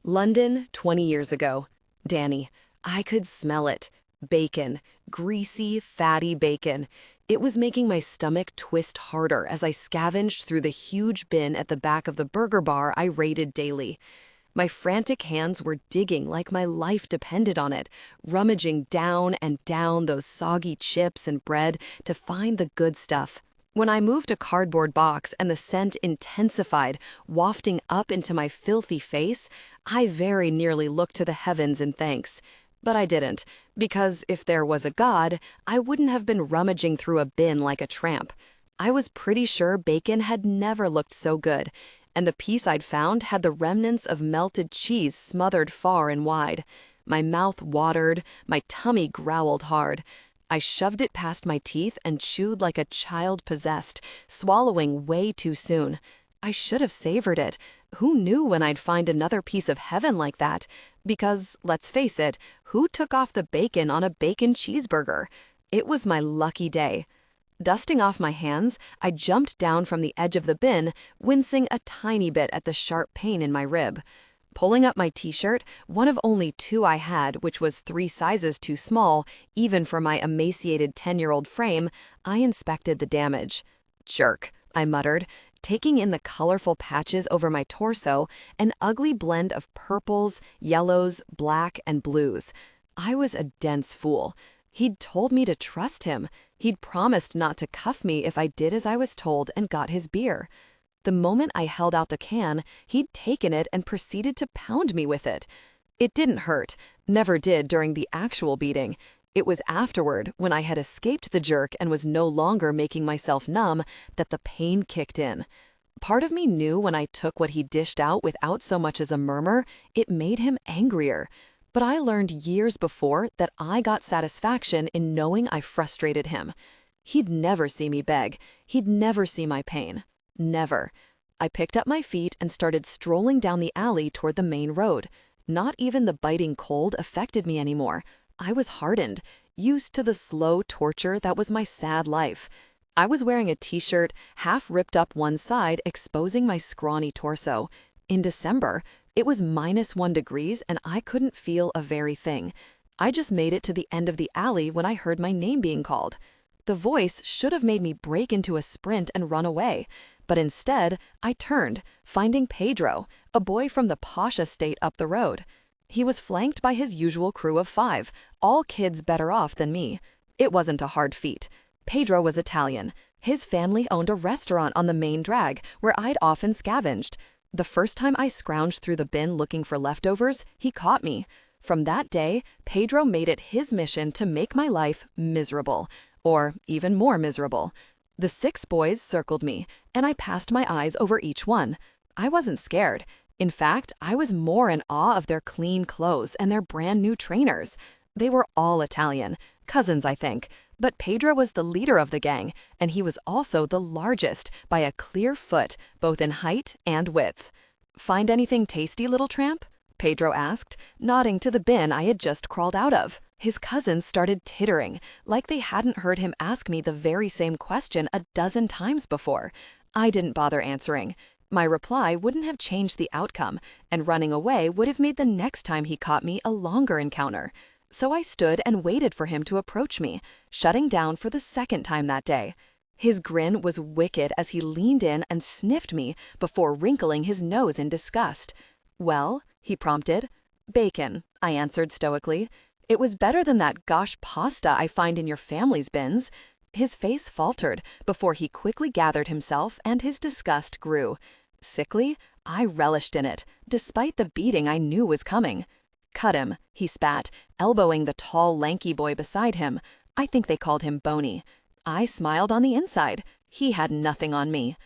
London, 20 years ago. Danny. I could smell it. Bacon. Greasy, fatty bacon. It was making my stomach twist harder as I scavenged through the huge bin at the back of the burger bar I raided daily. My frantic hands were digging like my life depended on it, rummaging down and down those soggy chips and bread to find the good stuff. When I moved a cardboard box and the scent intensified, wafting up into my filthy face, I very nearly looked to the heavens in thanks. But I didn't, because if there was a God, I wouldn't have been rummaging through a bin like a tramp. I was pretty sure bacon had never looked so good, and the piece I'd found had the remnants of melted cheese smothered far and wide. My mouth watered, my tummy growled hard. I shoved it past my teeth and chewed like a child possessed, swallowing way too soon. I should have savored it. Who knew when I'd find another piece of heaven like that? Because, let's face it, who took off the bacon on a bacon cheeseburger? It was my lucky day. Dusting off my hands, I jumped down from the edge of the bin, wincing a tiny bit at the sharp pain in my rib. Pulling up my t-shirt, one of only two I had, which was 3 sizes too small, even for my emaciated 10-year-old frame, I inspected the damage. Jerk, I muttered, taking in the colorful patches over my torso, an ugly blend of purples, yellows, black, and blues. I was a dense fool. He'd told me to trust him. He'd promised not to cuff me if I did as I was told and got his beer. The moment I held out the can, he'd taken it and proceeded to pound me with it. It didn't hurt, never did during the actual beating. It was afterward, when I had escaped the jerk and was no longer making myself numb, that the pain kicked in. Part of me knew when I took what he dished out without so much as a murmur, it made him angrier. But I learned years before that I got satisfaction in knowing I frustrated him. He'd never see me beg. He'd never see my pain. Never. I picked up my feet and started strolling down the alley toward the main road. Not even the biting cold affected me anymore. I was hardened, used to the slow torture that was my sad life. I was wearing a t-shirt, half ripped up one side, exposing my scrawny torso. In December, it was -1 degrees and I couldn't feel a very thing. I just made it to the end of the alley when I heard my name being called. The voice should have made me break into a sprint and run away. But instead, I turned, finding Pedro, a boy from the posh estate up the road. He was flanked by his usual crew of 5, all kids better off than me. It wasn't a hard feat. Pedro was Italian. His family owned a restaurant on the main drag where I'd often scavenged. The first time I scrounged through the bin looking for leftovers, he caught me. From that day, Pedro made it his mission to make my life miserable, or even more miserable. The 6 boys circled me, and I passed my eyes over each one. I wasn't scared. In fact, I was more in awe of their clean clothes and their brand new trainers. They were all Italian, cousins I think, but Pedro was the leader of the gang, and he was also the largest by a clear foot, both in height and width. "Find anything tasty, little tramp?" Pedro asked, nodding to the bin I had just crawled out of. His cousins started tittering, like they hadn't heard him ask me the very same question a dozen times before. I didn't bother answering. My reply wouldn't have changed the outcome, and running away would have made the next time he caught me a longer encounter. So I stood and waited for him to approach me, shutting down for the 2nd time that day. His grin was wicked as he leaned in and sniffed me before wrinkling his nose in disgust. "Well?" he prompted. "Bacon," I answered stoically. "It was better than that gosh pasta I find in your family's bins." His face faltered before he quickly gathered himself and his disgust grew. Sickly, I relished in it, despite the beating I knew was coming. "Cut him," he spat, elbowing the tall, lanky boy beside him. I think they called him Boney. I smiled on the inside. He had nothing on me.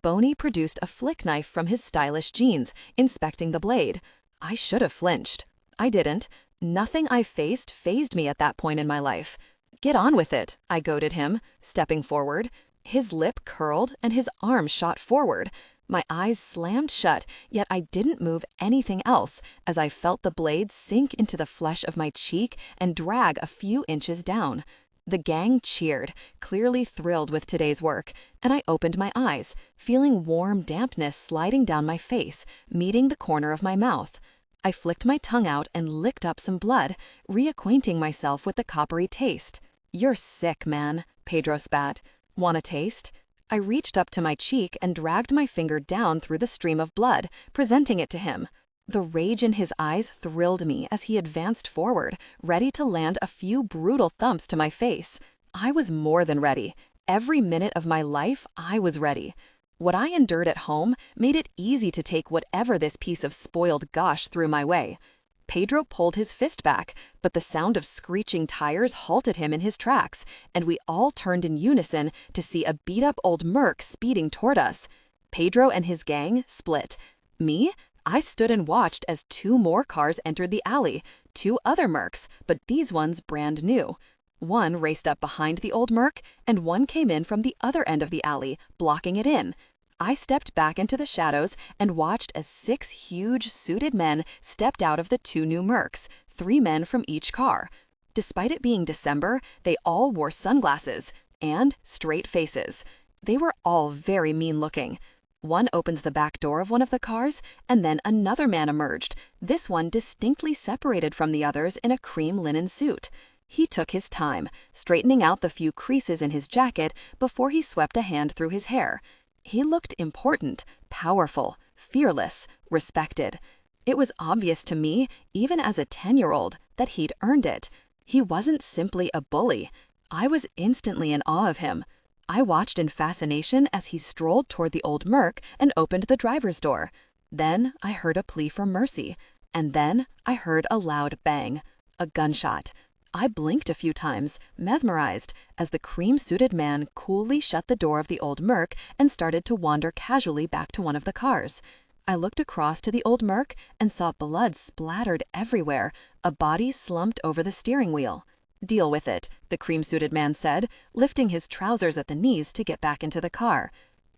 Boney produced a flick knife from his stylish jeans, inspecting the blade. I should have flinched. I didn't. Nothing I faced fazed me at that point in my life. "Get on with it," I goaded him, stepping forward. His lip curled and his arm shot forward. My eyes slammed shut, yet I didn't move anything else as I felt the blade sink into the flesh of my cheek and drag a few inches down. The gang cheered, clearly thrilled with today's work, and I opened my eyes, feeling warm dampness sliding down my face, meeting the corner of my mouth. I flicked my tongue out and licked up some blood, reacquainting myself with the coppery taste. "You're sick, man," Pedro spat. "Want a taste?" I reached up to my cheek and dragged my finger down through the stream of blood, presenting it to him. The rage in his eyes thrilled me as he advanced forward, ready to land a few brutal thumps to my face. I was more than ready. Every minute of my life, I was ready. What I endured at home made it easy to take whatever this piece of spoiled gush threw my way. Pedro pulled his fist back, but the sound of screeching tires halted him in his tracks, and we all turned in unison to see a beat-up old Merc speeding toward us. Pedro and his gang split. Me? I stood and watched as 2 more cars entered the alley, 2 other Mercs, but these ones brand new. One raced up behind the old Merc, and one came in from the other end of the alley, blocking it in. I stepped back into the shadows and watched as 6 huge, suited men stepped out of the 2 new Mercs, 3 men from each car. Despite it being December, they all wore sunglasses and straight faces. They were all very mean-looking. One opens the back door of one of the cars, and then another man emerged, this one distinctly separated from the others in a cream linen suit. He took his time, straightening out the few creases in his jacket before he swept a hand through his hair. He looked important, powerful, fearless, respected. It was obvious to me, even as a 10-year-old, that he'd earned it. He wasn't simply a bully. I was instantly in awe of him. I watched in fascination as he strolled toward the old Merc and opened the driver's door. Then I heard a plea for mercy, and then I heard a loud bang, a gunshot. I blinked a few times, mesmerized, as the cream-suited man coolly shut the door of the old Merc and started to wander casually back to one of the cars. I looked across to the old Merc and saw blood splattered everywhere, a body slumped over the steering wheel. "Deal with it," the cream-suited man said, lifting his trousers at the knees to get back into the car.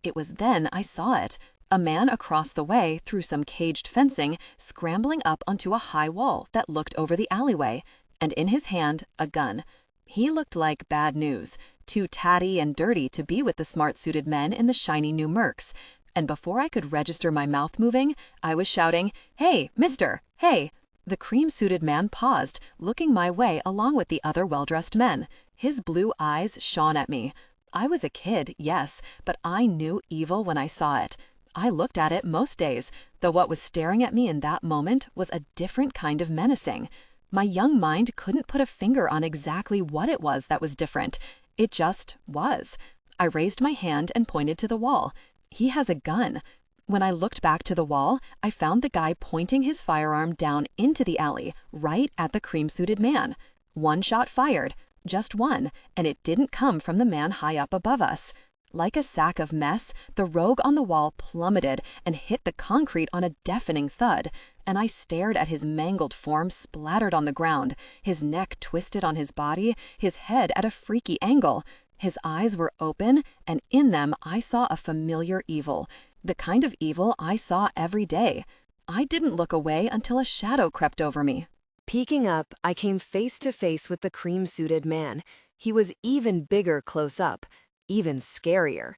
It was then I saw it. A man across the way through some caged fencing, scrambling up onto a high wall that looked over the alleyway, and in his hand, a gun. He looked like bad news, too tatty and dirty to be with the smart-suited men in the shiny new Mercs. And before I could register my mouth moving, I was shouting, "Hey, mister, hey!" The cream-suited man paused, looking my way along with the other well-dressed men. His blue eyes shone at me. I was a kid, yes, but I knew evil when I saw it. I looked at it most days, though what was staring at me in that moment was a different kind of menacing. My young mind couldn't put a finger on exactly what it was that was different. It just was. I raised my hand and pointed to the wall. He has a gun. When I looked back to the wall, I found the guy pointing his firearm down into the alley, right at the cream-suited man. One shot fired, just one, and it didn't come from the man high up above us. Like a sack of mess, the rogue on the wall plummeted and hit the concrete on a deafening thud, and I stared at his mangled form splattered on the ground, his neck twisted on his body, his head at a freaky angle. His eyes were open, and in them I saw a familiar evil, the kind of evil I saw every day. I didn't look away until a shadow crept over me. Peeking up, I came face to face with the cream-suited man. He was even bigger close up, even scarier.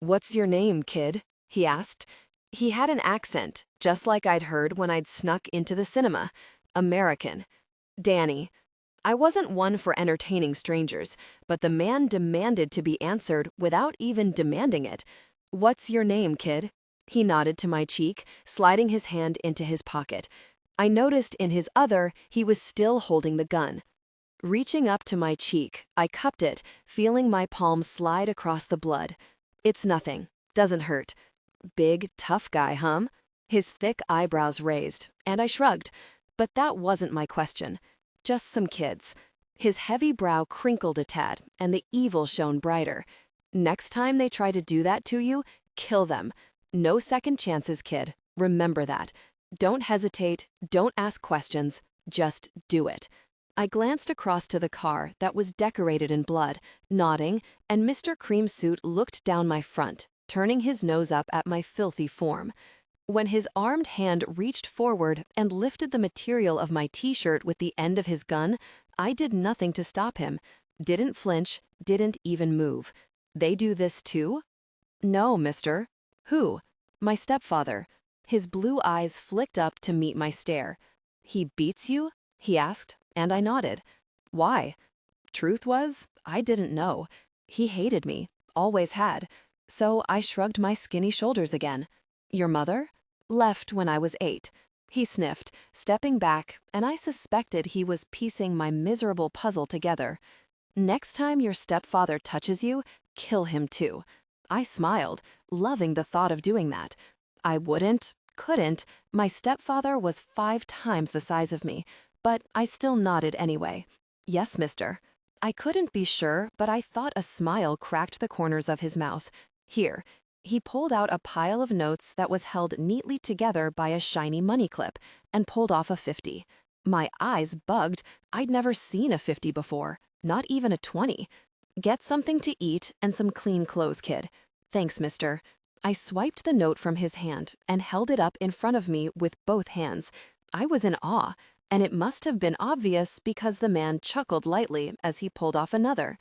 "What's your name, kid?" he asked. He had an accent, just like I'd heard when I'd snuck into the cinema. American. "Danny." I wasn't one for entertaining strangers, but the man demanded to be answered without even demanding it. "What's your name, kid?" He nodded to my cheek, sliding his hand into his pocket. I noticed in his other he was still holding the gun. Reaching up to my cheek, I cupped it, feeling my palm slide across the blood. "It's nothing. Doesn't hurt." Big, tough guy, huh? His thick eyebrows raised, and I shrugged. But that wasn't my question. Just some kids. His heavy brow crinkled a tad, and the evil shone brighter. "Next time they try to do that to you, kill them. No second chances, kid. Remember that. Don't hesitate, don't ask questions, just do it." I glanced across to the car that was decorated in blood, nodding, and Mr. Creamsuit looked down my front, turning his nose up at my filthy form. When his armed hand reached forward and lifted the material of my t-shirt with the end of his gun, I did nothing to stop him. Didn't flinch, didn't even move. "They do this too?" "No, mister." "Who?" "My stepfather." His blue eyes flicked up to meet my stare. "He beats you?" he asked, and I nodded. "Why?" Truth was, I didn't know. He hated me, always had. So I shrugged my skinny shoulders again. "Your mother?" "Left when I was 8. He sniffed, stepping back, and I suspected he was piecing my miserable puzzle together. "Next time your stepfather touches you, kill him too." I smiled, loving the thought of doing that. I couldn't. My stepfather was 5 times the size of me, but I still nodded anyway. "Yes, mister." I couldn't be sure, but I thought a smile cracked the corners of his mouth. "Here." He pulled out a pile of notes that was held neatly together by a shiny money clip and pulled off a 50. My eyes bugged. I'd never seen a 50 before, not even a 20. "Get something to eat and some clean clothes, kid." "Thanks, mister." I swiped the note from his hand and held it up in front of me with both hands. I was in awe, and it must have been obvious because the man chuckled lightly as he pulled off another.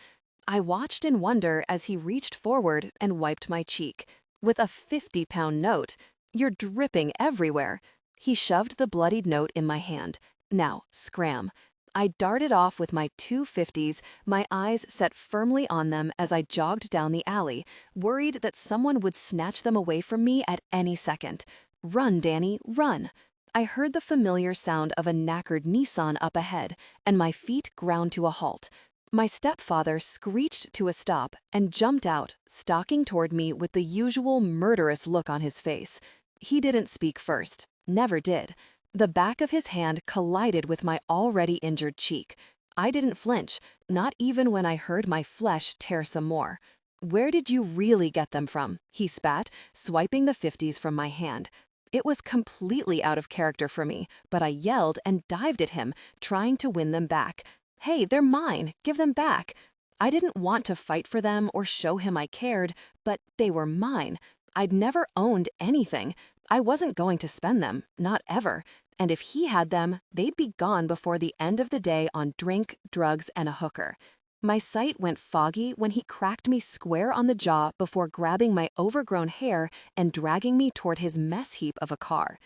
I watched in wonder as he reached forward and wiped my cheek. "With a 50-pound note. You're dripping everywhere." He shoved the bloodied note in my hand. "Now, scram." I darted off with my 2 50s, my eyes set firmly on them as I jogged down the alley, worried that someone would snatch them away from me at any second. "Run, Danny, run." I heard the familiar sound of a knackered Nissan up ahead, and my feet ground to a halt. My stepfather screeched to a stop and jumped out, stalking toward me with the usual murderous look on his face. He didn't speak first, never did. The back of his hand collided with my already injured cheek. I didn't flinch, not even when I heard my flesh tear some more. "Where did you really get them from?" he spat, swiping the 50s from my hand. It was completely out of character for me, but I yelled and dived at him, trying to win them back. "Hey, they're mine. Give them back." I didn't want to fight for them or show him I cared, but they were mine. I'd never owned anything. I wasn't going to spend them, not ever. And if he had them, they'd be gone before the end of the day on drink, drugs, and a hooker. My sight went foggy when he cracked me square on the jaw before grabbing my overgrown hair and dragging me toward his mess heap of a car.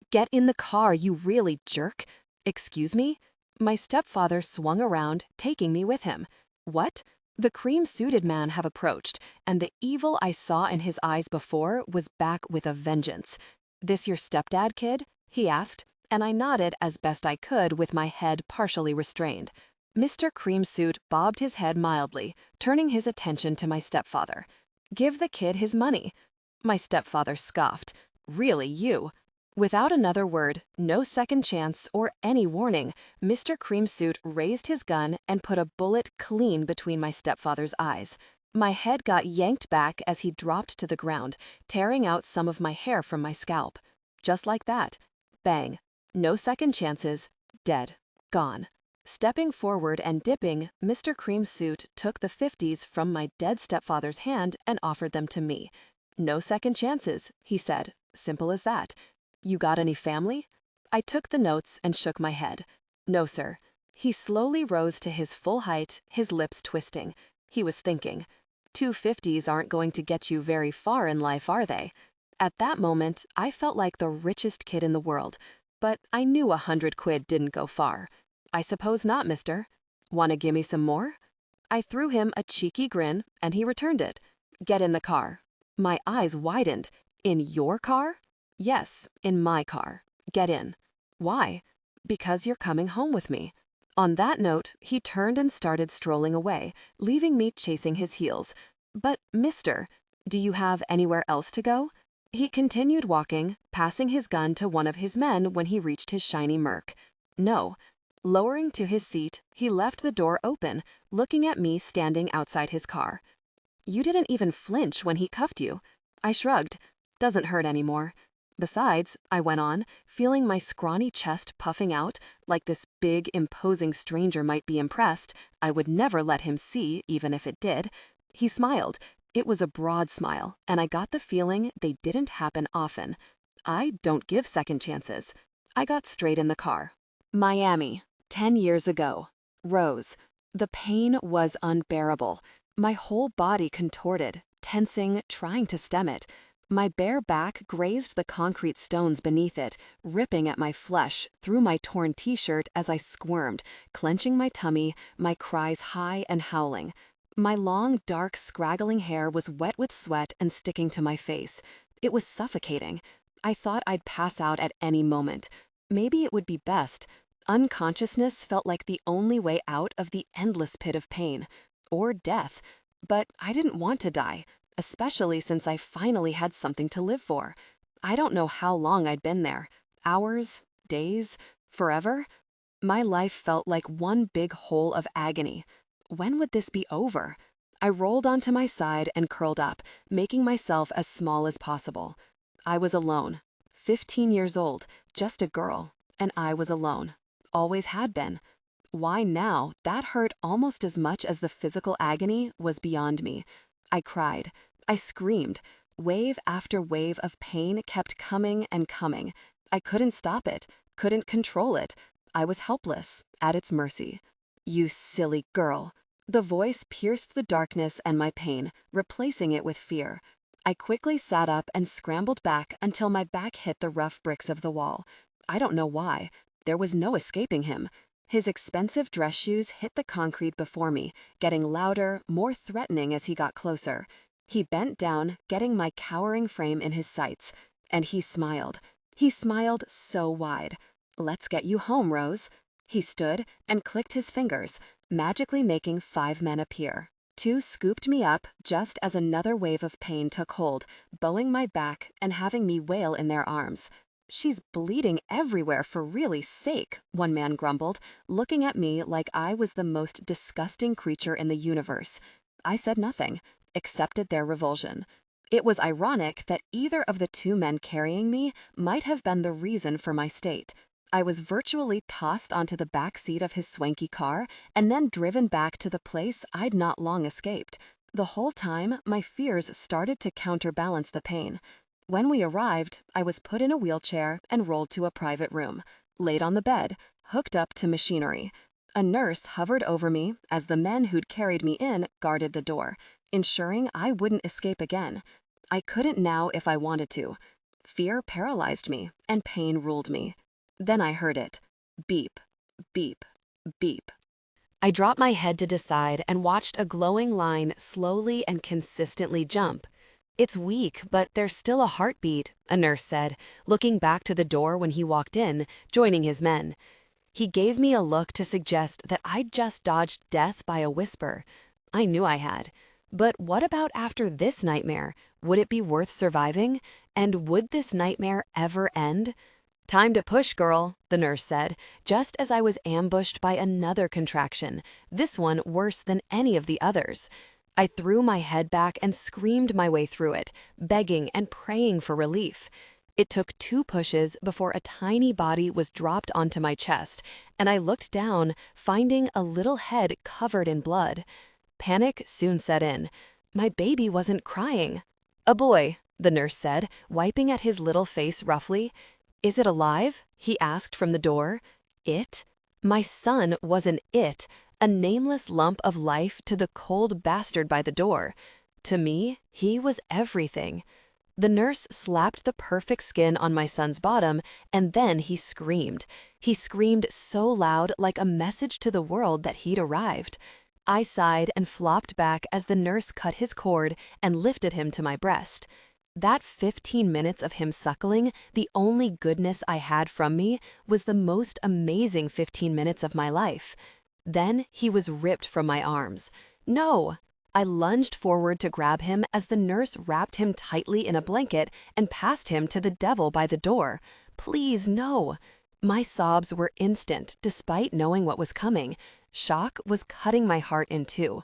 "Get in the car, you really jerk." "Excuse me?" My stepfather swung around, taking me with him. "What?" The cream-suited man have approached, and the evil I saw in his eyes before was back with a vengeance. "This your stepdad, kid?" he asked, and I nodded as best I could with my head partially restrained. Mr. Creamsuit bobbed his head mildly, turning his attention to my stepfather. "Give the kid his money." My stepfather scoffed. "Really, you?" Without another word, no second chance, or any warning, Mr. Creamsuit raised his gun and put a bullet clean between my stepfather's eyes. My head got yanked back as he dropped to the ground, tearing out some of my hair from my scalp. Just like that. Bang. No second chances. Dead. Gone. Stepping forward and dipping, Mr. Creamsuit took the 50s from my dead stepfather's hand and offered them to me. "No second chances," he said. Simple as that. "You got any family?" I took the notes and shook my head. "No, sir." He slowly rose to his full height, his lips twisting. He was thinking. 250s aren't going to get you very far in life, are they? At that moment, I felt like the richest kid in the world, but I knew 100 quid didn't go far. "I suppose not, mister." "Want to gimme some more?" I threw him a cheeky grin, and he returned it. "Get in the car." My eyes widened. "In your car?" "Yes, in my car. Get in." "Why?" "Because you're coming home with me." On that note, he turned and started strolling away, leaving me chasing his heels. "But, mister, do you have anywhere else to go?" He continued walking, passing his gun to one of his men when he reached his shiny Merc. "No." Lowering to his seat, he left the door open, looking at me standing outside his car. "You didn't even flinch when he cuffed you." I shrugged. "Doesn't hurt anymore. Besides," I went on, feeling my scrawny chest puffing out, like this big, imposing stranger might be impressed, I would never let him see, even if it did. He smiled. It was a broad smile, and I got the feeling they didn't happen often. I don't give second chances. I got straight in the car. Miami, 10 years ago. Rose. The pain was unbearable. My whole body contorted, tensing, trying to stem it. My bare back grazed the concrete stones beneath it, ripping at my flesh, through my torn t-shirt as I squirmed, clenching my tummy, my cries high and howling. My long, dark, scraggling hair was wet with sweat and sticking to my face. It was suffocating. I thought I'd pass out at any moment. Maybe it would be best. Unconsciousness felt like the only way out of the endless pit of pain. Or death. But I didn't want to die, especially since I finally had something to live for. I don't know how long I'd been there. Hours? Days? Forever? My life felt like one big hole of agony. When would this be over? I rolled onto my side and curled up, making myself as small as possible. I was alone. 15 years old, just a girl, and I was alone. Always had been. Why now that hurt almost as much as the physical agony was beyond me. I cried. I screamed. Wave after wave of pain kept coming and coming. I couldn't stop it, couldn't control it. I was helpless, at its mercy. You silly girl. The voice pierced the darkness and my pain, replacing it with fear. I quickly sat up and scrambled back until my back hit the rough bricks of the wall. I don't know why. There was no escaping him. His expensive dress shoes hit the concrete before me, getting louder, more threatening as he got closer. He bent down, getting my cowering frame in his sights. And he smiled. He smiled so wide. Let's get you home, Rose. He stood and clicked his fingers, magically making 5 men appear. 2 scooped me up just as another wave of pain took hold, bowing my back and having me wail in their arms. She's bleeding everywhere for really's sake, one man grumbled, looking at me like I was the most disgusting creature in the universe. I said nothing, accepted their revulsion. It was ironic that either of the 2 men carrying me might have been the reason for my state. I was virtually tossed onto the back seat of his swanky car and then driven back to the place I'd not long escaped. The whole time, my fears started to counterbalance the pain. When we arrived, I was put in a wheelchair and rolled to a private room, laid on the bed, hooked up to machinery. A nurse hovered over me as the men who'd carried me in guarded the door, ensuring I wouldn't escape again. I couldn't now if I wanted to. Fear paralyzed me, and pain ruled me. Then I heard it. Beep, beep, beep. I dropped my head to decide and watched a glowing line slowly and consistently jump. It's weak, but there's still a heartbeat, a nurse said, looking back to the door when he walked in, joining his men. He gave me a look to suggest that I'd just dodged death by a whisper. I knew I had. But what about after this nightmare? Would it be worth surviving? And would this nightmare ever end? Time to push, girl, the nurse said, just as I was ambushed by another contraction, this one worse than any of the others. I threw my head back and screamed my way through it, begging and praying for relief. It took 2 pushes before a tiny body was dropped onto my chest, and I looked down, finding a little head covered in blood. Panic soon set in. My baby wasn't crying. A boy, the nurse said, wiping at his little face roughly. Is it alive? He asked from the door. It? My son was an it, a nameless lump of life to the cold bastard by the door. To me, he was everything. The nurse slapped the perfect skin on my son's bottom, and then he screamed. He screamed so loud, like a message to the world that he'd arrived. I sighed and flopped back as the nurse cut his cord and lifted him to my breast. That 15 minutes of him suckling, the only goodness I had from me, was the most amazing 15 minutes of my life. Then he was ripped from my arms. No! I lunged forward to grab him as the nurse wrapped him tightly in a blanket and passed him to the devil by the door. Please, no! My sobs were instant, despite knowing what was coming. Shock was cutting my heart in 2.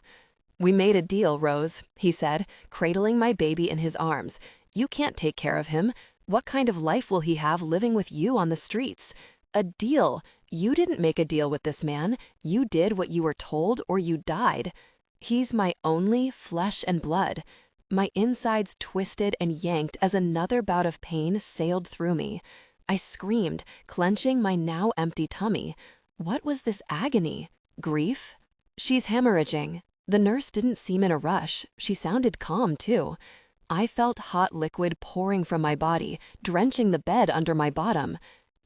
We made a deal, Rose, he said, cradling my baby in his arms. You can't take care of him. What kind of life will he have living with you on the streets? A deal. You didn't make a deal with this man. You did what you were told or you died. He's my only flesh and blood. My insides twisted and yanked as another bout of pain sailed through me. I screamed, clenching my now empty tummy. What was this agony? Grief? She's hemorrhaging. The nurse didn't seem in a rush. She sounded calm, too. I felt hot liquid pouring from my body, drenching the bed under my bottom.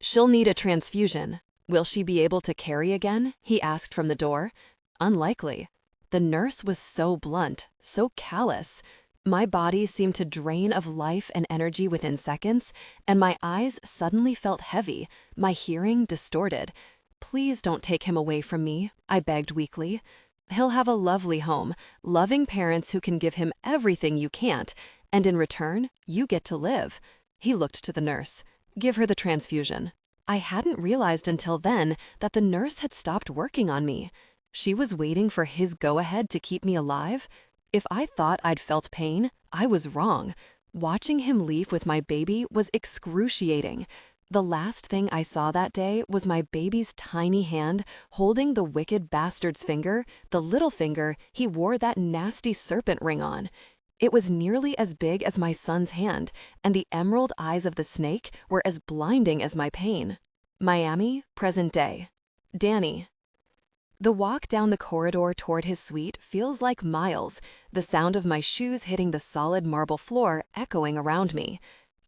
"She'll need a transfusion. Will she be able to carry again?" he asked from the door. Unlikely. The nurse was so blunt, so callous. My body seemed to drain of life and energy within seconds, and my eyes suddenly felt heavy, my hearing distorted. "Please don't take him away from me," I begged weakly. "He'll have a lovely home, loving parents who can give him everything you can't, and in return, you get to live." He looked to the nurse. "Give her the transfusion." I hadn't realized until then that the nurse had stopped working on me. She was waiting for his go-ahead to keep me alive. If I thought I'd felt pain, I was wrong. Watching him leave with my baby was excruciating. The last thing I saw that day was my baby's tiny hand holding the wicked bastard's finger, the little finger he wore that nasty serpent ring on. It was nearly as big as my son's hand, and the emerald eyes of the snake were as blinding as my pain. Miami, present day. Danny. The walk down the corridor toward his suite feels like miles, the sound of my shoes hitting the solid marble floor echoing around me.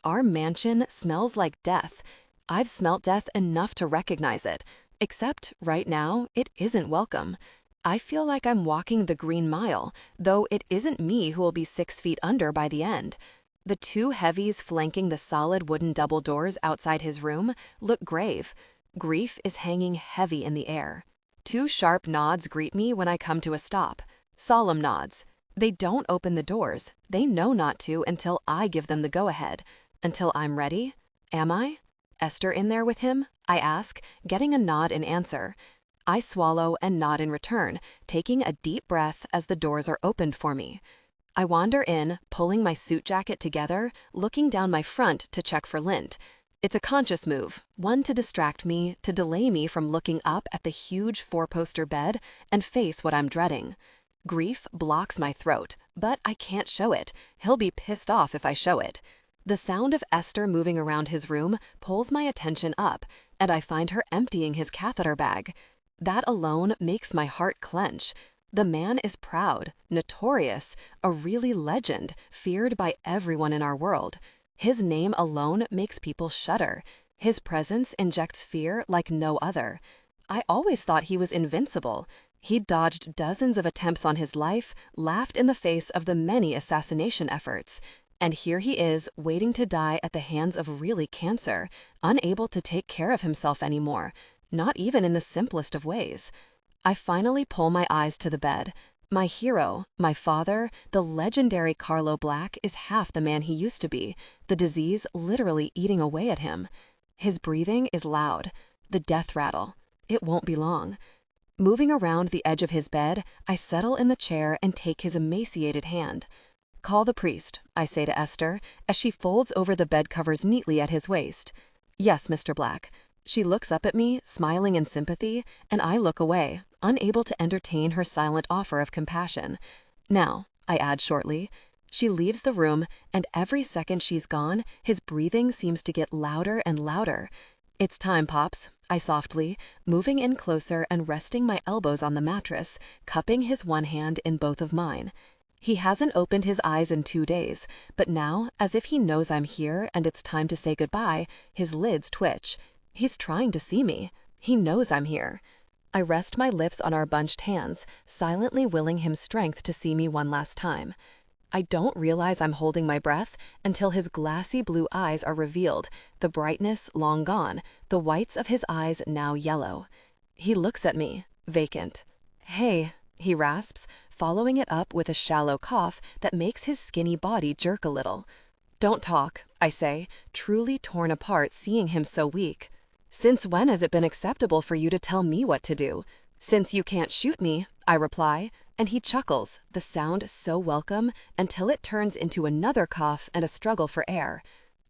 Our mansion smells like death. I've smelt death enough to recognize it, except right now it isn't welcome. I feel like I'm walking the Green Mile, though it isn't me who will be 6 feet under by the end. The two heavies flanking the solid wooden double doors outside his room look grave. Grief is hanging heavy in the air. Two sharp nods greet me when I come to a stop. Solemn nods. They don't open the doors. They know not to until I give them the go-ahead. Until I'm ready? Am I? Esther in there with him? I ask, getting a nod in answer. I swallow and nod in return, taking a deep breath as the doors are opened for me. I wander in, pulling my suit jacket together, looking down my front to check for lint. It's a conscious move, one to distract me, to delay me from looking up at the huge four-poster bed and face what I'm dreading. Grief blocks my throat, but I can't show it. He'll be pissed off if I show it. The sound of Esther moving around his room pulls my attention up, and I find her emptying his catheter bag. That alone makes my heart clench. The man is proud, notorious, a really legend, feared by everyone in our world. His name alone makes people shudder. His presence injects fear like no other. I always thought he was invincible. He'd dodged dozens of attempts on his life, laughed in the face of the many assassination efforts. And here he is, waiting to die at the hands of really cancer, unable to take care of himself anymore, not even in the simplest of ways. I finally pull my eyes to the bed. My hero, my father, the legendary Carlo Black, is half the man he used to be, the disease literally eating away at him. His breathing is loud, the death rattle. It won't be long. Moving around the edge of his bed, I settle in the chair and take his emaciated hand. "Call the priest," I say to Esther, as she folds over the bed covers neatly at his waist. "Yes, Mr. Black." She looks up at me, smiling in sympathy, and I look away, unable to entertain her silent offer of compassion. "Now," I add shortly. She leaves the room, and every second she's gone, his breathing seems to get louder and louder. "It's time, Pops," I softly, moving in closer and resting my elbows on the mattress, cupping his one hand in both of mine. He hasn't opened his eyes in 2 days, but now, as if he knows I'm here and it's time to say goodbye, his lids twitch. He's trying to see me. He knows I'm here. I rest my lips on our bunched hands, silently willing him strength to see me one last time. I don't realize I'm holding my breath until his glassy blue eyes are revealed, the brightness long gone, the whites of his eyes now yellow. He looks at me, vacant. "Hey," he rasps, following it up with a shallow cough that makes his skinny body jerk a little. "Don't talk," I say, truly torn apart seeing him so weak. "Since when has it been acceptable for you to tell me what to do?" "Since you can't shoot me," I reply, and he chuckles, the sound so welcome, until it turns into another cough and a struggle for air.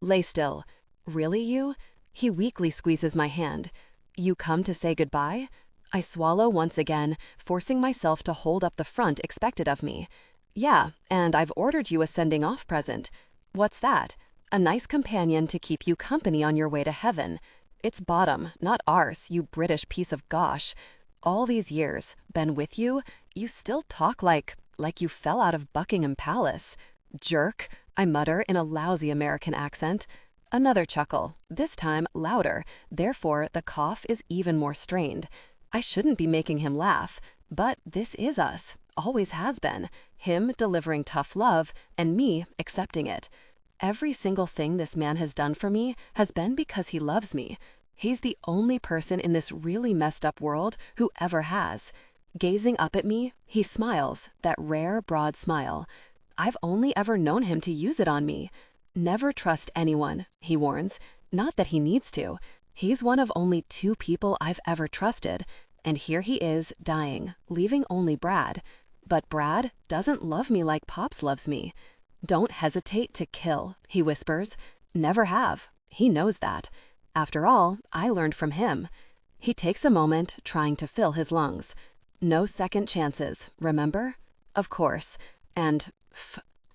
"Lay still." "Really, you?" He weakly squeezes my hand. "You come to say goodbye?" I swallow once again, forcing myself to hold up the front expected of me. "Yeah, and I've ordered you a sending-off present." "What's that?" "A nice companion to keep you company on your way to heaven." "It's bottom, not arse, you British piece of gosh. All these years, been with you, you still talk like you fell out of Buckingham Palace." "Jerk." I mutter in a lousy American accent. Another chuckle, this time louder, therefore the cough is even more strained. I shouldn't be making him laugh, but this is us, always has been. Him delivering tough love, and me accepting it. Every single thing this man has done for me has been because he loves me. He's the only person in this really messed up world who ever has. Gazing up at me, he smiles, that rare, broad smile. I've only ever known him to use it on me. Never trust anyone, he warns. Not that he needs to. He's one of only 2 people I've ever trusted. And here he is, dying, leaving only Brad. But Brad doesn't love me like Pops loves me. Don't hesitate to kill, he whispers. Never have. He knows that. After all, I learned from him. He takes a moment, trying to fill his lungs. No second chances, remember? Of course. And,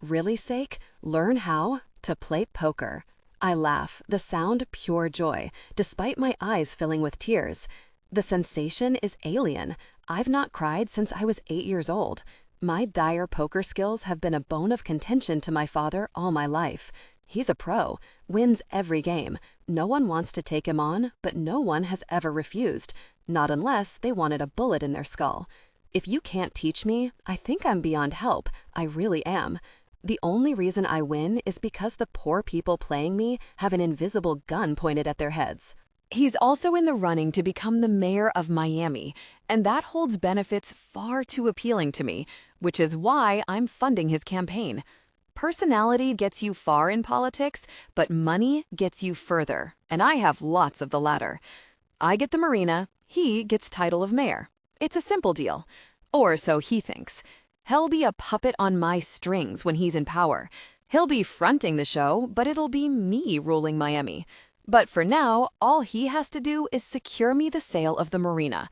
really sake, learn how to play poker. I laugh, the sound pure joy, despite my eyes filling with tears. The sensation is alien. I've not cried since I was 8 years old. My dire poker skills have been a bone of contention to my father all my life. He's a pro, wins every game. No one wants to take him on, but no one has ever refused. Not unless they wanted a bullet in their skull. If you can't teach me, I think I'm beyond help. I really am. The only reason I win is because the poor people playing me have an invisible gun pointed at their heads. He's also in the running to become the mayor of Miami, and that holds benefits far too appealing to me, which is why I'm funding his campaign. Personality gets you far in politics, but money gets you further, and I have lots of the latter. I get the marina, he gets title of mayor. It's a simple deal. Or so he thinks. He'll be a puppet on my strings when he's in power. He'll be fronting the show, but it'll be me ruling Miami. But for now, all he has to do is secure me the sale of the marina.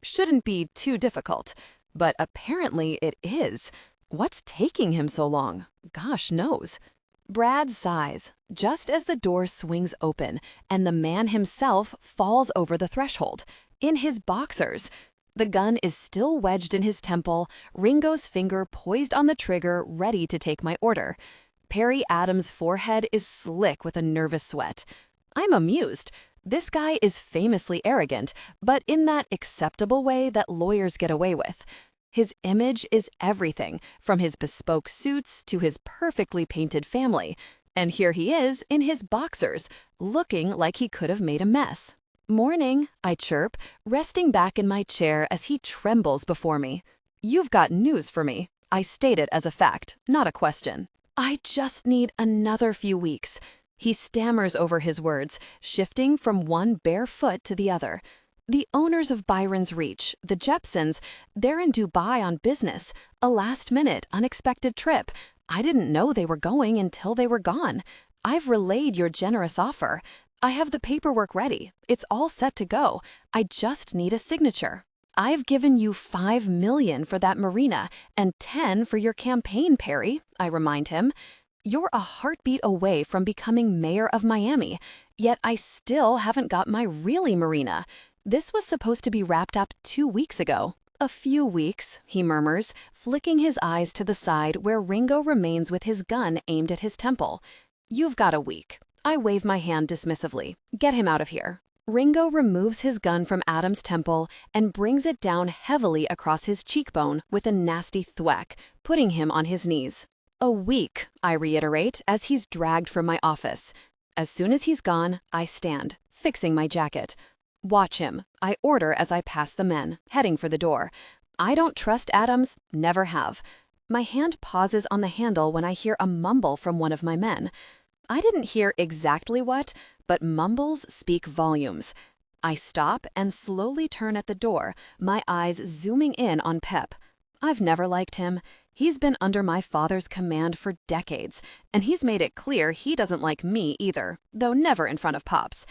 Shouldn't be too difficult. But apparently it is. What's taking him so long? Gosh knows. Brad sighs, just as the door swings open, and the man himself falls over the threshold. In his boxers. The gun is still wedged in his temple, Ringo's finger poised on the trigger, ready to take my order. Perry Adams' forehead is slick with a nervous sweat. I'm amused. This guy is famously arrogant, but in that acceptable way that lawyers get away with. His image is everything, from his bespoke suits to his perfectly painted family. And here he is in his boxers, looking like he could have made a mess. Morning, I chirp, resting back in my chair as he trembles before me. You've got news for me. I state it as a fact, not a question. I just need another few weeks. He stammers over his words, shifting from one bare foot to the other. The owners of Byron's Reach, the Jepsons, they're in Dubai on business, a last-minute, unexpected trip. I didn't know they were going until they were gone. I've relayed your generous offer. I have the paperwork ready. It's all set to go. I just need a signature. I've given you $5 million for that marina and 10 for your campaign, Perry, I remind him. You're a heartbeat away from becoming mayor of Miami, yet I still haven't got my really marina. This was supposed to be wrapped up 2 weeks ago. A few weeks, he murmurs, flicking his eyes to the side where Ringo remains with his gun aimed at his temple. You've got a week. I wave my hand dismissively. Get him out of here. Ringo removes his gun from Adam's temple and brings it down heavily across his cheekbone with a nasty thwack, putting him on his knees. A week, I reiterate, as he's dragged from my office. As soon as he's gone, I stand, fixing my jacket. Watch him, I order as I pass the men, heading for the door. I don't trust Adams, never have. My hand pauses on the handle when I hear a mumble from one of my men. I didn't hear exactly what, but mumbles speak volumes. I stop and slowly turn at the door, my eyes zooming in on Pep. I've never liked him. He's been under my father's command for decades, and he's made it clear he doesn't like me either, though never in front of Pops.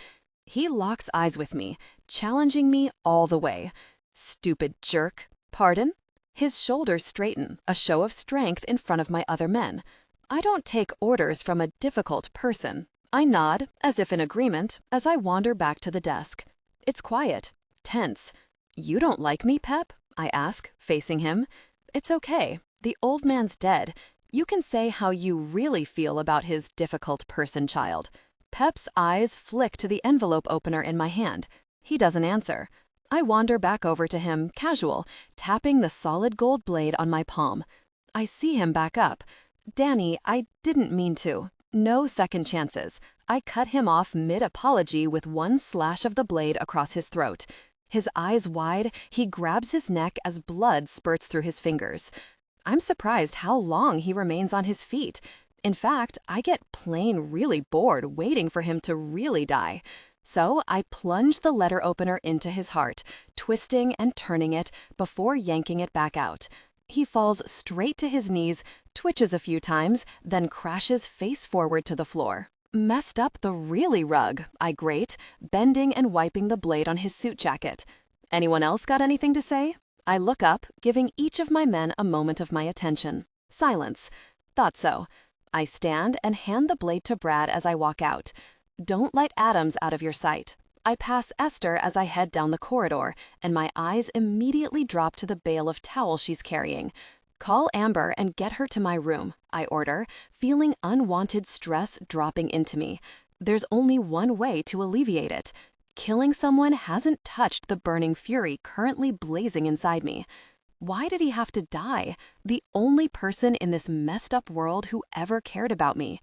He locks eyes with me, challenging me all the way. Stupid jerk. Pardon? His shoulders straighten, a show of strength in front of my other men. I don't take orders from a difficult person. I nod, as if in agreement, as I wander back to the desk. It's quiet, tense. You don't like me, Pep? I ask, facing him. It's okay. The old man's dead. You can say how you really feel about his difficult person child. Pep's eyes flick to the envelope opener in my hand. He doesn't answer. I wander back over to him, casual, tapping the solid gold blade on my palm. I see him back up. Danny, I didn't mean to. No second chances. I cut him off mid-apology with one slash of the blade across his throat. His eyes wide, he grabs his neck as blood spurts through his fingers. I'm surprised how long he remains on his feet. In fact, I get plain really bored waiting for him to really die. So I plunge the letter opener into his heart, twisting and turning it before yanking it back out. He falls straight to his knees, twitches a few times, then crashes face forward to the floor. Messed up the really rug, I grate, bending and wiping the blade on his suit jacket. Anyone else got anything to say? I look up, giving each of my men a moment of my attention. Silence. Thought so. I stand and hand the blade to Brad as I walk out. Don't let Adams out of your sight. I pass Esther as I head down the corridor, and my eyes immediately drop to the bale of towels she's carrying. Call Amber and get her to my room, I order, feeling unwanted stress dropping into me. There's only one way to alleviate it. Killing someone hasn't touched the burning fury currently blazing inside me. Why did he have to die? The only person in this messed up world who ever cared about me.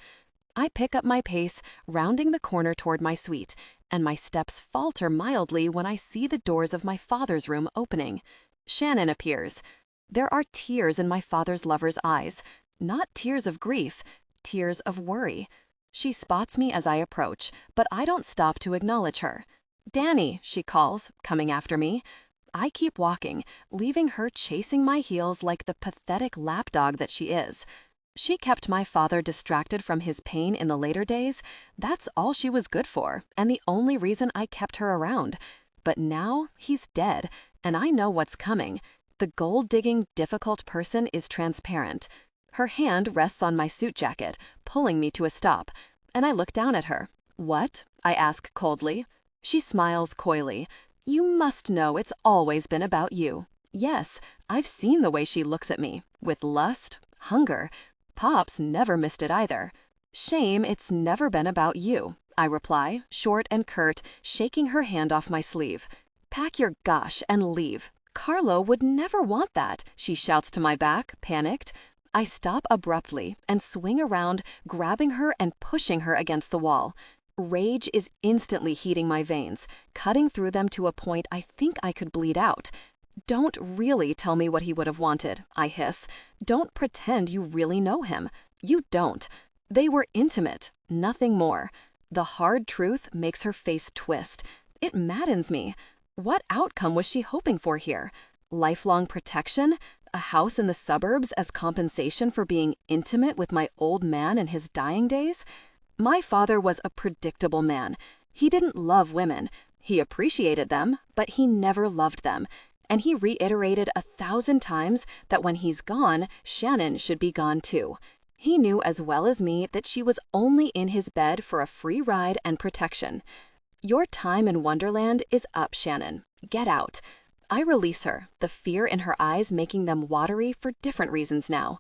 I pick up my pace, rounding the corner toward my suite, and my steps falter mildly when I see the doors of my father's room opening. Shannon appears. There are tears in my father's lover's eyes. Not tears of grief, tears of worry. She spots me as I approach, but I don't stop to acknowledge her. Danny, she calls, coming after me. I keep walking, leaving her chasing my heels like the pathetic lapdog that she is. She kept my father distracted from his pain in the later days. That's all she was good for, and the only reason I kept her around. But now he's dead, and I know what's coming. The gold-digging, difficult person is transparent. Her hand rests on my suit jacket, pulling me to a stop, and I look down at her. What? I ask coldly. She smiles coyly. You must know it's always been about you. Yes, I've seen the way she looks at me, with lust, hunger. Pop's never missed it either. Shame it's never been about you, I reply, short and curt, shaking her hand off my sleeve. Pack your gosh and leave. Carlo would never want that, she shouts to my back, panicked. I stop abruptly and swing around, grabbing her and pushing her against the wall. Rage is instantly heating my veins, cutting through them to a point I think I could bleed out. Don't really tell me what he would have wanted, I hiss. Don't pretend you really know him. You don't. They were intimate, nothing more. The hard truth makes her face twist. It maddens me. What outcome was she hoping for here? Lifelong protection? A house in the suburbs as compensation for being intimate with my old man in his dying days? My father was a predictable man. He didn't love women. He appreciated them, but he never loved them. And he reiterated 1,000 times that when he's gone, Shannon should be gone too. He knew as well as me that she was only in his bed for a free ride and protection. Your time in Wonderland is up, Shannon. Get out. I release her, the fear in her eyes making them watery for different reasons now.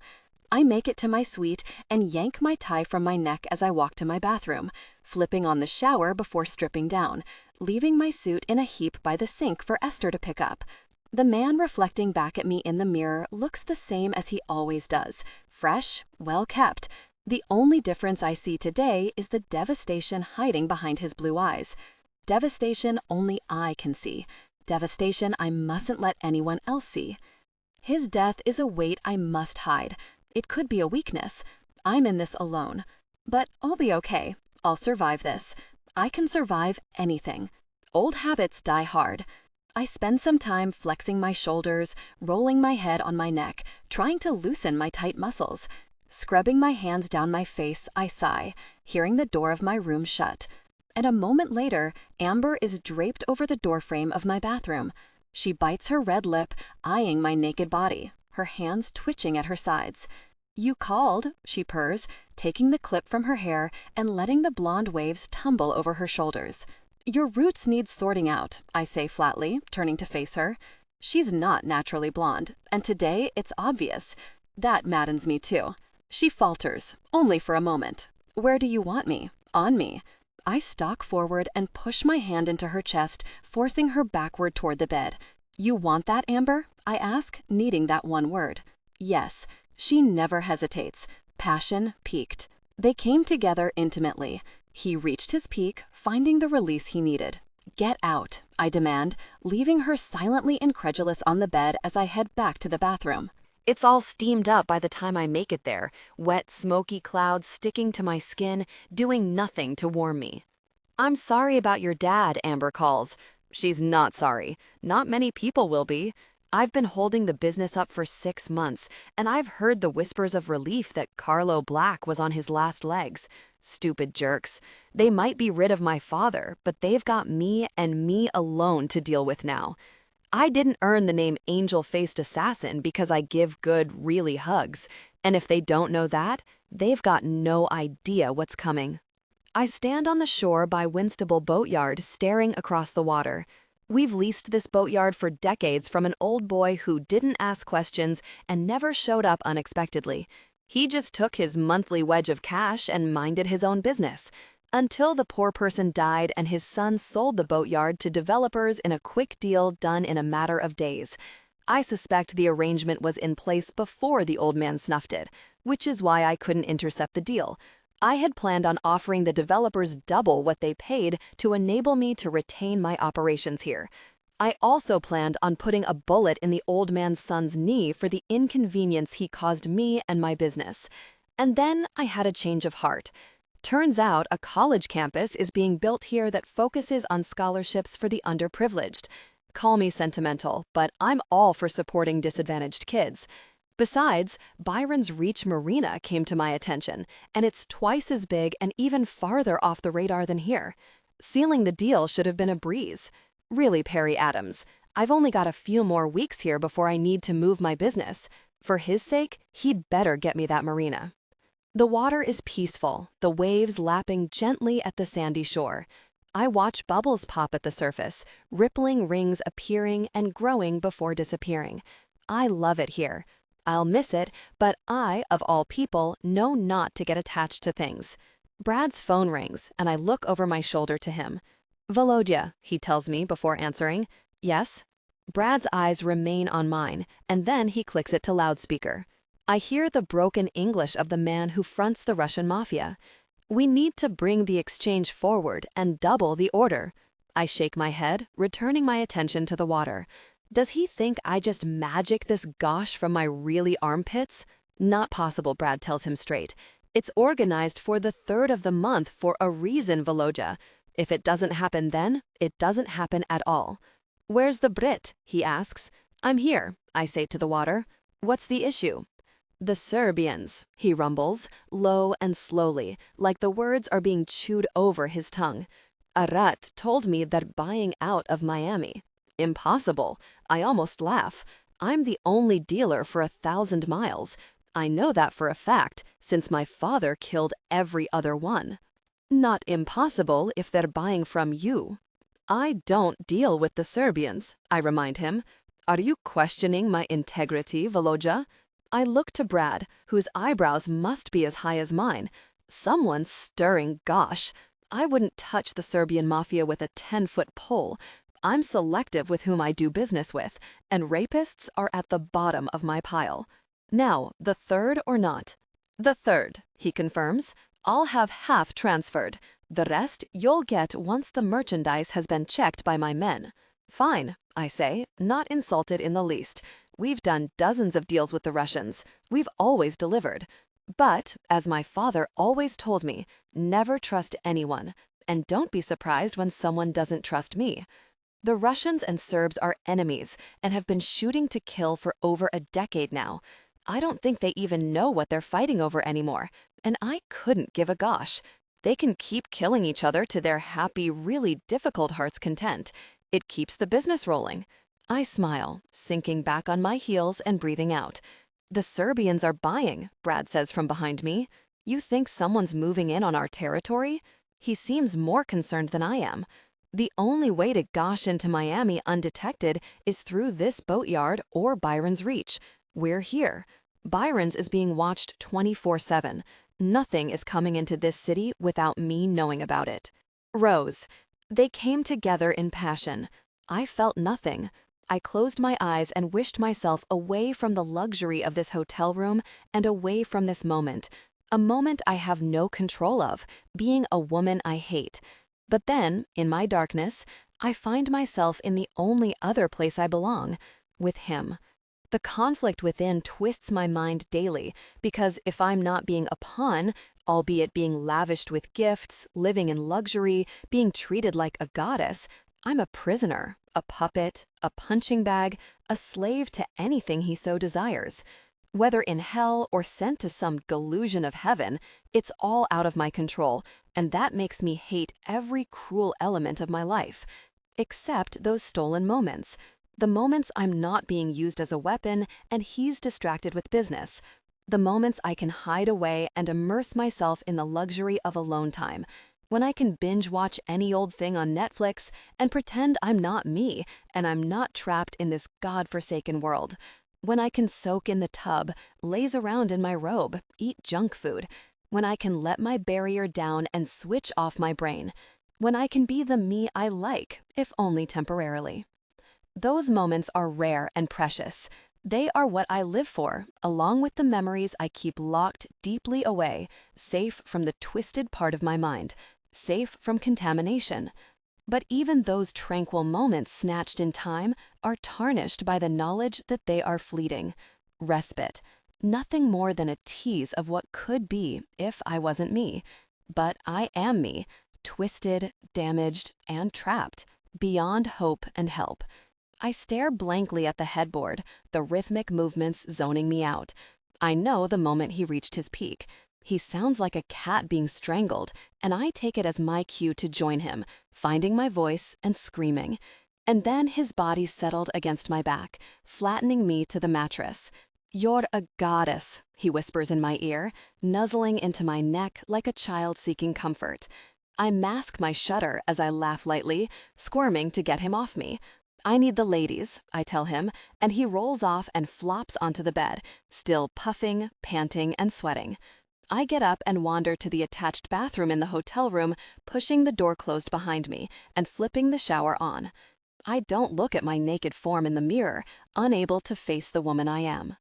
I make it to my suite and yank my tie from my neck as I walk to my bathroom, flipping on the shower before stripping down, leaving my suit in a heap by the sink for Esther to pick up. The man reflecting back at me in the mirror looks the same as he always does, fresh, well kept. The only difference I see today is the devastation hiding behind his blue eyes. Devastation only I can see. Devastation I mustn't let anyone else see. His death is a weight I must hide. It could be a weakness. I'm in this alone. But I'll be okay. I'll survive this. I can survive anything. Old habits die hard. I spend some time flexing my shoulders, rolling my head on my neck, trying to loosen my tight muscles. Scrubbing my hands down my face, I sigh, hearing the door of my room shut. And a moment later, Amber is draped over the doorframe of my bathroom. She bites her red lip, eyeing my naked body, her hands twitching at her sides. You called, she purrs, taking the clip from her hair and letting the blonde waves tumble over her shoulders. Your roots need sorting out, I say flatly, turning to face her. She's not naturally blonde, and today it's obvious. That maddens me too. She falters, only for a moment. Where do you want me? On me. I stalk forward and push my hand into her chest, forcing her backward toward the bed. You want that, Amber? I ask, needing that one word. Yes. She never hesitates. Passion peaked. They came together intimately. He reached his peak, finding the release he needed. Get out, I demand, leaving her silently incredulous on the bed as I head back to the bathroom. It's all steamed up by the time I make it there, wet, smoky clouds sticking to my skin, doing nothing to warm me. I'm sorry about your dad, Amber calls. She's not sorry. Not many people will be. I've been holding the business up for 6 months, and I've heard the whispers of relief that Carlo Black was on his last legs. Stupid jerks. They might be rid of my father, but they've got me and me alone to deal with now. I didn't earn the name angel-faced assassin because I give good, really hugs, and if they don't know that, they've got no idea what's coming. I stand on the shore by Winstable Boatyard staring across the water. We've leased this boatyard for decades from an old boy who didn't ask questions and never showed up unexpectedly. He just took his monthly wedge of cash and minded his own business. Until the poor person died and his son sold the boatyard to developers in a quick deal done in a matter of days. I suspect the arrangement was in place before the old man snuffed it, which is why I couldn't intercept the deal. I had planned on offering the developers double what they paid to enable me to retain my operations here. I also planned on putting a bullet in the old man's son's knee for the inconvenience he caused me and my business. And then I had a change of heart. Turns out a college campus is being built here that focuses on scholarships for the underprivileged. Call me sentimental, but I'm all for supporting disadvantaged kids. Besides, Byron's Reach Marina came to my attention, and it's twice as big and even farther off the radar than here. Sealing the deal should have been a breeze. Really, Perry Adams, I've only got a few more weeks here before I need to move my business. For his sake, he'd better get me that marina. The water is peaceful, the waves lapping gently at the sandy shore. I watch bubbles pop at the surface, rippling rings appearing and growing before disappearing. I love it here. I'll miss it, but I, of all people, know not to get attached to things. Brad's phone rings, and I look over my shoulder to him. Volodya, he tells me before answering. Yes? Brad's eyes remain on mine, and then he clicks it to loudspeaker. I hear the broken English of the man who fronts the Russian Mafia. We need to bring the exchange forward and double the order. I shake my head, returning my attention to the water. Does he think I just magic this gosh from my really armpits? Not possible, Brad tells him straight. It's organized for the 3rd of the month for a reason, Volodya. If it doesn't happen then, it doesn't happen at all. Where's the Brit? He asks. I'm here, I say to the water. What's the issue? The Serbians, he rumbles, low and slowly, like the words are being chewed over his tongue. Arat told me they're buying out of Miami. Impossible. I almost laugh. I'm the only dealer for 1,000 miles. I know that for a fact, since my father killed every other one. Not impossible if they're buying from you. I don't deal with the Serbians, I remind him. Are you questioning my integrity, Volodya? I look to Brad, whose eyebrows must be as high as mine. Someone's stirring gosh. I wouldn't touch the Serbian Mafia with a 10-foot pole. I'm selective with whom I do business with, and rapists are at the bottom of my pile. Now, the 3rd or not? The 3rd, he confirms. I'll have half transferred. The rest you'll get once the merchandise has been checked by my men. Fine, I say, not insulted in the least. We've done dozens of deals with the Russians. We've always delivered. But, as my father always told me, never trust anyone, and don't be surprised when someone doesn't trust me. The Russians and Serbs are enemies and have been shooting to kill for over a decade now. I don't think they even know what they're fighting over anymore, and I couldn't give a gosh. They can keep killing each other to their happy, really difficult heart's content. It keeps the business rolling. I smile, sinking back on my heels and breathing out. The Serbians are buying, Brad says from behind me. You think someone's moving in on our territory? He seems more concerned than I am. The only way to gosh into Miami undetected is through this boatyard or Byron's Reach. We're here. Byron's is being watched 24/7. Nothing is coming into this city without me knowing about it. Rose. They came together in passion. I felt nothing. I closed my eyes and wished myself away from the luxury of this hotel room and away from this moment. A moment I have no control of, being a woman I hate. But then, in my darkness, I find myself in the only other place I belong, with him. The conflict within twists my mind daily, because if I'm not being a pawn, albeit being lavished with gifts, living in luxury, being treated like a goddess, I'm a prisoner, a puppet, a punching bag, a slave to anything he so desires. Whether in hell or sent to some delusion of heaven, it's all out of my control, and that makes me hate every cruel element of my life. Except those stolen moments. The moments I'm not being used as a weapon and he's distracted with business. The moments I can hide away and immerse myself in the luxury of alone time. When I can binge watch any old thing on Netflix and pretend I'm not me and I'm not trapped in this godforsaken world. When I can soak in the tub, laze around in my robe, eat junk food. When I can let my barrier down and switch off my brain. When I can be the me I like, if only temporarily. Those moments are rare and precious. They are what I live for, along with the memories I keep locked deeply away, safe from the twisted part of my mind, safe from contamination. But even those tranquil moments snatched in time are tarnished by the knowledge that they are fleeting. Respite. Nothing more than a tease of what could be if I wasn't me. But I am me, twisted, damaged, and trapped, beyond hope and help. I stare blankly at the headboard, the rhythmic movements zoning me out. I know the moment he reached his peak. He sounds like a cat being strangled, and I take it as my cue to join him, finding my voice and screaming. And then his body settled against my back, flattening me to the mattress. "You're a goddess," he whispers in my ear, nuzzling into my neck like a child seeking comfort. I mask my shudder as I laugh lightly, squirming to get him off me. "I need the ladies," I tell him, and he rolls off and flops onto the bed, still puffing, panting, and sweating. I get up and wander to the attached bathroom in the hotel room, pushing the door closed behind me and flipping the shower on. I don't look at my naked form in the mirror, unable to face the woman I am.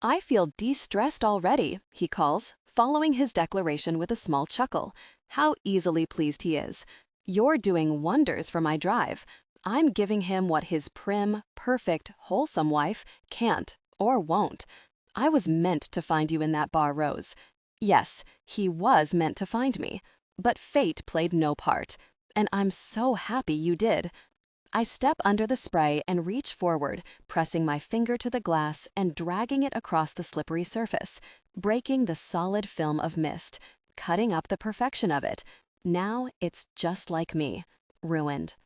"I feel de-stressed already," he calls, following his declaration with a small chuckle. How easily pleased he is. "You're doing wonders for my drive." I'm giving him what his prim, perfect, wholesome wife can't or won't. I was meant to find you in that bar, Rose. Yes, he was meant to find me, but fate played no part, and I'm so happy you did. I step under the spray and reach forward, pressing my finger to the glass and dragging it across the slippery surface, breaking the solid film of mist, cutting up the perfection of it. Now it's just like me, ruined.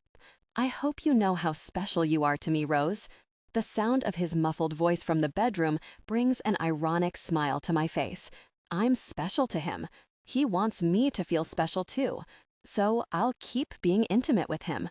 "I hope you know how special you are to me, Rose." The sound of his muffled voice from the bedroom brings an ironic smile to my face. I'm special to him. He wants me to feel special too. So I'll keep being intimate with him.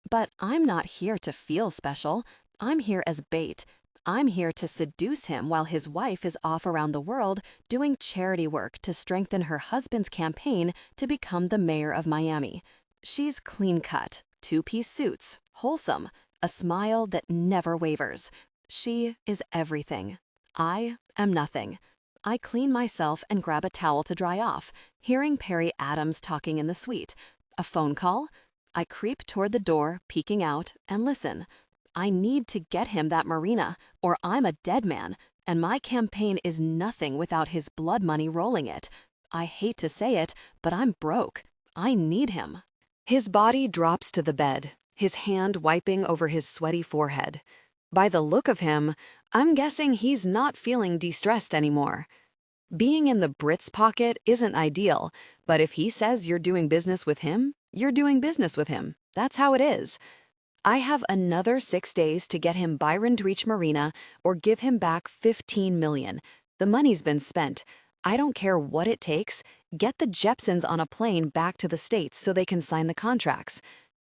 But I'm not here to feel special. I'm here as bait. I'm here to seduce him while his wife is off around the world doing charity work to strengthen her husband's campaign to become the mayor of Miami. She's clean-cut. Two-piece suits, wholesome, a smile that never wavers. She is everything. I am nothing. I clean myself and grab a towel to dry off, hearing Perry Adams talking in the suite. A phone call? I creep toward the door, peeking out, and listen. I need to get him that marina, or I'm a dead man, and my campaign is nothing without his blood money rolling it. I hate to say it, but I'm broke. I need him. His body drops to the bed, his hand wiping over his sweaty forehead. By the look of him, I'm guessing he's not feeling de-stressed anymore. Being in the Brit's pocket isn't ideal, but if he says you're doing business with him, you're doing business with him. That's how it is. I have another 6 days to get him Byron Reach Marina or give him back $15 million. The money's been spent. I don't care what it takes. Get the Jepsons on a plane back to the States so they can sign the contracts.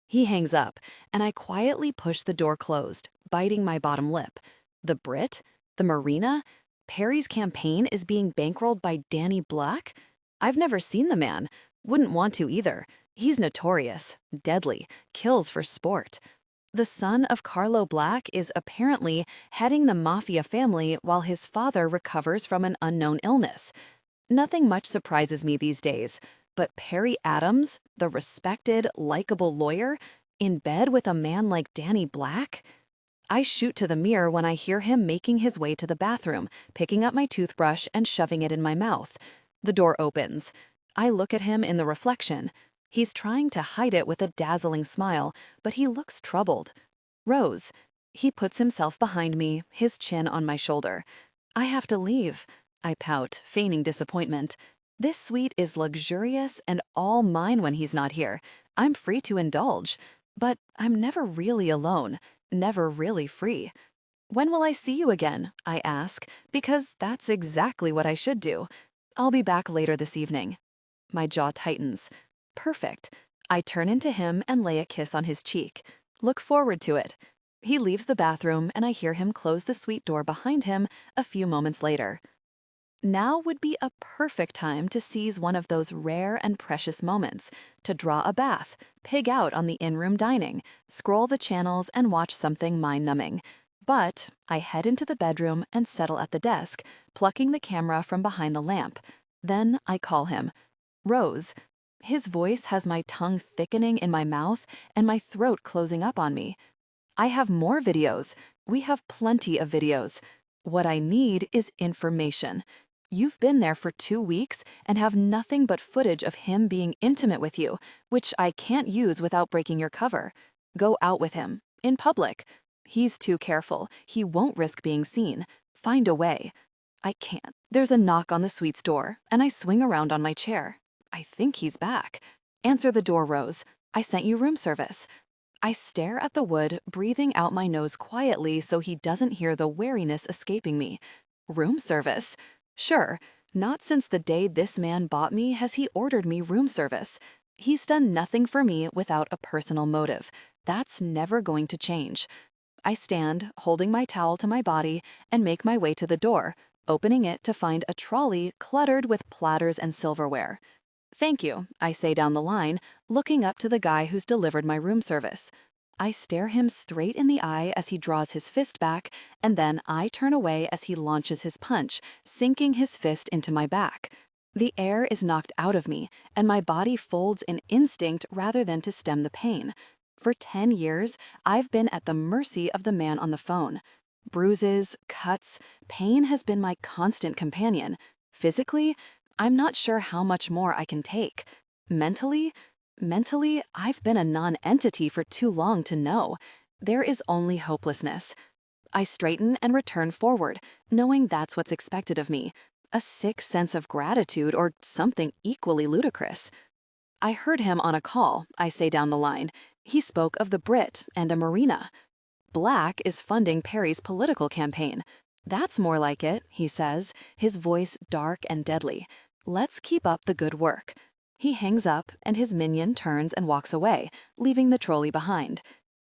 He hangs up, and I quietly push the door closed, biting my bottom lip. The Brit? The marina? Perry's campaign is being bankrolled by Danny Black? I've never seen the man. Wouldn't want to either. He's notorious, deadly, kills for sport. The son of Carlo Black is apparently heading the Mafia family while his father recovers from an unknown illness. Nothing much surprises me these days, but Perry Adams, the respected, likable lawyer, in bed with a man like Danny Black? I shoot to the mirror when I hear him making his way to the bathroom, picking up my toothbrush and shoving it in my mouth. The door opens. I look at him in the reflection. He's trying to hide it with a dazzling smile, but he looks troubled. Rose. He puts himself behind me, his chin on my shoulder. I have to leave. I pout, feigning disappointment. This suite is luxurious and all mine when he's not here. I'm free to indulge. But I'm never really alone, never really free. When will I see you again? I ask, because that's exactly what I should do. I'll be back later this evening. My jaw tightens. Perfect. I turn into him and lay a kiss on his cheek. Look forward to it. He leaves the bathroom and I hear him close the suite door behind him a few moments later. Now would be a perfect time to seize one of those rare and precious moments, to draw a bath, pig out on the in-room dining, scroll the channels and watch something mind-numbing. But I head into the bedroom and settle at the desk, plucking the camera from behind the lamp. Then I call him. Rose. His voice has my tongue thickening in my mouth and my throat closing up on me. I have more videos. We have plenty of videos. What I need is information. You've been there for 2 weeks and have nothing but footage of him being intimate with you, which I can't use without breaking your cover. Go out with him. In public. He's too careful. He won't risk being seen. Find a way. I can't. There's a knock on the suite's door, and I swing around on my chair. I think he's back. Answer the door, Rose. I sent you room service. I stare at the wood, breathing out my nose quietly so he doesn't hear the wariness escaping me. Room service? Sure, not since the day this man bought me has he ordered me room service. He's done nothing for me without a personal motive. That's never going to change. I stand, holding my towel to my body, and make my way to the door, opening it to find a trolley cluttered with platters and silverware. Thank you, I say down the line, looking up to the guy who's delivered my room service. I stare him straight in the eye as he draws his fist back, and then I turn away as he launches his punch, sinking his fist into my back. The air is knocked out of me, and my body folds in instinct rather than to stem the pain. For 10 years, I've been at the mercy of the man on the phone. Bruises, cuts, pain has been my constant companion. Physically, I'm not sure how much more I can take. Mentally, I've been a non-entity for too long to know. There is only hopelessness. I straighten and return forward, knowing that's what's expected of me. A sick sense of gratitude or something equally ludicrous. I heard him on a call, I say down the line. He spoke of the Brit and a marina. Black is funding Perry's political campaign. That's more like it, he says, his voice dark and deadly. Let's keep up the good work. He hangs up, and his minion turns and walks away, leaving the trolley behind.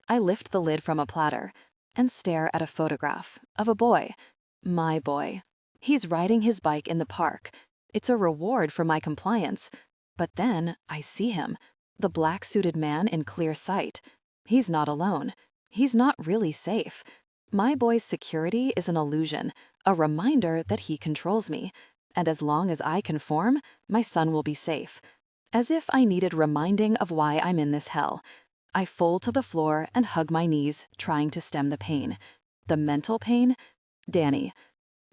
I lift the lid from a platter and stare at a photograph of a boy. My boy. He's riding his bike in the park. It's a reward for my compliance. But then I see him, the black-suited man in clear sight. He's not alone. He's not really safe. My boy's security is an illusion, a reminder that he controls me. And as long as I conform, my son will be safe. As if I needed reminding of why I'm in this hell. I fold to the floor and hug my knees, trying to stem the pain. The mental pain? Danny.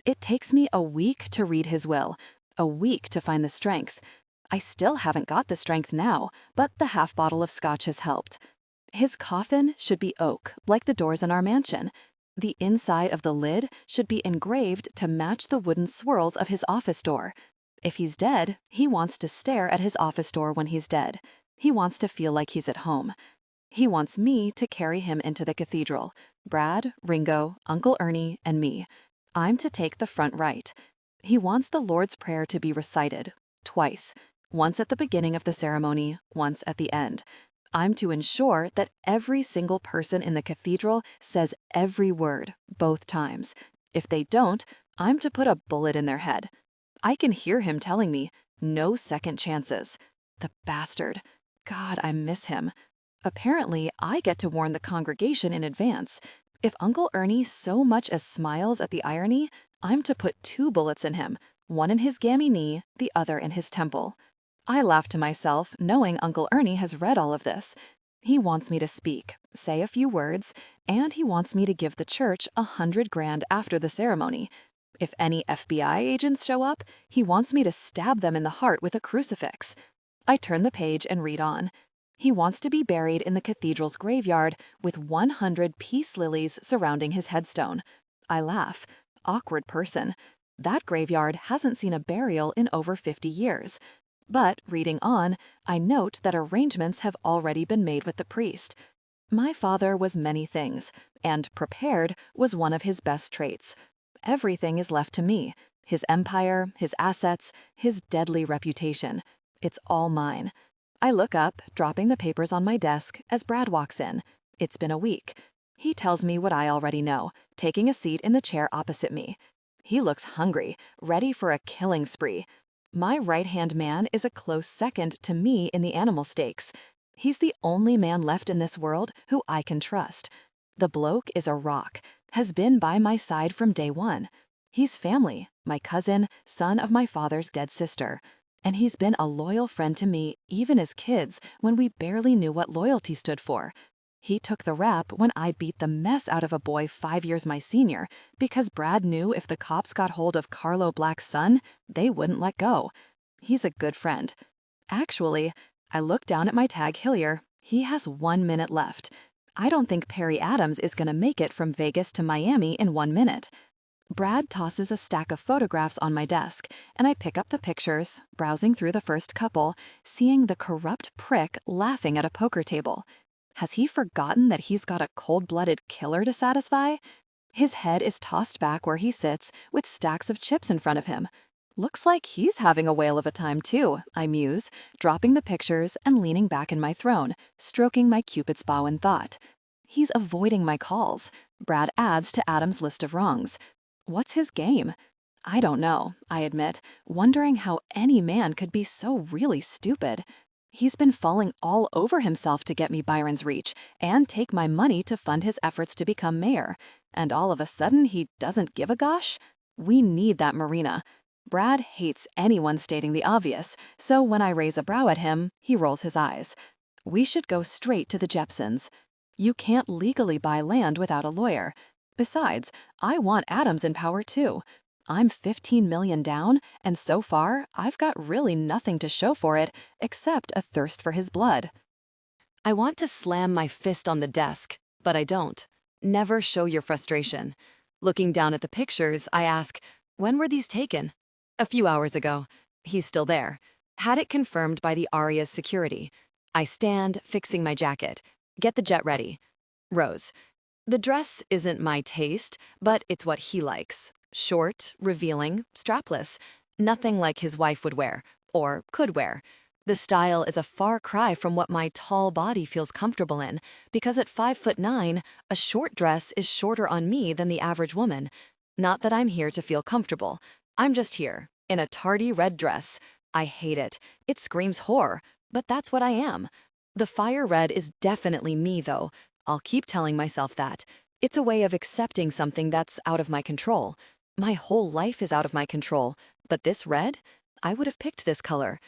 It takes me a week to read his will, a week to find the strength. I still haven't got the strength now, but the half bottle of scotch has helped. His coffin should be oak, like the doors in our mansion. The inside of the lid should be engraved to match the wooden swirls of his office door. If he's dead, he wants to stare at his office door when he's dead. He wants to feel like he's at home. He wants me to carry him into the cathedral. Brad, Ringo, Uncle Ernie, and me. I'm to take the front right. He wants the Lord's Prayer to be recited, twice. Once at the beginning of the ceremony, once at the end. I'm to ensure that every single person in the cathedral says every word, both times. If they don't, I'm to put a bullet in their head. I can hear him telling me, no second chances. The bastard. God, I miss him. Apparently, I get to warn the congregation in advance. If Uncle Ernie so much as smiles at the irony, I'm to put 2 bullets in him, one in his gammy knee, the other in his temple. I laugh to myself, knowing Uncle Ernie has read all of this. He wants me to speak, say a few words, and he wants me to give the church $100,000 after the ceremony. If any FBI agents show up, he wants me to stab them in the heart with a crucifix. I turn the page and read on. He wants to be buried in the cathedral's graveyard with 100 peace lilies surrounding his headstone. I laugh. Awkward person. That graveyard hasn't seen a burial in over 50 years. But, reading on, I note that arrangements have already been made with the priest. My father was many things, and prepared was one of his best traits. Everything is left to me. His empire, his assets, his deadly reputation. It's all mine. I look up, dropping the papers on my desk, as Brad walks in. It's been a week. He tells me what I already know, taking a seat in the chair opposite me. He looks hungry, ready for a killing spree. My right-hand man is a close second to me in the animal stakes. He's the only man left in this world who I can trust. The bloke is a rock, has been by my side from day one. He's family, my cousin, son of my father's dead sister. And he's been a loyal friend to me even as kids when we barely knew what loyalty stood for. He took the rap when I beat the mess out of a boy 5 years my senior because Brad knew if the cops got hold of Carlo Black's son, they wouldn't let go. He's a good friend. Actually, I look down at my tag Hillier. He has 1 minute left. I don't think Perry Adams is going to make it from Vegas to Miami in 1 minute. Brad tosses a stack of photographs on my desk, and I pick up the pictures, browsing through the first couple, seeing the corrupt prick laughing at a poker table. Has he forgotten that he's got a cold-blooded killer to satisfy? His head is tossed back where he sits, with stacks of chips in front of him. Looks like he's having a whale of a time too, I muse, dropping the pictures and leaning back in my throne, stroking my Cupid's bow in thought. He's avoiding my calls. Brad adds to Adam's list of wrongs. What's his game? I don't know, I admit, wondering how any man could be so really stupid. He's been falling all over himself to get me Byron's reach and take my money to fund his efforts to become mayor. And all of a sudden he doesn't give a gosh? We need that marina. Brad hates anyone stating the obvious, so when I raise a brow at him, he rolls his eyes. We should go straight to the Jepsons. You can't legally buy land without a lawyer. Besides, I want Adams in power too. I'm 15 million down, and so far, I've got really nothing to show for it except a thirst for his blood. I want to slam my fist on the desk, but I don't. Never show your frustration. Looking down at the pictures, I ask, when were these taken? A few hours ago. He's still there. Had it confirmed by the Aria's security. I stand, fixing my jacket. Get the jet ready. Rose. The dress isn't my taste, but it's what he likes. Short, revealing, strapless. Nothing like his wife would wear, or could wear. The style is a far cry from what my tall body feels comfortable in, because at 5'9", a short dress is shorter on me than the average woman. Not that I'm here to feel comfortable. I'm just here, in a tardy red dress. I hate it. It screams whore, but that's what I am. The fire red is definitely me, though. I'll keep telling myself that. It's a way of accepting something that's out of my control. My whole life is out of my control, but this red? I would have picked this color.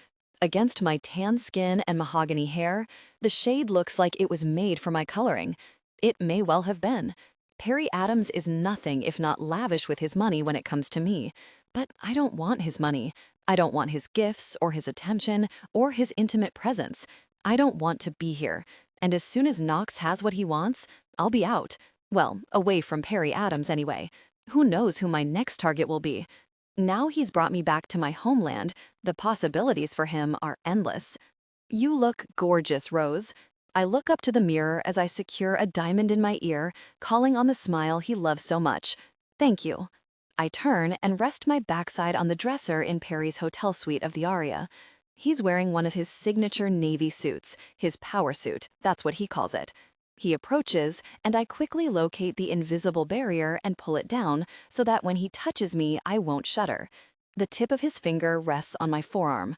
Against my tan skin and mahogany hair, the shade looks like it was made for my coloring. It may well have been. Perry Adams is nothing if not lavish with his money when it comes to me. But I don't want his money. I don't want his gifts or his attention or his intimate presence. I don't want to be here. And as soon as Knox has what he wants, I'll be out. Well, away from Perry Adams anyway. Who knows who my next target will be? Now he's brought me back to my homeland, the possibilities for him are endless. You look gorgeous, Rose. I look up to the mirror as I secure a diamond in my ear, calling on the smile he loves so much. Thank you. I turn and rest my backside on the dresser in Perry's hotel suite of the Aria. He's wearing one of his signature navy suits, his power suit, that's what he calls it. He approaches, and I quickly locate the invisible barrier and pull it down so that when he touches me, I won't shudder. The tip of his finger rests on my forearm.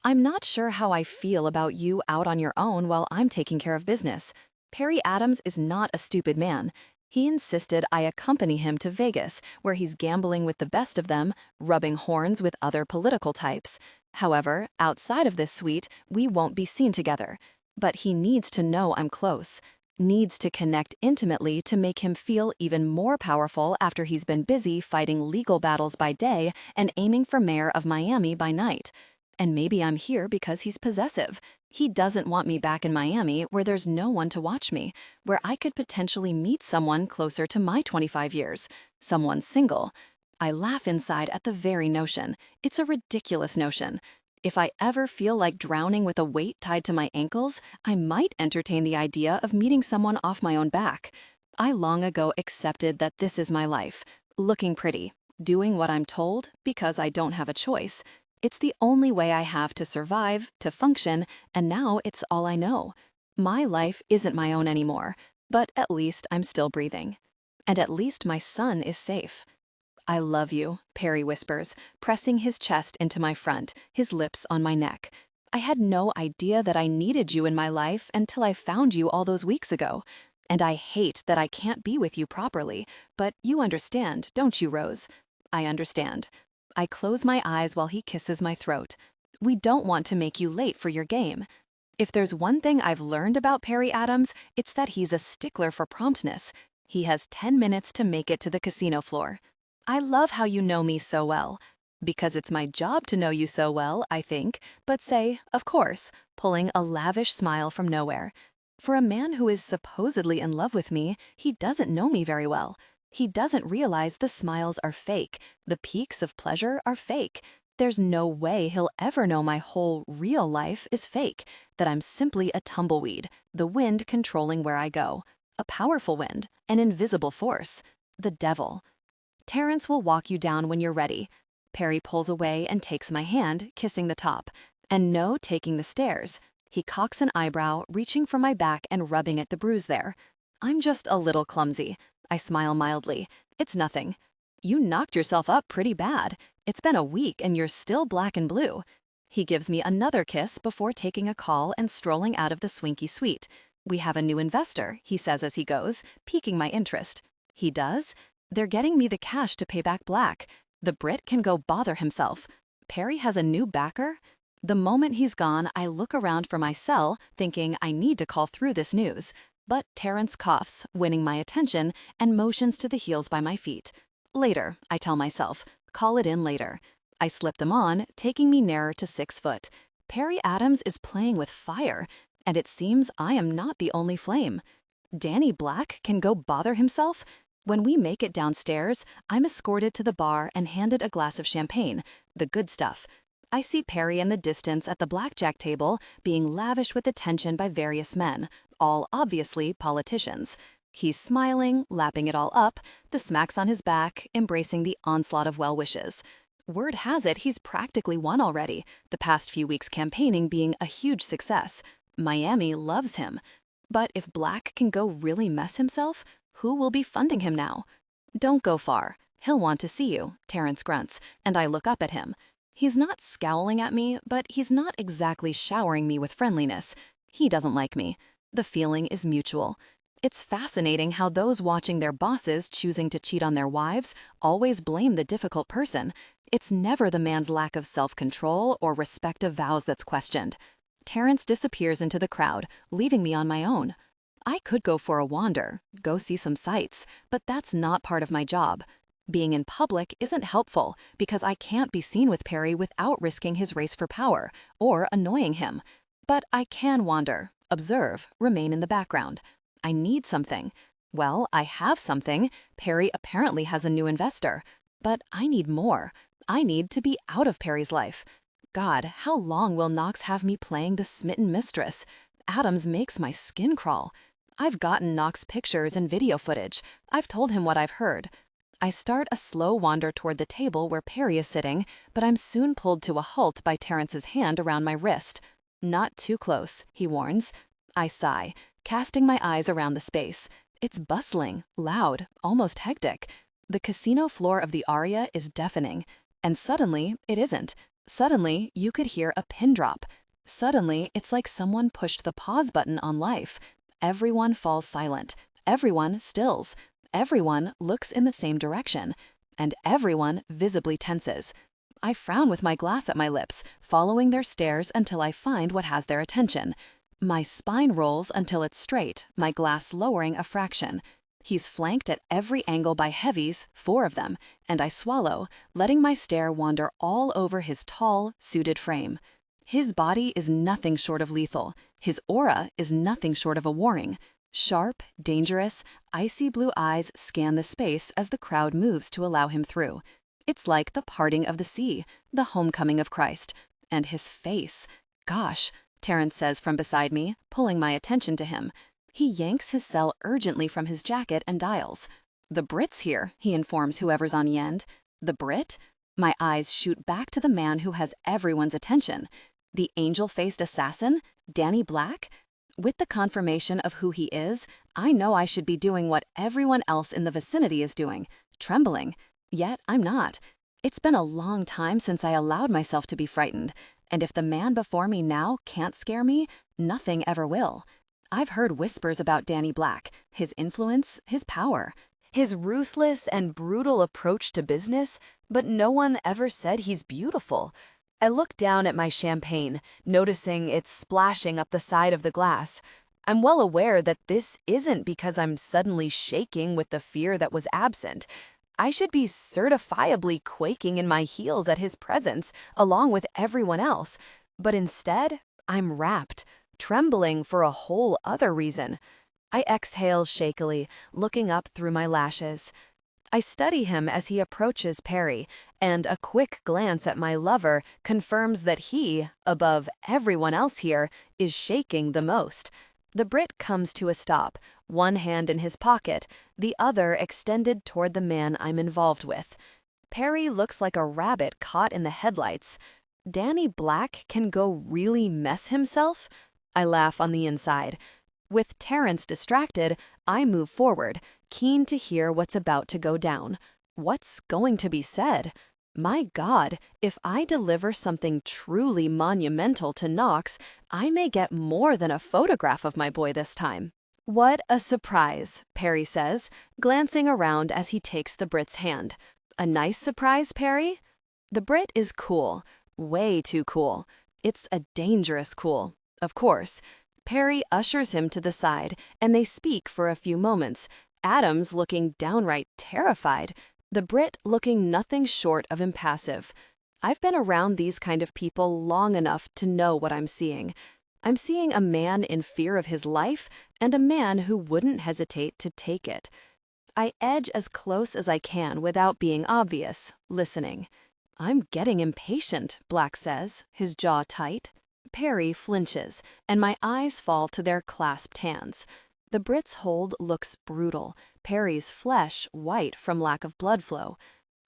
I'm not sure how I feel about you out on your own while I'm taking care of business. Perry Adams is not a stupid man. He insisted I accompany him to Vegas, where he's gambling with the best of them, rubbing horns with other political types. However, outside of this suite, we won't be seen together. But he needs to know I'm close. Needs to connect intimately to make him feel even more powerful after he's been busy fighting legal battles by day and aiming for mayor of Miami by night. And maybe I'm here because he's possessive. He doesn't want me back in Miami where there's no one to watch me, where I could potentially meet someone closer to my 25 years, someone single. I laugh inside at the very notion. It's a ridiculous notion. If I ever feel like drowning with a weight tied to my ankles, I might entertain the idea of meeting someone off my own back. I long ago accepted that this is my life, looking pretty, doing what I'm told because I don't have a choice. It's the only way I have to survive, to function, and now it's all I know. My life isn't my own anymore, but at least I'm still breathing. And at least my son is safe. I love you, Perry whispers, pressing his chest into my front, his lips on my neck. I had no idea that I needed you in my life until I found you all those weeks ago. And I hate that I can't be with you properly, but you understand, don't you, Rose? I understand. I close my eyes while he kisses my throat. We don't want to make you late for your game. If there's one thing I've learned about Perry Adams, it's that he's a stickler for promptness. He has 10 minutes to make it to the casino floor. I love how you know me so well. Because it's my job to know you so well, I think, but say, of course, pulling a lavish smile from nowhere. For a man who is supposedly in love with me, he doesn't know me very well. He doesn't realize the smiles are fake, the peaks of pleasure are fake. There's no way he'll ever know my whole real life is fake, that I'm simply a tumbleweed, the wind controlling where I go. A powerful wind, an invisible force. The devil. Terrence will walk you down when you're ready. Perry pulls away and takes my hand, kissing the top. And no taking the stairs. He cocks an eyebrow, reaching for my back and rubbing at the bruise there. I'm just a little clumsy. I smile mildly. It's nothing. You knocked yourself up pretty bad. It's been a week and you're still black and blue. He gives me another kiss before taking a call and strolling out of the swanky suite. We have a new investor, he says as he goes, piquing my interest. He does? They're getting me the cash to pay back Black. The Brit can go bother himself. Perry has a new backer? The moment he's gone, I look around for my cell, thinking I need to call through this news. But Terrence coughs, winning my attention, and motions to the heels by my feet. Later, I tell myself, call it in later. I slip them on, taking me nearer to 6 foot. Perry Adams is playing with fire, and it seems I am not the only flame. Danny Black can go bother himself? When we make it downstairs, I'm escorted to the bar and handed a glass of champagne, the good stuff. I see Perry in the distance at the blackjack table, being lavished with attention by various men, all obviously politicians. He's smiling, lapping it all up, the smacks on his back, embracing the onslaught of well wishes. Word has it he's practically won already, the past few weeks campaigning being a huge success. Miami loves him. But if Black can go really mess himself, who will be funding him now? Don't go far. He'll want to see you, Terrence grunts, and I look up at him. He's not scowling at me, but he's not exactly showering me with friendliness. He doesn't like me. The feeling is mutual. It's fascinating how those watching their bosses choosing to cheat on their wives always blame the difficult person. It's never the man's lack of self-control or respect of vows that's questioned. Terrence disappears into the crowd, leaving me on my own. I could go for a wander, go see some sights, but that's not part of my job. Being in public isn't helpful because I can't be seen with Perry without risking his race for power or annoying him. But I can wander, observe, remain in the background. I need something. Well, I have something. Perry apparently has a new investor. But I need more. I need to be out of Perry's life. God, how long will Knox have me playing the smitten mistress? Adams makes my skin crawl. I've gotten Knox pictures and video footage. I've told him what I've heard. I start a slow wander toward the table where Perry is sitting, but I'm soon pulled to a halt by Terrence's hand around my wrist. Not too close, he warns. I sigh. casting my eyes around the space. It's bustling, loud, almost hectic. The casino floor of the aria is deafening. And suddenly, it isn't. Suddenly, you could hear a pin drop. Suddenly, it's like someone pushed the pause button on life. Everyone falls silent. Everyone stills. Everyone looks in the same direction. And everyone visibly tenses. I frown with my glass at my lips, following their stares until I find what has their attention. My spine rolls until it's straight, my glass lowering a fraction. He's flanked at every angle by heavies, 4 of them, and I swallow, letting my stare wander all over his tall, suited frame. His body is nothing short of lethal. His aura is nothing short of a warning. Sharp, dangerous, icy blue eyes scan the space as the crowd moves to allow him through. It's like the parting of the sea, the homecoming of Christ. And his face. Gosh, Terrence says from beside me, pulling my attention to him. He yanks his cell urgently from his jacket and dials. The Brit's here, he informs whoever's on the end. The Brit? My eyes shoot back to the man who has everyone's attention. The angel-faced assassin? Danny Black? With the confirmation of who he is, I know I should be doing what everyone else in the vicinity is doing, trembling. Yet I'm not. It's been a long time since I allowed myself to be frightened, and if the man before me now can't scare me, nothing ever will. I've heard whispers about Danny Black, his influence, his power, his ruthless and brutal approach to business, but no one ever said he's beautiful. I look down at my champagne, noticing it's splashing up the side of the glass. I'm well aware that this isn't because I'm suddenly shaking with the fear that was absent. I should be certifiably quaking in my heels at his presence, along with everyone else. But instead, I'm rapt, trembling for a whole other reason. I exhale shakily, looking up through my lashes. I study him as he approaches Perry, and a quick glance at my lover confirms that he, above everyone else here, is shaking the most. The Brit comes to a stop, one hand in his pocket, the other extended toward the man I'm involved with. Perry looks like a rabbit caught in the headlights. Danny Black can go really mess himself? I laugh on the inside. With Terrence distracted, I move forward, keen to hear what's about to go down. What's going to be said? My God, if I deliver something truly monumental to Knox, I may get more than a photograph of my boy this time. What a surprise, Perry says, glancing around as he takes the Brit's hand. A nice surprise, Perry? The Brit is cool. Way too cool. It's a dangerous cool. Of course. Perry ushers him to the side, and they speak for a few moments, Adams looking downright terrified, the Brit looking nothing short of impassive. I've been around these kind of people long enough to know what I'm seeing. I'm seeing a man in fear of his life and a man who wouldn't hesitate to take it. I edge as close as I can without being obvious, listening. I'm getting impatient, Black says, his jaw tight. Perry flinches, and my eyes fall to their clasped hands. The Brit's hold looks brutal, Perry's flesh white from lack of blood flow.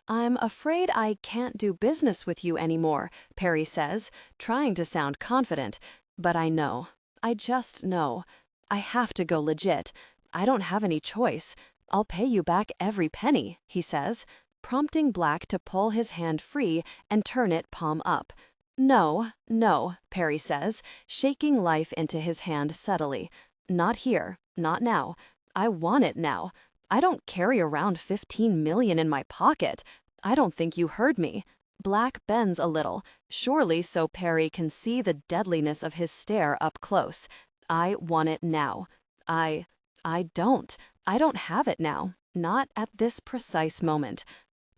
I'm afraid I can't do business with you anymore, Perry says, trying to sound confident. But I know. I just know. I have to go legit. I don't have any choice. I'll pay you back every penny, he says, prompting Black to pull his hand free and turn it palm up. No, no, Perry says, shaking life into his hand subtly. Not here, not now. I want it now. I don't carry around 15 million in my pocket. I don't think you heard me. Black bends a little, surely so Perry can see the deadliness of his stare up close. I want it now. I don't. I don't have it now. Not at this precise moment.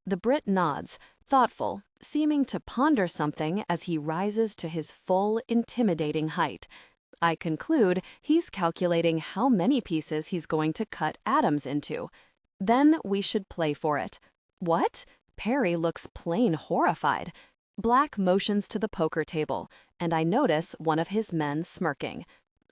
The Brit nods, thoughtful, seeming to ponder something as he rises to his full, intimidating height. I conclude he's calculating how many pieces he's going to cut Adams into. Then we should play for it. What? Perry looks plain horrified. Black motions to the poker table, and I notice one of his men smirking.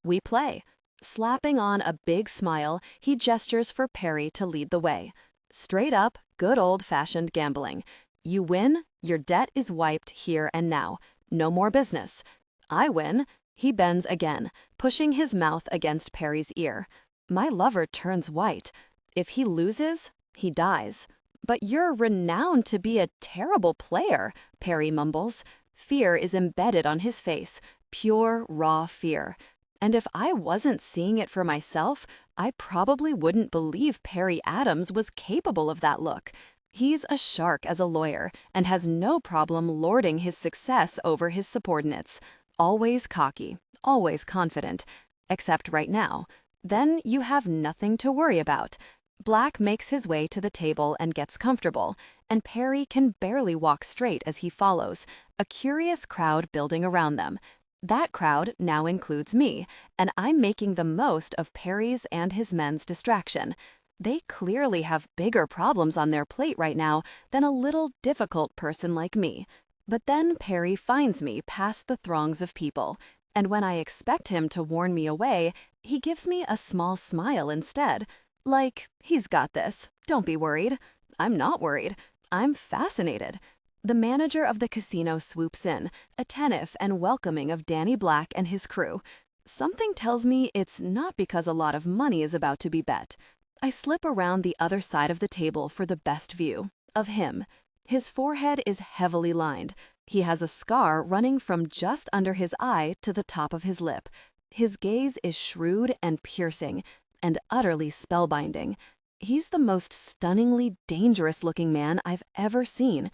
We play. Slapping on a big smile, he gestures for Perry to lead the way. Straight up, good old-fashioned gambling. You win, your debt is wiped here and now. No more business. I win. He bends again, pushing his mouth against Perry's ear. My lover turns white. If he loses, he dies. But you're renowned to be a terrible player, Perry mumbles. Fear is embedded on his face, pure, raw fear. And if I wasn't seeing it for myself, I probably wouldn't believe Perry Adams was capable of that look. He's a shark as a lawyer and has no problem lording his success over his subordinates. Always cocky, always confident. Except right now. Then you have nothing to worry about. Black makes his way to the table and gets comfortable, and Perry can barely walk straight as he follows, a curious crowd building around them. That crowd now includes me, and I'm making the most of Perry's and his men's distraction. They clearly have bigger problems on their plate right now than a little difficult person like me. But then Perry finds me past the throngs of people, and when I expect him to warn me away, he gives me a small smile instead. Like, he's got this, don't be worried. I'm not worried. I'm fascinated. The manager of the casino swoops in, attentive and welcoming of Danny Black and his crew. Something tells me it's not because a lot of money is about to be bet. I slip around the other side of the table for the best view of him. His forehead is heavily lined. He has a scar running from just under his eye to the top of his lip. His gaze is shrewd and piercing, and utterly spellbinding. He's the most stunningly dangerous-looking man I've ever seen.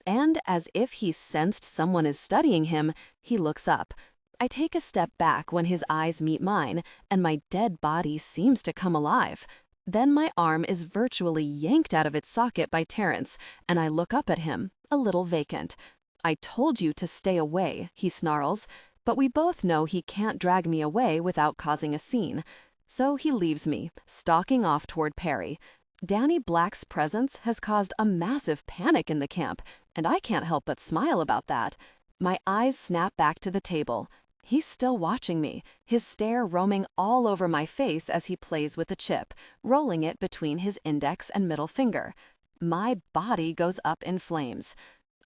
And as if he sensed someone is studying him, he looks up. I take a step back when his eyes meet mine, and my dead body seems to come alive. Then my arm is virtually yanked out of its socket by Terrence, and I look up at him, a little vacant. "I told you to stay away," he snarls, but we both know he can't drag me away without causing a scene. So he leaves me, stalking off toward Perry. Danny Black's presence has caused a massive panic in the camp, and I can't help but smile about that. My eyes snap back to the table. He's still watching me, his stare roaming all over my face as he plays with the chip, rolling it between his index and middle finger. My body goes up in flames.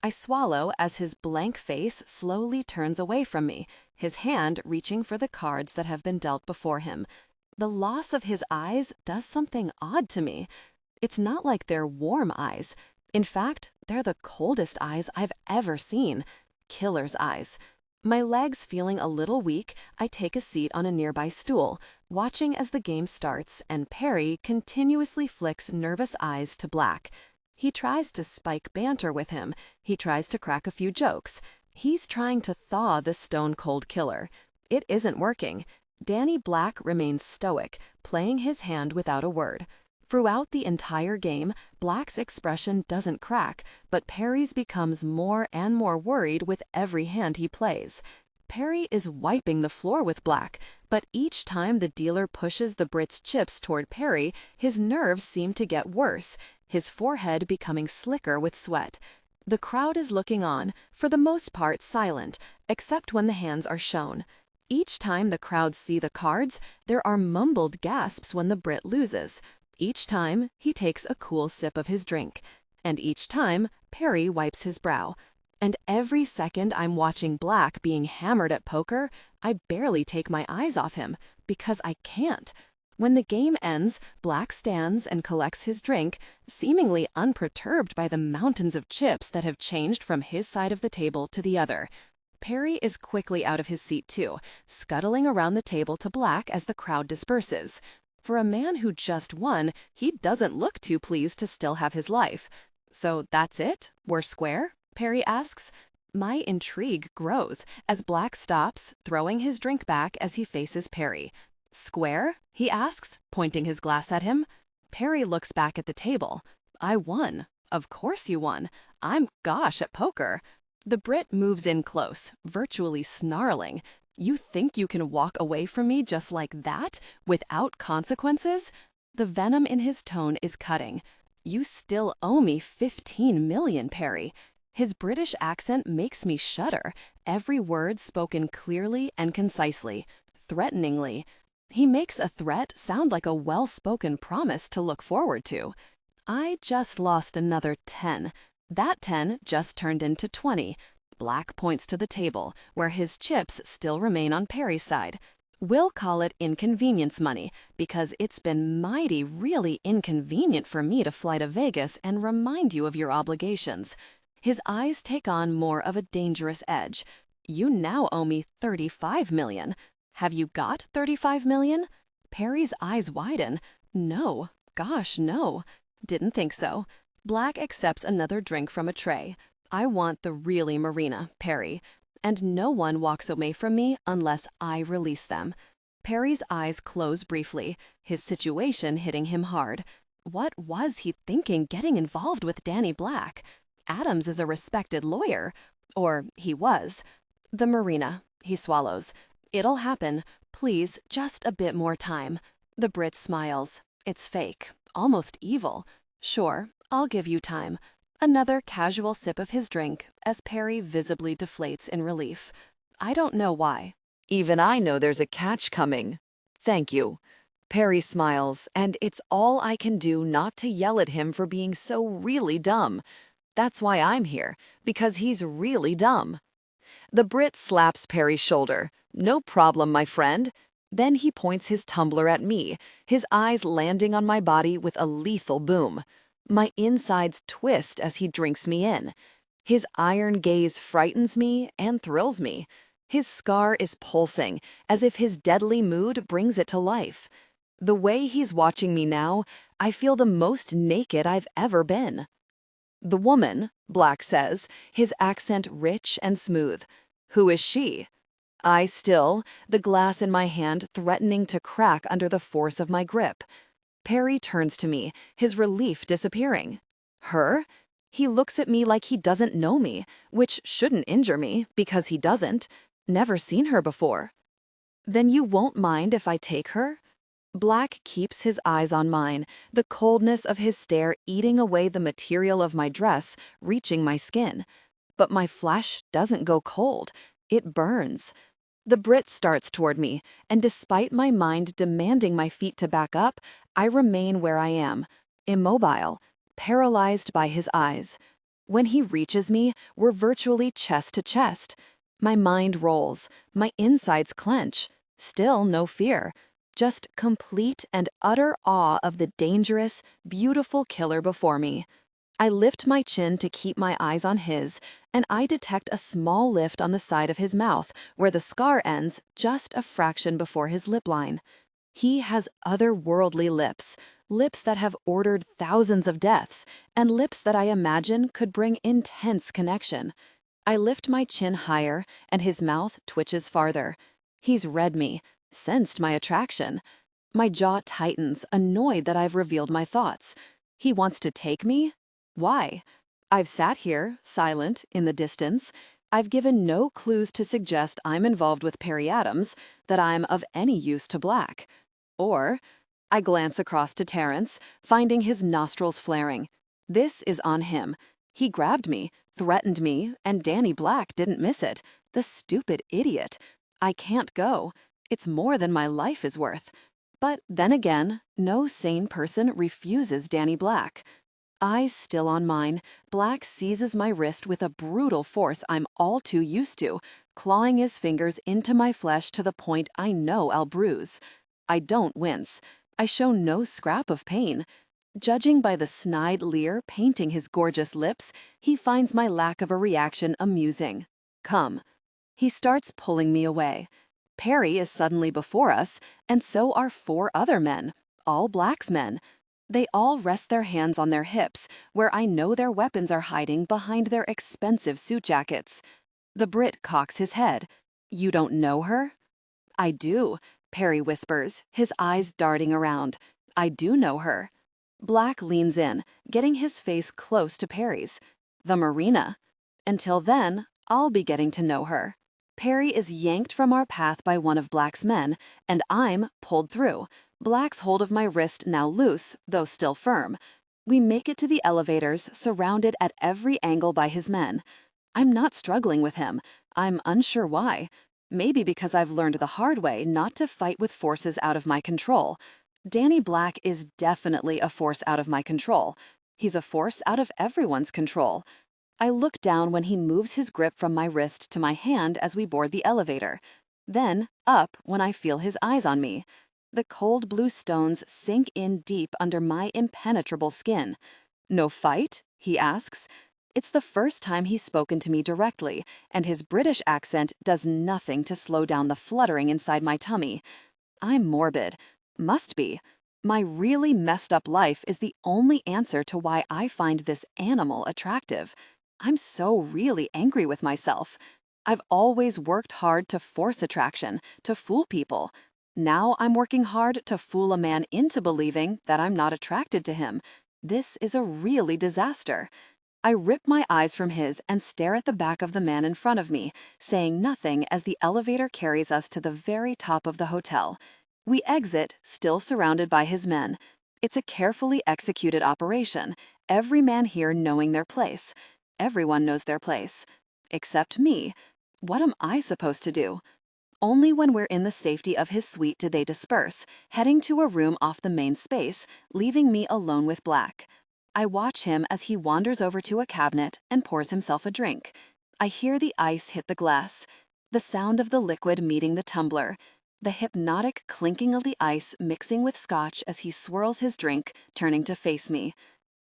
I swallow as his blank face slowly turns away from me, his hand reaching for the cards that have been dealt before him. The loss of his eyes does something odd to me. It's not like they're warm eyes. In fact, they're the coldest eyes I've ever seen. Killer's eyes. My legs feeling a little weak, I take a seat on a nearby stool, watching as the game starts and Perry continuously flicks nervous eyes to Black. He tries to spike banter with him. He tries to crack a few jokes. He's trying to thaw the stone-cold killer. It isn't working. Danny Black remains stoic, playing his hand without a word. Throughout the entire game, Black's expression doesn't crack, but Perry's becomes more and more worried with every hand he plays. Perry is wiping the floor with Black, but each time the dealer pushes the Brit's chips toward Perry, his nerves seem to get worse, his forehead becoming slicker with sweat. The crowd is looking on, for the most part silent, except when the hands are shown. Each time the crowd see the cards, there are mumbled gasps when the Brit loses. Each time, he takes a cool sip of his drink. And each time, Perry wipes his brow. And every second I'm watching Black being hammered at poker, I barely take my eyes off him, because I can't. When the game ends, Black stands and collects his drink, seemingly unperturbed by the mountains of chips that have changed from his side of the table to the other. Perry is quickly out of his seat too, scuttling around the table to Black as the crowd disperses. For a man who just won, he doesn't look too pleased to still have his life. "So that's it? We're square?" Perry asks. My intrigue grows as Black stops, throwing his drink back as he faces Perry. "Square?" he asks, pointing his glass at him. Perry looks back at the table. "I won. Of course you won. I'm gosh at poker." The Brit moves in close, virtually snarling. "You think you can walk away from me just like that, without consequences?" The venom in his tone is cutting. "You still owe me 15 million, Perry." His British accent makes me shudder, every word spoken clearly and concisely, threateningly. He makes a threat sound like a well-spoken promise to look forward to. I just lost another 10. That 10 just turned into 20. Black points to the table, where his chips still remain on Perry's side. We'll call it inconvenience money, because it's been mighty really inconvenient for me to fly to Vegas and remind you of your obligations. His eyes take on more of a dangerous edge. You now owe me $35 million. Have you got $35 million? Perry's eyes widen. No. Gosh, no. Didn't think so. Black accepts another drink from a tray. I want the really Marina, Perry. And no one walks away from me unless I release them. Perry's eyes close briefly, his situation hitting him hard. What was he thinking getting involved with Danny Black? Adams is a respected lawyer. Or he was. The Marina, he swallows. It'll happen. Please, just a bit more time. The Brit smiles. It's fake, almost evil. Sure, I'll give you time. Another casual sip of his drink as Perry visibly deflates in relief. I don't know why. Even I know there's a catch coming. Thank you. Perry smiles, and it's all I can do not to yell at him for being so really dumb. That's why I'm here, because he's really dumb. The Brit slaps Perry's shoulder. No problem, my friend. Then he points his tumbler at me, his eyes landing on my body with a lethal boom. My insides twist as he drinks me in. His iron gaze frightens me and thrills me. His scar is pulsing, as if his deadly mood brings it to life. The way he's watching me now, I feel the most naked I've ever been. The woman, Black says, his accent rich and smooth. Who is she? I still, the glass in my hand threatening to crack under the force of my grip. Perry turns to me, his relief disappearing. Her? He looks at me like he doesn't know me, which shouldn't injure me, because he doesn't. Never seen her before. Then you won't mind if I take her? Black keeps his eyes on mine, the coldness of his stare eating away the material of my dress, reaching my skin. But my flesh doesn't go cold. It burns. The Brit starts toward me, and despite my mind demanding my feet to back up, I remain where I am, immobile, paralyzed by his eyes. When he reaches me, we're virtually chest to chest. My mind rolls, my insides clench. Still no fear, just complete and utter awe of the dangerous, beautiful killer before me. I lift my chin to keep my eyes on his, and I detect a small lift on the side of his mouth, where the scar ends just a fraction before his lip line. He has otherworldly lips, lips that have ordered thousands of deaths, and lips that I imagine could bring intense connection. I lift my chin higher, and his mouth twitches farther. He's read me, sensed my attraction. My jaw tightens, annoyed that I've revealed my thoughts. He wants to take me? Why? I've sat here, silent, in the distance. I've given no clues to suggest I'm involved with Perry Adams, that I'm of any use to Black. Or, I glance across to Terrence, finding his nostrils flaring. This is on him. He grabbed me, threatened me, and Danny Black didn't miss it. The stupid idiot. I can't go. It's more than my life is worth. But then again, no sane person refuses Danny Black. Eyes still on mine, Black seizes my wrist with a brutal force I'm all too used to, clawing his fingers into my flesh to the point I know I'll bruise. I don't wince. I show no scrap of pain. Judging by the snide leer painting his gorgeous lips, he finds my lack of a reaction amusing. Come. He starts pulling me away. Perry is suddenly before us, and so are 4 other men, all Black's men. They all rest their hands on their hips, where I know their weapons are hiding behind their expensive suit jackets. The Brit cocks his head. You don't know her? I do, Perry whispers, his eyes darting around. I do know her. Black leans in, getting his face close to Perry's. The Marina. Until then, I'll be getting to know her. Perry is yanked from our path by one of Black's men, and I'm pulled through. Black's hold of my wrist now loose, though still firm. We make it to the elevators, surrounded at every angle by his men. I'm not struggling with him. I'm unsure why. Maybe because I've learned the hard way not to fight with forces out of my control. Danny Black is definitely a force out of my control. He's a force out of everyone's control. I look down when he moves his grip from my wrist to my hand as we board the elevator. Then up when I feel his eyes on me. The cold blue stones sink in deep under my impenetrable skin. "No fight?" he asks. It's the first time he's spoken to me directly, and his British accent does nothing to slow down the fluttering inside my tummy. I'm morbid. Must be. My really messed up life is the only answer to why I find this animal attractive. I'm so really angry with myself. I've always worked hard to force attraction, to fool people. Now I'm working hard to fool a man into believing that I'm not attracted to him. This is a really disaster. I rip my eyes from his and stare at the back of the man in front of me, saying nothing as the elevator carries us to the very top of the hotel. We exit, still surrounded by his men. It's a carefully executed operation, every man here knowing their place. Everyone knows their place. Except me. What am I supposed to do? Only when we're in the safety of his suite do they disperse, heading to a room off the main space, leaving me alone with Black. I watch him as he wanders over to a cabinet and pours himself a drink. I hear the ice hit the glass, the sound of the liquid meeting the tumbler, the hypnotic clinking of the ice mixing with scotch as he swirls his drink, turning to face me.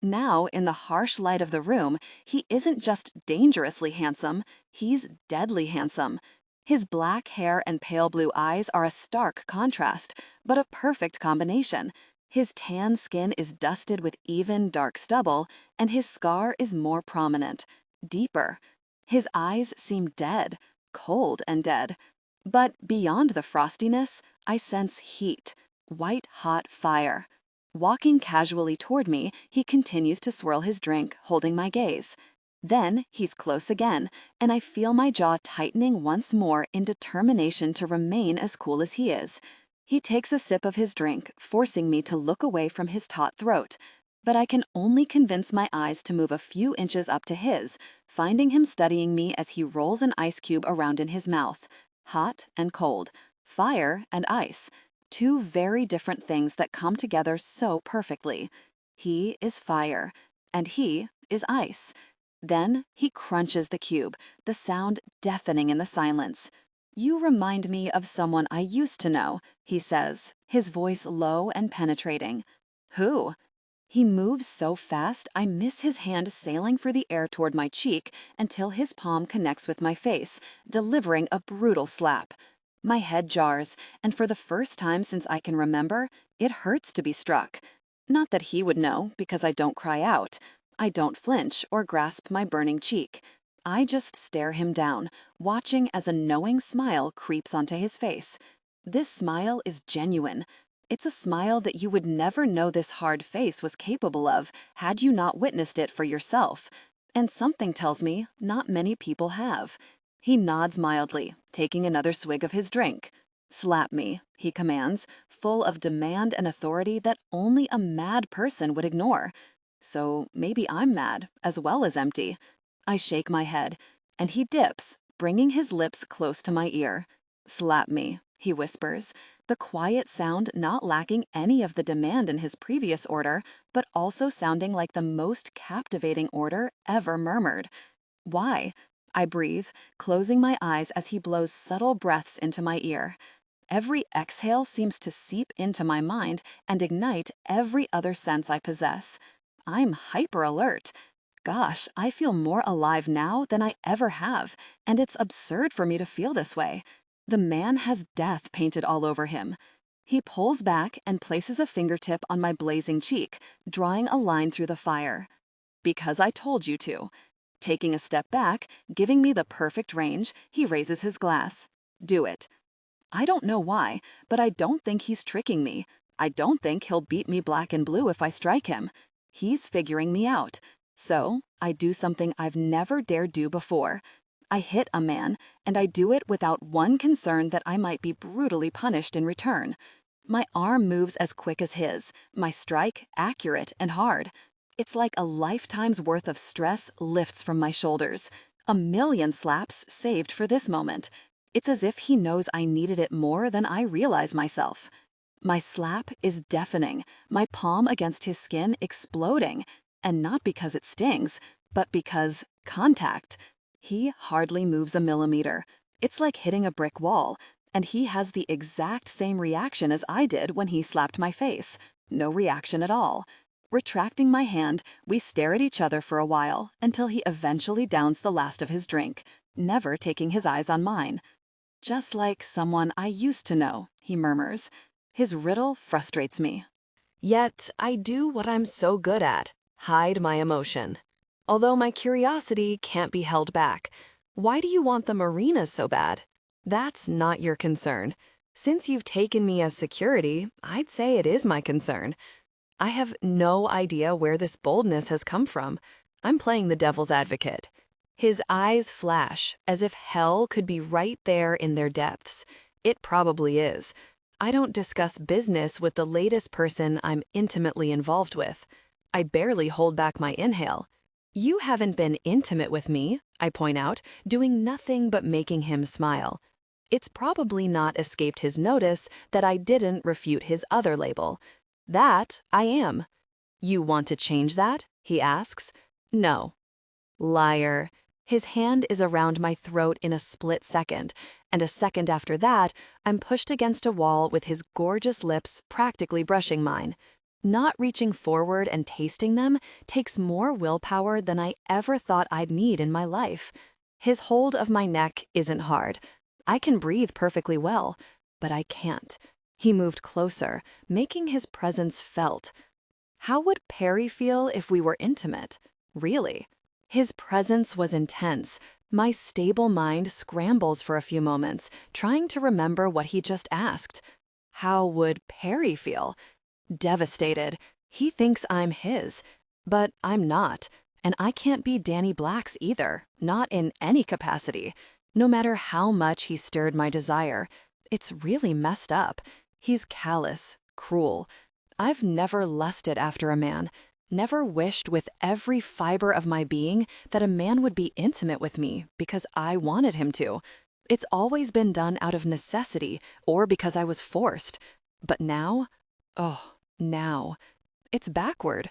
Now, in the harsh light of the room, he isn't just dangerously handsome, he's deadly handsome. His black hair and pale blue eyes are a stark contrast, but a perfect combination. His tan skin is dusted with even, dark stubble, and his scar is more prominent, deeper. His eyes seem dead, cold and dead. But beyond the frostiness, I sense heat, white-hot fire. Walking casually toward me, he continues to swirl his drink, holding my gaze. Then he's close again, and I feel my jaw tightening once more in determination to remain as cool as he is. He takes a sip of his drink, forcing me to look away from his taut throat. But I can only convince my eyes to move a few inches up to his, finding him studying me as he rolls an ice cube around in his mouth. Hot and cold, fire and ice. Two very different things that come together so perfectly. He is fire, and he is ice. Then he crunches the cube, the sound deafening in the silence. "You remind me of someone I used to know," he says, his voice low and penetrating. "Who?" He moves so fast, I miss his hand sailing through the air toward my cheek until his palm connects with my face, delivering a brutal slap. My head jars, and for the first time since I can remember, it hurts to be struck. Not that he would know, because I don't cry out. I don't flinch or grasp my burning cheek. I just stare him down, watching as a knowing smile creeps onto his face. This smile is genuine. It's a smile that you would never know this hard face was capable of had you not witnessed it for yourself. And something tells me not many people have. He nods mildly, taking another swig of his drink. "Slap me," he commands, full of demand and authority that only a mad person would ignore. So maybe I'm mad, as well as empty. I shake my head, and he dips, bringing his lips close to my ear. "Slap me," he whispers, the quiet sound not lacking any of the demand in his previous order, but also sounding like the most captivating order ever murmured. "Why?" I breathe, closing my eyes as he blows subtle breaths into my ear. Every exhale seems to seep into my mind and ignite every other sense I possess. I'm hyper alert. Gosh, I feel more alive now than I ever have, and it's absurd for me to feel this way. The man has death painted all over him. He pulls back and places a fingertip on my blazing cheek, drawing a line through the fire. "Because I told you to." Taking a step back, giving me the perfect range, he raises his glass. "Do it." I don't know why, but I don't think he's tricking me. I don't think he'll beat me black and blue if I strike him. He's figuring me out. So I do something I've never dared do before. I hit a man, and I do it without one concern that I might be brutally punished in return. My arm moves as quick as his, my strike accurate and hard. It's like a lifetime's worth of stress lifts from my shoulders. A million slaps saved for this moment. It's as if he knows I needed it more than I realize myself. My slap is deafening, my palm against his skin exploding. And not because it stings, but because contact. He hardly moves a millimeter. It's like hitting a brick wall, and he has the exact same reaction as I did when he slapped my face. No reaction at all. Retracting my hand, we stare at each other for a while until he eventually downs the last of his drink, never taking his eyes on mine. "Just like someone I used to know," he murmurs. His riddle frustrates me. Yet I do what I'm so good at, hide my emotion. Although my curiosity can't be held back. Why do you want the marinas so bad? That's not your concern. Since you've taken me as security, I'd say it is my concern. I have no idea where this boldness has come from. I'm playing the devil's advocate. His eyes flash as if hell could be right there in their depths. It probably is. I don't discuss business with the latest person I'm intimately involved with. I barely hold back my inhale. You haven't been intimate with me, I point out, doing nothing but making him smile. It's probably not escaped his notice that I didn't refute his other label. That I am. You want to change that? He asks. No. Liar. His hand is around my throat in a split second, and a second after that, I'm pushed against a wall with his gorgeous lips practically brushing mine. Not reaching forward and tasting them takes more willpower than I ever thought I'd need in my life. His hold of my neck isn't hard. I can breathe perfectly well, but I can't. He moved closer, making his presence felt. How would Perry feel if we were intimate? Really? His presence was intense. My stable mind scrambles for a few moments, trying to remember what he just asked. How would Perry feel? Devastated. He thinks I'm his, but I'm not, and I can't be Danny Black's either, not in any capacity. No matter how much he stirred my desire, it's really messed up. He's callous, cruel. I've never lusted after a man, never wished with every fiber of my being that a man would be intimate with me because I wanted him to. It's always been done out of necessity or because I was forced. But now, now, it's backward.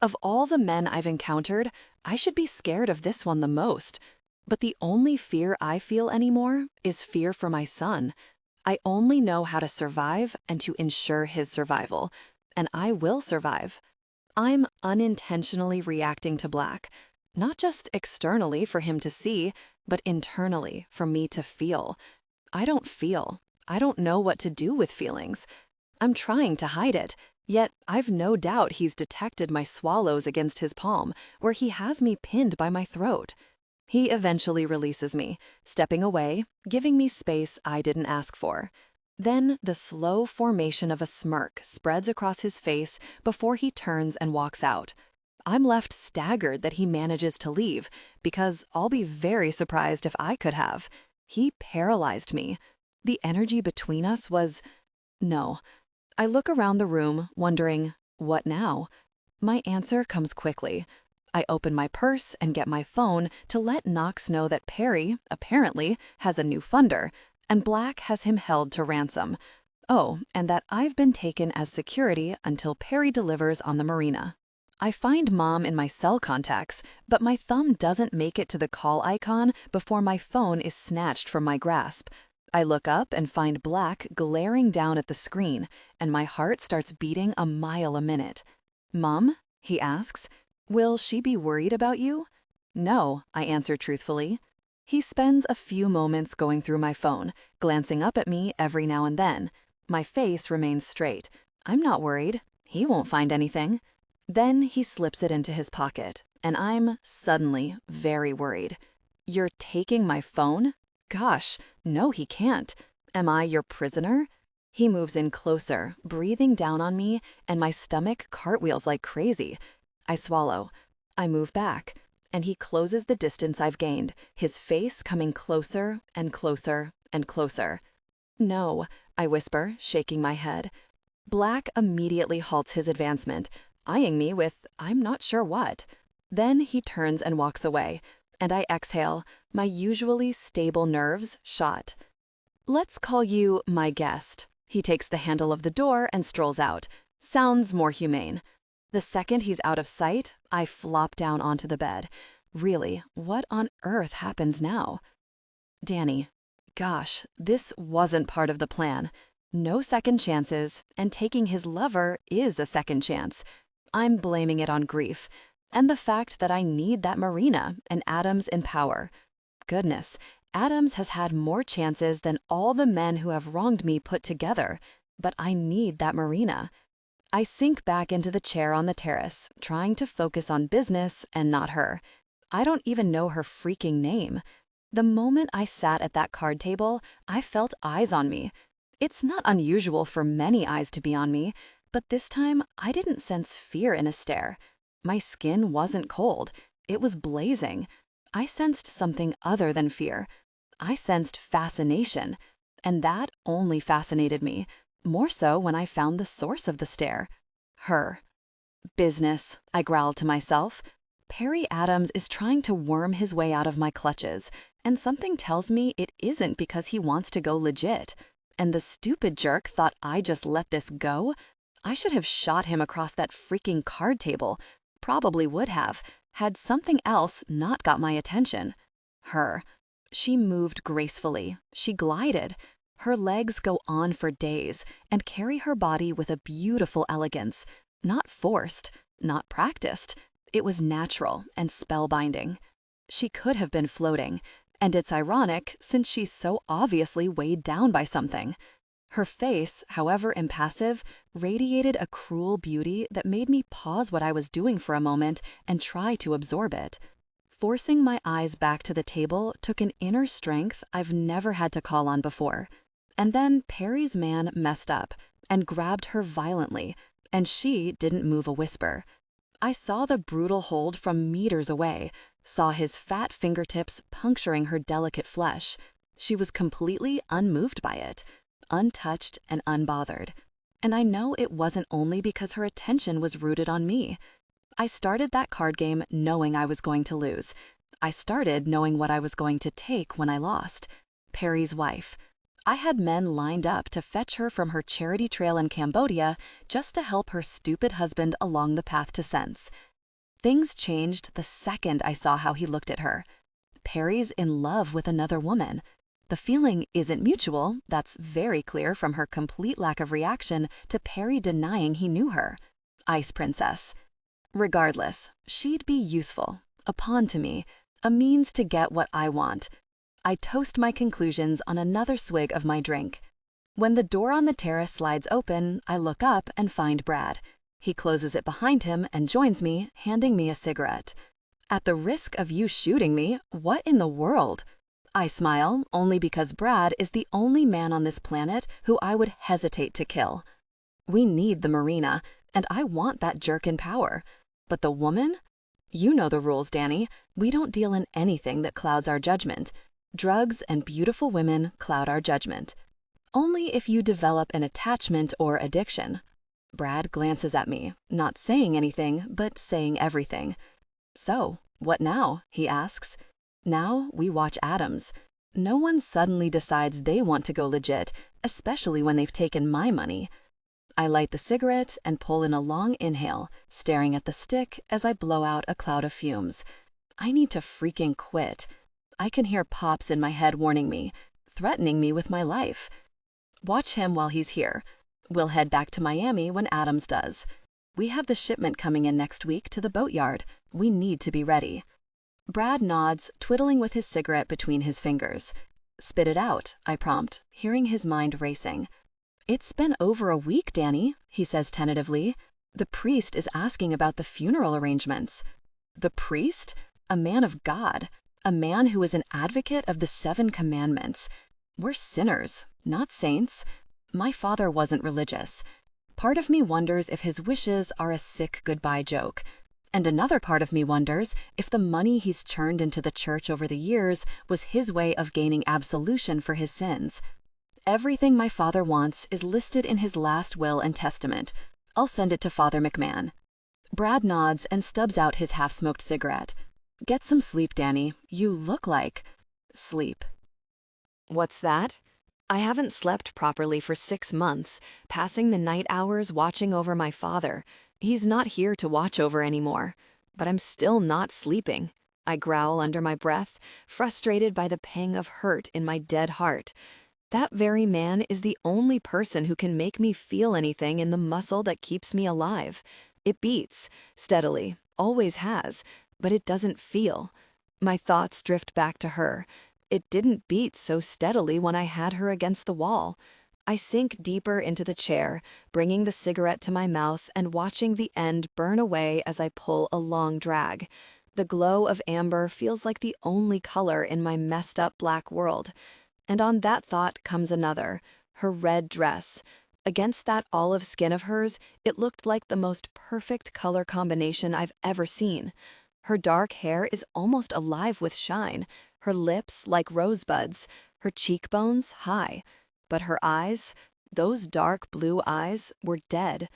Of all the men I've encountered, I should be scared of this one the most. But the only fear I feel anymore is fear for my son. I only know how to survive and to ensure his survival, and I will survive. I'm unintentionally reacting to Black, not just externally for him to see, but internally for me to feel. I don't feel. I don't know what to do with feelings. I'm trying to hide it, yet I've no doubt he's detected my swallows against his palm, where he has me pinned by my throat. He eventually releases me, stepping away, giving me space I didn't ask for. Then the slow formation of a smirk spreads across his face before he turns and walks out. I'm left staggered that he manages to leave, because I'll be very surprised if I could have. He paralyzed me. The energy between us was... No. I look around the room, wondering, what now? My answer comes quickly. I open my purse and get my phone to let Knox know that Perry, apparently, has a new funder, and Black has him held to ransom. Oh, and that I've been taken as security until Perry delivers on the marina. I find Mom in my cell contacts, but my thumb doesn't make it to the call icon before my phone is snatched from my grasp. I look up and find Black glaring down at the screen, and my heart starts beating a mile a minute. "Mom?" he asks. "Will she be worried about you?" "No," I answer truthfully. He spends a few moments going through my phone, glancing up at me every now and then. My face remains straight. I'm not worried. He won't find anything. Then he slips it into his pocket, and I'm suddenly very worried. "You're taking my phone?" Gosh, no, he can't. Am I your prisoner? He moves in closer, breathing down on me, and my stomach cartwheels like crazy. I swallow. I move back, and he closes the distance I've gained, his face coming closer and closer and closer. "No," I whisper, shaking my head. Black immediately halts his advancement, eyeing me with I'm not sure what. Then he turns and walks away, and I exhale, my usually stable nerves shot. "Let's call you my guest." He takes the handle of the door and strolls out. Sounds more humane. The second he's out of sight, I flop down onto the bed. Really, what on earth happens now? Danny, gosh, this wasn't part of the plan. No second chances, and taking his lover is a second chance. I'm blaming it on grief, and the fact that I need that Marina and Adams in power. Goodness, Adams has had more chances than all the men who have wronged me put together, but I need that Marina. I sink back into the chair on the terrace, trying to focus on business and not her. I don't even know her freaking name. The moment I sat at that card table, I felt eyes on me. It's not unusual for many eyes to be on me, but this time I didn't sense fear in a stare. My skin wasn't cold. It was blazing. I sensed something other than fear. I sensed fascination, and that only fascinated me, more so when I found the source of the stare. Her. Business, I growled to myself. Perry Adams is trying to worm his way out of my clutches, and something tells me it isn't because he wants to go legit. And the stupid jerk thought I just let this go? I should have shot him across that freaking card table. Probably would have, had something else not got my attention. Her. She moved gracefully. She glided. Her legs go on for days and carry her body with a beautiful elegance. Not forced, not practiced. It was natural and spellbinding. She could have been floating, and it's ironic since she's so obviously weighed down by something. Her face, however impassive, radiated a cruel beauty that made me pause what I was doing for a moment and try to absorb it. Forcing my eyes back to the table took an inner strength I've never had to call on before. And then Perry's man messed up and grabbed her violently, and she didn't move a whisper. I saw the brutal hold from meters away, saw his fat fingertips puncturing her delicate flesh. She was completely unmoved by it, untouched and unbothered. And I know it wasn't only because her attention was rooted on me. I started that card game knowing I was going to lose. I started knowing what I was going to take when I lost. Perry's wife. I had men lined up to fetch her from her charity trail in Cambodia just to help her stupid husband along the path to sense. Things changed the second I saw how he looked at her. Perry's in love with another woman. The feeling isn't mutual, that's very clear from her complete lack of reaction to Perry denying he knew her. Ice Princess. Regardless, she'd be useful, a pawn to me, a means to get what I want. I toast my conclusions on another swig of my drink. When the door on the terrace slides open, I look up and find Brad. He closes it behind him and joins me, handing me a cigarette. At the risk of you shooting me, what in the world? I smile, only because Brad is the only man on this planet who I would hesitate to kill. We need the Marina, and I want that jerk in power. But the woman? You know the rules, Danny. We don't deal in anything that clouds our judgment. Drugs and beautiful women cloud our judgment. Only if you develop an attachment or addiction. Brad glances at me, not saying anything, but saying everything. So, what now? He asks. Now we watch Adams. No one suddenly decides they want to go legit, especially when they've taken my money. I light the cigarette and pull in a long inhale, staring at the stick as I blow out a cloud of fumes. I need to freaking quit. I can hear pops in my head warning me, threatening me with my life. Watch him while he's here. We'll head back to Miami when Adams does. We have the shipment coming in next week to the boatyard. We need to be ready. Brad nods, twiddling with his cigarette between his fingers. Spit it out, I prompt, hearing his mind racing. It's been over a week, Danny, he says tentatively. The priest is asking about the funeral arrangements. The priest? A man of God. A man who is an advocate of the 7 commandments. We're sinners, not saints. My father wasn't religious. Part of me wonders if his wishes are a sick goodbye joke. And another part of me wonders if the money he's churned into the church over the years was his way of gaining absolution for his sins. Everything my father wants is listed in his last will and testament. I'll send it to Father McMahon. Brad nods and stubs out his half-smoked cigarette. Get some sleep, Danny. You look like... sleep. What's that? I haven't slept properly for 6 months, passing the night hours watching over my father. He's not here to watch over anymore, but I'm still not sleeping. I growl under my breath, frustrated by the pang of hurt in my dead heart. That very man is the only person who can make me feel anything in the muscle that keeps me alive. It beats, steadily, always has, but it doesn't feel. My thoughts drift back to her. It didn't beat so steadily when I had her against the wall. I sink deeper into the chair, bringing the cigarette to my mouth and watching the end burn away as I pull a long drag. The glow of amber feels like the only color in my messed up black world. And on that thought comes another, her red dress. Against that olive skin of hers, it looked like the most perfect color combination I've ever seen. Her dark hair is almost alive with shine, her lips like rosebuds, her cheekbones high. But her eyes, those dark blue eyes, were dead.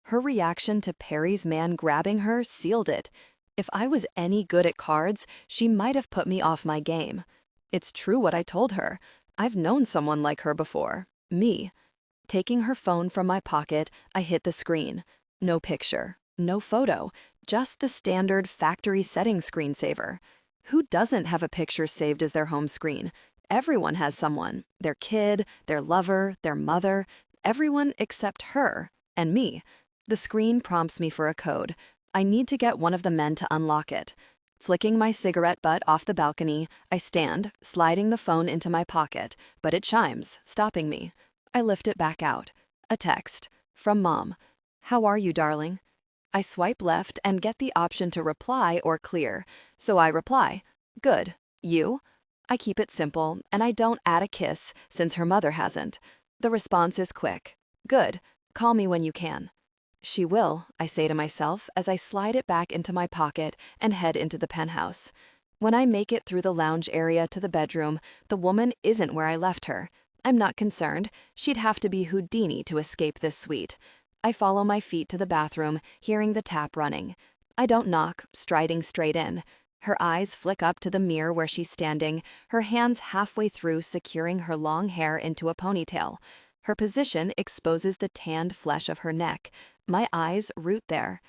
Her reaction to Perry's man grabbing her sealed it. If I was any good at cards, she might have put me off my game. It's true what I told her. I've known someone like her before. Me. Taking her phone from my pocket, I hit the screen. No picture, no photo, just the standard factory settings screensaver. Who doesn't have a picture saved as their home screen? Everyone has someone. Their kid, their lover, their mother. Everyone except her and me. The screen prompts me for a code. I need to get one of the men to unlock it. Flicking my cigarette butt off the balcony, I stand, sliding the phone into my pocket, but it chimes, stopping me. I lift it back out. A text. From Mom. How are you, darling? I swipe left and get the option to reply or clear. So I reply. Good. You? I keep it simple, and I don't add a kiss since her mother hasn't. The response is quick. Good. Call me when you can. She will, I say to myself as I slide it back into my pocket and head into the penthouse. When I make it through the lounge area to the bedroom, the woman isn't where I left her. I'm not concerned. She'd have to be Houdini to escape this suite. I follow my feet to the bathroom, hearing the tap running. I don't knock, striding straight in. Her eyes flick up to the mirror where she's standing, her hands halfway through securing her long hair into a ponytail. Her position exposes the tanned flesh of her neck. My eyes root there.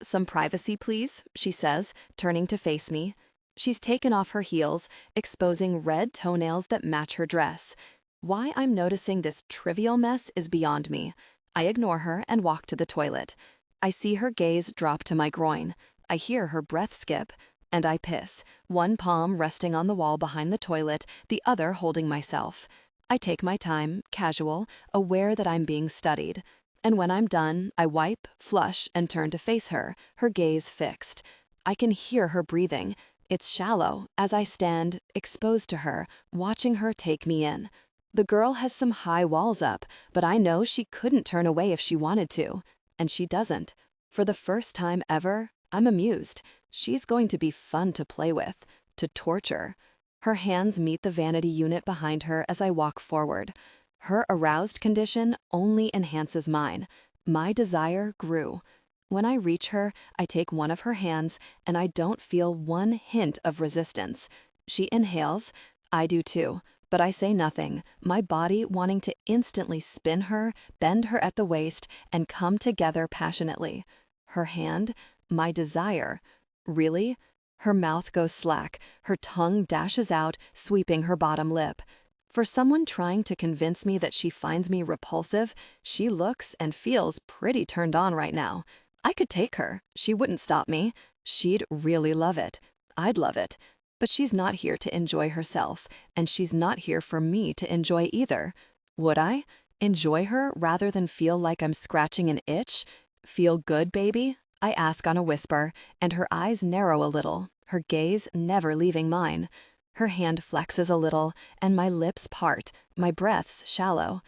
Some privacy, please, she says, turning to face me. She's taken off her heels, exposing red toenails that match her dress. Why I'm noticing this trivial mess is beyond me. I ignore her and walk to the toilet. I see her gaze drop to my groin. I hear her breath skip. And I piss, one palm resting on the wall behind the toilet, the other holding myself. I take my time, casual, aware that I'm being studied. And when I'm done, I wipe, flush, and turn to face her, her gaze fixed. I can hear her breathing. It's shallow, as I stand, exposed to her, watching her take me in. The girl has some high walls up, but I know she couldn't turn away if she wanted to. And she doesn't. For the first time ever, I'm amused. She's going to be fun to play with, to torture. Her hands meet the vanity unit behind her as I walk forward. Her aroused condition only enhances mine. My desire grew. When I reach her, I take one of her hands, and I don't feel one hint of resistance. She inhales. I do too, but I say nothing, my body wanting to instantly spin her, bend her at the waist, and come together passionately. Her hand, my desire. Really? Her mouth goes slack, her tongue dashes out, sweeping her bottom lip. For someone trying to convince me that she finds me repulsive, she looks and feels pretty turned on right now. I could take her. She wouldn't stop me. She'd really love it. I'd love it. But she's not here to enjoy herself, and she's not here for me to enjoy either. Would I? Enjoy her rather than feel like I'm scratching an itch? Feel good, baby? I ask on a whisper, and her eyes narrow a little, her gaze never leaving mine. Her hand flexes a little, and my lips part, my breaths shallow.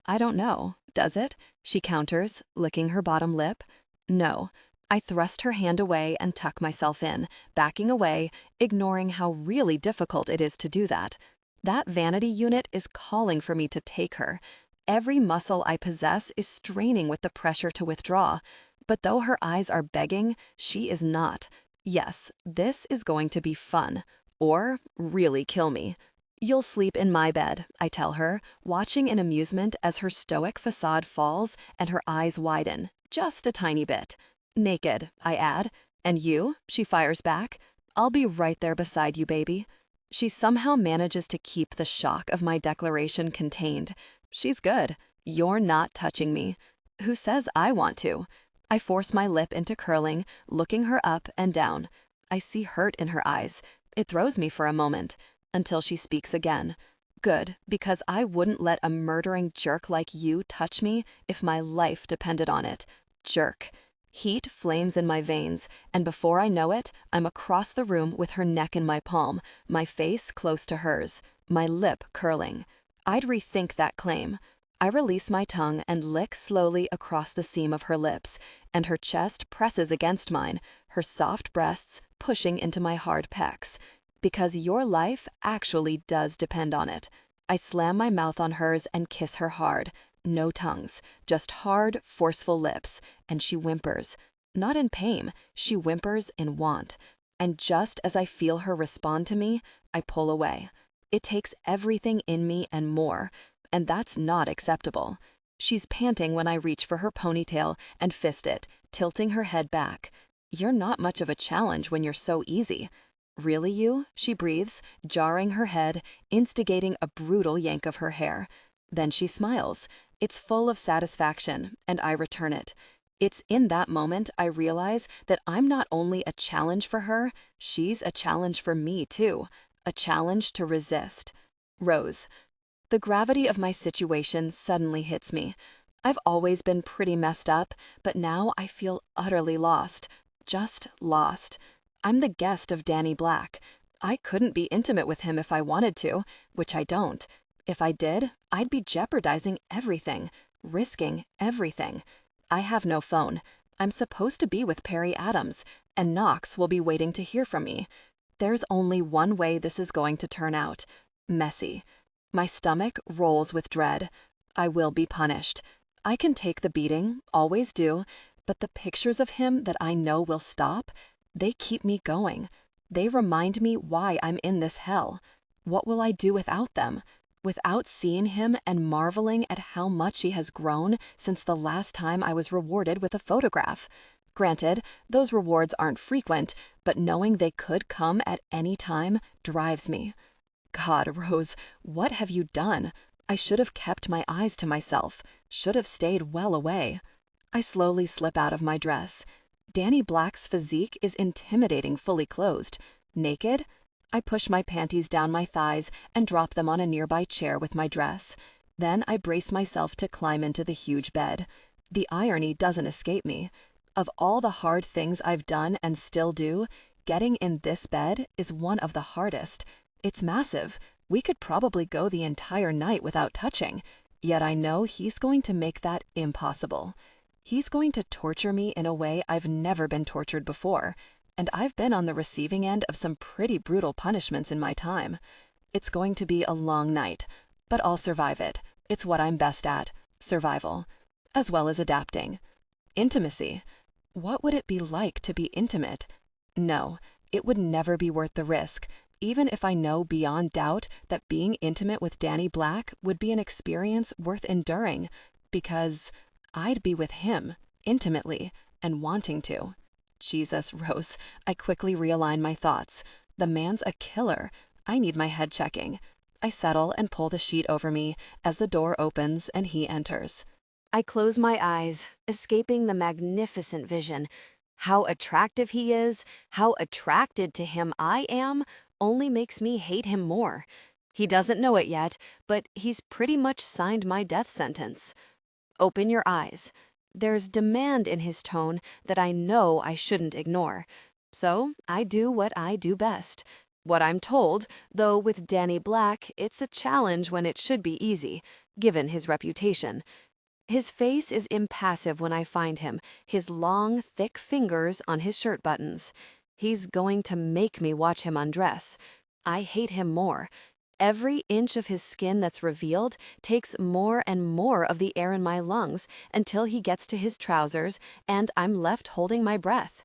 I don't know, does it? She counters, licking her bottom lip. No. I thrust her hand away and tuck myself in, backing away, ignoring how really difficult it is to do that. That vanity unit is calling for me to take her. Every muscle I possess is straining with the pressure to withdraw. But though her eyes are begging, she is not. Yes, this is going to be fun. Or really kill me. You'll sleep in my bed, I tell her, watching in amusement as her stoic facade falls and her eyes widen, just a tiny bit. Naked, I add. And you? She fires back. I'll be right there beside you, baby. She somehow manages to keep the shock of my declaration contained. She's good. You're not touching me. Who says I want to? I force my lip into curling, looking her up and down. I see hurt in her eyes. It throws me for a moment, until she speaks again. Good, because I wouldn't let a murdering jerk like you touch me if my life depended on it. Jerk. Heat flames in my veins, and before I know it, I'm across the room with her neck in my palm, my face close to hers, my lip curling. I'd rethink that claim. I release my tongue and lick slowly across the seam of her lips, and her chest presses against mine, her soft breasts pushing into my hard pecs. Because your life actually does depend on it. I slam my mouth on hers and kiss her hard. No tongues, just hard, forceful lips, and she whimpers. Not in pain, she whimpers in want. And just as I feel her respond to me, I pull away. It takes everything in me and more, and that's not acceptable. She's panting when I reach for her ponytail and fist it, tilting her head back. You're not much of a challenge when you're so easy. Really, you? She breathes, jarring her head, instigating a brutal yank of her hair. Then she smiles. It's full of satisfaction, and I return it. It's in that moment I realize that I'm not only a challenge for her, she's a challenge for me too. A challenge to resist. Rose. The gravity of my situation suddenly hits me. I've always been pretty messed up, but now I feel utterly lost. Just lost. I'm the guest of Danny Black. I couldn't be intimate with him if I wanted to, which I don't. If I did, I'd be jeopardizing everything, risking everything. I have no phone. I'm supposed to be with Perry Adams, and Knox will be waiting to hear from me. There's only one way this is going to turn out. Messy. My stomach rolls with dread. I will be punished. I can take the beating, always do, but the pictures of him that I know will stop, they keep me going. They remind me why I'm in this hell. What will I do without them? Without seeing him and marveling at how much he has grown since the last time I was rewarded with a photograph. Granted, those rewards aren't frequent, but knowing they could come at any time drives me. God, Rose, what have you done? I should have kept my eyes to myself, should have stayed well away. I slowly slip out of my dress. Danny Black's physique is intimidating fully clothed. Naked? I push my panties down my thighs and drop them on a nearby chair with my dress. Then I brace myself to climb into the huge bed. The irony doesn't escape me. Of all the hard things I've done and still do, getting in this bed is one of the hardest. It's massive. We could probably go the entire night without touching. Yet I know he's going to make that impossible. He's going to torture me in a way I've never been tortured before. And I've been on the receiving end of some pretty brutal punishments in my time. It's going to be a long night, but I'll survive it. It's what I'm best at. Survival. As well as adapting. Intimacy. What would it be like to be intimate? No, it would never be worth the risk. Even if I know beyond doubt that being intimate with Danny Black would be an experience worth enduring, because I'd be with him, intimately, and wanting to. Jesus, Rose, I quickly realign my thoughts. The man's a killer. I need my head checking. I settle and pull the sheet over me as the door opens and he enters. I close my eyes, escaping the magnificent vision. How attractive he is, how attracted to him I am, only makes me hate him more. He doesn't know it yet, but he's pretty much signed my death sentence. Open your eyes. There's demand in his tone that I know I shouldn't ignore. So I do what I do best. What I'm told, though with Danny Black, it's a challenge when it should be easy, given his reputation. His face is impassive when I find him, his long, thick fingers on his shirt buttons. He's going to make me watch him undress. I hate him more. Every inch of his skin that's revealed takes more and more of the air in my lungs until he gets to his trousers and I'm left holding my breath.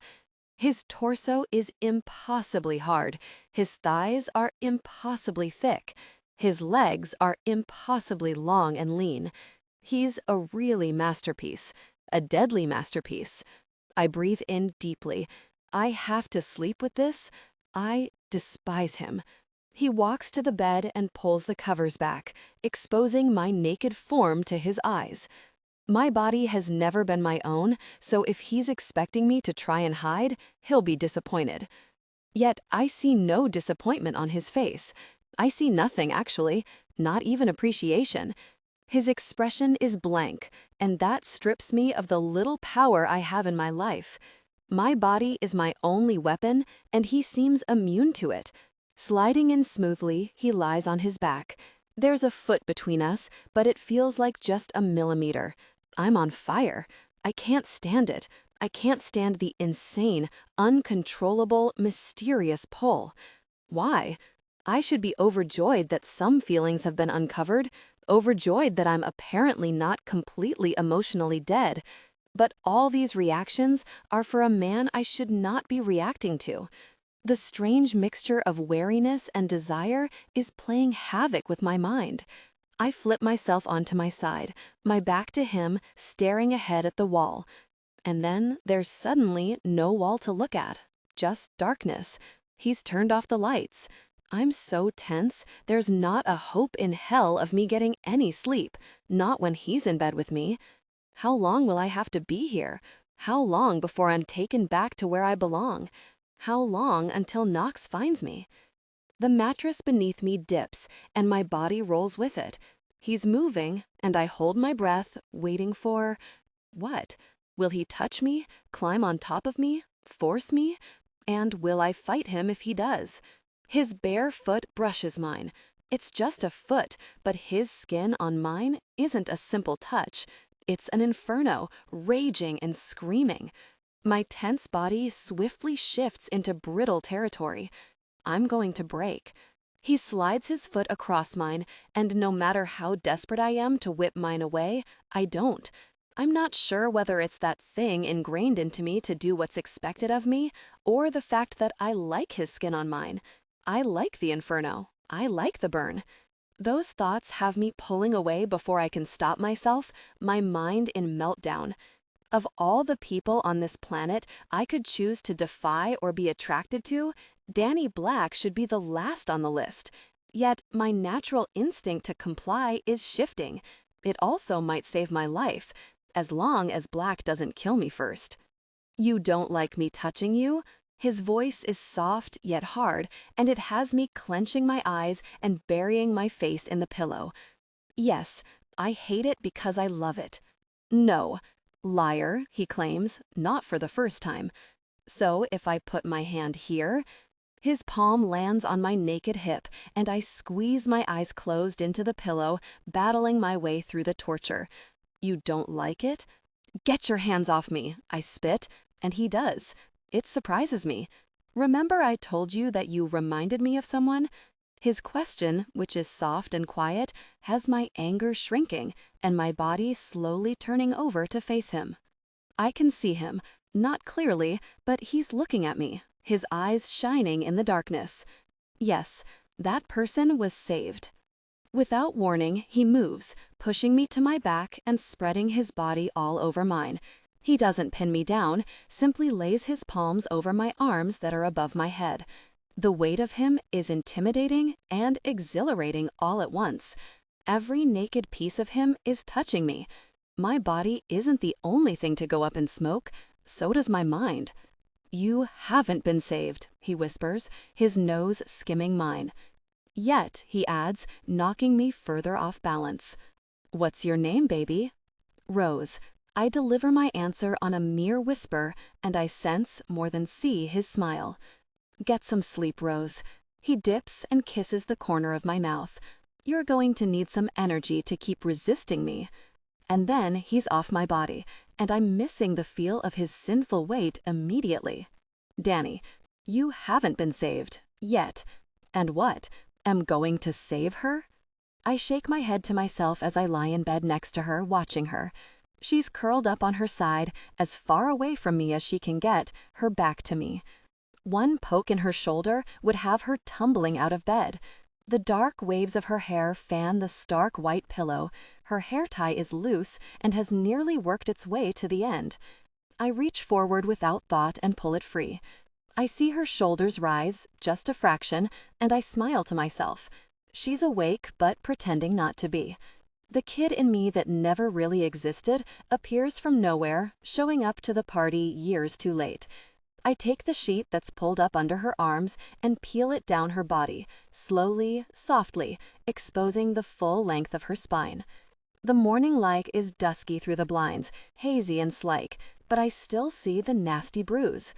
His torso is impossibly hard. His thighs are impossibly thick. His legs are impossibly long and lean. He's a really masterpiece, a deadly masterpiece. I breathe in deeply. I have to sleep with this. I despise him. He walks to the bed and pulls the covers back, exposing my naked form to his eyes. My body has never been my own, so if he's expecting me to try and hide, he'll be disappointed. Yet I see no disappointment on his face. I see nothing, actually, not even appreciation. His expression is blank, and that strips me of the little power I have in my life. My body is my only weapon, and he seems immune to it. Sliding in smoothly, he lies on his back. There's a foot between us, but it feels like just a millimeter. I'm on fire. I can't stand it. I can't stand the insane, uncontrollable, mysterious pull. Why? I should be overjoyed that some feelings have been uncovered, overjoyed that I'm apparently not completely emotionally dead. But all these reactions are for a man I should not be reacting to. The strange mixture of wariness and desire is playing havoc with my mind. I flip myself onto my side, my back to him, staring ahead at the wall. And then there's suddenly no wall to look at, just darkness. He's turned off the lights. I'm so tense, there's not a hope in hell of me getting any sleep, not when he's in bed with me. How long will I have to be here? How long before I'm taken back to where I belong? How long until Knox finds me? The mattress beneath me dips, and my body rolls with it. He's moving, and I hold my breath, waiting for... what? Will he touch me, climb on top of me, force me? And will I fight him if he does? His bare foot brushes mine. It's just a foot, but his skin on mine isn't a simple touch. It's an inferno, raging and screaming. My tense body swiftly shifts into brittle territory. I'm going to break. He slides his foot across mine, and no matter how desperate I am to whip mine away, I don't. I'm not sure whether it's that thing ingrained into me to do what's expected of me, or the fact that I like his skin on mine. I like the inferno. I like the burn. Those thoughts have me pulling away before I can stop myself, my mind in meltdown. Of all the people on this planet I could choose to defy or be attracted to, Danny Black should be the last on the list. Yet my natural instinct to comply is shifting. It also might save my life, as long as Black doesn't kill me first. You don't like me touching you? His voice is soft yet hard, and it has me clenching my eyes and burying my face in the pillow. Yes, I hate it because I love it. No. Liar, he claims, not for the first time. So if I put my hand here, his palm lands on my naked hip, and I squeeze my eyes closed into the pillow, battling my way through the torture. You don't like it? Get your hands off me, I spit, and he does. It surprises me. Remember I told you that you reminded me of someone? His question, which is soft and quiet, has my anger shrinking and my body slowly turning over to face him. I can see him, not clearly, but he's looking at me, his eyes shining in the darkness. Yes, that person was saved. Without warning, he moves, pushing me to my back and spreading his body all over mine. He doesn't pin me down, simply lays his palms over my arms that are above my head. The weight of him is intimidating and exhilarating all at once. Every naked piece of him is touching me. My body isn't the only thing to go up in smoke, so does my mind. You haven't been saved, he whispers, his nose skimming mine. Yet, he adds, knocking me further off balance. What's your name, baby? Rose. I deliver my answer on a mere whisper, and I sense more than see his smile. Get some sleep, Rose. He dips and kisses the corner of my mouth. You're going to need some energy to keep resisting me. And then he's off my body, and I'm missing the feel of his sinful weight immediately. Danny, you haven't been saved, yet. And what? Am going to save her? I shake my head to myself as I lie in bed next to her, watching her. She's curled up on her side, as far away from me as she can get, her back to me. One poke in her shoulder would have her tumbling out of bed. The dark waves of her hair fan the stark white pillow. Her hair tie is loose and has nearly worked its way to the end. I reach forward without thought and pull it free. I see her shoulders rise, just a fraction, and I smile to myself. She's awake, but pretending not to be. The kid in me that never really existed appears from nowhere, showing up to the party years too late. I take the sheet that's pulled up under her arms and peel it down her body, slowly, softly, exposing the full length of her spine. The morning light is dusky through the blinds, hazy and slick, but I still see the nasty bruise.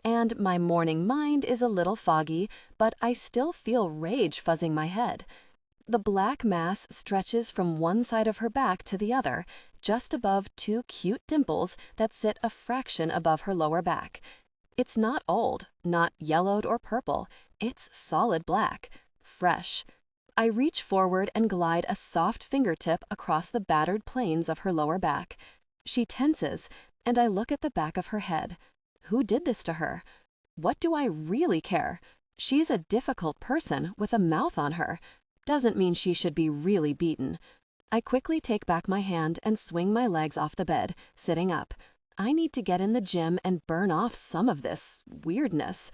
And my morning mind is a little foggy, but I still feel rage fuzzing my head. The black mass stretches from one side of her back to the other, just above two cute dimples that sit a fraction above her lower back. It's not old, not yellowed or purple. It's solid black, fresh. I reach forward and glide a soft fingertip across the battered planes of her lower back. She tenses, and I look at the back of her head. Who did this to her? What do I really care? She's a difficult person with a mouth on her. Doesn't mean she should be really beaten. I quickly take back my hand and swing my legs off the bed, sitting up. I need to get in the gym and burn off some of this weirdness.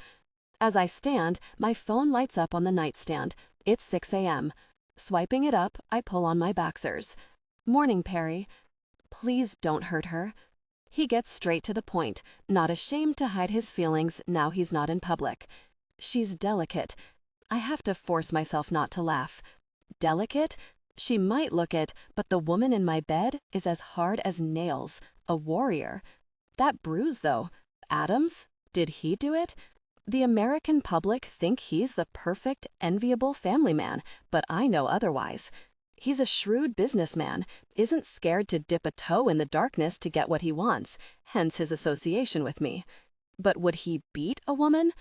As I stand, my phone lights up on the nightstand. It's 6 a.m. Swiping it up, I pull on my boxers. Morning, Perry. Please don't hurt her. He gets straight to the point, not ashamed to hide his feelings now he's not in public. She's delicate. I have to force myself not to laugh. Delicate? She might look it, but the woman in my bed is as hard as nails, a warrior. That bruise, though. Adams? Did he do it? The American public think he's the perfect, enviable family man, but I know otherwise. He's a shrewd businessman, isn't scared to dip a toe in the darkness to get what he wants, hence his association with me. But would he beat a woman?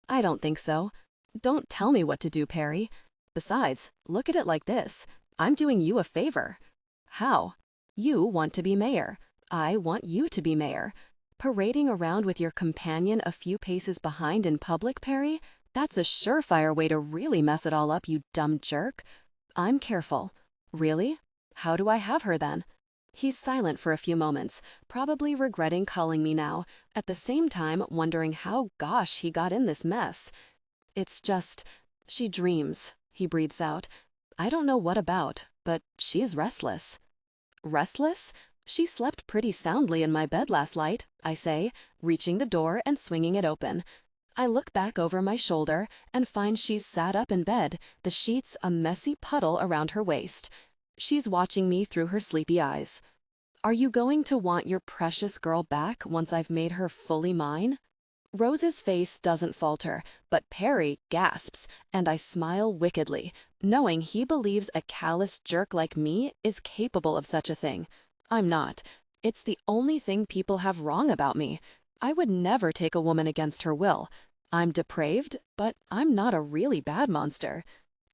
I don't think so. Don't tell me what to do, Perry. Besides, look at it like this. I'm doing you a favor. How? You want to be mayor. I want you to be mayor. Parading around with your companion a few paces behind in public, Perry? That's a surefire way to really mess it all up, you dumb jerk. I'm careful. Really? How do I have her then? He's silent for a few moments, probably regretting calling me now, at the same time wondering how gosh he got in this mess. It's just, she dreams, he breathes out. I don't know what about, but she's restless. Restless? She slept pretty soundly in my bed last night, I say, reaching the door and swinging it open. I look back over my shoulder and find she's sat up in bed, the sheets a messy puddle around her waist. She's watching me through her sleepy eyes. Are you going to want your precious girl back once I've made her fully mine? Rose's face doesn't falter, but Perry gasps, and I smile wickedly, knowing he believes a callous jerk like me is capable of such a thing. I'm not. It's the only thing people have wrong about me. I would never take a woman against her will. I'm depraved, but I'm not a really bad monster.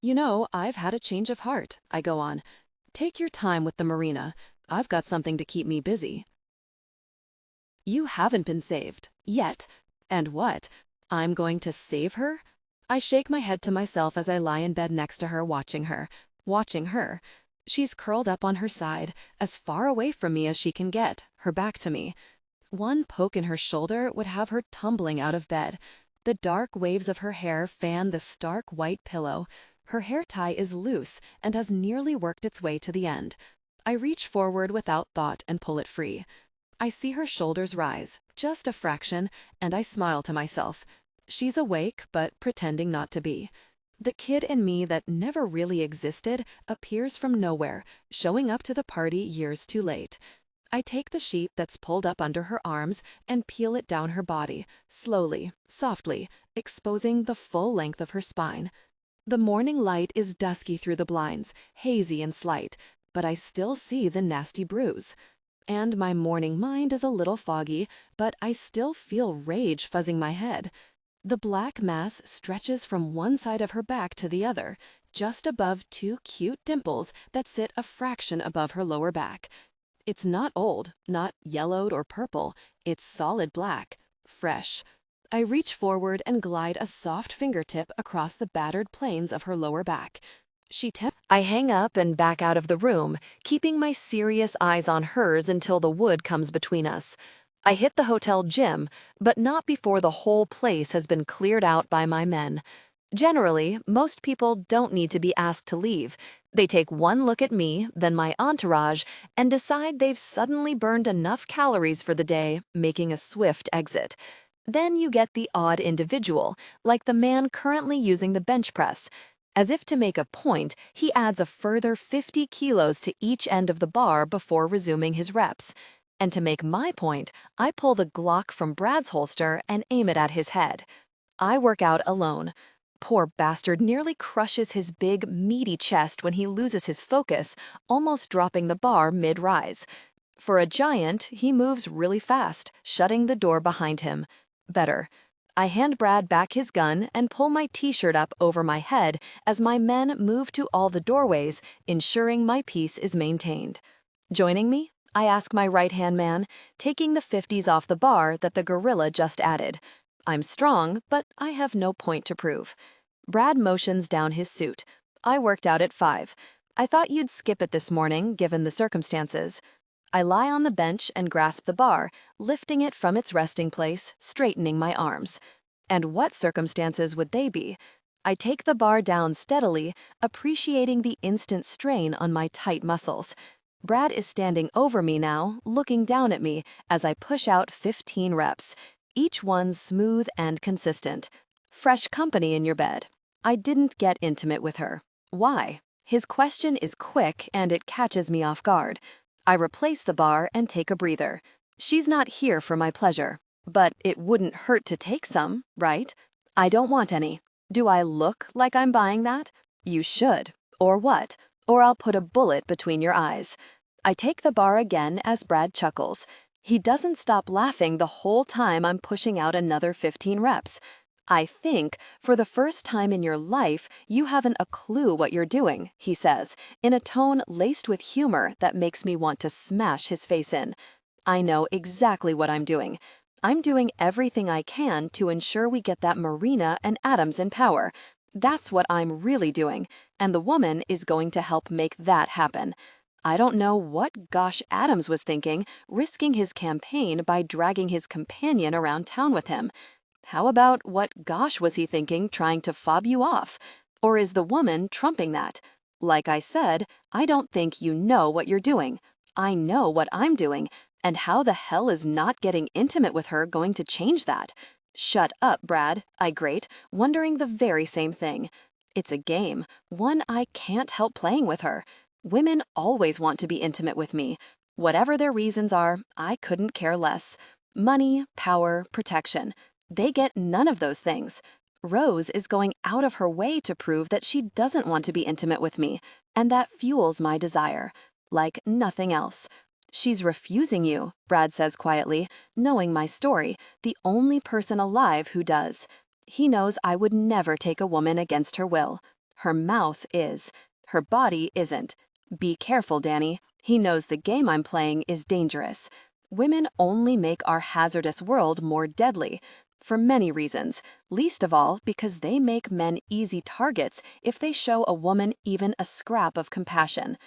You know, I've had a change of heart, I go on. Take your time with the marina. I've got something to keep me busy. You haven't been saved. Yet. And what? I'm going to save her? I shake my head to myself as I lie in bed next to her, watching her. Watching her. She's curled up on her side, as far away from me as she can get, her back to me. One poke in her shoulder would have her tumbling out of bed. The dark waves of her hair fan the stark white pillow. Her hair tie is loose and has nearly worked its way to the end. I reach forward without thought and pull it free. I see her shoulders rise, just a fraction, and I smile to myself. She's awake, but pretending not to be. The kid in me that never really existed appears from nowhere, showing up to the party years too late. I take the sheet that's pulled up under her arms and peel it down her body, slowly, softly, exposing the full length of her spine. The morning light is dusky through the blinds, hazy and slight, but I still see the nasty bruise. And my morning mind is a little foggy, but I still feel rage fuzzing my head. The black mass stretches from one side of her back to the other, just above two cute dimples that sit a fraction above her lower back. It's not old, not yellowed or purple. It's solid black, fresh. I reach forward and glide a soft fingertip across the battered planes of her lower back. I hang up and back out of the room, keeping my serious eyes on hers until the wood comes between us. I hit the hotel gym, but not before the whole place has been cleared out by my men. Generally, most people don't need to be asked to leave. They take one look at me, then my entourage, and decide they've suddenly burned enough calories for the day, making a swift exit. Then you get the odd individual, like the man currently using the bench press. As if to make a point, he adds a further 50 kilos to each end of the bar before resuming his reps. And to make my point, I pull the Glock from Brad's holster and aim it at his head. I work out alone. Poor bastard nearly crushes his big, meaty chest when he loses his focus, almost dropping the bar mid-rise. For a giant, he moves really fast, shutting the door behind him. Better. I hand Brad back his gun and pull my t-shirt up over my head as my men move to all the doorways, ensuring my peace is maintained. Joining me? I ask my right-hand man, taking the 50s off the bar that the gorilla just added. I'm strong, but I have no point to prove. Brad motions down his suit. I worked out at 5. I thought you'd skip it this morning, given the circumstances. I lie on the bench and grasp the bar, lifting it from its resting place, straightening my arms. And what circumstances would they be? I take the bar down steadily, appreciating the instant strain on my tight muscles. Brad is standing over me now, looking down at me as I push out 15 reps, each one smooth and consistent. Fresh company in your bed. I didn't get intimate with her. Why? His question is quick and it catches me off guard. I replace the bar and take a breather. She's not here for my pleasure, but it wouldn't hurt to take some, right? I don't want any. Do I look like I'm buying that? You should. Or what? Or I'll put a bullet between your eyes. I take the bar again as Brad chuckles. He doesn't stop laughing the whole time I'm pushing out another 15 reps. I think, for the first time in your life, you haven't a clue what you're doing, he says, in a tone laced with humor that makes me want to smash his face in. I know exactly what I'm doing. I'm doing everything I can to ensure we get that Marina and Adams in power. That's what I'm really doing, and the woman is going to help make that happen. I don't know what gosh Adams was thinking, risking his campaign by dragging his companion around town with him. How about what gosh was he thinking trying to fob you off? Or is the woman trumping that? Like I said, I don't think you know what you're doing. I know what I'm doing, and how the hell is not getting intimate with her going to change that? Shut up, Brad, I grate, wondering the very same thing. It's a game, one I can't help playing with her. Women always want to be intimate with me. Whatever their reasons are, I couldn't care less. Money, power, protection. They get none of those things. Rose is going out of her way to prove that she doesn't want to be intimate with me, and that fuels my desire, like nothing else. She's refusing you, Brad says quietly, knowing my story, the only person alive who does. He knows I would never take a woman against her will. Her mouth is. Her body isn't. Be careful, Danny. He knows the game I'm playing is dangerous. Women only make our hazardous world more deadly. For many reasons, least of all because they make men easy targets if they show a woman even a scrap of compassion.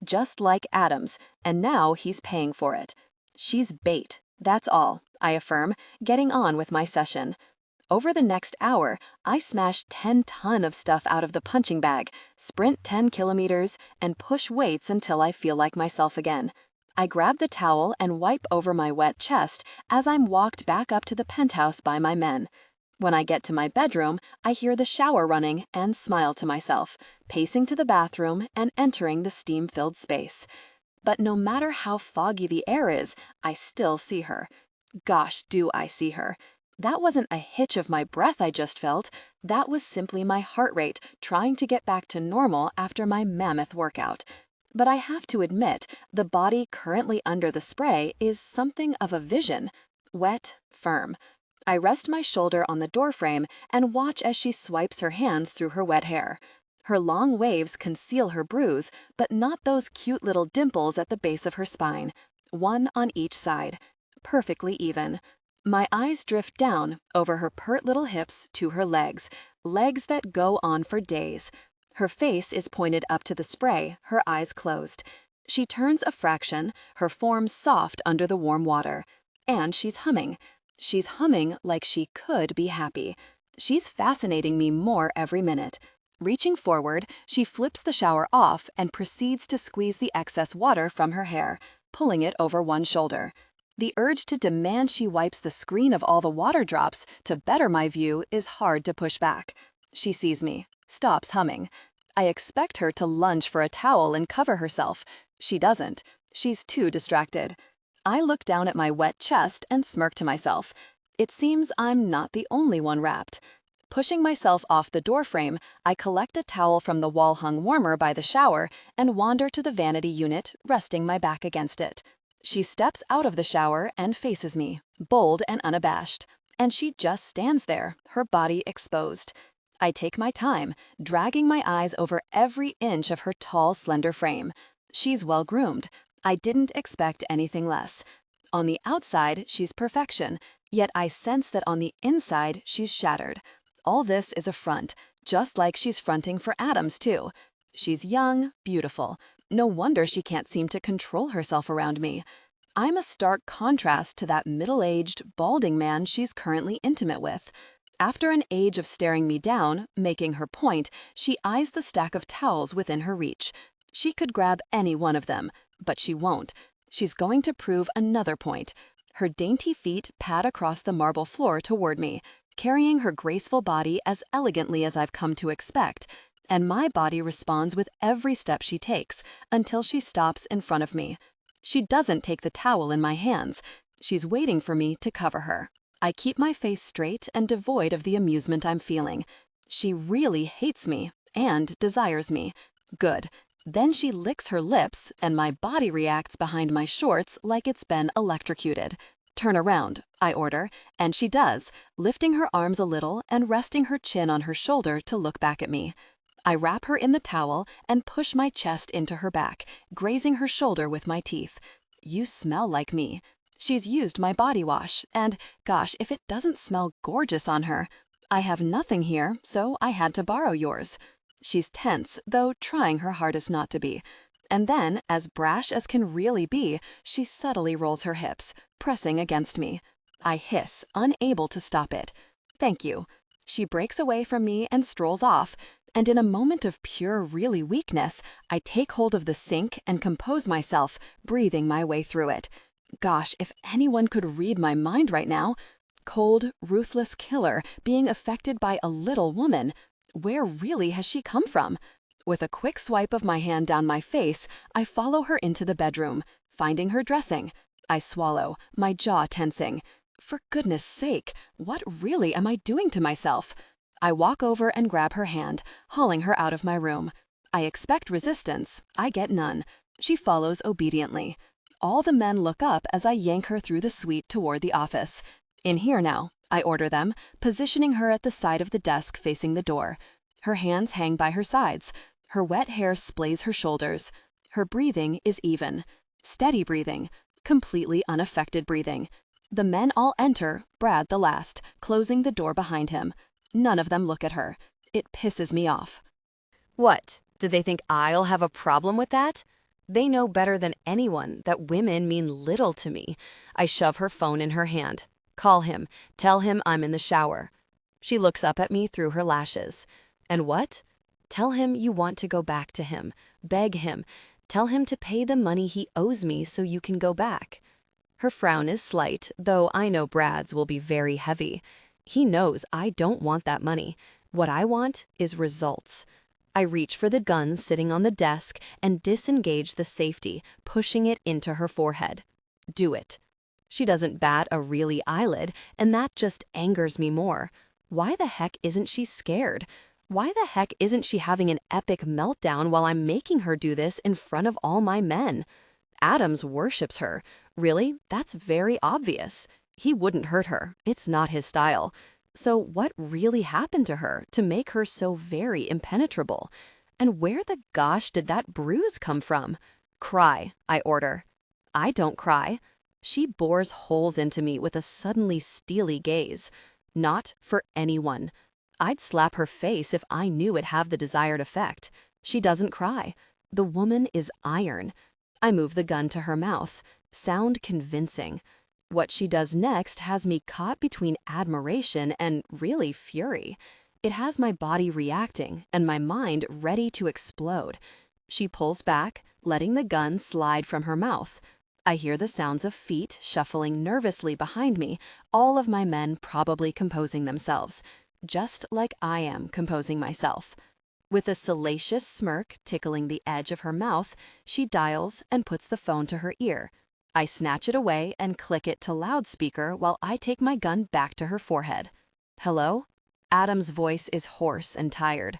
Just like Adams, and now he's paying for it. She's bait, that's all, I affirm, getting on with my session. Over the next hour, I smash 10 tons of stuff out of the punching bag, sprint 10 kilometers, and push weights until I feel like myself again. I grab the towel and wipe over my wet chest as I'm walked back up to the penthouse by my men. When I get to my bedroom, I hear the shower running and smile to myself, pacing to the bathroom and entering the steam-filled space. But no matter how foggy the air is, I still see her. Gosh, do I see her. That wasn't a hitch of my breath I just felt. That was simply my heart rate trying to get back to normal after my mammoth workout. But I have to admit, the body currently under the spray is something of a vision. Wet, firm. I rest my shoulder on the doorframe and watch as she swipes her hands through her wet hair. Her long waves conceal her bruise, but not those cute little dimples at the base of her spine. One on each side. Perfectly even. My eyes drift down over her pert little hips to her legs. Legs that go on for days. Her face is pointed up to the spray, her eyes closed. She turns a fraction, her form soft under the warm water. And she's humming. She's humming like she could be happy. She's fascinating me more every minute. Reaching forward, she flips the shower off and proceeds to squeeze the excess water from her hair, pulling it over one shoulder. The urge to demand she wipes the screen of all the water drops to better my view is hard to push back. She sees me, stops humming. I expect her to lunge for a towel and cover herself. She doesn't. She's too distracted. I look down at my wet chest and smirk to myself. It seems I'm not the only one wrapped. Pushing myself off the doorframe, I collect a towel from the wall-hung warmer by the shower and wander to the vanity unit, resting my back against it. She steps out of the shower and faces me, bold and unabashed. And she just stands there, her body exposed. I take my time, dragging my eyes over every inch of her tall, slender frame. She's well-groomed. I didn't expect anything less. On the outside, she's perfection, yet I sense that on the inside, she's shattered. All this is a front, just like she's fronting for Adams, too. She's young, beautiful. No wonder she can't seem to control herself around me. I'm a stark contrast to that middle-aged, balding man she's currently intimate with. After an age of staring me down, making her point, she eyes the stack of towels within her reach. She could grab any one of them, but she won't. She's going to prove another point. Her dainty feet pad across the marble floor toward me, carrying her graceful body as elegantly as I've come to expect, and my body responds with every step she takes until she stops in front of me. She doesn't take the towel in my hands. She's waiting for me to cover her. I keep my face straight and devoid of the amusement I'm feeling. She really hates me and desires me. Good. Then she licks her lips, and my body reacts behind my shorts like it's been electrocuted. Turn around, I order, and she does, lifting her arms a little and resting her chin on her shoulder to look back at me. I wrap her in the towel and push my chest into her back, grazing her shoulder with my teeth. You smell like me. She's used my body wash, and gosh, if it doesn't smell gorgeous on her. I have nothing here, so I had to borrow yours. She's tense, though trying her hardest not to be. And then, as brash as can really be, she subtly rolls her hips, pressing against me. I hiss, unable to stop it. Thank you. She breaks away from me and strolls off, and in a moment of pure, really weakness, I take hold of the sink and compose myself, breathing my way through it. Gosh, if anyone could read my mind right now. Cold, ruthless killer being affected by a little woman. Where really has she come from? With a quick swipe of my hand down my face, I follow her into the bedroom, finding her dressing. I swallow, my jaw tensing. For goodness sake, what really am I doing to myself? I walk over and grab her hand, hauling her out of my room. I expect resistance. I get none. She follows obediently. All the men look up as I yank her through the suite toward the office. In here now, I order them, positioning her at the side of the desk facing the door. Her hands hang by her sides. Her wet hair splays her shoulders. Her breathing is even. Steady breathing. Completely unaffected breathing. The men all enter, Brad the last, closing the door behind him. None of them look at her. It pisses me off. What? Did they think I'll have a problem with that? They know better than anyone that women mean little to me. I shove her phone in her hand. Call him. Tell him I'm in the shower. She looks up at me through her lashes. And what? Tell him you want to go back to him. Beg him. Tell him to pay the money he owes me so you can go back. Her frown is slight, though I know Brad's will be very heavy. He knows I don't want that money. What I want is results. I reach for the gun sitting on the desk and disengage the safety, pushing it into her forehead. Do it. She doesn't bat a really eyelid, and that just angers me more. Why the heck isn't she scared? Why the heck isn't she having an epic meltdown while I'm making her do this in front of all my men? Adams worships her. Really? That's very obvious. He wouldn't hurt her. It's not his style. So what really happened to her to make her so very impenetrable? And where the gosh did that bruise come from? Cry, I order. I don't cry. She bores holes into me with a suddenly steely gaze. Not for anyone. I'd slap her face if I knew it'd have the desired effect. She doesn't cry. The woman is iron. I move the gun to her mouth. Sound convincing. What she does next has me caught between admiration and really fury. It has my body reacting and my mind ready to explode. She pulls back, letting the gun slide from her mouth. I hear the sounds of feet shuffling nervously behind me, all of my men probably composing themselves, just like I am composing myself. With a salacious smirk tickling the edge of her mouth, she dials and puts the phone to her ear. I snatch it away and click it to loudspeaker while I take my gun back to her forehead. Hello? Adam's voice is hoarse and tired.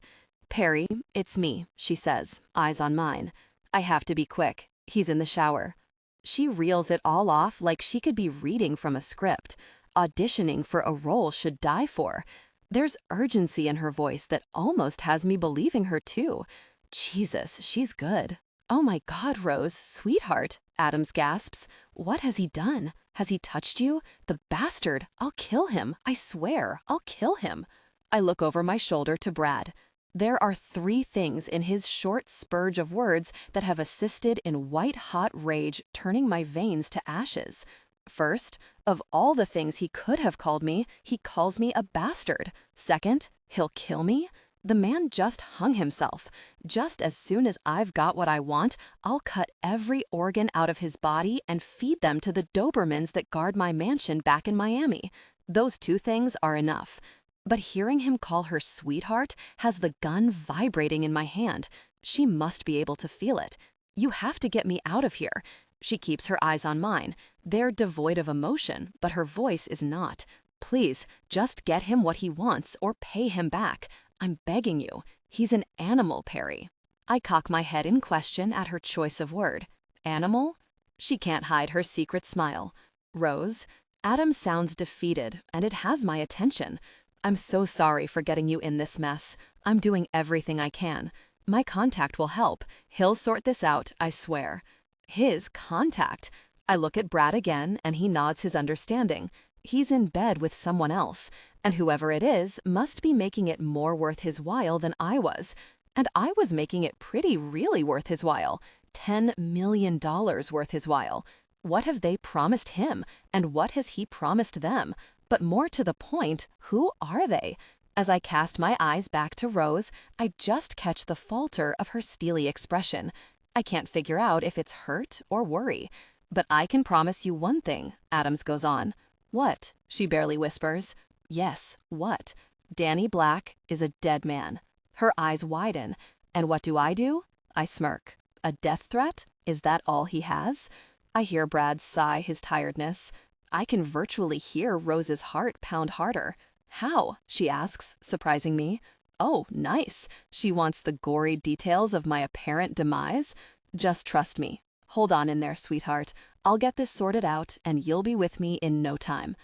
Perry, it's me, she says, eyes on mine. I have to be quick. He's in the shower. She reels it all off like she could be reading from a script. Auditioning for a role should die for. There's urgency in her voice that almost has me believing her too. Jesus, she's good. Oh my God, Rose, sweetheart, Adams gasps. What has he done? Has he touched you? The bastard! I'll kill him. I swear, I'll kill him. I look over my shoulder to Brad. There are 3 things in his short spurge of words that have assisted in white-hot rage turning my veins to ashes. First, of all the things he could have called me, he calls me a bastard. Second, he'll kill me? The man just hung himself. Just as soon as I've got what I want, I'll cut every organ out of his body and feed them to the Dobermans that guard my mansion back in Miami. Those 2 things are enough. But hearing him call her sweetheart has the gun vibrating in my hand. She must be able to feel it. You have to get me out of here. She keeps her eyes on mine. They're devoid of emotion, but her voice is not. Please, just get him what he wants or pay him back. I'm begging you. He's an animal, Perry. I cock my head in question at her choice of word. Animal? She can't hide her secret smile. Rose, Adam sounds defeated, and it has my attention. I'm so sorry for getting you in this mess. I'm doing everything I can. My contact will help. He'll sort this out, I swear. His contact? I look at Brad again, and he nods his understanding. He's in bed with someone else, and whoever it is must be making it more worth his while than I was. And I was making it really worth his while. $10 million worth his while. What have they promised him, and what has he promised them? But more to the point, who are they? As I cast my eyes back to Rose, I just catch the falter of her steely expression. I can't figure out if it's hurt or worry. But I can promise you one thing, Adams goes on. What? She barely whispers. Yes, what? Danny Black is a dead man. Her eyes widen. And what do? I smirk. A death threat? Is that all he has? I hear Brad sigh his tiredness. I can virtually hear Rose's heart pound harder. How? She asks, surprising me. Oh, nice. She wants the gory details of my apparent demise. Just trust me. Hold on in there, sweetheart. I'll get this sorted out, and you'll be with me in no time.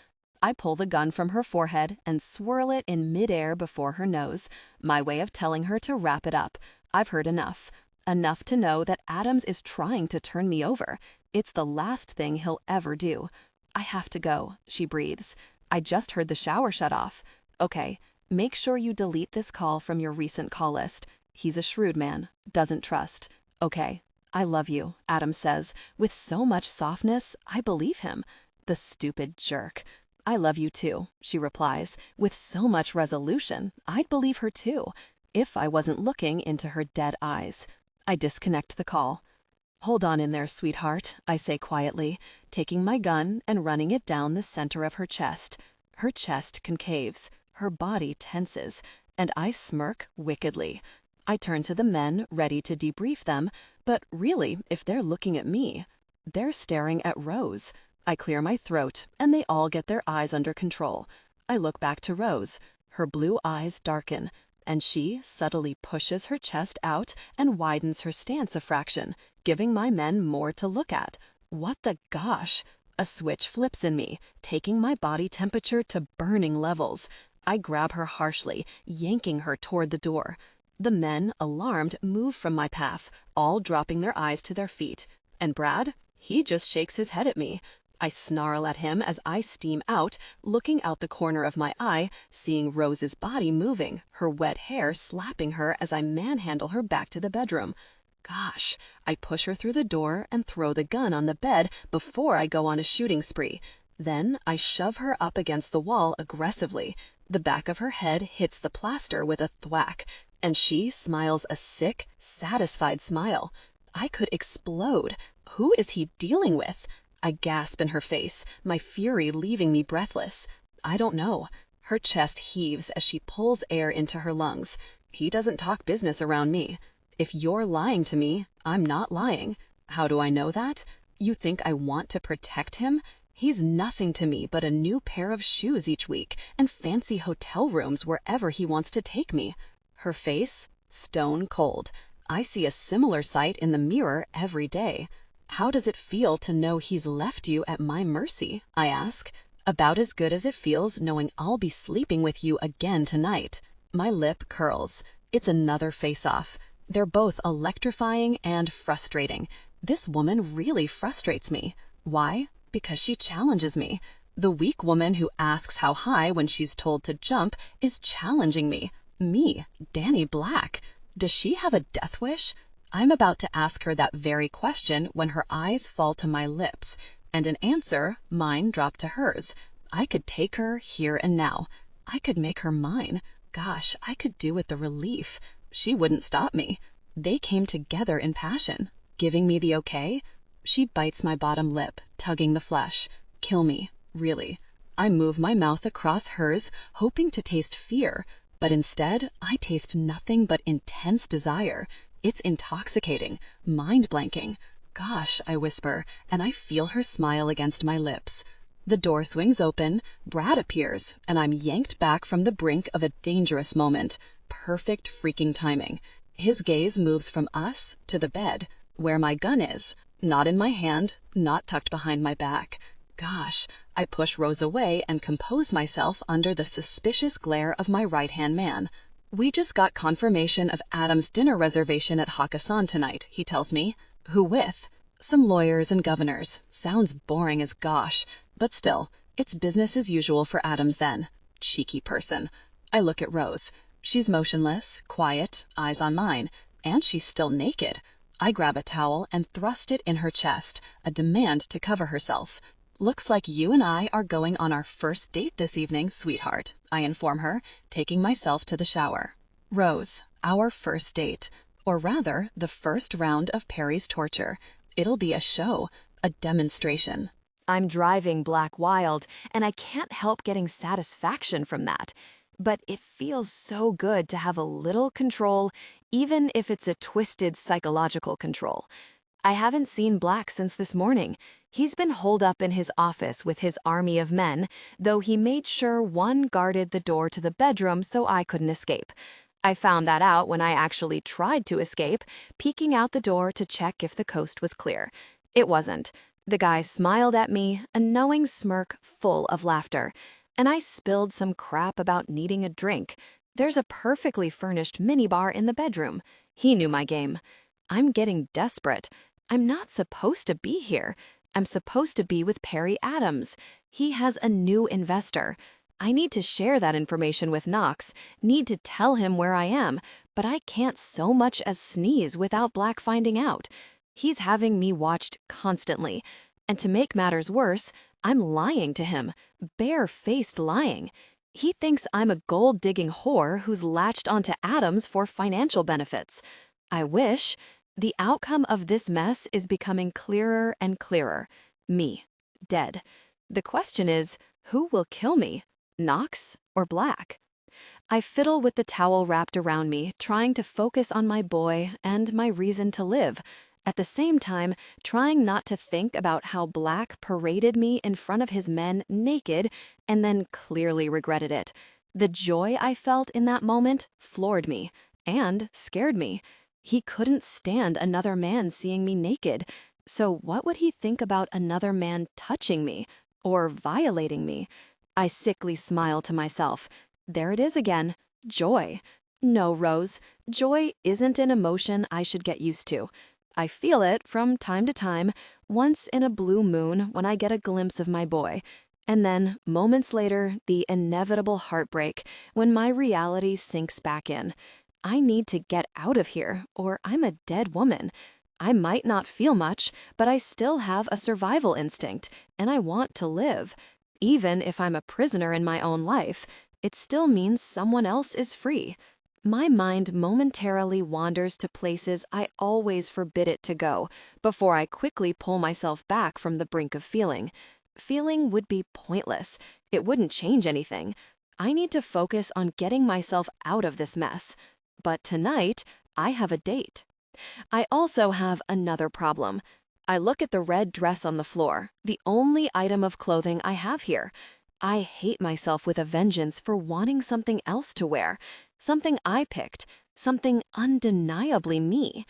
I pull the gun from her forehead and swirl it in midair before her nose, my way of telling her to wrap it up. I've heard enough. Enough to know that Adams is trying to turn me over. It's the last thing he'll ever do. I have to go, she breathes. I just heard the shower shut off. Okay, make sure you delete this call from your recent call list. He's a shrewd man, doesn't trust. Okay, I love you, Adam says, with so much softness, I believe him. The stupid jerk. I love you too, she replies, with so much resolution, I'd believe her too, if I wasn't looking into her dead eyes. I disconnect the call. Hold on in there, sweetheart, I say quietly, taking my gun and running it down the center of her chest. Her chest concaves, her body tenses, and I smirk wickedly. I turn to the men, ready to debrief them, but really, if they're looking at me, they're staring at Rose. I clear my throat, and they all get their eyes under control. I look back to Rose. Her blue eyes darken, and she subtly pushes her chest out and widens her stance a fraction, giving my men more to look at. What the gosh? A switch flips in me, taking my body temperature to burning levels. I grab her harshly, yanking her toward the door. The men, alarmed, move from my path, all dropping their eyes to their feet. And Brad? He just shakes his head at me. I snarl at him as I steam out, looking out the corner of my eye, seeing Rose's body moving, her wet hair slapping her as I manhandle her back to the bedroom. Gosh, I push her through the door and throw the gun on the bed before I go on a shooting spree. Then I shove her up against the wall aggressively. The back of her head hits the plaster with a thwack, and she smiles a sick, satisfied smile. I could explode. Who is he dealing with? I gasp in her face, my fury leaving me breathless. I don't know. Her chest heaves as she pulls air into her lungs. He doesn't talk business around me. If you're lying to me, I'm not lying. How do I know that? You think I want to protect him? He's nothing to me but a new pair of shoes each week and fancy hotel rooms wherever he wants to take me. Her face? Stone cold. I see a similar sight in the mirror every day. How does it feel to know he's left you at my mercy? I ask. About as good as it feels knowing I'll be sleeping with you again tonight. My lip curls. It's another face-off. They're both electrifying and frustrating. This woman really frustrates me. Why? Because she challenges me. The weak woman who asks how high when she's told to jump is challenging me. Me, Danny Black. Does she have a death wish? I'm about to ask her that very question when her eyes fall to my lips, and in answer, mine drop to hers. I could take her here and now. I could make her mine. Gosh, I could do with the relief. She wouldn't stop me. They came together in passion, giving me the okay. She bites my bottom lip, tugging the flesh. Kill me, really. I move my mouth across hers, hoping to taste fear, but instead I taste nothing but intense desire. It's intoxicating, mind-blanking. Gosh, I whisper, and I feel her smile against my lips. The door swings open, Brad appears, and I'm yanked back from the brink of a dangerous moment. Perfect freaking timing. His gaze moves from us to the bed, where my gun is. Not in my hand, not tucked behind my back. Gosh, I push Rose away and compose myself under the suspicious glare of my right-hand man. We just got confirmation of Adam's dinner reservation at Hakkasan tonight, he tells me. Who with? Some lawyers and governors. Sounds boring as gosh, but still, it's business as usual for Adams then. Cheeky person. I look at Rose. She's motionless, quiet, eyes on mine, and she's still naked. I grab a towel and thrust it in her chest, a demand to cover herself. Looks like you and I are going on our first date this evening, sweetheart, I inform her, taking myself to the shower. Rose, our first date, or rather, the first round of Perry's torture. It'll be a show, a demonstration. I'm driving Black wild, and I can't help getting satisfaction from that. But it feels so good to have a little control, even if it's a twisted psychological control. I haven't seen Black since this morning. He's been holed up in his office with his army of men, though he made sure one guarded the door to the bedroom so I couldn't escape. I found that out when I actually tried to escape, peeking out the door to check if the coast was clear. It wasn't. The guy smiled at me, a knowing smirk full of laughter, and I spilled some crap about needing a drink. There's a perfectly furnished minibar in the bedroom. He knew my game. I'm getting desperate. I'm not supposed to be here. I'm supposed to be with Perry Adams. He has a new investor. I need to share that information with Knox, need to tell him where I am, but I can't so much as sneeze without Black finding out. He's having me watched constantly. And to make matters worse, I'm lying to him, bare-faced lying. He thinks I'm a gold-digging whore who's latched onto Adams for financial benefits. I wish. The outcome of this mess is becoming clearer and clearer. Me, dead. The question is, who will kill me? Knox or Black? I fiddle with the towel wrapped around me, trying to focus on my boy and my reason to live. At the same time, trying not to think about how Black paraded me in front of his men naked and then clearly regretted it. The joy I felt in that moment floored me and scared me. He couldn't stand another man seeing me naked, so what would he think about another man touching me or violating me? I sickly smile to myself. There it is again, joy. No, Rose, joy isn't an emotion I should get used to. I feel it from time to time, once in a blue moon when I get a glimpse of my boy, and then, moments later, the inevitable heartbreak when my reality sinks back in. I need to get out of here, or I'm a dead woman. I might not feel much, but I still have a survival instinct, and I want to live. Even if I'm a prisoner in my own life, it still means someone else is free. My mind momentarily wanders to places I always forbid it to go, before I quickly pull myself back from the brink of feeling. Feeling would be pointless. It wouldn't change anything. I need to focus on getting myself out of this mess. But tonight, I have a date. I also have another problem. I look at the red dress on the floor, the only item of clothing I have here. I hate myself with a vengeance for wanting something else to wear, something I picked, something undeniably me.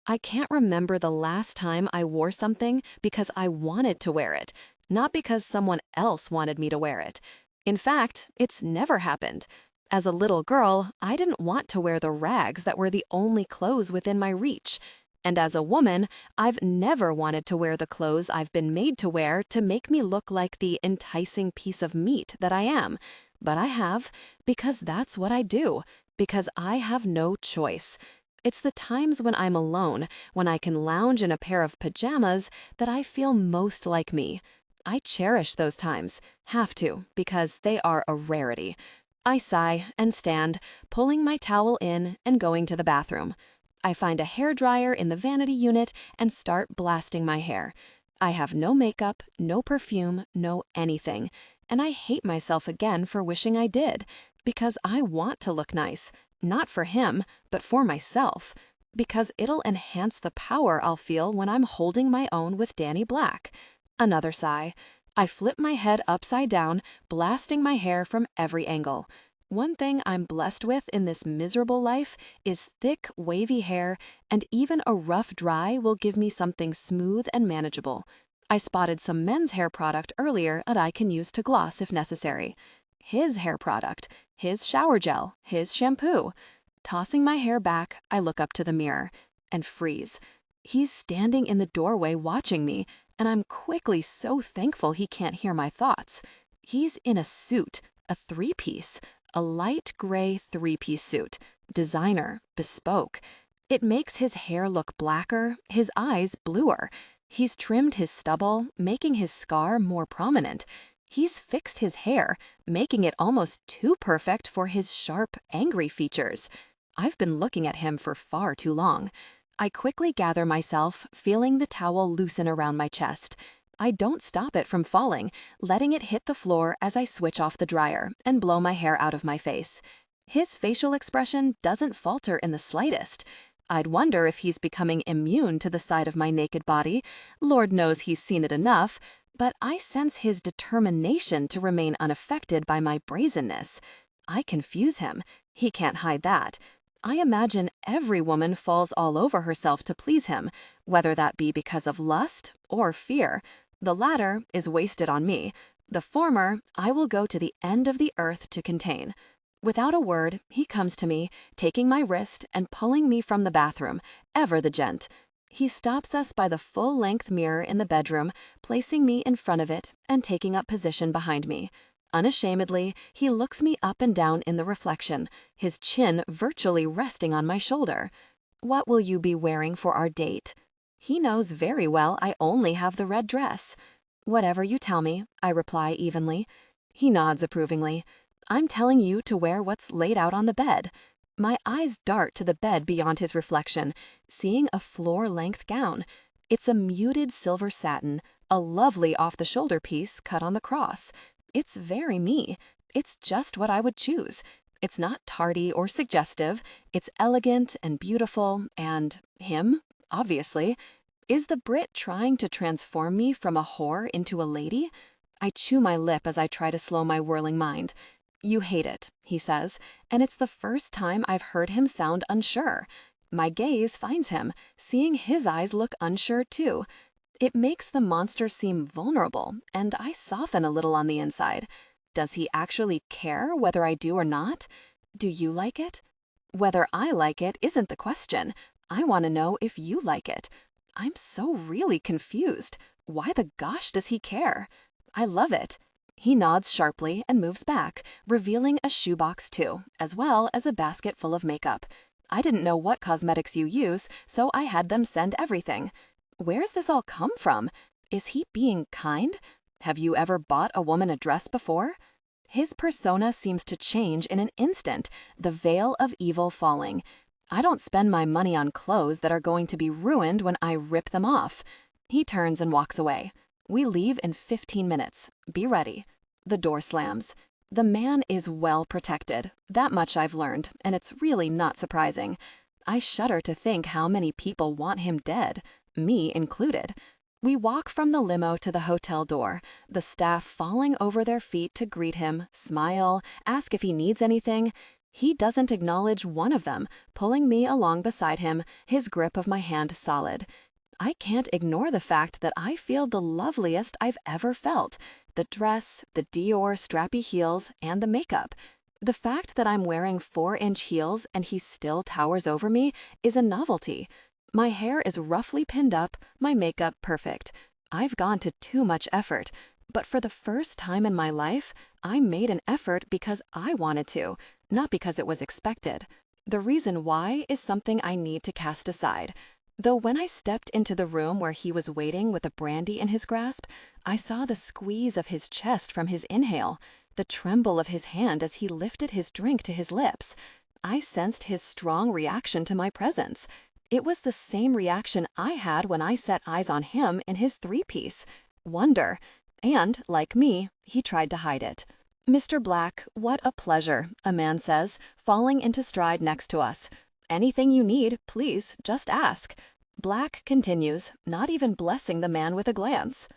I can't remember the last time I wore something because I wanted to wear it, not because someone else wanted me to wear it. In fact, it's never happened. As a little girl, I didn't want to wear the rags that were the only clothes within my reach. And as a woman, I've never wanted to wear the clothes I've been made to wear to make me look like the enticing piece of meat that I am. But I have, because that's what I do, because I have no choice. It's the times when I'm alone, when I can lounge in a pair of pajamas, that I feel most like me. I cherish those times, have to, because they are a rarity. I sigh and stand, pulling my towel in and going to the bathroom. I find a hairdryer in the vanity unit and start blasting my hair. I have no makeup, no perfume, no anything. And I hate myself again for wishing I did, because I want to look nice, not for him, but for myself, because it'll enhance the power I'll feel when I'm holding my own with Danny Black. Another sigh. I flip my head upside down, blasting my hair from every angle. One thing I'm blessed with in this miserable life is thick, wavy hair, and even a rough dry will give me something smooth and manageable. I spotted some men's hair product earlier that I can use to gloss if necessary. His hair product, his shower gel, his shampoo. Tossing my hair back, I look up to the mirror and freeze. He's standing in the doorway watching me, and I'm quickly so thankful he can't hear my thoughts. He's in a suit, a three-piece. A light gray three-piece suit, designer, bespoke. It makes his hair look blacker, his eyes bluer. He's trimmed his stubble, making his scar more prominent. He's fixed his hair, making it almost too perfect for his sharp, angry features. I've been looking at him for far too long. I quickly gather myself, feeling the towel loosen around my chest. I don't stop it from falling, letting it hit the floor as I switch off the dryer and blow my hair out of my face. His facial expression doesn't falter in the slightest. I'd wonder if he's becoming immune to the sight of my naked body. Lord knows he's seen it enough, but I sense his determination to remain unaffected by my brazenness. I confuse him. He can't hide that. I imagine every woman falls all over herself to please him, whether that be because of lust or fear. The latter is wasted on me. The former, I will go to the end of the earth to contain. Without a word, he comes to me, taking my wrist and pulling me from the bathroom, ever the gent. He stops us by the full-length mirror in the bedroom, placing me in front of it and taking up position behind me. Unashamedly, he looks me up and down in the reflection, his chin virtually resting on my shoulder. What will you be wearing for our date? He knows very well I only have the red dress. Whatever you tell me, I reply evenly. He nods approvingly. I'm telling you to wear what's laid out on the bed. My eyes dart to the bed beyond his reflection, seeing a floor-length gown. It's a muted silver satin, a lovely off-the-shoulder piece cut on the cross. It's very me. It's just what I would choose. It's not tardy or suggestive. It's elegant and beautiful and him. Obviously. Is the Brit trying to transform me from a whore into a lady? I chew my lip as I try to slow my whirling mind. You hate it, he says, and it's the first time I've heard him sound unsure. My gaze finds him, seeing his eyes look unsure too. It makes the monster seem vulnerable, and I soften a little on the inside. Does he actually care whether I do or not? Do you like it? Whether I like it isn't the question. I want to know if you like it. I'm so really confused. Why the gosh does he care? I love it. He nods sharply and moves back, revealing a shoebox too, as well as a basket full of makeup. I didn't know what cosmetics you use, so I had them send everything. Where's this all come from? Is he being kind? Have you ever bought a woman a dress before? His persona seems to change in an instant, the veil of evil falling. I don't spend my money on clothes that are going to be ruined when I rip them off. He turns and walks away. We leave in 15 minutes. Be ready. The door slams. The man is well protected. That much I've learned, and it's really not surprising. I shudder to think how many people want him dead, me included. We walk from the limo to the hotel door, the staff falling over their feet to greet him, smile, ask if he needs anything. He doesn't acknowledge one of them, pulling me along beside him, his grip of my hand solid. I can't ignore the fact that I feel the loveliest I've ever felt. The dress, the Dior strappy heels, and the makeup. The fact that I'm wearing 4-inch heels and he still towers over me is a novelty. My hair is roughly pinned up, my makeup perfect. I've gone to too much effort, but for the first time in my life, I made an effort because I wanted to, not because it was expected. The reason why is something I need to cast aside. Though when I stepped into the room where he was waiting with a brandy in his grasp, I saw the squeeze of his chest from his inhale, the tremble of his hand as he lifted his drink to his lips. I sensed his strong reaction to my presence. It was the same reaction I had when I set eyes on him in his three-piece. Wonder. And, like me, he tried to hide it. "Mr. Black, what a pleasure," a man says, falling into stride next to us. "Anything you need, please, just ask." Black continues, not even blessing the man with a glance.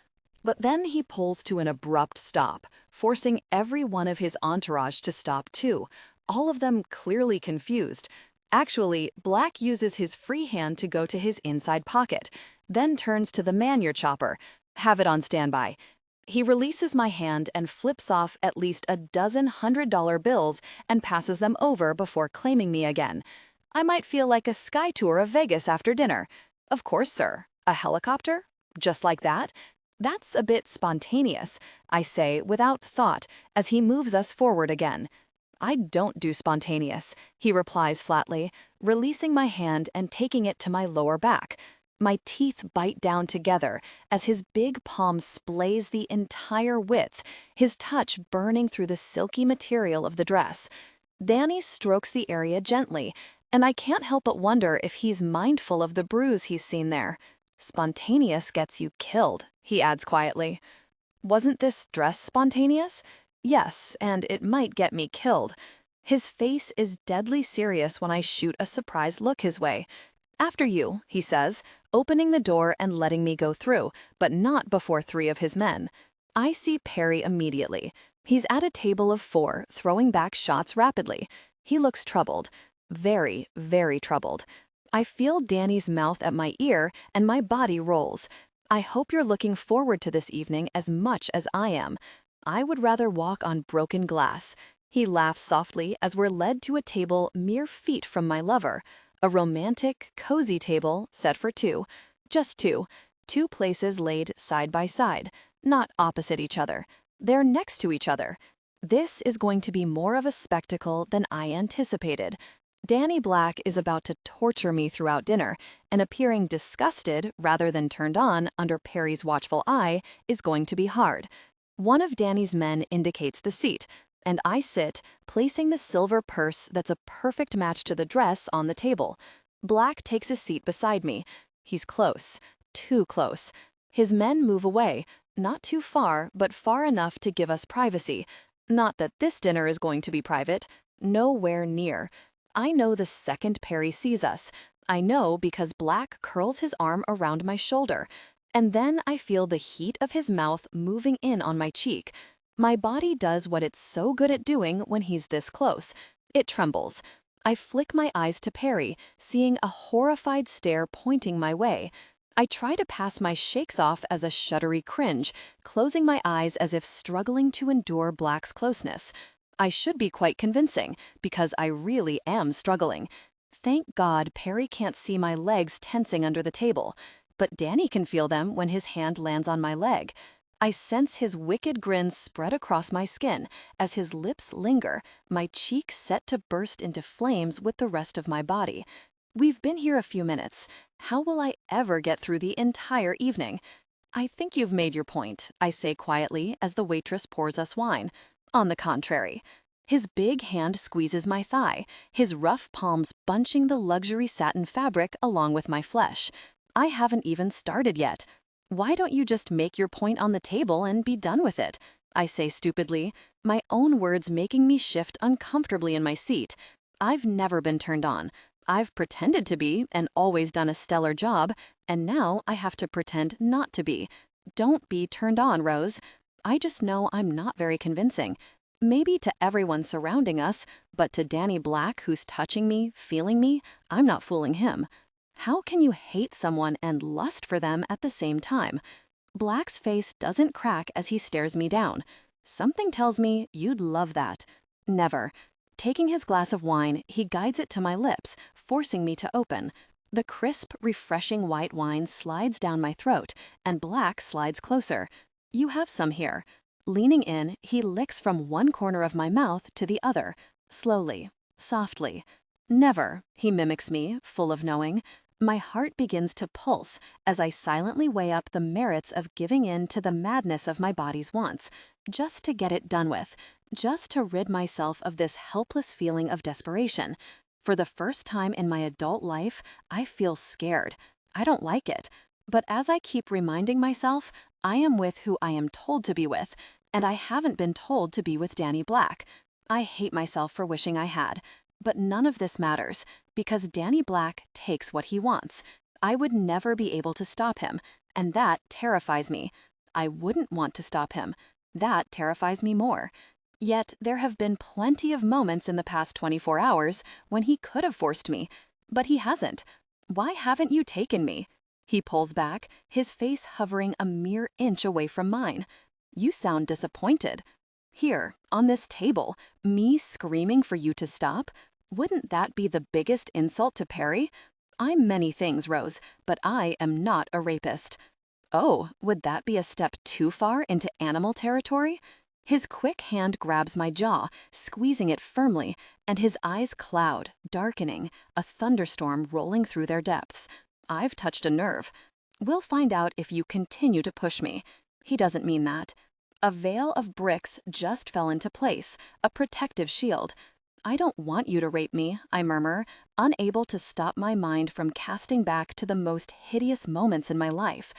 But then he pulls to an abrupt stop, forcing every one of his entourage to stop too, all of them clearly confused. Actually, Black uses his free hand to go to his inside pocket, then turns to the manure chopper. "Have it on standby." He releases my hand and flips off at least a dozen $100 bills and passes them over before claiming me again. I might feel like a sky tour of Vegas after dinner. "Of course, sir. A helicopter? Just like that?" "That's a bit spontaneous," I say without thought as he moves us forward again. "I don't do spontaneous," he replies flatly, releasing my hand and taking it to my lower back. My teeth bite down together as his big palm splays the entire width, his touch burning through the silky material of the dress. Danny strokes the area gently, and I can't help but wonder if he's mindful of the bruise he's seen there. "Spontaneous gets you killed," he adds quietly. "Wasn't this dress spontaneous?" "Yes, and it might get me killed." His face is deadly serious when I shoot a surprised look his way. "After you," he says, opening the door and letting me go through, but not before 3 of his men. I see Perry immediately. He's at a table of 4, throwing back shots rapidly. He looks troubled. Very, very troubled. I feel Danny's mouth at my ear, and my body rolls. "I hope you're looking forward to this evening as much as I am. I would rather walk on broken glass." He laughs softly as we're led to a table mere feet from my lover. A romantic, cozy table set for 2. Just 2. 2 places laid side by side, not opposite each other. They're next to each other. This is going to be more of a spectacle than I anticipated. Danny Black is about to torture me throughout dinner, and appearing disgusted rather than turned on under Perry's watchful eye is going to be hard. One of Danny's men indicates the seat, and I sit, placing the silver purse that's a perfect match to the dress on the table. Black takes a seat beside me. He's close, too close. His men move away, not too far, but far enough to give us privacy. Not that this dinner is going to be private, nowhere near. I know the second Perry sees us. I know because Black curls his arm around my shoulder. And then I feel the heat of his mouth moving in on my cheek. My body does what it's so good at doing when he's this close. It trembles. I flick my eyes to Perry, seeing a horrified stare pointing my way. I try to pass my shakes off as a shuddery cringe, closing my eyes as if struggling to endure Black's closeness. I should be quite convincing, because I really am struggling. Thank God Perry can't see my legs tensing under the table. But Danny can feel them when his hand lands on my leg. I sense his wicked grin spread across my skin as his lips linger, my cheeks set to burst into flames with the rest of my body. We've been here a few minutes. How will I ever get through the entire evening? I think you've made your point, I say quietly as the waitress pours us wine. On the contrary. His big hand squeezes my thigh, his rough palms bunching the luxury satin fabric along with my flesh. I haven't even started yet. Why don't you just make your point on the table and be done with it? I say stupidly, my own words making me shift uncomfortably in my seat. I've never been turned on. I've pretended to be and always done a stellar job, and now I have to pretend not to be. Don't be turned on, Rose. I just know I'm not very convincing. Maybe to everyone surrounding us, but to Danny Black, who's touching me, feeling me, I'm not fooling him. How can you hate someone and lust for them at the same time? Black's face doesn't crack as he stares me down. Something tells me you'd love that. Never. Taking his glass of wine, he guides it to my lips, forcing me to open. The crisp, refreshing white wine slides down my throat, and Black slides closer. You have some here. Leaning in, he licks from one corner of my mouth to the other, slowly, softly. Never, he mimics me, full of knowing. My heart begins to pulse as I silently weigh up the merits of giving in to the madness of my body's wants, just to get it done with, just to rid myself of this helpless feeling of desperation. For the first time in my adult life, I feel scared. I don't like it. But as I keep reminding myself, I am with who I am told to be with, and I haven't been told to be with Danny Black. I hate myself for wishing I had. But none of this matters, because Danny Black takes what he wants. I would never be able to stop him, and that terrifies me. I wouldn't want to stop him. That terrifies me more. Yet there have been plenty of moments in the past 24 hours when he could have forced me, but he hasn't. Why haven't you taken me? He pulls back, his face hovering a mere inch away from mine. You sound disappointed. Here, on this table, me screaming for you to stop? Wouldn't that be the biggest insult to Perry? I'm many things, Rose, but I am not a rapist. Oh, would that be a step too far into animal territory? His quick hand grabs my jaw, squeezing it firmly, and his eyes cloud, darkening, a thunderstorm rolling through their depths. I've touched a nerve. We'll find out if you continue to push me. He doesn't mean that. A veil of bricks just fell into place, a protective shield. I don't want you to rape me, I murmur, unable to stop my mind from casting back to the most hideous moments in my life.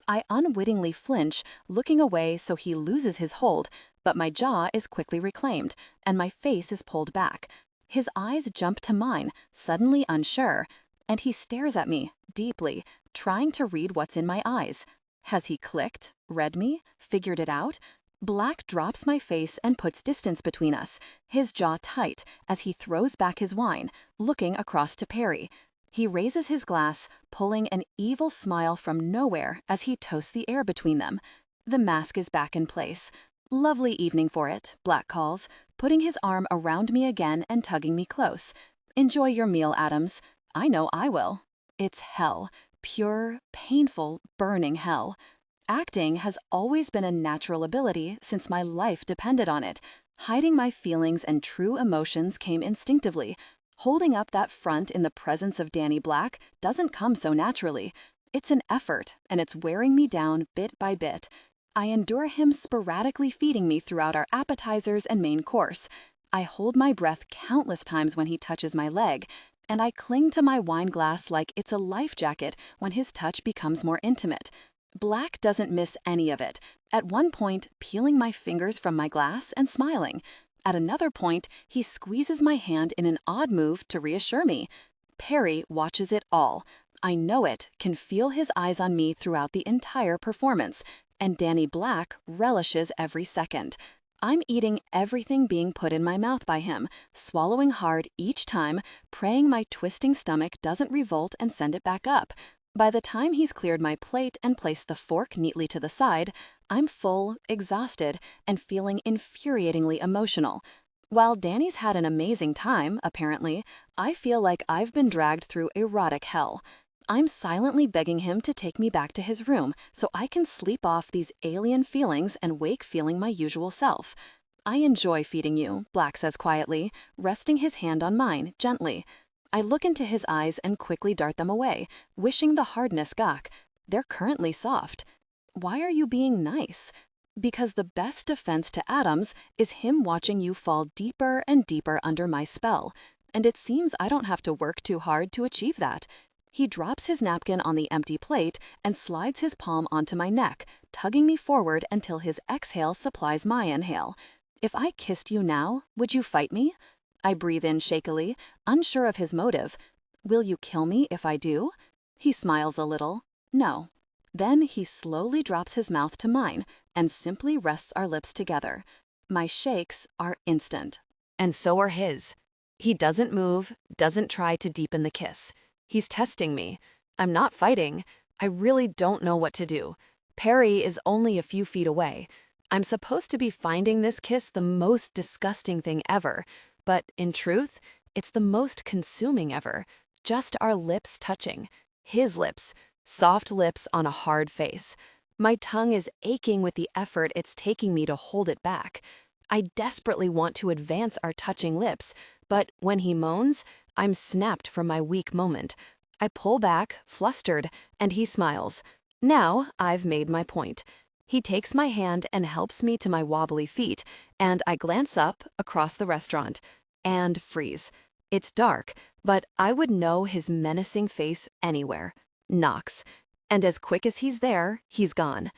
I unwittingly flinch, looking away so he loses his hold, but my jaw is quickly reclaimed, and my face is pulled back. His eyes jump to mine, suddenly unsure, and he stares at me, deeply, trying to read what's in my eyes. Has he clicked, read me, figured it out? Black drops my face and puts distance between us, his jaw tight as he throws back his wine, looking across to Perry. He raises his glass, pulling an evil smile from nowhere as he toasts the air between them. The mask is back in place. Lovely evening for it, Black calls, putting his arm around me again and tugging me close. Enjoy your meal, Adams. I know I will. It's hell. Pure, painful, burning hell. Acting has always been a natural ability since my life depended on it. Hiding my feelings and true emotions came instinctively. Holding up that front in the presence of Danny Black doesn't come so naturally. It's an effort, and it's wearing me down bit by bit. I endure him sporadically feeding me throughout our appetizers and main course. I hold my breath countless times when he touches my leg, and I cling to my wine glass like it's a life jacket when his touch becomes more intimate. Black doesn't miss any of it, at one point peeling my fingers from my glass and smiling. At another point, he squeezes my hand in an odd move to reassure me. Perry watches it all. I know it, can feel his eyes on me throughout the entire performance, and Danny Black relishes every second. I'm eating everything being put in my mouth by him, swallowing hard each time, praying my twisting stomach doesn't revolt and send it back up. By the time he's cleared my plate and placed the fork neatly to the side, I'm full, exhausted, and feeling infuriatingly emotional. While Danny's had an amazing time, apparently, I feel like I've been dragged through erotic hell. I'm silently begging him to take me back to his room so I can sleep off these alien feelings and wake feeling my usual self. I enjoy feeding you, Black says quietly, resting his hand on mine, gently. I look into his eyes and quickly dart them away, wishing the hardness guk. They're currently soft. Why are you being nice? Because the best defense to Adams is him watching you fall deeper and deeper under my spell. And it seems I don't have to work too hard to achieve that. He drops his napkin on the empty plate and slides his palm onto my neck, tugging me forward until his exhale supplies my inhale. If I kissed you now, would you fight me? I breathe in shakily, unsure of his motive. Will you kill me if I do? He smiles a little. No. Then he slowly drops his mouth to mine and simply rests our lips together. My shakes are instant. And so are his. He doesn't move, doesn't try to deepen the kiss. He's testing me. I'm not fighting. I really don't know what to do. Perry is only a few feet away. I'm supposed to be finding this kiss the most disgusting thing ever, but in truth, it's the most consuming ever. Just our lips touching. His lips. Soft lips on a hard face. My tongue is aching with the effort it's taking me to hold it back. I desperately want to advance our touching lips, but when he moans, I'm snapped from my weak moment. I pull back, flustered, and he smiles. Now I've made my point. He takes my hand and helps me to my wobbly feet, and I glance up across the restaurant and freeze. It's dark, but I would know his menacing face anywhere. Knocks. And as quick as he's there, he's gone.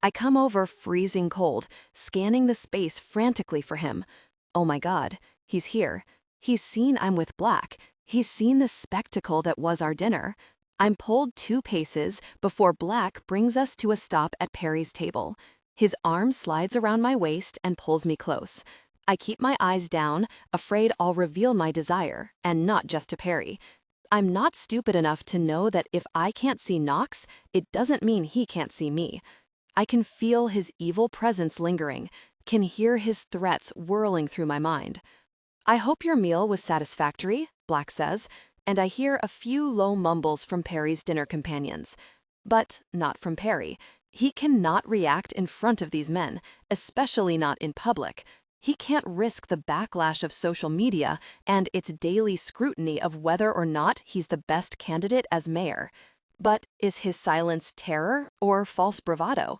I come over freezing cold, scanning the space frantically for him. Oh my God, he's here. He's seen I'm with Black. He's seen the spectacle that was our dinner. I'm pulled 2 paces before Black brings us to a stop at Perry's table. His arm slides around my waist and pulls me close. I keep my eyes down, afraid I'll reveal my desire, and not just to Perry. I'm not stupid enough to know that if I can't see Knox, it doesn't mean he can't see me. I can feel his evil presence lingering, can hear his threats whirling through my mind. I hope your meal was satisfactory, Black says, and I hear a few low mumbles from Perry's dinner companions. But not from Perry. He cannot react in front of these men, especially not in public. He can't risk the backlash of social media and its daily scrutiny of whether or not he's the best candidate as mayor. But is his silence terror or false bravado?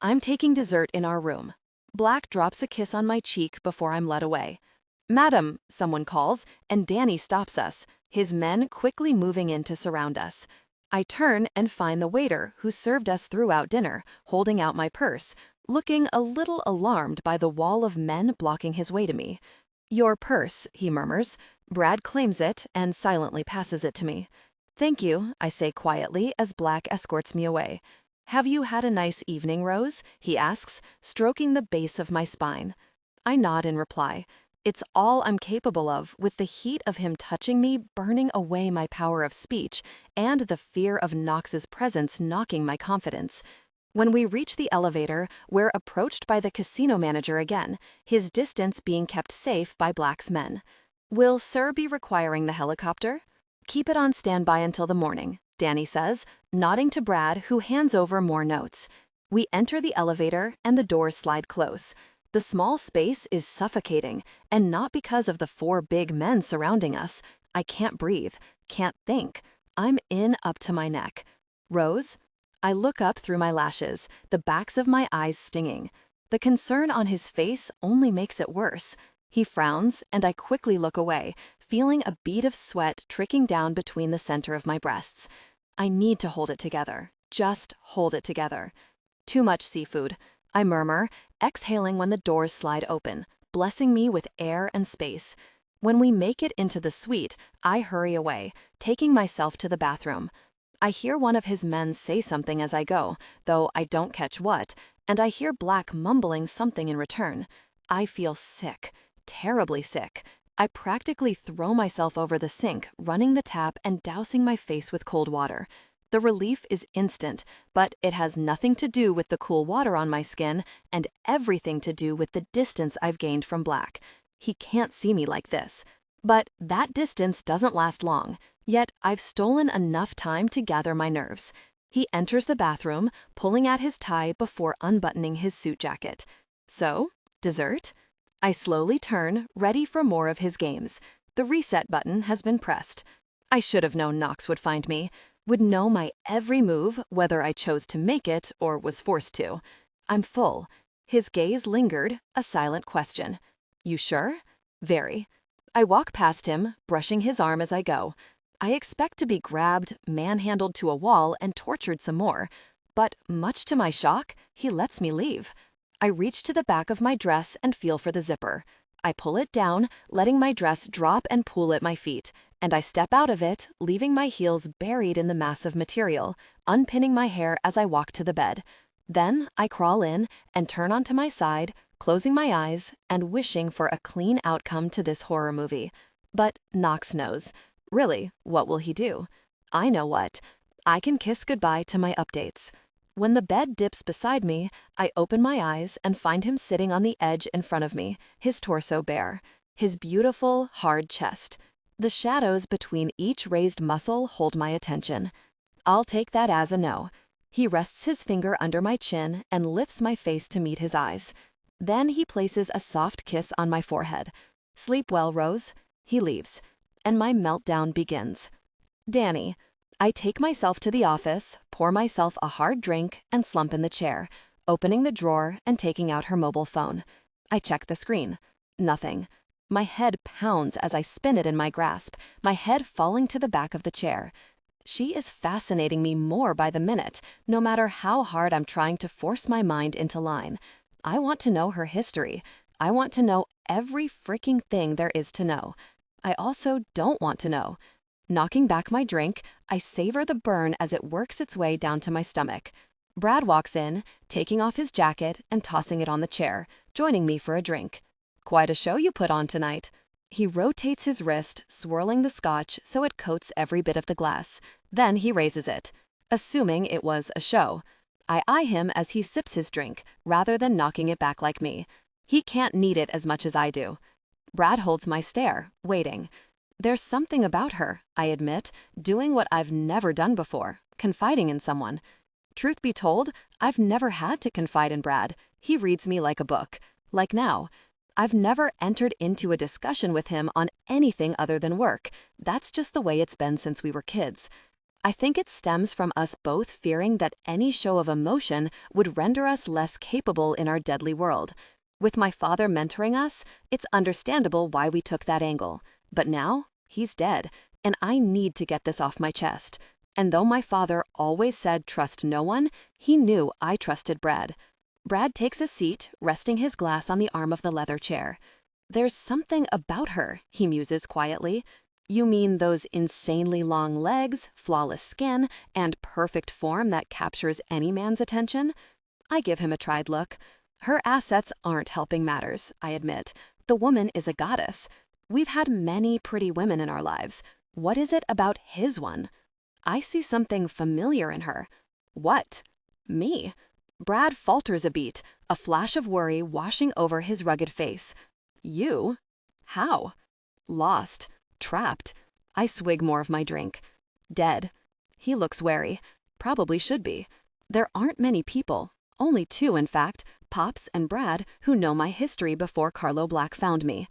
I'm taking dessert in our room. Black drops a kiss on my cheek before I'm led away. "Madam," someone calls, and Danny stops us, his men quickly moving in to surround us. I turn and find the waiter who served us throughout dinner, holding out my purse, looking a little alarmed by the wall of men blocking his way to me. "Your purse," he murmurs. Brad claims it and silently passes it to me. "Thank you," I say quietly as Black escorts me away. "Have you had a nice evening, Rose?" he asks, stroking the base of my spine. I nod in reply. It's all I'm capable of, with the heat of him touching me burning away my power of speech and the fear of Knox's presence knocking my confidence. When we reach the elevator, we're approached by the casino manager again, his distance being kept safe by Black's men. "Will Sir be requiring the helicopter?" "Keep it on standby until the morning," Danny says, nodding to Brad, who hands over more notes. We enter the elevator and the doors slide close. The small space is suffocating, and not because of the 4 big men surrounding us. I can't breathe, can't think. I'm in up to my neck. "Rose?" I look up through my lashes, the backs of my eyes stinging. The concern on his face only makes it worse. He frowns, and I quickly look away, feeling a bead of sweat trickling down between the center of my breasts. I need to hold it together. Just hold it together. "Too much seafood," I murmur, exhaling when the doors slide open, blessing me with air and space. When we make it into the suite, I hurry away, taking myself to the bathroom. I hear one of his men say something as I go, though I don't catch what, and I hear Black mumbling something in return. I feel sick, terribly sick. I practically throw myself over the sink, running the tap and dousing my face with cold water. The relief is instant, but it has nothing to do with the cool water on my skin and everything to do with the distance I've gained from Black. He can't see me like this. But that distance doesn't last long, yet I've stolen enough time to gather my nerves. He enters the bathroom, pulling at his tie before unbuttoning his suit jacket. So, dessert? I slowly turn, ready for more of his games. The reset button has been pressed. I should have known Knox would find me, would know my every move, whether I chose to make it or was forced to. I'm full. His gaze lingered, a silent question. You sure? Very. I walk past him, brushing his arm as I go. I expect to be grabbed, manhandled to a wall, and tortured some more. But much to my shock, he lets me leave. I reach to the back of my dress and feel for the zipper. I pull it down, letting my dress drop and pool at my feet, and I step out of it, leaving my heels buried in the mass of material, unpinning my hair as I walk to the bed. Then I crawl in and turn onto my side, closing my eyes and wishing for a clean outcome to this horror movie. But Knox knows. Really, what will he do? I know what. I can kiss goodbye to my updates. When the bed dips beside me, I open my eyes and find him sitting on the edge in front of me, his torso bare, his beautiful, hard chest. The shadows between each raised muscle hold my attention. I'll take that as a no. He rests his finger under my chin and lifts my face to meet his eyes. Then he places a soft kiss on my forehead. Sleep well, Rose. He leaves, and my meltdown begins. Danny. I take myself to the office, pour myself a hard drink, and slump in the chair, opening the drawer and taking out her mobile phone. I check the screen. Nothing. My head pounds as I spin it in my grasp, my head falling to the back of the chair. She is fascinating me more by the minute, no matter how hard I'm trying to force my mind into line. I want to know her history. I want to know every freaking thing there is to know. I also don't want to know. Knocking back my drink, I savor the burn as it works its way down to my stomach. Brad walks in, taking off his jacket and tossing it on the chair, joining me for a drink. Quite a show you put on tonight. He rotates his wrist, swirling the scotch so it coats every bit of the glass. Then he raises it, assuming it was a show. I eye him as he sips his drink, rather than knocking it back like me. He can't need it as much as I do. Brad holds my stare, waiting. There's something about her, I admit, doing what I've never done before, confiding in someone. Truth be told, I've never had to confide in Brad. He reads me like a book. Like now. I've never entered into a discussion with him on anything other than work. That's just the way it's been since we were kids. I think it stems from us both fearing that any show of emotion would render us less capable in our deadly world. With my father mentoring us, it's understandable why we took that angle. But now, he's dead, and I need to get this off my chest. And though my father always said trust no one, he knew I trusted Brad. Brad takes a seat, resting his glass on the arm of the leather chair. There's something about her, he muses quietly. You mean those insanely long legs, flawless skin, and perfect form that captures any man's attention? I give him a tried look. Her assets aren't helping matters, I admit. The woman is a goddess. We've had many pretty women in our lives. What is it about his one? I see something familiar in her. What? Me? Brad falters a beat, a flash of worry washing over his rugged face. You? How? Lost. Trapped. I swig more of my drink. Dead. He looks wary. Probably should be. There aren't many people, only two in fact, Pops and Brad, who know my history before Carlo Black found me.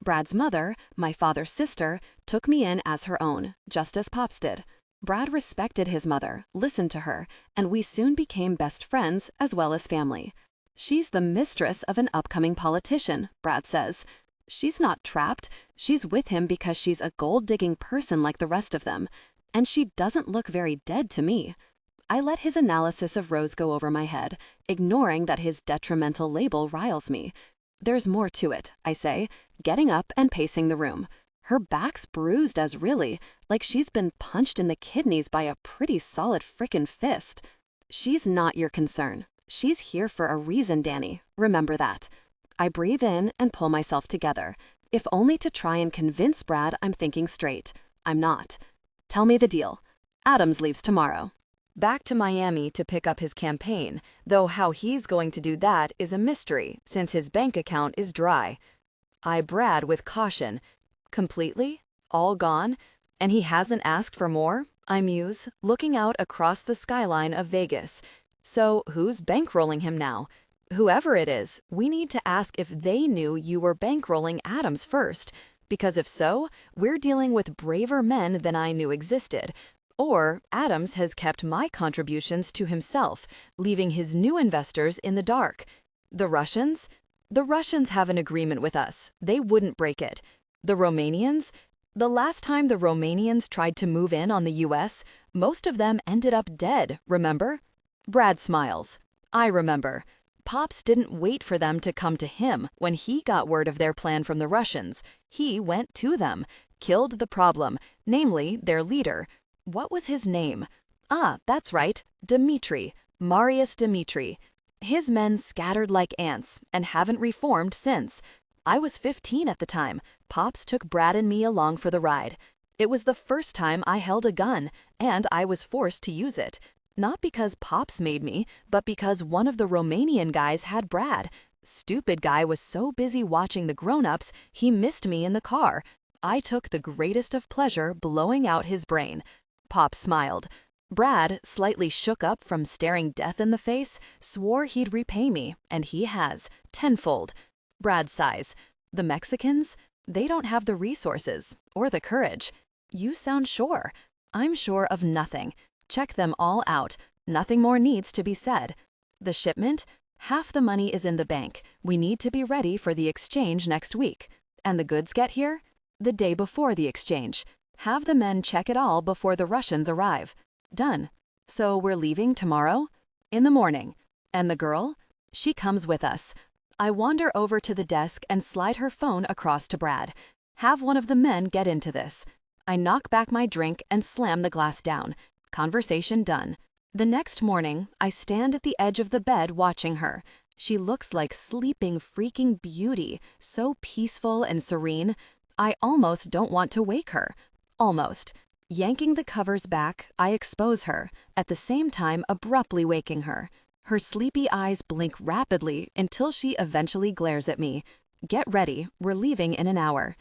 Brad's mother, my father's sister, took me in as her own, just as Pops did. Brad respected his mother, listened to her, and we soon became best friends as well as family. She's the mistress of an upcoming politician, Brad says. She's not trapped. She's with him because she's a gold-digging person like the rest of them. And she doesn't look very dead to me. I let his analysis of Rose go over my head, ignoring that his detrimental label riles me. There's more to it, I say, getting up and pacing the room. Her back's bruised as really, like she's been punched in the kidneys by a pretty solid frickin' fist. She's not your concern. She's here for a reason, Danny. Remember that. I breathe in and pull myself together, if only to try and convince Brad I'm thinking straight. I'm not. Tell me the deal. Adams leaves tomorrow. Back to Miami to pick up his campaign, though how he's going to do that is a mystery since his bank account is dry. I Brad with caution. Completely? All gone? And he hasn't asked for more? I muse, looking out across the skyline of Vegas. So who's bankrolling him now? Whoever it is, we need to ask if they knew you were bankrolling Adams first. Because if so, we're dealing with braver men than I knew existed. Or Adams has kept my contributions to himself, leaving his new investors in the dark. The Russians? The Russians have an agreement with us. They wouldn't break it. The Romanians? The last time the Romanians tried to move in on the US, most of them ended up dead, remember? Brad smiles. I remember. Pops didn't wait for them to come to him when he got word of their plan from the Russians. He went to them, killed the problem, namely their leader. What was his name? Ah, that's right, Dmitri, Marius Dmitri. His men scattered like ants and haven't reformed since. I was 15 at the time. Pops took Brad and me along for the ride. It was the first time I held a gun, and I was forced to use it. Not because Pops made me, but because one of the Romanian guys had Brad. Stupid guy was so busy watching the grown-ups, he missed me in the car. I took the greatest of pleasure blowing out his brain. Pop smiled. Brad, slightly shook up from staring death in the face, swore he'd repay me, and he has, tenfold. Brad sighs. The Mexicans? They don't have the resources, or the courage. You sound sure. I'm sure of nothing. Check them all out. Nothing more needs to be said. The shipment? Half the money is in the bank. We need to be ready for the exchange next week. And the goods get here? The day before the exchange. Have the men check it all before the Russians arrive. Done. So we're leaving tomorrow? In the morning. And the girl? She comes with us. I wander over to the desk and slide her phone across to Brad. Have one of the men get into this. I knock back my drink and slam the glass down. Conversation done. The next morning, I stand at the edge of the bed watching her. She looks like sleeping freaking beauty, so peaceful and serene. I almost don't want to wake her. Almost. Yanking the covers back, I expose her, at the same time abruptly waking her. Her sleepy eyes blink rapidly until she eventually glares at me. Get ready, we're leaving in an hour.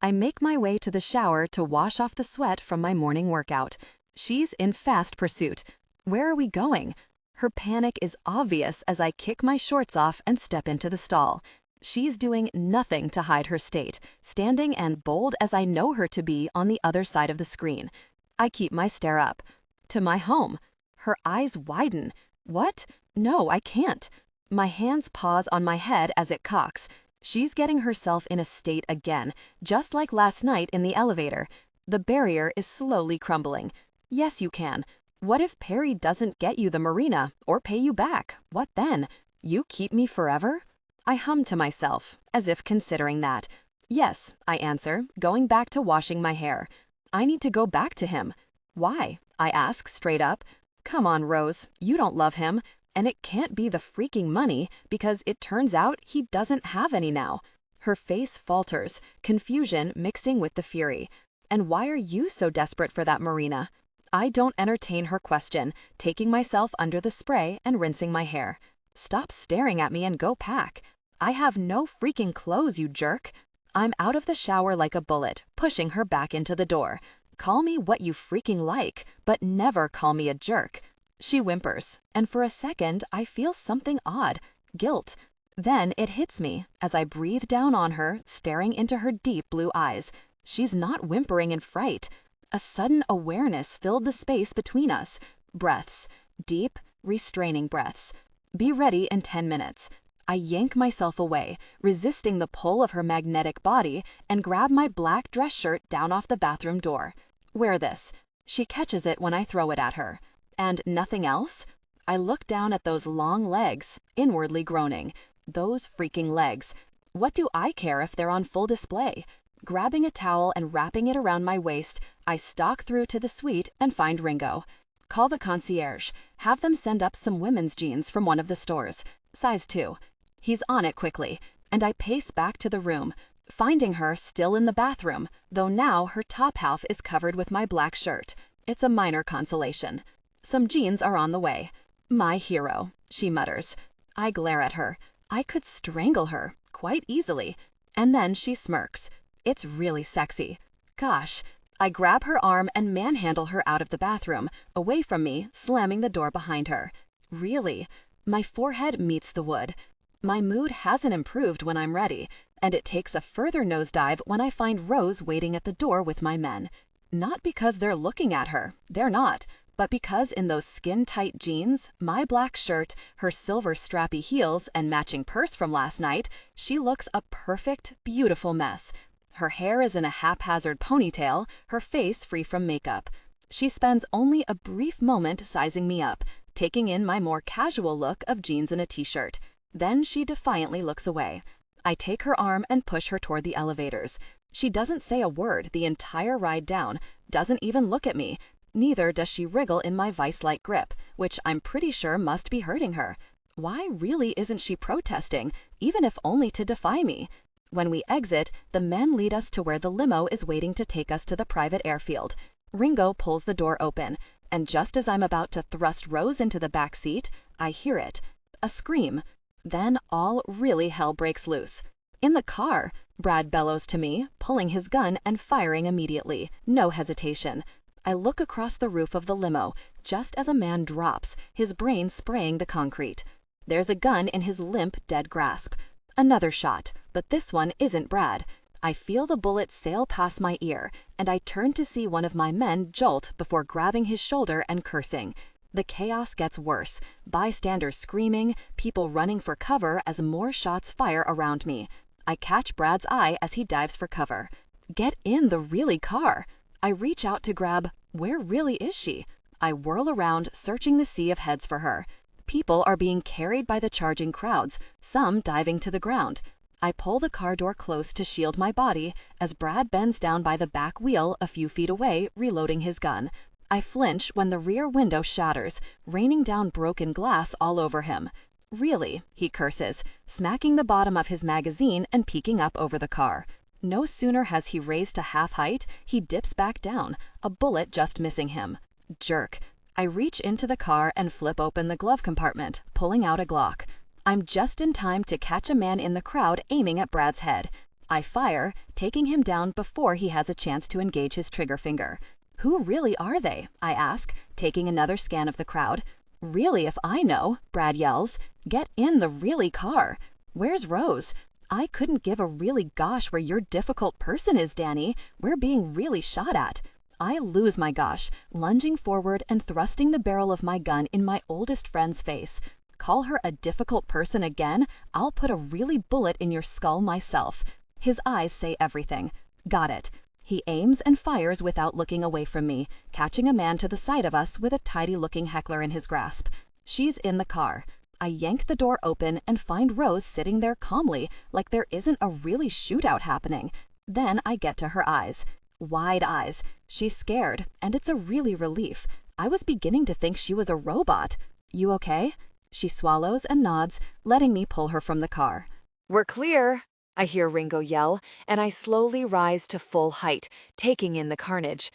I make my way to the shower to wash off the sweat from my morning workout. She's in fast pursuit. Where are we going? Her panic is obvious as I kick my shorts off and step into the stall. She's doing nothing to hide her state, standing and bold as I know her to be on the other side of the screen. I keep my stare up. To my home. Her eyes widen. What? No, I can't. My hands pause on my head as it cocks. She's getting herself in a state again, just like last night in the elevator. The barrier is slowly crumbling. Yes, you can. What if Perry doesn't get you the marina or pay you back? What then? You keep me forever? I hum to myself, as if considering that. Yes, I answer, going back to washing my hair. I need to go back to him. Why? I ask straight up. Come on, Rose, you don't love him. And it can't be the freaking money, because it turns out he doesn't have any now. Her face falters, confusion mixing with the fury. And why are you so desperate for that marina? I don't entertain her question, taking myself under the spray and rinsing my hair. Stop staring at me and go pack. I have no freaking clothes, you jerk. I'm out of the shower like a bullet, pushing her back into the door. Call me what you freaking like, but never call me a jerk. She whimpers, and for a second I feel something odd, guilt. Then it hits me as I breathe down on her, staring into her deep blue eyes. She's not whimpering in fright. A sudden awareness filled the space between us. Breaths. Deep, restraining breaths. Be ready in 10 minutes. I yank myself away, resisting the pull of her magnetic body, and grab my black dress shirt down off the bathroom door. Wear this. She catches it when I throw it at her. And nothing else? I look down at those long legs, inwardly groaning. Those freaking legs. What do I care if they're on full display? Grabbing a towel and wrapping it around my waist, I stalk through to the suite and find Ringo. Call the concierge. Have them send up some women's jeans from one of the stores. Size 2. He's on it quickly, and I pace back to the room, finding her still in the bathroom, though now her top half is covered with my black shirt. It's a minor consolation. Some jeans are on the way. My hero, she mutters. I glare at her. I could strangle her, quite easily. And then she smirks. It's really sexy. Gosh. I grab her arm and manhandle her out of the bathroom, away from me, slamming the door behind her. Really? My forehead meets the wood. My mood hasn't improved when I'm ready, and it takes a further nosedive when I find Rose waiting at the door with my men. Not because they're looking at her, they're not, but because in those skin-tight jeans, my black shirt, her silver strappy heels, and matching purse from last night, she looks a perfect, beautiful mess. Her hair is in a haphazard ponytail, her face free from makeup. She spends only a brief moment sizing me up, taking in my more casual look of jeans and a t-shirt. Then she defiantly looks away. I take her arm and push her toward the elevators. She doesn't say a word the entire ride down, doesn't even look at me. Neither does she wriggle in my vice-like grip, which I'm pretty sure must be hurting her. Why really isn't she protesting, even if only to defy me? When we exit, the men lead us to where the limo is waiting to take us to the private airfield. Ringo pulls the door open, and just as I'm about to thrust Rose into the back seat, I hear it. A scream. Then all really hell breaks loose. In the car, Brad bellows to me, pulling his gun and firing immediately, no hesitation. I look across the roof of the limo, just as a man drops, his brain spraying the concrete. There's a gun in his limp, dead grasp. Another shot, but this one isn't Brad. I feel the bullet sail past my ear, and I turn to see one of my men jolt before grabbing his shoulder and cursing. The chaos gets worse, bystanders screaming, people running for cover as more shots fire around me. I catch Brad's eye as he dives for cover. Get in the really car! I reach out to grab, where really is she? I whirl around, searching the sea of heads for her. People are being carried by the charging crowds, some diving to the ground. I pull the car door close to shield my body as Brad bends down by the back wheel a few feet away, reloading his gun. I flinch when the rear window shatters, raining down broken glass all over him. Really, he curses, smacking the bottom of his magazine and peeking up over the car. No sooner has he raised to half height, he dips back down, a bullet just missing him. Jerk. I reach into the car and flip open the glove compartment, pulling out a Glock. I'm just in time to catch a man in the crowd aiming at Brad's head. I fire, taking him down before he has a chance to engage his trigger finger. Who really are they? I ask, taking another scan of the crowd. Really, if I know, Brad yells. Get in the really car. Where's Rose? I couldn't give a really gosh where your difficult person is, Danny. We're being really shot at. I lose my gosh, lunging forward and thrusting the barrel of my gun in my oldest friend's face. Call her a difficult person again, I'll put a really bullet in your skull myself. His eyes say everything. Got it. He aims and fires without looking away from me, catching a man to the side of us with a tidy-looking heckler in his grasp. She's in the car. I yank the door open and find Rose sitting there calmly, like there isn't a really shootout happening. Then I get to her eyes. Wide eyes. She's scared, and it's a really relief. I was beginning to think she was a robot. You okay? She swallows and nods, letting me pull her from the car. We're clear, I hear Ringo yell, and I slowly rise to full height, taking in the carnage.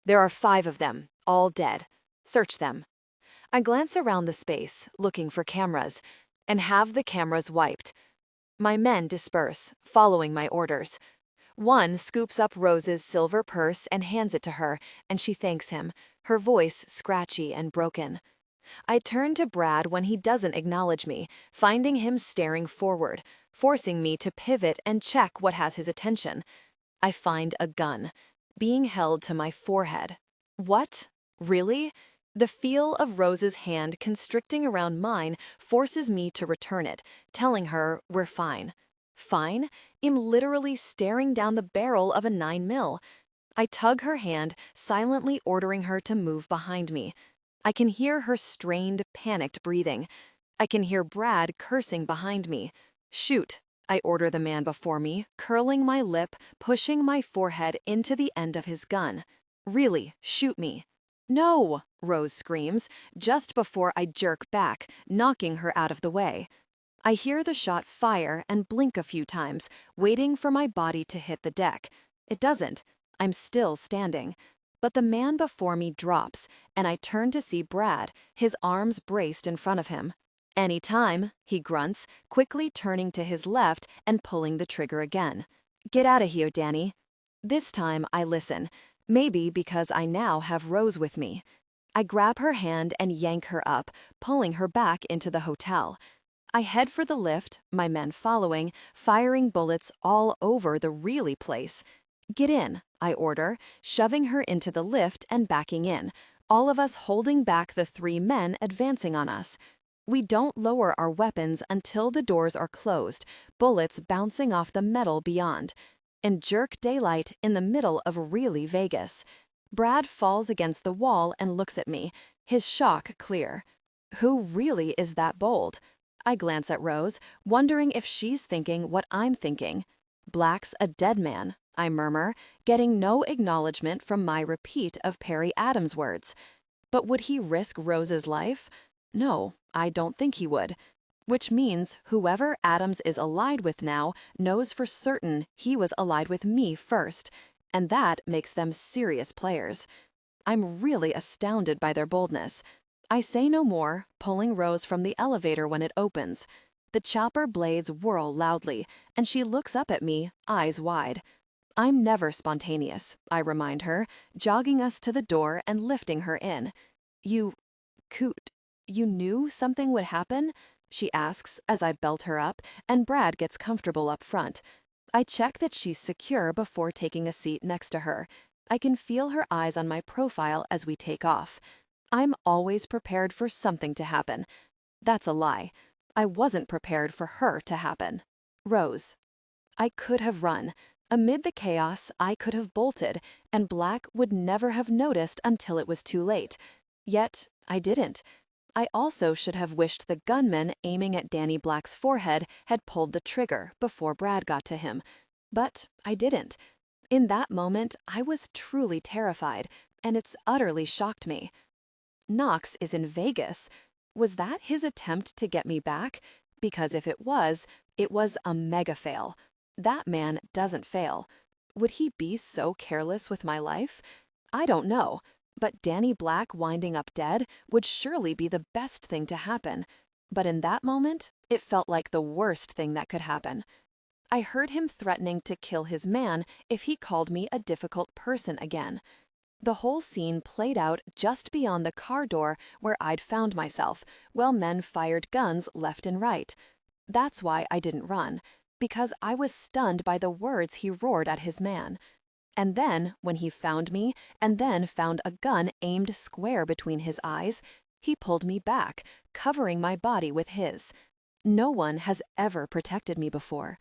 There are 5 of them, all dead. Search them. I glance around the space, looking for cameras, and have the cameras wiped. My men disperse, following my orders. One scoops up Rose's silver purse and hands it to her, and she thanks him, her voice scratchy and broken. I turn to Brad when he doesn't acknowledge me, finding him staring forward, forcing me to pivot and check what has his attention. I find a gun, being held to my forehead. What? Really? The feel of Rose's hand constricting around mine forces me to return it, telling her we're fine. Fine? I'm literally staring down the barrel of a 9mm. I tug her hand, silently ordering her to move behind me. I can hear her strained, panicked breathing. I can hear Brad cursing behind me. Shoot, I order the man before me, curling my lip, pushing my forehead into the end of his gun. Really, shoot me. No, Rose screams, just before I jerk back, knocking her out of the way. I hear the shot fire and blink a few times, waiting for my body to hit the deck. It doesn't. I'm still standing. But the man before me drops, and I turn to see Brad, his arms braced in front of him. "Any time," he grunts, quickly turning to his left and pulling the trigger again. Get out of here, Danny. This time I listen, maybe because I now have Rose with me. I grab her hand and yank her up, pulling her back into the hotel. I head for the lift, my men following, firing bullets all over the really place. Get in, I order, shoving her into the lift and backing in, all of us holding back the 3 men advancing on us. We don't lower our weapons until the doors are closed, bullets bouncing off the metal beyond. In jerk daylight in the middle of really Vegas. Brad falls against the wall and looks at me, his shock clear. Who really is that bold? I glance at Rose, wondering if she's thinking what I'm thinking. Black's a dead man, I murmur, getting no acknowledgement from my repeat of Perry Adams' words. But would he risk Rose's life? No, I don't think he would. Which means whoever Adams is allied with now knows for certain he was allied with me first, and that makes them serious players. I'm really astounded by their boldness. I say no more, pulling Rose from the elevator when it opens. The chopper blades whirl loudly, and she looks up at me, eyes wide. I'm never spontaneous, I remind her, jogging us to the door and lifting her in. You knew something would happen? She asks as I belt her up, and Brad gets comfortable up front. I check that she's secure before taking a seat next to her. I can feel her eyes on my profile as we take off. I'm always prepared for something to happen. That's a lie. I wasn't prepared for her to happen. Rose. I could have run. Amid the chaos, I could have bolted, and Black would never have noticed until it was too late. Yet, I didn't. I also should have wished the gunman aiming at Danny Black's forehead had pulled the trigger before Brad got to him. But I didn't. In that moment, I was truly terrified, and it's utterly shocked me. Knox is in Vegas. Was that his attempt to get me back? Because if it was a mega fail. That man doesn't fail. Would he be so careless with my life? I don't know. But Danny Black winding up dead would surely be the best thing to happen. But in that moment, it felt like the worst thing that could happen. I heard him threatening to kill his man if he called me a difficult person again. The whole scene played out just beyond the car door where I'd found myself, while men fired guns left and right. That's why I didn't run, because I was stunned by the words he roared at his man. And then, when he found me, and then found a gun aimed square between his eyes, he pulled me back, covering my body with his. No one has ever protected me before.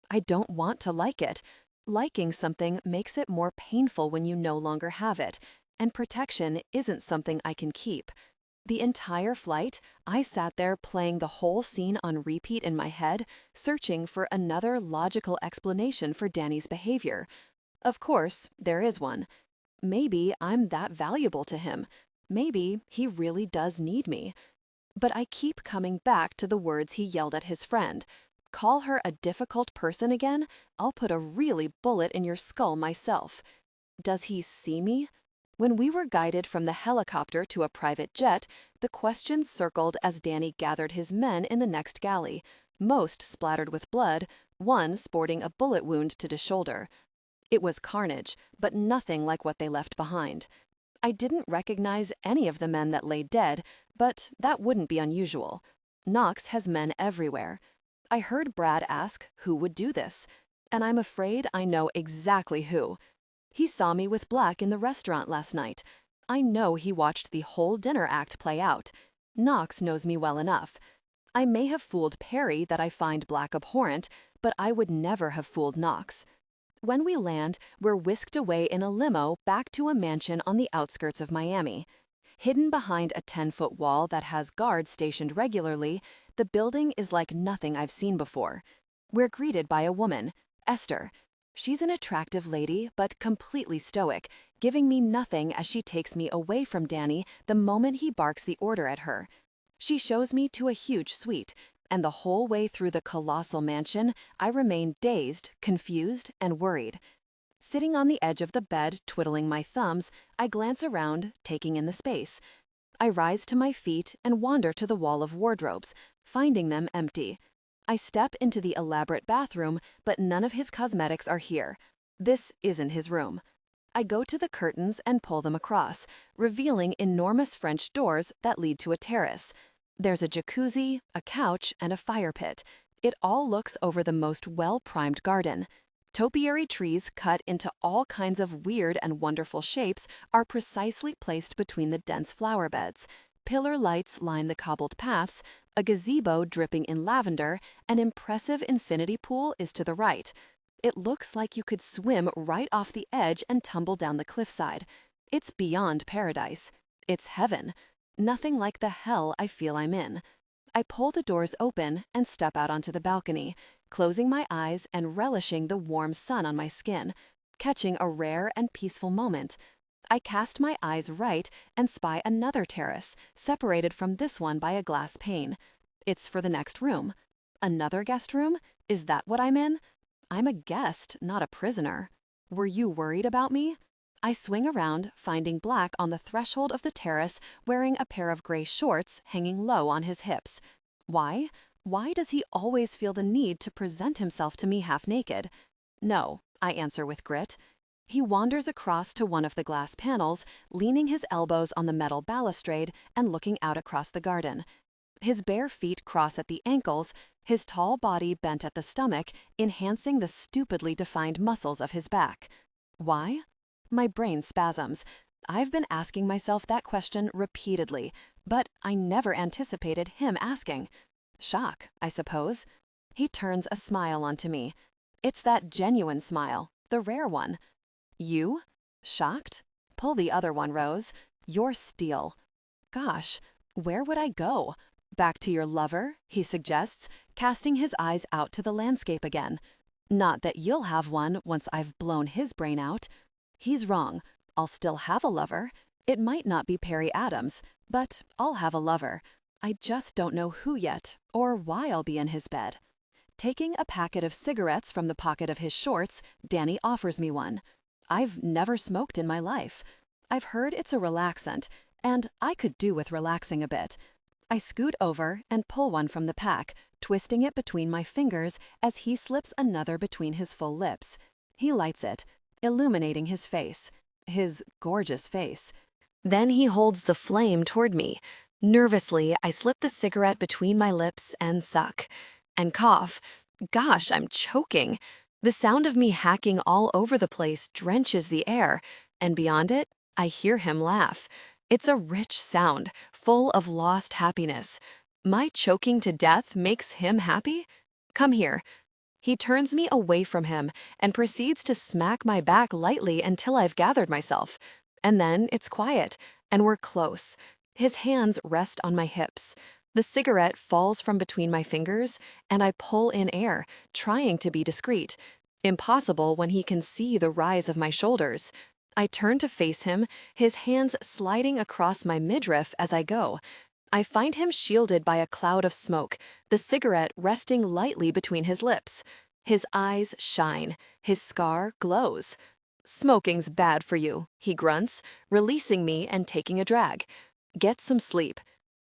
I don't want to like it. Liking something makes it more painful when you no longer have it, and protection isn't something I can keep. The entire flight, I sat there playing the whole scene on repeat in my head, searching for another logical explanation for Danny's behavior. Of course, there is one. Maybe I'm that valuable to him. Maybe he really does need me. But I keep coming back to the words he yelled at his friend. Call her a difficult person again? I'll put a really bullet in your skull myself. Does he see me? When we were guided from the helicopter to a private jet, the questions circled as Danny gathered his men in the next galley, most splattered with blood, one sporting a bullet wound to the shoulder. It was carnage, but nothing like what they left behind. I didn't recognize any of the men that lay dead, but that wouldn't be unusual. Knox has men everywhere. I heard Brad ask who would do this, and I'm afraid I know exactly who. He saw me with Black in the restaurant last night. I know he watched the whole dinner act play out. Knox knows me well enough. I may have fooled Perry that I find Black abhorrent, but I would never have fooled Knox. When we land, we're whisked away in a limo back to a mansion on the outskirts of Miami. Hidden behind a 10-foot wall that has guards stationed regularly, the building is like nothing I've seen before. We're greeted by a woman, Esther. She's an attractive lady, but completely stoic, giving me nothing as she takes me away from Danny the moment he barks the order at her. She shows me to a huge suite, and the whole way through the colossal mansion, I remain dazed, confused, and worried. Sitting on the edge of the bed, twiddling my thumbs, I glance around, taking in the space. I rise to my feet and wander to the wall of wardrobes, finding them empty. I step into the elaborate bathroom, but none of his cosmetics are here. This isn't his room. I go to the curtains and pull them across, revealing enormous French doors that lead to a terrace. There's a jacuzzi, a couch, and a fire pit. It all looks over the most well-primed garden. Topiary trees cut into all kinds of weird and wonderful shapes are precisely placed between the dense flower beds. Pillar lights line the cobbled paths, a gazebo dripping in lavender, an impressive infinity pool is to the right. It looks like you could swim right off the edge and tumble down the cliffside. It's beyond paradise. It's heaven. Nothing like the hell I feel I'm in. I pull the doors open and step out onto the balcony, closing my eyes and relishing the warm sun on my skin, catching a rare and peaceful moment. I cast my eyes right and spy another terrace, separated from this one by a glass pane. It's for the next room. Another guest room? Is that what I'm in? I'm a guest, not a prisoner. Were you worried about me? I swing around, finding Black on the threshold of the terrace, wearing a pair of gray shorts hanging low on his hips. Why? Why does he always feel the need to present himself to me half naked? No, I answer with grit. He wanders across to one of the glass panels, leaning his elbows on the metal balustrade and looking out across the garden. His bare feet cross at the ankles, his tall body bent at the stomach, enhancing the stupidly defined muscles of his back. Why? My brain spasms. I've been asking myself that question repeatedly, but I never anticipated him asking. Shock, I suppose. He turns a smile onto me. It's that genuine smile, the rare one. You? Shocked? Pull the other one, Rose. You're steel. Gosh, where would I go? Back to your lover, he suggests, casting his eyes out to the landscape again. Not that you'll have one once I've blown his brain out. He's wrong. I'll still have a lover. It might not be Perry Adams, but I'll have a lover. I just don't know who yet, or why I'll be in his bed. Taking a packet of cigarettes from the pocket of his shorts, Danny offers me one. I've never smoked in my life. I've heard it's a relaxant, and I could do with relaxing a bit. I scoot over and pull one from the pack, twisting it between my fingers as he slips another between his full lips. He lights it, illuminating his face. His gorgeous face. Then he holds the flame toward me. Nervously, I slip the cigarette between my lips and suck. And cough. Gosh, I'm choking. The sound of me hacking all over the place drenches the air, and beyond it, I hear him laugh. It's a rich sound, full of lost happiness. My choking to death makes him happy? Come here. He turns me away from him and proceeds to smack my back lightly until I've gathered myself. And then it's quiet, and we're close. His hands rest on my hips. The cigarette falls from between my fingers, and I pull in air, trying to be discreet. Impossible when he can see the rise of my shoulders. I turn to face him, his hands sliding across my midriff as I go. I find him shielded by a cloud of smoke, the cigarette resting lightly between his lips. His eyes shine, his scar glows. "Smoking's bad for you," he grunts, releasing me and taking a drag. "Get some sleep."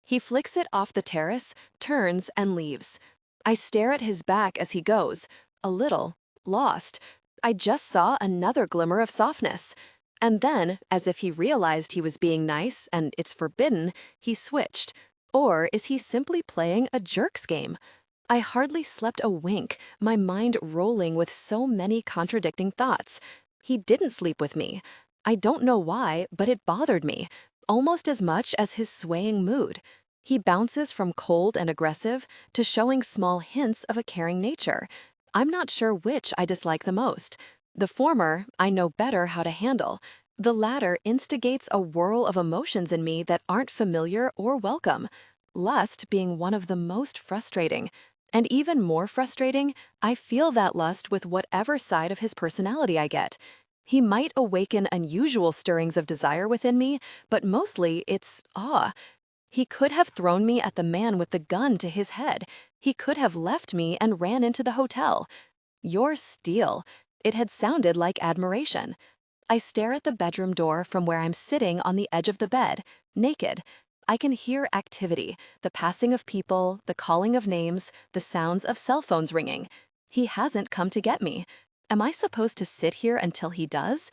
He flicks it off the terrace, turns, and leaves. I stare at his back as he goes, a little lost. I just saw another glimmer of softness. And then, as if he realized he was being nice and it's forbidden, he switched. Or is he simply playing a jerk's game? I hardly slept a wink, my mind rolling with so many contradicting thoughts. He didn't sleep with me. I don't know why, but it bothered me, almost as much as his swaying mood. He bounces from cold and aggressive to showing small hints of a caring nature. I'm not sure which I dislike the most. The former, I know better how to handle. The latter instigates a whirl of emotions in me that aren't familiar or welcome. Lust being one of the most frustrating. And even more frustrating, I feel that lust with whatever side of his personality I get. He might awaken unusual stirrings of desire within me, but mostly it's awe. He could have thrown me at the man with the gun to his head. He could have left me and ran into the hotel. "You're steel." It had sounded like admiration. I stare at the bedroom door from where I'm sitting on the edge of the bed, naked. I can hear activity, the passing of people, the calling of names, the sounds of cell phones ringing. He hasn't come to get me. Am I supposed to sit here until he does?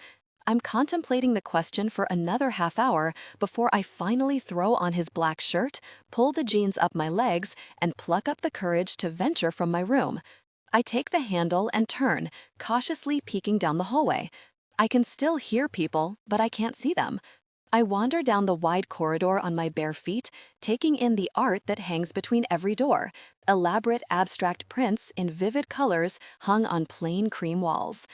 I'm contemplating the question for another half hour before I finally throw on his black shirt, pull the jeans up my legs, and pluck up the courage to venture from my room. I take the handle and turn, cautiously peeking down the hallway. I can still hear people, but I can't see them. I wander down the wide corridor on my bare feet, taking in the art that hangs between every door, elaborate abstract prints in vivid colors hung on plain cream walls.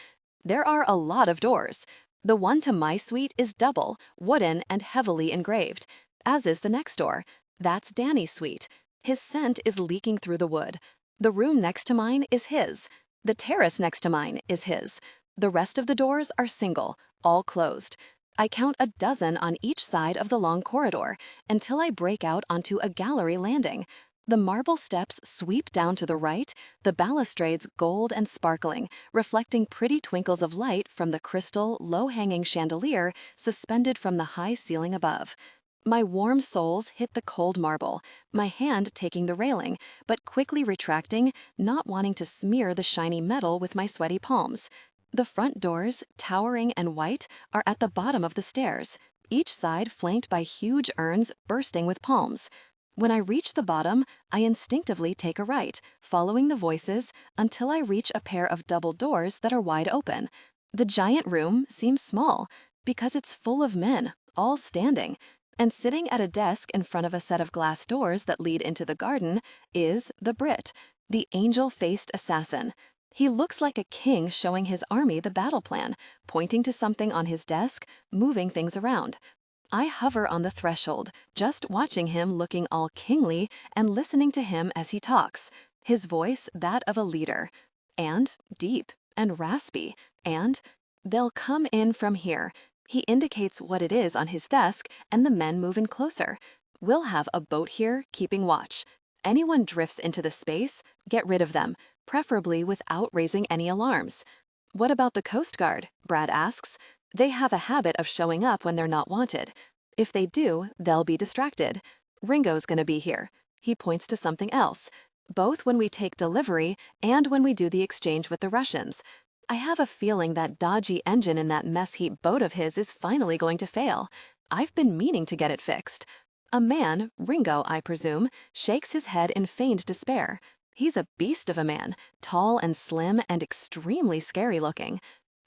There are a lot of doors. The one to my suite is double, wooden, and heavily engraved, as is the next door. That's Danny's suite. His scent is leaking through the wood. The room next to mine is his. The terrace next to mine is his. The rest of the doors are single, all closed. I count a dozen on each side of the long corridor until I break out onto a gallery landing. The marble steps sweep down to the right, the balustrades gold and sparkling, reflecting pretty twinkles of light from the crystal, low-hanging chandelier suspended from the high ceiling above. My warm soles hit the cold marble, my hand taking the railing, but quickly retracting, not wanting to smear the shiny metal with my sweaty palms. The front doors, towering and white, are at the bottom of the stairs, each side flanked by huge urns bursting with palms. When I reach the bottom, I instinctively take a right, following the voices until I reach a pair of double doors that are wide open. The giant room seems small because it's full of men, all standing. And sitting at a desk in front of a set of glass doors that lead into the garden is the Brit, the angel-faced assassin. He looks like a king showing his army the battle plan, pointing to something on his desk, moving things around. I hover on the threshold, just watching him looking all kingly and listening to him as he talks, his voice that of a leader. And deep and raspy, and they'll come in from here. He indicates what it is on his desk, and the men move in closer. We'll have a boat here keeping watch. Anyone drifts into the space, get rid of them, preferably without raising any alarms. What about the Coast Guard? Brad asks. They have a habit of showing up when they're not wanted. If they do, they'll be distracted. Ringo's gonna be here. He points to something else, both when we take delivery and when we do the exchange with the Russians. I have a feeling that dodgy engine in that mess heap boat of his is finally going to fail. I've been meaning to get it fixed. A man, Ringo, I presume, shakes his head in feigned despair. He's a beast of a man, tall and slim and extremely scary looking.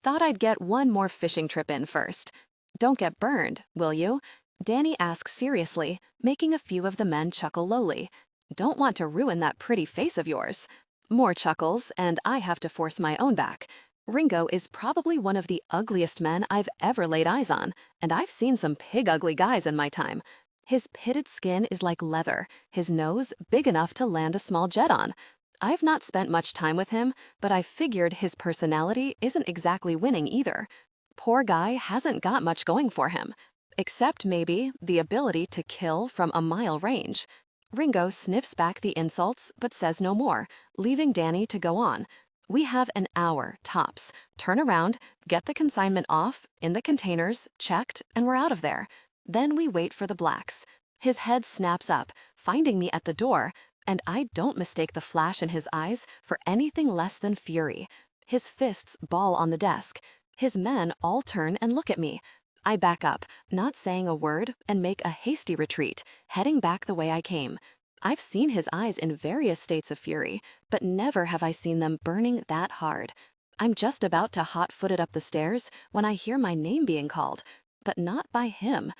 Thought I'd get one more fishing trip in first. Don't get burned, will you? Danny asks seriously, making a few of the men chuckle lowly. Don't want to ruin that pretty face of yours. More chuckles, and I have to force my own back. Ringo is probably one of the ugliest men I've ever laid eyes on, and I've seen some pig-ugly guys in my time. His pitted skin is like leather, his nose big enough to land a small jet on. I've not spent much time with him, but I figured his personality isn't exactly winning either. Poor guy hasn't got much going for him, except maybe the ability to kill from a mile range. Ringo sniffs back the insults but says no more, leaving Danny to go on. We have an hour, tops. Turn around, get the consignment off, in the containers, checked, and we're out of there. Then we wait for the blacks. His head snaps up, finding me at the door, and I don't mistake the flash in his eyes for anything less than fury. His fists ball on the desk. His men all turn and look at me. I back up, not saying a word, and make a hasty retreat, heading back the way I came. I've seen his eyes in various states of fury, but never have I seen them burning that hard. I'm just about to hot-foot it up the stairs when I hear my name being called, but not by him.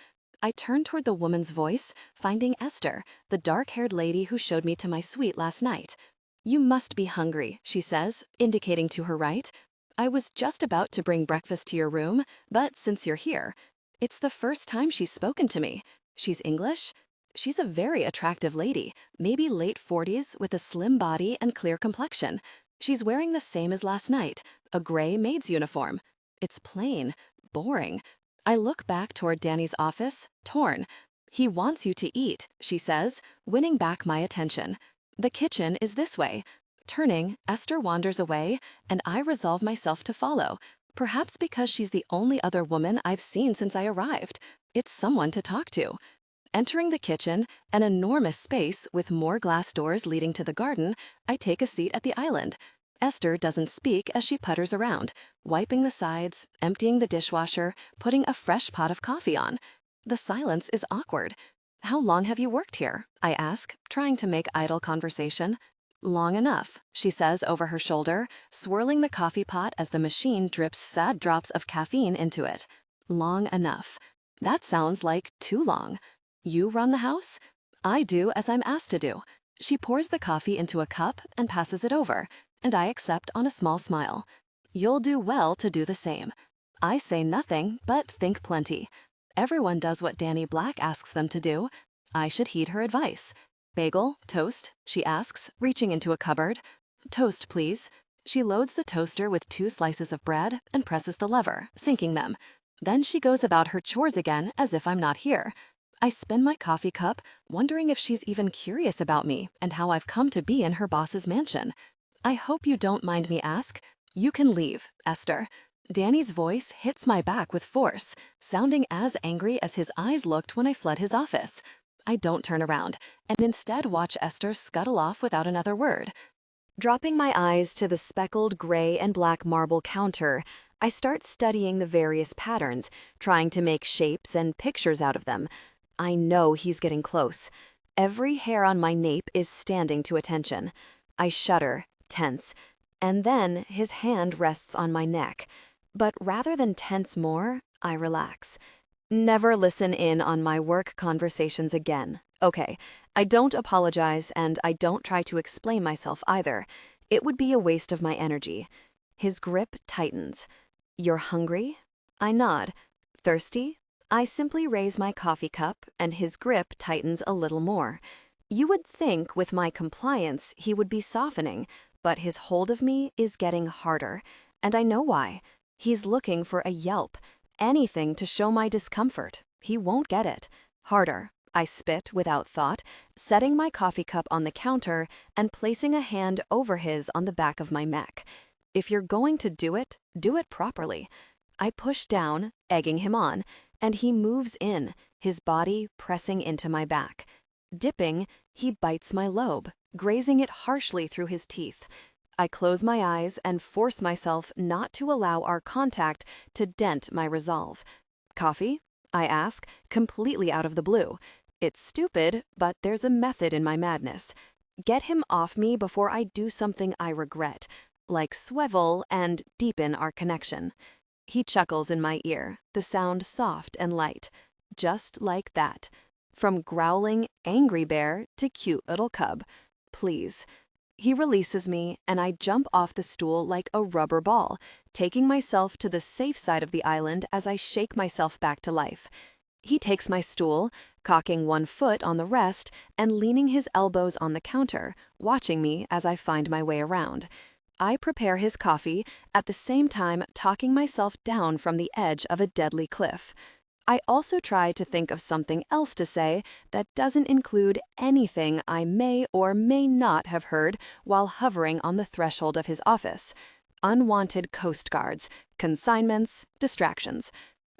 I turn toward the woman's voice, finding Esther, the dark-haired lady who showed me to my suite last night. You must be hungry, she says, indicating to her right. I was just about to bring breakfast to your room, but since you're here. It's the first time she's spoken to me. She's English? She's a very attractive lady, maybe late 40s with a slim body and clear complexion. She's wearing the same as last night, a gray maid's uniform. It's plain, boring. I look back toward Danny's office, torn. He wants you to eat, she says, winning back my attention. The kitchen is this way. Turning, Esther wanders away, and I resolve myself to follow, perhaps because she's the only other woman I've seen since I arrived. It's someone to talk to. Entering the kitchen, an enormous space with more glass doors leading to the garden, I take a seat at the island. Esther doesn't speak as she putters around, wiping the sides, emptying the dishwasher, putting a fresh pot of coffee on. The silence is awkward. "How long have you worked here?" I ask, trying to make idle conversation. "Long enough," she says over her shoulder, swirling the coffee pot as the machine drips sad drops of caffeine into it. Long enough. That sounds like too long. "You run the house?" I do as I'm asked to do. She pours the coffee into a cup and passes it over, and I accept on a small smile. "You'll do well to do the same." I say nothing, but think plenty. Everyone does what Danny Black asks them to do. I should heed her advice. "Bagel, toast?" she asks, reaching into a cupboard. "Toast, please." She loads the toaster with 2 slices of bread and presses the lever, sinking them. Then she goes about her chores again as if I'm not here. I spin my coffee cup, wondering if she's even curious about me and how I've come to be in her boss's mansion. "I hope you don't mind me ask. You can leave, Esther." Danny's voice hits my back with force, sounding as angry as his eyes looked when I fled his office. I don't turn around, and instead watch Esther scuttle off without another word. Dropping my eyes to the speckled gray and black marble counter, I start studying the various patterns, trying to make shapes and pictures out of them. I know he's getting close. Every hair on my nape is standing to attention. I shudder, tense, and then his hand rests on my neck. But rather than tense more, I relax. Never listen in on my work conversations again. Okay, I don't apologize and I don't try to explain myself either. It would be a waste of my energy. His grip tightens. "You're hungry?" I nod. "Thirsty?" I simply raise my coffee cup and his grip tightens a little more. You would think with my compliance he would be softening, but his hold of me is getting harder, and I know why. He's looking for a yelp, anything to show my discomfort. He won't get it. Harder. I spit without thought, setting my coffee cup on the counter and placing a hand over his on the back of my neck. If you're going to do it properly. I push down, egging him on, and he moves in, his body pressing into my back. Dipping, he bites my lobe, grazing it harshly through his teeth. I close my eyes and force myself not to allow our contact to dent my resolve. "Coffee?" I ask, completely out of the blue. It's stupid, but there's a method in my madness. Get him off me before I do something I regret, like swivel and deepen our connection. He chuckles in my ear, the sound soft and light. Just like that. From growling angry bear to cute little cub. Please. He releases me, and I jump off the stool like a rubber ball, taking myself to the safe side of the island as I shake myself back to life. He takes my stool, cocking one foot on the rest and leaning his elbows on the counter, watching me as I find my way around. I prepare his coffee, at the same time talking myself down from the edge of a deadly cliff. I also try to think of something else to say that doesn't include anything I may or may not have heard while hovering on the threshold of his office. Unwanted coast guards, consignments, distractions.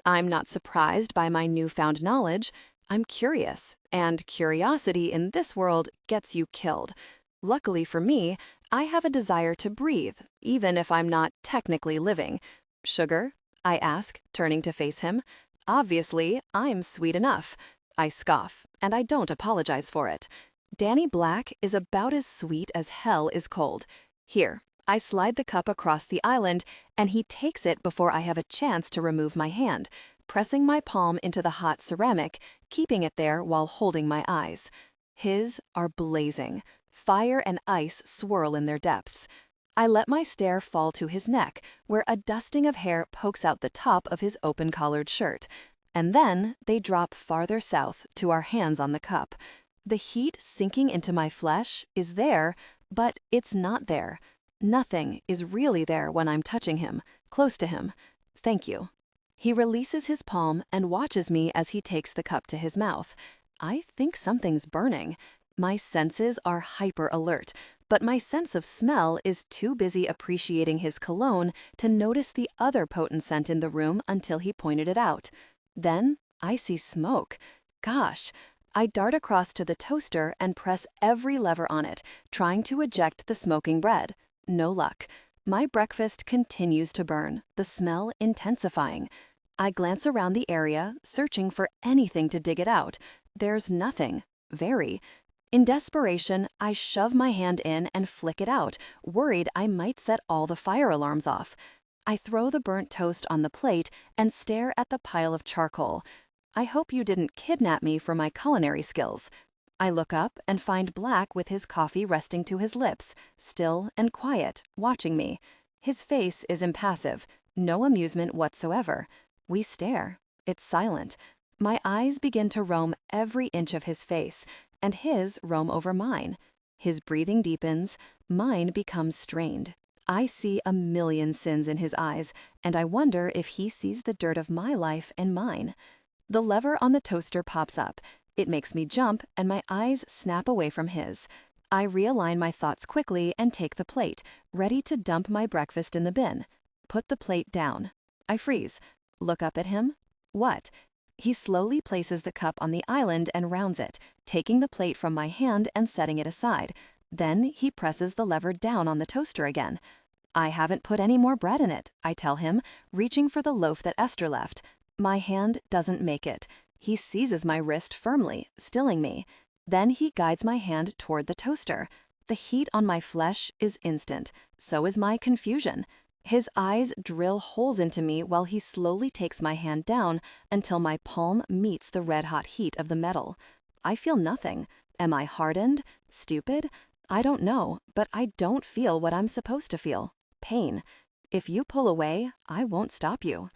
I'm not surprised by my newfound knowledge. I'm curious, and curiosity in this world gets you killed. Luckily for me, I have a desire to breathe, even if I'm not technically living. "Sugar?" I ask, turning to face him. Obviously, I'm sweet enough. I scoff, and I don't apologize for it. Danny Black is about as sweet as hell is cold. Here, I slide the cup across the island, and he takes it before I have a chance to remove my hand, pressing my palm into the hot ceramic, keeping it there while holding my eyes. His are blazing. Fire and ice swirl in their depths. I let my stare fall to his neck, where a dusting of hair pokes out the top of his open-collared shirt. And then they drop farther south to our hands on the cup. The heat sinking into my flesh is there, but it's not there. Nothing is really there when I'm touching him, close to him. Thank you. He releases his palm and watches me as he takes the cup to his mouth. I think something's burning. My senses are hyper alert, but my sense of smell is too busy appreciating his cologne to notice the other potent scent in the room until he pointed it out. Then I see smoke. Gosh, I dart across to the toaster and press every lever on it, trying to eject the smoking bread. No luck. My breakfast continues to burn, the smell intensifying. I glance around the area, searching for anything to dig it out. There's nothing. Very. In desperation, I shove my hand in and flick it out, worried I might set all the fire alarms off. I throw the burnt toast on the plate and stare at the pile of charcoal. I hope you didn't kidnap me for my culinary skills. I look up and find Black with his coffee resting to his lips, still and quiet, watching me. His face is impassive, no amusement whatsoever. We stare. It's silent. My eyes begin to roam every inch of his face, and his roam over mine. His breathing deepens, mine becomes strained. I see a million sins in his eyes, and I wonder if he sees the dirt of my life and mine. The lever on the toaster pops up. It makes me jump, and my eyes snap away from his. I realign my thoughts quickly and take the plate, ready to dump my breakfast in the bin. Put the plate down. I freeze. Look up at him. What? He slowly places the cup on the island and rounds it, taking the plate from my hand and setting it aside. Then he presses the lever down on the toaster again. I haven't put any more bread in it, I tell him, reaching for the loaf that Esther left. My hand doesn't make it. He seizes my wrist firmly, stilling me. Then he guides my hand toward the toaster. The heat on my flesh is instant. So is my confusion. His eyes drill holes into me while he slowly takes my hand down until my palm meets the red-hot heat of the metal. I feel nothing. Am I hardened? Stupid? I don't know, but I don't feel what I'm supposed to feel. Pain. If you pull away, I won't stop you.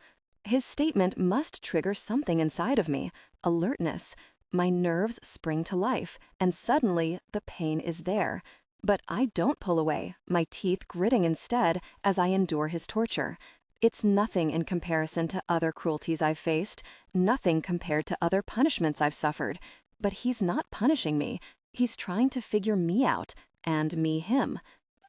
His statement must trigger something inside of me. Alertness. My nerves spring to life, and suddenly the pain is there. But I don't pull away, my teeth gritting instead as I endure his torture. It's nothing in comparison to other cruelties I've faced, nothing compared to other punishments I've suffered. But he's not punishing me. He's trying to figure me out, and me him.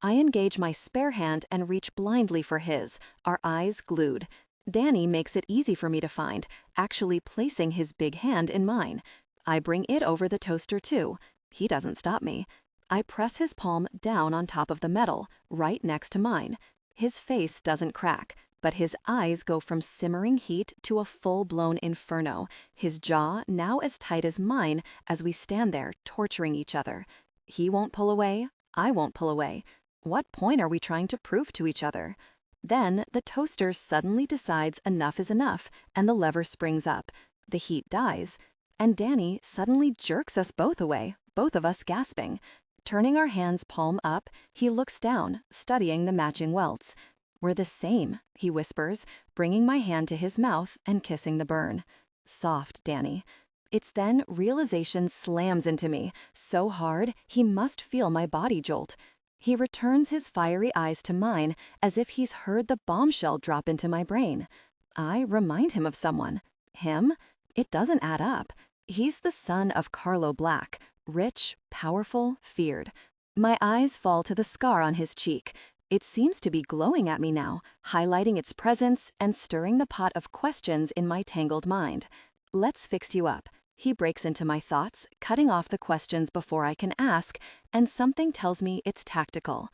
I engage my spare hand and reach blindly for his, our eyes glued. Danny makes it easy for me to find, actually placing his big hand in mine. I bring it over the toaster too. He doesn't stop me. I press his palm down on top of the metal, right next to mine. His face doesn't crack, but his eyes go from simmering heat to a full-blown inferno, his jaw now as tight as mine as we stand there torturing each other. He won't pull away, I won't pull away. What point are we trying to prove to each other? Then the toaster suddenly decides enough is enough, and the lever springs up. The heat dies, and Danny suddenly jerks us both away, both of us gasping. Turning our hands palm up, he looks down, studying the matching welts. We're the same, he whispers, bringing my hand to his mouth and kissing the burn. Soft, Danny. It's then realization slams into me, so hard he must feel my body jolt. He returns his fiery eyes to mine as if he's heard the bombshell drop into my brain. I remind him of someone. Him? It doesn't add up. He's the son of Carlo Black, rich, powerful, feared. My eyes fall to the scar on his cheek. It seems to be glowing at me now, highlighting its presence and stirring the pot of questions in my tangled mind. Let's fix you up. He breaks into my thoughts, cutting off the questions before I can ask, and something tells me it's tactical.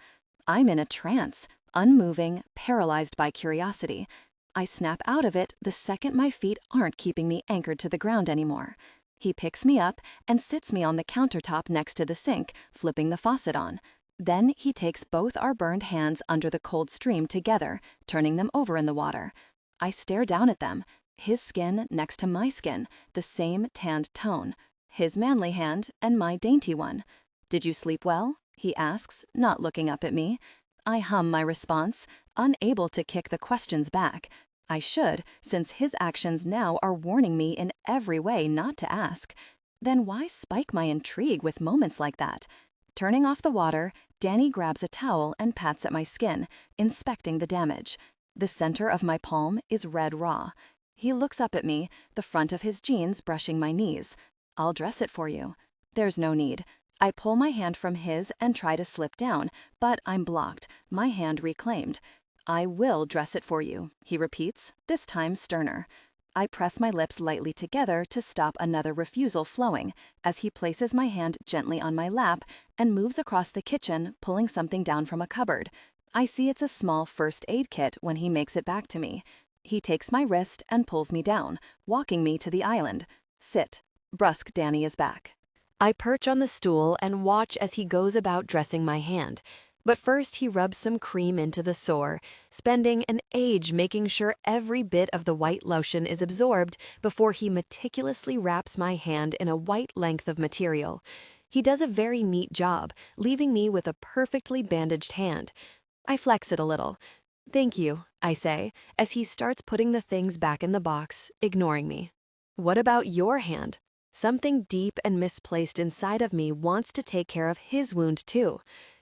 I'm in a trance, unmoving, paralyzed by curiosity. I snap out of it the second my feet aren't keeping me anchored to the ground anymore. He picks me up and sits me on the countertop next to the sink, flipping the faucet on. Then he takes both our burned hands under the cold stream together, turning them over in the water. I stare down at them. His skin next to my skin, the same tanned tone. His manly hand and my dainty one. Did you sleep well? He asks, not looking up at me. I hum my response, unable to kick the questions back. I should, since his actions now are warning me in every way not to ask. Then why spike my intrigue with moments like that? Turning off the water, Danny grabs a towel and pats at my skin, inspecting the damage. The center of my palm is red raw. He looks up at me, the front of his jeans brushing my knees. I'll dress it for you. There's no need. I pull my hand from his and try to slip down, but I'm blocked, my hand reclaimed. I will dress it for you, he repeats, this time sterner. I press my lips lightly together to stop another refusal flowing as he places my hand gently on my lap and moves across the kitchen, pulling something down from a cupboard. I see it's a small first aid kit when he makes it back to me. He takes my wrist and pulls me down, walking me to the island. Sit. Brusque Danny is back. I perch on the stool and watch as he goes about dressing my hand. But first he rubs some cream into the sore, spending an age making sure every bit of the white lotion is absorbed before he meticulously wraps my hand in a white length of material. He does a very neat job, leaving me with a perfectly bandaged hand. I flex it a little. "Thank you," I say, as he starts putting the things back in the box, ignoring me. "What about your hand?" Something deep and misplaced inside of me wants to take care of his wound too.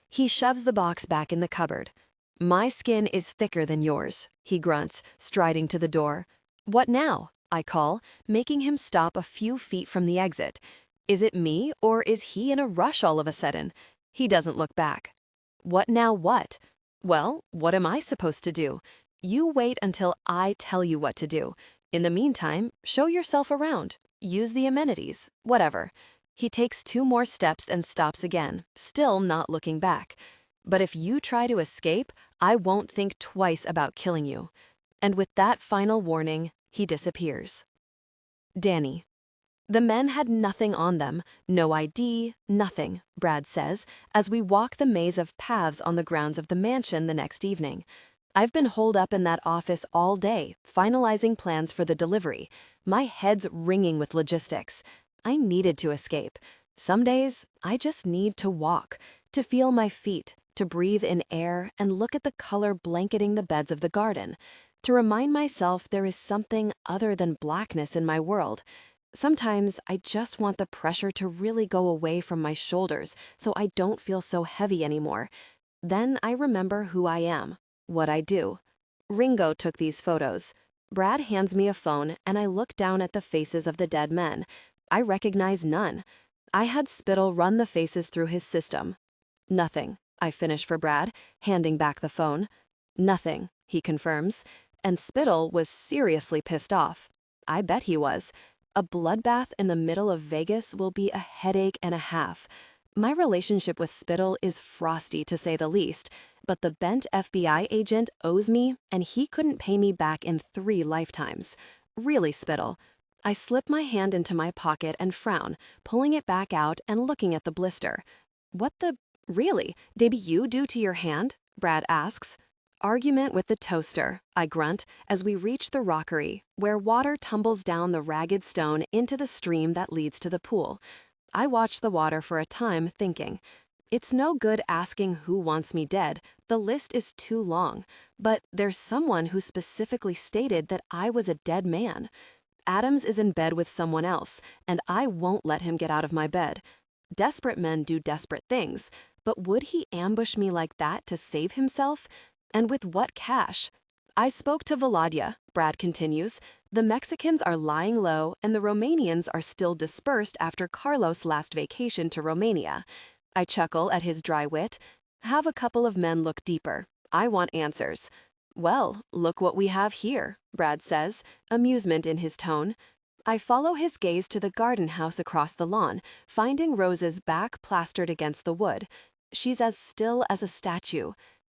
He shoves the box back in the cupboard. "My skin is thicker than yours," he grunts, striding to the door. "What now?" I call, making him stop a few feet from the exit. Is it me, or is he in a rush all of a sudden? He doesn't look back. "What now what?" "Well, what am I supposed to do? You wait until I tell you what to do. In the meantime, show yourself around. Use the amenities, whatever." He takes 2 more steps and stops again, still not looking back. "But if you try to escape, I won't think twice about killing you." And with that final warning, he disappears. Danny. The men had nothing on them, no ID, nothing, Brad says, as we walk the maze of paths on the grounds of the mansion the next evening. I've been holed up in that office all day, finalizing plans for the delivery. My head's ringing with logistics. I needed to escape. Some days, I just need to walk, to feel my feet, to breathe in air and look at the color blanketing the beds of the garden, to remind myself there is something other than blackness in my world. Sometimes I just want the pressure to really go away from my shoulders so I don't feel so heavy anymore. Then I remember who I am, what I do. Ringo took these photos. Brad hands me a phone and I look down at the faces of the dead men. I recognize none. I had Spittle run the faces through his system. "Nothing," I finish for Brad, handing back the phone. "Nothing," he confirms. And Spittle was seriously pissed off. I bet he was. A bloodbath in the middle of Vegas will be a headache and a half. My relationship with Spittle is frosty to say the least, but the bent FBI agent owes me and he couldn't pay me back in 3 lifetimes. Really, Spittle. I slip my hand into my pocket and frown, pulling it back out and looking at the blister. "What the... really, did you do to your hand?" Brad asks. "Argument with the toaster," I grunt, as we reach the rockery, where water tumbles down the ragged stone into the stream that leads to the pool. I watch the water for a time, thinking, it's no good asking who wants me dead, the list is too long, but there's someone who specifically stated that I was a dead man. Adams is in bed with someone else, and I won't let him get out of my bed. Desperate men do desperate things, but would he ambush me like that to save himself? And with what cash? I spoke to Volodya, Brad continues. The Mexicans are lying low, and the Romanians are still dispersed after Carlos' last vacation to Romania. I chuckle at his dry wit. Have a couple of men look deeper. I want answers. "Well, look what we have here," Brad says, amusement in his tone. I follow his gaze to the garden house across the lawn, finding Rose's back plastered against the wood. She's as still as a statue.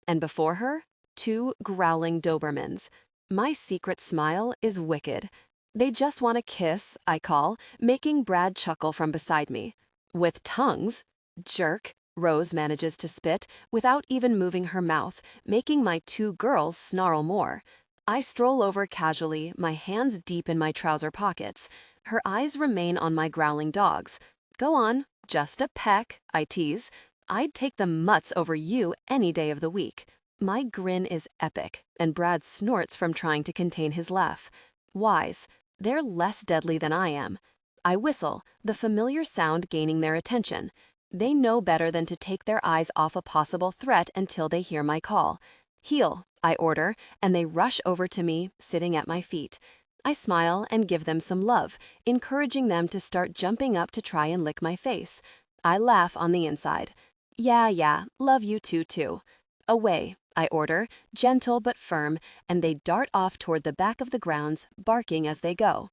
And before her, 2 growling Dobermans. My secret smile is wicked. "They just want a kiss," I call, making Brad chuckle from beside me. "With tongues?" "Jerk." Rose manages to spit, without even moving her mouth, making my 2 girls snarl more. I stroll over casually, my hands deep in my trouser pockets. Her eyes remain on my growling dogs. "Go on, just a peck," I tease. "I'd take the mutts over you any day of the week." My grin is epic, and Brad snorts from trying to contain his laugh. Wise. They're less deadly than I am. I whistle, the familiar sound gaining their attention. They know better than to take their eyes off a possible threat until they hear my call. "Heel," I order, and they rush over to me, sitting at my feet. I smile and give them some love, encouraging them to start jumping up to try and lick my face. I laugh on the inside. Yeah, love you too. Away, I order, gentle but firm, and they dart off toward the back of the grounds, barking as they go.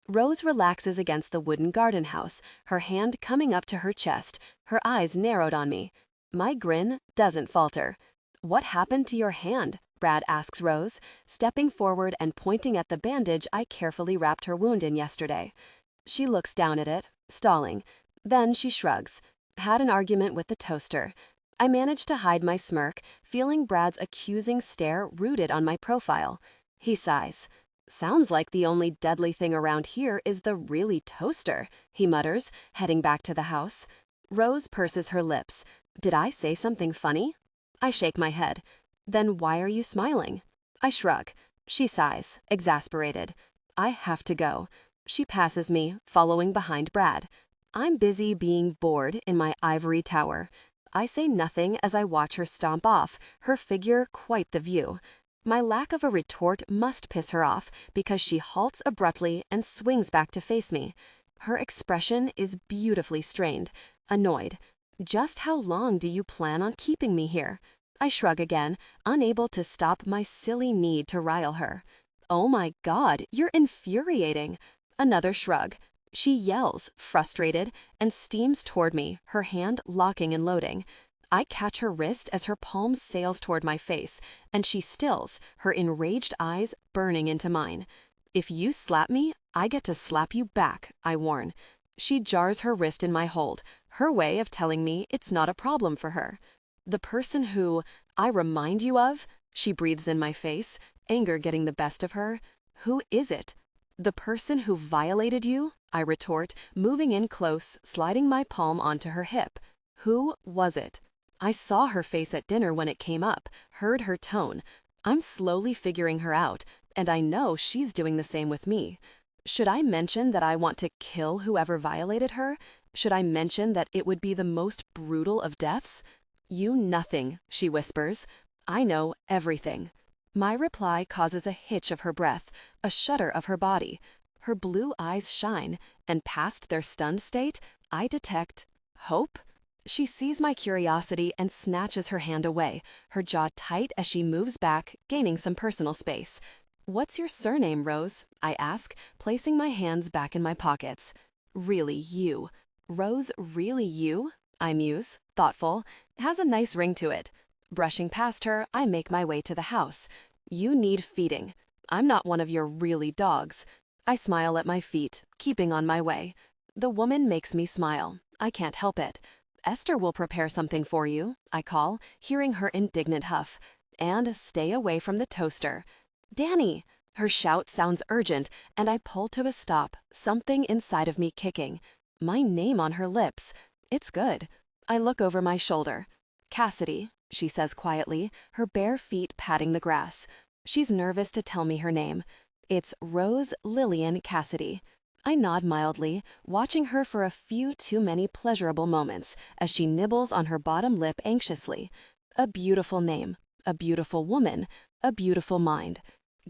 Rose relaxes against the wooden garden house, her hand coming up to her chest, her eyes narrowed on me. My grin doesn't falter. "What happened to your hand?" Brad asks Rose, stepping forward and pointing at the bandage I carefully wrapped her wound in yesterday. She looks down at it, stalling. Then she shrugs. Had an argument with the toaster. I managed to hide my smirk, feeling Brad's accusing stare rooted on my profile. He sighs. "Sounds like the only deadly thing around here is the really toaster," he mutters, heading back to the house. Rose purses her lips. "Did I say something funny?" I shake my head. "Then why are you smiling?" I shrug. She sighs, exasperated. "I have to go." She passes me, following behind Brad. I'm busy being bored in my ivory tower. I say nothing as I watch her stomp off, her figure quite the view. My lack of a retort must piss her off because she halts abruptly and swings back to face me. Her expression is beautifully strained, annoyed. "Just how long do you plan on keeping me here?" I shrug again, unable to stop my silly need to rile her. "Oh my God, you're infuriating." Another shrug. She yells, frustrated, and steams toward me, her hand locking and loading. I catch her wrist as her palm sails toward my face, and she stills, her enraged eyes burning into mine. "If you slap me, I get to slap you back," I warn. She jars her wrist in my hold, her way of telling me it's not a problem for her. "The person who I remind you of," she breathes in my face, anger getting the best of her. "Who is it?" "The person who violated you," I retort, moving in close, sliding my palm onto her hip. "Who was it?" I saw her face at dinner when it came up, heard her tone. I'm slowly figuring her out, and I know she's doing the same with me. Should I mention that I want to kill whoever violated her? Should I mention that it would be the most brutal of deaths? "You nothing," she whispers. "I know everything." My reply causes a hitch of her breath, a shudder of her body. Her blue eyes shine, and past their stunned state, I detect hope. She sees my curiosity and snatches her hand away, her jaw tight as she moves back, gaining some personal space. "What's your surname, Rose?" I ask, placing my hands back in my pockets. "Really you." "Rose, really you?" I muse, thoughtful. Has a nice ring to it. Brushing past her, I make my way to the house. "You need feeding. I'm not one of your really dogs." I smile at my feet, keeping on my way. The woman makes me smile. I can't help it. "Esther will prepare something for you," I call, hearing her indignant huff. "And stay away from the toaster." "Danny!" Her shout sounds urgent, and I pull to a stop, something inside of me kicking. My name on her lips. It's good. I look over my shoulder. "Cassidy," she says quietly, her bare feet patting the grass. She's nervous to tell me her name. "It's Rose Lillian Cassidy." I nod mildly, watching her for a few too many pleasurable moments as she nibbles on her bottom lip anxiously. A beautiful name, a beautiful woman, a beautiful mind.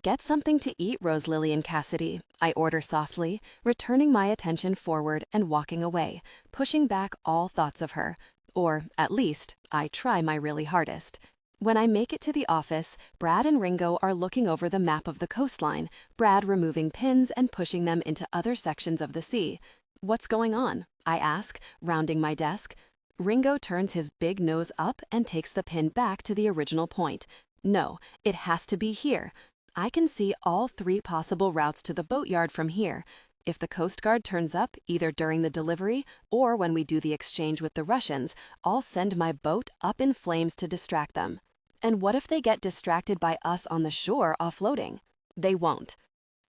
"Get something to eat, Rose Lillian Cassidy," I order softly, returning my attention forward and walking away, pushing back all thoughts of her. Or, at least, I try my really hardest. When I make it to the office, Brad and Ringo are looking over the map of the coastline, Brad removing pins and pushing them into other sections of the sea. "What's going on?" I ask, rounding my desk. Ringo turns his big nose up and takes the pin back to the original point. "No, it has to be here. I can see all 3 possible routes to the boatyard from here. If the Coast Guard turns up, either during the delivery or when we do the exchange with the Russians, I'll send my boat up in flames to distract them. And what if they get distracted by us on the shore offloading? They won't."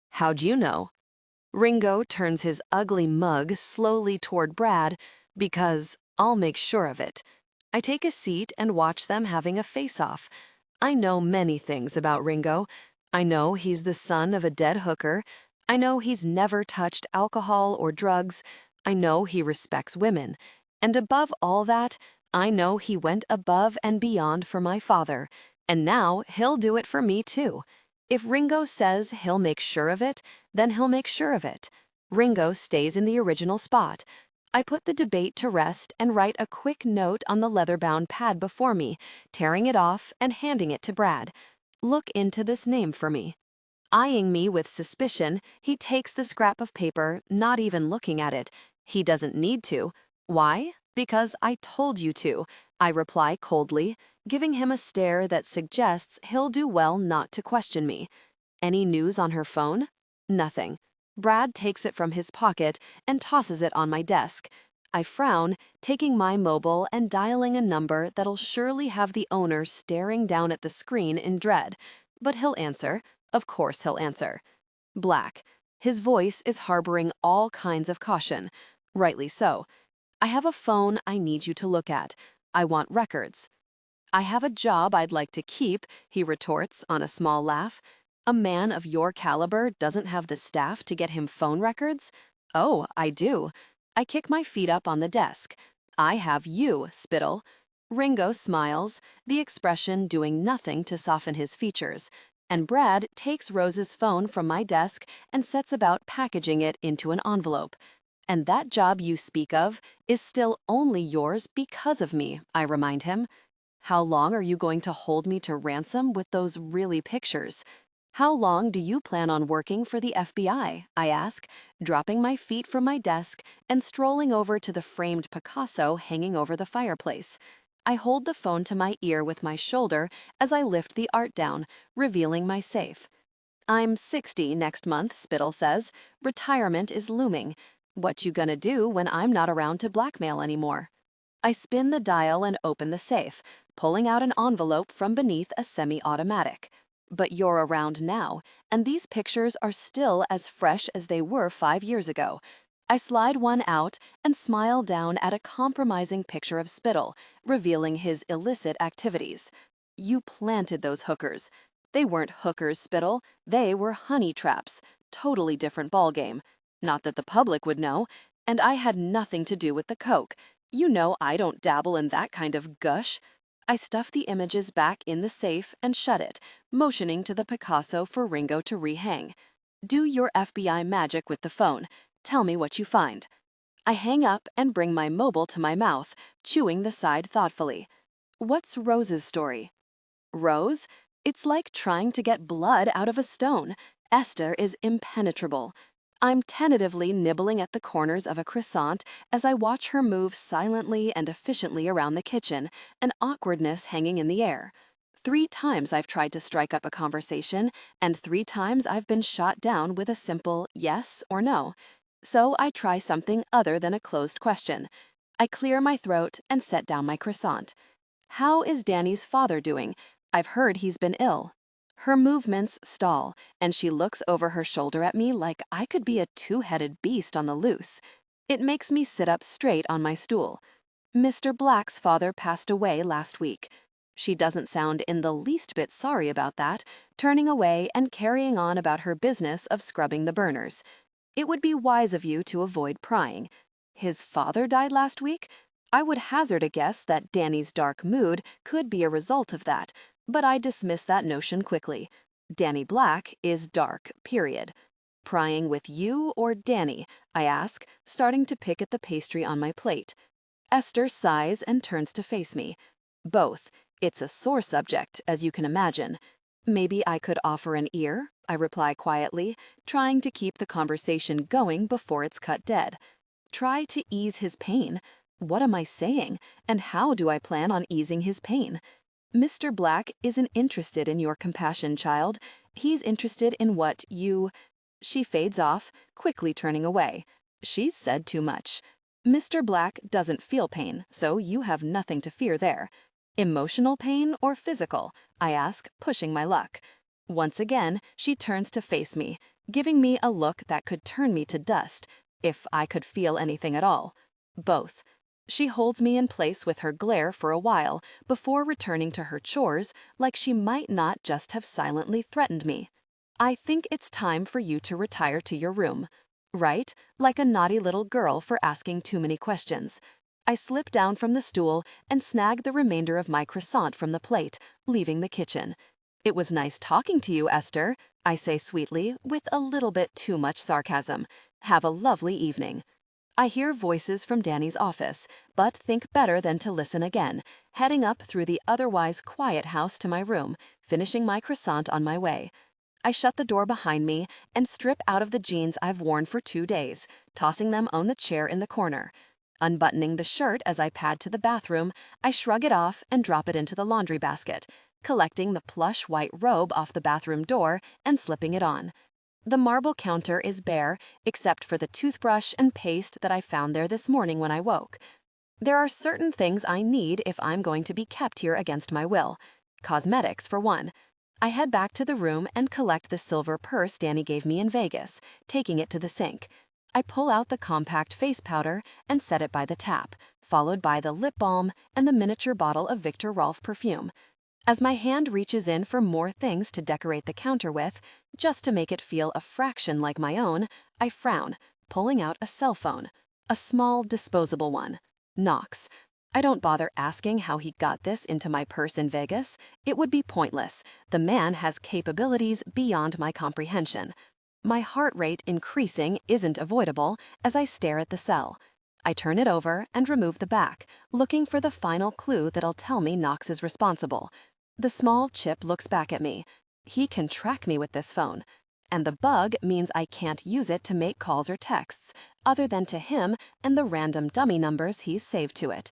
"How'd you know?" Ringo turns his ugly mug slowly toward Brad, "Because I'll make sure of it." I take a seat and watch them having a face-off. I know many things about Ringo. I know he's the son of a dead hooker. I know he's never touched alcohol or drugs. I know he respects women. And above all that, I know he went above and beyond for my father. And now he'll do it for me too. If Ringo says he'll make sure of it, then he'll make sure of it. Ringo stays in the original spot. I put the debate to rest and write a quick note on the leather-bound pad before me, tearing it off and handing it to Brad. Look into this name for me. Eyeing me with suspicion, he takes the scrap of paper, not even looking at it. He doesn't need to. Why? Because I told you to, I reply coldly, giving him a stare that suggests he'll do well not to question me. Any news on her phone? Nothing. Brad takes it from his pocket and tosses it on my desk. I frown, taking my mobile and dialing a number that'll surely have the owner staring down at the screen in dread. But he'll answer. Of course he'll answer. Black. His voice is harboring all kinds of caution. Rightly so. I have a phone I need you to look at. I want records. I have a job I'd like to keep, he retorts on a small laugh. A man of your caliber doesn't have the staff to get him phone records? Oh, I do. I kick my feet up on the desk. I have you, Spittle. Ringo smiles, the expression doing nothing to soften his features. And Brad takes Rose's phone from my desk and sets about packaging it into an envelope. And that job you speak of is still only yours because of me, I remind him. How long are you going to hold me to ransom with those really pictures? How long do you plan on working for the FBI? I ask, dropping my feet from my desk and strolling over to the framed Picasso hanging over the fireplace. I hold the phone to my ear with my shoulder as I lift the art down, revealing my safe. I'm 60 next month, Spittle says. Retirement is looming. What you gonna do when I'm not around to blackmail anymore? I spin the dial and open the safe, pulling out an envelope from beneath a semi-automatic. But you're around now, and these pictures are still as fresh as they were 5 years ago. I slide one out and smile down at a compromising picture of Spittle, revealing his illicit activities. You planted those hookers. They weren't hookers, Spittle. They were honey traps. Totally different ballgame. Not that the public would know. And I had nothing to do with the coke. You know I don't dabble in that kind of gush. I stuff the images back in the safe and shut it, motioning to the Picasso for Ringo to rehang. Do your FBI magic with the phone. Tell me what you find. I hang up and bring my mobile to my mouth, chewing the side thoughtfully. What's Rose's story? Rose? It's like trying to get blood out of a stone. Esther is impenetrable. I'm tentatively nibbling at the corners of a croissant as I watch her move silently and efficiently around the kitchen, an awkwardness hanging in the air. 3 times I've tried to strike up a conversation, and 3 times I've been shot down with a simple yes or no. So I try something other than a closed question. I clear my throat and set down my croissant. How is Danny's father doing? I've heard he's been ill. Her movements stall, and she looks over her shoulder at me like I could be a 2-headed beast on the loose. It makes me sit up straight on my stool. Mr. Black's father passed away last week. She doesn't sound in the least bit sorry about that, turning away and carrying on about her business of scrubbing the burners. It would be wise of you to avoid prying. His father died last week? I would hazard a guess that Danny's dark mood could be a result of that, but I dismiss that notion quickly. Danny Black is dark, period. Prying with you or Danny? I ask, starting to pick at the pastry on my plate. Esther sighs and turns to face me. Both. It's a sore subject, as you can imagine. Maybe I could offer an ear, I reply quietly, trying to keep the conversation going before it's cut dead. Try to ease his pain. What am I saying, and how do I plan on easing his pain? Mr. Black isn't interested in your compassion, child. He's interested in what you... She fades off, quickly turning away. She's said too much. Mr. Black doesn't feel pain, so you have nothing to fear there. Emotional pain or physical? I ask, pushing my luck. Once again, she turns to face me, giving me a look that could turn me to dust, if I could feel anything at all. Both. She holds me in place with her glare for a while before returning to her chores like she might not just have silently threatened me. I think it's time for you to retire to your room. Right? Like a naughty little girl for asking too many questions. I slip down from the stool and snag the remainder of my croissant from the plate, leaving the kitchen. It was nice talking to you, Esther, I say sweetly, with a little bit too much sarcasm. Have a lovely evening. I hear voices from Danny's office, but think better than to listen again, heading up through the otherwise quiet house to my room, finishing my croissant on my way. I shut the door behind me and strip out of the jeans I've worn for 2 days, tossing them on the chair in the corner. Unbuttoning the shirt as I pad to the bathroom, I shrug it off and drop it into the laundry basket, collecting the plush white robe off the bathroom door and slipping it on. The marble counter is bare, except for the toothbrush and paste that I found there this morning when I woke. There are certain things I need if I'm going to be kept here against my will. Cosmetics, for one. I head back to the room and collect the silver purse Danny gave me in Vegas, taking it to the sink. I pull out the compact face powder and set it by the tap, followed by the lip balm and the miniature bottle of Viktor Rolf perfume. As my hand reaches in for more things to decorate the counter with, just to make it feel a fraction like my own, I frown, pulling out a cell phone. A small, disposable one. Knox. I don't bother asking how he got this into my purse in Vegas. It would be pointless. The man has capabilities beyond my comprehension. My heart rate increasing isn't avoidable as I stare at the cell. I turn it over and remove the back, looking for the final clue that'll tell me Knox is responsible. The small chip looks back at me. He can track me with this phone. And the bug means I can't use it to make calls or texts, other than to him and the random dummy numbers he's saved to it.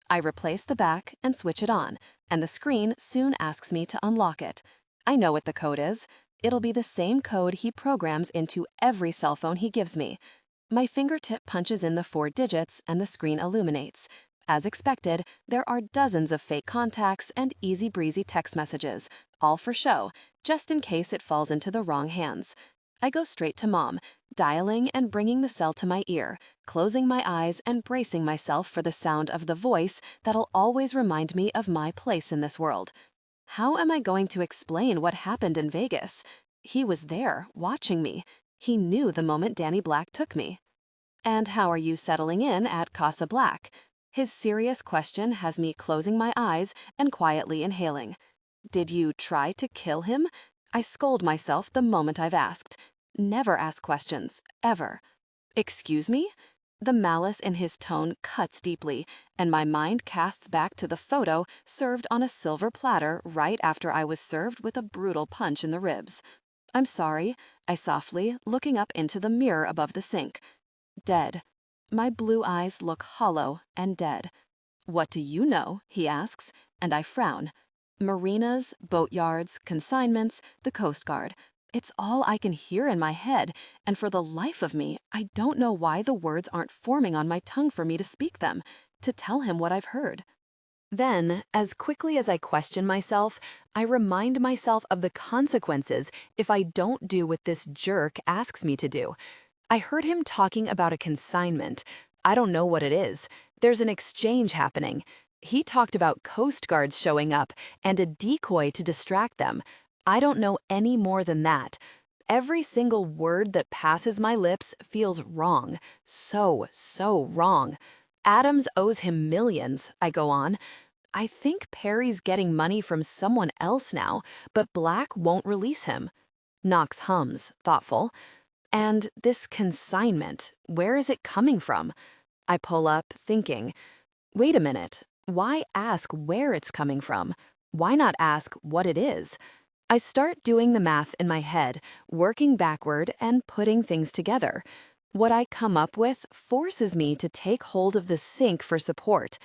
I replace the back and switch it on, and the screen soon asks me to unlock it. I know what the code is. It'll be the same code he programs into every cell phone he gives me. My fingertip punches in the 4 digits and the screen illuminates. As expected, there are dozens of fake contacts and easy-breezy text messages, all for show, just in case it falls into the wrong hands. I go straight to Mom, dialing and bringing the cell to my ear, closing my eyes and bracing myself for the sound of the voice that'll always remind me of my place in this world. How am I going to explain what happened in Vegas? He was there, watching me. He knew the moment Danny Black took me. And how are you settling in at Casa Black? His serious question has me closing my eyes and quietly inhaling. Did you try to kill him? I scold myself the moment I've asked. Never ask questions, ever. Excuse me? The malice in his tone cuts deeply, and my mind casts back to the photo served on a silver platter right after I was served with a brutal punch in the ribs. I'm sorry, I softly, looking up into the mirror above the sink. Dead. My blue eyes look hollow and dead. What do you know? He asks, and I frown. Marinas, boatyards, consignments, the Coast Guard. It's all I can hear in my head, and for the life of me, I don't know why the words aren't forming on my tongue for me to speak them, to tell him what I've heard. Then, as quickly as I question myself, I remind myself of the consequences if I don't do what this jerk asks me to do. I heard him talking about a consignment. I don't know what it is. There's an exchange happening. He talked about Coast Guards showing up and a decoy to distract them. I don't know any more than that. Every single word that passes my lips feels wrong. So wrong. Adams owes him millions, I go on. I think Perry's getting money from someone else now, but Black won't release him. Knox hums, thoughtful. And this consignment, where is it coming from? I pull up, thinking, wait a minute, why ask where it's coming from? Why not ask what it is? I start doing the math in my head, working backward and putting things together. What I come up with forces me to take hold of the sink for support.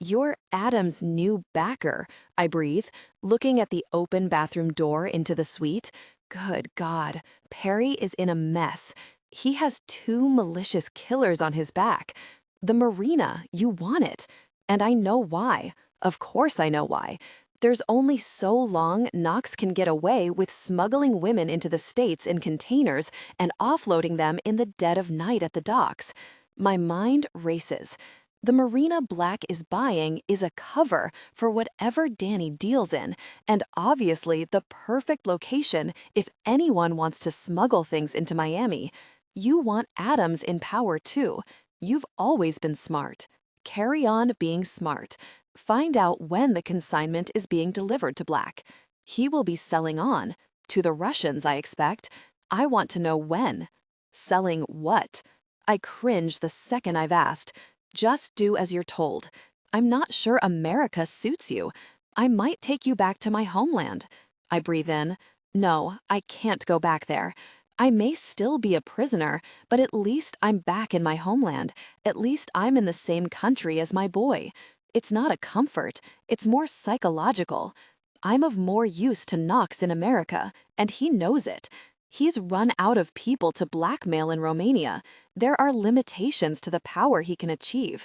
You're Adam's new backer, I breathe, looking at the open bathroom door into the suite. Good God, Perry is in a mess. He has 2 malicious killers on his back. The marina, you want it. And I know why. Of course I know why. There's only so long Knox can get away with smuggling women into the States in containers and offloading them in the dead of night at the docks. My mind races. The marina Black is buying is a cover for whatever Danny deals in, and obviously the perfect location if anyone wants to smuggle things into Miami. You want Adams in power too. You've always been smart. Carry on being smart. Find out when the consignment is being delivered to Black. He will be selling on. To the Russians, I expect. I want to know when. Selling what? I cringe the second I've asked. Just do as you're told. I'm not sure America suits you. I might take you back to my homeland. I breathe in. No, I can't go back there. I may still be a prisoner, but at least I'm back in my homeland. At least I'm in the same country as my boy. It's not a comfort, it's more psychological. I'm of more use to Knox in America, and he knows it. He's run out of people to blackmail in Romania. There are limitations to the power he can achieve.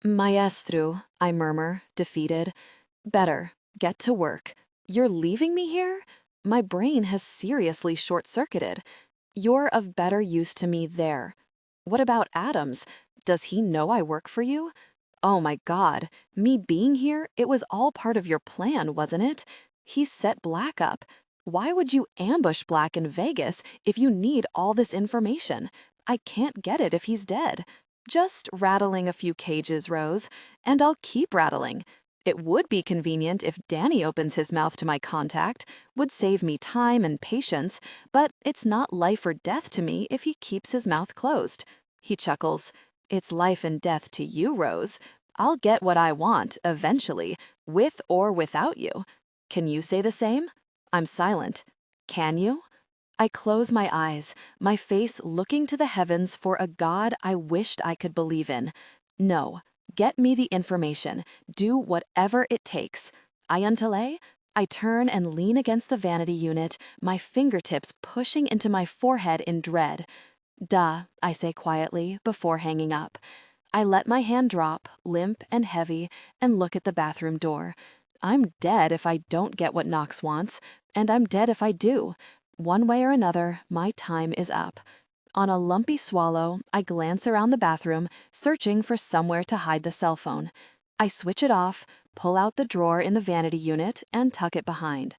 Maestro, I murmur, defeated. Better, get to work. You're leaving me here? My brain has seriously short-circuited. You're of better use to me there. What about Adams? Does he know I work for you? Oh my God, me being here, it was all part of your plan, wasn't it? He set Black up. Why would you ambush Black in Vegas if you need all this information? I can't get it if he's dead. Just rattling a few cages, Rose, and I'll keep rattling. It would be convenient if Danny opens his mouth to my contact, would save me time and patience, but it's not life or death to me if he keeps his mouth closed. He chuckles. It's life and death to you, Rose. I'll get what I want, eventually, with or without you. Can you say the same? I'm silent. Can you? I close my eyes, my face looking to the heavens for a God I wished I could believe in. No, get me the information. Do whatever it takes. Ayantale? I turn and lean against the vanity unit, my fingertips pushing into my forehead in dread. Duh, I say quietly, before hanging up. I let my hand drop, limp and heavy, and look at the bathroom door. I'm dead if I don't get what Knox wants, and I'm dead if I do. One way or another, my time is up. On a lumpy swallow, I glance around the bathroom, searching for somewhere to hide the cell phone. I switch it off, pull out the drawer in the vanity unit, and tuck it behind.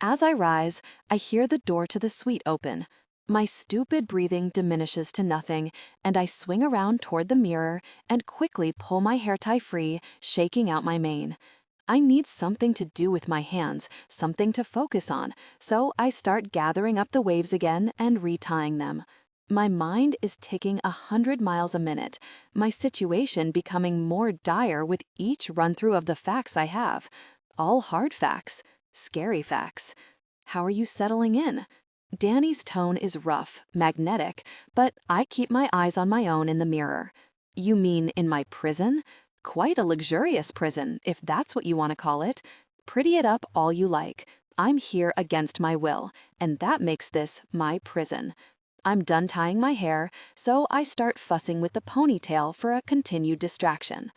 As I rise, I hear the door to the suite open. My stupid breathing diminishes to nothing, and I swing around toward the mirror and quickly pull my hair tie free, shaking out my mane. I need something to do with my hands, something to focus on, so I start gathering up the waves again and retying them. My mind is ticking 100 miles a minute, my situation becoming more dire with each run-through of the facts I have. All hard facts, scary facts. How are you settling in? Danny's tone is rough, magnetic, but I keep my eyes on my own in the mirror. You mean in my prison? Quite a luxurious prison, if that's what you want to call it. Pretty it up all you like. I'm here against my will, and that makes this my prison. I'm done tying my hair, so I start fussing with the ponytail for a continued distraction.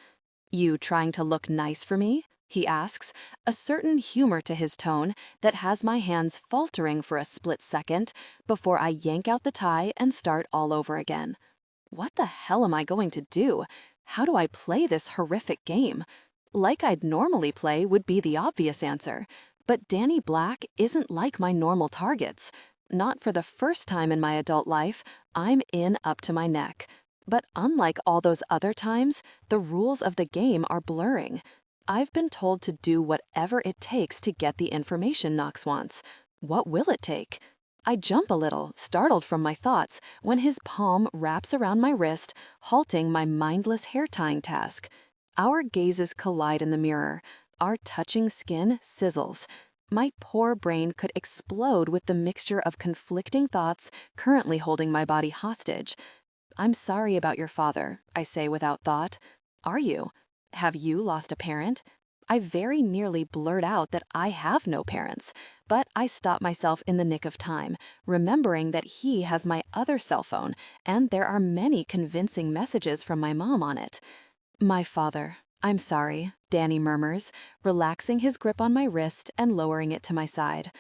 You trying to look nice for me? He asks, a certain humor to his tone that has my hands faltering for a split second before I yank out the tie and start all over again. What the hell am I going to do? How do I play this horrific game? Like I'd normally play would be the obvious answer, but Danny Black isn't like my normal targets. Not for the first time in my adult life, I'm in up to my neck. But unlike all those other times, the rules of the game are blurring. I've been told to do whatever it takes to get the information Knox wants. What will it take? I jump a little, startled from my thoughts, when his palm wraps around my wrist, halting my mindless hair-tying task. Our gazes collide in the mirror. Our touching skin sizzles. My poor brain could explode with the mixture of conflicting thoughts currently holding my body hostage. I'm sorry about your father, I say without thought. Are you? Have you lost a parent? I very nearly blurt out that I have no parents, but I stop myself in the nick of time, remembering that he has my other cell phone, and there are many convincing messages from my mom on it. My father, I'm sorry, Danny murmurs, relaxing his grip on my wrist and lowering it to my side.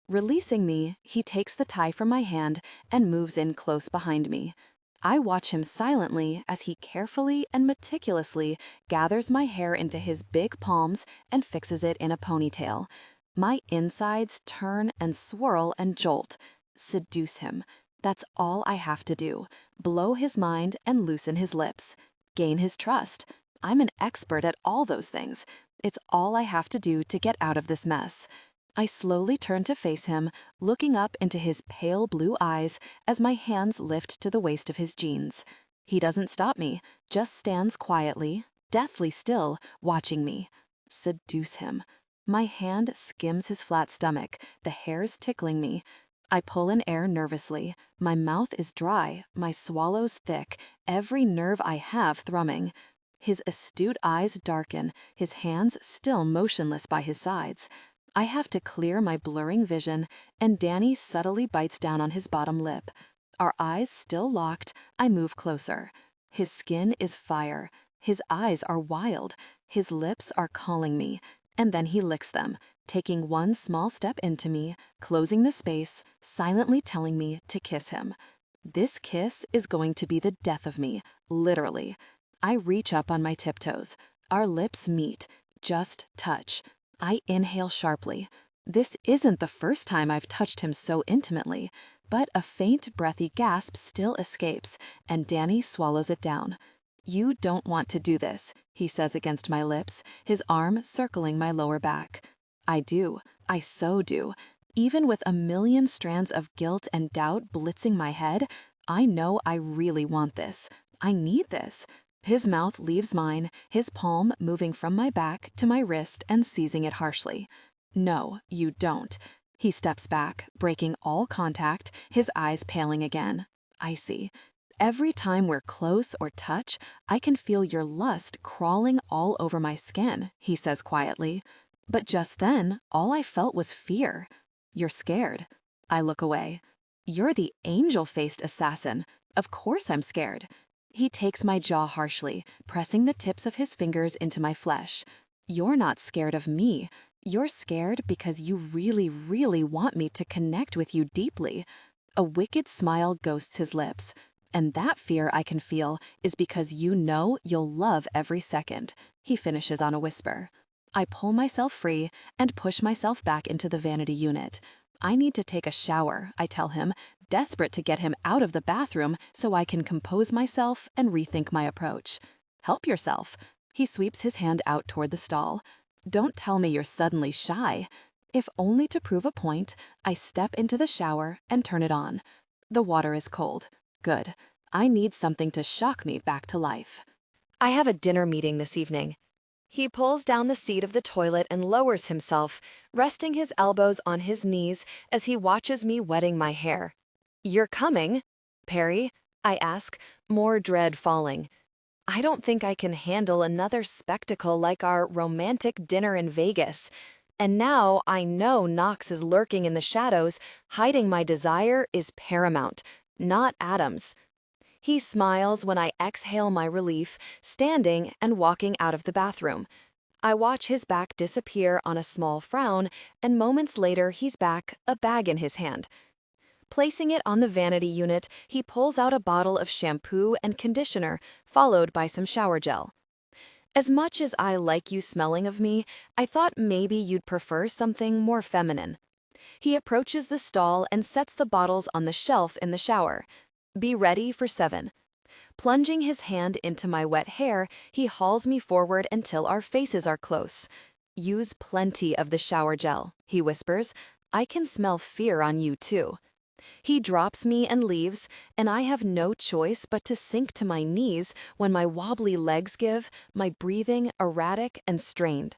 Releasing me, he takes the tie from my hand and moves in close behind me. I watch him silently as he carefully and meticulously gathers my hair into his big palms and fixes it in a ponytail. My insides turn and swirl and jolt. Seduce him. That's all I have to do. Blow his mind and loosen his lips. Gain his trust. I'm an expert at all those things. It's all I have to do to get out of this mess. I slowly turn to face him, looking up into his pale blue eyes as my hands lift to the waist of his jeans. He doesn't stop me, just stands quietly, deathly still, watching me. Seduce him. My hand skims his flat stomach, the hairs tickling me. I pull in air nervously. My mouth is dry, my swallows thick, every nerve I have thrumming. His astute eyes darken, his hands still motionless by his sides. I have to clear my blurring vision, and Danny subtly bites down on his bottom lip. Our eyes still locked, I move closer. His skin is fire. His eyes are wild. His lips are calling me. And then he licks them, taking one small step into me, closing the space, silently telling me to kiss him. This kiss is going to be the death of me, literally. I reach up on my tiptoes. Our lips meet, just touch. I inhale sharply. This isn't the first time I've touched him so intimately, but a faint, breathy gasp still escapes, and Danny swallows it down. You don't want to do this, he says against my lips, his arm circling my lower back. I do. I so do. Even with a million strands of guilt and doubt blitzing my head, I know I really want this. I need this. His mouth leaves mine, his palm moving from my back to my wrist and seizing it harshly. No, you don't. He steps back, breaking all contact, his eyes paling again. Icy. Every time we're close or touch, I can feel your lust crawling all over my skin, he says quietly. But just then, all I felt was fear. You're scared. I look away. You're the angel-faced assassin. Of course I'm scared. He takes my jaw harshly, pressing the tips of his fingers into my flesh. You're not scared of me. You're scared because you really, really want me to connect with you deeply. A wicked smile ghosts his lips. And that fear I can feel is because you know you'll love every second, he finishes on a whisper. I pull myself free and push myself back into the vanity unit. I need to take a shower, I tell him, desperate to get him out of the bathroom so I can compose myself and rethink my approach. Help yourself. He sweeps his hand out toward the stall. Don't tell me you're suddenly shy. If only to prove a point, I step into the shower and turn it on. The water is cold. Good. I need something to shock me back to life. I have a dinner meeting this evening. He pulls down the seat of the toilet and lowers himself, resting his elbows on his knees as he watches me wetting my hair. You're coming, Perry? I ask, more dread falling. I don't think I can handle another spectacle like our romantic dinner in Vegas. And now I know Knox is lurking in the shadows, hiding my desire is paramount, not Adam's. He smiles when I exhale my relief, standing and walking out of the bathroom. I watch his back disappear on a small frown, and moments later he's back, a bag in his hand. Placing it on the vanity unit, he pulls out a bottle of shampoo and conditioner, followed by some shower gel. As much as I like you smelling of me, I thought maybe you'd prefer something more feminine. He approaches the stall and sets the bottles on the shelf in the shower. Be ready for 7. Plunging his hand into my wet hair, he hauls me forward until our faces are close. Use plenty of the shower gel, he whispers. I can smell fear on you too. He drops me and leaves, and I have no choice but to sink to my knees when my wobbly legs give, my breathing erratic and strained.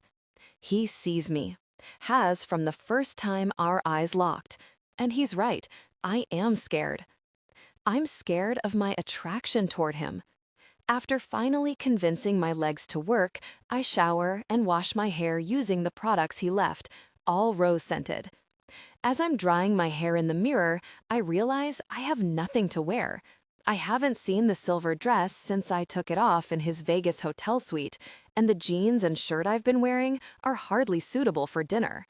He sees me, has from the first time our eyes locked. And he's right, I am scared. I'm scared of my attraction toward him. After finally convincing my legs to work, I shower and wash my hair using the products he left, all rose-scented. As I'm drying my hair in the mirror, I realize I have nothing to wear. I haven't seen the silver dress since I took it off in his Vegas hotel suite, and the jeans and shirt I've been wearing are hardly suitable for dinner.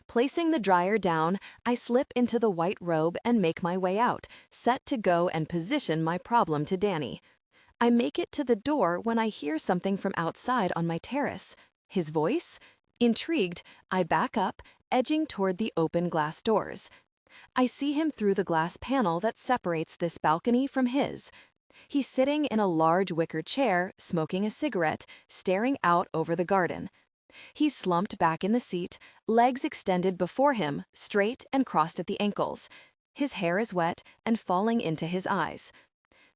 Placing the dryer down, I slip into the white robe and make my way out, set to go and position my problem to Danny. I make it to the door when I hear something from outside on my terrace. His voice? Intrigued, I back up, edging toward the open glass doors. I see him through the glass panel that separates this balcony from his. He's sitting in a large wicker chair, smoking a cigarette, staring out over the garden. He's slumped back in the seat, legs extended before him, straight and crossed at the ankles. His hair is wet and falling into his eyes.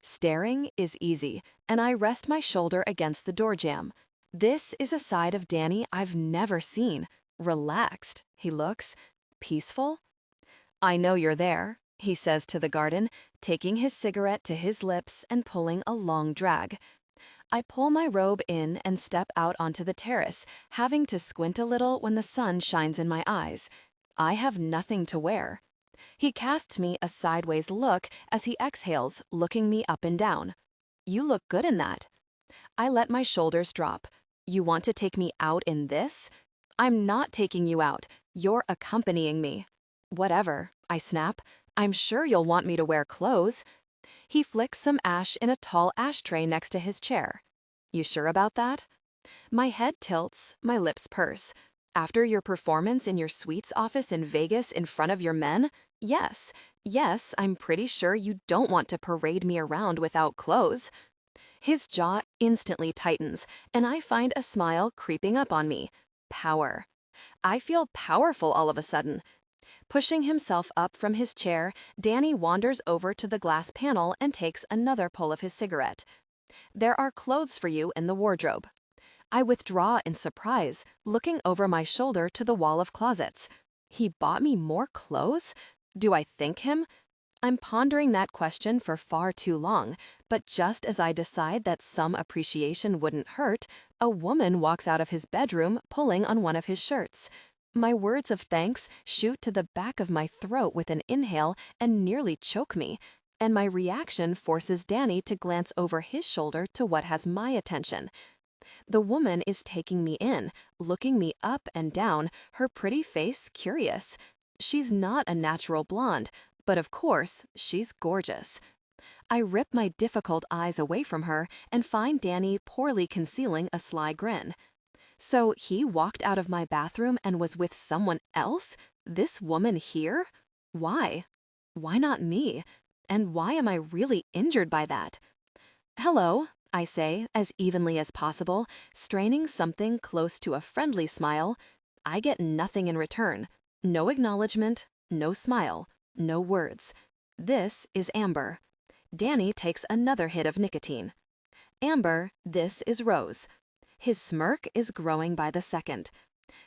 Staring is easy, and I rest my shoulder against the door jamb. This is a side of Danny I've never seen. Relaxed, he looks. Peaceful? I know you're there, he says to the garden, taking his cigarette to his lips and pulling a long drag. I pull my robe in and step out onto the terrace, having to squint a little when the sun shines in my eyes. I have nothing to wear. He casts me a sideways look as he exhales, looking me up and down. You look good in that. I let my shoulders drop. You want to take me out in this? I'm not taking you out. You're accompanying me. Whatever, I snap. I'm sure you'll want me to wear clothes. He flicks some ash in a tall ashtray next to his chair. You sure about that? My head tilts, my lips purse. After your performance in your suite's office in Vegas in front of your men? Yes, yes, I'm pretty sure you don't want to parade me around without clothes. His jaw instantly tightens, and I find a smile creeping up on me. Power. I feel powerful all of a sudden. Pushing himself up from his chair, Danny wanders over to the glass panel and takes another pull of his cigarette. There are clothes for you in the wardrobe. I withdraw in surprise, looking over my shoulder to the wall of closets. He bought me more clothes? Do I think him? I'm pondering that question for far too long, but just as I decide that some appreciation wouldn't hurt, a woman walks out of his bedroom pulling on one of his shirts. My words of thanks shoot to the back of my throat with an inhale and nearly choke me, and my reaction forces Danny to glance over his shoulder to what has my attention. The woman is taking me in, looking me up and down, her pretty face curious. She's not a natural blonde, but of course, she's gorgeous. I rip my difficult eyes away from her and find Danny poorly concealing a sly grin. So he walked out of my bathroom and was with someone else? This woman here? Why? Why not me? And why am I really injured by that? Hello, I say, as evenly as possible, straining something close to a friendly smile. I get nothing in return. No acknowledgement, no smile, no words. This is Amber. Danny takes another hit of nicotine. Amber, this is Rose. His smirk is growing by the second.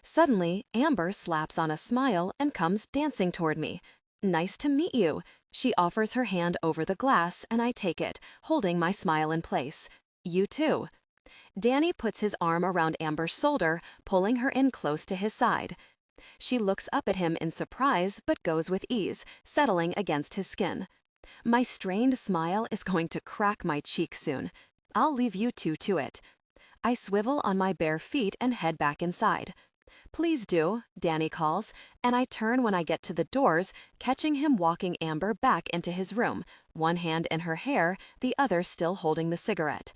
Suddenly, Amber slaps on a smile and comes dancing toward me. Nice to meet you. She offers her hand over the glass and I take it, holding my smile in place. You too. Danny puts his arm around Amber's shoulder, pulling her in close to his side. She looks up at him in surprise but goes with ease, settling against his skin. My strained smile is going to crack my cheek soon. I'll leave you two to it. I swivel on my bare feet and head back inside. Please do, Danny calls, and I turn when I get to the doors, catching him walking Amber back into his room, one hand in her hair, the other still holding the cigarette.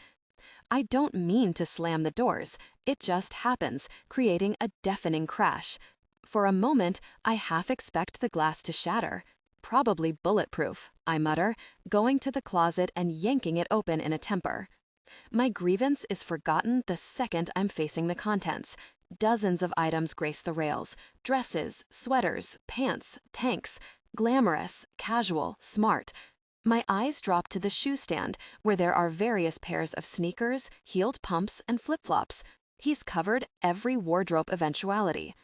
I don't mean to slam the doors. It just happens, creating a deafening crash. For a moment, I half expect the glass to shatter. Probably bulletproof, I mutter, going to the closet and yanking it open in a temper. My grievance is forgotten the second I'm facing the contents. Dozens of items grace the rails. Dresses, sweaters, pants, tanks. Glamorous, casual, smart. My eyes drop to the shoe stand, where there are various pairs of sneakers, heeled pumps, and flip-flops. He's covered every wardrobe eventuality.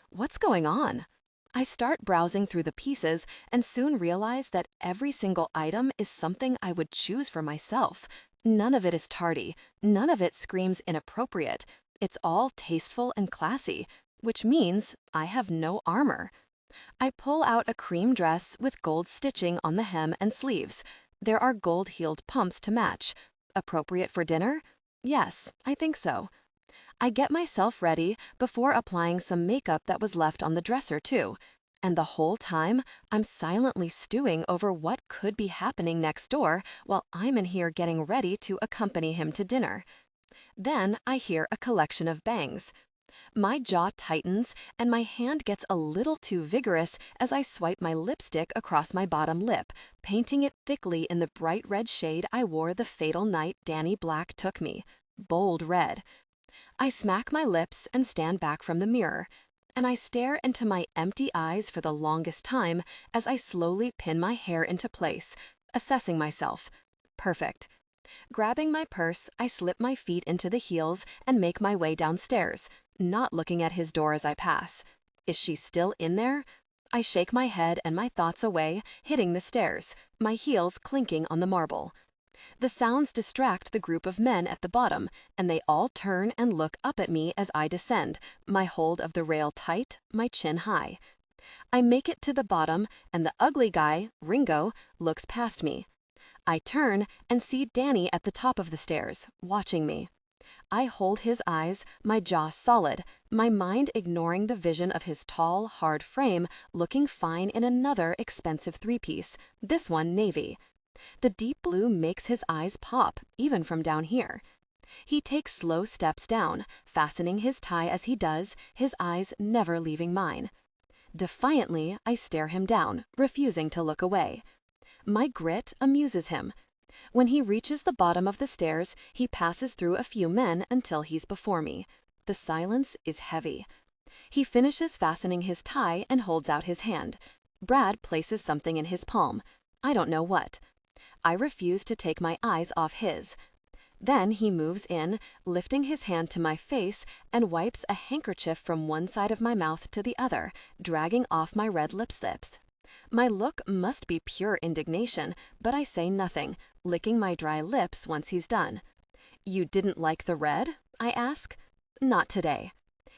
What's going on? I start browsing through the pieces and soon realize that every single item is something I would choose for myself. None of it is tardy. None of it screams inappropriate. It's all tasteful and classy, which means I have no armor. I pull out a cream dress with gold stitching on the hem and sleeves. There are gold-heeled pumps to match. Appropriate for dinner? Yes, I think so. I get myself ready before applying some makeup that was left on the dresser too. And the whole time, I'm silently stewing over what could be happening next door while I'm in here getting ready to accompany him to dinner. Then I hear a collection of bangs. My jaw tightens and my hand gets a little too vigorous as I swipe my lipstick across my bottom lip, painting it thickly in the bright red shade I wore the fatal night Danny Black took me. Bold red. I smack my lips and stand back from the mirror, and I stare into my empty eyes for the longest time as I slowly pin my hair into place, assessing myself. Perfect. Grabbing my purse, I slip my feet into the heels and make my way downstairs, not looking at his door as I pass. Is she still in there? I shake my head and my thoughts away, hitting the stairs, my heels clinking on the marble. The sounds distract the group of men at the bottom, and they all turn and look up at me as I descend, my hold of the rail tight, my chin high. I make it to the bottom, and the ugly guy, Ringo, looks past me. I turn and see Danny at the top of the stairs, watching me. I hold his eyes, my jaw solid, my mind ignoring the vision of his tall, hard frame looking fine in another expensive three-piece, this one navy. The deep blue makes his eyes pop, even from down here. He takes slow steps down, fastening his tie as he does, his eyes never leaving mine. Defiantly, I stare him down, refusing to look away. My grit amuses him. When he reaches the bottom of the stairs, he passes through a few men until he's before me. The silence is heavy. He finishes fastening his tie and holds out his hand. Brad places something in his palm. I don't know what. I refuse to take my eyes off his. Then he moves in, lifting his hand to my face and wipes a handkerchief from one side of my mouth to the other, dragging off my red lipsticks. My look must be pure indignation, but I say nothing, licking my dry lips once he's done. "You didn't like the red?" I ask. "Not today."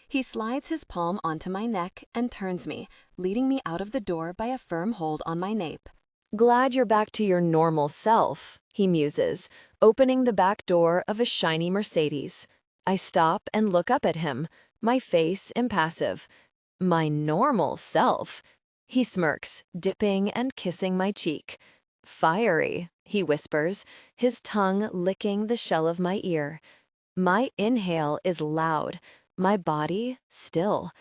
He slides his palm onto my neck and turns me, leading me out of the door by a firm hold on my nape. Glad you're back to your normal self, he muses, opening the back door of a shiny Mercedes. I stop and look up at him, my face impassive. My normal self? He smirks, dipping and kissing my cheek. Fiery, he whispers, his tongue licking the shell of my ear. My inhale is loud, my body still.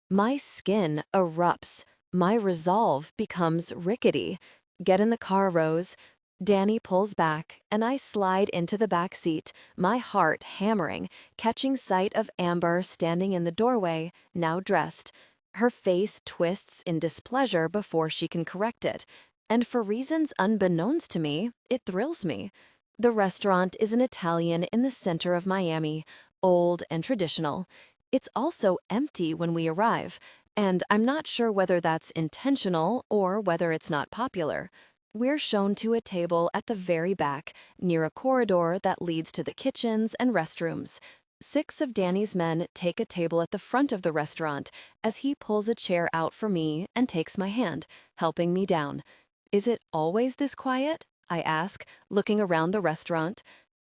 My skin erupts, my resolve becomes rickety. Get in the car, Rose. Danny pulls back, and I slide into the back seat, my heart hammering, catching sight of Amber standing in the doorway, now dressed. Her face twists in displeasure before she can correct it, and for reasons unbeknownst to me, it thrills me. The restaurant is an Italian in the center of Miami, old and traditional. It's also empty when we arrive, and I'm not sure whether that's intentional or whether it's not popular. We're shown to a table at the very back, near a corridor that leads to the kitchens and restrooms. 6 of Danny's men take a table at the front of the restaurant as he pulls a chair out for me and takes my hand, helping me down. Is it always this quiet? I ask, looking around the restaurant.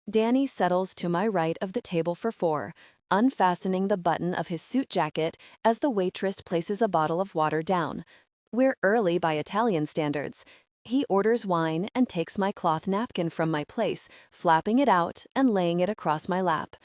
Danny settles to my right of the table for 4, unfastening the button of his suit jacket as the waitress places a bottle of water down. We're early by Italian standards. He orders wine and takes my cloth napkin from my place, flapping it out and laying it across my lap.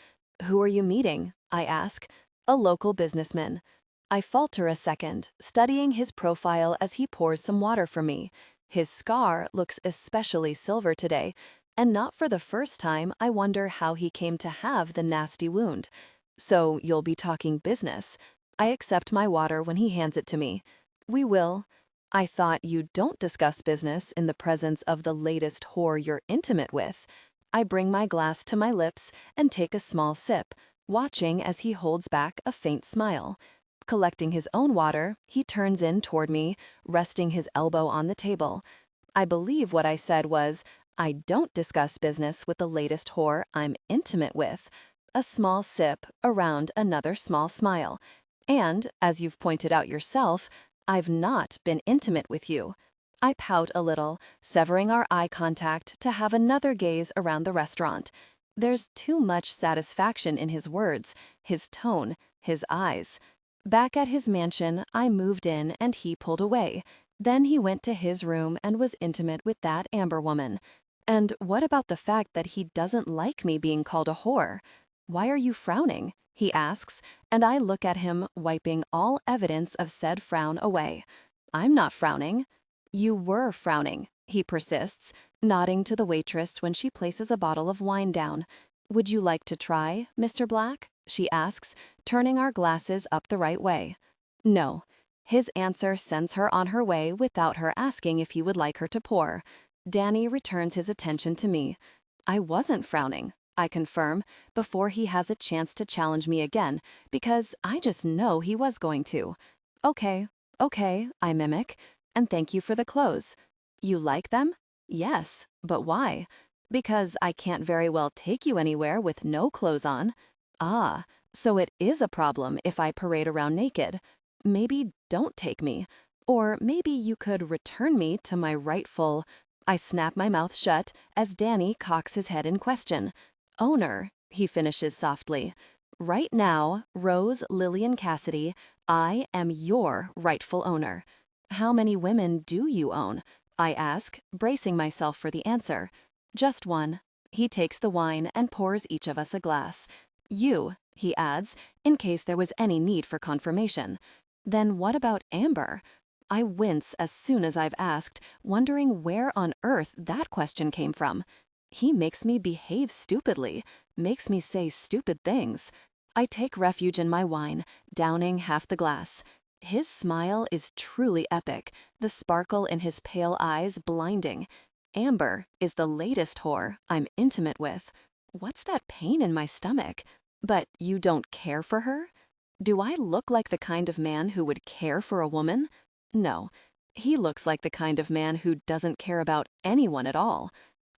"Who are you meeting?" I ask. "A local businessman." I falter a second, studying his profile as he pours some water for me. His scar looks especially silver today, and not for the first time I wonder how he came to have the nasty wound. "So you'll be talking business." I accept my water when he hands it to me. "We will." "I thought you don't discuss business in the presence of the latest whore you're intimate with." I bring my glass to my lips and take a small sip, watching as he holds back a faint smile. Collecting his own water, he turns in toward me, resting his elbow on the table. I believe what I said was, "I don't discuss business with the latest whore I'm intimate with." A small sip around another small smile. "And, as you've pointed out yourself, I've not been intimate with you." I pout a little, severing our eye contact to have another gaze around the restaurant. There's too much satisfaction in his words, his tone, his eyes. Back at his mansion, I moved in and he pulled away. Then he went to his room and was intimate with that Amber woman. And what about the fact that he doesn't like me being called a whore? "Why are you frowning?" he asks, and I look at him, wiping all evidence of said frown away. "I'm not frowning." "You were frowning," he persists, nodding to the waitress when she places a bottle of wine down. "Would you like to try, Mr. Black?" she asks, turning our glasses up the right way. "No." His answer sends her on her way without her asking if he would like her to pour. Danny returns his attention to me. I wasn't frowning, I confirm, before he has a chance to challenge me again, because I just know he was going to. Okay, I mimic, and thank you for the clothes. You like them? Yes, but why? Because I can't very well take you anywhere with no clothes on. Ah, so it is a problem if I parade around naked. Maybe don't take me. Or maybe you could return me to my rightful... I snap my mouth shut as Danny cocks his head in question. Owner, he finishes softly. Right now, Rose Lillian Cassidy, I am your rightful owner. How many women do you own? I ask, bracing myself for the answer. Just one. He takes the wine and pours each of us a glass. You, he adds, in case there was any need for confirmation. Then what about Amber? I wince as soon as I've asked, wondering where on earth that question came from. He makes me behave stupidly, makes me say stupid things. I take refuge in my wine, downing half the glass. His smile is truly epic, the sparkle in his pale eyes blinding. Amber is the latest whore I'm intimate with. What's that pain in my stomach? But you don't care for her? Do I look like the kind of man who would care for a woman? No, he looks like the kind of man who doesn't care about anyone at all.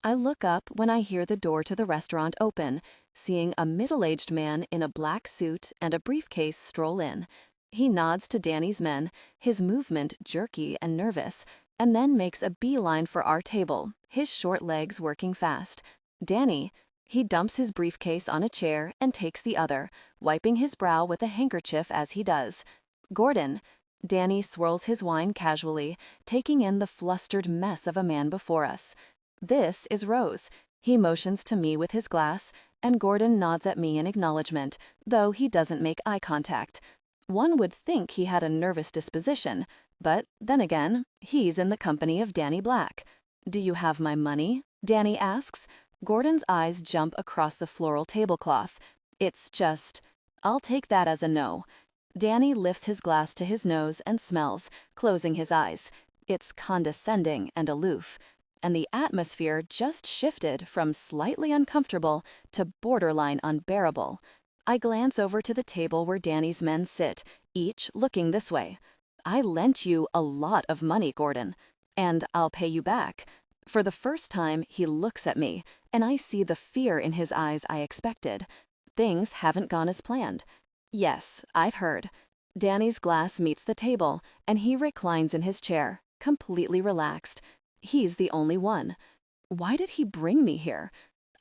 I look up when I hear the door to the restaurant open, seeing a middle-aged man in a black suit and a briefcase stroll in. He nods to Danny's men, his movement jerky and nervous, and then makes a beeline for our table, his short legs working fast. Danny, he dumps his briefcase on a chair and takes the other, wiping his brow with a handkerchief as he does. Gordon, Danny swirls his wine casually, taking in the flustered mess of a man before us. This is Rose. He motions to me with his glass, and Gordon nods at me in acknowledgement, though he doesn't make eye contact. One would think he had a nervous disposition, but then again, he's in the company of Danny Black. Do you have my money? Danny asks. Gordon's eyes jump across the floral tablecloth. It's just, I'll take that as a no. Danny lifts his glass to his nose and smells, closing his eyes. It's condescending and aloof. And the atmosphere just shifted from slightly uncomfortable to borderline unbearable. I glance over to the table where Danny's men sit, each looking this way. I lent you a lot of money, Gordon, and I'll pay you back. For the first time, he looks at me, and I see the fear in his eyes I expected. Things haven't gone as planned. Yes, I've heard. Danny's glass meets the table, and he reclines in his chair, completely relaxed. He's the only one. Why did he bring me here?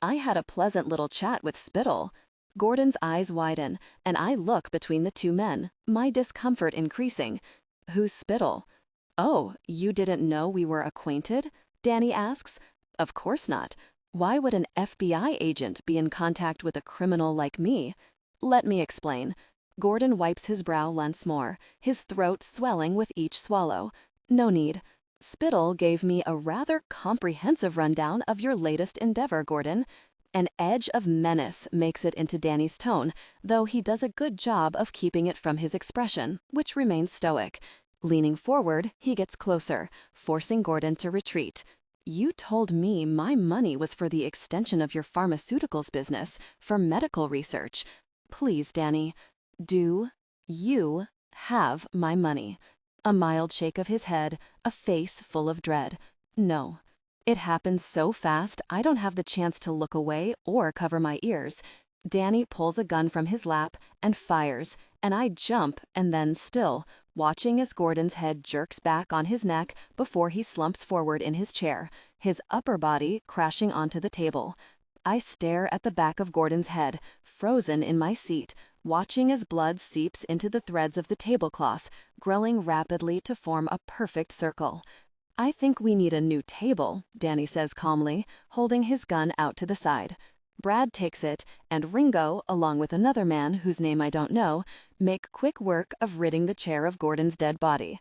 I had a pleasant little chat with Spittle. Gordon's eyes widen, and I look between the two men, my discomfort increasing. Who's Spittle? Oh, you didn't know we were acquainted? Danny asks. Of course not. Why would an FBI agent be in contact with a criminal like me? Let me explain. Gordon wipes his brow once more, his throat swelling with each swallow. No need. Spittle gave me a rather comprehensive rundown of your latest endeavor, Gordon. An edge of menace makes it into Danny's tone, though he does a good job of keeping it from his expression, which remains stoic. Leaning forward, he gets closer, forcing Gordon to retreat. You told me my money was for the extension of your pharmaceuticals business, for medical research. Please, Danny, do you have my money? A mild shake of his head, a face full of dread. No. It happens so fast, I don't have the chance to look away or cover my ears. Danny pulls a gun from his lap and fires, and I jump and then still, watching as Gordon's head jerks back on his neck before he slumps forward in his chair, his upper body crashing onto the table. I stare at the back of Gordon's head, frozen in my seat, watching as blood seeps into the threads of the tablecloth, growing rapidly to form a perfect circle. I think we need a new table, Danny says calmly, holding his gun out to the side. Brad takes it, and Ringo, along with another man whose name I don't know, make quick work of ridding the chair of Gordon's dead body.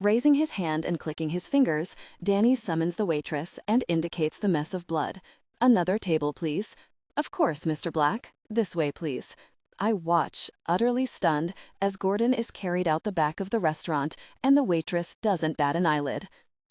Raising his hand and clicking his fingers, Danny summons the waitress and indicates the mess of blood. Another table, please. Of course, Mr. Black. This way, please. I watch, utterly stunned, as Gordon is carried out the back of the restaurant and the waitress doesn't bat an eyelid.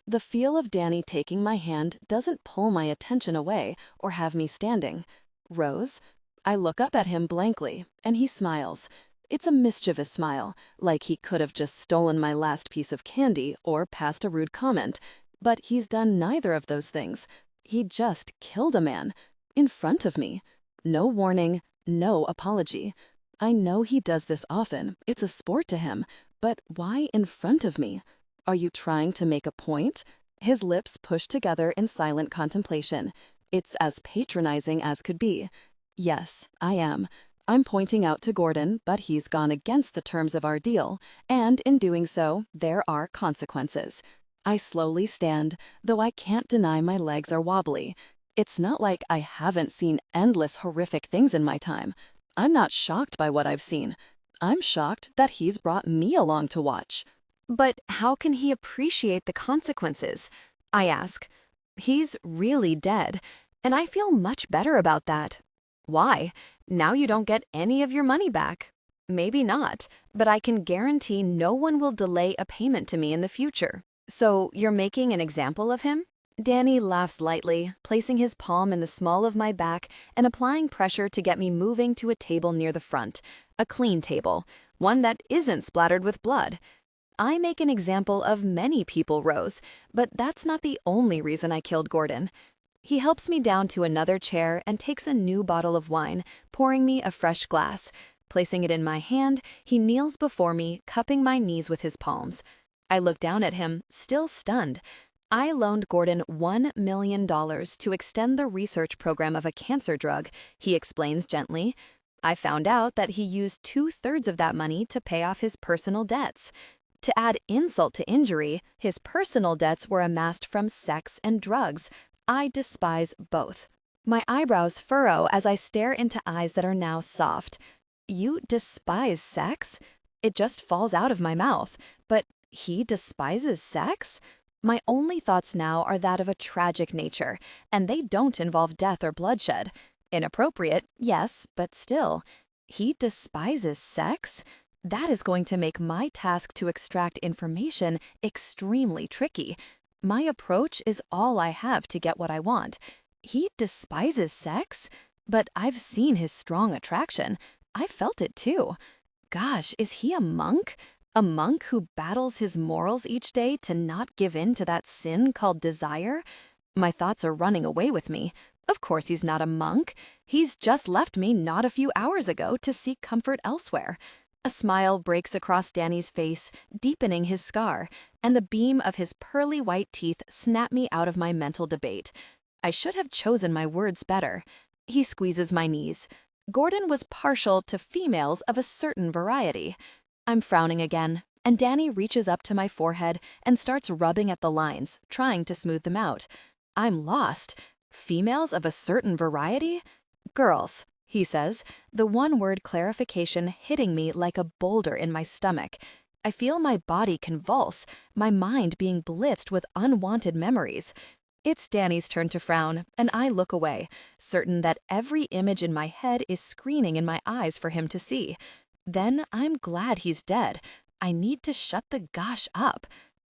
The feel of Danny taking my hand doesn't pull my attention away or have me standing. Rose? I look up at him blankly, and he smiles. It's a mischievous smile, like he could have just stolen my last piece of candy or passed a rude comment. But he's done neither of those things. He just killed a man. In front of me. No warning, no apology. I know he does this often. It's a sport to him. But why in front of me? Are you trying to make a point? His lips push together in silent contemplation. It's as patronizing as could be. Yes, I am. I'm pointing out to Gordon, but he's gone against the terms of our deal, and in doing so, there are consequences. I slowly stand, though I can't deny my legs are wobbly. It's not like I haven't seen endless horrific things in my time. I'm not shocked by what I've seen. I'm shocked that he's brought me along to watch. But how can he appreciate the consequences? I ask. He's really dead, and I feel much better about that. Why? Now you don't get any of your money back. Maybe not, but I can guarantee no one will delay a payment to me in the future. So you're making an example of him? Danny laughs lightly, placing his palm in the small of my back and applying pressure to get me moving to a table near the front, a clean table, one that isn't splattered with blood. I make an example of many people, Rose, but that's not the only reason I killed Gordon. He helps me down to another chair and takes a new bottle of wine, pouring me a fresh glass. Placing it in my hand, he kneels before me, cupping my knees with his palms. I look down at him, still stunned. I loaned Gordon $1 million to extend the research program of a cancer drug, he explains gently. I found out that he used 2/3 of that money to pay off his personal debts. To add insult to injury, his personal debts were amassed from sex and drugs. I despise both. My eyebrows furrow as I stare into eyes that are now soft. You despise sex? It just falls out of my mouth. But he despises sex? My only thoughts now are that of a tragic nature, and they don't involve death or bloodshed. Inappropriate, yes, but still. He despises sex? That is going to make my task to extract information extremely tricky. My approach is all I have to get what I want. He despises sex? But I've seen his strong attraction. I felt it too. Gosh, is he a monk? A monk who battles his morals each day to not give in to that sin called desire? My thoughts are running away with me. Of course he's not a monk. He's just left me not a few hours ago to seek comfort elsewhere. A smile breaks across Danny's face, deepening his scar, and the beam of his pearly white teeth snap me out of my mental debate. I should have chosen my words better. He squeezes my knees. Gordon was partial to females of a certain variety. I'm frowning again, and Danny reaches up to my forehead and starts rubbing at the lines, trying to smooth them out. I'm lost. Females of a certain variety? Girls, he says, the one-word clarification hitting me like a boulder in my stomach. I feel my body convulse, my mind being blitzed with unwanted memories. It's Danny's turn to frown, and I look away, certain that every image in my head is screening in my eyes for him to see. Then I'm glad he's dead. I need to shut the gosh up.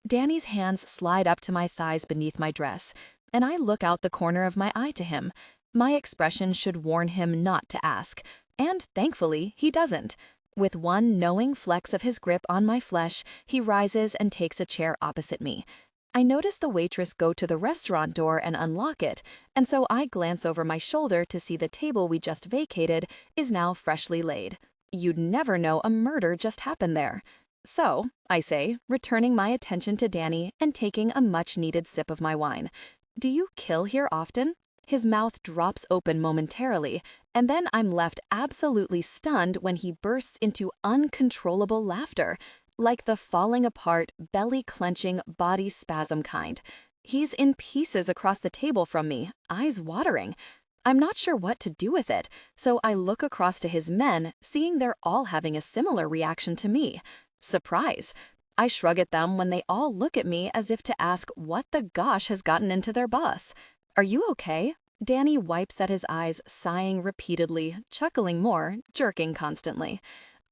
Danny's hands slide up to my thighs beneath my dress, and I look out the corner of my eye to him. My expression should warn him not to ask, and thankfully he doesn't. With one knowing flex of his grip on my flesh, he rises and takes a chair opposite me. I notice the waitress go to the restaurant door and unlock it, and so I glance over my shoulder to see the table we just vacated is now freshly laid. You'd never know a murder just happened there. So, I say, returning my attention to Danny and taking a much-needed sip of my wine. Do you kill here often? His mouth drops open momentarily, and then I'm left absolutely stunned when he bursts into uncontrollable laughter, like the falling apart, belly-clenching, body spasm kind. He's in pieces across the table from me, eyes watering. I'm not sure what to do with it, so I look across to his men, seeing they're all having a similar reaction to me. Surprise. I shrug at them when they all look at me as if to ask what the gosh has gotten into their bus. Are you okay? Danny wipes at his eyes, sighing repeatedly, chuckling more, jerking constantly.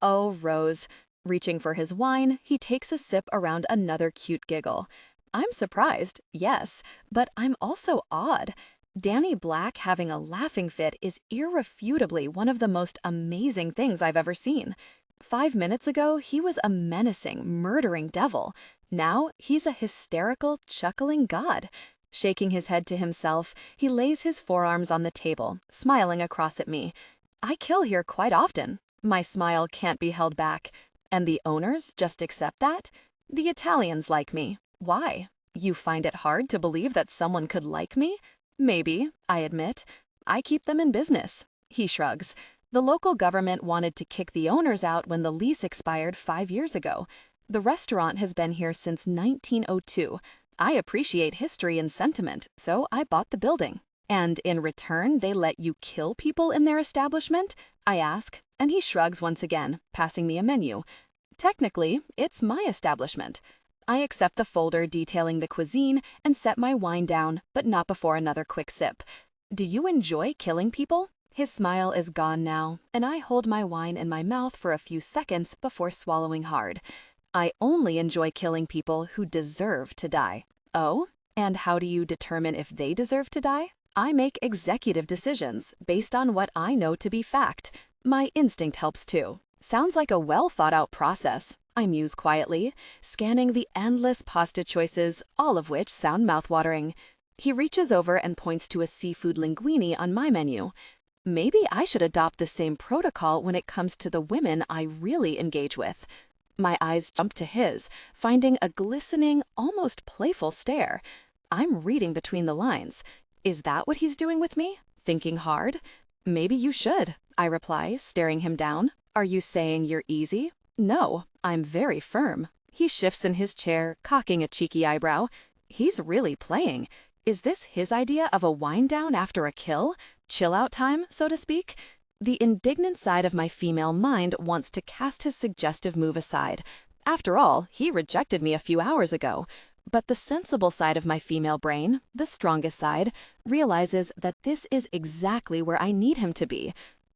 Oh, Rose. Reaching for his wine, he takes a sip around another cute giggle. I'm surprised, yes, but I'm also awed. Danny Black having a laughing fit is irrefutably one of the most amazing things I've ever seen. 5 minutes ago, he was a menacing, murdering devil. Now, he's a hysterical, chuckling god. Shaking his head to himself, he lays his forearms on the table, smiling across at me. I kill here quite often. My smile can't be held back. And the owners just accept that? The Italians like me. Why? You find it hard to believe that someone could like me? Maybe, I admit. I keep them in business. He shrugs. The local government wanted to kick the owners out when the lease expired 5 years ago. The restaurant has been here since 1902. I appreciate history and sentiment, so I bought the building. And in return, they let you kill people in their establishment? I ask, and he shrugs once again, passing me a menu. Technically, it's my establishment. I accept the folder detailing the cuisine and set my wine down, but not before another quick sip. Do you enjoy killing people? His smile is gone now, and I hold my wine in my mouth for a few seconds before swallowing hard. I only enjoy killing people who deserve to die. Oh, and how do you determine if they deserve to die? I make executive decisions based on what I know to be fact. My instinct helps too. Sounds like a well-thought-out process. I muse quietly, scanning the endless pasta choices, all of which sound mouthwatering. He reaches over and points to a seafood linguine on my menu. Maybe I should adopt the same protocol when it comes to the women I really engage with. My eyes jump to his, finding a glistening, almost playful stare. I'm reading between the lines. Is that what he's doing with me? Thinking hard? Maybe you should, I reply, staring him down. Are you saying you're easy? No, I'm very firm. He shifts in his chair, cocking a cheeky eyebrow. He's really playing. Is this his idea of a wind down after a kill? Chill out time, so to speak? The indignant side of my female mind wants to cast his suggestive move aside. After all, he rejected me a few hours ago. But the sensible side of my female brain, the strongest side, realizes that this is exactly where I need him to be.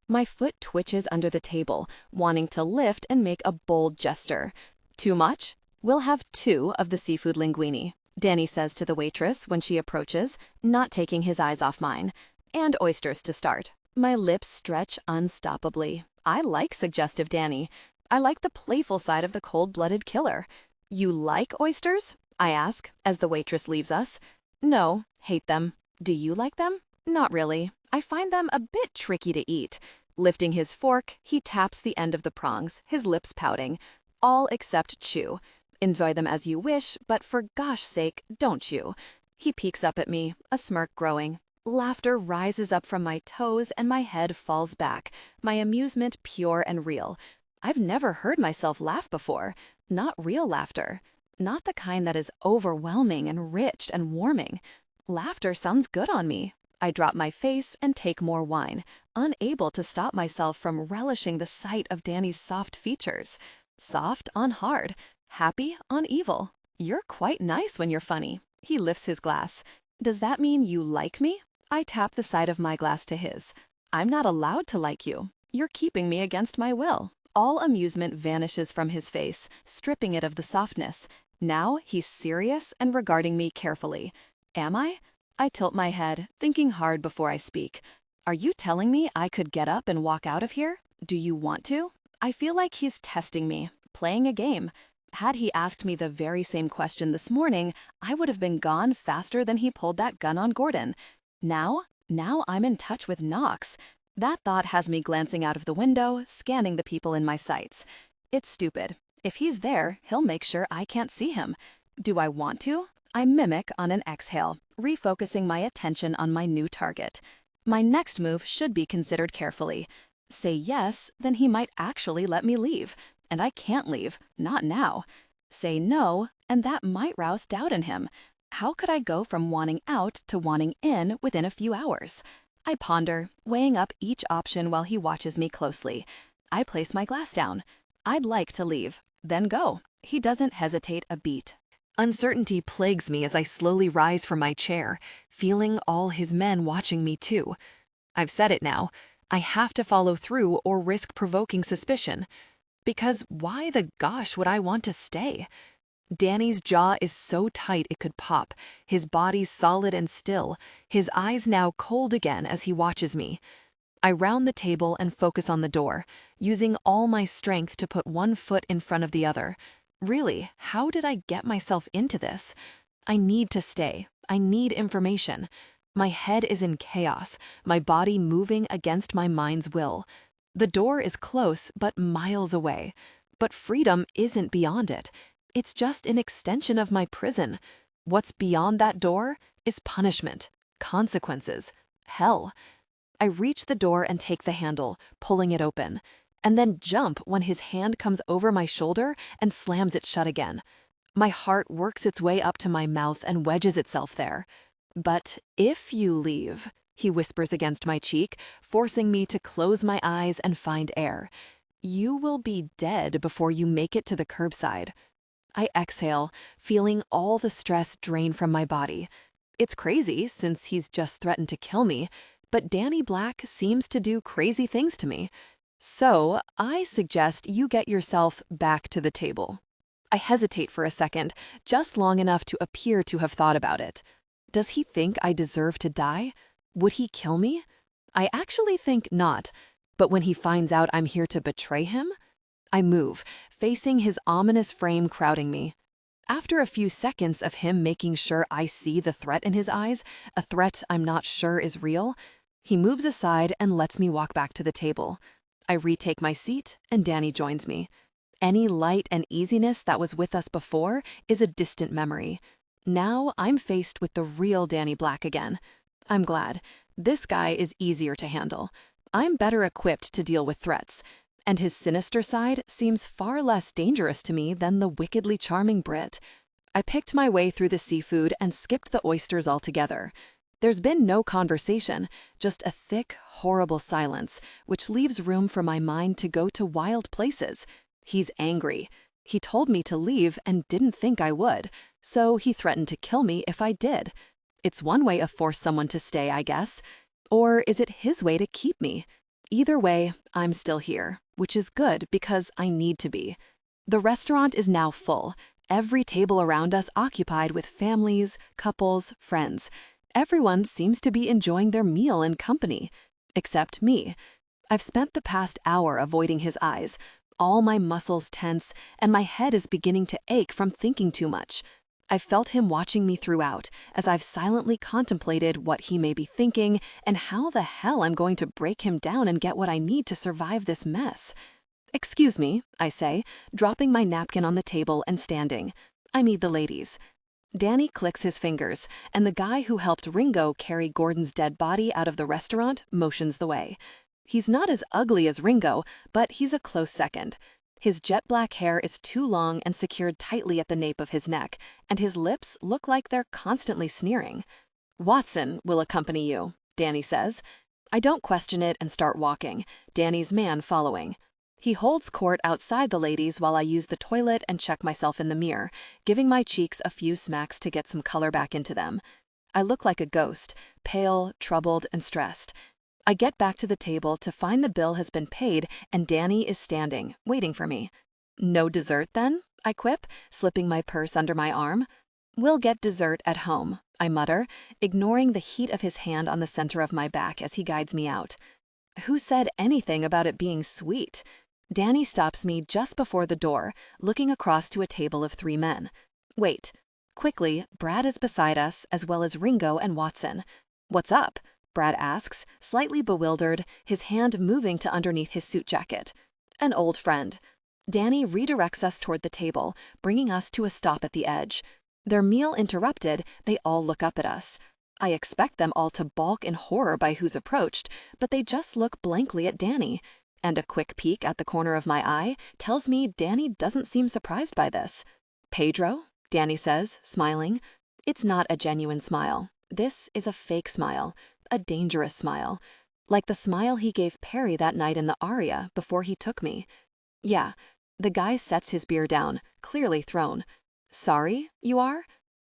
My foot twitches under the table, wanting to lift and make a bold gesture. Too much? We'll have 2 of the seafood linguine, Danny says to the waitress when she approaches, not taking his eyes off mine. And oysters to start. My lips stretch unstoppably. I like suggestive Danny. I like the playful side of the cold-blooded killer. You like oysters? I ask, as the waitress leaves us. No, hate them. Do you like them? Not really. I find them a bit tricky to eat. Lifting his fork, he taps the end of the prongs, his lips pouting. All except chew. Enjoy them as you wish, but for gosh sake, don't chew. He peeks up at me, a smirk growing. Laughter rises up from my toes and my head falls back, my amusement pure and real. I've never heard myself laugh before. Not real laughter. Not the kind that is overwhelming and rich and warming. Laughter sounds good on me. I drop my face and take more wine, unable to stop myself from relishing the sight of Danny's soft features. Soft on hard, happy on evil. You're quite nice when you're funny. He lifts his glass. Does that mean you like me? I tap the side of my glass to his. I'm not allowed to like you. You're keeping me against my will. All amusement vanishes from his face, stripping it of the softness. Now he's serious and regarding me carefully. Am I? I tilt my head, thinking hard before I speak. Are you telling me I could get up and walk out of here? Do you want to? I feel like he's testing me, playing a game. Had he asked me the very same question this morning, I would have been gone faster than he pulled that gun on Gordon. Now I'm in touch with Knox. That thought has me glancing out of the window, scanning the people in my sights. It's stupid. If he's there, he'll make sure I can't see him. Do I want to? I mimic on an exhale, refocusing my attention on my new target. My next move should be considered carefully. Say yes, then he might actually let me leave. And I can't leave, not now. Say no, and that might rouse doubt in him. How could I go from wanting out to wanting in within a few hours? I ponder, weighing up each option while he watches me closely. I place my glass down. I'd like to leave, then go. He doesn't hesitate a beat. Uncertainty plagues me as I slowly rise from my chair, feeling all his men watching me too. I've said it now. I have to follow through or risk provoking suspicion. Because why the gosh would I want to stay? Danny's jaw is so tight it could pop, his body solid and still, his eyes now cold again as he watches me. I round the table and focus on the door, using all my strength to put one foot in front of the other. Really, how did I get myself into this? I need to stay. I need information. My head is in chaos, my body moving against my mind's will. The door is close, but miles away. But freedom isn't beyond it. It's just an extension of my prison. What's beyond that door is punishment, consequences, hell. I reach the door and take the handle, pulling it open, and then jump when his hand comes over my shoulder and slams it shut again. My heart works its way up to my mouth and wedges itself there. "But if you leave," he whispers against my cheek, forcing me to close my eyes and find air. "You will be dead before you make it to the curbside." I exhale, feeling all the stress drain from my body. It's crazy, since he's just threatened to kill me, but Danny Black seems to do crazy things to me. So I suggest you get yourself back to the table. I hesitate for a second, just long enough to appear to have thought about it. Does he think I deserve to die? Would he kill me? I actually think not, but when he finds out I'm here to betray him? I move, facing his ominous frame crowding me. After a few seconds of him making sure I see the threat in his eyes, a threat I'm not sure is real, he moves aside and lets me walk back to the table. I retake my seat, and Danny joins me. Any light and easiness that was with us before is a distant memory. Now I'm faced with the real Danny Black again. I'm glad. This guy is easier to handle. I'm better equipped to deal with threats, and his sinister side seems far less dangerous to me than the wickedly charming Brit. I picked my way through the seafood and skipped the oysters altogether. There's been no conversation, just a thick, horrible silence, which leaves room for my mind to go to wild places. He's angry. He told me to leave and didn't think I would, so he threatened to kill me if I did. It's one way to force someone to stay, I guess. Or is it his way to keep me? Either way, I'm still here, which is good because I need to be. The restaurant is now full, every table around us occupied with families, couples, friends. Everyone seems to be enjoying their meal in company, except me. I've spent the past hour avoiding his eyes, all my muscles tense, and my head is beginning to ache from thinking too much. I've felt him watching me throughout, as I've silently contemplated what he may be thinking and how the hell I'm going to break him down and get what I need to survive this mess. "Excuse me," I say, dropping my napkin on the table and standing. "I need the ladies." Danny clicks his fingers, and the guy who helped Ringo carry Gordon's dead body out of the restaurant motions the way. He's not as ugly as Ringo, but he's a close second. His jet black hair is too long and secured tightly at the nape of his neck, and his lips look like they're constantly sneering. "Watson will accompany you," Danny says. I don't question it and start walking, Danny's man following. He holds court outside the ladies while I use the toilet and check myself in the mirror, giving my cheeks a few smacks to get some color back into them. I look like a ghost, pale, troubled, and stressed. I get back to the table to find the bill has been paid and Danny is standing, waiting for me. "No dessert then?" I quip, slipping my purse under my arm. "We'll get dessert at home," I mutter, ignoring the heat of his hand on the center of my back as he guides me out. Who said anything about it being sweet? Danny stops me just before the door, looking across to a table of 3 men. Wait. Quickly, Brad is beside us, as well as Ringo and Watson. "What's up?" Brad asks, slightly bewildered, his hand moving to underneath his suit jacket. "An old friend." Danny redirects us toward the table, bringing us to a stop at the edge. Their meal interrupted, they all look up at us. I expect them all to balk in horror by who's approached, but they just look blankly at Danny. And a quick peek at the corner of my eye tells me Danny doesn't seem surprised by this. "Pedro?" Danny says, smiling. It's not a genuine smile. This is a fake smile, a dangerous smile. Like the smile he gave Perry that night in the aria before he took me. Yeah, the guy sets his beer down, clearly thrown. "Sorry, you are?"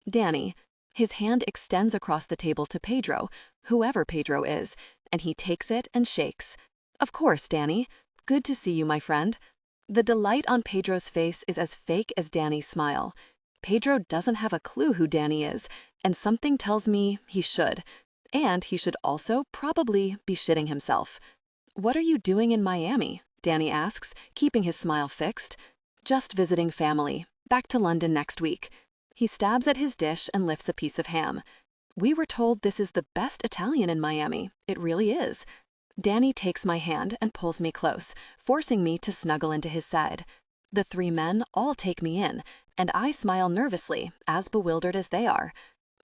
"Danny." His hand extends across the table to Pedro, whoever Pedro is, and he takes it and shakes. "Of course, Danny. Good to see you, my friend." The delight on Pedro's face is as fake as Danny's smile. Pedro doesn't have a clue who Danny is, and something tells me he should. And he should also probably be shitting himself. "What are you doing in Miami?" Danny asks, keeping his smile fixed. "Just visiting family. Back to London next week." He stabs at his dish and lifts a piece of ham. "We were told this is the best Italian in Miami. It really is." Danny takes my hand and pulls me close, forcing me to snuggle into his side. The three men all take me in, and I smile nervously, as bewildered as they are.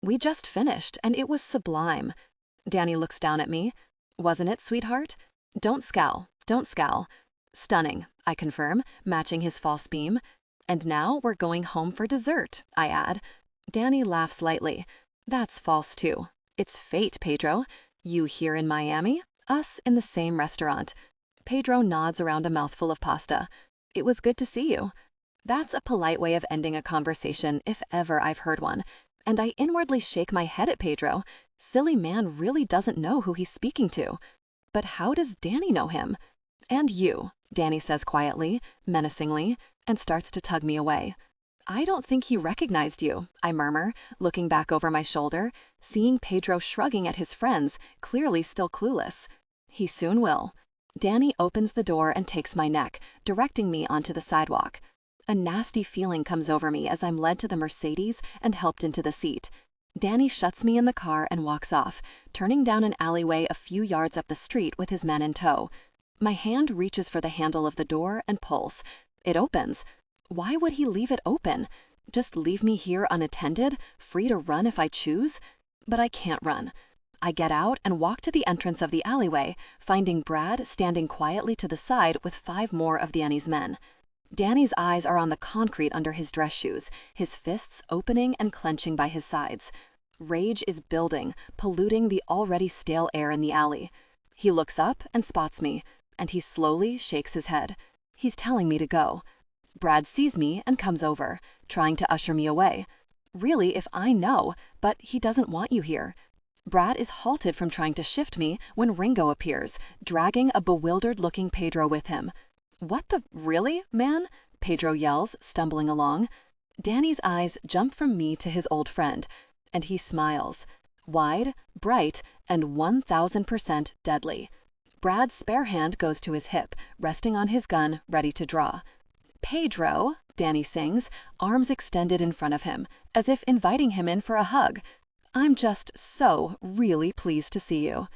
"We just finished, and it was sublime." Danny looks down at me. "Wasn't it, sweetheart?" Don't scowl. "Stunning," I confirm, matching his false beam. "And now we're going home for dessert," I add. Danny laughs lightly. "That's false too. It's fate, Pedro. You here in Miami, us in the same restaurant." Pedro nods around a mouthful of pasta. "It was good to see you." That's a polite way of ending a conversation if ever I've heard one. And I inwardly shake my head at Pedro. Silly man really doesn't know who he's speaking to. But how does Danny know him? "And you," Danny says quietly, menacingly, and starts to tug me away. "I don't think he recognized you," I murmur, looking back over my shoulder, seeing Pedro shrugging at his friends, clearly still clueless. "He soon will." Danny opens the door and takes my neck, directing me onto the sidewalk. A nasty feeling comes over me as I'm led to the Mercedes and helped into the seat. Danny shuts me in the car and walks off, turning down an alleyway a few yards up the street with his men in tow. My hand reaches for the handle of the door and pulls. It opens. Why would he leave it open? Just leave me here unattended, free to run if I choose? But I can't run. I get out and walk to the entrance of the alleyway, finding Brad standing quietly to the side with 5 more of Danny's men. Danny's eyes are on the concrete under his dress shoes, his fists opening and clenching by his sides. Rage is building, polluting the already stale air in the alley. He looks up and spots me, and he slowly shakes his head. He's telling me to go. Brad sees me and comes over, trying to usher me away. Really, if I know, but he doesn't want you here. Brad is halted from trying to shift me when Ringo appears, dragging a bewildered-looking Pedro with him. "What the, really, man?" Pedro yells, stumbling along. Danny's eyes jump from me to his old friend, and he smiles. Wide, bright, and 1000% deadly. Brad's spare hand goes to his hip, resting on his gun, ready to draw. "Pedro," Danny sings, arms extended in front of him, as if inviting him in for a hug. "I'm just so really pleased to see you."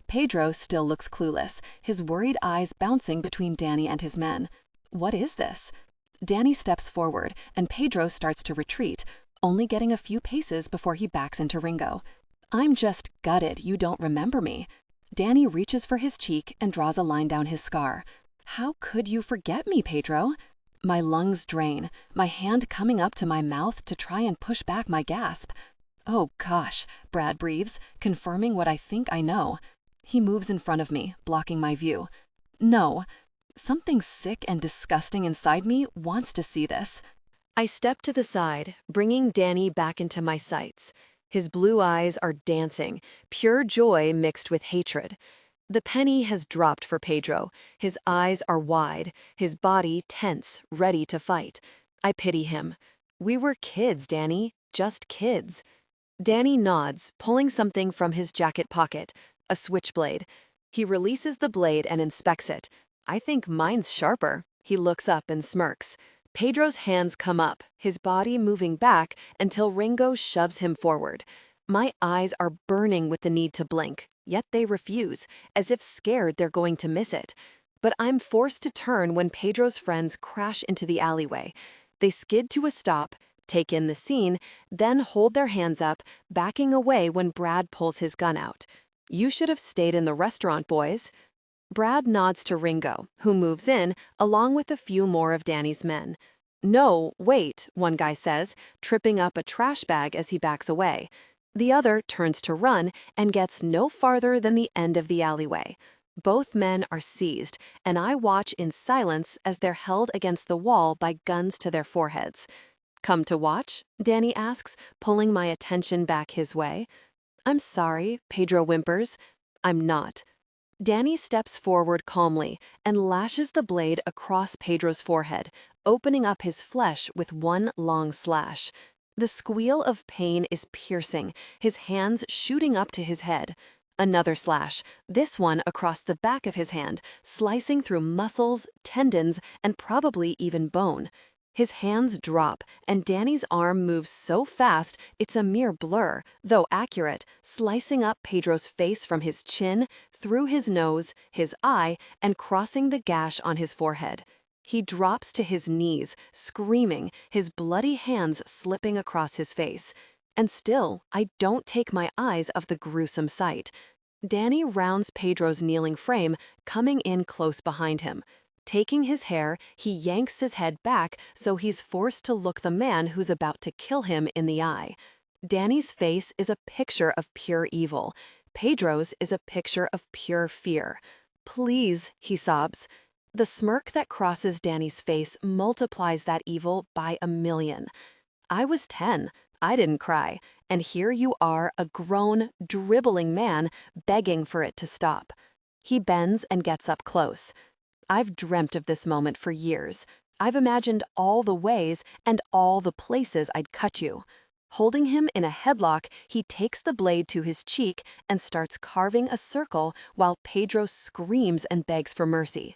Pedro still looks clueless, his worried eyes bouncing between Danny and his men. What is this? Danny steps forward, and Pedro starts to retreat, only getting a few paces before he backs into Ringo. "I'm just gutted you don't remember me." Danny reaches for his cheek and draws a line down his scar. "How could you forget me, Pedro?" My lungs drain, my hand coming up to my mouth to try and push back my gasp. "Oh gosh," Brad breathes, confirming what I think I know. He moves in front of me, blocking my view. No, something sick and disgusting inside me wants to see this. I step to the side, bringing Danny back into my sights. His blue eyes are dancing, pure joy mixed with hatred. The penny has dropped for Pedro. His eyes are wide, his body tense, ready to fight. I pity him. We were kids, Danny, just kids. Danny nods, pulling something from his jacket pocket, a switchblade. He releases the blade and inspects it. I think mine's sharper. He looks up and smirks. Pedro's hands come up, his body moving back until Ringo shoves him forward. My eyes are burning with the need to blink, yet they refuse, as if scared they're going to miss it. But I'm forced to turn when Pedro's friends crash into the alleyway. They skid to a stop, take in the scene, then hold their hands up, backing away when Brad pulls his gun out. "You should have stayed in the restaurant, boys." Brad nods to Ringo, who moves in, along with a few more of Danny's men. "No, wait," one guy says, tripping up a trash bag as he backs away. The other turns to run and gets no farther than the end of the alleyway. Both men are seized, and I watch in silence as they're held against the wall by guns to their foreheads. "Come to watch?" Danny asks, pulling my attention back his way. "I'm sorry," Pedro whimpers. "I'm not." Danny steps forward calmly and lashes the blade across Pedro's forehead, opening up his flesh with one long slash. The squeal of pain is piercing, his hands shooting up to his head. Another slash, this one across the back of his hand, slicing through muscles, tendons, and probably even bone. His hands drop, and Danny's arm moves so fast it's a mere blur, though accurate, slicing up Pedro's face from his chin, through his nose, his eye, and crossing the gash on his forehead. He drops to his knees, screaming, his bloody hands slipping across his face. And still, I don't take my eyes off the gruesome sight. Danny rounds Pedro's kneeling frame, coming in close behind him. Taking his hair, he yanks his head back so he's forced to look the man who's about to kill him in the eye. Danny's face is a picture of pure evil. Pedro's is a picture of pure fear. "Please," he sobs. The smirk that crosses Danny's face multiplies that evil by 1,000,000. I was 10. I didn't cry. And here you are, a grown, dribbling man, begging for it to stop. He bends and gets up close. I've dreamt of this moment for years. I've imagined all the ways and all the places I'd cut you. Holding him in a headlock, he takes the blade to his cheek and starts carving a circle while Pedro screams and begs for mercy.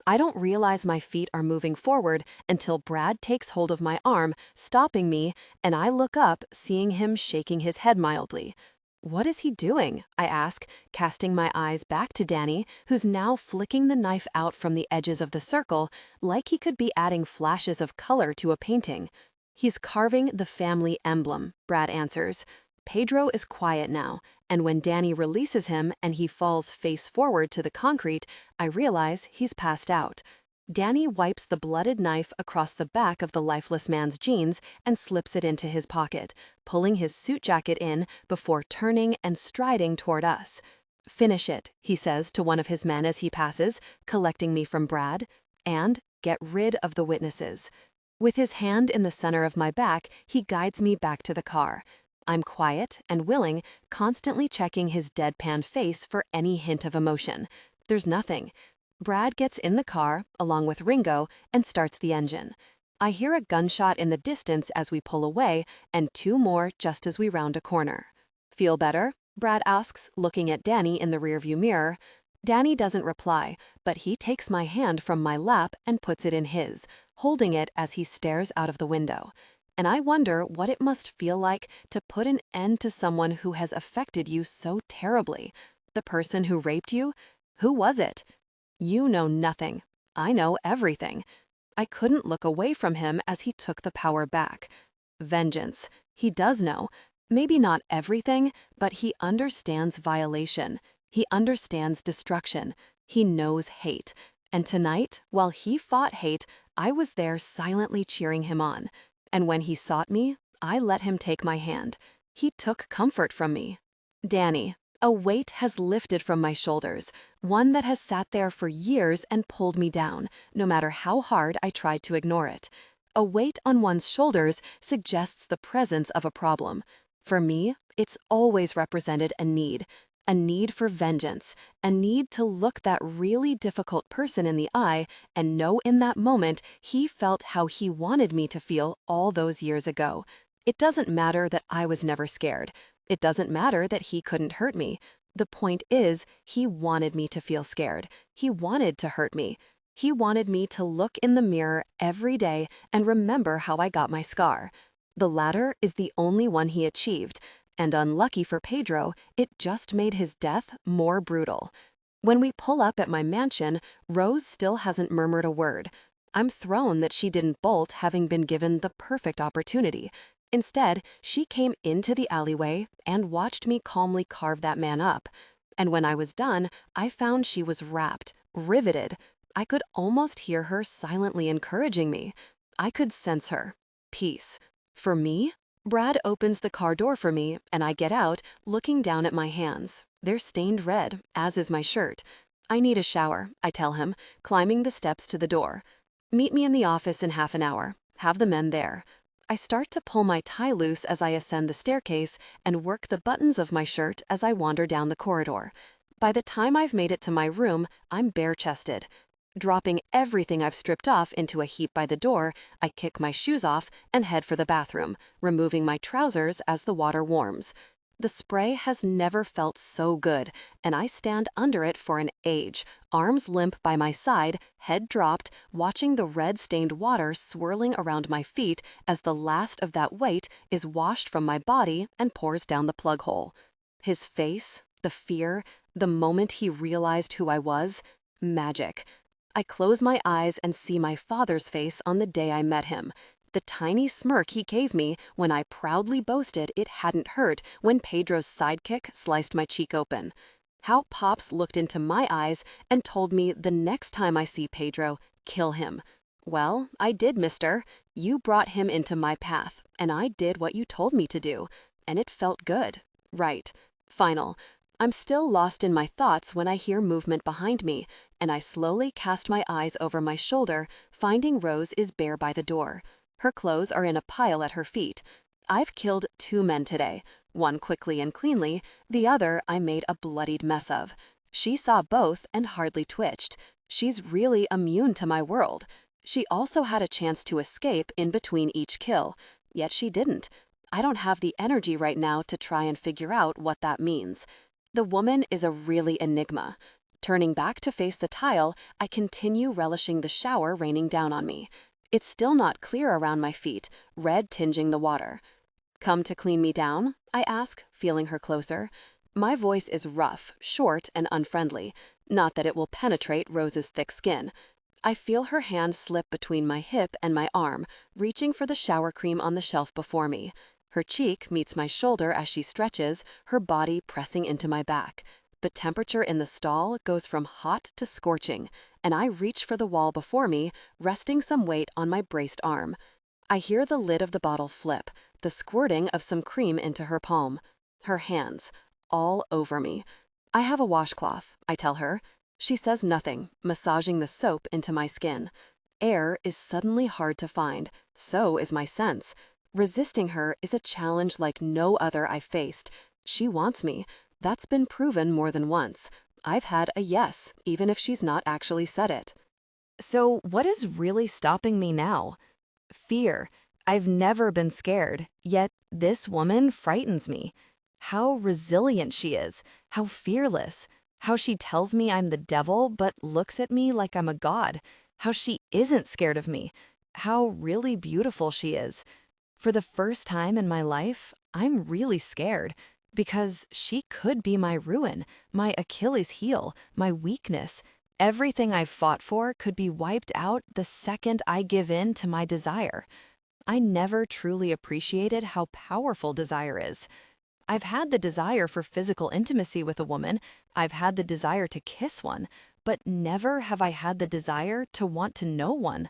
I don't realize my feet are moving forward until Brad takes hold of my arm, stopping me, and I look up, seeing him shaking his head mildly. "What is he doing?" I ask, casting my eyes back to Danny, who's now flicking the knife out from the edges of the circle, like he could be adding flashes of color to a painting. "He's carving the family emblem," Brad answers. Pedro is quiet now, and when Danny releases him and he falls face forward to the concrete, I realize he's passed out. Danny wipes the blooded knife across the back of the lifeless man's jeans and slips it into his pocket, pulling his suit jacket in before turning and striding toward us. "Finish it," he says to one of his men as he passes, collecting me from Brad, "and get rid of the witnesses." With his hand in the center of my back, he guides me back to the car. I'm quiet and willing, constantly checking his deadpan face for any hint of emotion. There's nothing. Brad gets in the car, along with Ringo, and starts the engine. I hear a gunshot in the distance as we pull away, and 2 more just as we round a corner. "Feel better?" Brad asks, looking at Danny in the rearview mirror. Danny doesn't reply, but he takes my hand from my lap and puts it in his, holding it as he stares out of the window. And I wonder what it must feel like to put an end to someone who has affected you so terribly. The person who raped you? Who was it? You know nothing. I know everything. I couldn't look away from him as he took the power back. Vengeance. He does know. Maybe not everything, but he understands violation. He understands destruction. He knows hate. And tonight, while he fought hate, I was there silently cheering him on. And when he sought me, I let him take my hand. He took comfort from me. "Danny, a weight has lifted from my shoulders, one that has sat there for years and pulled me down, no matter how hard I tried to ignore it. A weight on one's shoulders suggests the presence of a problem. For me, it's always represented a need for vengeance, a need to look that really difficult person in the eye and know in that moment he felt how he wanted me to feel all those years ago. It doesn't matter that I was never scared. It doesn't matter that he couldn't hurt me. The point is, he wanted me to feel scared. He wanted to hurt me. He wanted me to look in the mirror every day and remember how I got my scar. The latter is the only one he achieved, and unlucky for Pedro, it just made his death more brutal. When we pull up at my mansion, Rose still hasn't murmured a word. I'm thrown that she didn't bolt, having been given the perfect opportunity. Instead, she came into the alleyway and watched me calmly carve that man up. And when I was done, I found she was rapt, riveted. I could almost hear her silently encouraging me. I could sense her. Peace. For me? Brad opens the car door for me, and I get out, looking down at my hands. They're stained red, as is my shirt. "I need a shower," I tell him, climbing the steps to the door. "Meet me in the office in half an hour. Have the men there." I start to pull my tie loose as I ascend the staircase and work the buttons of my shirt as I wander down the corridor. By the time I've made it to my room, I'm bare-chested. Dropping everything I've stripped off into a heap by the door, I kick my shoes off and head for the bathroom, removing my trousers as the water warms. The spray has never felt so good, and I stand under it for an age, arms limp by my side, head dropped, watching the red-stained water swirling around my feet as the last of that weight is washed from my body and pours down the plug hole. His face, the fear, the moment he realized who I was, magic. I close my eyes and see my father's face on the day I met him. The tiny smirk he gave me when I proudly boasted it hadn't hurt when Pedro's sidekick sliced my cheek open. How Pops looked into my eyes and told me the next time I see Pedro, kill him. Well, I did, mister. You brought him into my path, and I did what you told me to do. And it felt good. Right. Final. I'm still lost in my thoughts when I hear movement behind me, and I slowly cast my eyes over my shoulder, finding Rose is bare by the door. Her clothes are in a pile at her feet. I've killed 2 men today, one quickly and cleanly, the other I made a bloodied mess of. She saw both and hardly twitched. She's really immune to my world. She also had a chance to escape in between each kill, yet she didn't. I don't have the energy right now to try and figure out what that means. The woman is a really enigma. Turning back to face the tile, I continue relishing the shower raining down on me. It's still not clear around my feet, red tinging the water. Come to clean me down? I ask, feeling her closer. My voice is rough, short, and unfriendly. Not that it will penetrate Rose's thick skin. I feel her hand slip between my hip and my arm, reaching for the shower cream on the shelf before me. Her cheek meets my shoulder as she stretches, her body pressing into my back. The temperature in the stall goes from hot to scorching, and I reach for the wall before me, resting some weight on my braced arm. I hear the lid of the bottle flip, the squirting of some cream into her palm. Her hands, all over me. I have a washcloth, I tell her. She says nothing, massaging the soap into my skin. Air is suddenly hard to find, so is my sense. Resisting her is a challenge like no other I've faced. She wants me. That's been proven more than once. I've had a yes, even if she's not actually said it. So what is really stopping me now? Fear. I've never been scared, yet this woman frightens me. How resilient she is, how fearless, how she tells me I'm the devil but looks at me like I'm a god, how she isn't scared of me, how really beautiful she is. For the first time in my life, I'm really scared. Because she could be my ruin, my Achilles heel, my weakness. Everything I've fought for could be wiped out the second I give in to my desire. I never truly appreciated how powerful desire is. I've had the desire for physical intimacy with a woman, I've had the desire to kiss one, but never have I had the desire to want to know one.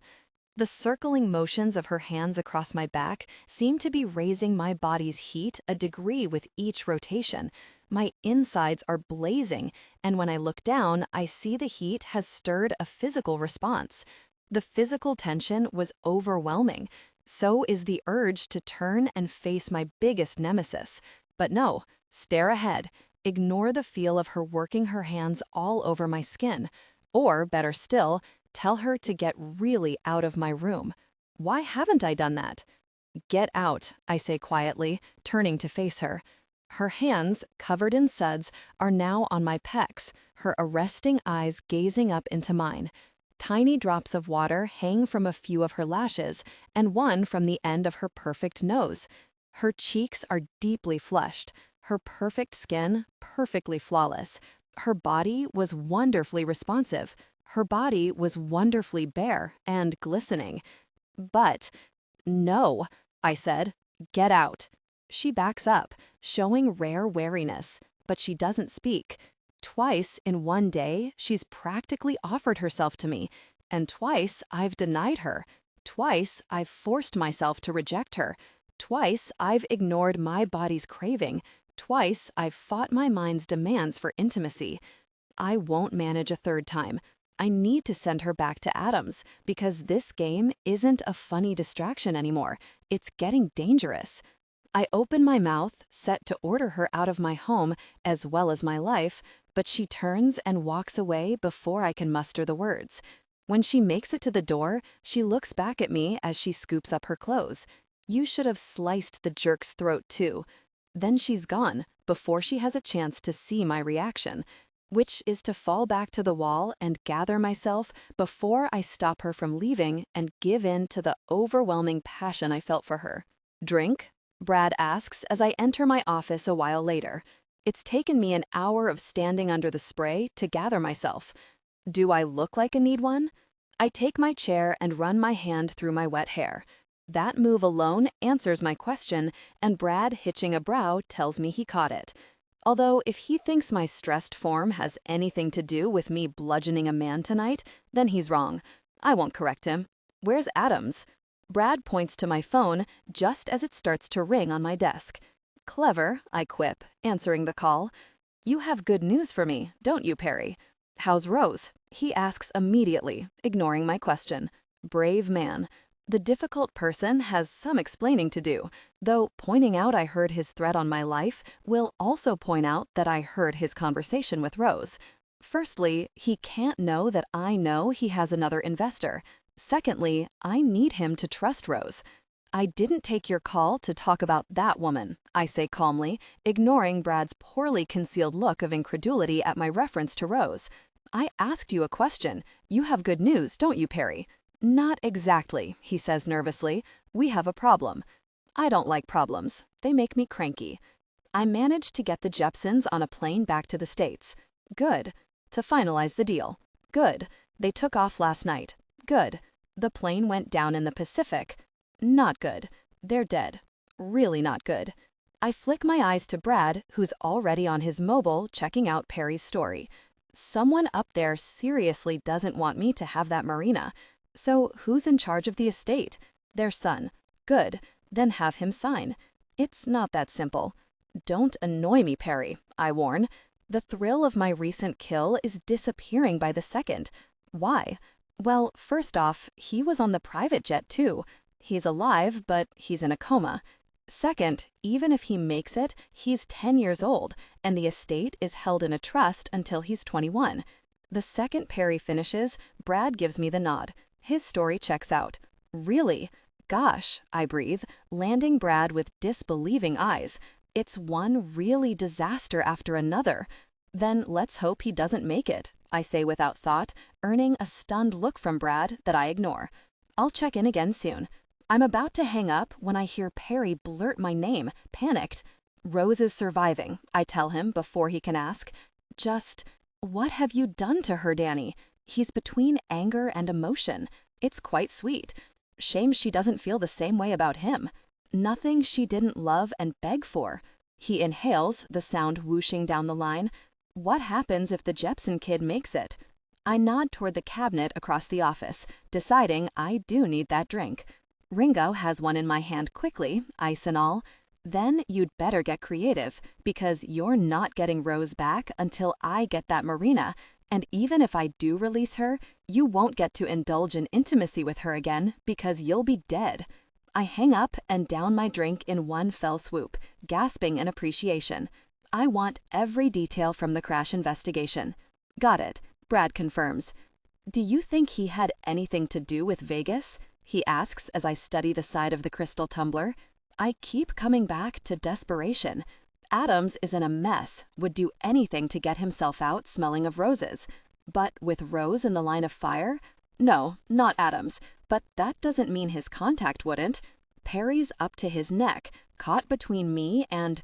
The circling motions of her hands across my back seem to be raising my body's heat a degree with each rotation. My insides are blazing, and when I look down, I see the heat has stirred a physical response. The physical tension was overwhelming. So is the urge to turn and face my biggest nemesis. But no, stare ahead. Ignore the feel of her working her hands all over my skin. Or, better still, tell her to get really out of my room. Why haven't I done that? Get out, I say quietly, turning to face her. Her hands, covered in suds, are now on my pecs, her arresting eyes gazing up into mine. Tiny drops of water hang from a few of her lashes, and one from the end of her perfect nose. Her cheeks are deeply flushed, her perfect skin perfectly flawless. Her body was wonderfully responsive. Her body was wonderfully bare and glistening. But, no, I said, get out. She backs up, showing rare wariness, but she doesn't speak. Twice in one day, she's practically offered herself to me, and twice I've denied her. Twice I've forced myself to reject her. Twice I've ignored my body's craving. Twice I've fought my mind's demands for intimacy. I won't manage a third time. I need to send her back to Adams, because this game isn't a funny distraction anymore. It's getting dangerous. I open my mouth, set to order her out of my home as well as my life, but she turns and walks away before I can muster the words. When she makes it to the door, she looks back at me as she scoops up her clothes. You should have sliced the jerk's throat too. Then she's gone, before she has a chance to see my reaction, which is to fall back to the wall and gather myself before I stop her from leaving and give in to the overwhelming passion I felt for her. "Drink?" Brad asks as I enter my office a while later. It's taken me an hour of standing under the spray to gather myself. Do I look like I need one? I take my chair and run my hand through my wet hair. That move alone answers my question, and Brad, hitching a brow, tells me he caught it. Although if he thinks my stressed form has anything to do with me bludgeoning a man tonight, then he's wrong. I won't correct him. Where's Adams? Brad points to my phone just as it starts to ring on my desk. Clever, I quip, answering the call. "You have good news for me, don't you, Perry?" "How's Rose?" he asks immediately, ignoring my question. Brave man. The difficult person has some explaining to do, though pointing out I heard his threat on my life will also point out that I heard his conversation with Rose. Firstly, he can't know that I know he has another investor. Secondly, I need him to trust Rose. "I didn't take your call to talk about that woman," I say calmly, ignoring Brad's poorly concealed look of incredulity at my reference to Rose. "I asked you a question. You have good news, don't you, Perry?" "Not exactly," he says nervously. "We have a problem." I don't like problems. They make me cranky. I managed to get the Jepsons on a plane back to the States. Good. To finalize the deal. Good. They took off last night. Good. The plane went down in the Pacific. Not good. They're dead. Really not good. I flick my eyes to Brad, who's already on his mobile checking out Perry's story. Someone up there seriously doesn't want me to have that marina. So who's in charge of the estate? Their son. Good. Then have him sign. It's not that simple. Don't annoy me, Perry, I warn. The thrill of my recent kill is disappearing by the second. Why? Well, first off, he was on the private jet too. He's alive, but he's in a coma. Second, even if he makes it, he's 10 years old, and the estate is held in a trust until he's 21. The second Perry finishes, Brad gives me the nod. His story checks out. Really? Gosh, I breathe, landing Brad with disbelieving eyes. It's one really disaster after another. Then let's hope he doesn't make it, I say without thought, earning a stunned look from Brad that I ignore. I'll check in again soon. I'm about to hang up when I hear Perry blurt my name, panicked. "Rose is surviving," I tell him before he can ask. Just, what have you done to her, Danny? He's between anger and emotion. It's quite sweet. Shame she doesn't feel the same way about him. Nothing she didn't love and beg for. He inhales, the sound whooshing down the line. What happens if the Jepson kid makes it? I nod toward the cabinet across the office, deciding I do need that drink. Ringo has one in my hand quickly, ice and all. Then you'd better get creative, because you're not getting Rose back until I get that marina, and even if I do release her, you won't get to indulge in intimacy with her again because you'll be dead. I hang up and down my drink in one fell swoop, gasping in appreciation. I want every detail from the crash investigation. Got it, Brad confirms. "Do you think he had anything to do with Vegas?" he asks as I study the side of the crystal tumbler. I keep coming back to desperation. Adams is in a mess, would do anything to get himself out smelling of roses. But with Rose in the line of fire? No, not Adams. But that doesn't mean his contact wouldn't. Perry's up to his neck, caught between me and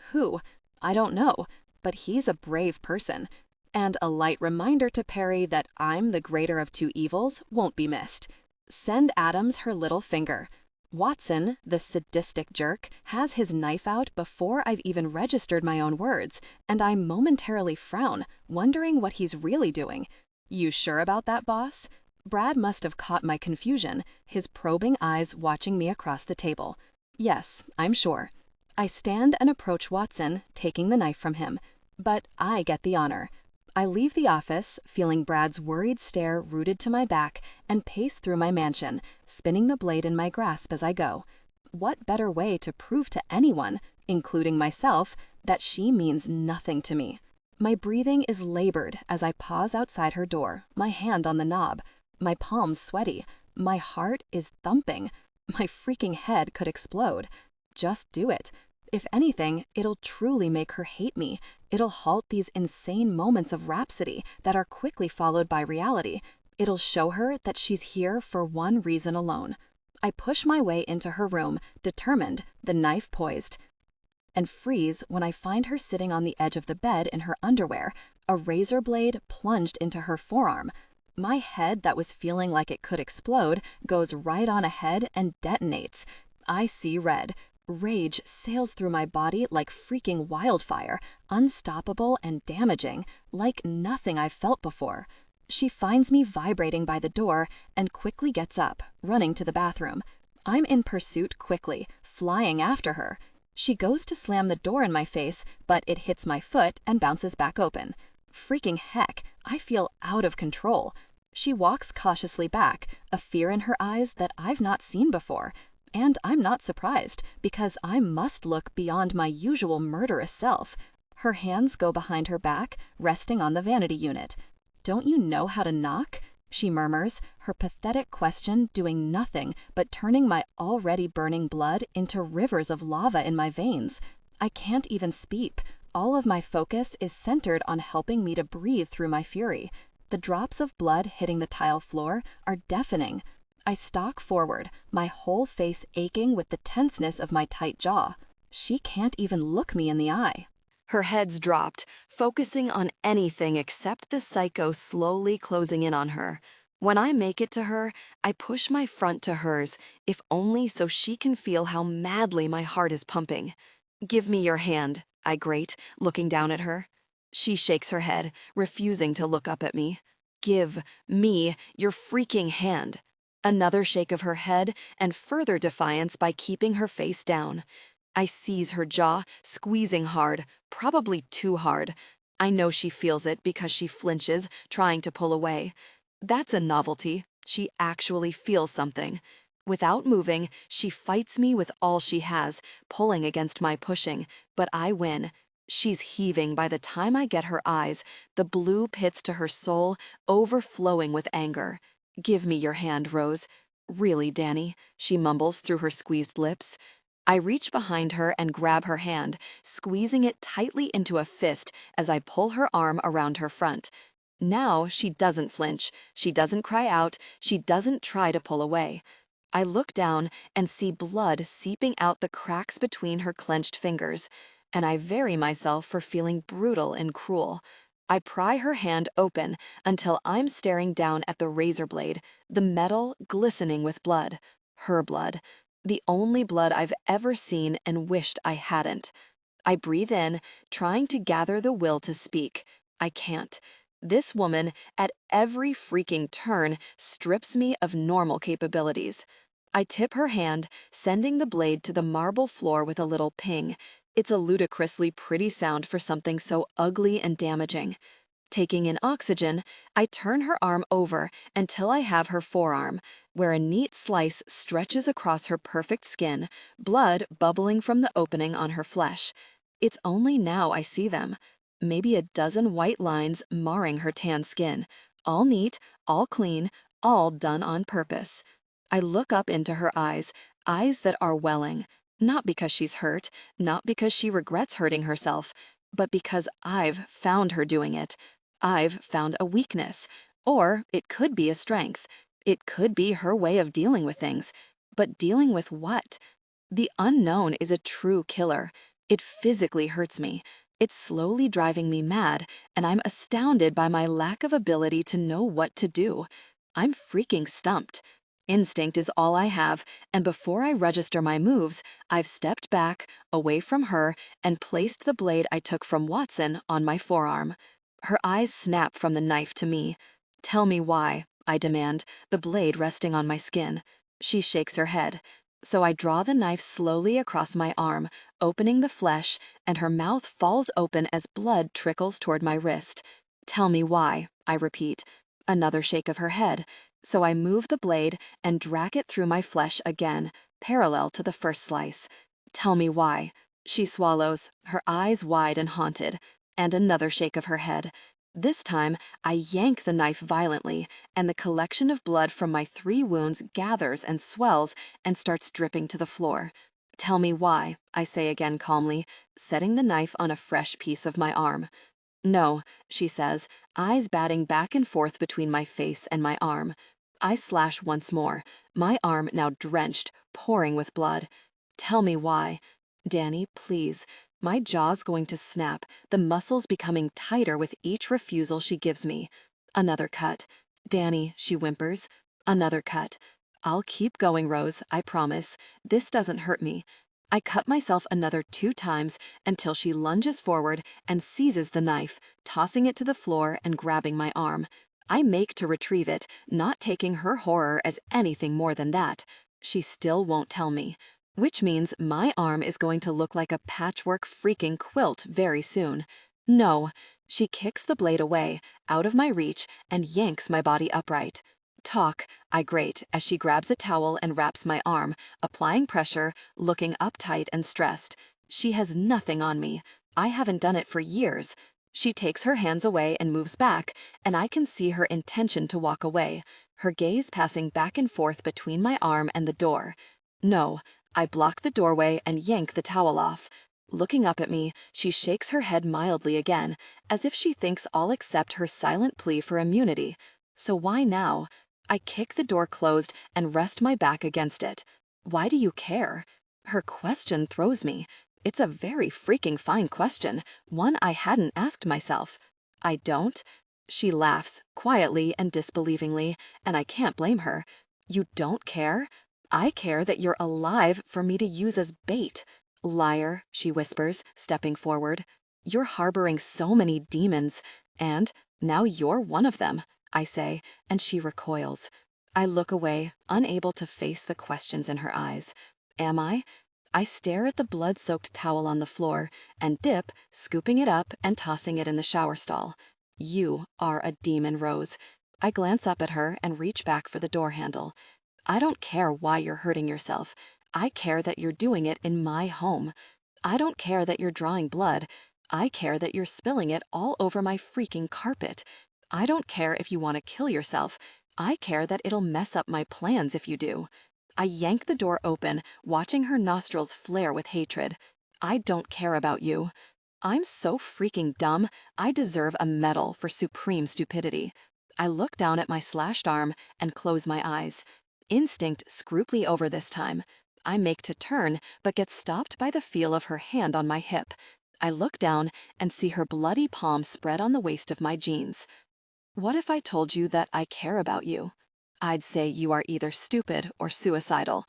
who? I don't know, but he's a brave person. And a light reminder to Perry that I'm the greater of two evils won't be missed. Send Adams her little finger. Watson, the sadistic jerk, has his knife out before I've even registered my own words, and I momentarily frown, wondering what he's really doing. "You sure about that, boss?" Brad must have caught my confusion, his probing eyes watching me across the table. Yes, I'm sure. I stand and approach Watson, taking the knife from him. But I get the honor. I leave the office, feeling Brad's worried stare rooted to my back, and pace through my mansion, spinning the blade in my grasp as I go. What better way to prove to anyone, including myself, that she means nothing to me? My breathing is labored as I pause outside her door, my hand on the knob, my palms sweaty, my heart is thumping. My freaking head could explode. Just do it. If anything, it'll truly make her hate me. It'll halt these insane moments of rhapsody that are quickly followed by reality. It'll show her that she's here for one reason alone. I push my way into her room, determined, the knife poised, and freeze when I find her sitting on the edge of the bed in her underwear, a razor blade plunged into her forearm. My head that was feeling like it could explode goes right on ahead and detonates. I see red. Rage sails through my body like freaking wildfire, unstoppable and damaging, like nothing I've felt before. She finds me vibrating by the door and quickly gets up, running to the bathroom. I'm in pursuit quickly, flying after her. She goes to slam the door in my face, but it hits my foot and bounces back open. Freaking heck, I feel out of control. She walks cautiously back, a fear in her eyes that I've not seen before. And I'm not surprised, because I must look beyond my usual murderous self. Her hands go behind her back, resting on the vanity unit. "Don't you know how to knock?" she murmurs, her pathetic question doing nothing but turning my already burning blood into rivers of lava in my veins. I can't even speak. All of my focus is centered on helping me to breathe through my fury. The drops of blood hitting the tile floor are deafening. I stalk forward, my whole face aching with the tenseness of my tight jaw. She can't even look me in the eye. Her head's dropped, focusing on anything except the psycho slowly closing in on her. When I make it to her, I push my front to hers, if only so she can feel how madly my heart is pumping. "Give me your hand," I grate, looking down at her. She shakes her head, refusing to look up at me. "Give me your freaking hand." Another shake of her head and further defiance by keeping her face down. I seize her jaw, squeezing hard, probably too hard. I know she feels it because she flinches, trying to pull away. That's a novelty. She actually feels something. Without moving, she fights me with all she has, pulling against my pushing, but I win. She's heaving by the time I get her eyes, the blue pits to her soul, overflowing with anger. "Give me your hand, Rose." "Really, Danny," she mumbles through her squeezed lips. I reach behind her and grab her hand, squeezing it tightly into a fist as I pull her arm around her front. Now she doesn't flinch, she doesn't cry out, she doesn't try to pull away. I look down and see blood seeping out the cracks between her clenched fingers, and I vary myself for feeling brutal and cruel. I pry her hand open until I'm staring down at the razor blade, the metal glistening with blood. Her blood. The only blood I've ever seen and wished I hadn't. I breathe in, trying to gather the will to speak. I can't. This woman, at every freaking turn, strips me of normal capabilities. I tip her hand, sending the blade to the marble floor with a little ping. It's a ludicrously pretty sound for something so ugly and damaging. Taking in oxygen, I turn her arm over until I have her forearm, where a neat slice stretches across her perfect skin, blood bubbling from the opening on her flesh. It's only now I see them. Maybe a dozen white lines marring her tan skin. All neat, all clean, all done on purpose. I look up into her eyes, eyes that are welling. Not because she's hurt, not because she regrets hurting herself, but because I've found her doing it. I've found a weakness. Or it could be a strength. It could be her way of dealing with things. But dealing with what? The unknown is a true killer. It physically hurts me. It's slowly driving me mad, and I'm astounded by my lack of ability to know what to do. I'm freaking stumped. Instinct is all I have, and before I register my moves, I've stepped back, away from her, and placed the blade I took from Watson on my forearm. Her eyes snap from the knife to me. "Tell me why," I demand, the blade resting on my skin. She shakes her head. So I draw the knife slowly across my arm, opening the flesh, and her mouth falls open as blood trickles toward my wrist. "Tell me why," I repeat. Another shake of her head. So I move the blade and drag it through my flesh again, parallel to the first slice. "Tell me why." She swallows, her eyes wide and haunted. And another shake of her head. This time, I yank the knife violently, and the collection of blood from my 3 wounds gathers and swells and starts dripping to the floor. Tell me why, I say again calmly, setting the knife on a fresh piece of my arm. No, she says, eyes batting back and forth between my face and my arm. I slash once more, my arm now drenched, pouring with blood. Tell me why. Danny, please. My jaw's going to snap, the muscles becoming tighter with each refusal she gives me. Another cut. Danny, she whimpers. Another cut. I'll keep going, Rose, I promise. This doesn't hurt me. I cut myself another 2 times until she lunges forward and seizes the knife, tossing it to the floor and grabbing my arm. I make to retrieve it, not taking her horror as anything more than that. She still won't tell me. Which means my arm is going to look like a patchwork freaking quilt very soon. No, she kicks the blade away, out of my reach, and yanks my body upright. Talk, I grate as she grabs a towel and wraps my arm, applying pressure, looking uptight and stressed. She has nothing on me. I haven't done it for years. She takes her hands away and moves back, and I can see her intention to walk away, her gaze passing back and forth between my arm and the door. No, I block the doorway and yank the towel off. Looking up at me, she shakes her head mildly again, as if she thinks I'll accept her silent plea for immunity. So why now? I kick the door closed and rest my back against it. Why do you care? Her question throws me. It's a very freaking fine question, one I hadn't asked myself. I don't? She laughs, quietly and disbelievingly, and I can't blame her. You don't care? I care that you're alive for me to use as bait. Liar, she whispers, stepping forward. You're harboring so many demons, and now you're one of them, I say, and she recoils. I look away, unable to face the questions in her eyes. Am I? I stare at the blood-soaked towel on the floor and dip, scooping it up and tossing it in the shower stall. You are a demon, Rose. I glance up at her and reach back for the door handle. I don't care why you're hurting yourself. I care that you're doing it in my home. I don't care that you're drawing blood. I care that you're spilling it all over my freaking carpet. I don't care if you want to kill yourself. I care that it'll mess up my plans if you do. I yank the door open, watching her nostrils flare with hatred. I don't care about you. I'm so freaking dumb, I deserve a medal for supreme stupidity. I look down at my slashed arm and close my eyes. Instinct scruply over this time. I make to turn, but get stopped by the feel of her hand on my hip. I look down and see her bloody palm spread on the waist of my jeans. What if I told you that I care about you? I'd say you are either stupid or suicidal.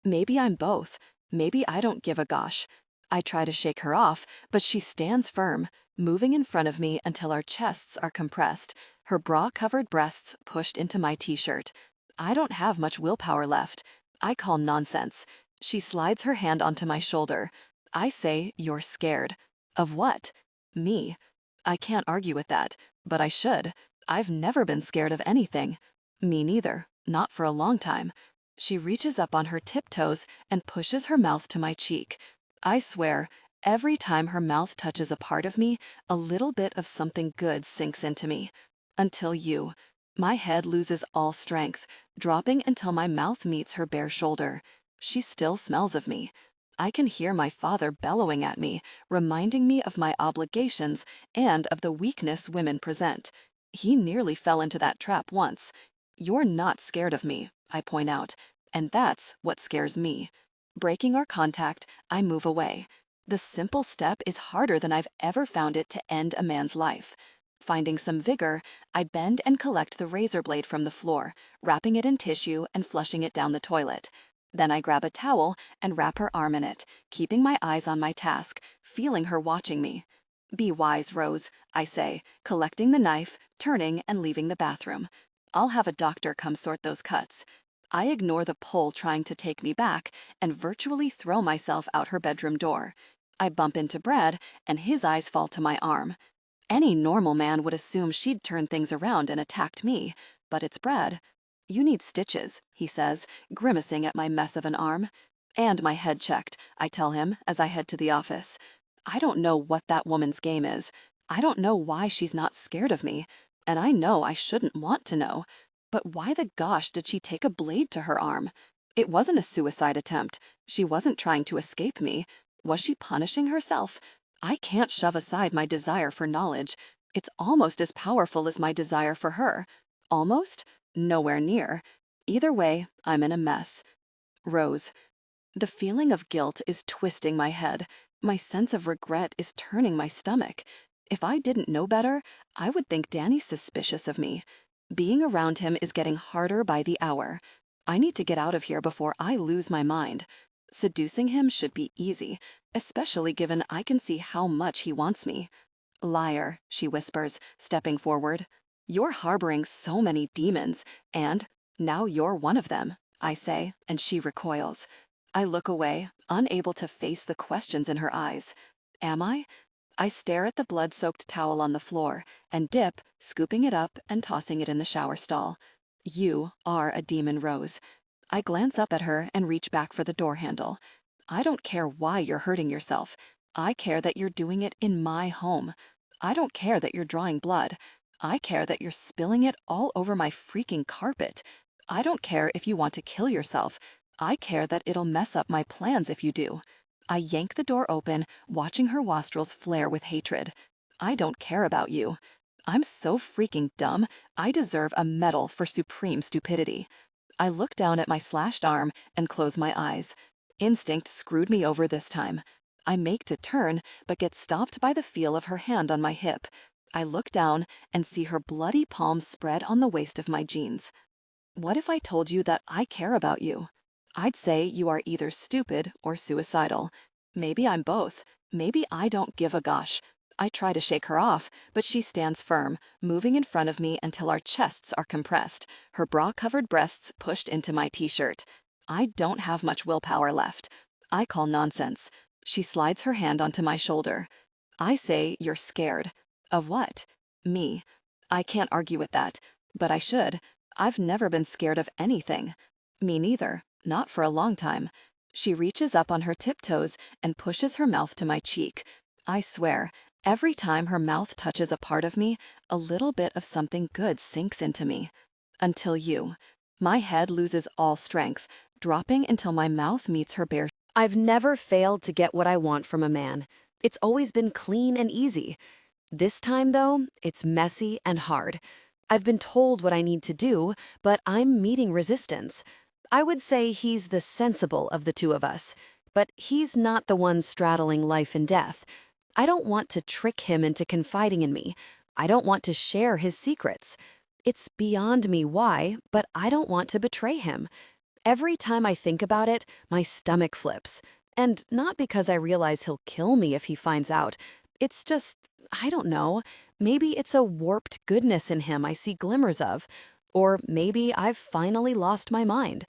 Maybe I'm both. Maybe I don't give a gosh. I try to shake her off, but she stands firm, moving in front of me until our chests are compressed, her bra-covered breasts pushed into my t-shirt. I don't have much willpower left. I call nonsense. She slides her hand onto my shoulder. I say, you're scared. Of what? Me. I can't argue with that, but I should. I've never been scared of anything. Me neither. Not for a long time. She reaches up on her tiptoes and pushes her mouth to my cheek. I swear, every time her mouth touches a part of me, a little bit of something good sinks into me. Until you. My head loses all strength, dropping until my mouth meets her bare shoulder. She still smells of me. I can hear my father bellowing at me, reminding me of my obligations and of the weakness women present. He nearly fell into that trap once. You're not scared of me, I point out, and that's what scares me. Breaking our contact, I move away. The simple step is harder than I've ever found it to end a man's life. Finding some vigor, I bend and collect the razor blade from the floor, wrapping it in tissue and flushing it down the toilet. Then I grab a towel and wrap her arm in it, keeping my eyes on my task, feeling her watching me. Be wise, Rose, I say, collecting the knife, turning and leaving the bathroom. I'll have a doctor come sort those cuts. I ignore the pull trying to take me back and virtually throw myself out her bedroom door. I bump into Brad, and his eyes fall to my arm. Any normal man would assume she'd turned things around and attacked me, but it's Brad. You need stitches, he says, grimacing at my mess of an arm. And my head checked, I tell him as I head to the office. I don't know what that woman's game is. I don't know why she's not scared of me, and I know I shouldn't want to know. But why the gosh did she take a blade to her arm? It wasn't a suicide attempt. She wasn't trying to escape me. Was she punishing herself? I can't shove aside my desire for knowledge. It's almost as powerful as my desire for her. Almost? Nowhere near. Either way, I'm in a mess. Rose. The feeling of guilt is twisting my head. My sense of regret is turning my stomach. If I didn't know better, I would think Danny's suspicious of me. Being around him is getting harder by the hour. I need to get out of here before I lose my mind. Seducing him should be easy, especially given I can see how much he wants me. Liar, she whispers, stepping forward. You're harboring so many demons, and now you're one of them, I say, and she recoils. I look away, unable to face the questions in her eyes. Am I? I stare at the blood-soaked towel on the floor and dip, scooping it up and tossing it in the shower stall. You are a demon, Rose. I glance up at her and reach back for the door handle. I don't care why you're hurting yourself. I care that you're doing it in my home. I don't care that you're drawing blood. I care that you're spilling it all over my freaking carpet. I don't care if you want to kill yourself. I care that it'll mess up my plans if you do. I yank the door open, watching her nostrils flare with hatred. I don't care about you. I'm so freaking dumb, I deserve a medal for supreme stupidity. I look down at my slashed arm and close my eyes. Instinct screwed me over this time. I make to turn, but get stopped by the feel of her hand on my hip. I look down and see her bloody palm spread on the waist of my jeans. What if I told you that I care about you? I'd say you are either stupid or suicidal. Maybe I'm both. Maybe I don't give a gosh. I try to shake her off, but she stands firm, moving in front of me until our chests are compressed, her bra-covered breasts pushed into my t-shirt. I don't have much willpower left. I call nonsense. She slides her hand onto my shoulder. I say you're scared. Of what? Me. I can't argue with that, but I should. I've never been scared of anything. Me neither. Not for a long time. She reaches up on her tiptoes and pushes her mouth to my cheek. I swear, every time her mouth touches a part of me, a little bit of something good sinks into me. Until you. My head loses all strength, dropping until my mouth meets her bare. I've never failed to get what I want from a man. It's always been clean and easy. This time, though, it's messy and hard. I've been told what I need to do, but I'm meeting resistance. I would say he's the sensible of the two of us, but he's not the one straddling life and death. I don't want to trick him into confiding in me. I don't want to share his secrets. It's beyond me why, but I don't want to betray him. Every time I think about it, my stomach flips. And not because I realize he'll kill me if he finds out. It's just, I don't know, maybe it's a warped goodness in him I see glimmers of. Or maybe I've finally lost my mind.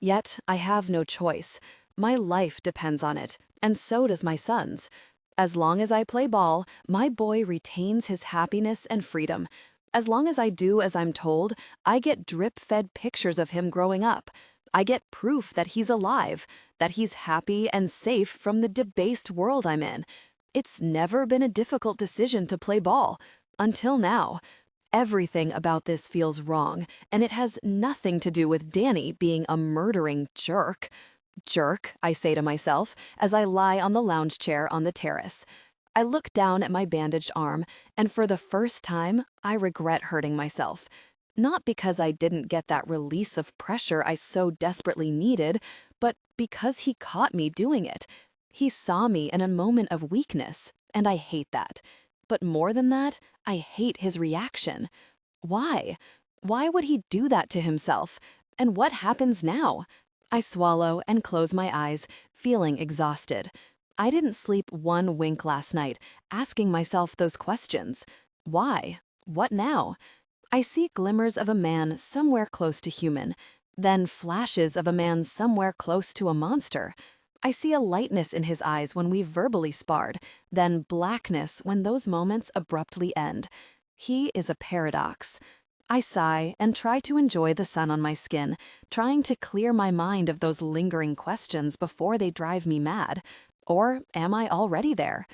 Yet I have no choice. My life depends on it, and so does my son's. As long as I play ball, my boy retains his happiness and freedom. As long as I do as I'm told, I get drip-fed pictures of him growing up. I get proof that he's alive, that he's happy and safe from the debased world I'm in. It's never been a difficult decision to play ball. Until now. Everything about this feels wrong, and it has nothing to do with Danny being a murdering jerk. Jerk, I say to myself as I lie on the lounge chair on the terrace. I look down at my bandaged arm, and for the first time, I regret hurting myself. Not because I didn't get that release of pressure I so desperately needed, but because he caught me doing it. He saw me in a moment of weakness, and I hate that. But more than that, I hate his reaction. Why? Why would he do that to himself? And what happens now? I swallow and close my eyes, feeling exhausted. I didn't sleep one wink last night, asking myself those questions. Why? What now? I see glimmers of a man somewhere close to human, then flashes of a man somewhere close to a monster. I see a lightness in his eyes when we verbally sparred, then blackness when those moments abruptly end. He is a paradox. I sigh and try to enjoy the sun on my skin, trying to clear my mind of those lingering questions before they drive me mad. Or am I already there?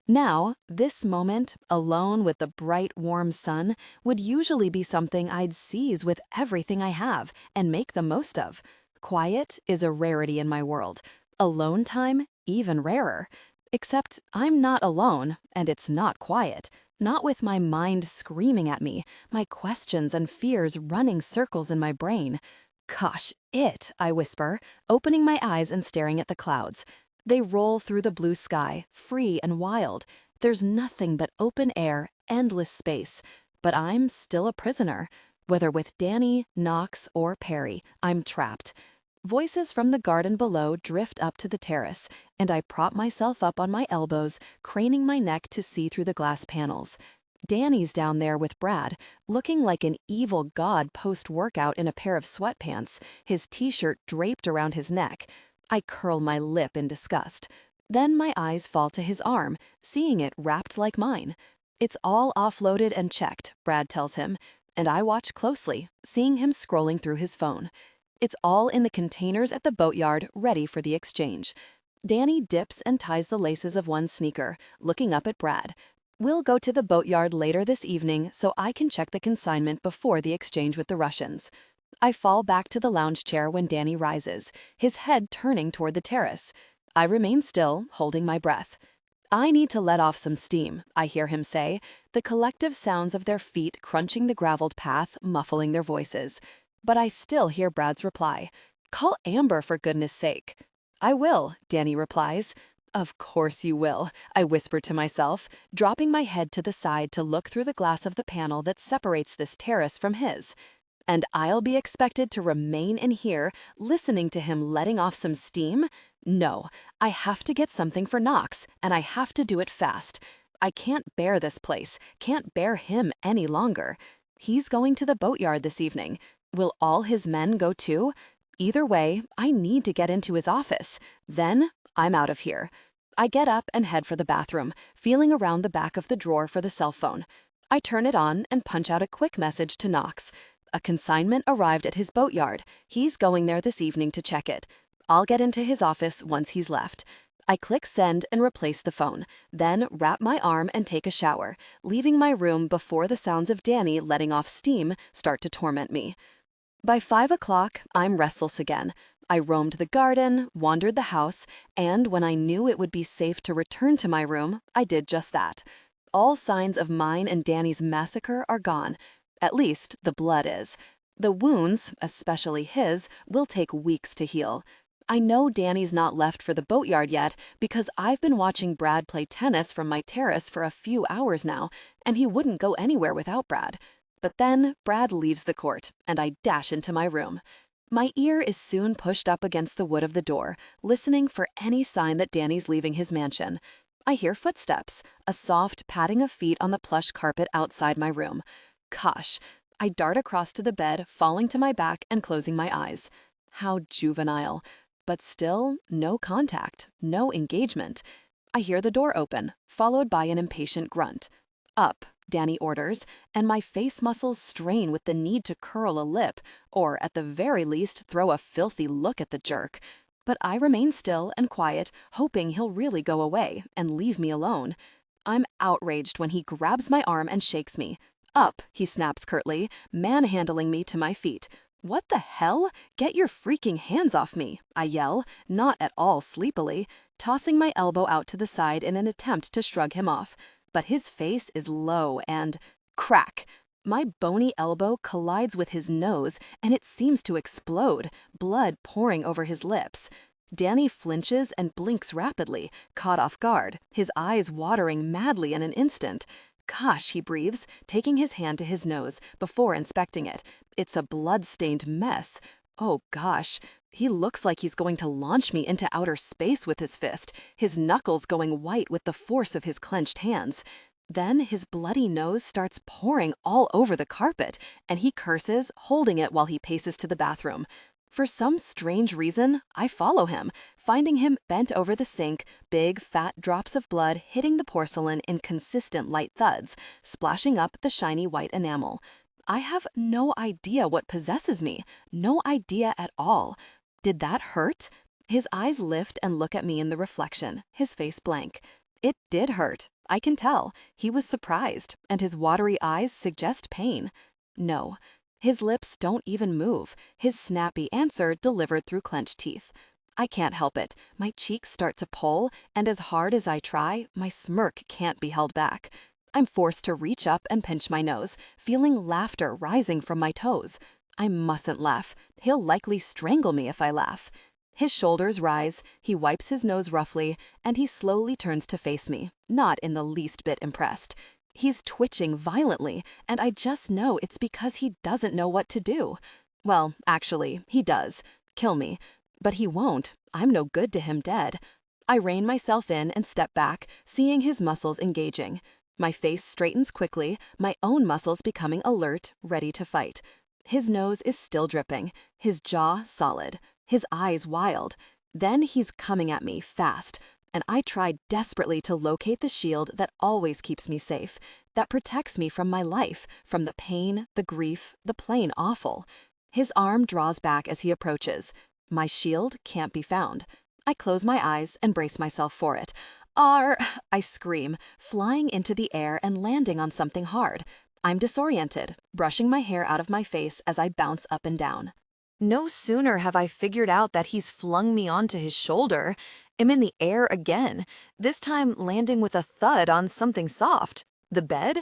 Now, this moment, alone with the bright, warm sun, would usually be something I'd seize with everything I have and make the most of. Quiet is a rarity in my world. Alone time, even rarer. Except I'm not alone, and it's not quiet. Not with my mind screaming at me, my questions and fears running circles in my brain. Gosh, I whisper, opening my eyes and staring at the clouds. They roll through the blue sky, free and wild. There's nothing but open air, endless space. But I'm still a prisoner. Whether with Danny, Knox, or Perry, I'm trapped. Voices from the garden below drift up to the terrace, and I prop myself up on my elbows, craning my neck to see through the glass panels. Danny's down there with Brad, looking like an evil god post-workout in a pair of sweatpants, his t-shirt draped around his neck. I curl my lip in disgust. Then my eyes fall to his arm, seeing it wrapped like mine. It's all offloaded and checked, Brad tells him, and I watch closely, seeing him scrolling through his phone. It's all in the containers at the boatyard, ready for the exchange. Danny dips and ties the laces of one sneaker, looking up at Brad. We'll go to the boatyard later this evening so I can check the consignment before the exchange with the Russians. I fall back to the lounge chair when Danny rises, his head turning toward the terrace. I remain still, holding my breath. I need to let off some steam, I hear him say, the collective sounds of their feet crunching the graveled path, muffling their voices. But I still hear Brad's reply. Call Amber for goodness sake. I will, Danny replies. Of course you will, I whisper to myself, dropping my head to the side to look through the glass of the panel that separates this terrace from his. And I'll be expected to remain in here, listening to him letting off some steam? No, I have to get something for Knox, and I have to do it fast. I can't bear this place, can't bear him any longer. He's going to the boatyard this evening. Will all his men go too? Either way, I need to get into his office. Then, I'm out of here. I get up and head for the bathroom, feeling around the back of the drawer for the cell phone. I turn it on and punch out a quick message to Knox. A consignment arrived at his boatyard. He's going there this evening to check it. I'll get into his office once he's left. I click send and replace the phone, then wrap my arm and take a shower, leaving my room before the sounds of Danny letting off steam start to torment me. By 5 o'clock, I'm restless again. I roamed the garden, wandered the house, and when I knew it would be safe to return to my room, I did just that. All signs of mine and Danny's massacre are gone. At least, the blood is. The wounds, especially his, will take weeks to heal. I know Danny's not left for the boatyard yet because I've been watching Brad play tennis from my terrace for a few hours now, and he wouldn't go anywhere without Brad. But then Brad leaves the court, and I dash into my room. My ear is soon pushed up against the wood of the door, listening for any sign that Danny's leaving his mansion. I hear footsteps, a soft patting of feet on the plush carpet outside my room. Gosh, I dart across to the bed, falling to my back and closing my eyes. How juvenile. But still, no contact, no engagement. I hear the door open, followed by an impatient grunt. Up, Danny orders, and my face muscles strain with the need to curl a lip, or at the very least throw a filthy look at the jerk. But I remain still and quiet, hoping he'll really go away and leave me alone. I'm outraged when he grabs my arm and shakes me. Up, he snaps curtly, manhandling me to my feet. What the hell? Get your freaking hands off me, I yell, not at all sleepily, tossing my elbow out to the side in an attempt to shrug him off. But his face is low and crack. My bony elbow collides with his nose and it seems to explode, blood pouring over his lips. Danny flinches and blinks rapidly, caught off guard, his eyes watering madly in an instant. Gosh, he breathes, taking his hand to his nose before inspecting it. It's a blood-stained mess. Oh gosh, he looks like he's going to launch me into outer space with his fist, his knuckles going white with the force of his clenched hands. Then his bloody nose starts pouring all over the carpet, and he curses, holding it while he paces to the bathroom. For some strange reason, I follow him, finding him bent over the sink, big, fat drops of blood hitting the porcelain in consistent light thuds, splashing up the shiny white enamel. I have no idea what possesses me, no idea at all. Did that hurt? His eyes lift and look at me in the reflection, his face blank. It did hurt. I can tell. He was surprised, and his watery eyes suggest pain. No. His lips don't even move, his snappy answer delivered through clenched teeth. I can't help it. My cheeks start to pull, and as hard as I try, my smirk can't be held back. I'm forced to reach up and pinch my nose, feeling laughter rising from my toes. I mustn't laugh. He'll likely strangle me if I laugh. His shoulders rise, he wipes his nose roughly, and he slowly turns to face me, not in the least bit impressed. He's twitching violently, and I just know it's because he doesn't know what to do. Well, actually, he does. Kill me. But he won't. I'm no good to him dead. I rein myself in and step back, seeing his muscles engaging. My face straightens quickly, my own muscles becoming alert, ready to fight. His nose is still dripping, his jaw solid, his eyes wild. Then he's coming at me fast, and I try desperately to locate the shield that always keeps me safe, that protects me from my life, from the pain, the grief, the plain awful. His arm draws back as he approaches. My shield can't be found. I close my eyes and brace myself for it. "Arr!" I scream, flying into the air and landing on something hard. I'm disoriented, brushing my hair out of my face as I bounce up and down. No sooner have I figured out that he's flung me onto his shoulder, I'm in the air again, this time landing with a thud on something soft. The bed?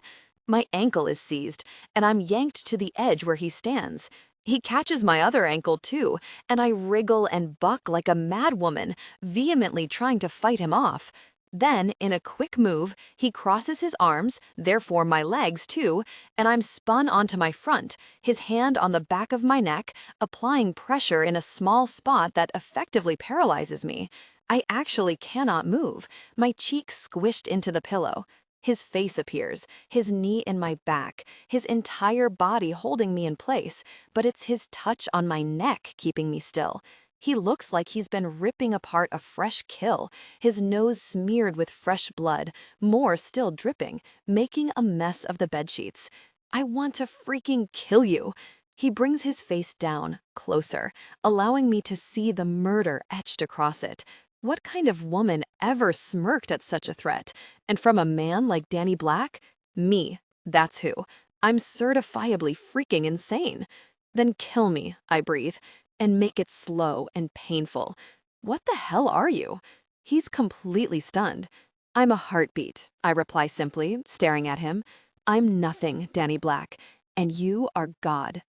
My ankle is seized, and I'm yanked to the edge where he stands. He catches my other ankle too, and I wriggle and buck like a madwoman, vehemently trying to fight him off. Then, in a quick move, he crosses his arms, therefore my legs too, and I'm spun onto my front, his hand on the back of my neck, applying pressure in a small spot that effectively paralyzes me. I actually cannot move, my cheek squished into the pillow. His face appears, his knee in my back, his entire body holding me in place, but it's his touch on my neck keeping me still. He looks like he's been ripping apart a fresh kill, his nose smeared with fresh blood, more still dripping, making a mess of the bedsheets. I want to freaking kill you. He brings his face down, closer, allowing me to see the murder etched across it. What kind of woman ever smirked at such a threat? And from a man like Danny Black? Me, that's who. I'm certifiably freaking insane. Then kill me, I breathe, and make it slow and painful. What the hell are you? He's completely stunned. I'm a heartbeat, I reply simply, staring at him. I'm nothing, Danny Black, and you are God.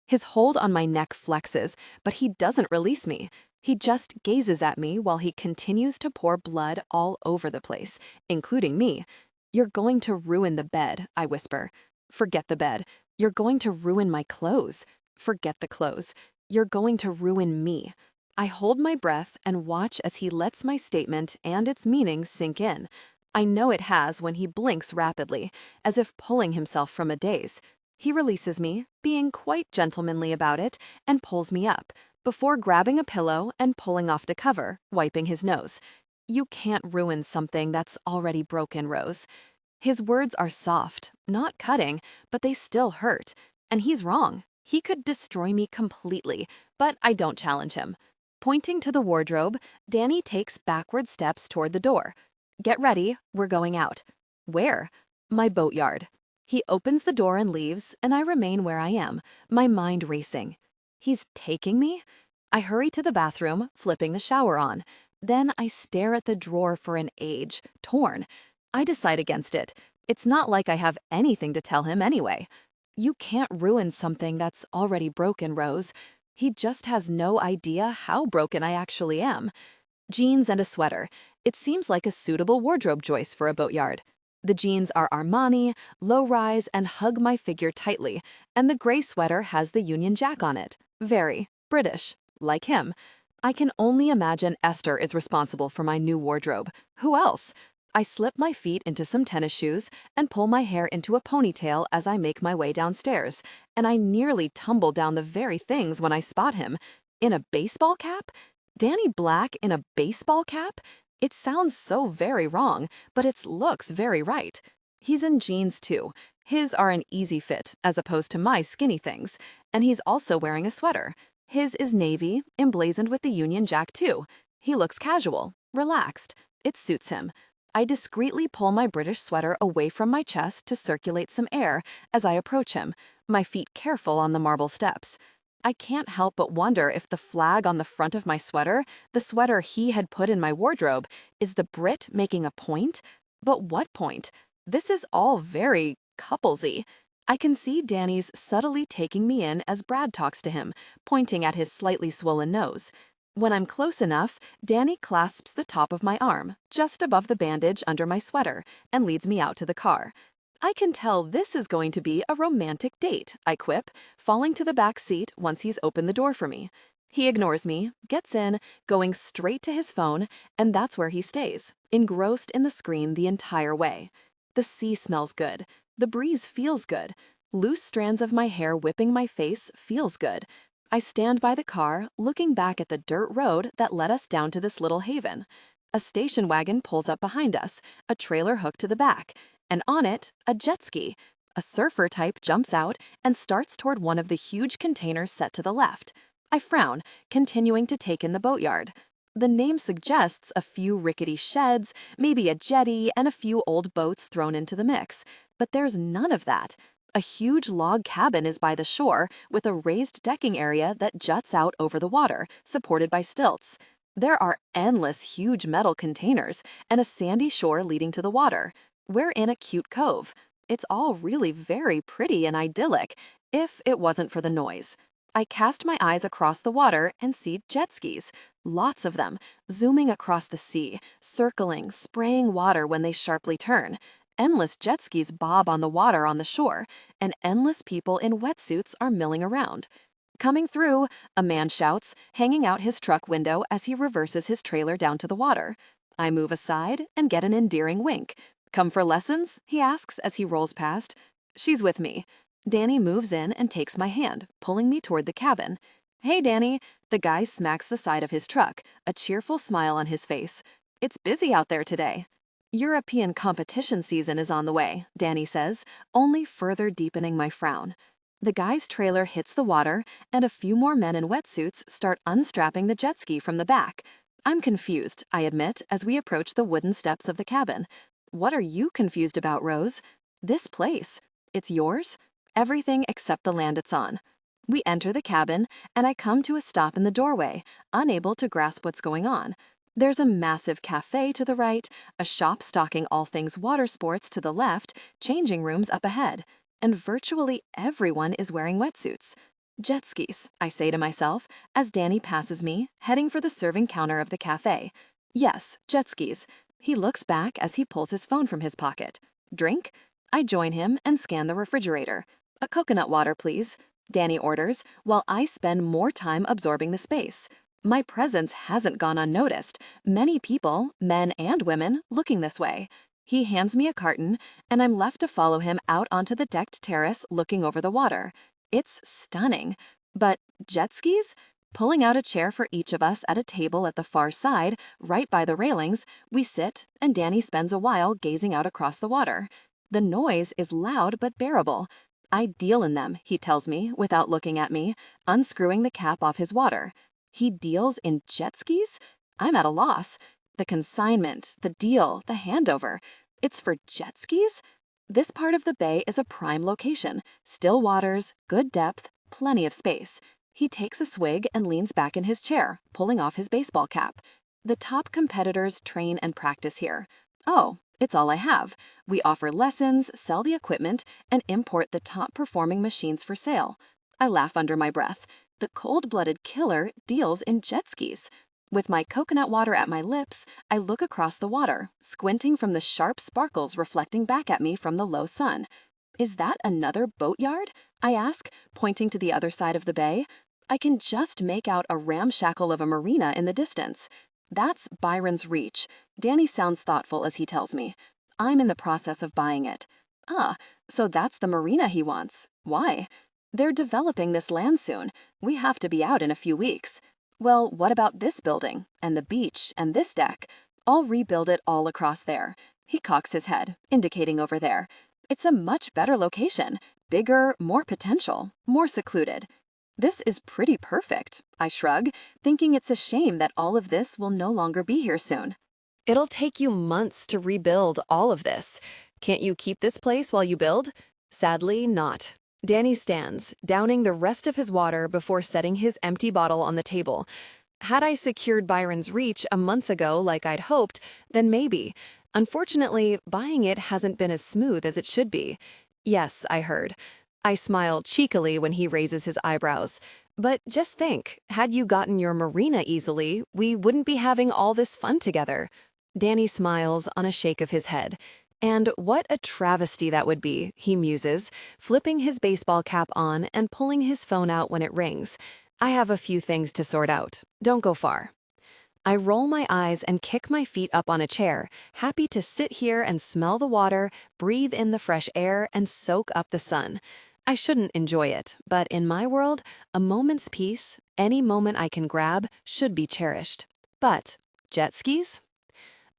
His hold on my neck flexes, but he doesn't release me. He just gazes at me while he continues to pour blood all over the place, including me. You're going to ruin the bed, I whisper. Forget the bed. You're going to ruin my clothes. Forget the clothes. You're going to ruin me. I hold my breath and watch as he lets my statement and its meaning sink in. I know it has when he blinks rapidly, as if pulling himself from a daze. He releases me, being quite gentlemanly about it, and pulls me up, before grabbing a pillow and pulling off the cover, wiping his nose. You can't ruin something that's already broken, Rose. His words are soft, not cutting, but they still hurt. And he's wrong. He could destroy me completely, but I don't challenge him. Pointing to the wardrobe, Danny takes backward steps toward the door. Get ready, we're going out. Where? My boatyard. He opens the door and leaves, and I remain where I am, my mind racing. He's taking me? I hurry to the bathroom, flipping the shower on. Then I stare at the drawer for an age, torn. I decide against it. It's not like I have anything to tell him anyway. You can't ruin something that's already broken, Rose. He just has no idea how broken I actually am. Jeans and a sweater. It seems like a suitable wardrobe choice for a boatyard. The jeans are Armani, low-rise, and hug my figure tightly, and the gray sweater has the Union Jack on it. Very British, like him. I can only imagine Esther is responsible for my new wardrobe. Who else? I slip my feet into some tennis shoes and pull my hair into a ponytail as I make my way downstairs, and I nearly tumble down the very things when I spot him. In a baseball cap? Danny Black in a baseball cap? It sounds so very wrong, but it looks very right. He's in jeans too. His are an easy fit as opposed to my skinny things, and he's also wearing a sweater. His is navy, emblazoned with the Union Jack too. He looks casual, relaxed. It suits him. I discreetly pull my British sweater away from my chest to circulate some air as I approach him, my feet careful on the marble steps. I can't help but wonder if the flag on the front of my sweater, the sweater he had put in my wardrobe, is the Brit making a point? But what point? This is all very couplesy. I can see Danny's subtly taking me in as Brad talks to him, pointing at his slightly swollen nose. When I'm close enough, Danny clasps the top of my arm, just above the bandage under my sweater, and leads me out to the car. I can tell this is going to be a romantic date, I quip, falling to the back seat once he's opened the door for me. He ignores me, gets in, going straight to his phone, and that's where he stays, engrossed in the screen the entire way. The sea smells good. The breeze feels good. Loose strands of my hair whipping my face feels good. I stand by the car, looking back at the dirt road that led us down to this little haven. A station wagon pulls up behind us, a trailer hooked to the back, and on it, a jet ski. A surfer type jumps out and starts toward one of the huge containers set to the left. I frown, continuing to take in the boatyard. The name suggests a few rickety sheds, maybe a jetty, and a few old boats thrown into the mix. But there's none of that. A huge log cabin is by the shore, with a raised decking area that juts out over the water, supported by stilts. There are endless huge metal containers, and a sandy shore leading to the water. We're in a cute cove. It's all really very pretty and idyllic, if it wasn't for the noise. I cast my eyes across the water and see jet skis, lots of them, zooming across the sea, circling, spraying water when they sharply turn. Endless jet skis bob on the water on the shore, and endless people in wetsuits are milling around. Coming through, a man shouts, hanging out his truck window as he reverses his trailer down to the water. I move aside and get an endearing wink. "Come for lessons?" he asks as he rolls past. She's with me. Danny moves in and takes my hand, pulling me toward the cabin. "Hey, Danny." The guy smacks the side of his truck, a cheerful smile on his face. "It's busy out there today." "European competition season is on the way," Danny says, only further deepening my frown. The guy's trailer hits the water, and a few more men in wetsuits start unstrapping the jet ski from the back. I'm confused, I admit, as we approach the wooden steps of the cabin. "What are you confused about, Rose?" "This place. It's yours?" "Everything except the land it's on." We enter the cabin, and I come to a stop in the doorway, unable to grasp what's going on. There's a massive cafe to the right, a shop stocking all things water sports to the left, changing rooms up ahead, and virtually everyone is wearing wetsuits. "Jet skis," I say to myself, as Danny passes me, heading for the serving counter of the cafe. "Yes, jet skis." He looks back as he pulls his phone from his pocket. "Drink?" I join him and scan the refrigerator. "A coconut water, please," Danny orders, while I spend more time absorbing the space. My presence hasn't gone unnoticed. Many people, men and women, looking this way. He hands me a carton, and I'm left to follow him out onto the decked terrace looking over the water. It's stunning. But jet skis? Pulling out a chair for each of us at a table at the far side, right by the railings, we sit, and Danny spends a while gazing out across the water. The noise is loud but bearable. "I deal in them," he tells me, without looking at me, unscrewing the cap off his water. He deals in jet skis? I'm at a loss. The consignment, the deal, the handover. It's for jet skis? This part of the bay is a prime location. Still waters, good depth, plenty of space. He takes a swig and leans back in his chair, pulling off his baseball cap. "The top competitors train and practice here." "Oh, it's all I have. We offer lessons, sell the equipment, and import the top performing machines for sale." I laugh under my breath. The cold-blooded killer deals in jet skis. With my coconut water at my lips, I look across the water, squinting from the sharp sparkles reflecting back at me from the low sun. "Is that another boatyard?" I ask, pointing to the other side of the bay. I can just make out a ramshackle of a marina in the distance. "That's Byron's Reach." Danny sounds thoughtful as he tells me. "I'm in the process of buying it." "Ah, so that's the marina he wants. Why?" "They're developing this land soon. We have to be out in a few weeks." "Well, what about this building, and the beach, and this deck?" "I'll rebuild it all across there." He cocks his head, indicating over there. "It's a much better location. Bigger, more potential, more secluded." "This is pretty perfect," I shrug, thinking it's a shame that all of this will no longer be here soon. It'll take you months to rebuild all of this. Can't you keep this place while you build? Sadly, not. Danny stands, downing the rest of his water before setting his empty bottle on the table. Had I secured Byron's reach a month ago like I'd hoped, then maybe. Unfortunately, buying it hasn't been as smooth as it should be. Yes, I heard. I smile cheekily when he raises his eyebrows. But just think, had you gotten your marina easily, we wouldn't be having all this fun together. Danny smiles on a shake of his head. And what a travesty that would be, he muses, flipping his baseball cap on and pulling his phone out when it rings. I have a few things to sort out. Don't go far. I roll my eyes and kick my feet up on a chair, happy to sit here and smell the water, breathe in the fresh air, and soak up the sun. I shouldn't enjoy it, but in my world, a moment's peace, any moment I can grab, should be cherished. But jet skis?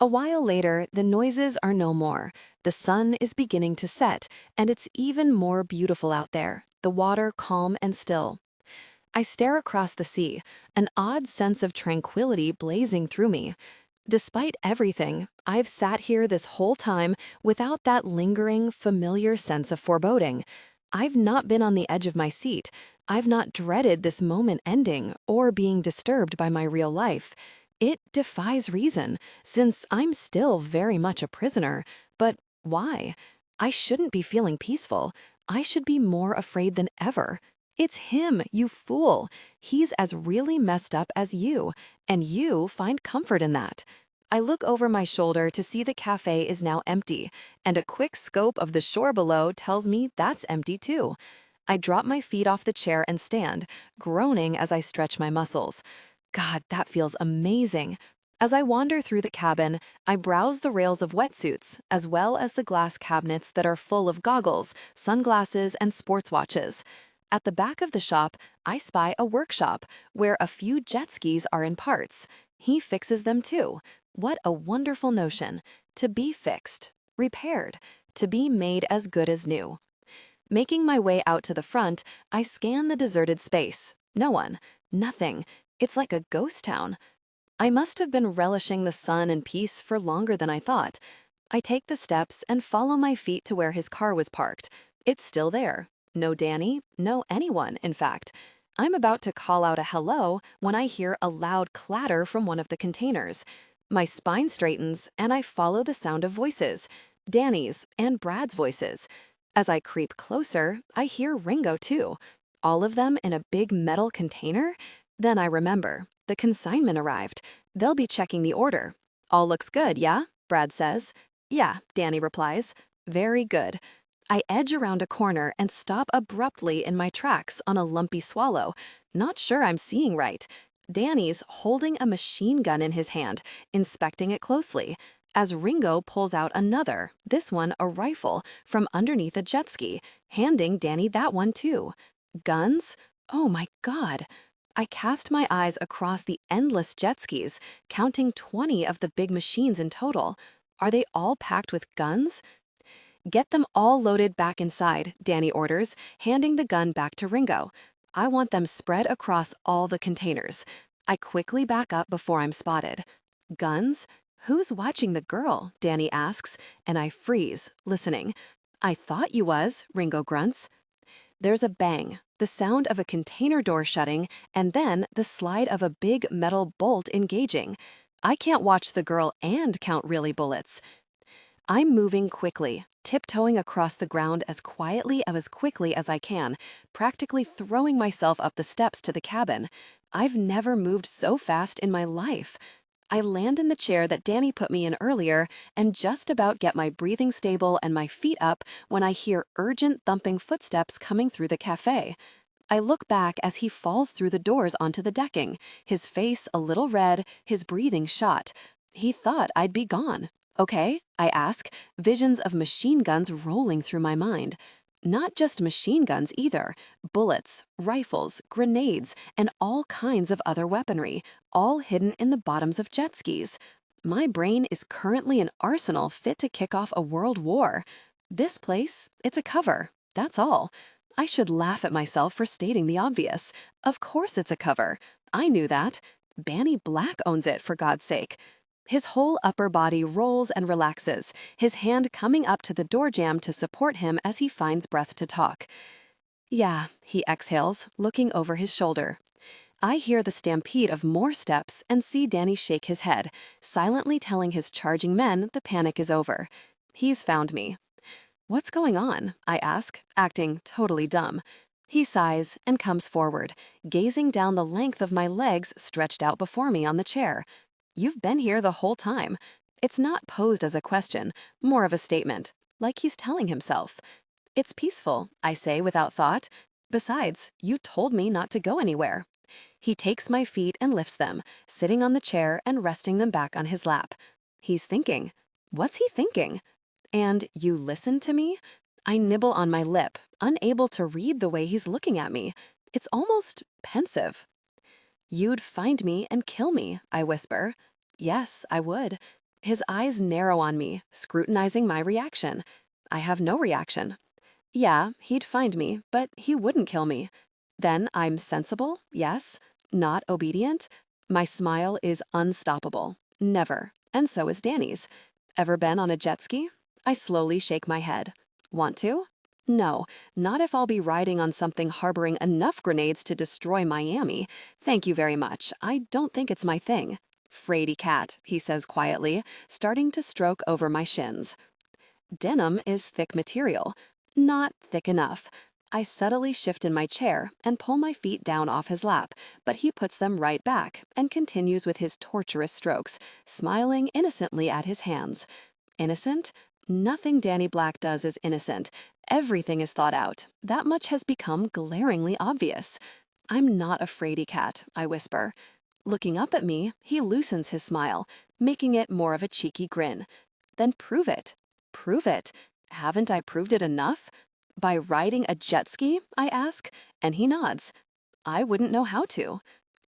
A while later, the noises are no more. The sun is beginning to set, and it's even more beautiful out there, the water calm and still. I stare across the sea, an odd sense of tranquility blazing through me. Despite everything, I've sat here this whole time without that lingering, familiar sense of foreboding. I've not been on the edge of my seat. I've not dreaded this moment ending or being disturbed by my real life. It defies reason, since I'm still very much a prisoner. But why? I shouldn't be feeling peaceful. I should be more afraid than ever. It's him, you fool. He's as really messed up as you, and you find comfort in that. I look over my shoulder to see the cafe is now empty, and a quick scope of the shore below tells me that's empty too. I drop my feet off the chair and stand, groaning as I stretch my muscles. God, that feels amazing. As I wander through the cabin, I browse the rails of wetsuits, as well as the glass cabinets that are full of goggles, sunglasses, and sports watches. At the back of the shop, I spy a workshop where a few jet skis are in parts. He fixes them too. What a wonderful notion. To be fixed, repaired, to be made as good as new. Making my way out to the front, I scan the deserted space. No one. Nothing. It's like a ghost town. I must have been relishing the sun and peace for longer than I thought. I take the steps and follow my feet to where his car was parked. It's still there. No Danny, no anyone, in fact. I'm about to call out a hello when I hear a loud clatter from one of the containers. My spine straightens and I follow the sound of voices, Danny's and Brad's voices. As I creep closer, I hear Ringo too. All of them in a big metal container? Then I remember. The consignment arrived. They'll be checking the order. All looks good, yeah? Brad says. Yeah, Danny replies. Very good. I edge around a corner and stop abruptly in my tracks on a lumpy swallow. Not sure I'm seeing right. Danny's holding a machine gun in his hand, inspecting it closely, as Ringo pulls out another, this one a rifle, from underneath a jet ski, handing Danny that one too. Guns? Oh my God. I cast my eyes across the endless jet skis, counting 20 of the big machines in total. Are they all packed with guns? Get them all loaded back inside, Danny orders, handing the gun back to Ringo. I want them spread across all the containers. I quickly back up before I'm spotted. Guns? Who's watching the girl? Danny asks, and I freeze, listening. I thought you was, Ringo grunts. There's a bang, the sound of a container door shutting, and then the slide of a big metal bolt engaging. I can't watch the girl and count really bullets. I'm moving quickly, tiptoeing across the ground as quietly and as quickly as I can, practically throwing myself up the steps to the cabin. I've never moved so fast in my life. I land in the chair that Danny put me in earlier and just about get my breathing stable and my feet up when I hear urgent thumping footsteps coming through the cafe. I look back as he falls through the doors onto the decking, his face a little red, his breathing shot. He thought I'd be gone. Okay, I ask, visions of machine guns rolling through my mind. Not just machine guns either, bullets, rifles, grenades, and all kinds of other weaponry, all hidden in the bottoms of jet skis. My brain is currently an arsenal fit to kick off a world war. This place, it's a cover, that's all. I should laugh at myself for stating the obvious. Of course it's a cover. I knew that. Banny Black owns it, for God's sake. His whole upper body rolls and relaxes, his hand coming up to the door jamb to support him as he finds breath to talk. Yeah, he exhales, looking over his shoulder. I hear the stampede of more steps and see Danny shake his head, silently telling his charging men the panic is over. He's found me. What's going on? I ask, acting totally dumb. He sighs and comes forward, gazing down the length of my legs stretched out before me on the chair. You've been here the whole time. It's not posed as a question, more of a statement, like he's telling himself. It's peaceful, I say without thought. Besides, you told me not to go anywhere. He takes my feet and lifts them, sitting on the chair and resting them back on his lap. He's thinking. What's he thinking? And you listen to me? I nibble on my lip, unable to read the way he's looking at me. It's almost pensive. You'd find me and kill me, I whisper. Yes, I would. His eyes narrow on me, scrutinizing my reaction. I have no reaction. Yeah, he'd find me, but he wouldn't kill me. Then I'm sensible, yes, not obedient. My smile is unstoppable, never, and so is Danny's. Ever been on a jet ski? I slowly shake my head. Want to? No, not if I'll be riding on something harboring enough grenades to destroy Miami. Thank you very much. I don't think it's my thing. Fraidy cat, he says quietly, starting to stroke over my shins. Denim is thick material. Not thick enough. I subtly shift in my chair and pull my feet down off his lap, but he puts them right back and continues with his torturous strokes, smiling innocently at his hands. Innocent? Nothing Danny Black does is innocent. Everything is thought out. That much has become glaringly obvious. I'm not a fraidy cat, I whisper. Looking up at me, he loosens his smile, making it more of a cheeky grin. Then prove it. Prove it. Haven't I proved it enough? By riding a jet ski, I ask, and he nods. I wouldn't know how to.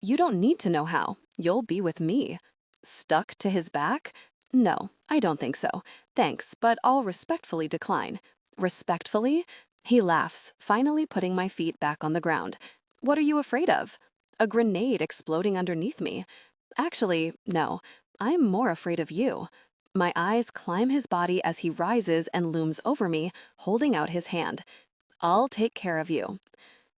You don't need to know how. You'll be with me. Stuck to his back? No, I don't think so. Thanks, but I'll respectfully decline. Respectfully? He laughs, finally putting my feet back on the ground. What are you afraid of? A grenade exploding underneath me. Actually, no, I'm more afraid of you. My eyes climb his body as he rises and looms over me, holding out his hand. I'll take care of you.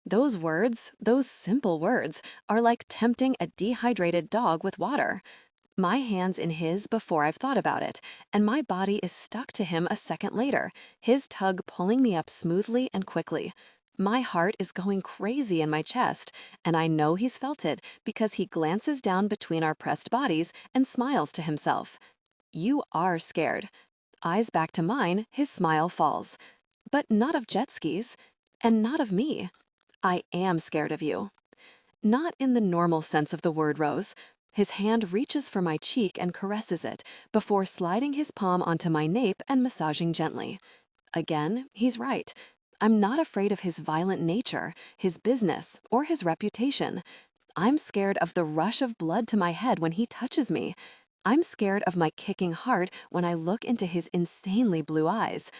Those words, those simple words, are like tempting a dehydrated dog with water. My hand's in his before I've thought about it, and my body is stuck to him a second later, his tug pulling me up smoothly and quickly. My heart is going crazy in my chest, and I know he's felt it because he glances down between our pressed bodies and smiles to himself. You are scared. Eyes back to mine, his smile falls. But not of jet skis, and not of me. I am scared of you. Not in the normal sense of the word, Rose. His hand reaches for my cheek and caresses it before sliding his palm onto my nape and massaging gently. Again, he's right. I'm not afraid of his violent nature, his business, or his reputation. I'm scared of the rush of blood to my head when he touches me. I'm scared of my kicking heart when I look into his insanely blue eyes.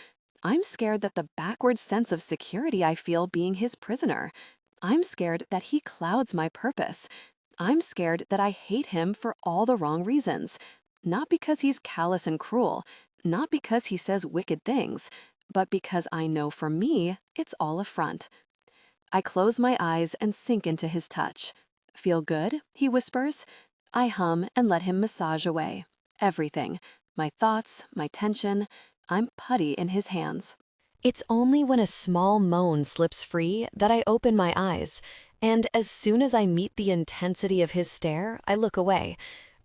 I'm scared that the backward sense of security I feel being his prisoner. I'm scared that he clouds my purpose. I'm scared that I hate him for all the wrong reasons. Not because he's callous and cruel, not because he says wicked things, but because I know for me, it's all a front. I close my eyes and sink into his touch. Feel good? He whispers. I hum and let him massage away. Everything. My thoughts, my tension. I'm putty in his hands. It's only when a small moan slips free that I open my eyes, and as soon as I meet the intensity of his stare, I look away.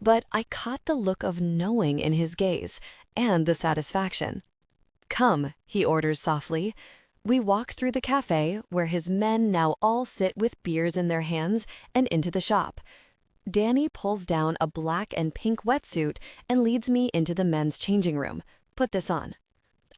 But I caught the look of knowing in his gaze, and the satisfaction. Come, he orders softly. We walk through the cafe, where his men now all sit with beers in their hands, and into the shop. Danny pulls down a black and pink wetsuit and leads me into the men's changing room. Put this on.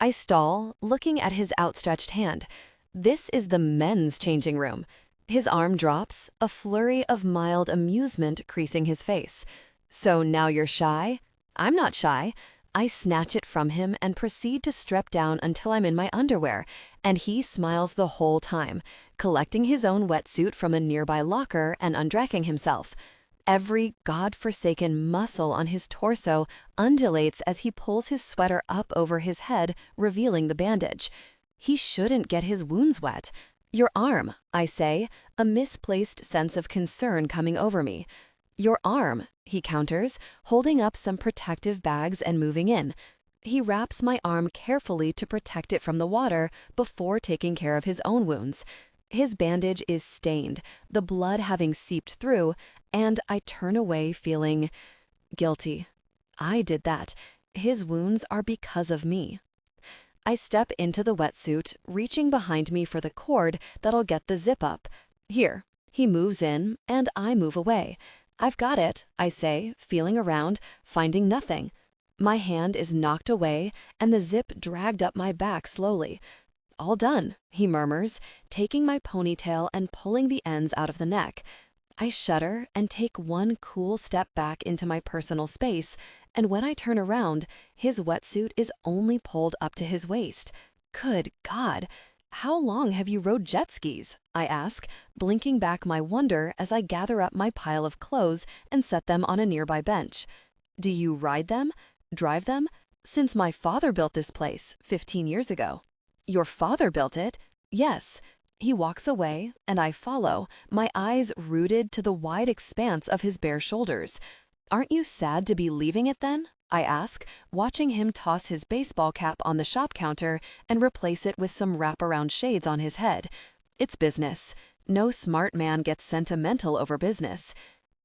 I stall, looking at his outstretched hand. This is the men's changing room. His arm drops, a flurry of mild amusement creasing his face. So now you're shy? I'm not shy. I snatch it from him and proceed to strip down until I'm in my underwear, and he smiles the whole time, collecting his own wetsuit from a nearby locker and undressing himself. Every god-forsaken muscle on his torso undulates as he pulls his sweater up over his head, revealing the bandage. He shouldn't get his wounds wet. Your arm, I say, a misplaced sense of concern coming over me. Your arm, he counters, holding up some protective bags and moving in. He wraps my arm carefully to protect it from the water before taking care of his own wounds. His bandage is stained, the blood having seeped through, and I turn away feeling guilty. I did that. His wounds are because of me. I step into the wetsuit, reaching behind me for the cord that'll get the zip up. Here. He moves in, and I move away. I've got it, I say, feeling around, finding nothing. My hand is knocked away, and the zip dragged up my back slowly. All done, he murmurs, taking my ponytail and pulling the ends out of the neck. I shudder and take one cool step back into my personal space, and when I turn around, his wetsuit is only pulled up to his waist. Good God! How long have you rode jet skis? I ask, blinking back my wonder as I gather up my pile of clothes and set them on a nearby bench. Do you ride them? Drive them? Since my father built this place 15 years ago. Your father built it? Yes. He walks away, and I follow, my eyes rooted to the wide expanse of his bare shoulders. Aren't you sad to be leaving it then? I ask, watching him toss his baseball cap on the shop counter and replace it with some wraparound shades on his head. It's business. No smart man gets sentimental over business.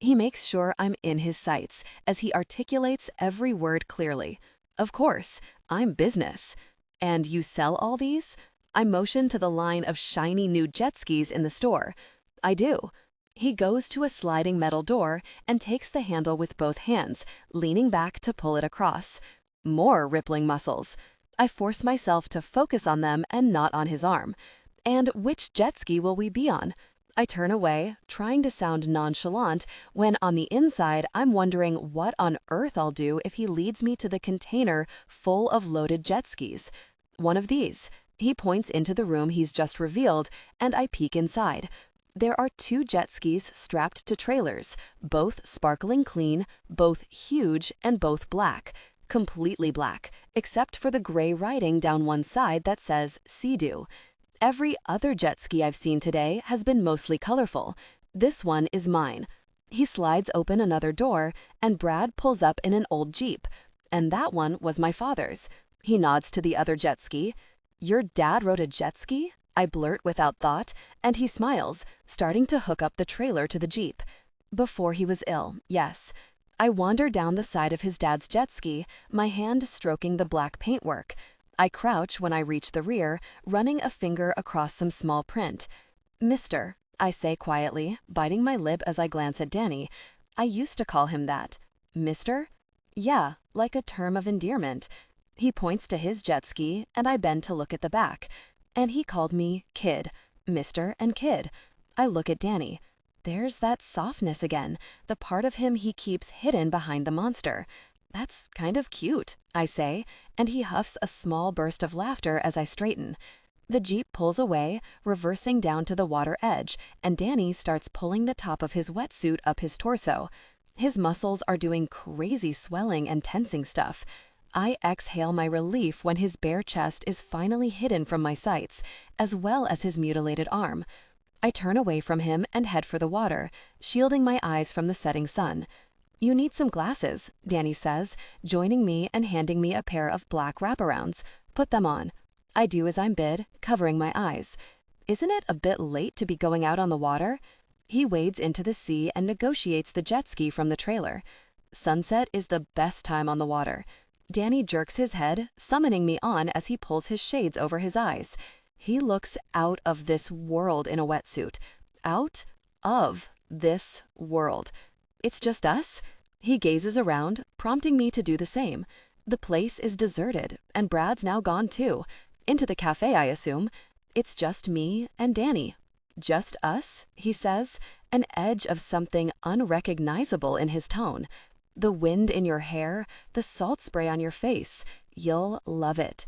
He makes sure I'm in his sights as he articulates every word clearly. Of course, I'm business. And you sell all these? I motion to the line of shiny new jet skis in the store. I do. He goes to a sliding metal door and takes the handle with both hands, leaning back to pull it across. More rippling muscles. I force myself to focus on them and not on his arm. And which jet ski will we be on? I turn away, trying to sound nonchalant, when on the inside I'm wondering what on earth I'll do if he leads me to the container full of loaded jet skis. One of these. He points into the room he's just revealed, and I peek inside. There are 2 jet skis strapped to trailers, both sparkling clean, both huge, and both black. Completely black, except for the gray writing down one side that says Sea-Doo. Every other jet ski I've seen today has been mostly colorful. This one is mine. He slides open another door, and Brad pulls up in an old Jeep. And that one was my father's. He nods to the other jet ski. Your dad rode a jet ski? I blurt without thought, and he smiles, starting to hook up the trailer to the Jeep. Before he was ill, yes. I wander down the side of his dad's jet ski, my hand stroking the black paintwork. I crouch when I reach the rear, running a finger across some small print. Mister, I say quietly, biting my lip as I glance at Danny. I used to call him that. Mister? Yeah, like a term of endearment. He points to his jet ski, and I bend to look at the back. And he called me Kid, Mister and Kid. I look at Danny. There's that softness again, the part of him he keeps hidden behind the monster. That's kind of cute, I say, and he huffs a small burst of laughter as I straighten. The Jeep pulls away, reversing down to the water edge, and Danny starts pulling the top of his wetsuit up his torso. His muscles are doing crazy swelling and tensing stuff. I exhale my relief when his bare chest is finally hidden from my sights, as well as his mutilated arm. I turn away from him and head for the water, shielding my eyes from the setting sun. You need some glasses, Danny says, joining me and handing me a pair of black wraparounds. Put them on. I do as I'm bid, covering my eyes. Isn't it a bit late to be going out on the water? He wades into the sea and negotiates the jet ski from the trailer. Sunset is the best time on the water. Danny jerks his head, summoning me on as he pulls his shades over his eyes. He looks out of this world in a wetsuit. Out of this world. It's just us? He gazes around, prompting me to do the same. The place is deserted, and Brad's now gone too. Into the cafe, I assume. It's just me and Danny. Just us, he says, an edge of something unrecognizable in his tone. The wind in your hair, the salt spray on your face. You'll love it.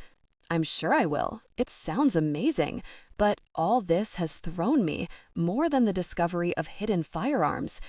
I'm sure I will. It sounds amazing. But all this has thrown me, more than the discovery of hidden firearms.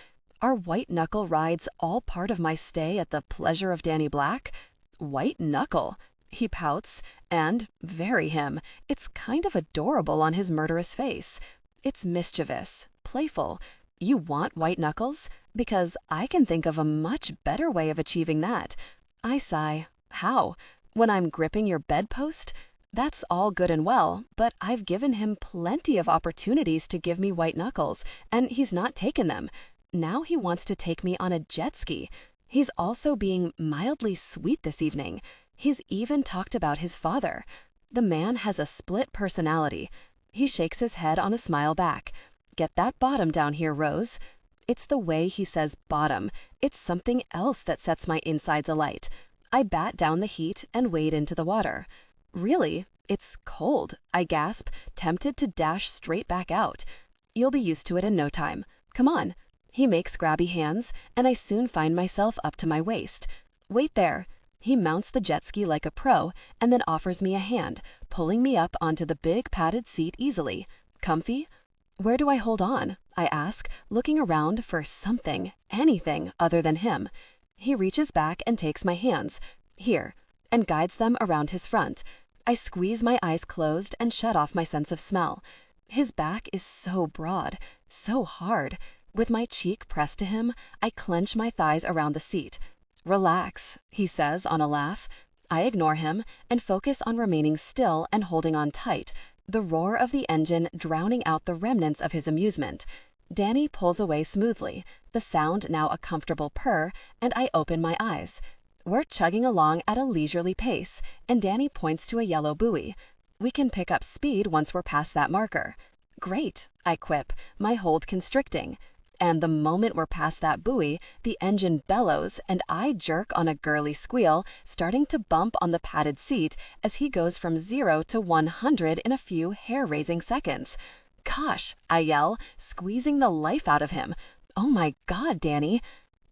Are white knuckle rides all part of my stay at the pleasure of Danny Black? White knuckle? He pouts, and, very him, it's kind of adorable on his murderous face. It's mischievous, playful. You want white knuckles? Because I can think of a much better way of achieving that. I sigh. How? When I'm gripping your bedpost? That's all good and well, but I've given him plenty of opportunities to give me white knuckles, and he's not taken them. Now he wants to take me on a jet ski. He's also being mildly sweet this evening. He's even talked about his father. The man has a split personality. He shakes his head on a smile back. Get that bottom down here, Rose. It's the way he says bottom. It's something else that sets my insides alight. I bat down the heat and wade into the water. Really? It's cold, I gasp, tempted to dash straight back out. You'll be used to it in no time. Come on. He makes grabby hands, and I soon find myself up to my waist. Wait there. He mounts the jet ski like a pro and then offers me a hand, pulling me up onto the big padded seat easily. Comfy? Where do I hold on? I ask, looking around for something, anything other than him. He reaches back and takes my hands, here, and guides them around his front. I squeeze my eyes closed and shut off my sense of smell. His back is so broad, so hard. With my cheek pressed to him, I clench my thighs around the seat. Relax, he says on a laugh. I ignore him and focus on remaining still and holding on tight, the roar of the engine drowning out the remnants of his amusement. Danny pulls away smoothly, the sound now a comfortable purr, and I open my eyes. We're chugging along at a leisurely pace, and Danny points to a yellow buoy. We can pick up speed once we're past that marker. Great, I quip, my hold constricting. And the moment we're past that buoy, the engine bellows and I jerk on a girly squeal, starting to bump on the padded seat as he goes from 0 to 100 in a few hair-raising seconds. Gosh, I yell, squeezing the life out of him. Oh my God, Danny.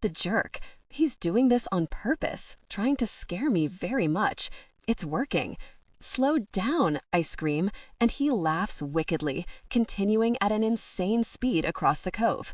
The jerk. He's doing this on purpose, trying to scare me very much. It's working. Slow down, I scream, and he laughs wickedly, continuing at an insane speed across the cove.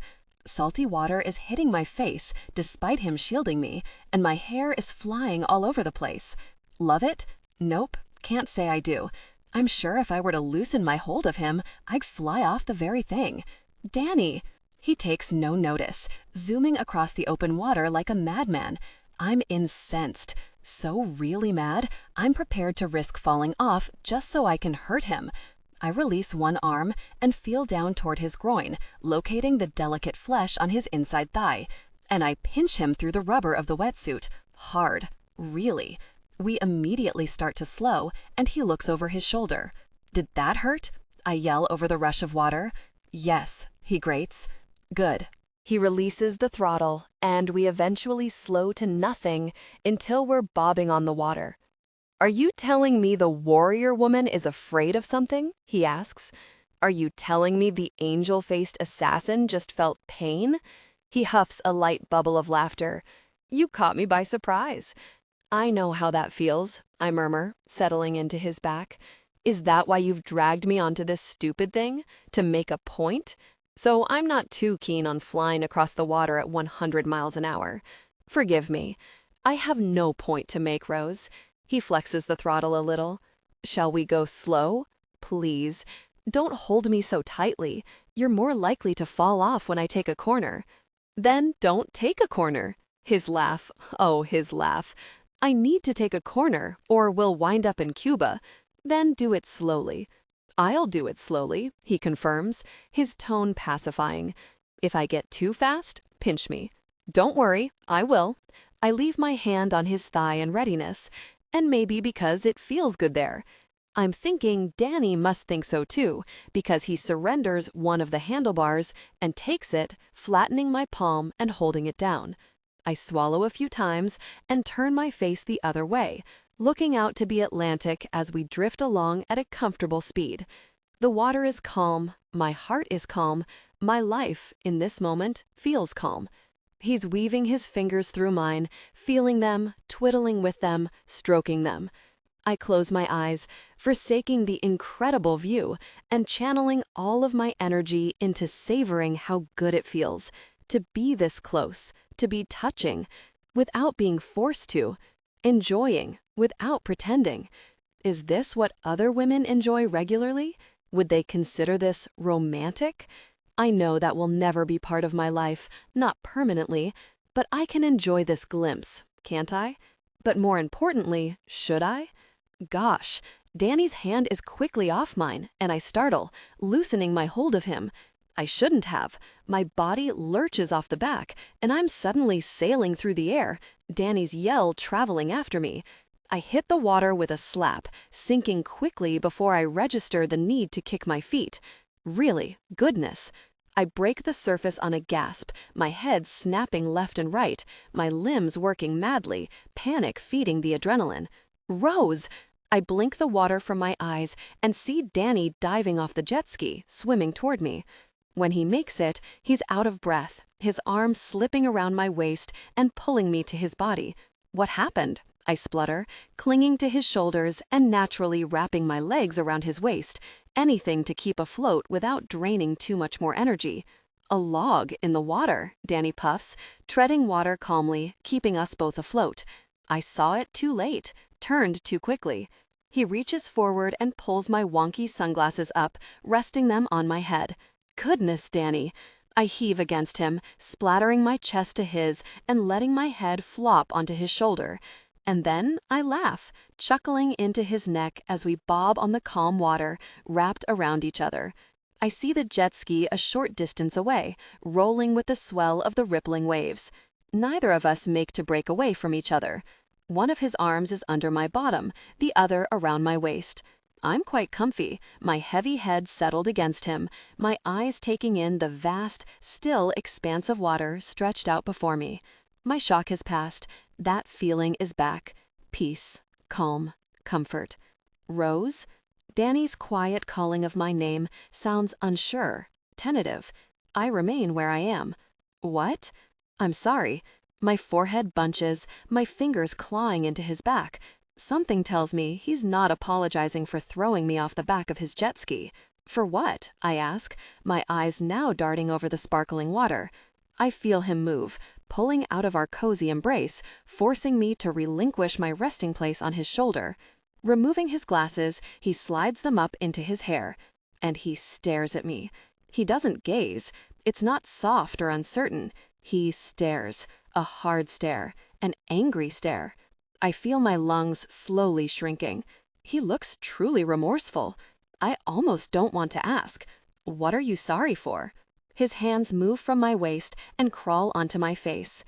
Salty water is hitting my face despite him shielding me, and my hair is flying all over the place. Love it? Nope, can't say I do. I'm sure if I were to loosen my hold of him, I'd fly off the very thing. Danny! He takes no notice, zooming across the open water like a madman. I'm incensed. So really mad, I'm prepared to risk falling off just so I can hurt him. I release one arm and feel down toward his groin, locating the delicate flesh on his inside thigh. And I pinch him through the rubber of the wetsuit. Hard. Really. We immediately start to slow, and he looks over his shoulder. Did that hurt? I yell over the rush of water. Yes, he grates. Good. He releases the throttle, and we eventually slow to nothing until we're bobbing on the water. Are you telling me the warrior woman is afraid of something? He asks. Are you telling me the angel-faced assassin just felt pain? He huffs a light bubble of laughter. You caught me by surprise. I know how that feels, I murmur, settling into his back. Is that why you've dragged me onto this stupid thing? To make a point? So I'm not too keen on flying across the water at 100 miles an hour. Forgive me. I have no point to make, Rose. He flexes the throttle a little. Shall we go slow? Please. Don't hold me so tightly. You're more likely to fall off when I take a corner. Then don't take a corner. His laugh. Oh, his laugh. I need to take a corner, or we'll wind up in Cuba. Then do it slowly. I'll do it slowly, he confirms, his tone pacifying. If I get too fast, pinch me. Don't worry, I will. I leave my hand on his thigh in readiness, and maybe because it feels good there. I'm thinking Danny must think so too, because he surrenders one of the handlebars and takes it, flattening my palm and holding it down. I swallow a few times and turn my face the other way, looking out to the Atlantic as we drift along at a comfortable speed. The water is calm, my heart is calm, my life, in this moment, feels calm. He's weaving his fingers through mine, feeling them, twiddling with them, stroking them. I close my eyes, forsaking the incredible view, and channeling all of my energy into savoring how good it feels, To be this close, to be touching, without being forced to, enjoying, without pretending. Is this what other women enjoy regularly? Would they consider this romantic? I know that will never be part of my life, not permanently, but I can enjoy this glimpse, can't I? But more importantly, should I? Gosh, Danny's hand is quickly off mine, and I startle, loosening my hold of him. I shouldn't have. My body lurches off the back, and I'm suddenly sailing through the air, Danny's yell traveling after me. I hit the water with a slap, sinking quickly before I register the need to kick my feet. Really, goodness. I break the surface on a gasp, my head snapping left and right, my limbs working madly, panic feeding the adrenaline. Rose! I blink the water from my eyes and see Danny diving off the jet ski, swimming toward me. When he makes it, he's out of breath, his arms slipping around my waist and pulling me to his body. What happened? I splutter, clinging to his shoulders and naturally wrapping my legs around his waist, anything to keep afloat without draining too much more energy. A log in the water, Danny puffs, treading water calmly, keeping us both afloat. I saw it too late, turned too quickly. He reaches forward and pulls my wonky sunglasses up, resting them on my head. Goodness, Danny. I heave against him, splattering my chest to his and letting my head flop onto his shoulder. And then I laugh, chuckling into his neck as we bob on the calm water, wrapped around each other. I see the jet ski a short distance away, rolling with the swell of the rippling waves. Neither of us make to break away from each other. One of his arms is under my bottom, the other around my waist. I'm quite comfy, my heavy head settled against him, my eyes taking in the vast, still expanse of water stretched out before me. My shock has passed. That feeling is back. Peace, calm, comfort. Rose? Danny's quiet calling of my name sounds unsure, tentative. I remain where I am. What? I'm sorry. My forehead bunches, my fingers clawing into his back. Something tells me he's not apologizing for throwing me off the back of his jet ski. For what? I ask, my eyes now darting over the sparkling water. I feel him move, pulling out of our cozy embrace, forcing me to relinquish my resting place on his shoulder. Removing his glasses, he slides them up into his hair, and he stares at me. He doesn't gaze. It's not soft or uncertain. He stares, a hard stare, an angry stare. I feel my lungs slowly shrinking. He looks truly remorseful. I almost don't want to ask, "What are you sorry for?" His hands move from my waist and crawl onto my face.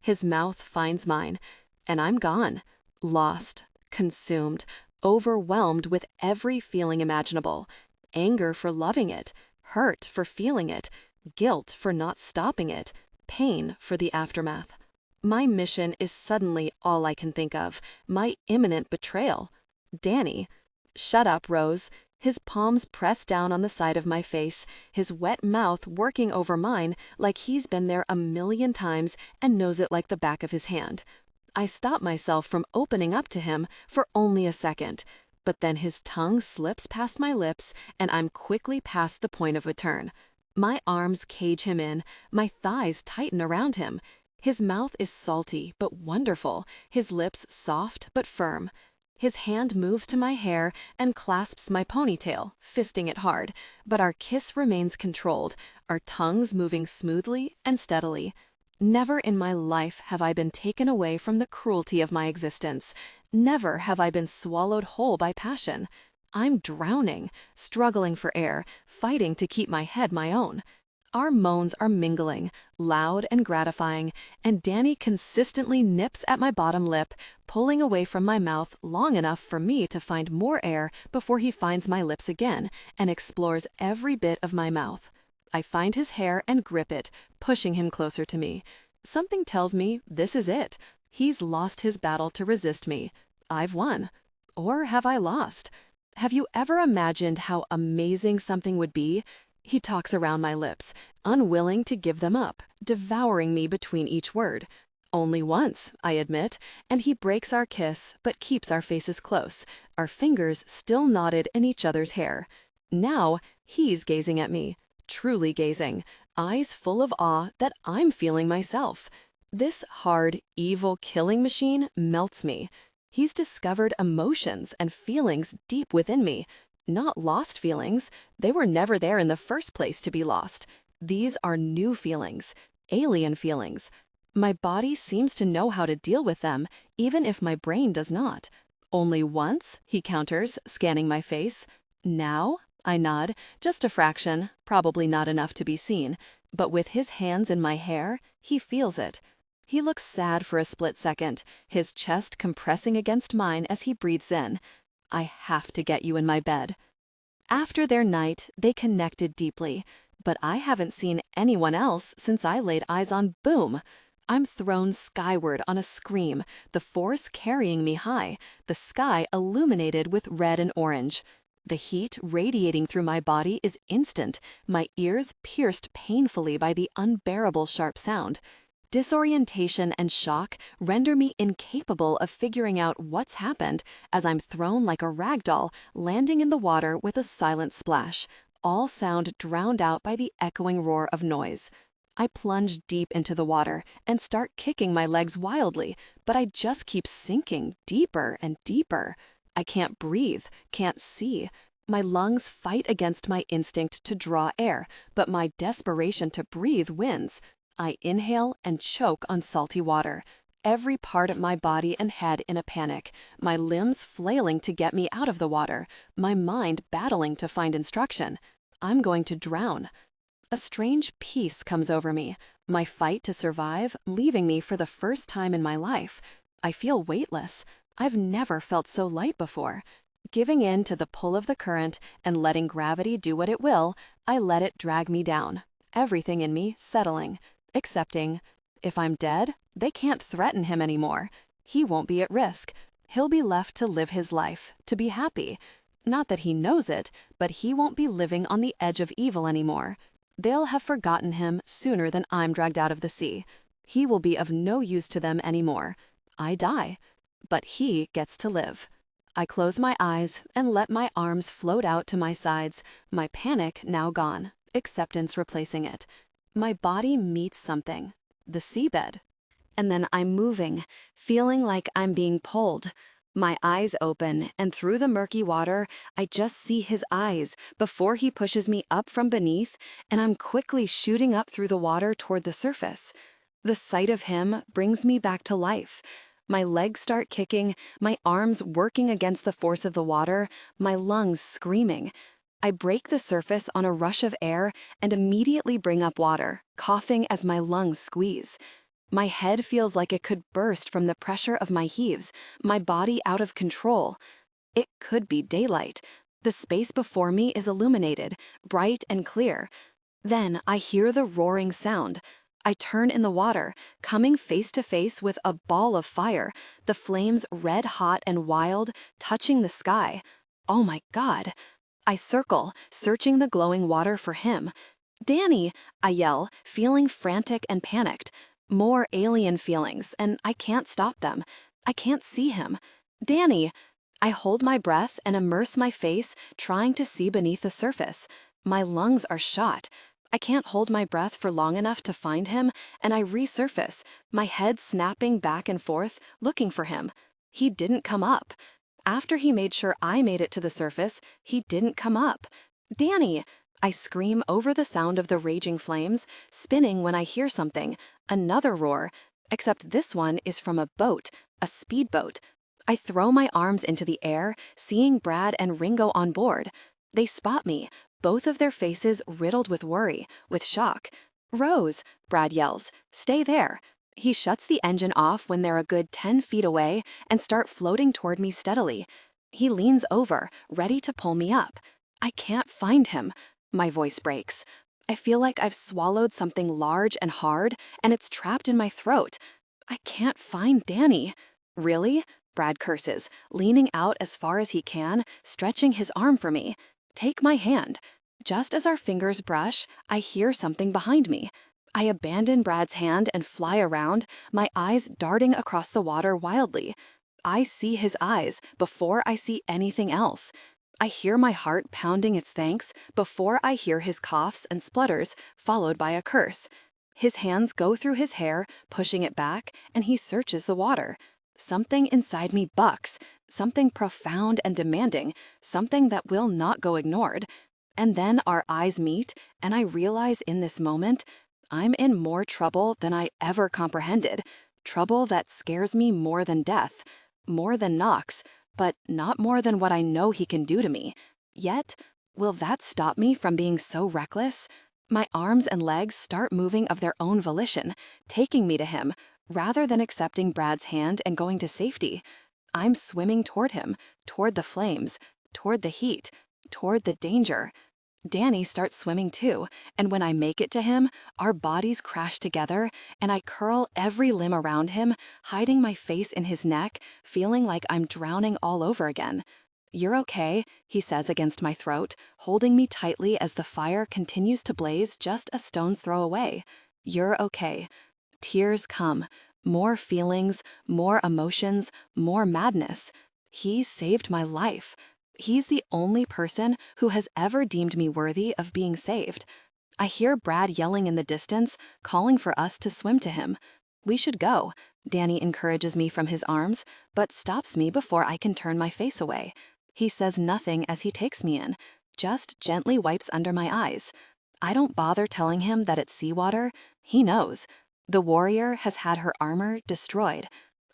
His mouth finds mine, and I'm gone, lost, consumed, overwhelmed with every feeling imaginable. Anger for loving it, hurt for feeling it, guilt for not stopping it, pain for the aftermath. My mission is suddenly all I can think of, my imminent betrayal. Danny. Shut up, Rose. His palms pressed down on the side of my face, his wet mouth working over mine like he's been there 1,000,000 times and knows it like the back of his hand. I stop myself from opening up to him for only a second, but then his tongue slips past my lips and I'm quickly past the point of return. My arms cage him in, my thighs tighten around him. His mouth is salty but wonderful, his lips soft but firm. His hand moves to my hair and clasps my ponytail, fisting it hard, but our kiss remains controlled, our tongues moving smoothly and steadily. Never in my life have I been taken away from the cruelty of my existence. Never have I been swallowed whole by passion. I'm drowning, struggling for air, fighting to keep my head my own. Our moans are mingling, loud and gratifying, and Danny consistently nips at my bottom lip, pulling away from my mouth long enough for me to find more air before he finds my lips again and explores every bit of my mouth. I find his hair and grip it, pushing him closer to me. Something tells me this is it. He's lost his battle to resist me. I've won. Or have I lost? Have you ever imagined how amazing something would be? He talks around my lips, unwilling to give them up, devouring me between each word. Only once, I admit, and he breaks our kiss but keeps our faces close, our fingers still knotted in each other's hair. Now he's gazing at me, truly gazing, eyes full of awe that I'm feeling myself. This hard, evil killing machine melts me. He's discovered emotions and feelings deep within me. Not lost feelings. They were never there in the first place to be lost. These are new feelings, alien feelings. My body seems to know how to deal with them, even if my brain does not. Only once, he counters, scanning my face. Now? I nod, just a fraction, probably not enough to be seen. But with his hands in my hair, he feels it. He looks sad for a split second, his chest compressing against mine as he breathes in. I have to get you in my bed. After their night, they connected deeply, but I haven't seen anyone else since I laid eyes on Boom. I'm thrown skyward on a scream, the force carrying me high, the sky illuminated with red and orange. The heat radiating through my body is instant, my ears pierced painfully by the unbearable sharp sound. Disorientation and shock render me incapable of figuring out what's happened as I'm thrown like a rag doll, landing in the water with a silent splash, all sound drowned out by the echoing roar of noise. I plunge deep into the water and start kicking my legs wildly, but I just keep sinking deeper and deeper. I can't breathe, can't see. My lungs fight against my instinct to draw air, but my desperation to breathe wins. I inhale and choke on salty water, every part of my body and head in a panic, my limbs flailing to get me out of the water, my mind battling to find instruction. I'm going to drown. A strange peace comes over me, my fight to survive leaving me for the first time in my life. I feel weightless. I've never felt so light before. Giving in to the pull of the current and letting gravity do what it will, I let it drag me down, everything in me settling. Accepting, if I'm dead, they can't threaten him anymore. He won't be at risk. He'll be left to live his life, to be happy. Not that he knows it, but he won't be living on the edge of evil anymore. They'll have forgotten him sooner than I'm dragged out of the sea. He will be of no use to them anymore. I die, but he gets to live. I close my eyes and let my arms float out to my sides, my panic now gone, acceptance replacing it. My body meets something, the seabed. And then I'm moving, feeling like I'm being pulled. My eyes open, and through the murky water, I just see his eyes before he pushes me up from beneath, and I'm quickly shooting up through the water toward the surface. The sight of him brings me back to life. My legs start kicking, my arms working against the force of the water, my lungs screaming. I break the surface on a rush of air and immediately bring up water, coughing as my lungs squeeze. My head feels like it could burst from the pressure of my heaves, my body out of control. It could be daylight. The space before me is illuminated, bright and clear. Then I hear the roaring sound. I turn in the water, coming face to face with a ball of fire, the flames red hot and wild, touching the sky. Oh my God! I circle, searching the glowing water for him. "Danny!" I yell, feeling frantic and panicked. More alien feelings, and I can't stop them. I can't see him. "Danny!" I hold my breath and immerse my face, trying to see beneath the surface. My lungs are shot. I can't hold my breath for long enough to find him, and I resurface, my head snapping back and forth, looking for him. He didn't come up. After he made sure I made it to the surface, he didn't come up. "Danny!" I scream over the sound of the raging flames, spinning when I hear something, another roar, except this one is from a boat, a speedboat. I throw my arms into the air, seeing Brad and Ringo on board. They spot me, both of their faces riddled with worry, with shock. "Rose!" Brad yells. "Stay there." He shuts the engine off when they're a good 10 feet away and start floating toward me steadily. He leans over, ready to pull me up. I can't find him. My voice breaks. I feel like I've swallowed something large and hard, and it's trapped in my throat. I can't find Danny. "Really?" Brad curses, leaning out as far as he can, stretching his arm for me. "Take my hand." Just as our fingers brush, I hear something behind me. I abandon Brad's hand and fly around, my eyes darting across the water wildly. I see his eyes before I see anything else. I hear my heart pounding its thanks before I hear his coughs and splutters, followed by a curse. His hands go through his hair, pushing it back, and he searches the water. Something inside me bucks, something profound and demanding, something that will not go ignored. And then our eyes meet, and I realize in this moment, I'm in more trouble than I ever comprehended. Trouble that scares me more than death, more than Knox, but not more than what I know he can do to me. Yet, will that stop me from being so reckless? My arms and legs start moving of their own volition, taking me to him, rather than accepting Brad's hand and going to safety. I'm swimming toward him, toward the flames, toward the heat, toward the danger. Danny starts swimming too, and when I make it to him, our bodies crash together, and I curl every limb around him, hiding my face in his neck, feeling like I'm drowning all over again. "You're okay," he says against my throat, holding me tightly as the fire continues to blaze just a stone's throw away. "You're okay." Tears come, more feelings, more emotions, more madness. He saved my life. He's the only person who has ever deemed me worthy of being saved. I hear Brad yelling in the distance, calling for us to swim to him. "We should go," Danny encourages me from his arms, but stops me before I can turn my face away. He says nothing as he takes me in, just gently wipes under my eyes. I don't bother telling him that it's seawater. He knows. The warrior has had her armor destroyed.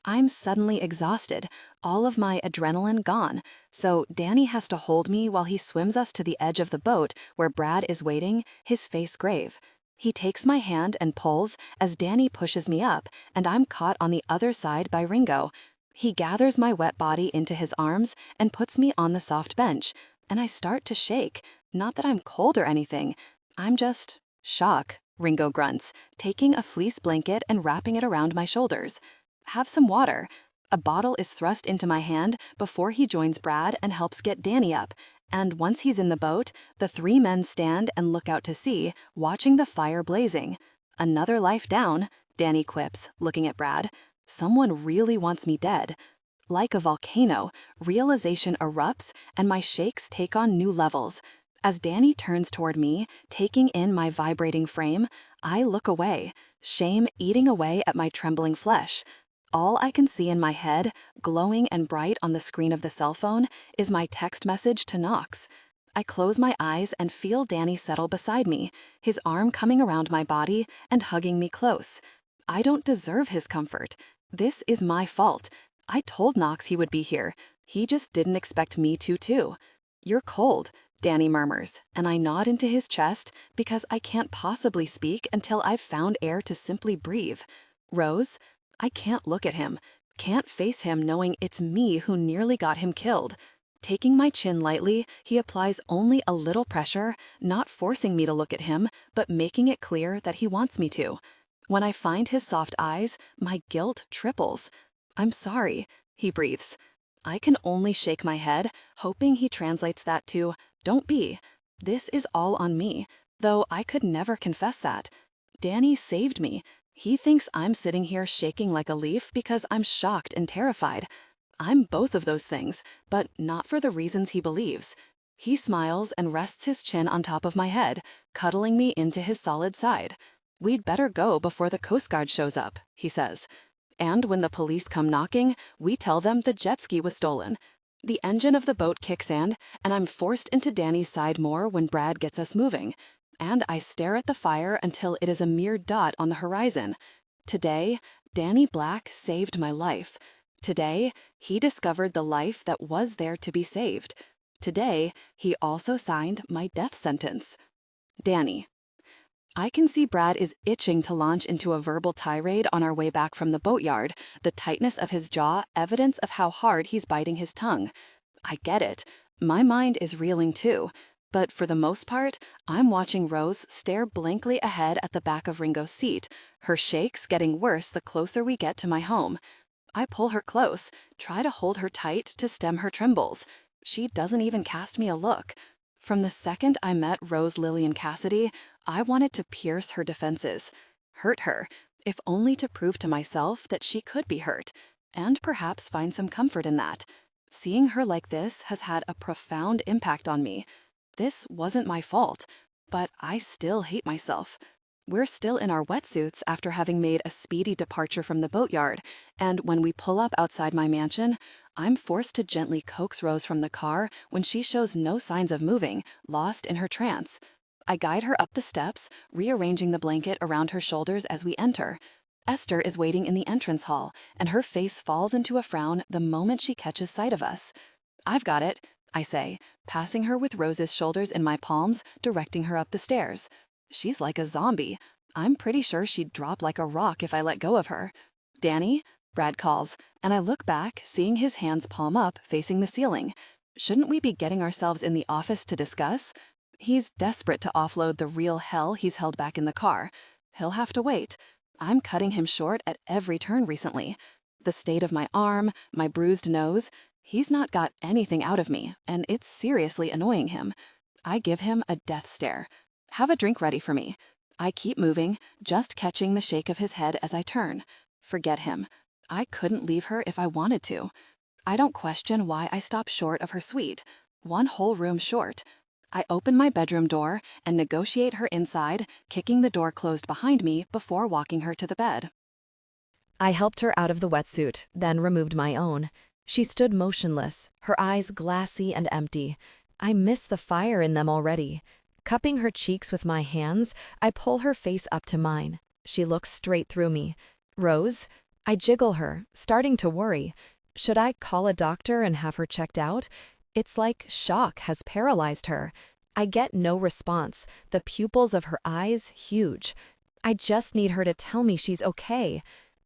I'm suddenly exhausted, all of my adrenaline gone, so Danny has to hold me while he swims us to the edge of the boat where Brad is waiting, his face grave. He takes my hand and pulls as Danny pushes me up, and I'm caught on the other side by Ringo. He gathers my wet body into his arms and puts me on the soft bench, and I start to shake. Not that I'm cold or anything. I'm just shock, Ringo grunts, taking a fleece blanket and wrapping it around my shoulders. "Have some water." A bottle is thrust into my hand before he joins Brad and helps get Danny up, and once he's in the boat, the three men stand and look out to sea, watching the fire blazing. "Another life down," Danny quips, looking at Brad. "Someone really wants me dead." Like a volcano, realization erupts and my shakes take on new levels. As Danny turns toward me, taking in my vibrating frame, I look away, shame eating away at my trembling flesh. All I can see in my head, glowing and bright on the screen of the cell phone, is my text message to Knox. I close my eyes and feel Danny settle beside me, his arm coming around my body and hugging me close. I don't deserve his comfort. This is my fault. I told Knox he would be here. He just didn't expect me to, too. "You're cold," Danny murmurs, and I nod into his chest because I can't possibly speak until I've found air to simply breathe. "Rose?" I can't look at him, can't face him knowing it's me who nearly got him killed. Taking my chin lightly, he applies only a little pressure, not forcing me to look at him, but making it clear that he wants me to. When I find his soft eyes, my guilt triples. "I'm sorry," he breathes. I can only shake my head, hoping he translates that to, "Don't be. This is all on me," though I could never confess that. Danny saved me. He thinks I'm sitting here shaking like a leaf because I'm shocked and terrified. I'm both of those things, but not for the reasons he believes. He smiles and rests his chin on top of my head, cuddling me into his solid side. "We'd better go before the Coast Guard shows up," he says. And when the police come knocking, we tell them the jet ski was stolen. The engine of the boat kicks in, and I'm forced into Danny's side more when Brad gets us moving. And I stare at the fire until it is a mere dot on the horizon. Today, Danny Black saved my life. Today, he discovered the life that was there to be saved. Today, he also signed my death sentence. Danny. I can see Brad is itching to launch into a verbal tirade on our way back from the boatyard, the tightness of his jaw evidence of how hard he's biting his tongue. I get it. My mind is reeling too. But for the most part, I'm watching Rose stare blankly ahead at the back of Ringo's seat, her shakes getting worse the closer we get to my home. I pull her close, try to hold her tight to stem her trembles. She doesn't even cast me a look. From the second I met Rose Lillian Cassidy, I wanted to pierce her defenses, hurt her, if only to prove to myself that she could be hurt, and perhaps find some comfort in that. Seeing her like this has had a profound impact on me. This wasn't my fault, but I still hate myself. We're still in our wetsuits after having made a speedy departure from the boatyard, and when we pull up outside my mansion, I'm forced to gently coax Rose from the car when she shows no signs of moving, lost in her trance. I guide her up the steps, rearranging the blanket around her shoulders as we enter. Esther is waiting in the entrance hall, and her face falls into a frown the moment she catches sight of us. "I've got it," I say, passing her with Rose's shoulders in my palms, directing her up the stairs. She's like a zombie. I'm pretty sure she'd drop like a rock if I let go of her. "Danny?" Brad calls, and I look back, seeing his hands palm up, facing the ceiling. Shouldn't we be getting ourselves in the office to discuss? He's desperate to offload the real hell he's held back in the car. He'll have to wait. I'm cutting him short at every turn recently. The state of my arm, my bruised nose, he's not got anything out of me, and it's seriously annoying him. I give him a death stare. "Have a drink ready for me." I keep moving, just catching the shake of his head as I turn. Forget him. I couldn't leave her if I wanted to. I don't question why I stop short of her suite, one whole room short. I open my bedroom door and negotiate her inside, kicking the door closed behind me before walking her to the bed. I helped her out of the wetsuit, then removed my own. She stood motionless, her eyes glassy and empty. I miss the fire in them already. Cupping her cheeks with my hands, I pull her face up to mine. She looks straight through me. "Rose?" I jiggle her, starting to worry. Should I call a doctor and have her checked out? It's like shock has paralyzed her. I get no response, the pupils of her eyes huge. I just need her to tell me she's okay.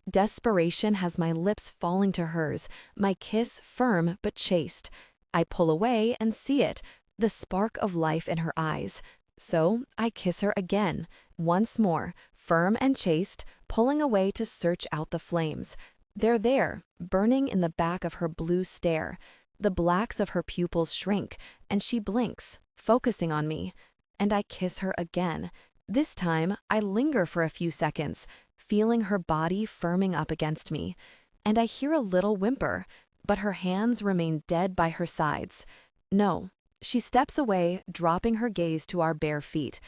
Desperation has my lips falling to hers, my kiss firm but chaste. I pull away and see it, the spark of life in her eyes. So I kiss her again, once more, firm and chaste, pulling away to search out the flames. They're there, burning in the back of her blue stare. The blacks of her pupils shrink, and she blinks, focusing on me. And I kiss her again. This time, I linger for a few seconds, feeling her body firming up against me. And I hear a little whimper, but her hands remain dead by her sides. No. She steps away, dropping her gaze to our bare feet.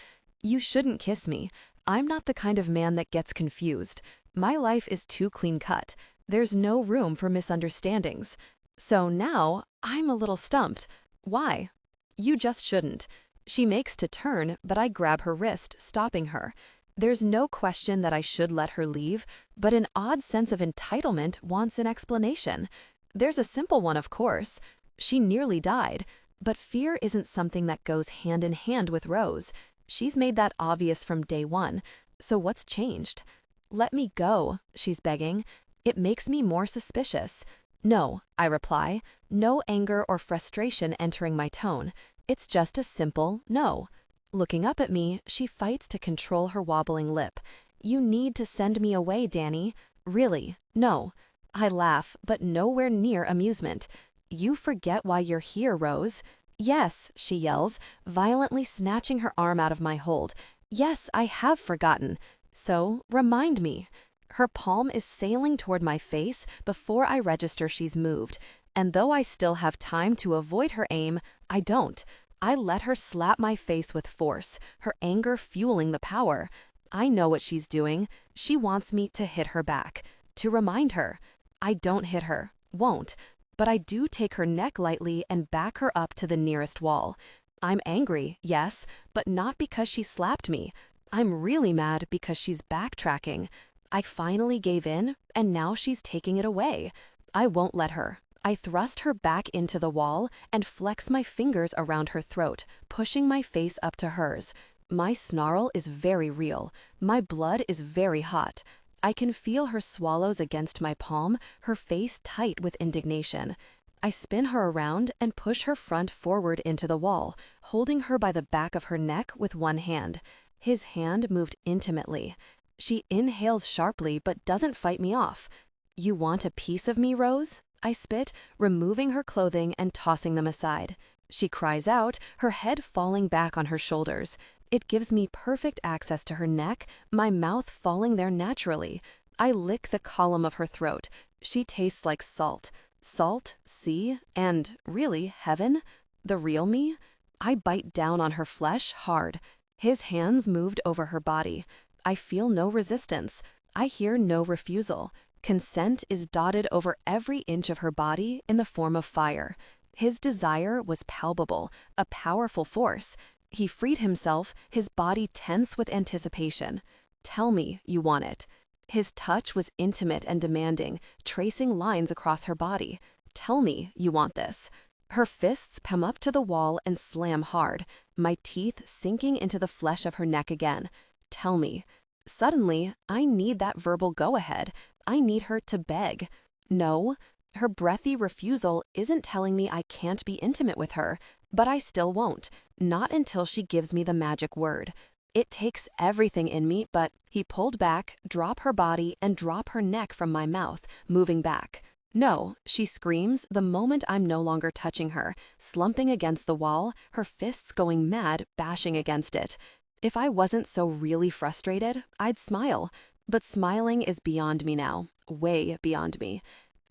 "You shouldn't kiss me. I'm not the kind of man that gets confused. My life is too clean-cut. There's no room for misunderstandings. So now, I'm a little stumped. Why?" "You just shouldn't." She makes to turn, but I grab her wrist, stopping her. There's no question that I should let her leave, but an odd sense of entitlement wants an explanation. There's a simple one, of course. She nearly died. But fear isn't something that goes hand in hand with Rose. She's made that obvious from day one. So what's changed? "Let me go," she's begging. It makes me more suspicious. "No," I reply, no anger or frustration entering my tone. It's just a simple no. Looking up at me, she fights to control her wobbling lip. "You need to send me away, Danny. Really, no." I laugh, but nowhere near amusement. "You forget why you're here, Rose." "Yes," she yells, violently snatching her arm out of my hold. "Yes, I have forgotten. So, remind me." Her palm is sailing toward my face before I register she's moved. And though I still have time to avoid her aim, I don't. I let her slap my face with force, her anger fueling the power. I know what she's doing. She wants me to hit her back, to remind her. I don't hit her, won't. But I do take her neck lightly and back her up to the nearest wall. I'm angry, yes, but not because she slapped me. I'm really mad because she's backtracking. I finally gave in, and now she's taking it away. I won't let her. I thrust her back into the wall and flex my fingers around her throat, pushing my face up to hers. My snarl is very real. My blood is very hot. I can feel her swallows against my palm, her face tight with indignation. I spin her around and push her front forward into the wall, holding her by the back of her neck with one hand. His hand moved intimately. She inhales sharply but doesn't fight me off. "You want a piece of me, Rose?" I spit, removing her clothing and tossing them aside. She cries out, her head falling back on her shoulders. It gives me perfect access to her neck, my mouth falling there naturally. I lick the column of her throat. She tastes like salt. Salt, sea, and really heaven? The real me? I bite down on her flesh hard. His hands moved over her body. I feel no resistance. I hear no refusal. Consent is dotted over every inch of her body in the form of fire. His desire was palpable, a powerful force. He freed himself, his body tense with anticipation. Tell me you want it. His touch was intimate and demanding, tracing lines across her body. Tell me you want this. Her fists come up to the wall and slam hard, my teeth sinking into the flesh of her neck again. Tell me. Suddenly, I need that verbal go-ahead. I need her to beg. No, her breathy refusal isn't telling me I can't be intimate with her, but I still won't, not until she gives me the magic word. It takes everything in me, but he pulled back, drop her body, and drop her neck from my mouth, moving back. No, she screams the moment I'm no longer touching her, slumping against the wall, her fists going mad, bashing against it. If I wasn't so really frustrated, I'd smile. But smiling is beyond me now, way beyond me.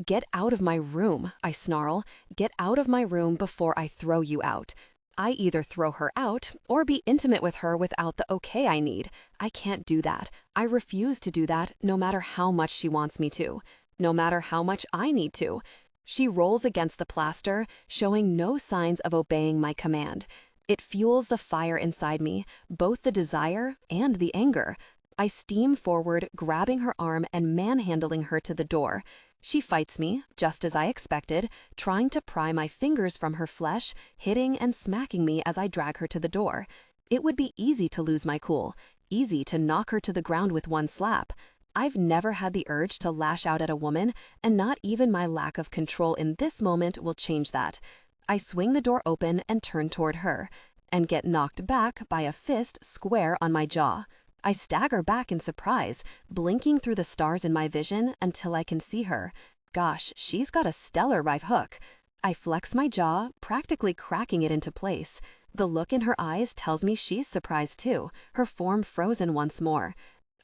Get out of my room, I snarl. Get out of my room before I throw you out. I either throw her out or be intimate with her without the okay I need. I can't do that. I refuse to do that no matter how much she wants me to. No matter how much I need to. She rolls against the plaster, showing no signs of obeying my command. It fuels the fire inside me, both the desire and the anger. I steam forward, grabbing her arm and manhandling her to the door. She fights me, just as I expected, trying to pry my fingers from her flesh, hitting and smacking me as I drag her to the door. It would be easy to lose my cool, easy to knock her to the ground with one slap. I've never had the urge to lash out at a woman, and not even my lack of control in this moment will change that. I swing the door open and turn toward her, and get knocked back by a fist square on my jaw. I stagger back in surprise, blinking through the stars in my vision until I can see her. Gosh, she's got a stellar right hook. I flex my jaw, practically cracking it into place. The look in her eyes tells me she's surprised too, her form frozen once more.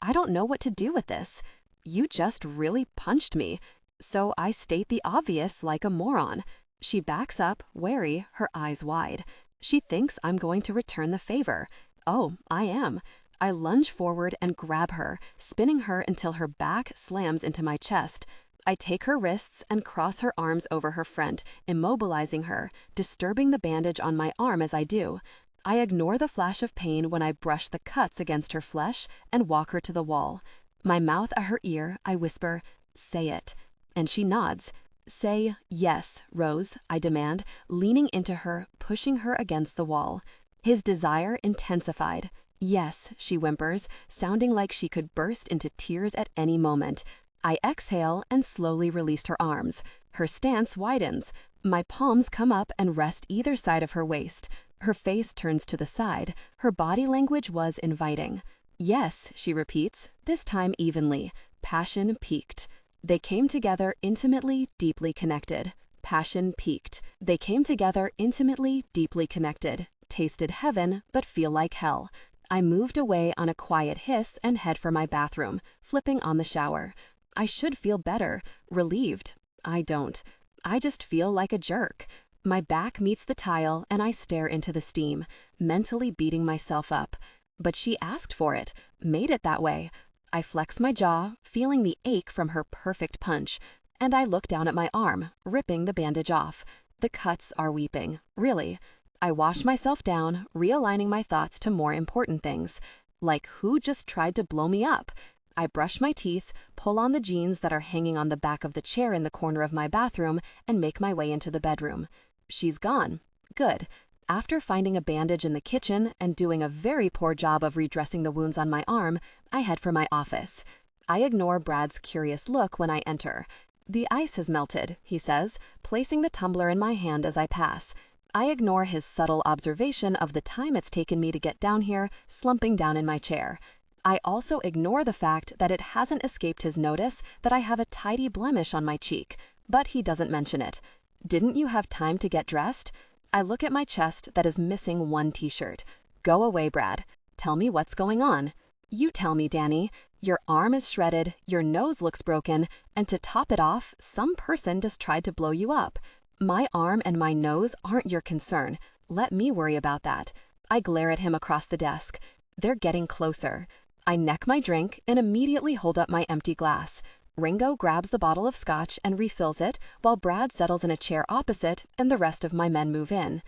I don't know what to do with this. You just really punched me. So I state the obvious like a moron. She backs up, wary, her eyes wide. She thinks I'm going to return the favor. Oh, I am. I lunge forward and grab her, spinning her until her back slams into my chest. I take her wrists and cross her arms over her front, immobilizing her, disturbing the bandage on my arm as I do. I ignore the flash of pain when I brush the cuts against her flesh and walk her to the wall. My mouth at her ear, I whisper, "Say it." And she nods. "Say yes, Rose," I demand, leaning into her, pushing her against the wall. His desire intensified. "Yes," she whimpers, sounding like she could burst into tears at any moment. I exhale and slowly release her arms. Her stance widens. My palms come up and rest either side of her waist. Her face turns to the side. Her body language was inviting. "Yes," she repeats, this time evenly. Passion peaked. They came together intimately, deeply connected. Passion peaked. They came together intimately, deeply connected. Tasted heaven, but feel like hell. I moved away on a quiet hiss and head for my bathroom, flipping on the shower. I should feel better, relieved. I don't. I just feel like a jerk. My back meets the tile and I stare into the steam, mentally beating myself up. But she asked for it, made it that way. I flex my jaw, feeling the ache from her perfect punch, and I look down at my arm, ripping the bandage off. The cuts are weeping, really. I wash myself down, realigning my thoughts to more important things, like who just tried to blow me up? I brush my teeth, pull on the jeans that are hanging on the back of the chair in the corner of my bathroom, and make my way into the bedroom. She's gone. Good. After finding a bandage in the kitchen and doing a very poor job of redressing the wounds on my arm, I head for my office. I ignore Brad's curious look when I enter. "The ice has melted," he says, placing the tumbler in my hand as I pass. I ignore his subtle observation of the time it's taken me to get down here, slumping down in my chair. I also ignore the fact that it hasn't escaped his notice that I have a tidy blemish on my cheek, but he doesn't mention it. "Didn't you have time to get dressed?" I look at my chest that is missing one t-shirt. "Go away, Brad. Tell me what's going on." You tell me, Danny. Your arm is shredded, your nose looks broken, and to top it off, some person just tried to blow you up. My arm and my nose aren't your concern. Let me worry about that. I glare at him across the desk. They're getting closer. I neck my drink and immediately hold up my empty glass. Ringo grabs the bottle of scotch and refills it, while Brad settles in a chair opposite and the rest of my men move in.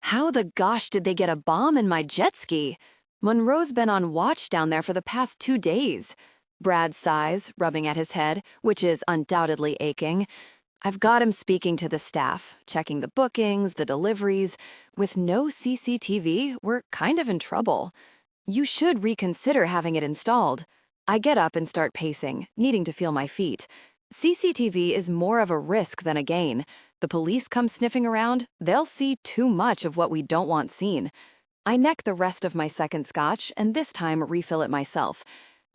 How the gosh did they get a bomb in my jet ski? Monroe's been on watch down there for the past 2 days. Brad sighs, rubbing at his head, which is undoubtedly aching. I've got him speaking to the staff, checking the bookings, the deliveries. With no CCTV, we're kind of in trouble. You should reconsider having it installed. I get up and start pacing, needing to feel my feet. CCTV is more of a risk than a gain. The police come sniffing around, they'll see too much of what we don't want seen. I neck the rest of my second scotch and this time refill it myself.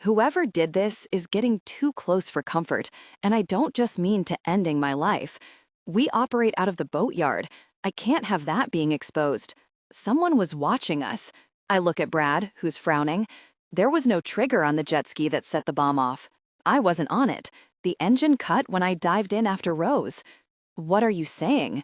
Whoever did this is getting too close for comfort, and I don't just mean to ending my life. We operate out of the boatyard. I can't have that being exposed. Someone was watching us. I look at Brad, who's frowning. There was no trigger on the jet ski that set the bomb off. I wasn't on it. The engine cut when I dived in after Rose. What are you saying?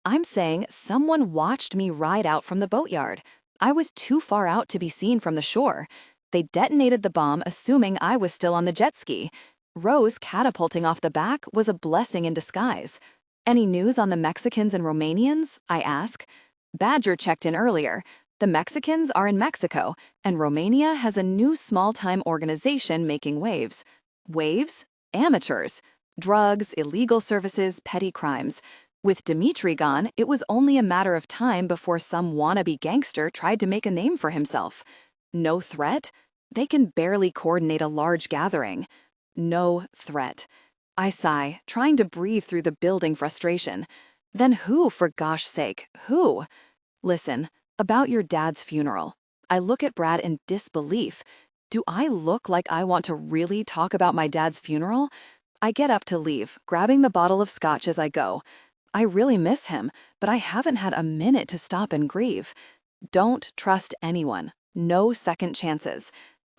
I'm saying someone watched me ride out from the boatyard. I was too far out to be seen from the shore. They detonated the bomb assuming I was still on the jet ski. Rose catapulting off the back was a blessing in disguise. Any news on the Mexicans and Romanians? I ask. Badger checked in earlier. The Mexicans are in Mexico, and Romania has a new small-time organization making waves. Waves? Amateurs. Drugs, illegal services, petty crimes. With Dimitri gone, it was only a matter of time before some wannabe gangster tried to make a name for himself. No threat? They can barely coordinate a large gathering. No threat. I sigh, trying to breathe through the building frustration. Then who, for gosh sake, who? Listen, about your dad's funeral. I look at Brad in disbelief. Do I look like I want to really talk about my dad's funeral? I get up to leave, grabbing the bottle of scotch as I go. I really miss him, but I haven't had a minute to stop and grieve. Don't trust anyone. No second chances.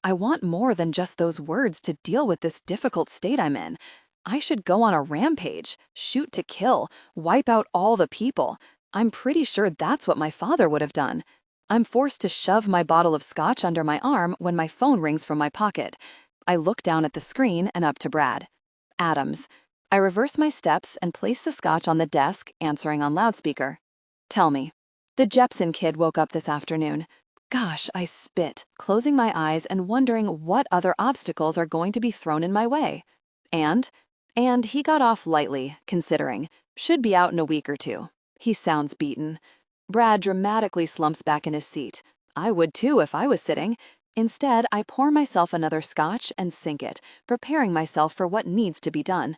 I want more than just those words to deal with this difficult state I'm in. I should go on a rampage, shoot to kill, wipe out all the people. I'm pretty sure that's what my father would have done. I'm forced to shove my bottle of scotch under my arm when my phone rings from my pocket. I look down at the screen and up to Brad. Adams. I reverse my steps and place the scotch on the desk, answering on loudspeaker. Tell me. The Jepson kid woke up this afternoon. Gosh, I spit, closing my eyes and wondering what other obstacles are going to be thrown in my way. And he got off lightly, considering. Should be out in a week or 2. He sounds beaten. Brad dramatically slumps back in his seat. I would too if I was sitting. Instead, I pour myself another scotch and sink it, preparing myself for what needs to be done.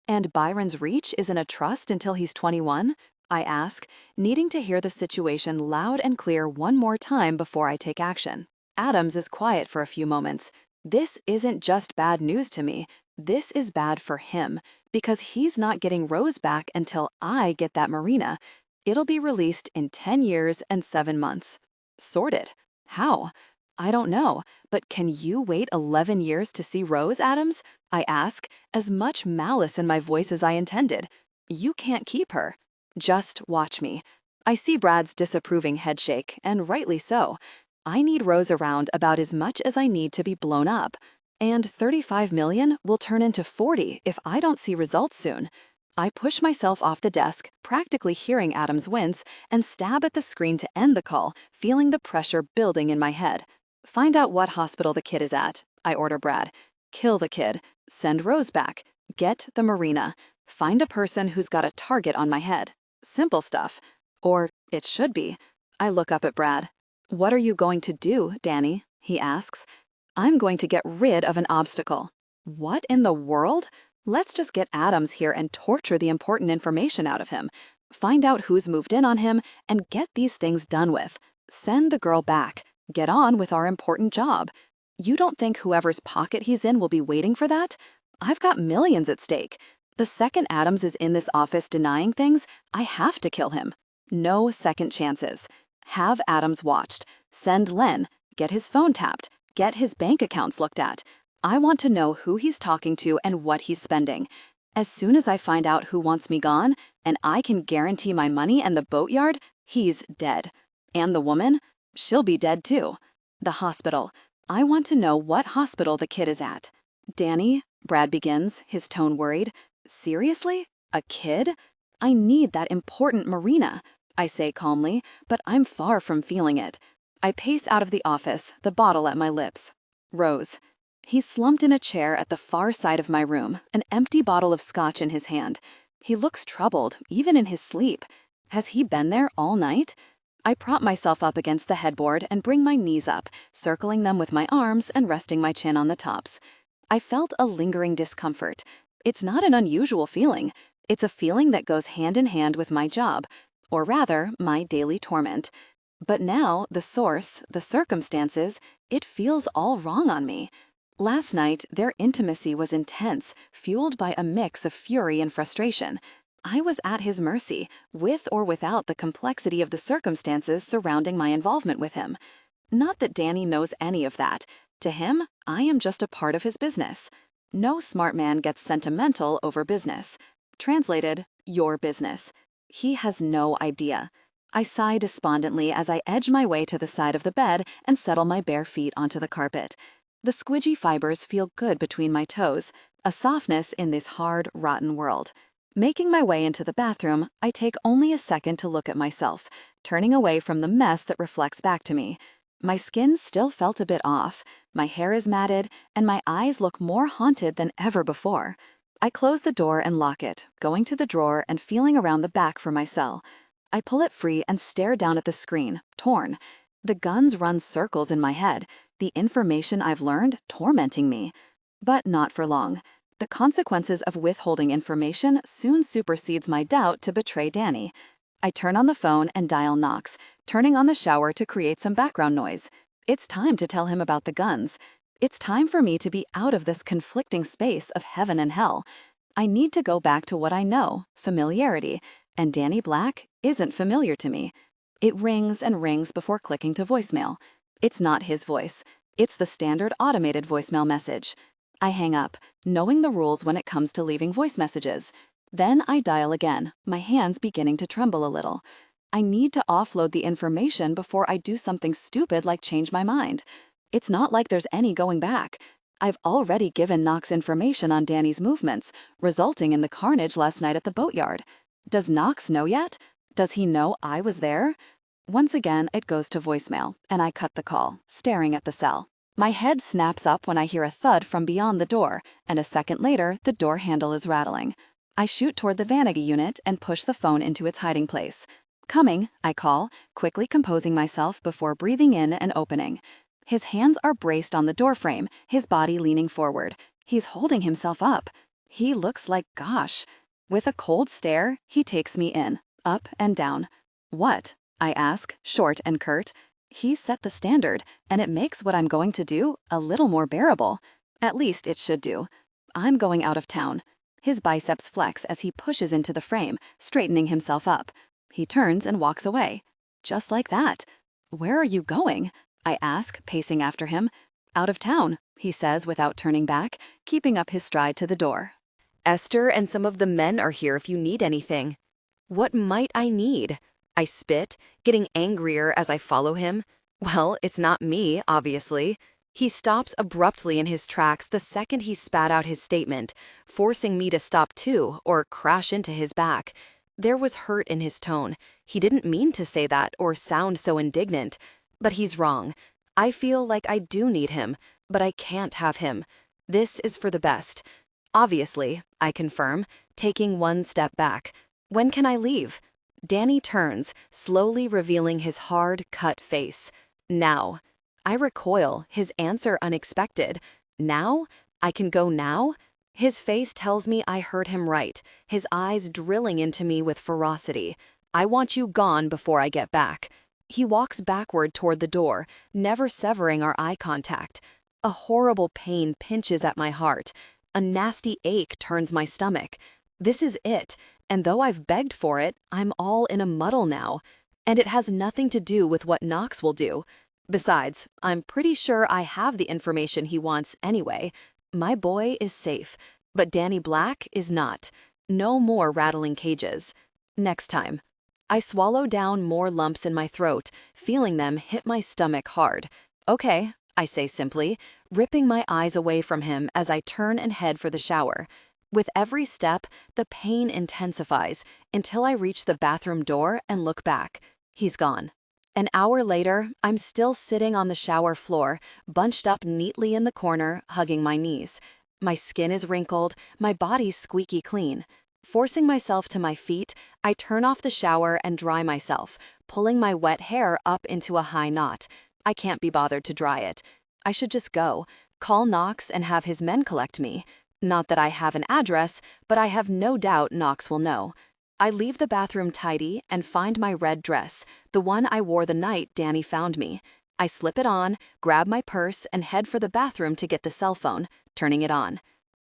And Byron's reach is in a trust until he's 21? I ask, needing to hear the situation loud and clear one more time before I take action. Adams is quiet for a few moments. This isn't just bad news to me. This is bad for him, because he's not getting Rose back until I get that marina. It'll be released in 10 years and 7 months. Sort it. How? I don't know, but can you wait 11 years to see Rose, Adams? I ask, as much malice in my voice as I intended. You can't keep her. Just watch me. I see Brad's disapproving headshake, and rightly so. I need Rose around about as much as I need to be blown up. And 35 million will turn into 40 if I don't see results soon. I push myself off the desk, practically hearing Adams wince, and stab at the screen to end the call, feeling the pressure building in my head. Find out what hospital the kid is at, I order Brad. Kill the kid. Send Rose back. Get the marina. Find a person who's got a target on my head. Simple stuff. Or it should be. I look up at Brad. What are you going to do, Danny? He asks. I'm going to get rid of an obstacle. What in the world? Let's just get Adams here and torture the important information out of him. Find out who's moved in on him and get these things done with. Send the girl back. Get on with our important job. You don't think whoever's pocket he's in will be waiting for that? I've got millions at stake. The second Adams is in this office denying things, I have to kill him. No second chances. Have Adams watched. Send Len. Get his phone tapped. get his bank accounts looked at. I want to know who he's talking to and what he's spending. As soon as I find out who wants me gone, and I can guarantee my money and the boatyard, he's dead. And the woman? She'll be dead too. The hospital. I want to know what hospital the kid is at. Danny, Brad begins, his tone worried. Seriously? A kid? I need that important Marina, I say calmly, but I'm far from feeling it. I pace out of the office, the bottle at my lips. Rose. He's slumped in a chair at the far side of my room, an empty bottle of scotch in his hand. He looks troubled, even in his sleep. Has he been there all night? I prop myself up against the headboard and bring my knees up, circling them with my arms and resting my chin on the tops. I felt a lingering discomfort. It's not an unusual feeling. It's a feeling that goes hand in hand with my job, or rather, my daily torment. But now, the source, the circumstances, it feels all wrong on me. Last night, their intimacy was intense, fueled by a mix of fury and frustration. I was at his mercy, with or without the complexity of the circumstances surrounding my involvement with him. Not that Danny knows any of that. To him, I am just a part of his business. No smart man gets sentimental over business. Translated, your business. He has no idea. I sigh despondently as I edge my way to the side of the bed and settle my bare feet onto the carpet. The squidgy fibers feel good between my toes, a softness in this hard, rotten world. Making my way into the bathroom, I take only a second to look at myself, turning away from the mess that reflects back to me. My skin still felt a bit off, my hair is matted, and my eyes look more haunted than ever before. I close the door and lock it, going to the drawer and feeling around the back for my cell. I pull it free and stare down at the screen, torn. The guns run circles in my head, the information I've learned tormenting me. But not for long. The consequences of withholding information soon supersedes my doubt to betray Danny. I turn on the phone and dial Knox, turning on the shower to create some background noise. It's time to tell him about the guns. It's time for me to be out of this conflicting space of heaven and hell. I need to go back to what I know, familiarity, and Danny Black isn't familiar to me. It rings and rings before clicking to voicemail. It's not his voice. It's the standard automated voicemail message. I hang up, knowing the rules when it comes to leaving voice messages. Then I dial again, my hands beginning to tremble a little. I need to offload the information before I do something stupid like change my mind. It's not like there's any going back. I've already given Knox information on Danny's movements, resulting in the carnage last night at the boatyard. Does Knox know yet? Does he know I was there? Once again, it goes to voicemail, and I cut the call, staring at the cell. My head snaps up when I hear a thud from beyond the door, and a second later, the door handle is rattling. I shoot toward the vanity unit and push the phone into its hiding place. Coming, I call, quickly composing myself before breathing in and opening. His hands are braced on the doorframe, his body leaning forward. He's holding himself up. He looks like gosh. With a cold stare, he takes me in, up and down. What? I ask, short and curt. He set the standard, and it makes what I'm going to do a little more bearable. At least it should do. I'm going out of town. His biceps flex as he pushes into the frame, straightening himself up. He turns and walks away. Just like that. Where are you going? I ask, pacing after him. Out of town, he says without turning back, keeping up his stride to the door. Esther and some of the men are here if you need anything. What might I need? I spit, getting angrier as I follow him. Well, it's not me, obviously. He stops abruptly in his tracks the second he spat out his statement, forcing me to stop too or crash into his back. There was hurt in his tone. He didn't mean to say that or sound so indignant. But he's wrong. I feel like I do need him, but I can't have him. This is for the best. Obviously, I confirm, taking one step back. When can I leave? Danny turns, slowly revealing his hard, cut face. Now. I recoil, his answer unexpected. Now? I can go now? His face tells me I heard him right, his eyes drilling into me with ferocity. I want you gone before I get back. He walks backward toward the door, never severing our eye contact. A horrible pain pinches at my heart. A nasty ache turns my stomach. This is it, and though I've begged for it, I'm all in a muddle now. And it has nothing to do with what Knox will do. Besides, I'm pretty sure I have the information he wants anyway. My boy is safe, but Danny Black is not. No more rattling cages. Next time. I swallow down more lumps in my throat, feeling them hit my stomach hard. Okay, I say simply, ripping my eyes away from him as I turn and head for the shower. With every step, the pain intensifies until I reach the bathroom door and look back. He's gone. An hour later, I'm still sitting on the shower floor, bunched up neatly in the corner, hugging my knees. My skin is wrinkled, my body's squeaky clean. Forcing myself to my feet, I turn off the shower and dry myself, pulling my wet hair up into a high knot. I can't be bothered to dry it. I should just go, call Knox and have his men collect me. Not that I have an address, but I have no doubt Knox will know. I leave the bathroom tidy and find my red dress, the one I wore the night Danny found me. I slip it on, grab my purse, and head for the bathroom to get the cell phone, turning it on.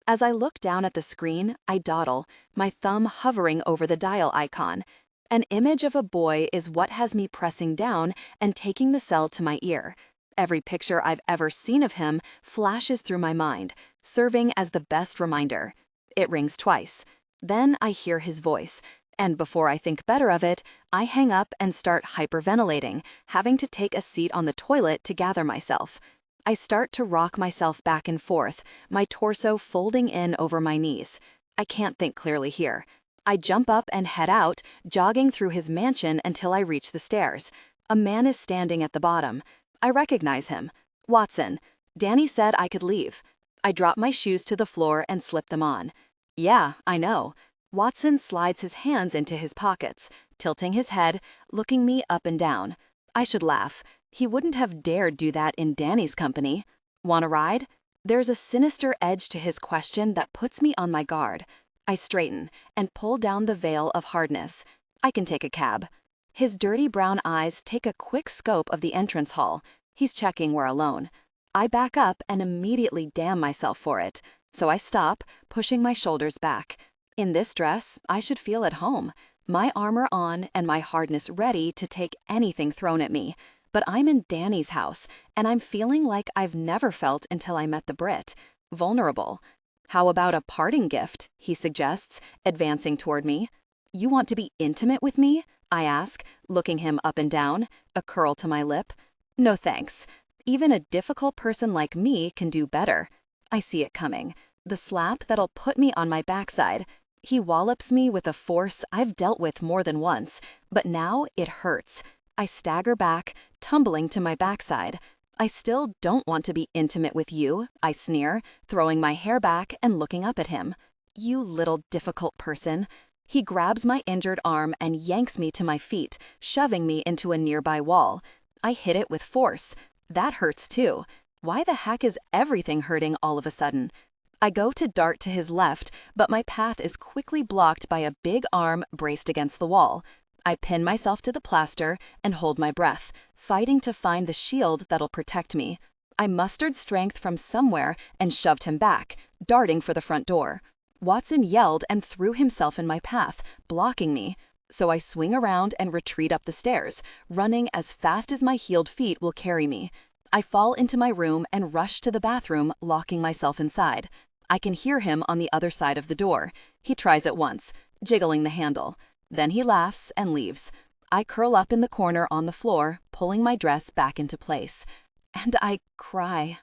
As I look down at the screen, I dawdle, my thumb hovering over the dial icon. An image of a boy is what has me pressing down and taking the cell to my ear. Every picture I've ever seen of him flashes through my mind, serving as the best reminder. It rings twice. Then I hear his voice. And before I think better of it, I hang up and start hyperventilating, having to take a seat on the toilet to gather myself. I start to rock myself back and forth, my torso folding in over my knees. I can't think clearly here. I jump up and head out, jogging through his mansion until I reach the stairs. A man is standing at the bottom. I recognize him. Watson. Danny said I could leave. I drop my shoes to the floor and slip them on. Yeah, I know. Watson slides his hands into his pockets, tilting his head, looking me up and down. I should laugh. He wouldn't have dared do that in Danny's company. Want a ride? There's a sinister edge to his question that puts me on my guard. I straighten and pull down the veil of hardness. I can take a cab. His dirty brown eyes take a quick scope of the entrance hall. He's checking we're alone. I back up and immediately damn myself for it. So I stop, pushing my shoulders back. In this dress, I should feel at home, my armor on and my hardness ready to take anything thrown at me. But I'm in Danny's house, and I'm feeling like I've never felt until I met the Brit. Vulnerable. How about a parting gift, he suggests, advancing toward me. You want to be intimate with me? I ask, looking him up and down, a curl to my lip. No thanks. Even a difficult person like me can do better. I see it coming. The slap that'll put me on my backside. He wallops me with a force I've dealt with more than once, but now it hurts. I stagger back, tumbling to my backside. I still don't want to be intimate with you, I sneer, throwing my hair back and looking up at him. You little difficult person. He grabs my injured arm and yanks me to my feet, shoving me into a nearby wall. I hit it with force. That hurts too. Why the heck is everything hurting all of a sudden? I go to dart to his left, but my path is quickly blocked by a big arm braced against the wall. I pin myself to the plaster and hold my breath, fighting to find the shield that'll protect me. I mustered strength from somewhere and shoved him back, darting for the front door. Watson yelled and threw himself in my path, blocking me. So I swing around and retreat up the stairs, running as fast as my heeled feet will carry me. I fall into my room and rush to the bathroom, locking myself inside. I can hear him on the other side of the door. He tries it once, jiggling the handle. Then he laughs and leaves. I curl up in the corner on the floor, pulling my dress back into place. And I cry.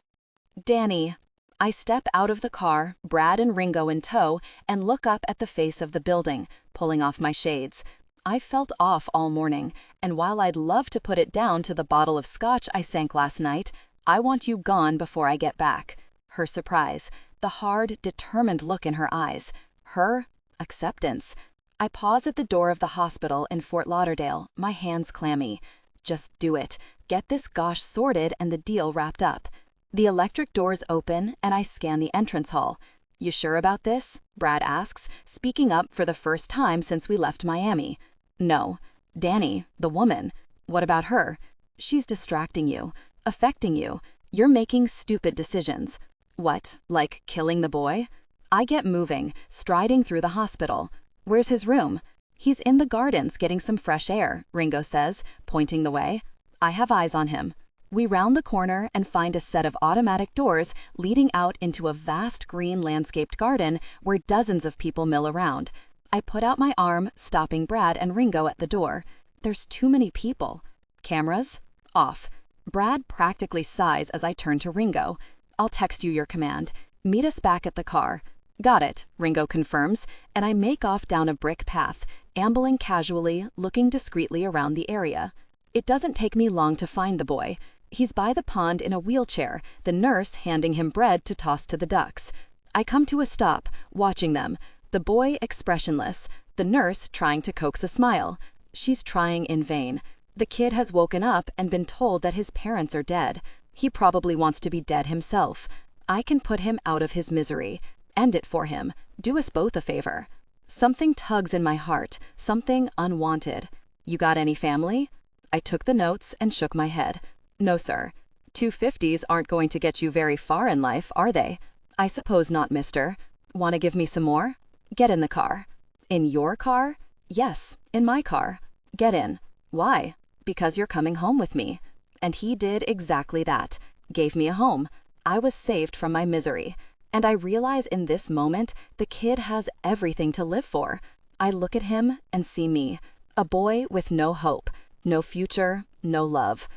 Danny. I step out of the car, Brad and Ringo in tow, and look up at the face of the building, pulling off my shades. I felt off all morning, and while I'd love to put it down to the bottle of scotch I sank last night, I want you gone before I get back. Her surprise, the hard, determined look in her eyes. Her acceptance. I pause at the door of the hospital in Fort Lauderdale, my hands clammy. Just do it. Get this gosh sorted and the deal wrapped up. The electric doors open, and I scan the entrance hall. You sure about this? Brad asks, speaking up for the first time since we left Miami. No. Danny, the woman. What about her? She's distracting you, affecting you. You're making stupid decisions. What, like killing the boy? I get moving, striding through the hospital. Where's his room? He's in the gardens getting some fresh air, Ringo says, pointing the way. I have eyes on him. We round the corner and find a set of automatic doors leading out into a vast green landscaped garden where dozens of people mill around. I put out my arm, stopping Brad and Ringo at the door. There's too many people. Cameras? Off. Brad practically sighs as I turn to Ringo. I'll text you your command. Meet us back at the car. Got it, Ringo confirms, and I make off down a brick path, ambling casually, looking discreetly around the area. It doesn't take me long to find the boy. He's by the pond in a wheelchair, the nurse handing him bread to toss to the ducks. I come to a stop, watching them, the boy expressionless, the nurse trying to coax a smile. She's trying in vain. The kid has woken up and been told that his parents are dead. He probably wants to be dead himself. I can put him out of his misery. End it for him. Do us both a favor. Something tugs in my heart, something unwanted. You got any family? I took the notes and shook my head. No, sir. 250s aren't going to get you very far in life, are they? I suppose not, mister. Want to give me some more? Get in the car. In your car? Yes, in my car. Get in. Why? Because you're coming home with me. And he did exactly that. Gave me a home. I was saved from my misery. And I realize in this moment, the kid has everything to live for. I look at him and see me. A boy with no hope, no future, no love.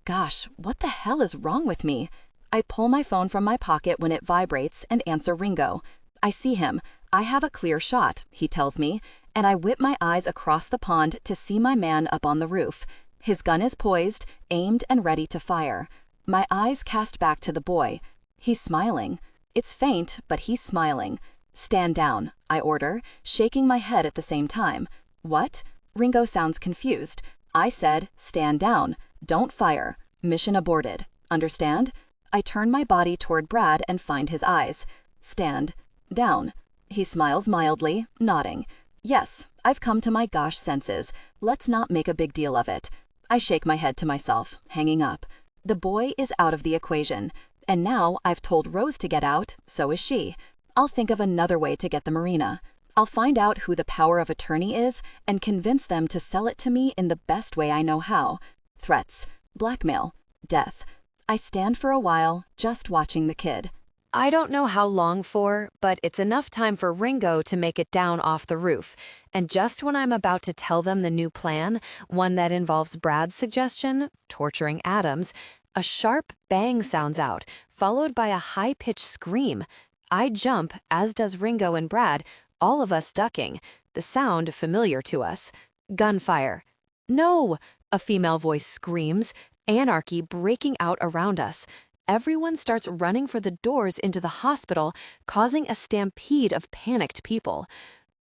Gosh, what the hell is wrong with me? I pull my phone from my pocket when it vibrates and answer Ringo. I see him. I have a clear shot, he tells me, and I whip my eyes across the pond to see my man up on the roof. His gun is poised, aimed and ready to fire. My eyes cast back to the boy. He's smiling. It's faint, but he's smiling. Stand down, I order, shaking my head at the same time. What? Ringo sounds confused. I said, stand down. Don't fire. Mission aborted. Understand? I turn my body toward Brad and find his eyes. Stand down. He smiles mildly, nodding. Yes, I've come to my gosh senses. Let's not make a big deal of it. I shake my head to myself, hanging up. The boy is out of the equation. And now I've told Rose to get out, so is she. I'll think of another way to get the marina. I'll find out who the power of attorney is and convince them to sell it to me in the best way I know how. Threats, blackmail, death. I stand for a while, just watching the kid. I don't know how long for, but it's enough time for Ringo to make it down off the roof. And just when I'm about to tell them the new plan, one that involves Brad's suggestion, torturing Adams, a sharp bang sounds out, followed by a high-pitched scream. I jump, as does Ringo and Brad, all of us ducking, the sound familiar to us. Gunfire. No! A female voice screams, anarchy breaking out around us. Everyone starts running for the doors into the hospital, causing a stampede of panicked people.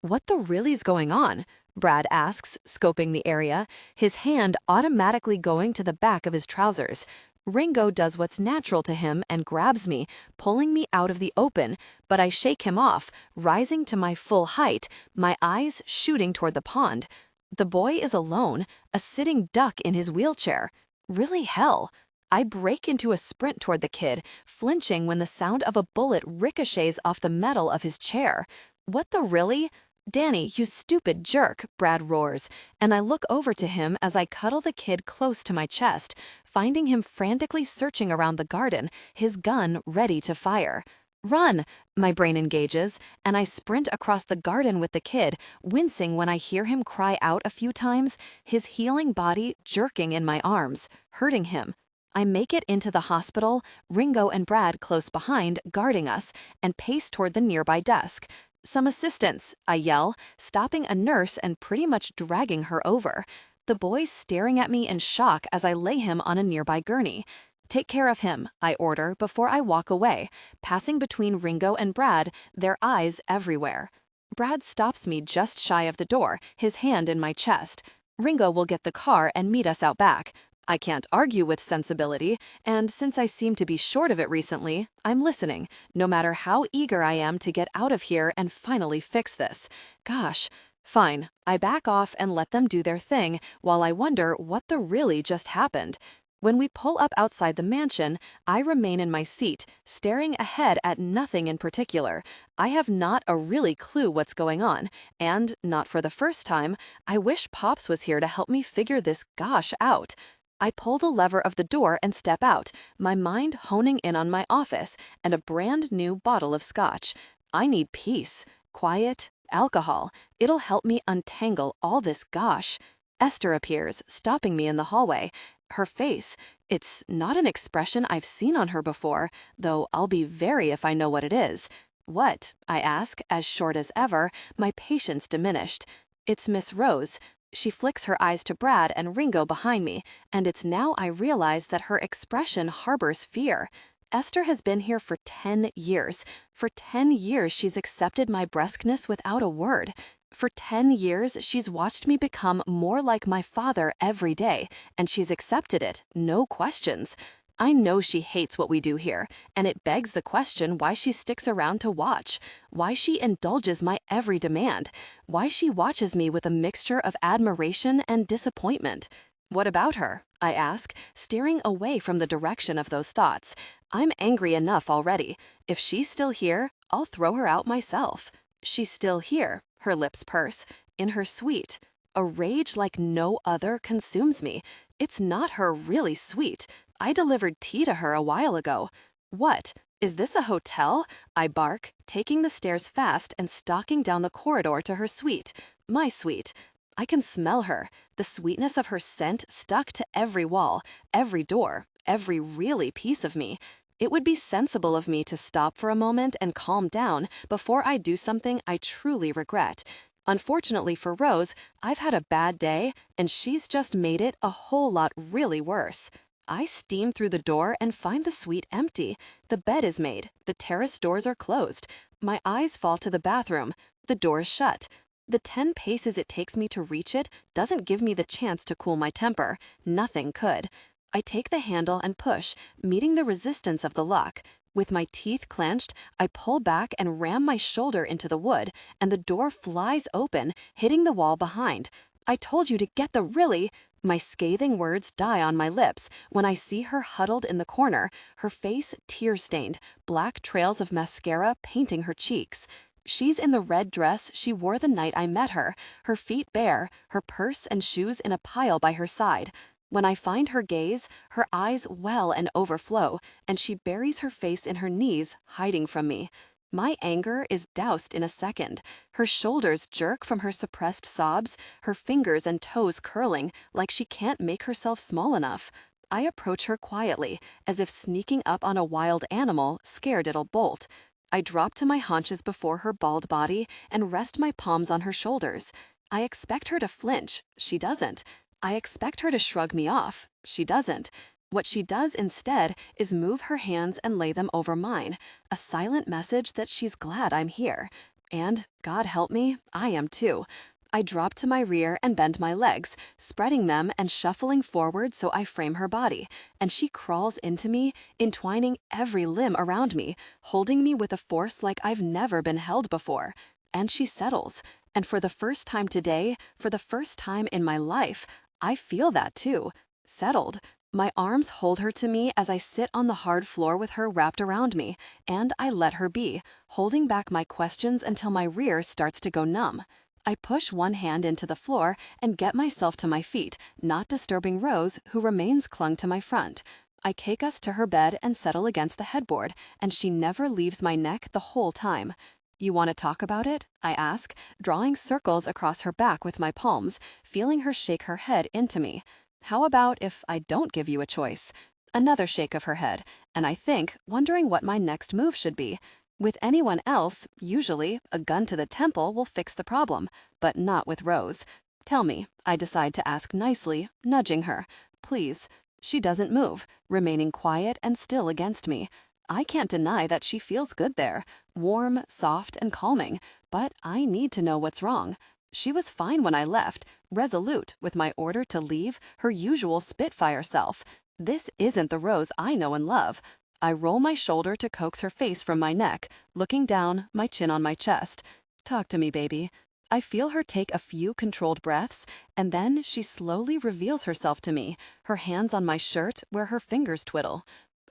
What the really's going on? Brad asks, scoping the area, his hand automatically going to the back of his trousers. Ringo does what's natural to him and grabs me, pulling me out of the open, but I shake him off, rising to my full height, my eyes shooting toward the pond. The boy is alone, a sitting duck in his wheelchair. Really hell. I break into a sprint toward the kid, flinching when the sound of a bullet ricochets off the metal of his chair. What the really? Danny, you stupid jerk, Brad roars, and I look over to him as I cuddle the kid close to my chest, finding him frantically searching around the garden, his gun ready to fire. Run! My brain engages, and I sprint across the garden with the kid, wincing when I hear him cry out a few times, his healing body jerking in my arms, hurting him. I make it into the hospital, Ringo and Brad close behind, guarding us, and pace toward the nearby desk. Some assistance, I yell, stopping a nurse and pretty much dragging her over. The boy's staring at me in shock as I lay him on a nearby gurney. Take care of him, I order before I walk away, passing between Ringo and Brad, their eyes everywhere. Brad stops me just shy of the door, his hand in my chest. Ringo will get the car and meet us out back. I can't argue with sensibility, and since I seem to be short of it recently, I'm listening, no matter how eager I am to get out of here and finally fix this. Gosh. Fine, I back off and let them do their thing while I wonder what the really just happened. When we pull up outside the mansion, I remain in my seat, staring ahead at nothing in particular. I have not a really clue what's going on, and, not for the first time, I wish Pops was here to help me figure this gosh out. I pull the lever of the door and step out, my mind honing in on my office and a brand new bottle of scotch. I need peace, quiet, alcohol. It'll help me untangle all this gosh. Esther appears, stopping me in the hallway. Her face, it's not an expression I've seen on her before, though I'll be very if I know what it is. What? I ask, as short as ever, my patience diminished. It's Miss Rose. She flicks her eyes to Brad and Ringo behind me, and it's now I realize that her expression harbors fear. Esther has been here for 10 years. For 10 years, she's accepted my brusqueness without a word. For 10 years, she's watched me become more like my father every day, and she's accepted it, no questions. I know she hates what we do here, and it begs the question why she sticks around to watch, why she indulges my every demand, why she watches me with a mixture of admiration and disappointment. What about her? I ask, steering away from the direction of those thoughts. I'm angry enough already. If she's still here, I'll throw her out myself. She's still here, her lips purse, in her suite. A rage like no other consumes me. It's not her really sweet. I delivered tea to her a while ago. What? Is this a hotel? I bark, taking the stairs fast and stalking down the corridor to her suite. My suite. I can smell her, the sweetness of her scent stuck to every wall, every door, every really piece of me. It would be sensible of me to stop for a moment and calm down before I do something I truly regret. Unfortunately for Rose, I've had a bad day, and she's just made it a whole lot really worse. I steam through the door and find the suite empty. The bed is made, the terrace doors are closed. My eyes fall to the bathroom. The door is shut. The 10 paces it takes me to reach it doesn't give me the chance to cool my temper. Nothing could. I take the handle and push, meeting the resistance of the lock. With my teeth clenched, I pull back and ram my shoulder into the wood, and the door flies open, hitting the wall behind. I told you to get the really... My scathing words die on my lips when I see her huddled in the corner, her face tear-stained, black trails of mascara painting her cheeks. She's in the red dress she wore the night I met her, her feet bare, her purse and shoes in a pile by her side. When I find her gaze, her eyes well and overflow, and she buries her face in her knees, hiding from me. My anger is doused in a second. Her shoulders jerk from her suppressed sobs, her fingers and toes curling like she can't make herself small enough. I approach her quietly, as if sneaking up on a wild animal, scared it'll bolt. I drop to my haunches before her bald body and rest my palms on her shoulders. I expect her to flinch. She doesn't. I expect her to shrug me off. She doesn't. What she does instead is move her hands and lay them over mine, a silent message that she's glad I'm here. And, God help me, I am too. I drop to my rear and bend my legs, spreading them and shuffling forward so I frame her body, and she crawls into me, entwining every limb around me, holding me with a force like I've never been held before. And she settles. And for the first time today, for the first time in my life, I feel that too. Settled. My arms hold her to me as I sit on the hard floor with her wrapped around me, and I let her be, holding back my questions until my rear starts to go numb. I push one hand into the floor and get myself to my feet, not disturbing Rose, who remains clung to my front. I take us to her bed and settle against the headboard, and she never leaves my neck the whole time. You want to talk about it? I ask, drawing circles across her back with my palms, feeling her shake her head into me. How about if I don't give you a choice? Another shake of her head, and I think, wondering what my next move should be. With anyone else, usually, a gun to the temple will fix the problem, but not with Rose. Tell me, I decide to ask nicely, nudging her. Please. She doesn't move, remaining quiet and still against me. I can't deny that she feels good there, warm, soft, and calming, but I need to know what's wrong. She was fine when I left, resolute with my order to leave, her usual spitfire self. This isn't the Rose I know and love. I roll my shoulder to coax her face from my neck, looking down, my chin on my chest. Talk to me, baby. I feel her take a few controlled breaths, and then she slowly reveals herself to me, her hands on my shirt where her fingers twiddle.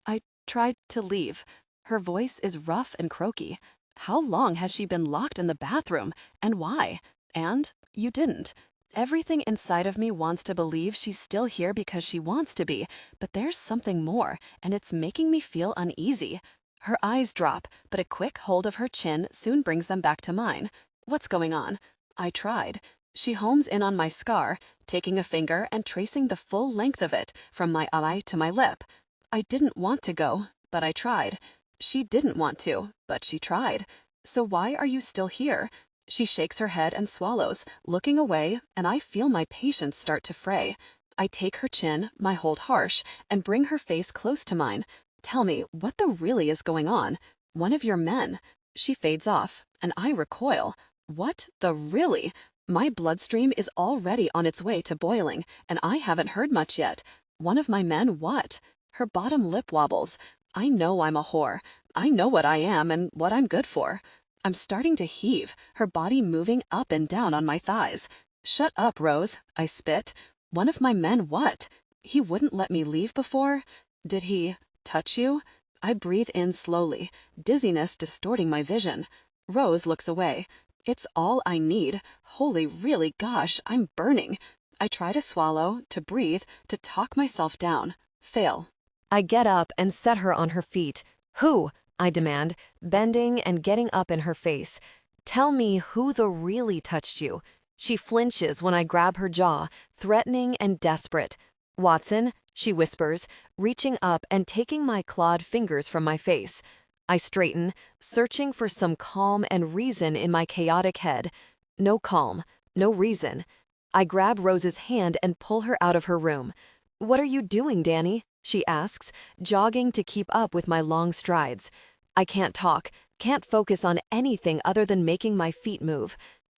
I tried to leave. Her voice is rough and croaky. How long has she been locked in the bathroom, and why? And you didn't. Everything inside of me wants to believe she's still here because she wants to be, but there's something more, and it's making me feel uneasy. Her eyes drop, but a quick hold of her chin soon brings them back to mine. What's going on? I tried. She homes in on my scar, taking a finger and tracing the full length of it, from my eye to my lip. I didn't want to go, but I tried. She didn't want to, but she tried. So why are you still here? She shakes her head and swallows, looking away, and I feel my patience start to fray. I take her chin, my hold harsh, and bring her face close to mine. Tell me, what the really is going on? One of your men. She fades off, and I recoil. What the really? My bloodstream is already on its way to boiling, and I haven't heard much yet. One of my men what? Her bottom lip wobbles. I know I'm a whore. I know what I am and what I'm good for. I'm starting to heave, her body moving up and down on my thighs. Shut up, Rose, I spit. One of my men what? He wouldn't let me leave before? Did he touch you? I breathe in slowly, dizziness distorting my vision. Rose looks away. It's all I need. Holy really gosh, I'm burning. I try to swallow, to breathe, to talk myself down. Fail. I get up and set her on her feet. Who? I demand, bending and getting up in her face. Tell me who the really touched you. She flinches when I grab her jaw, threatening and desperate. Watson, she whispers, reaching up and taking my clawed fingers from my face. I straighten, searching for some calm and reason in my chaotic head. No calm, no reason. I grab Rose's hand and pull her out of her room. What are you doing, Danny? She asks, jogging to keep up with my long strides. I can't talk, can't focus on anything other than making my feet move.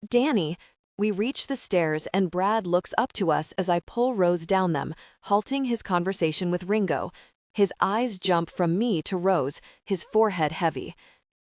Danny, we reach the stairs and Brad looks up to us as I pull Rose down them, halting his conversation with Ringo. His eyes jump from me to Rose, his forehead heavy.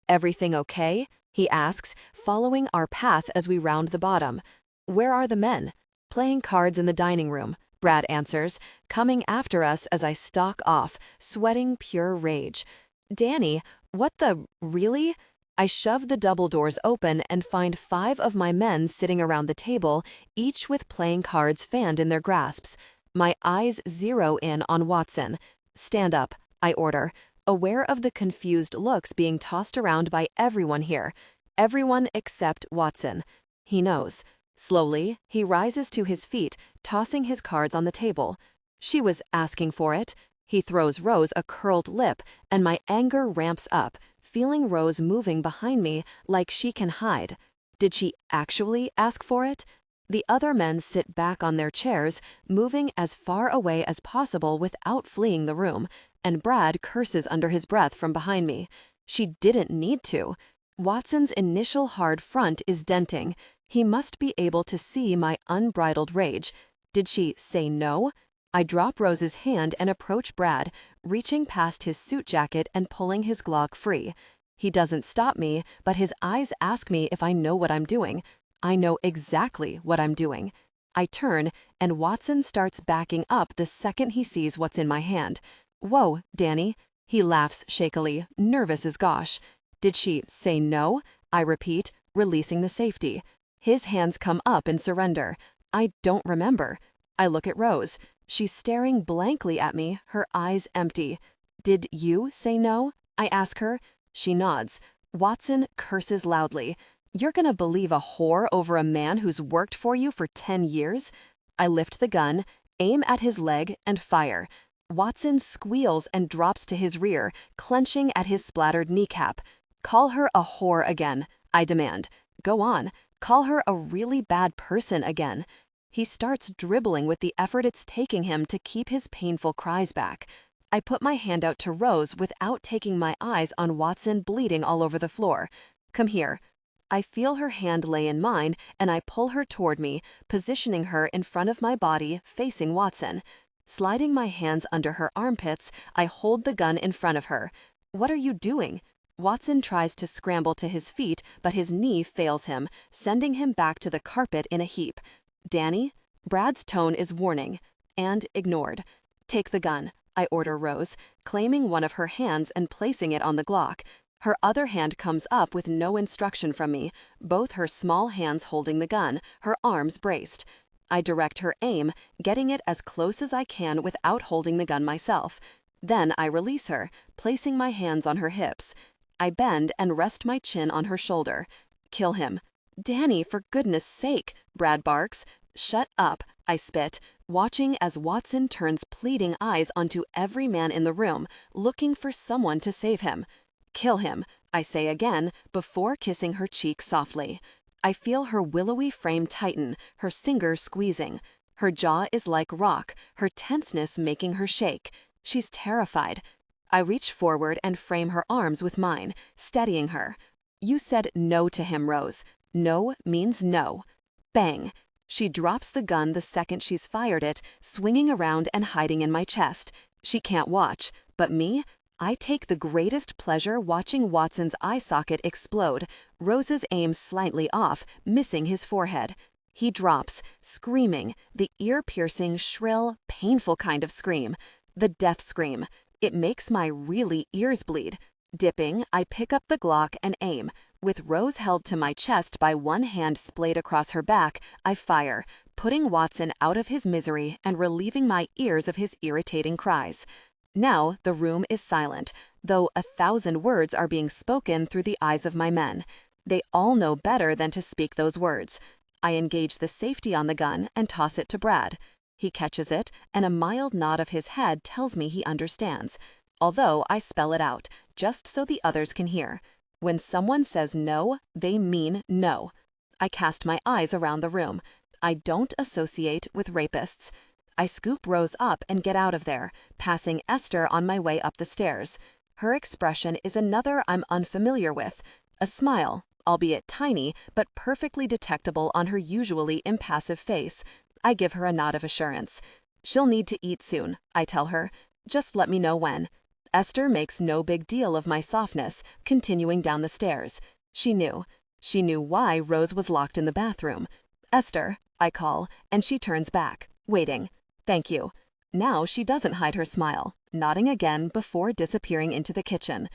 Everything okay? He asks, following our path as we round the bottom. Where are the men? Playing cards in the dining room, Brad answers, coming after us as I stalk off, sweating pure rage. Danny, what the, really? I shove the double doors open and find 5 of my men sitting around the table, each with playing cards fanned in their grasps. My eyes zero in on Watson. Stand up, I order, aware of the confused looks being tossed around by everyone here. Everyone except Watson. He knows. Slowly, he rises to his feet, tossing his cards on the table. She was asking for it. He throws Rose a curled lip, and my anger ramps up, feeling Rose moving behind me like she can hide. Did she actually ask for it? The other men sit back on their chairs, moving as far away as possible without fleeing the room, and Brad curses under his breath from behind me. She didn't need to. Watson's initial hard front is denting. He must be able to see my unbridled rage. Did she say no? I drop Rose's hand and approach Brad, reaching past his suit jacket and pulling his Glock free. He doesn't stop me, but his eyes ask me if I know what I'm doing. I know exactly what I'm doing. I turn, and Watson starts backing up the second he sees what's in my hand. Whoa, Danny. He laughs shakily, nervous as gosh. Did she say no? I repeat, releasing the safety. His hands come up in surrender. I don't remember. I look at Rose. She's staring blankly at me, her eyes empty. Did you say no? I ask her. She nods. Watson curses loudly. You're gonna believe a whore over a man who's worked for you for 10 years? I lift the gun, aim at his leg, and fire. Watson squeals and drops to his rear, clenching at his splattered kneecap. Call her a whore again, I demand. Go on, call her a really bad person again. He starts dribbling with the effort it's taking him to keep his painful cries back. I put my hand out to Rose without taking my eyes on Watson bleeding all over the floor. Come here. I feel her hand lay in mine, and I pull her toward me, positioning her in front of my body, facing Watson. Sliding my hands under her armpits, I hold the gun in front of her. What are you doing? Watson tries to scramble to his feet, but his knee fails him, sending him back to the carpet in a heap. Danny? Brad's tone is warning, and ignored. Take the gun, I order Rose, claiming one of her hands and placing it on the Glock. Her other hand comes up with no instruction from me, both her small hands holding the gun, her arms braced. I direct her aim, getting it as close as I can without holding the gun myself. Then I release her, placing my hands on her hips. I bend and rest my chin on her shoulder. Kill him. Danny, for goodness sake, Brad barks. Shut up, I spit, watching as Watson turns pleading eyes onto every man in the room, looking for someone to save him. Kill him, I say again, before kissing her cheek softly. I feel her willowy frame tighten, her fingers squeezing. Her jaw is like rock, her tenseness making her shake. She's terrified. I reach forward and frame her arms with mine, steadying her. You said no to him, Rose. No means no. Bang. She drops the gun the second she's fired it, swinging around and hiding in my chest. She can't watch, but me? I take the greatest pleasure watching Watson's eye socket explode, Rose's aim slightly off, missing his forehead. He drops, screaming, the ear-piercing, shrill, painful kind of scream. The death scream. It makes my really ears bleed. Dipping, I pick up the Glock and aim. With Rose held to my chest by one hand splayed across her back, I fire, putting Watson out of his misery and relieving my ears of his irritating cries. Now the room is silent, though 1,000 words are being spoken through the eyes of my men. They all know better than to speak those words. I engage the safety on the gun and toss it to Brad. He catches it, and a mild nod of his head tells me he understands, although I spell it out, just so the others can hear. When someone says no, they mean no. I cast my eyes around the room. I don't associate with rapists. I scoop Rose up and get out of there, passing Esther on my way up the stairs. Her expression is another I'm unfamiliar with. A smile, albeit tiny, but perfectly detectable on her usually impassive face. I give her a nod of assurance. She'll need to eat soon, I tell her. Just let me know when. Esther makes no big deal of my softness, continuing down the stairs. She knew. She knew why Rose was locked in the bathroom. Esther, I call, and she turns back, waiting. Thank you. Now she doesn't hide her smile, nodding again before disappearing into the kitchen.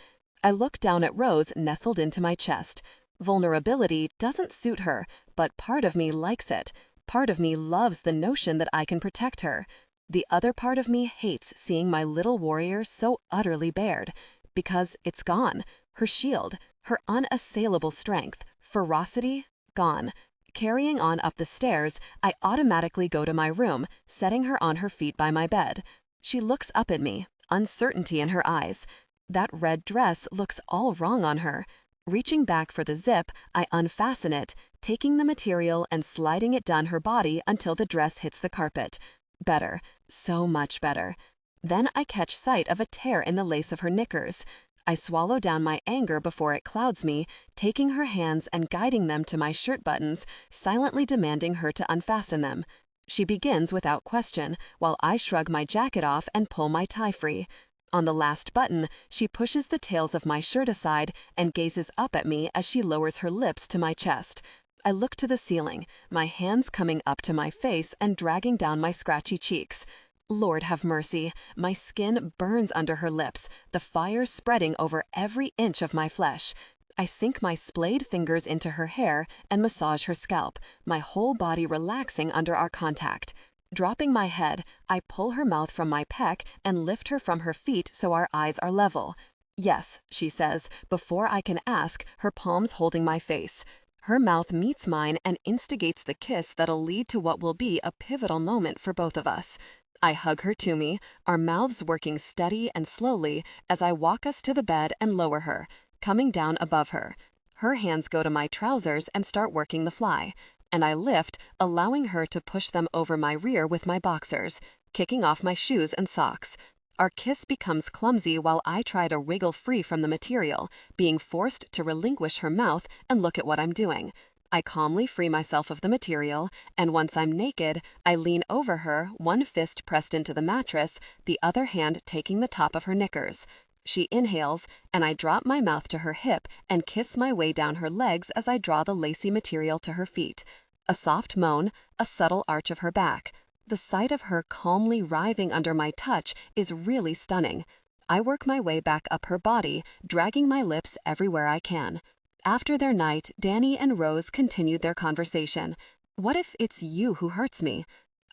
I look down at Rose nestled into my chest. Vulnerability doesn't suit her, but part of me likes it. Part of me loves the notion that I can protect her. The other part of me hates seeing my little warrior so utterly bared, because it's gone. Her shield, her unassailable strength, ferocity, gone. Carrying on up the stairs, I automatically go to my room, setting her on her feet by my bed. She looks up at me, uncertainty in her eyes. That red dress looks all wrong on her. Reaching back for the zip, I unfasten it, taking the material and sliding it down her body until the dress hits the carpet. Better. So much better. Then I catch sight of a tear in the lace of her knickers. I swallow down my anger before it clouds me, taking her hands and guiding them to my shirt buttons, silently demanding her to unfasten them. She begins without question, while I shrug my jacket off and pull my tie free. On the last button, she pushes the tails of my shirt aside and gazes up at me as she lowers her lips to my chest. I look to the ceiling, my hands coming up to my face and dragging down my scratchy cheeks. Lord have mercy, my skin burns under her lips, the fire spreading over every inch of my flesh. I sink my splayed fingers into her hair and massage her scalp, my whole body relaxing under our contact. Dropping my head, I pull her mouth from my pec and lift her from her feet so our eyes are level. Yes, she says, before I can ask, her palms holding my face. Her mouth meets mine and instigates the kiss that'll lead to what will be a pivotal moment for both of us. I hug her to me, our mouths working steady and slowly as I walk us to the bed and lower her, coming down above her. Her hands go to my trousers and start working the fly, and I lift, allowing her to push them over my rear with my boxers, kicking off my shoes and socks. Our kiss becomes clumsy while I try to wriggle free from the material, being forced to relinquish her mouth and look at what I'm doing. I calmly free myself of the material, and once I'm naked, I lean over her, one fist pressed into the mattress, the other hand taking the top of her knickers. She inhales, and I drop my mouth to her hip and kiss my way down her legs as I draw the lacy material to her feet. A soft moan, a subtle arch of her back. The sight of her calmly writhing under my touch is really stunning. I work my way back up her body, dragging my lips everywhere I can. After their night, Danny and Rose continued their conversation. What if it's you who hurts me?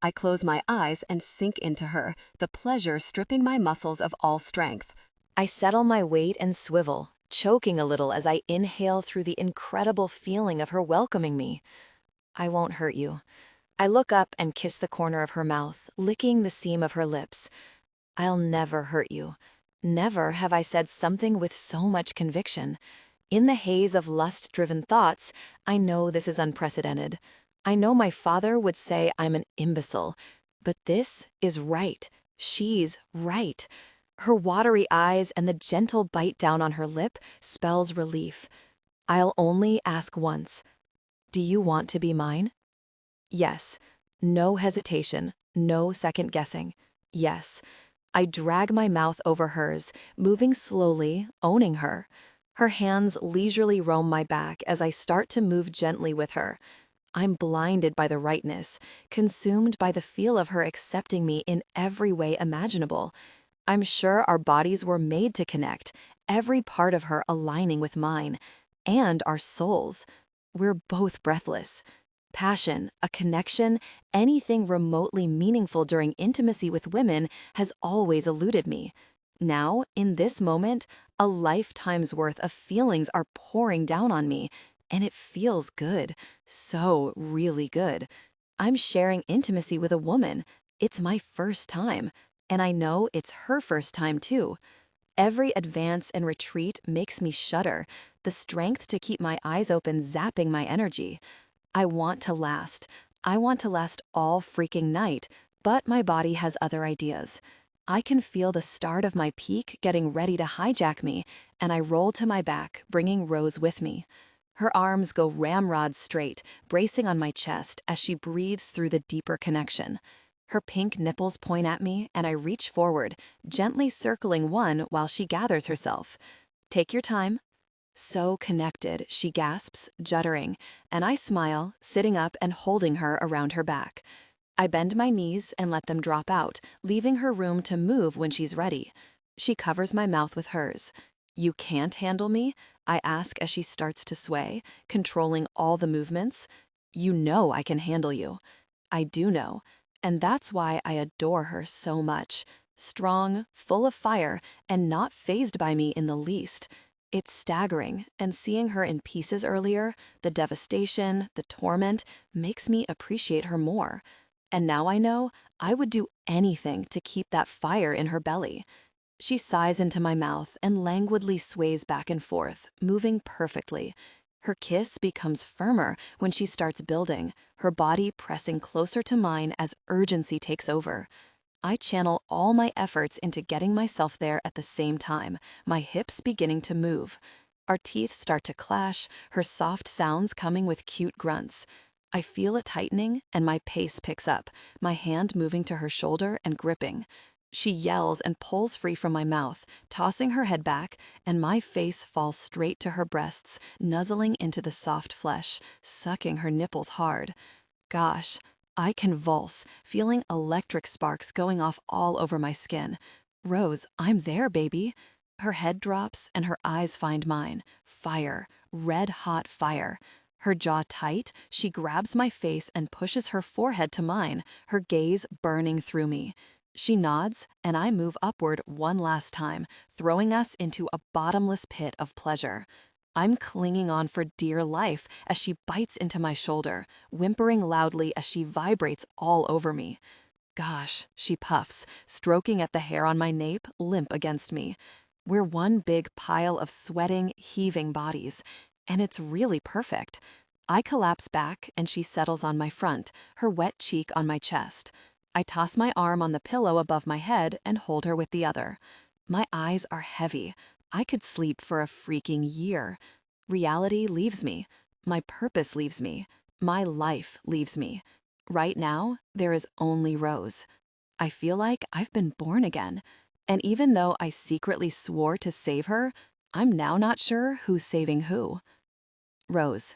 I close my eyes and sink into her, the pleasure stripping my muscles of all strength. I settle my weight and swivel, choking a little as I inhale through the incredible feeling of her welcoming me. I won't hurt you. I look up and kiss the corner of her mouth, licking the seam of her lips. I'll never hurt you. Never have I said something with so much conviction. In the haze of lust-driven thoughts, I know this is unprecedented. I know my father would say I'm an imbecile. But this is right. She's right. Her watery eyes and the gentle bite down on her lip spells relief. I'll only ask once. Do you want to be mine? Yes. No hesitation, no second guessing. Yes. I drag my mouth over hers, moving slowly, owning her. Her hands leisurely roam my back as I start to move gently with her. I'm blinded by the rightness, consumed by the feel of her accepting me in every way imaginable. I'm sure our bodies were made to connect, every part of her aligning with mine, and our souls. We're both breathless. Passion, a connection, anything remotely meaningful during intimacy with women has always eluded me. Now, in this moment, a lifetime's worth of feelings are pouring down on me, and it feels good, so really good. I'm sharing intimacy with a woman. It's my first time, and I know it's her first time too. Every advance and retreat makes me shudder, the strength to keep my eyes open zapping my energy. I want to last. I want to last all freaking night, but my body has other ideas. I can feel the start of my peak getting ready to hijack me, and I roll to my back, bringing Rose with me. Her arms go ramrod straight, bracing on my chest as she breathes through the deeper connection. Her pink nipples point at me, and I reach forward, gently circling one while she gathers herself. Take your time. So connected, she gasps, juddering, and I smile, sitting up and holding her around her back. I bend my knees and let them drop out, leaving her room to move when she's ready. She covers my mouth with hers. You can't handle me? I ask as she starts to sway, controlling all the movements. You know I can handle you. I do know, and that's why I adore her so much. Strong, full of fire, and not fazed by me in the least. It's staggering, and seeing her in pieces earlier, the devastation, the torment, makes me appreciate her more. And now I know I would do anything to keep that fire in her belly. She sighs into my mouth and languidly sways back and forth, moving perfectly. Her kiss becomes firmer when she starts building, her body pressing closer to mine as urgency takes over. I channel all my efforts into getting myself there at the same time, my hips beginning to move. Our teeth start to clash, her soft sounds coming with cute grunts. I feel it tightening, and my pace picks up, my hand moving to her shoulder and gripping. She yells and pulls free from my mouth, tossing her head back, and my face falls straight to her breasts, nuzzling into the soft flesh, sucking her nipples hard. Gosh, I convulse, feeling electric sparks going off all over my skin. Rose, I'm there, baby. Her head drops and her eyes find mine. Fire, red-hot fire. Her jaw tight, she grabs my face and pushes her forehead to mine, her gaze burning through me. She nods, and I move upward one last time, throwing us into a bottomless pit of pleasure. I'm clinging on for dear life as she bites into my shoulder, whimpering loudly as she vibrates all over me. Gosh, she puffs, stroking at the hair on my nape, limp against me. We're one big pile of sweating, heaving bodies, and it's really perfect. I collapse back and she settles on my front, her wet cheek on my chest. I toss my arm on the pillow above my head and hold her with the other. My eyes are heavy. I could sleep for a freaking year. Reality leaves me. My purpose leaves me. My life leaves me. Right now, there is only Rose. I feel like I've been born again. And even though I secretly swore to save her, I'm now not sure who's saving who. Rose.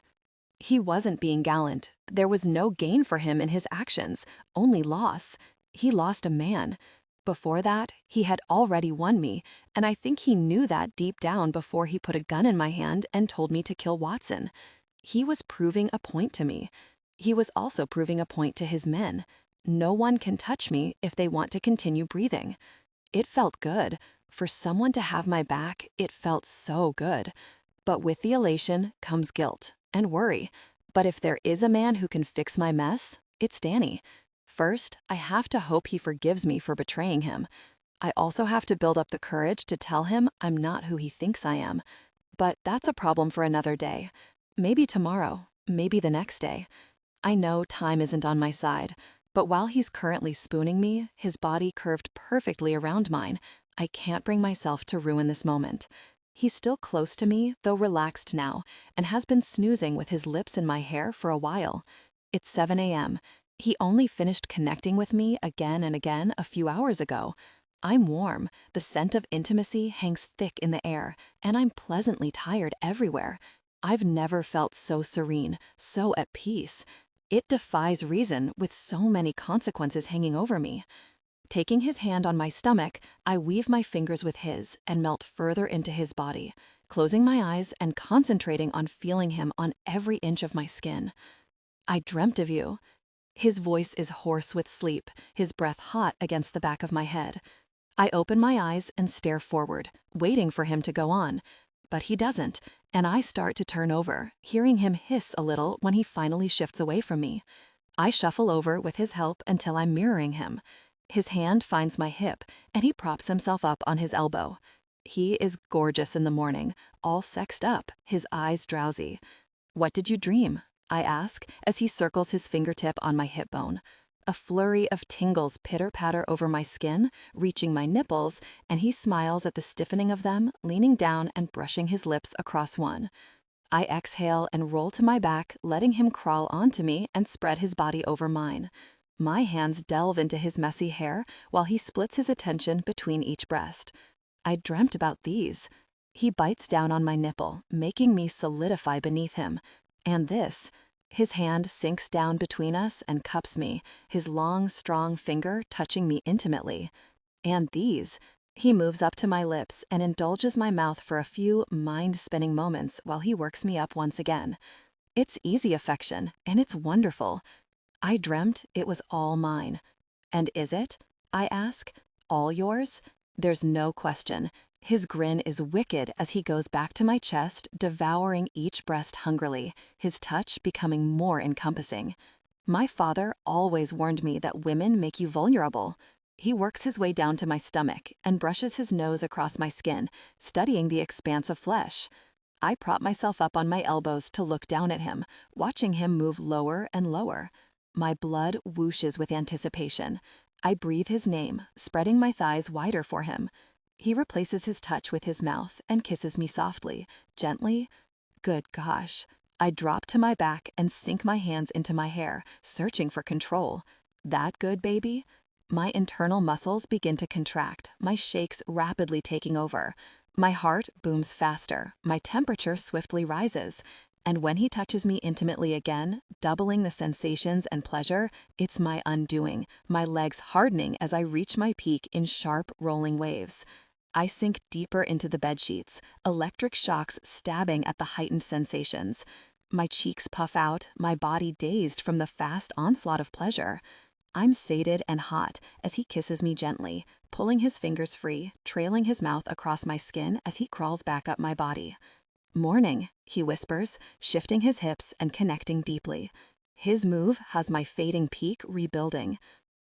He wasn't being gallant. There was no gain for him in his actions, only loss. He lost a man. Before that, he had already won me, and I think he knew that deep down before he put a gun in my hand and told me to kill Watson. He was proving a point to me. He was also proving a point to his men. No one can touch me if they want to continue breathing. It felt good. For someone to have my back, it felt so good. But with the elation comes guilt and worry. But if there is a man who can fix my mess, it's Danny. First, I have to hope he forgives me for betraying him. I also have to build up the courage to tell him I'm not who he thinks I am. But that's a problem for another day. Maybe tomorrow, maybe the next day. I know time isn't on my side, but while he's currently spooning me, his body curved perfectly around mine, I can't bring myself to ruin this moment. He's still close to me, though relaxed now, and has been snoozing with his lips in my hair for a while. It's 7 a.m. He only finished connecting with me again and again a few hours ago. I'm warm, the scent of intimacy hangs thick in the air, and I'm pleasantly tired everywhere. I've never felt so serene, so at peace. It defies reason with so many consequences hanging over me. Taking his hand on my stomach, I weave my fingers with his and melt further into his body, closing my eyes and concentrating on feeling him on every inch of my skin. I dreamt of you. His voice is hoarse with sleep, his breath hot against the back of my head. I open my eyes and stare forward, waiting for him to go on. But he doesn't, and I start to turn over, hearing him hiss a little when he finally shifts away from me. I shuffle over with his help until I'm mirroring him. His hand finds my hip, and he props himself up on his elbow. He is gorgeous in the morning, all sexed up, his eyes drowsy. "What did you dream?" I ask as he circles his fingertip on my hip bone. A flurry of tingles pitter-patter over my skin, reaching my nipples, and he smiles at the stiffening of them, leaning down and brushing his lips across one. I exhale and roll to my back, letting him crawl onto me and spread his body over mine. My hands delve into his messy hair while he splits his attention between each breast. I dreamt about these. He bites down on my nipple, making me solidify beneath him. And this. His hand sinks down between us and cups me, his long, strong finger touching me intimately. And these. He moves up to my lips and indulges my mouth for a few mind-spinning moments while he works me up once again. It's easy affection, and it's wonderful. I dreamt it was all mine. And is it? I ask. All yours? There's no question. His grin is wicked as he goes back to my chest, devouring each breast hungrily, his touch becoming more encompassing. My father always warned me that women make you vulnerable. He works his way down to my stomach and brushes his nose across my skin, studying the expanse of flesh. I prop myself up on my elbows to look down at him, watching him move lower and lower. My blood whooshes with anticipation. I breathe his name, spreading my thighs wider for him. He replaces his touch with his mouth and kisses me softly, gently. Good gosh. I drop to my back and sink my hands into my hair, searching for control. That good, baby? My internal muscles begin to contract, my shakes rapidly taking over. My heart booms faster, my temperature swiftly rises. And when he touches me intimately again, doubling the sensations and pleasure, it's my undoing, my legs hardening as I reach my peak in sharp, rolling waves. I sink deeper into the bedsheets, electric shocks stabbing at the heightened sensations. My cheeks puff out, my body dazed from the fast onslaught of pleasure. I'm sated and hot as he kisses me gently, pulling his fingers free, trailing his mouth across my skin as he crawls back up my body. "Morning," he whispers, shifting his hips and connecting deeply. His move has my fading peak rebuilding.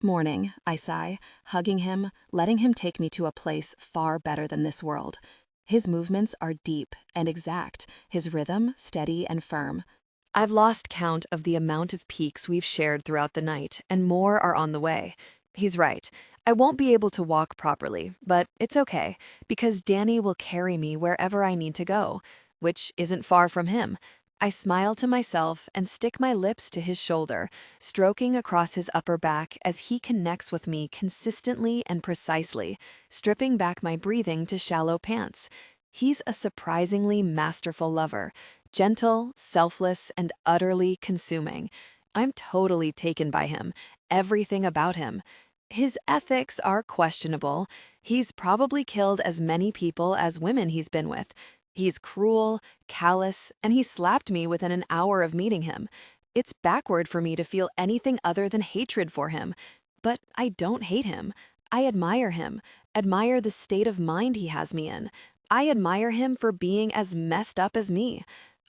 "Morning," I sigh, hugging him, letting him take me to a place far better than this world. His movements are deep and exact, his rhythm steady and firm. I've lost count of the amount of peaks we've shared throughout the night, and more are on the way. He's right. I won't be able to walk properly, but it's okay, because Danny will carry me wherever I need to go, which isn't far from him. I smile to myself and stick my lips to his shoulder, stroking across his upper back as he connects with me consistently and precisely, stripping back my breathing to shallow pants. He's a surprisingly masterful lover, gentle, selfless, and utterly consuming. I'm totally taken by him, everything about him. His ethics are questionable. He's probably killed as many people as women he's been with. He's cruel, callous, and he slapped me within an hour of meeting him. It's backward for me to feel anything other than hatred for him. But I don't hate him. I admire him, admire the state of mind he has me in. I admire him for being as messed up as me.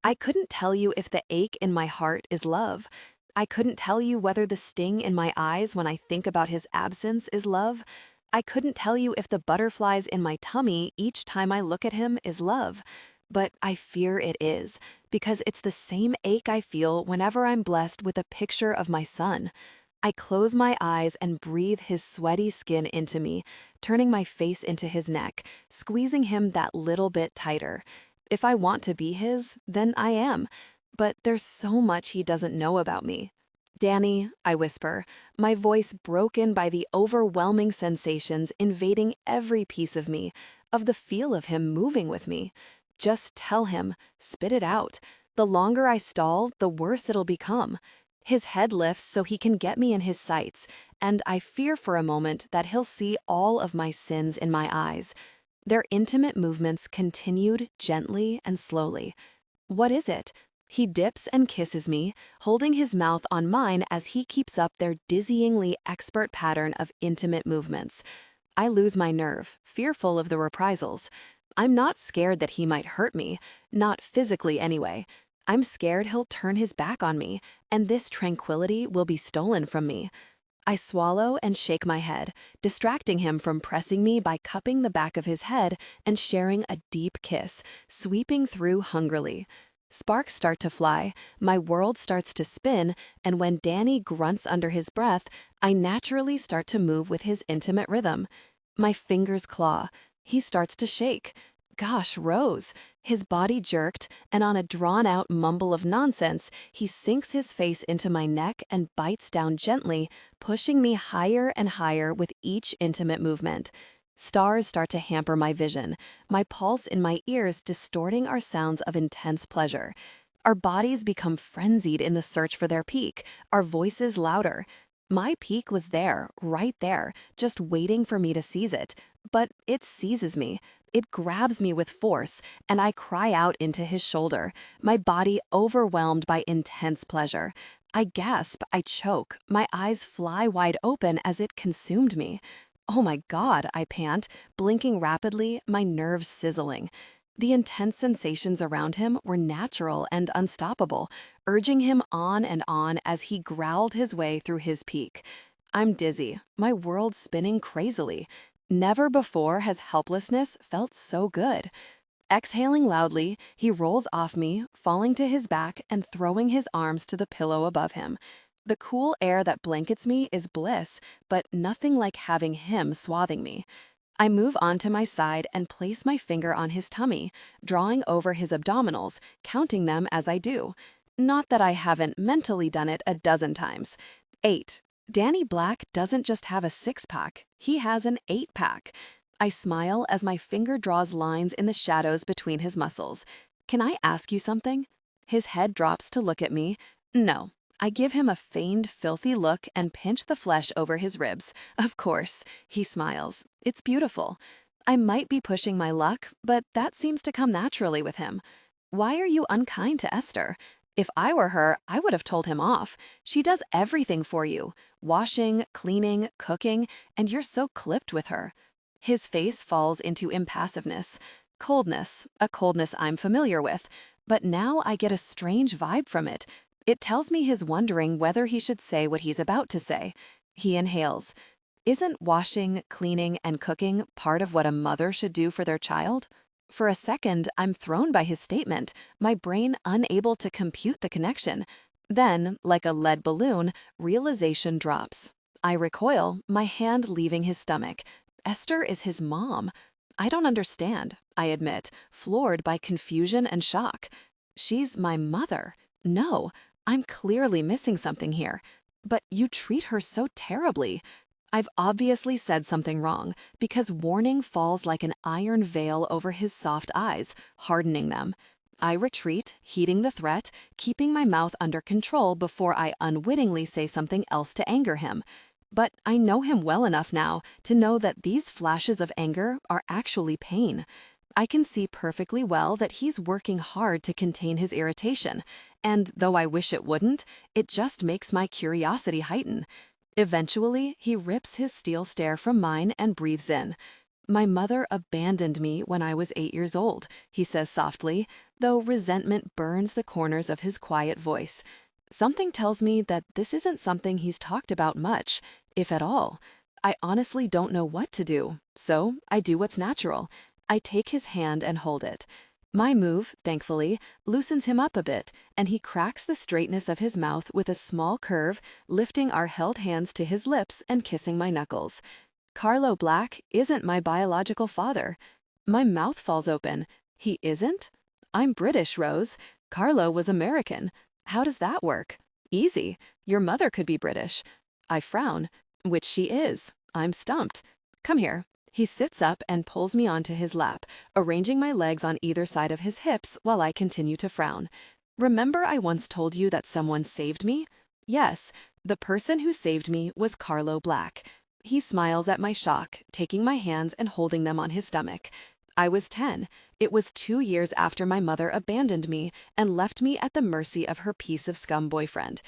I couldn't tell you if the ache in my heart is love. I couldn't tell you whether the sting in my eyes when I think about his absence is love. I couldn't tell you if the butterflies in my tummy each time I look at him is love. But I fear it is, because it's the same ache I feel whenever I'm blessed with a picture of my son. I close my eyes and breathe his sweaty skin into me, turning my face into his neck, squeezing him that little bit tighter. If I want to be his, then I am. But there's so much he doesn't know about me. Danny, I whisper, my voice broken by the overwhelming sensations invading every piece of me, of the feel of him moving with me. Just tell him, spit it out. The longer I stall, the worse it'll become. His head lifts so he can get me in his sights, and I fear for a moment that he'll see all of my sins in my eyes. Their intimate movements continued gently and slowly. What is it? He dips and kisses me, holding his mouth on mine as he keeps up their dizzyingly expert pattern of intimate movements. I lose my nerve, fearful of the reprisals. I'm not scared that he might hurt me, not physically anyway. I'm scared he'll turn his back on me, and this tranquility will be stolen from me. I swallow and shake my head, distracting him from pressing me by cupping the back of his head and sharing a deep kiss, sweeping through hungrily. Sparks start to fly, my world starts to spin, and when Danny grunts under his breath, I naturally start to move with his intimate rhythm. My fingers claw. He starts to shake. Gosh, Rose. His body jerked, and on a drawn-out mumble of nonsense, he sinks his face into my neck and bites down gently, pushing me higher and higher with each intimate movement. Stars start to hamper my vision, my pulse in my ears distorting our sounds of intense pleasure. Our bodies become frenzied in the search for their peak, our voices louder. My peak was there, right there, just waiting for me to seize it. But it seizes me. It grabs me with force, and I cry out into his shoulder, my body overwhelmed by intense pleasure. I gasp, I choke, my eyes fly wide open as it consumed me. Oh my God, I pant, blinking rapidly, my nerves sizzling. The intense sensations around him were natural and unstoppable, urging him on and on as he growled his way through his peak. I'm dizzy, my world spinning crazily. Never before has helplessness felt so good. Exhaling loudly, he rolls off me, falling to his back and throwing his arms to the pillow above him. The cool air that blankets me is bliss, but nothing like having him swathing me. I move onto my side and place my finger on his tummy, drawing over his abdominals, counting them as I do. Not that I haven't mentally done it a dozen times. 8. Danny Black doesn't just have a 6-pack, he has an 8-pack. I smile as my finger draws lines in the shadows between his muscles. Can I ask you something? His head drops to look at me. No. I give him a feigned, filthy look and pinch the flesh over his ribs. Of course, he smiles. It's beautiful. I might be pushing my luck, but that seems to come naturally with him. Why are you unkind to Esther? If I were her, I would have told him off. She does everything for you. Washing, cleaning, cooking, and you're so clipped with her. His face falls into impassiveness. Coldness, a coldness I'm familiar with. But now I get a strange vibe from it. It tells me he's wondering whether he should say what he's about to say. He inhales. Isn't washing, cleaning, and cooking part of what a mother should do for their child? For a second, I'm thrown by his statement, my brain unable to compute the connection. Then, like a lead balloon, realization drops. I recoil, my hand leaving his stomach. Esther is his mom. I don't understand, I admit, floored by confusion and shock. She's my mother. No. I'm clearly missing something here. But you treat her so terribly. I've obviously said something wrong, because warning falls like an iron veil over his soft eyes, hardening them. I retreat, heeding the threat, keeping my mouth under control before I unwittingly say something else to anger him. But I know him well enough now to know that these flashes of anger are actually pain. I can see perfectly well that he's working hard to contain his irritation, And though I wish it wouldn't, it just makes my curiosity heighten. Eventually, he rips his steel stare from mine and breathes in. "My mother abandoned me when I was 8 years old," he says softly, though resentment burns the corners of his quiet voice. Something tells me that this isn't something he's talked about much, if at all. I honestly don't know what to do, so I do what's natural. I take his hand and hold it. My move, thankfully, loosens him up a bit, and he cracks the straightness of his mouth with a small curve, lifting our held hands to his lips and kissing my knuckles. Carlo Black isn't my biological father. My mouth falls open. He isn't? I'm British, Rose. Carlo was American. How does that work? Easy. Your mother could be British. I frown, which she is. I'm stumped. Come here. He sits up and pulls me onto his lap, arranging my legs on either side of his hips while I continue to frown. Remember I once told you that someone saved me? Yes, the person who saved me was Carlo Black. He smiles at my shock, taking my hands and holding them on his stomach. I was 10. It was 2 years after my mother abandoned me and left me at the mercy of her piece of scum boyfriend.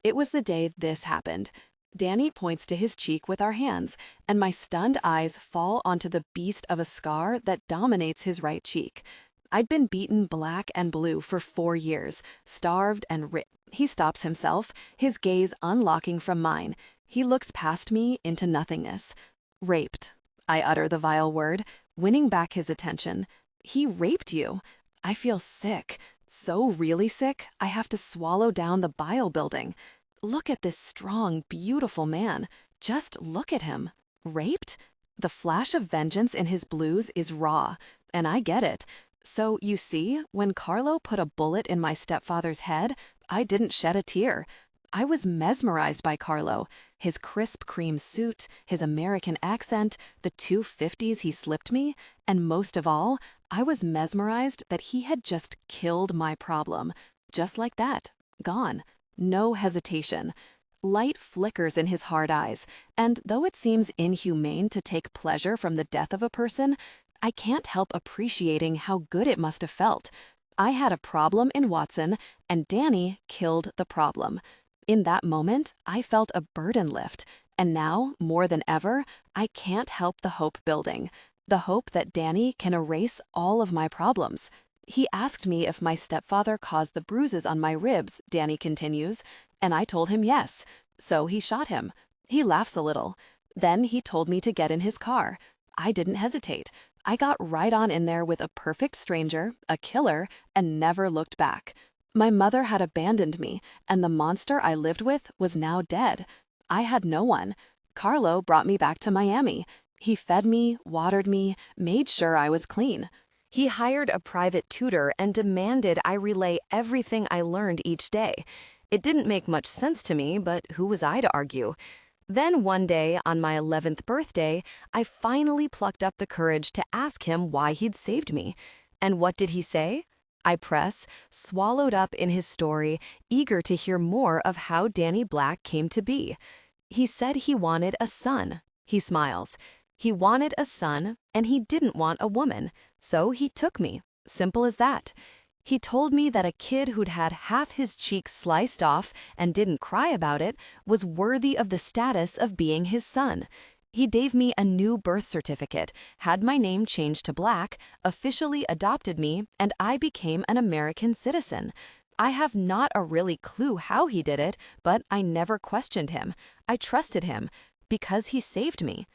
It was the day this happened. Danny points to his cheek with our hands, and my stunned eyes fall onto the beast of a scar that dominates his right cheek. I'd been beaten black and blue for 4 years, starved and He stops himself, his gaze unlocking from mine. He looks past me into nothingness. Raped. I utter the vile word, winning back his attention. He raped you. I feel sick. So really sick, I have to swallow down the bile building. Look at this strong, beautiful man. Just look at him. Raped? The flash of vengeance in his blues is raw, and I get it. So, you see, when Carlo put a bullet in my stepfather's head, I didn't shed a tear. I was mesmerized by Carlo. His crisp cream suit, his American accent, the 250s he slipped me, and most of all, I was mesmerized that he had just killed my problem. Just like that. Gone. No hesitation. Light flickers in his hard eyes, and though it seems inhumane to take pleasure from the death of a person, I can't help appreciating how good it must have felt. I had a problem in Watson, and Danny killed the problem. In that moment, I felt a burden lift, and now, more than ever, I can't help the hope building. The hope that Danny can erase all of my problems. He asked me if my stepfather caused the bruises on my ribs, Danny continues, and I told him yes. So he shot him. He laughs a little. Then he told me to get in his car. I didn't hesitate. I got right on in there with a perfect stranger, a killer, and never looked back. My mother had abandoned me, and the monster I lived with was now dead. I had no one. Carlo brought me back to Miami. He fed me, watered me, made sure I was clean. He hired a private tutor and demanded I relay everything I learned each day. It didn't make much sense to me, but who was I to argue? Then one day, on my 11th birthday, I finally plucked up the courage to ask him why he'd saved me. And what did he say? I press, swallowed up in his story, eager to hear more of how Danny Black came to be. He said he wanted a son. He smiles. He wanted a son, and he didn't want a woman, so he took me. Simple as that. He told me that a kid who'd had half his cheek sliced off and didn't cry about it was worthy of the status of being his son. He gave me a new birth certificate, had my name changed to Black, officially adopted me, and I became an American citizen. I have not a really clue how he did it, but I never questioned him. I trusted him, because he saved me.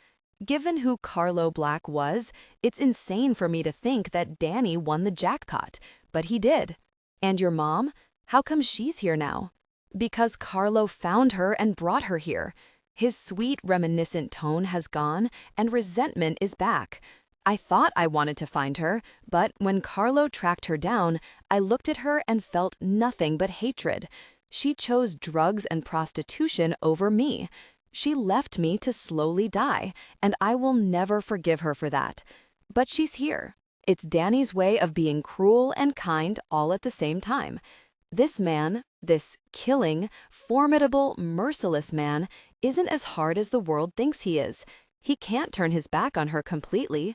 Given who Carlo Black was, it's insane for me to think that Danny won the jackpot, but he did. And your mom? How come she's here now? Because Carlo found her and brought her here. His sweet, reminiscent tone has gone, and resentment is back. I thought I wanted to find her, but when Carlo tracked her down, I looked at her and felt nothing but hatred. She chose drugs and prostitution over me. She left me to slowly die, and I will never forgive her for that. But she's here. It's Danny's way of being cruel and kind all at the same time. This man, this killing, formidable, merciless man, isn't as hard as the world thinks he is. He can't turn his back on her completely.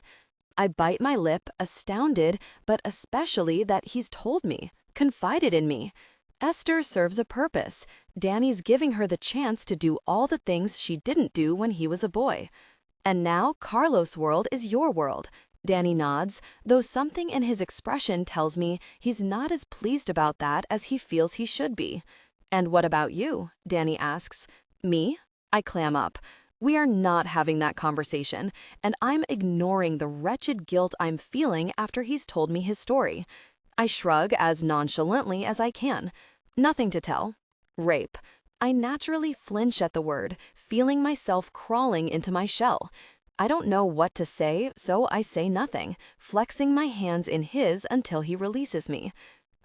I bite my lip, astounded, but especially that he's told me, confided in me. Esther serves a purpose. Danny's giving her the chance to do all the things she didn't do when he was a boy. And now Carlos' world is your world. Danny nods, though something in his expression tells me he's not as pleased about that as he feels he should be. And what about you? Danny asks. Me? I clam up. We are not having that conversation, and I'm ignoring the wretched guilt I'm feeling after he's told me his story. I shrug as nonchalantly as I can. Nothing to tell. Rape. I naturally flinch at the word, feeling myself crawling into my shell. I don't know what to say, so I say nothing, flexing my hands in his until he releases me.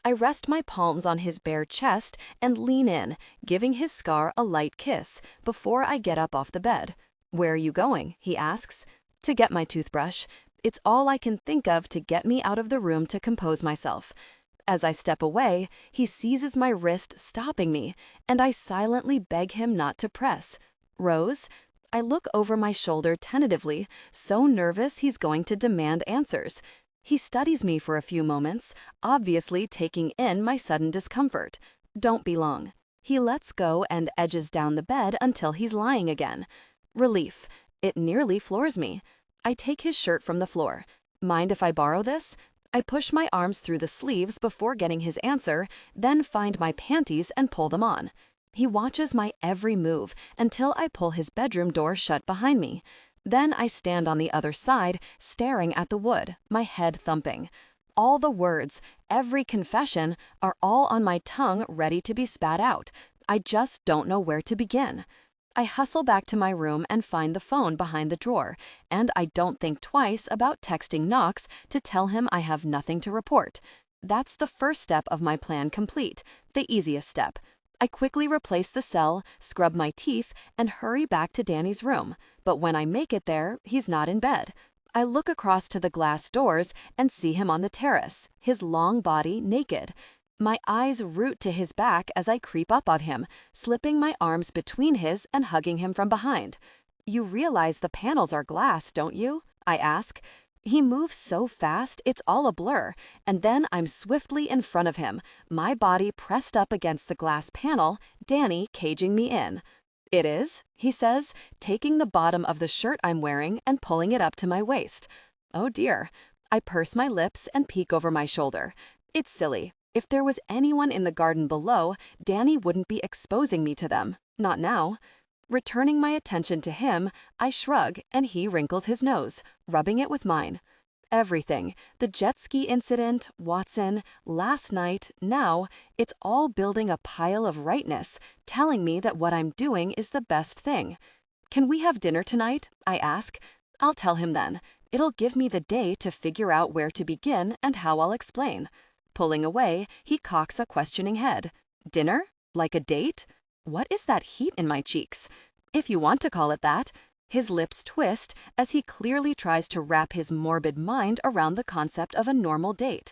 I rest my palms on his bare chest and lean in, giving his scar a light kiss before I get up off the bed. "Where are you going?" he asks. "To get my toothbrush. It's all I can think of to get me out of the room to compose myself." As I step away, he seizes my wrist, stopping me, and I silently beg him not to press. "Rose?" I look over my shoulder tentatively, so nervous he's going to demand answers. He studies me for a few moments, obviously taking in my sudden discomfort. "Don't be long." He lets go and edges down the bed until he's lying again. Relief. It nearly floors me. I take his shirt from the floor. "Mind if I borrow this?" I push my arms through the sleeves before getting his answer, then find my panties and pull them on. He watches my every move until I pull his bedroom door shut behind me. Then I stand on the other side, staring at the wood, my head thumping. All the words, every confession, are all on my tongue ready to be spat out. I just don't know where to begin. I hustle back to my room and find the phone behind the drawer, and I don't think twice about texting Knox to tell him I have nothing to report. That's the first step of my plan complete, the easiest step. I quickly replace the cell, scrub my teeth, and hurry back to Danny's room. But when I make it there, he's not in bed. I look across to the glass doors and see him on the terrace, his long body naked. My eyes root to his back as I creep up on him, slipping my arms between his and hugging him from behind. "You realize the panels are glass, don't you?" I ask. He moves so fast, it's all a blur, and then I'm swiftly in front of him, my body pressed up against the glass panel, Danny caging me in. "It is," he says, taking the bottom of the shirt I'm wearing and pulling it up to my waist. Oh dear. I purse my lips and peek over my shoulder. It's silly. If there was anyone in the garden below, Danny wouldn't be exposing me to them. Not now. Returning my attention to him, I shrug and he wrinkles his nose, rubbing it with mine. Everything, the jet ski incident, Watson, last night, now, it's all building a pile of rightness, telling me that what I'm doing is the best thing. "Can we have dinner tonight?" I ask. I'll tell him then. It'll give me the day to figure out where to begin and how I'll explain. Pulling away, he cocks a questioning head. "Dinner? Like a date? What is that heat in my cheeks?" "If you want to call it that." His lips twist as he clearly tries to wrap his morbid mind around the concept of a normal date.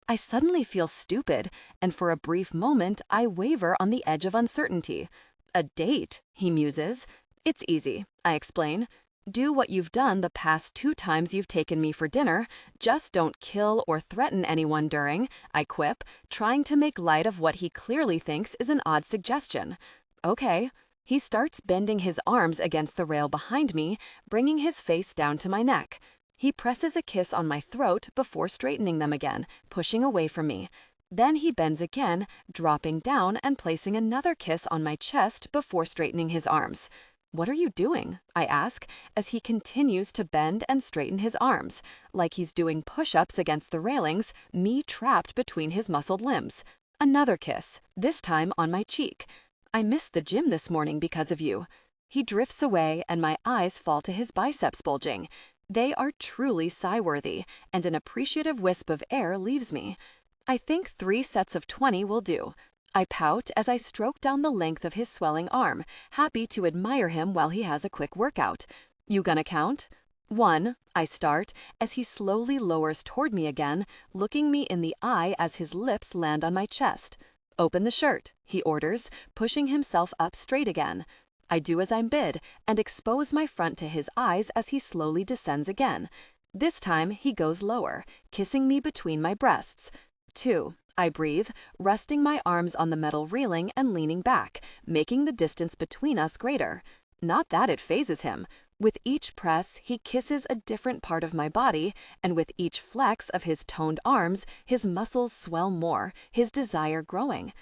I suddenly feel stupid, and for a brief moment I waver on the edge of uncertainty. "A date?" he muses. "It's easy," I explain. "Do what you've done the past 2 times you've taken me for dinner. Just don't kill or threaten anyone during," I quip, trying to make light of what he clearly thinks is an odd suggestion. "Okay." He starts bending his arms against the rail behind me, bringing his face down to my neck. He presses a kiss on my throat before straightening them again, pushing away from me. Then he bends again, dropping down and placing another kiss on my chest before straightening his arms. "What are you doing?" I ask, as he continues to bend and straighten his arms, like he's doing push-ups against the railings, me trapped between his muscled limbs. Another kiss, this time on my cheek. "I missed the gym this morning because of you." He drifts away and my eyes fall to his biceps bulging. They are truly sigh-worthy, and an appreciative wisp of air leaves me. I think 3 sets of 20 will do. I pout as I stroke down the length of his swelling arm, happy to admire him while he has a quick workout. "You gonna count?" 1, I start, as he slowly lowers toward me again, looking me in the eye as his lips land on my chest. "Open the shirt," he orders, pushing himself up straight again. I do as I'm bid and expose my front to his eyes as he slowly descends again. This time he goes lower, kissing me between my breasts. 2, I breathe, resting my arms on the metal railing and leaning back, making the distance between us greater. Not that it phases him. With each press, he kisses a different part of my body, and with each flex of his toned arms, his muscles swell more, his desire growing.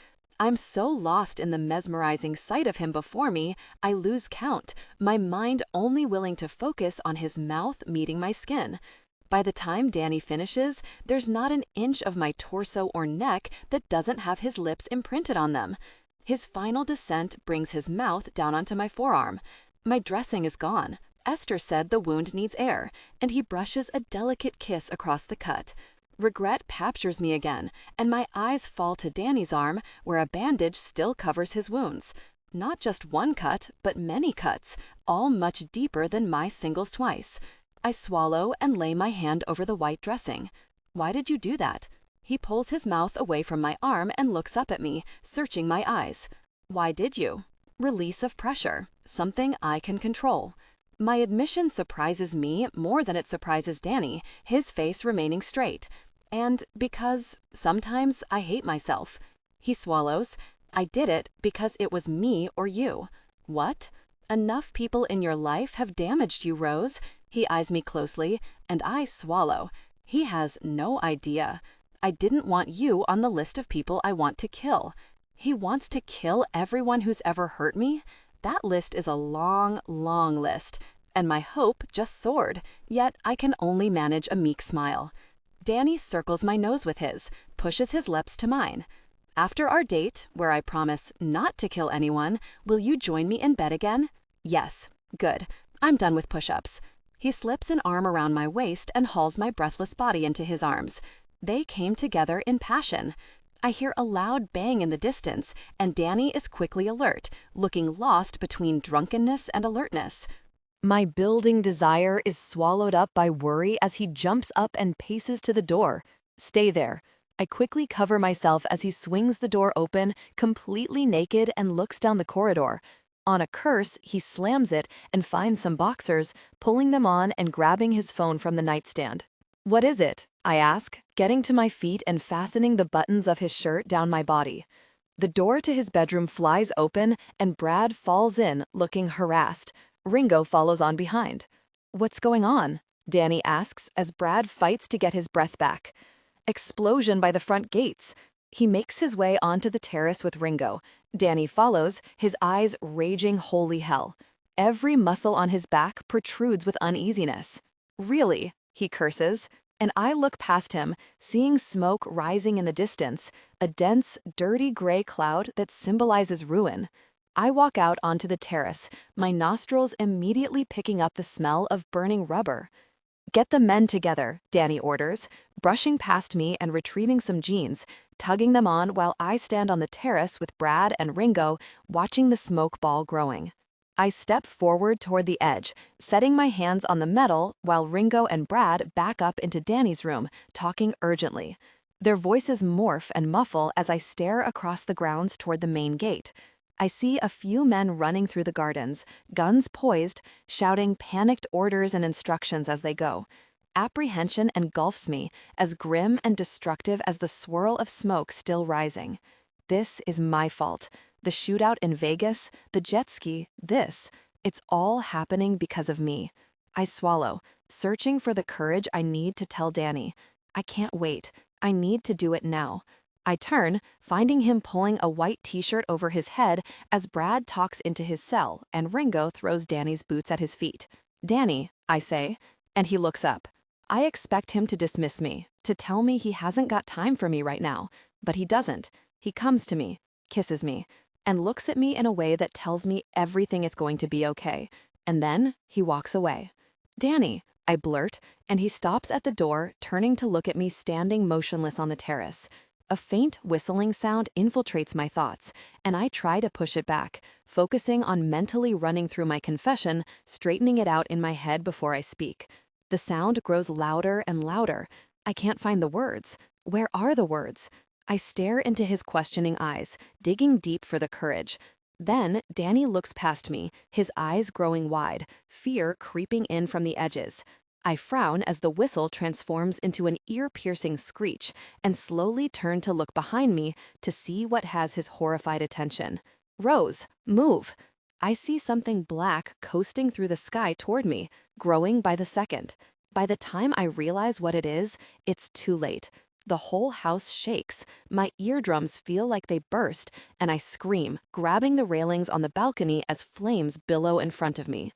I'm so lost in the mesmerizing sight of him before me, I lose count, my mind only willing to focus on his mouth meeting my skin. By the time Danny finishes, there's not an inch of my torso or neck that doesn't have his lips imprinted on them. His final descent brings his mouth down onto my forearm. My dressing is gone. Esther said the wound needs air, and he brushes a delicate kiss across the cut. Regret captures me again, and my eyes fall to Danny's arm, where a bandage still covers his wounds. Not just one cut, but many cuts, all much deeper than my singles twice. I swallow and lay my hand over the white dressing. Why did you do that? He pulls his mouth away from my arm and looks up at me, searching my eyes. Why did you? Release of pressure, something I can control. My admission surprises me more than it surprises Danny, his face remaining straight. And because sometimes I hate myself. He swallows. I did it because it was me or you. What? Enough people in your life have damaged you, Rose. He eyes me closely, and I swallow. He has no idea. I didn't want you on the list of people I want to kill. He wants to kill everyone who's ever hurt me? That list is a long, long list, and my hope just soared, yet I can only manage a meek smile. Danny circles my nose with his, pushes his lips to mine. After our date, where I promise not to kill anyone, will you join me in bed again? Yes. Good. I'm done with push-ups. He slips an arm around my waist and hauls my breathless body into his arms. They came together in passion. I hear a loud bang in the distance, and Danny is quickly alert, looking lost between drunkenness and alertness. My building desire is swallowed up by worry as he jumps up and paces to the door. Stay there. I quickly cover myself as he swings the door open, completely naked, and looks down the corridor. On a curse, he slams it and finds some boxers, pulling them on and grabbing his phone from the nightstand. What is it? I ask, getting to my feet and fastening the buttons of his shirt down my body. The door to his bedroom flies open and Brad falls in, looking harassed. Ringo follows on behind. What's going on? Danny asks as Brad fights to get his breath back. Explosion by the front gates. He makes his way onto the terrace with Ringo. Danny follows, his eyes raging holy hell. Every muscle on his back protrudes with uneasiness. Really? He curses, and I look past him, seeing smoke rising in the distance, a dense, dirty gray cloud that symbolizes ruin. I walk out onto the terrace, my nostrils immediately picking up the smell of burning rubber. Get the men together, Danny orders, brushing past me and retrieving some jeans, tugging them on while I stand on the terrace with Brad and Ringo, watching the smoke ball growing. I step forward toward the edge, setting my hands on the metal while Ringo and Brad back up into Danny's room, talking urgently. Their voices morph and muffle as I stare across the grounds toward the main gate. I see a few men running through the gardens, guns poised, shouting panicked orders and instructions as they go. Apprehension engulfs me, as grim and destructive as the swirl of smoke still rising. This is my fault. The shootout in Vegas, the jet ski, it's all happening because of me. I swallow, searching for the courage I need to tell Danny. I can't wait. I need to do it now. I turn, finding him pulling a white t-shirt over his head as Brad talks into his cell and Ringo throws Danny's boots at his feet. Danny, I say, and he looks up. I expect him to dismiss me, to tell me he hasn't got time for me right now, but he doesn't. He comes to me, kisses me, and looks at me in a way that tells me everything is going to be okay. And then he walks away. Danny, I blurt, and he stops at the door, turning to look at me standing motionless on the terrace. A faint whistling sound infiltrates my thoughts, and I try to push it back, focusing on mentally running through my confession, straightening it out in my head before I speak. The sound grows louder and louder. I can't find the words. Where are the words? I stare into his questioning eyes, digging deep for the courage. Then Danny looks past me, his eyes growing wide, fear creeping in from the edges. I frown as the whistle transforms into an ear-piercing screech and slowly turn to look behind me to see what has his horrified attention. Rose, move! I see something black coasting through the sky toward me, growing by the second. By the time I realize what it is, it's too late. The whole house shakes, my eardrums feel like they burst, and I scream, grabbing the railings on the balcony as flames billow in front of me.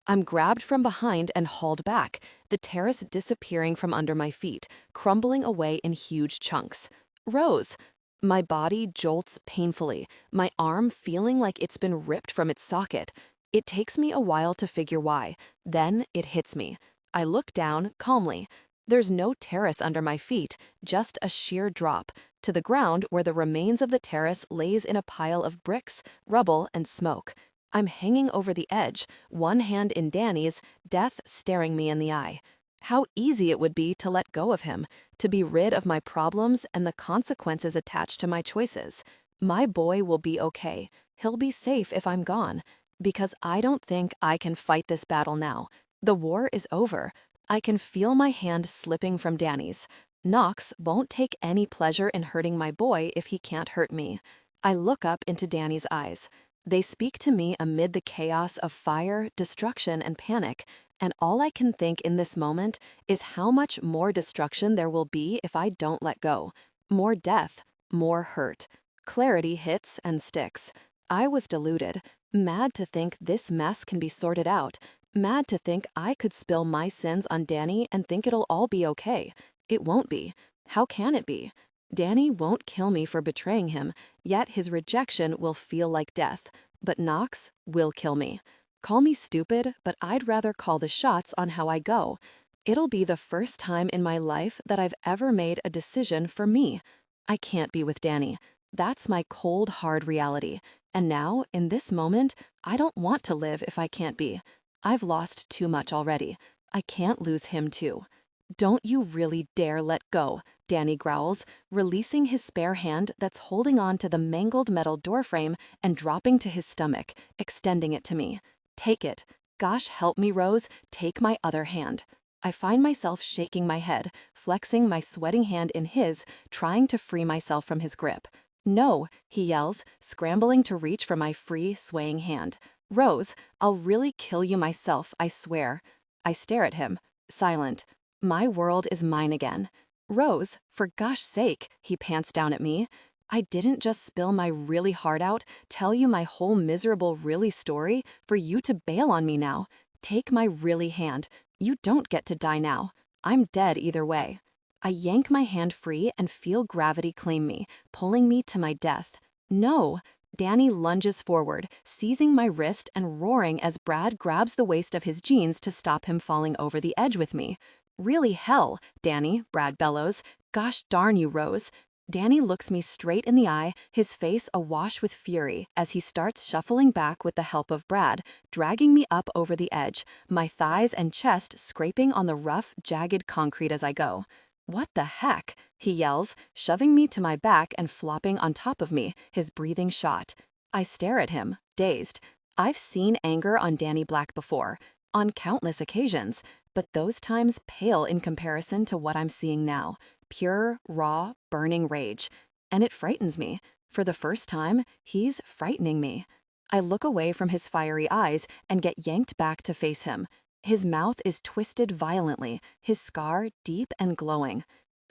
I'm grabbed from behind and hauled back, the terrace disappearing from under my feet, crumbling away in huge chunks. Rose! My body jolts painfully, my arm feeling like it's been ripped from its socket. It takes me a while to figure why. Then it hits me. I look down calmly. There's no terrace under my feet, just a sheer drop, to the ground where the remains of the terrace lays in a pile of bricks, rubble, and smoke. I'm hanging over the edge, one hand in Danny's, death staring me in the eye. How easy it would be to let go of him, to be rid of my problems and the consequences attached to my choices. My boy will be okay. He'll be safe if I'm gone. Because I don't think I can fight this battle now. The war is over. I can feel my hand slipping from Danny's. Knox won't take any pleasure in hurting my boy if he can't hurt me. I look up into Danny's eyes. They speak to me amid the chaos of fire, destruction, and panic, and all I can think in this moment is how much more destruction there will be if I don't let go. More death, more hurt. Clarity hits and sticks. I was deluded, mad to think this mess can be sorted out, mad to think I could spill my sins on Danny and think it'll all be okay. It won't be. How can it be? Danny won't kill me for betraying him, yet his rejection will feel like death. But Knox will kill me. Call me stupid, but I'd rather call the shots on how I go. It'll be the first time in my life that I've ever made a decision for me. I can't be with Danny. That's my cold, hard reality. And now, in this moment, I don't want to live if I can't be. I've lost too much already. I can't lose him too. Don't you really dare let go, Danny growls, releasing his spare hand that's holding on to the mangled metal doorframe and dropping to his stomach, extending it to me. Take it. Gosh help me, Rose, take my other hand. I find myself shaking my head, flexing my sweating hand in his, trying to free myself from his grip. No, he yells, scrambling to reach for my free, swaying hand. Rose, I'll really kill you myself, I swear. I stare at him, silent. My world is mine again. Rose, for gosh sake, he pants down at me. I didn't just spill my really heart out, tell you my whole miserable really story, for you to bail on me now. Take my really hand. You don't get to die now. I'm dead either way. I yank my hand free and feel gravity claim me, pulling me to my death. No. Danny lunges forward, seizing my wrist and roaring as Brad grabs the waist of his jeans to stop him falling over the edge with me. Really hell, Danny, Brad bellows. Gosh darn you, Rose. Danny looks me straight in the eye, his face awash with fury, as he starts shuffling back with the help of Brad, dragging me up over the edge, my thighs and chest scraping on the rough, jagged concrete as I go. What the heck? He yells, shoving me to my back and flopping on top of me, his breathing shot. I stare at him, dazed. I've seen anger on Danny Black before, on countless occasions, but those times pale in comparison to what I'm seeing now. Pure, raw, burning rage. And it frightens me. For the first time, he's frightening me. I look away from his fiery eyes and get yanked back to face him. His mouth is twisted violently, his scar deep and glowing.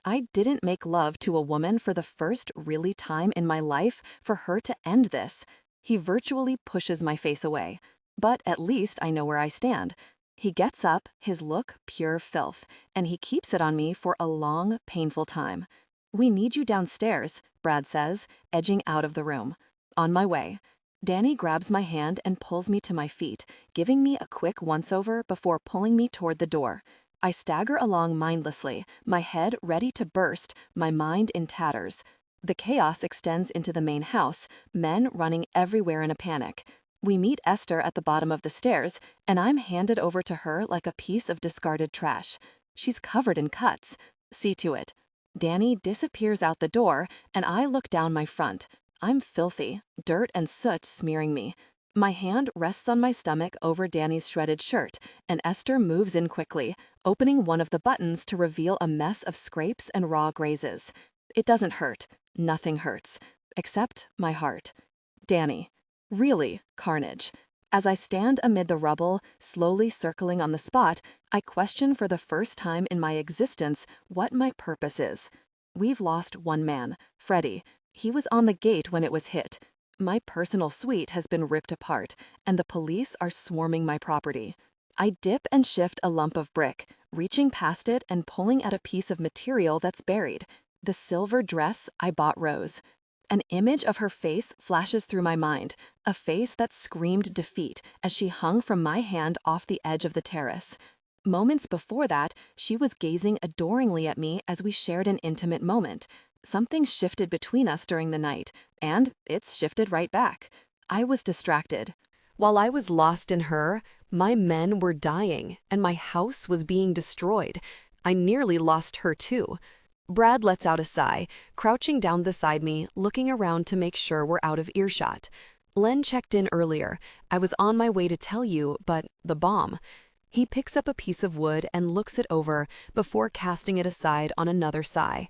I didn't make love to a woman for the first really time in my life for her to end this. He virtually pushes my face away. But at least I know where I stand. He gets up, his look pure filth, and he keeps it on me for a long, painful time. We need you downstairs, Brad says, edging out of the room. On my way. Danny grabs my hand and pulls me to my feet, giving me a quick once-over before pulling me toward the door. I stagger along mindlessly, my head ready to burst, my mind in tatters. The chaos extends into the main house, men running everywhere in a panic. We meet Esther at the bottom of the stairs, and I'm handed over to her like a piece of discarded trash. She's covered in cuts. See to it. Danny disappears out the door, and I look down my front. I'm filthy, dirt and soot smearing me. My hand rests on my stomach over Danny's shredded shirt, and Esther moves in quickly, opening one of the buttons to reveal a mess of scrapes and raw grazes. It doesn't hurt. Nothing hurts. Except my heart. Danny. Really, carnage. As I stand amid the rubble, slowly circling on the spot, I question for the first time in my existence what my purpose is. We've lost one man, Freddie. He was on the gate when it was hit. My personal suite has been ripped apart, and the police are swarming my property. I dip and shift a lump of brick, reaching past it and pulling at a piece of material that's buried. The silver dress I bought Rose. An image of her face flashes through my mind, a face that screamed defeat as she hung from my hand off the edge of the terrace. Moments before that, she was gazing adoringly at me as we shared an intimate moment. Something shifted between us during the night, and it's shifted right back. I was distracted. While I was lost in her, my men were dying, and my house was being destroyed. I nearly lost her too. Brad lets out a sigh, crouching down beside me, looking around to make sure we're out of earshot. Len checked in earlier. I was on my way to tell you, but the bomb. He picks up a piece of wood and looks it over before casting it aside on another sigh.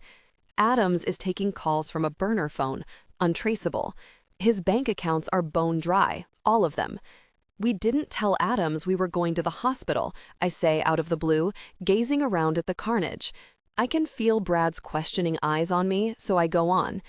Adams is taking calls from a burner phone, untraceable. His bank accounts are bone dry, all of them. We didn't tell Adams we were going to the hospital, I say out of the blue, gazing around at the carnage. I can feel Brad's questioning eyes on me, so I go on.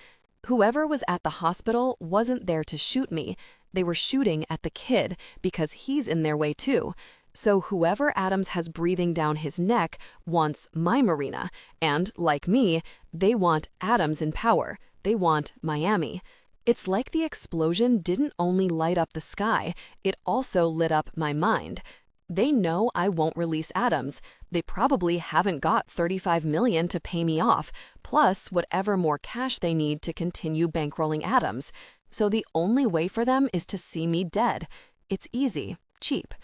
Whoever was at the hospital wasn't there to shoot me. They were shooting at the kid because he's in their way too. So whoever Adams has breathing down his neck wants my Marina, and, like me, they want Adams in power. They want Miami. It's like the explosion didn't only light up the sky, it also lit up my mind. They know I won't release Adams. They probably haven't got $35 million to pay me off, plus whatever more cash they need to continue bankrolling Adams. So the only way for them is to see me dead. It's easy, cheap.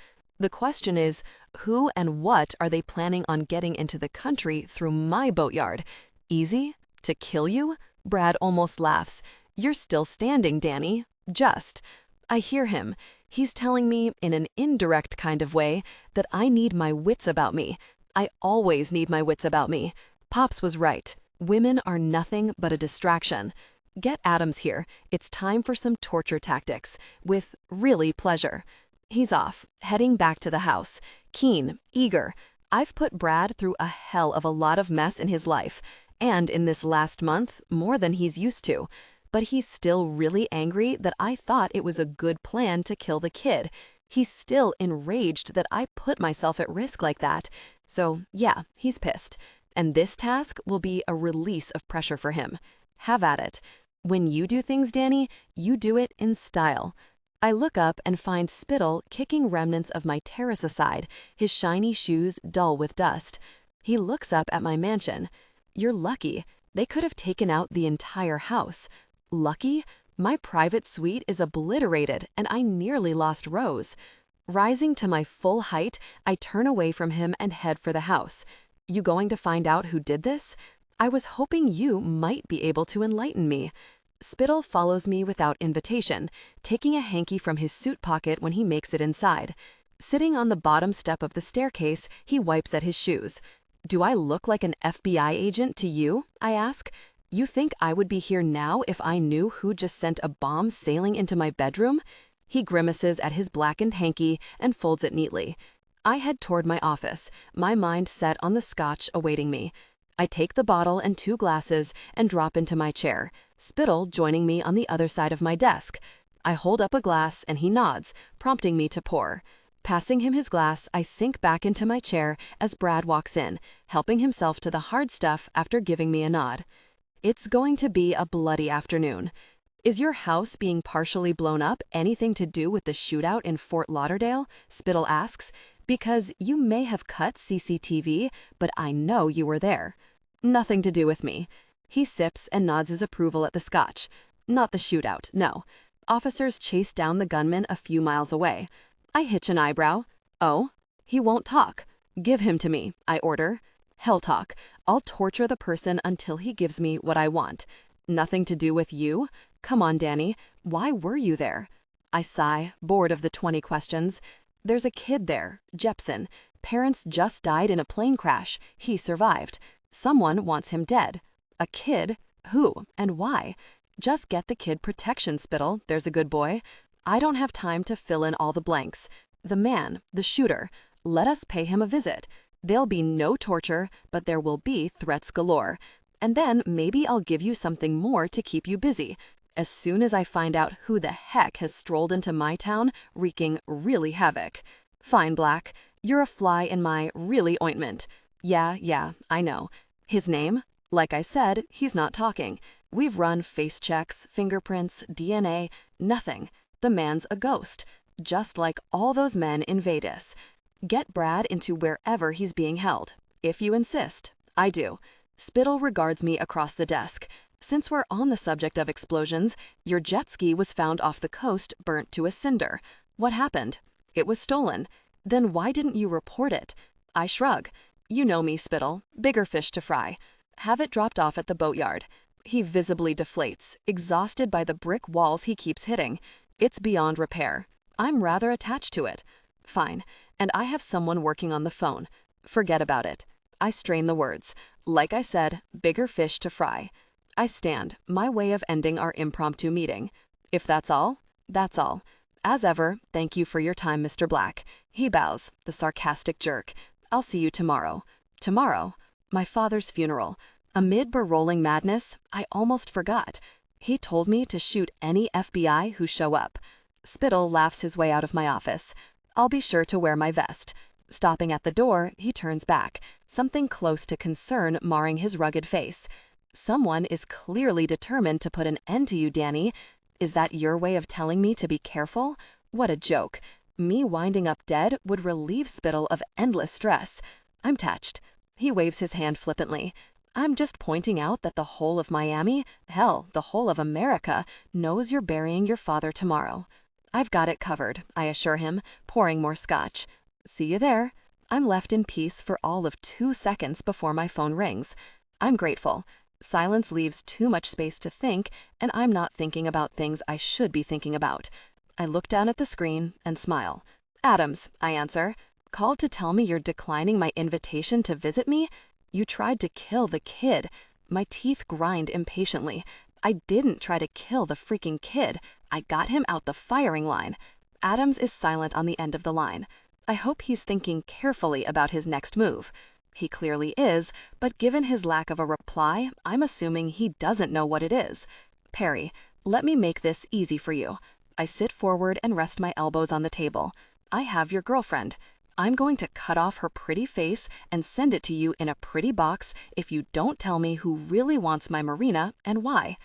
The question is, who and what are they planning on getting into the country through my boatyard? Easy? To kill you? Brad almost laughs. You're still standing, Danny. Just. I hear him. He's telling me, in an indirect kind of way, that I need my wits about me. I always need my wits about me. Pops was right. Women are nothing but a distraction. Get Adams here. It's time for some torture tactics, with really pleasure. He's off, heading back to the house. Keen, eager. I've put Brad through a hell of a lot of mess in his life, and in this last month, more than he's used to. But he's still really angry that I thought it was a good plan to kill the kid. He's still enraged that I put myself at risk like that. So yeah, he's pissed. And this task will be a release of pressure for him. Have at it. When you do things, Danny, you do it in style. I look up and find Spittle kicking remnants of my terrace aside, his shiny shoes dull with dust. He looks up at my mansion. You're lucky. They could have taken out the entire house. Lucky? My private suite is obliterated, and I nearly lost Rose. Rising to my full height, I turn away from him and head for the house. You going to find out who did this? I was hoping you might be able to enlighten me. Spittle follows me without invitation, taking a hanky from his suit pocket when he makes it inside. Sitting on the bottom step of the staircase, he wipes at his shoes. Do I look like an FBI agent to you? I ask. You think I would be here now if I knew who just sent a bomb sailing into my bedroom? He grimaces at his blackened hanky and folds it neatly. I head toward my office, my mind set on the scotch awaiting me. I take the bottle and 2 glasses and drop into my chair, Spittle joining me on the other side of my desk. I hold up a glass and he nods, prompting me to pour. Passing him his glass, I sink back into my chair as Brad walks in, helping himself to the hard stuff after giving me a nod. It's going to be a bloody afternoon. Is your house being partially blown up anything to do with the shootout in Fort Lauderdale? Spittle asks. Because you may have cut CCTV, but I know you were there. Nothing to do with me. He sips and nods his approval at the scotch. Not the shootout, no. Officers chased down the gunman a few miles away. I hitch an eyebrow. Oh? He won't talk. Give him to me, I order. Hell talk. I'll torture the person until he gives me what I want. Nothing to do with you? Come on, Danny. Why were you there? I sigh, bored of the 20 questions. There's a kid there, Jepson. Parents just died in a plane crash. He survived. Someone wants him dead. A kid? Who and why? Just get the kid protection, Spittle. There's a good boy. I don't have time to fill in all the blanks. The man, the shooter. Let us pay him a visit. There'll be no torture, but there will be threats galore. And then maybe I'll give you something more to keep you busy. As soon as I find out who the heck has strolled into my town, wreaking really havoc. Fine, Black. You're a fly in my really ointment. Yeah, I know. His name? Like I said, he's not talking. We've run face checks, fingerprints, DNA, nothing. The man's a ghost. Just like all those men in Vegas. Get Brad into wherever he's being held. If you insist. I do. Spittle regards me across the desk. Since we're on the subject of explosions, your jet ski was found off the coast, burnt to a cinder. What happened? It was stolen. Then why didn't you report it? I shrug. You know me, Spittle. Bigger fish to fry. Have it dropped off at the boatyard. He visibly deflates, exhausted by the brick walls he keeps hitting. It's beyond repair. I'm rather attached to it. Fine. And I have someone working on the phone. Forget about it. I strain the words. Like I said, bigger fish to fry. I stand, my way of ending our impromptu meeting. If that's all, that's all. As ever, thank you for your time, Mr. Black. He bows, the sarcastic jerk. I'll see you tomorrow. Tomorrow? My father's funeral. Amid berolling madness, I almost forgot. He told me to shoot any FBI who show up. Spittle laughs his way out of my office. I'll be sure to wear my vest. Stopping at the door, he turns back, something close to concern marring his rugged face. Someone is clearly determined to put an end to you, Danny. Is that your way of telling me to be careful? What a joke. Me winding up dead would relieve Spittle of endless stress. I'm touched. He waves his hand flippantly. I'm just pointing out that the whole of Miami, hell, the whole of America, knows you're burying your father tomorrow. I've got it covered, I assure him, pouring more scotch. See you there. I'm left in peace for all of 2 seconds before my phone rings. I'm grateful. Silence leaves too much space to think, and I'm not thinking about things I should be thinking about. I look down at the screen and smile. Adams, I answer. Called to tell me you're declining my invitation to visit me? You tried to kill the kid. My teeth grind impatiently. I didn't try to kill the freaking kid. I got him out the firing line. Adams is silent on the end of the line. I hope he's thinking carefully about his next move. He clearly is, but given his lack of a reply, I'm assuming he doesn't know what it is. Perry, let me make this easy for you. I sit forward and rest my elbows on the table. I have your girlfriend. I'm going to cut off her pretty face and send it to you in a pretty box if you don't tell me who really wants my Marina and why.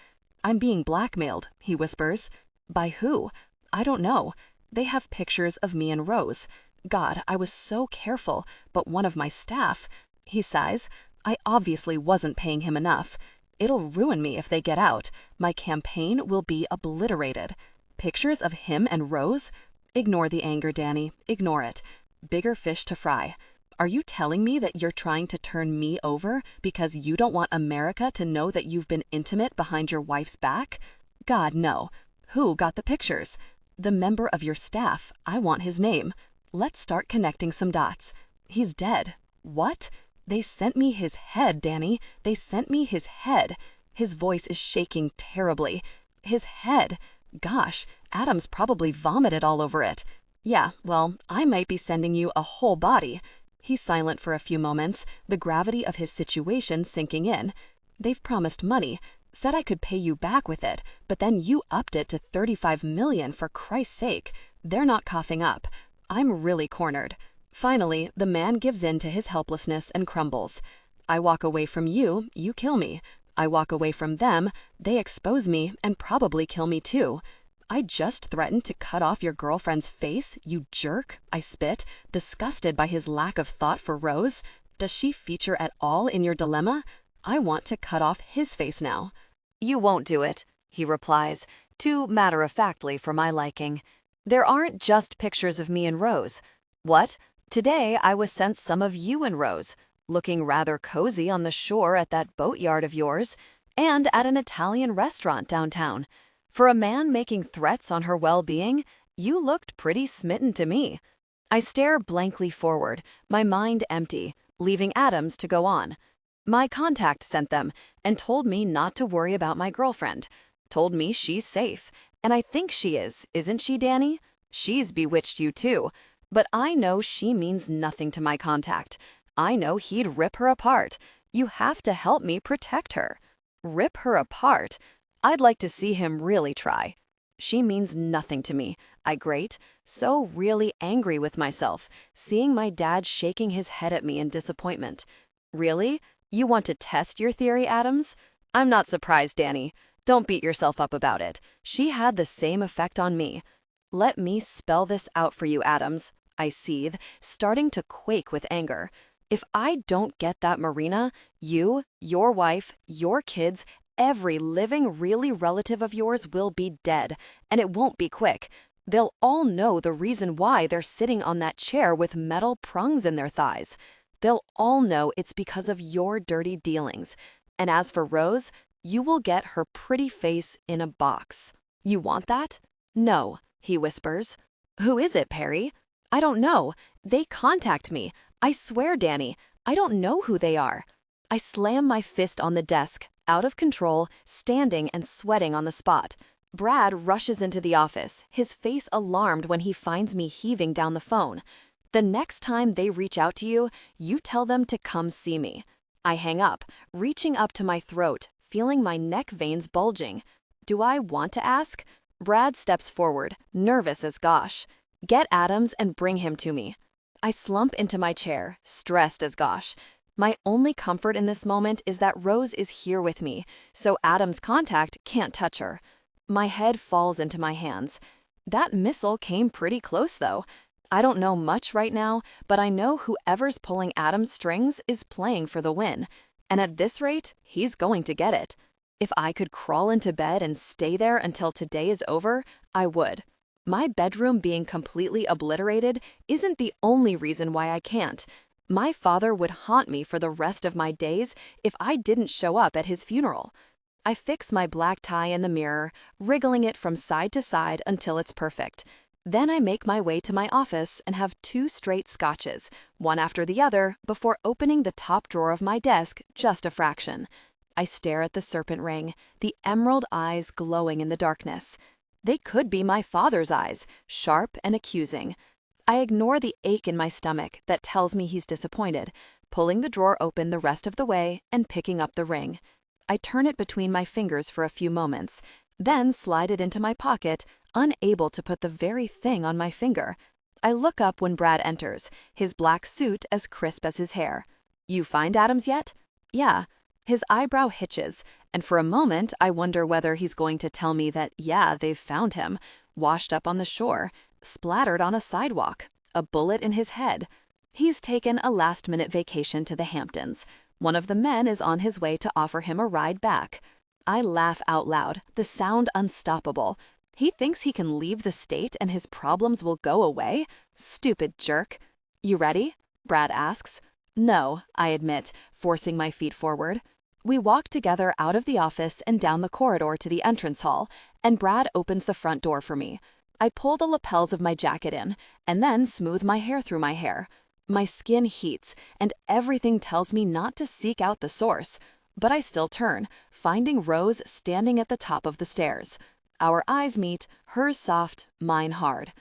I'm being blackmailed, he whispers. By who? I don't know. They have pictures of me and Rose. God, I was so careful, but one of my staff. He sighs. I obviously wasn't paying him enough. It'll ruin me if they get out. My campaign will be obliterated. Pictures of him and Rose? Ignore the anger, Danny. Ignore it. Bigger fish to fry. Are you telling me that you're trying to turn me over because you don't want America to know that you've been intimate behind your wife's back? God, no. Who got the pictures? The member of your staff. I want his name. Let's start connecting some dots. He's dead. What? They sent me his head, Danny. They sent me his head. His voice is shaking terribly. His head. Gosh, Adams probably vomited all over it. Yeah, well, I might be sending you a whole body. He's silent for a few moments, the gravity of his situation sinking in. They've promised money, said I could pay you back with it, but then you upped it to 35 million for Christ's sake. They're not coughing up. I'm really cornered. Finally, the man gives in to his helplessness and crumbles. I walk away from you, you kill me. I walk away from them, they expose me and probably kill me too. I just threatened to cut off your girlfriend's face, you jerk, I spit, disgusted by his lack of thought for Rose. Does she feature at all in your dilemma? I want to cut off his face now. You won't do it, he replies, too matter-of-factly for my liking. There aren't just pictures of me and Rose. What? Today I was sent some of you and Rose, looking rather cozy on the shore at that boatyard of yours, and at an Italian restaurant downtown. For a man making threats on her well-being, you looked pretty smitten to me. I stare blankly forward, my mind empty, leaving Adams to go on. My contact sent them and told me not to worry about my girlfriend. Told me she's safe. And I think she is, isn't she, Danny? She's bewitched you too. But I know she means nothing to my contact. I know he'd rip her apart. You have to help me protect her. Rip her apart? I'd like to see him really try. She means nothing to me, I grate, so really angry with myself, seeing my dad shaking his head at me in disappointment. Really? You want to test your theory, Adams? I'm not surprised, Danny. Don't beat yourself up about it. She had the same effect on me. Let me spell this out for you, Adams, I seethe, starting to quake with anger. If I don't get that Marina, you, your wife, your kids, every living, really relative of yours will be dead, and it won't be quick. They'll all know the reason why they're sitting on that chair with metal prongs in their thighs. They'll all know it's because of your dirty dealings. And as for Rose, you will get her pretty face in a box. You want that? No, he whispers. Who is it, Perry? I don't know. They contact me. I swear, Danny, I don't know who they are. I slam my fist on the desk, out of control, standing and sweating on the spot. Brad rushes into the office, his face alarmed when he finds me heaving down the phone. The next time they reach out to you, you tell them to come see me. I hang up, reaching up to my throat, feeling my neck veins bulging. Do I want to ask? Brad steps forward, nervous as gosh. Get Adams and bring him to me. I slump into my chair, stressed as gosh. My only comfort in this moment is that Rose is here with me, so Adam's contact can't touch her. My head falls into my hands. That missile came pretty close, though. I don't know much right now, but I know whoever's pulling Adam's strings is playing for the win. And at this rate, he's going to get it. If I could crawl into bed and stay there until today is over, I would. My bedroom being completely obliterated isn't the only reason why I can't. My father would haunt me for the rest of my days if I didn't show up at his funeral. I fix my black tie in the mirror, wriggling it from side to side until it's perfect. Then I make my way to my office and have 2 straight scotches, one after the other, before opening the top drawer of my desk just a fraction. I stare at the serpent ring, the emerald eyes glowing in the darkness. They could be my father's eyes, sharp and accusing. I ignore the ache in my stomach that tells me he's disappointed, pulling the drawer open the rest of the way and picking up the ring. I turn it between my fingers for a few moments, then slide it into my pocket, unable to put the very thing on my finger. I look up when Brad enters, his black suit as crisp as his hair. You find Adams yet? Yeah. His eyebrow hitches, and for a moment I wonder whether he's going to tell me that, yeah, they've found him, washed up on the shore, splattered on a sidewalk, a bullet in his head. He's taken a last-minute vacation to the Hamptons. One of the men is on his way to offer him a ride back. I laugh out loud, the sound unstoppable. He thinks he can leave the state and his problems will go away? Stupid jerk. You ready? Brad asks. No, I admit, forcing my feet forward. We walk together out of the office and down the corridor to the entrance hall, and Brad opens the front door for me. I pull the lapels of my jacket in, and then smooth my hair through my hair. My skin heats, and everything tells me not to seek out the source. But I still turn, finding Rose standing at the top of the stairs. Our eyes meet, hers soft, mine hard.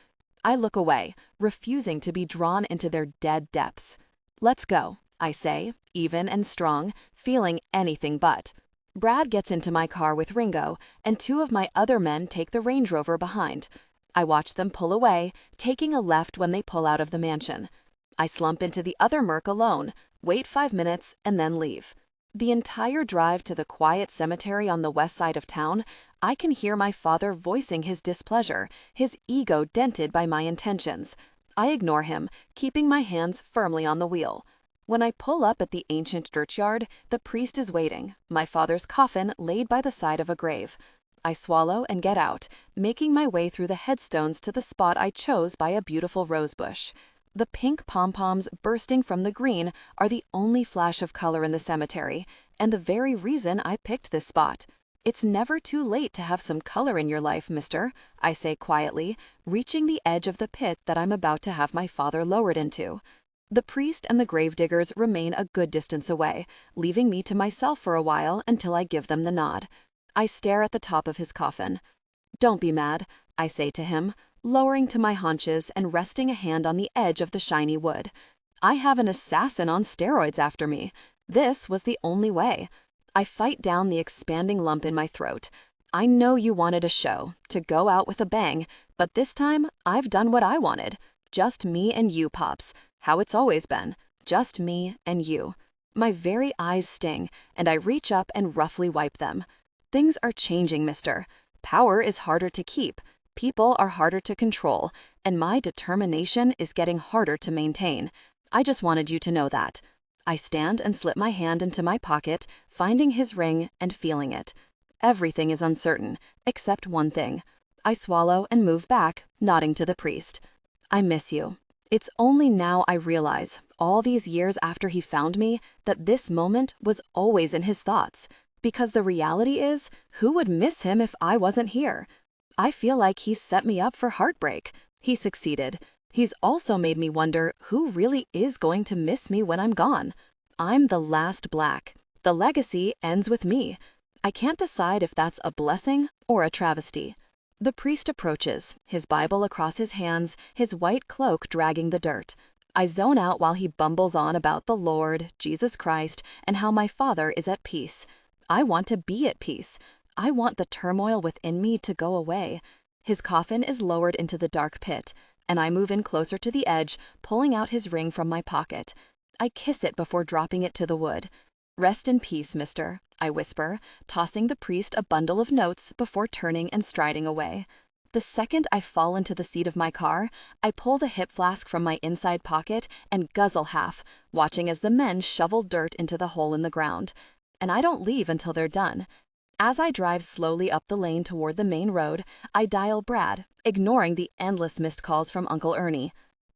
I look away, refusing to be drawn into their dead depths. Let's go, I say, even and strong, feeling anything but. Brad gets into my car with Ringo, and 2 of my other men take the Range Rover behind. I watch them pull away, taking a left when they pull out of the mansion. I slump into the other Merc alone, wait 5 minutes, and then leave. The entire drive to the quiet cemetery on the west side of town, I can hear my father voicing his displeasure, his ego dented by my intentions. I ignore him, keeping my hands firmly on the wheel. When I pull up at the ancient churchyard, the priest is waiting, my father's coffin laid by the side of a grave. I swallow and get out, making my way through the headstones to the spot I chose by a beautiful rosebush. The pink pom-poms bursting from the green are the only flash of color in the cemetery, and the very reason I picked this spot. It's never too late to have some color in your life, mister, I say quietly, reaching the edge of the pit that I'm about to have my father lowered into. The priest and the gravediggers remain a good distance away, leaving me to myself for a while until I give them the nod. I stare at the top of his coffin. Don't be mad, I say to him, lowering to my haunches and resting a hand on the edge of the shiny wood. I have an assassin on steroids after me. This was the only way. I fight down the expanding lump in my throat. I know you wanted a show, to go out with a bang, but this time I've done what I wanted. Just me and you, Pops. How it's always been. Just me and you. My very eyes sting, and I reach up and roughly wipe them. Things are changing, mister. Power is harder to keep. People are harder to control, and my determination is getting harder to maintain. I just wanted you to know that. I stand and slip my hand into my pocket, finding his ring and feeling it. Everything is uncertain, except one thing. I swallow and move back, nodding to the priest. I miss you. It's only now I realize, all these years after he found me, that this moment was always in his thoughts. Because the reality is, who would miss him if I wasn't here? I feel like he's set me up for heartbreak. He succeeded. He's also made me wonder who really is going to miss me when I'm gone. I'm the last Black. The legacy ends with me. I can't decide if that's a blessing or a travesty. The priest approaches, his Bible across his hands, his white cloak dragging the dirt. I zone out while he bumbles on about the Lord, Jesus Christ, and how my father is at peace. I want to be at peace. I want the turmoil within me to go away. His coffin is lowered into the dark pit, and I move in closer to the edge, pulling out his ring from my pocket. I kiss it before dropping it to the wood. Rest in peace, mister, I whisper, tossing the priest a bundle of notes before turning and striding away. The second I fall into the seat of my car, I pull the hip flask from my inside pocket and guzzle half, watching as the men shovel dirt into the hole in the ground. And I don't leave until they're done. As I drive slowly up the lane toward the main road, I dial Brad, ignoring the endless missed calls from Uncle Ernie.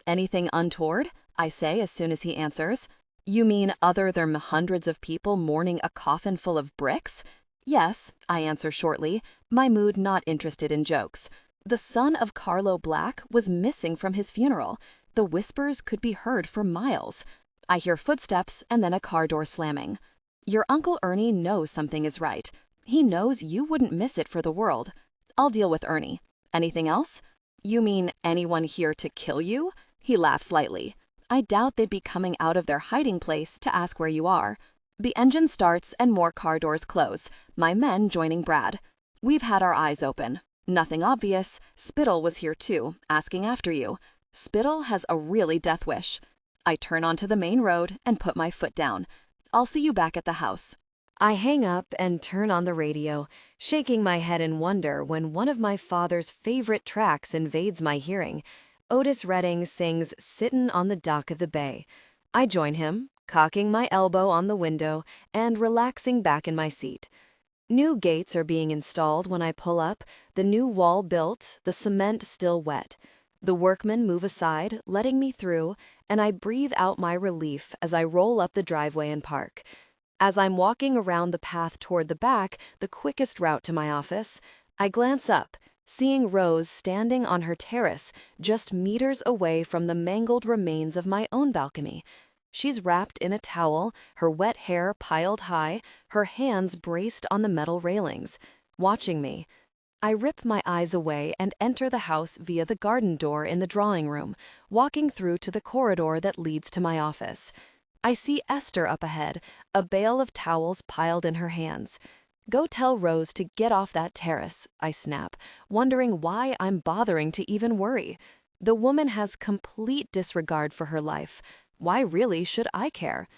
Anything untoward? I say as soon as he answers. You mean other than hundreds of people mourning a coffin full of bricks? Yes, I answer shortly, my mood not interested in jokes. The son of Carlo Black was missing from his funeral. The whispers could be heard for miles. I hear footsteps and then a car door slamming. Your Uncle Ernie knows something is right. He knows you wouldn't miss it for the world. I'll deal with Ernie. Anything else? You mean anyone here to kill you? He laughs lightly. I doubt they'd be coming out of their hiding place to ask where you are. The engine starts and more car doors close, my men joining Brad. We've had our eyes open. Nothing obvious. Spittle was here too, asking after you. Spittle has a really death wish. I turn onto the main road and put my foot down. I'll see you back at the house. I hang up and turn on the radio, shaking my head in wonder when one of my father's favorite tracks invades my hearing. Otis Redding sings Sittin' on the Dock of the Bay. I join him, cocking my elbow on the window and relaxing back in my seat. New gates are being installed when I pull up, the new wall built, the cement still wet. The workmen move aside, letting me through, and I breathe out my relief as I roll up the driveway and park. As I'm walking around the path toward the back, the quickest route to my office, I glance up, seeing Rose standing on her terrace just meters away from the mangled remains of my own balcony. She's wrapped in a towel, her wet hair piled high, her hands braced on the metal railings, watching me. I rip my eyes away and enter the house via the garden door in the drawing room, walking through to the corridor that leads to my office. I see Esther up ahead, a bale of towels piled in her hands. Go tell Rose to get off that terrace, I snap, wondering why I'm bothering to even worry. The woman has complete disregard for her life. Why really should I care?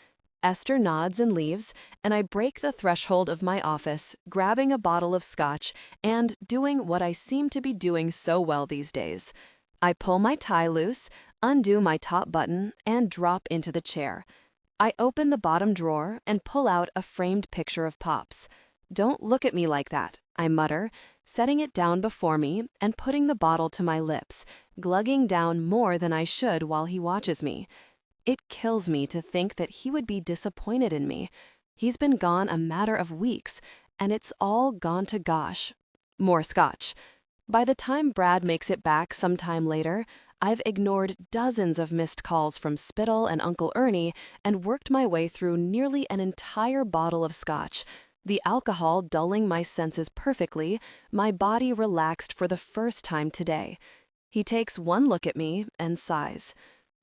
Esther nods and leaves, and I break the threshold of my office, grabbing a bottle of scotch and doing what I seem to be doing so well these days. I pull my tie loose, undo my top button, and drop into the chair. I open the bottom drawer and pull out a framed picture of Pops. Don't look at me like that, I mutter, setting it down before me and putting the bottle to my lips, glugging down more than I should while he watches me. It kills me to think that he would be disappointed in me. He's been gone a matter of weeks, and it's all gone to gosh. More scotch. By the time Brad makes it back sometime later, I've ignored dozens of missed calls from Spittle and Uncle Ernie and worked my way through nearly an entire bottle of scotch. The alcohol dulling my senses perfectly, my body relaxed for the first time today. He takes one look at me and sighs.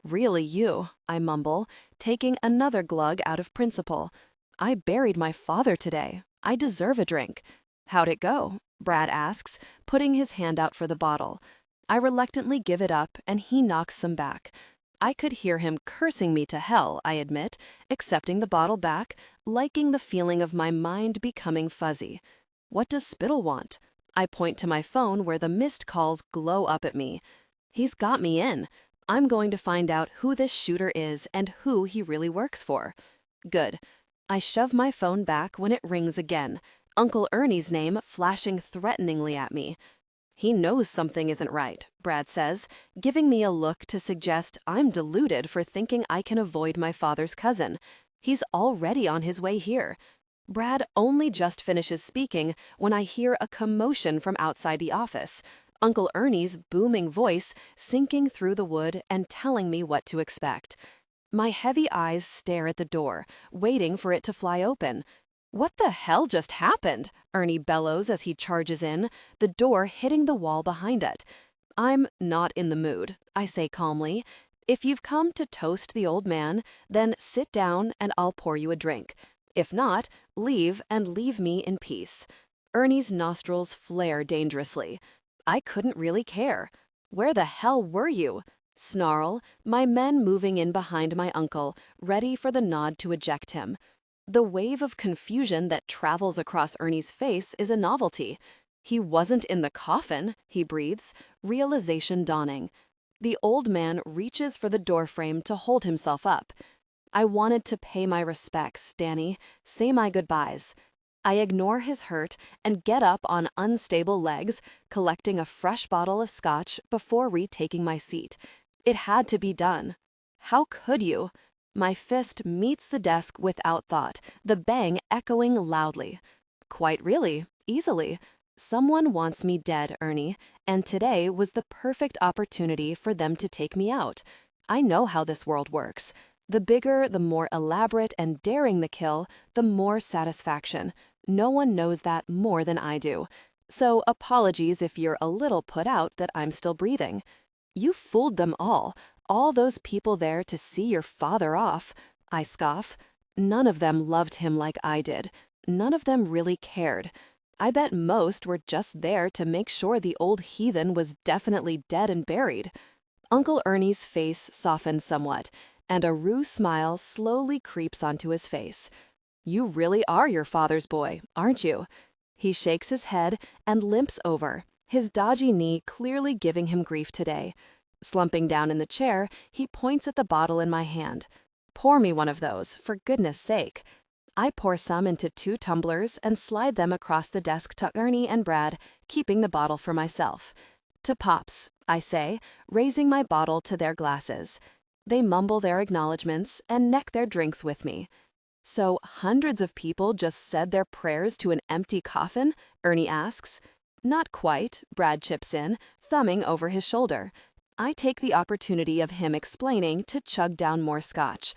"Really you," I mumble, taking another glug out of principle. "I buried my father today. I deserve a drink." "How'd it go?" Brad asks, putting his hand out for the bottle. I reluctantly give it up, and he knocks some back. I could hear him cursing me to hell, I admit, accepting the bottle back, liking the feeling of my mind becoming fuzzy. What does Spittle want? I point to my phone where the missed calls glow up at me. He's got me in. I'm going to find out who this shooter is and who he really works for. Good. I shove my phone back when it rings again, Uncle Ernie's name flashing threateningly at me. "He knows something isn't right," Brad says, giving me a look to suggest I'm deluded for thinking I can avoid my father's cousin. He's already on his way here. Brad only just finishes speaking when I hear a commotion from outside the office, Uncle Ernie's booming voice sinking through the wood and telling me what to expect. My heavy eyes stare at the door, waiting for it to fly open. "What the hell just happened?" Ernie bellows as he charges in, the door hitting the wall behind it. "I'm not in the mood," I say calmly. "If you've come to toast the old man, then sit down and I'll pour you a drink. If not, leave and leave me in peace." Ernie's nostrils flare dangerously. I couldn't really care. "Where the hell were you?" Snarl, my men moving in behind my uncle, ready for the nod to eject him. The wave of confusion that travels across Ernie's face is a novelty. "He wasn't in the coffin," he breathes, realization dawning. The old man reaches for the doorframe to hold himself up. "I wanted to pay my respects, Danny, say my goodbyes." I ignore his hurt and get up on unstable legs, collecting a fresh bottle of scotch before retaking my seat. It had to be done. "How could you?" My fist meets the desk without thought, the bang echoing loudly. "Quite really, easily. Someone wants me dead, Ernie, and today was the perfect opportunity for them to take me out. I know how this world works. The bigger, the more elaborate and daring the kill, the more satisfaction. No one knows that more than I do. So apologies if you're a little put out that I'm still breathing. You fooled them all those people there to see your father off," I scoff. None of them loved him like I did. None of them really cared. I bet most were just there to make sure the old heathen was definitely dead and buried. Uncle Ernie's face softens somewhat, and a ruse smile slowly creeps onto his face. "You really are your father's boy, aren't you?" He shakes his head and limps over, his dodgy knee clearly giving him grief today. Slumping down in the chair, he points at the bottle in my hand. "Pour me one of those, for goodness sake." I pour some into 2 tumblers and slide them across the desk to Ernie and Brad, keeping the bottle for myself. "To Pops," I say, raising my bottle to their glasses. They mumble their acknowledgments and neck their drinks with me. "So hundreds of people just said their prayers to an empty coffin?" Ernie asks. "Not quite," Brad chips in, thumbing over his shoulder. I take the opportunity of him explaining to chug down more scotch.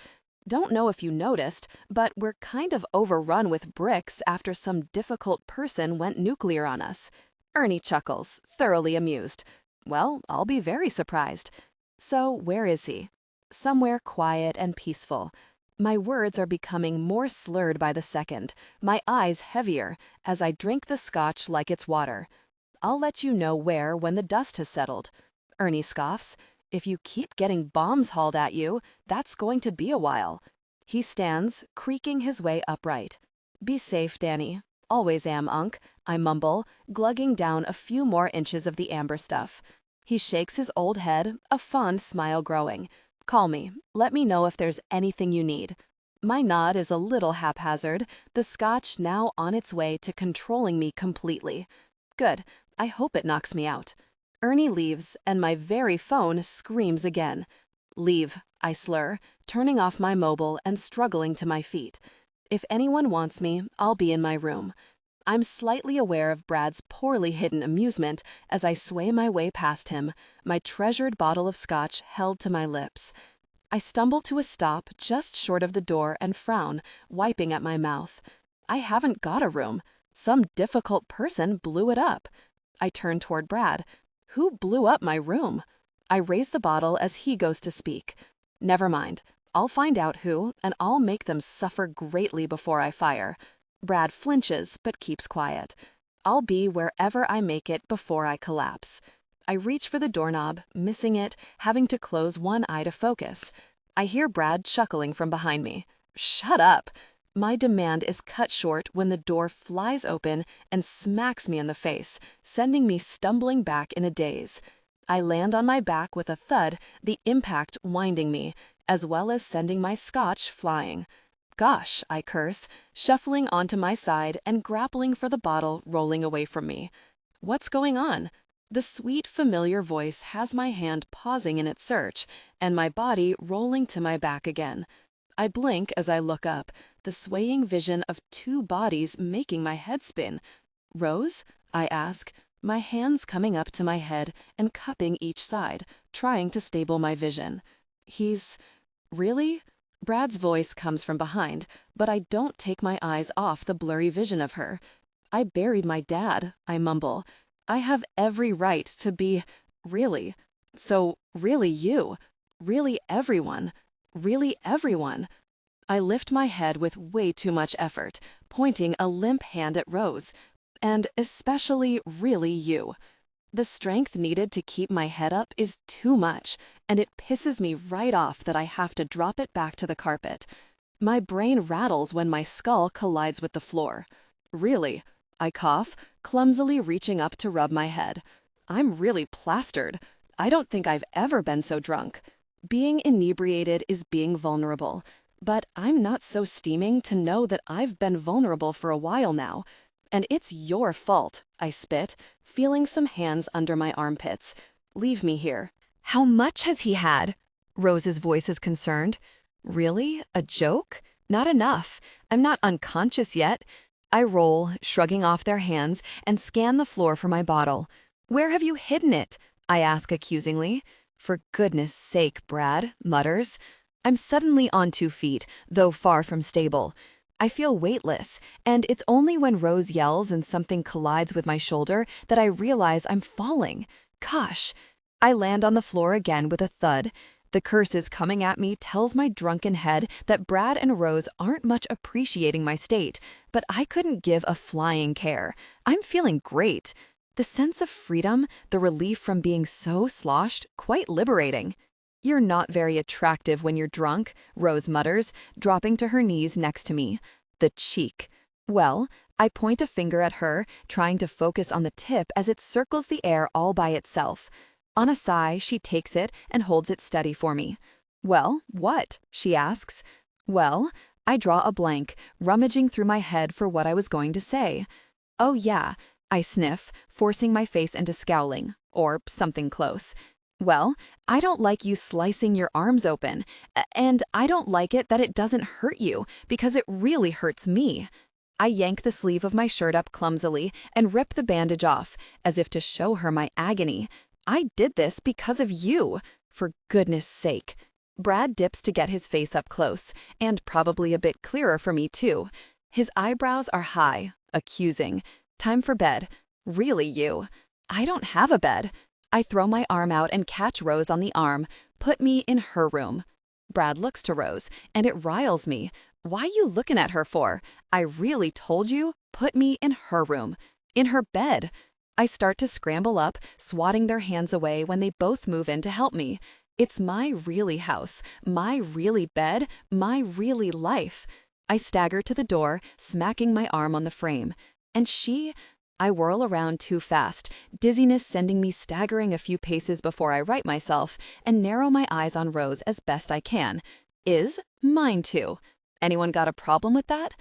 "Don't know if you noticed, but we're kind of overrun with bricks after some difficult person went nuclear on us." Ernie chuckles, thoroughly amused. "Well, I'll be very surprised." "So where is he?" "Somewhere quiet and peaceful." My words are becoming more slurred by the second, my eyes heavier, as I drink the scotch like it's water. "I'll let you know where when the dust has settled." Ernie scoffs. "If you keep getting bombs hauled at you, that's going to be a while." He stands, creaking his way upright. "Be safe, Danny." "Always am, Unc," I mumble, glugging down a few more inches of the amber stuff. He shakes his old head, a fond smile growing. "Call me. Let me know if there's anything you need." My nod is a little haphazard, the scotch now on its way to controlling me completely. Good. I hope it knocks me out. Ernie leaves, and my very phone screams again. "Leave," I slur, turning off my mobile and struggling to my feet. If anyone wants me, I'll be in my room. I'm slightly aware of Brad's poorly hidden amusement as I sway my way past him, my treasured bottle of scotch held to my lips. I stumble to a stop just short of the door and frown, wiping at my mouth. I haven't got a room. Some difficult person blew it up. I turn toward Brad. Who blew up my room? I raise the bottle as he goes to speak. Never mind. I'll find out who, and I'll make them suffer greatly before I fire. Brad flinches, but keeps quiet. I'll be wherever I make it before I collapse. I reach for the doorknob, missing it, having to close one eye to focus. I hear Brad chuckling from behind me. Shut up! My demand is cut short when the door flies open and smacks me in the face, sending me stumbling back in a daze. I land on my back with a thud, the impact winding me, as well as sending my scotch flying. Gosh, I curse, shuffling onto my side and grappling for the bottle rolling away from me. What's going on? The sweet, familiar voice has my hand pausing in its search, and my body rolling to my back again. I blink as I look up, the swaying vision of two bodies making my head spin. Rose? I ask, my hands coming up to my head and cupping each side, trying to stable my vision. Really? Brad's voice comes from behind, but I don't take my eyes off the blurry vision of her. I buried my dad, I mumble. I have every right to be, really. So, really you. Really everyone. Really everyone. I lift my head with way too much effort, pointing a limp hand at Rose. And especially really you. The strength needed to keep my head up is too much, and it pisses me right off that I have to drop it back to the carpet. My brain rattles when my skull collides with the floor. Really, I cough, clumsily reaching up to rub my head. I'm really plastered. I don't think I've ever been so drunk. Being inebriated is being vulnerable, but I'm not so steaming to know that I've been vulnerable for a while now. And it's your fault, I spit, feeling some hands under my armpits. Leave me here. How much has he had? Rose's voice is concerned. Really? A joke? Not enough. I'm not unconscious yet. I roll, shrugging off their hands, and scan the floor for my bottle. Where have you hidden it? I ask accusingly. For goodness sake, Brad, mutters. I'm suddenly on 2 feet, though far from stable. I feel weightless, and it's only when Rose yells and something collides with my shoulder that I realize I'm falling. Gosh! I land on the floor again with a thud. The curses coming at me tells my drunken head that Brad and Rose aren't much appreciating my state, but I couldn't give a flying care. I'm feeling great. The sense of freedom, the relief from being so sloshed, quite liberating. You're not very attractive when you're drunk, Rose mutters, dropping to her knees next to me. The cheek. Well, I point a finger at her, trying to focus on the tip as it circles the air all by itself. On a sigh, she takes it and holds it steady for me. Well, what? She asks. Well, I draw a blank, rummaging through my head for what I was going to say. Oh yeah, I sniff, forcing my face into scowling, or something close. Well, I don't like you slicing your arms open, and I don't like it that it doesn't hurt you, because it really hurts me. I yank the sleeve of my shirt up clumsily and rip the bandage off, as if to show her my agony. I did this because of you, for goodness sake. Brad dips to get his face up close, and probably a bit clearer for me too. His eyebrows are high, accusing. Time for bed. Really, you. I don't have a bed. I throw my arm out and catch Rose on the arm. Put me in her room. Brad looks to Rose, and it riles me. Why you looking at her for? I really told you, put me in her room. In her bed. I start to scramble up, swatting their hands away when they both move in to help me. It's my really house, my really bed, my really life. I stagger to the door, smacking my arm on the frame. And I whirl around too fast, dizziness sending me staggering a few paces before I right myself and narrow my eyes on Rose as best I can. Is mine too. Anyone got a problem with that?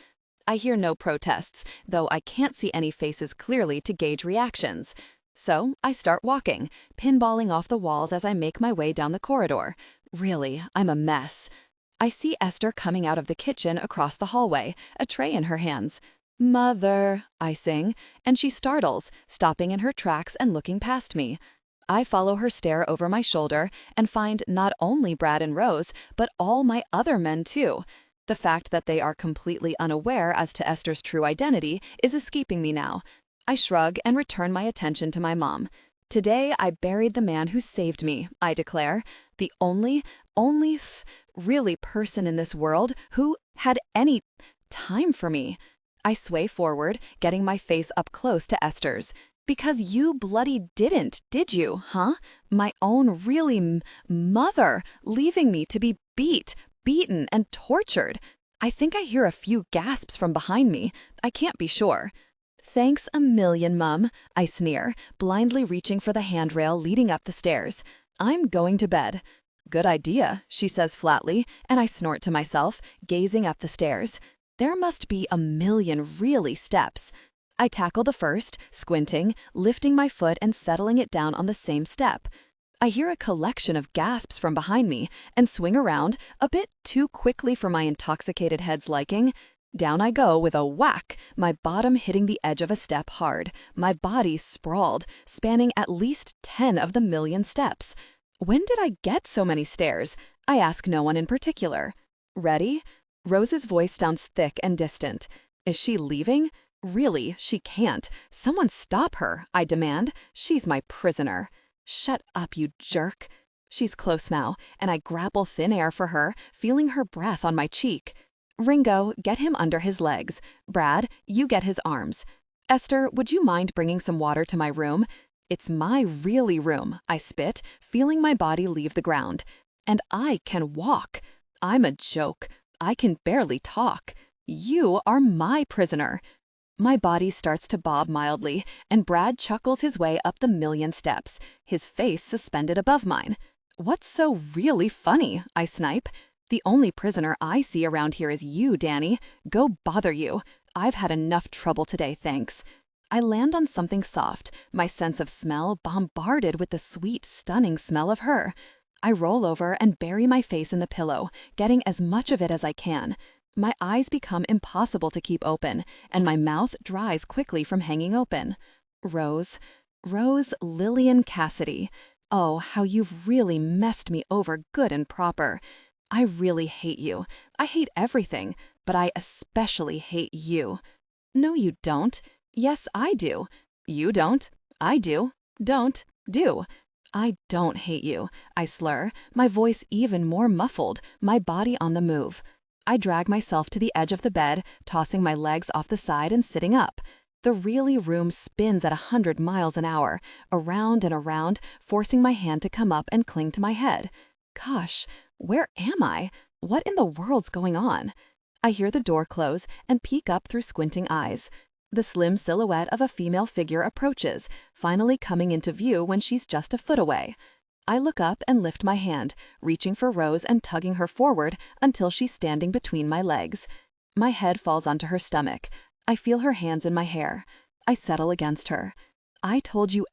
I hear no protests, though I can't see any faces clearly to gauge reactions. So I start walking, pinballing off the walls as I make my way down the corridor. Really, I'm a mess. I see Esther coming out of the kitchen across the hallway, a tray in her hands. Mother, I sing, and she startles, stopping in her tracks and looking past me. I follow her stare over my shoulder and find not only Brad and Rose, but all my other men too. The fact that they are completely unaware as to Esther's true identity is escaping me now. I shrug and return my attention to my mom. Today I buried the man who saved me, I declare. The only really person in this world who had any time for me. I sway forward, getting my face up close to Esther's. Because you bloody didn't, did you, huh? My own really mother, leaving me to be beaten, and tortured. I think I hear a few gasps from behind me. I can't be sure. Thanks a million, Mum, I sneer, blindly reaching for the handrail leading up the stairs. I'm going to bed. Good idea, she says flatly, and I snort to myself, gazing up the stairs. There must be a million really steps. I tackle the first, squinting, lifting my foot and settling it down on the same step. I hear a collection of gasps from behind me and swing around, a bit too quickly for my intoxicated head's liking. Down I go with a whack, my bottom hitting the edge of a step hard, my body sprawled, spanning at least 10 of the million steps. When did I get so many stairs? I ask no one in particular. Ready? Rose's voice sounds thick and distant. Is she leaving? Really, she can't. Someone stop her, I demand. She's my prisoner. Shut up, you jerk. She's close now, and I grapple thin air for her, feeling her breath on my cheek. Ringo, get him under his legs. Brad, you get his arms. Esther, would you mind bringing some water to my room? It's my really room, I spit, feeling my body leave the ground. And I can walk. I'm a joke. I can barely talk. You are my prisoner. My body starts to bob mildly, and Brad chuckles his way up the million steps, his face suspended above mine. What's so really funny? I snipe. The only prisoner I see around here is you, Danny. Go bother you. I've had enough trouble today, thanks. I land on something soft, my sense of smell bombarded with the sweet, stunning smell of her. I roll over and bury my face in the pillow, getting as much of it as I can. My eyes become impossible to keep open, and my mouth dries quickly from hanging open. Rose Lillian Cassidy. Oh, how you've really messed me over good and proper. I really hate you. I hate everything, but I especially hate you. No, you don't. Yes, I do. You don't. I do. Don't. Do. I don't hate you, I slur, my voice even more muffled, my body on the move. I drag myself to the edge of the bed, tossing my legs off the side and sitting up. The really room spins at 100 miles an hour, around and around, forcing my hand to come up and cling to my head. Gosh, where am I? What in the world's going on? I hear the door close and peek up through squinting eyes. The slim silhouette of a female figure approaches, finally coming into view when she's just a foot away. I look up and lift my hand, reaching for Rose and tugging her forward until she's standing between my legs. My head falls onto her stomach. I feel her hands in my hair. I settle against her. I told you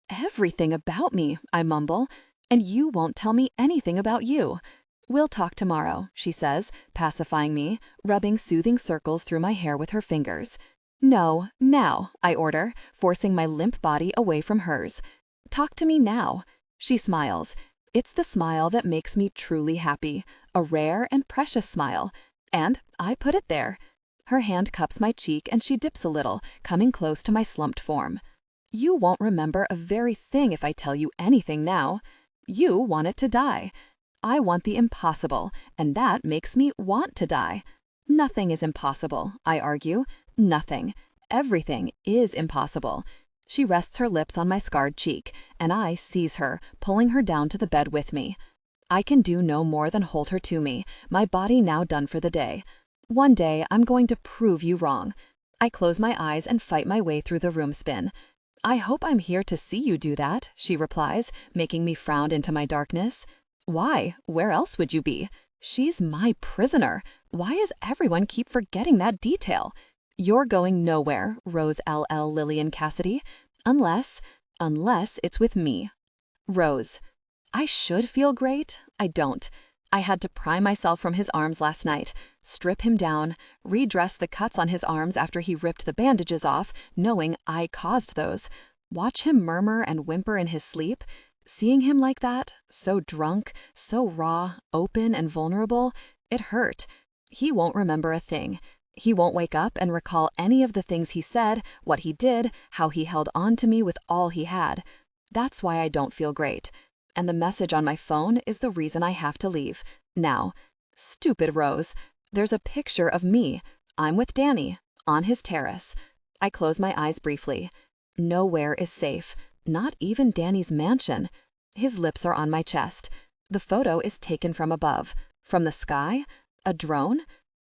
everything about me, I mumble, and you won't tell me anything about you. We'll talk tomorrow, she says, pacifying me, rubbing soothing circles through my hair with her fingers. No, now, I order, forcing my limp body away from hers. Talk to me now. She smiles. It's the smile that makes me truly happy, a rare and precious smile. And I put it there. Her hand cups my cheek and she dips a little, coming close to my slumped form. You won't remember a very thing if I tell you anything now. You want it to die. I want the impossible, and that makes me want to die. Nothing is impossible, I argue. Nothing. Everything is impossible. She rests her lips on my scarred cheek, and I seize her, pulling her down to the bed with me. I can do no more than hold her to me, my body now done for the day. One day I'm going to prove you wrong. I close my eyes and fight my way through the room spin. I hope I'm here to see you do that, she replies, making me frown into my darkness. Why? Where else would you be? She's my prisoner. Why does everyone keep forgetting that detail? You're going nowhere, Rose LL Lillian Cassidy, unless it's with me. Rose. I should feel great. I don't. I had to pry myself from his arms last night, strip him down, redress the cuts on his arms after he ripped the bandages off, knowing I caused those. Watch him murmur and whimper in his sleep. Seeing him like that, so drunk, so raw, open and vulnerable, it hurt. He won't remember a thing. He won't wake up and recall any of the things he said, what he did, how he held on to me with all he had. That's why I don't feel great. And the message on my phone is the reason I have to leave. Now, stupid Rose, there's a picture of me. I'm with Danny, on his terrace. I close my eyes briefly. Nowhere is safe, not even Danny's mansion. His lips are on my chest. The photo is taken from above. From the sky? A drone?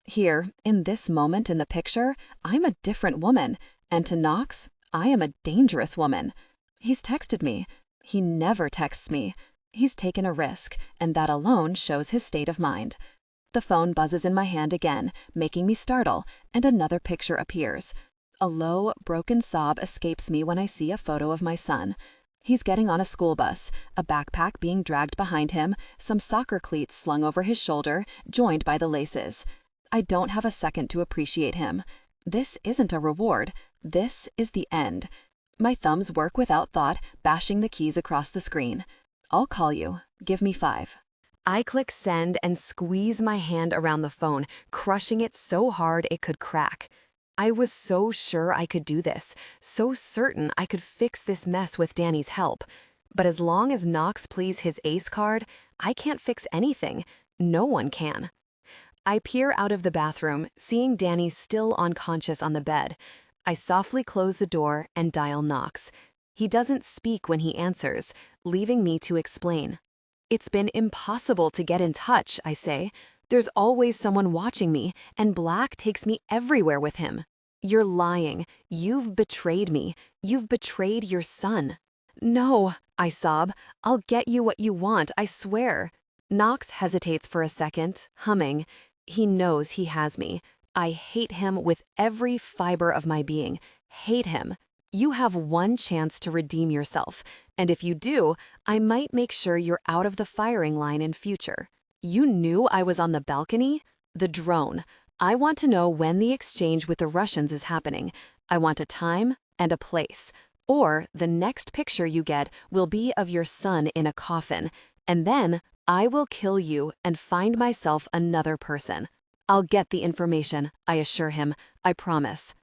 Here, in this moment in the picture, I'm a different woman. And to Knox, I am a dangerous woman. He's texted me. He never texts me. He's taken a risk, and that alone shows his state of mind. The phone buzzes in my hand again, making me startle, and another picture appears. A low, broken sob escapes me when I see a photo of my son. He's getting on a school bus, a backpack being dragged behind him, some soccer cleats slung over his shoulder, joined by the laces. I don't have a second to appreciate him. This isn't a reward. This is the end. My thumbs work without thought, bashing the keys across the screen. I'll call you. Give me 5. I click send and squeeze my hand around the phone, crushing it so hard it could crack. I was so sure I could do this, so certain I could fix this mess with Danny's help. But as long as Knox plays his ace card, I can't fix anything. No one can. I peer out of the bathroom, seeing Danny still unconscious on the bed. I softly close the door and dial Knox. He doesn't speak when he answers, leaving me to explain. It's been impossible to get in touch, I say. There's always someone watching me, and Black takes me everywhere with him. You're lying. You've betrayed me. You've betrayed your son. No, I sob. I'll get you what you want, I swear. Knox hesitates for a second, humming. He knows he has me. I hate him with every fiber of my being. Hate him. You have one chance to redeem yourself, and if you do, I might make sure you're out of the firing line in future. You knew I was on the balcony? The drone. I want to know when the exchange with the Russians is happening. I want a time and a place. Or the next picture you get will be of your son in a coffin, and then I will kill you and find myself another person. I'll get the information, I assure him. I promise.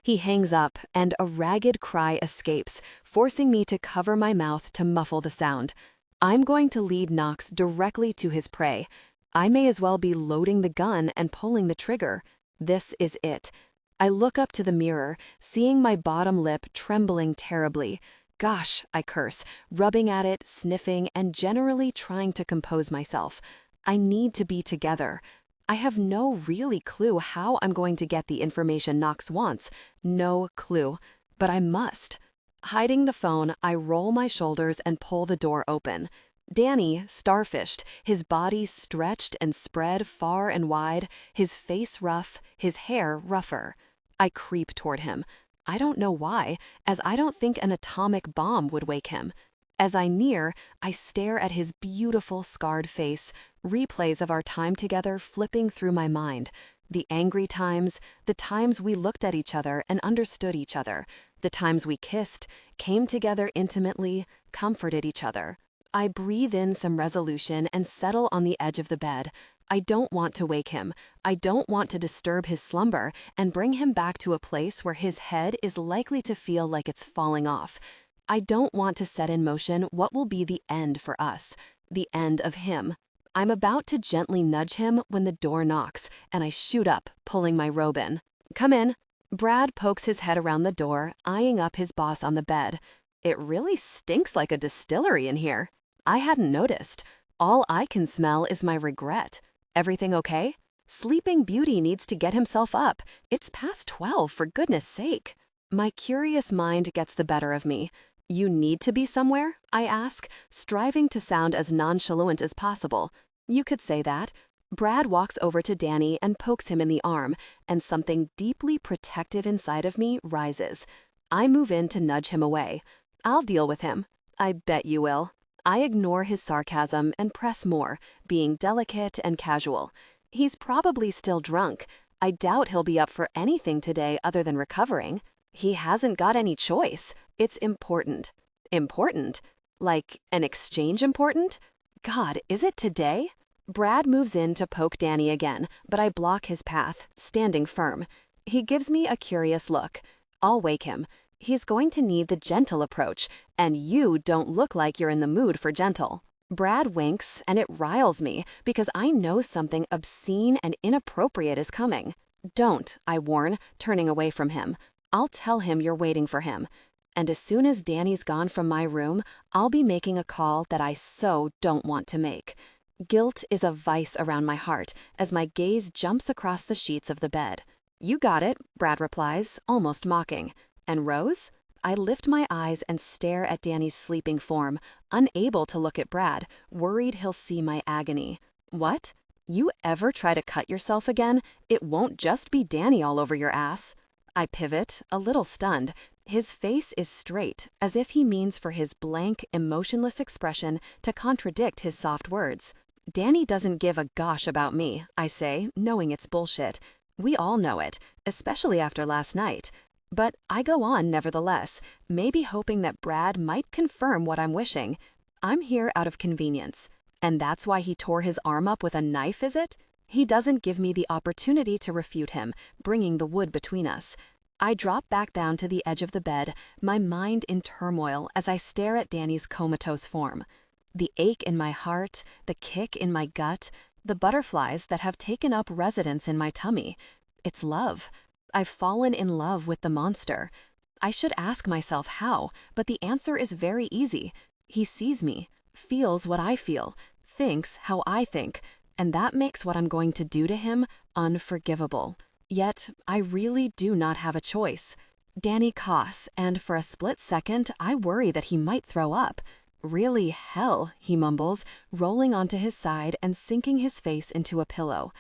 He hangs up, and a ragged cry escapes, forcing me to cover my mouth to muffle the sound. I'm going to lead Knox directly to his prey. I may as well be loading the gun and pulling the trigger. This is it. I look up to the mirror, seeing my bottom lip trembling terribly. Gosh, I curse, rubbing at it, sniffing, and generally trying to compose myself. I need to be together. I have no really clue how I'm going to get the information Knox wants. No clue. But I must. Hiding the phone, I roll my shoulders and pull the door open. Danny, starfished, his body stretched and spread far and wide, his face rough, his hair rougher. I creep toward him. I don't know why, as I don't think an atomic bomb would wake him. As I near, I stare at his beautiful scarred face, replays of our time together flipping through my mind. The angry times, the times we looked at each other and understood each other, the times we kissed, came together intimately, comforted each other. I breathe in some resolution and settle on the edge of the bed. I don't want to wake him. I don't want to disturb his slumber and bring him back to a place where his head is likely to feel like it's falling off. I don't want to set in motion what will be the end for us, the end of him. I'm about to gently nudge him when the door knocks, and I shoot up, pulling my robe in. Come in. Brad pokes his head around the door, eyeing up his boss on the bed. It really stinks like a distillery in here. I hadn't noticed. All I can smell is my regret. Everything okay? Sleeping Beauty needs to get himself up. It's past 12, for goodness sake. My curious mind gets the better of me. You need to be somewhere? I ask, striving to sound as nonchalant as possible. You could say that. Brad walks over to Danny and pokes him in the arm, and something deeply protective inside of me rises. I move in to nudge him away. I'll deal with him. I bet you will. I ignore his sarcasm and press more, being delicate and casual. He's probably still drunk. I doubt he'll be up for anything today other than recovering. He hasn't got any choice. It's important. Important? Like an exchange important? God, is it today? Brad moves in to poke Danny again, but I block his path, standing firm. He gives me a curious look. I'll wake him. He's going to need the gentle approach, and you don't look like you're in the mood for gentle. Brad winks, and it riles me because I know something obscene and inappropriate is coming. Don't, I warn, turning away from him. I'll tell him you're waiting for him. And as soon as Danny's gone from my room, I'll be making a call that I so don't want to make. Guilt is a vice around my heart as my gaze jumps across the sheets of the bed. You got it, Brad replies, almost mocking. And Rose? I lift my eyes and stare at Danny's sleeping form, unable to look at Brad, worried he'll see my agony. What? You ever try to cut yourself again? It won't just be Danny all over your ass. I pivot, a little stunned. His face is straight, as if he means for his blank, emotionless expression to contradict his soft words. Danny doesn't give a gosh about me, I say, knowing it's bullshit. We all know it, especially after last night. But I go on nevertheless, maybe hoping that Brad might confirm what I'm wishing. I'm here out of convenience. And that's why he tore his arm up with a knife, is it? He doesn't give me the opportunity to refute him, bringing the wood between us. I drop back down to the edge of the bed, my mind in turmoil as I stare at Danny's comatose form. The ache in my heart, the kick in my gut, the butterflies that have taken up residence in my tummy. It's love. I've fallen in love with the monster. I should ask myself how, but the answer is very easy. He sees me, feels what I feel, thinks how I think, and that makes what I'm going to do to him unforgivable. Yet, I really do not have a choice. Danny coughs, and for a split second, I worry that he might throw up. Really hell, he mumbles, rolling onto his side and sinking his face into a pillow.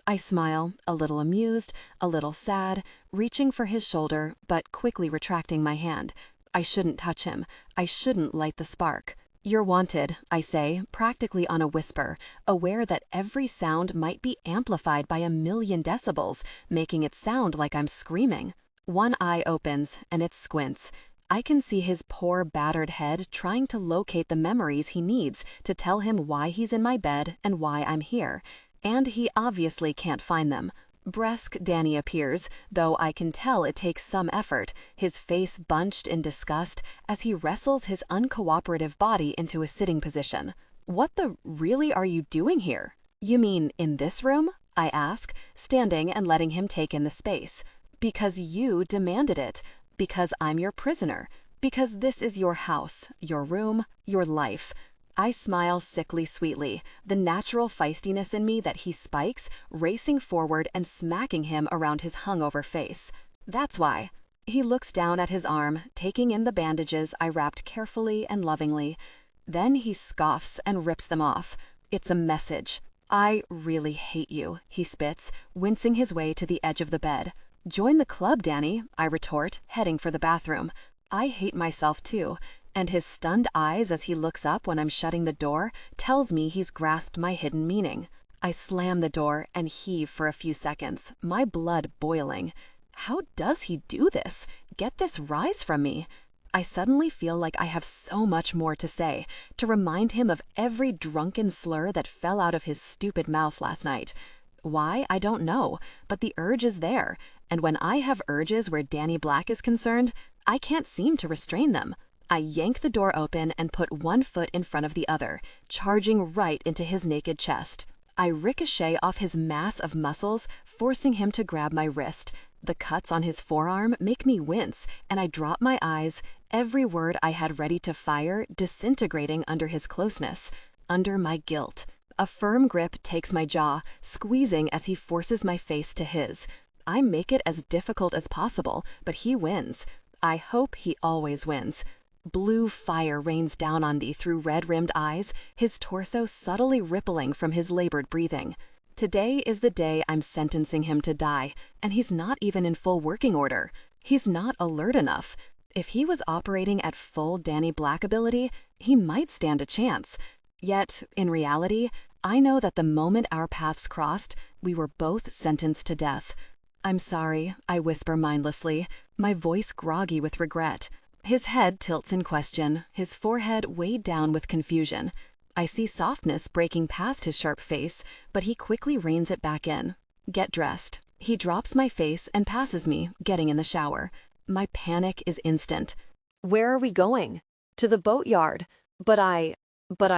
I smile, a little amused, a little sad, reaching for his shoulder, but quickly retracting my hand. I shouldn't touch him. I shouldn't light the spark. You're wanted, I say, practically on a whisper, aware that every sound might be amplified by 1,000,000 decibels, making it sound like I'm screaming. One eye opens, and it squints. I can see his poor, battered head trying to locate the memories he needs to tell him why he's in my bed and why I'm here. And he obviously can't find them. Brusque Danny appears, though I can tell it takes some effort, his face bunched in disgust as he wrestles his uncooperative body into a sitting position. What the really are you doing here? You mean in this room? I ask, standing and letting him take in the space. Because you demanded it. Because I'm your prisoner. Because this is your house, your room, your life. I smile sickly sweetly, the natural feistiness in me that he spikes, racing forward and smacking him around his hungover face. That's why. He looks down at his arm, taking in the bandages I wrapped carefully and lovingly. Then he scoffs and rips them off. It's a message. I really hate you, he spits, wincing his way to the edge of the bed. Join the club, Danny, I retort, heading for the bathroom. I hate myself too, and his stunned eyes as he looks up when I'm shutting the door tells me he's grasped my hidden meaning. I slam the door and heave for a few seconds, my blood boiling. How does he do this? Get this rise from me? I suddenly feel like I have so much more to say, to remind him of every drunken slur that fell out of his stupid mouth last night. Why, I don't know, but the urge is there, and when I have urges where Danny Black is concerned, I can't seem to restrain them. I yank the door open and put one foot in front of the other, charging right into his naked chest. I ricochet off his mass of muscles, forcing him to grab my wrist. The cuts on his forearm make me wince, and I drop my eyes, every word I had ready to fire disintegrating under his closeness, under my guilt. A firm grip takes my jaw, squeezing as he forces my face to his. I make it as difficult as possible, but he wins. I hope he always wins. Blue fire rains down on me through red-rimmed eyes, his torso subtly rippling from his labored breathing. Today is the day I'm sentencing him to die, and he's not even in full working order. He's not alert enough. If he was operating at full Danny Black ability, he might stand a chance. Yet, in reality, I know that the moment our paths crossed, we were both sentenced to death. "I'm sorry," I whisper mindlessly, my voice groggy with regret. His head tilts in question, his forehead weighed down with confusion. I see softness breaking past his sharp face, but he quickly reins it back in. "Get dressed." He drops my face and passes me, getting in the shower. My panic is instant. Where are we going? To the boatyard. But I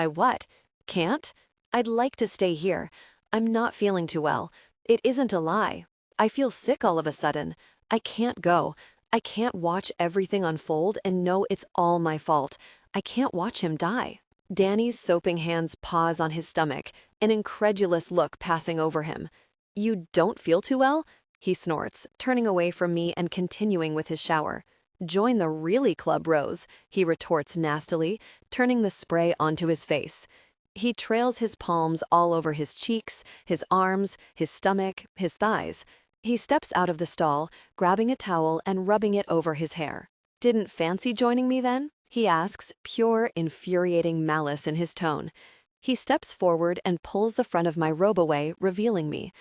what? Can't? I'd like to stay here. I'm not feeling too well. It isn't a lie. I feel sick all of a sudden. I can't go. I can't watch everything unfold and know it's all my fault. I can't watch him die. Danny's soaping hands pause on his stomach, an incredulous look passing over him. "You don't feel too well?" he snorts, turning away from me and continuing with his shower. "Join the really club, Rose," he retorts nastily, turning the spray onto his face. He trails his palms all over his cheeks, his arms, his stomach, his thighs. He steps out of the stall, grabbing a towel and rubbing it over his hair. "Didn't fancy joining me then?" he asks, pure, infuriating malice in his tone. He steps forward and pulls the front of my robe away, revealing me.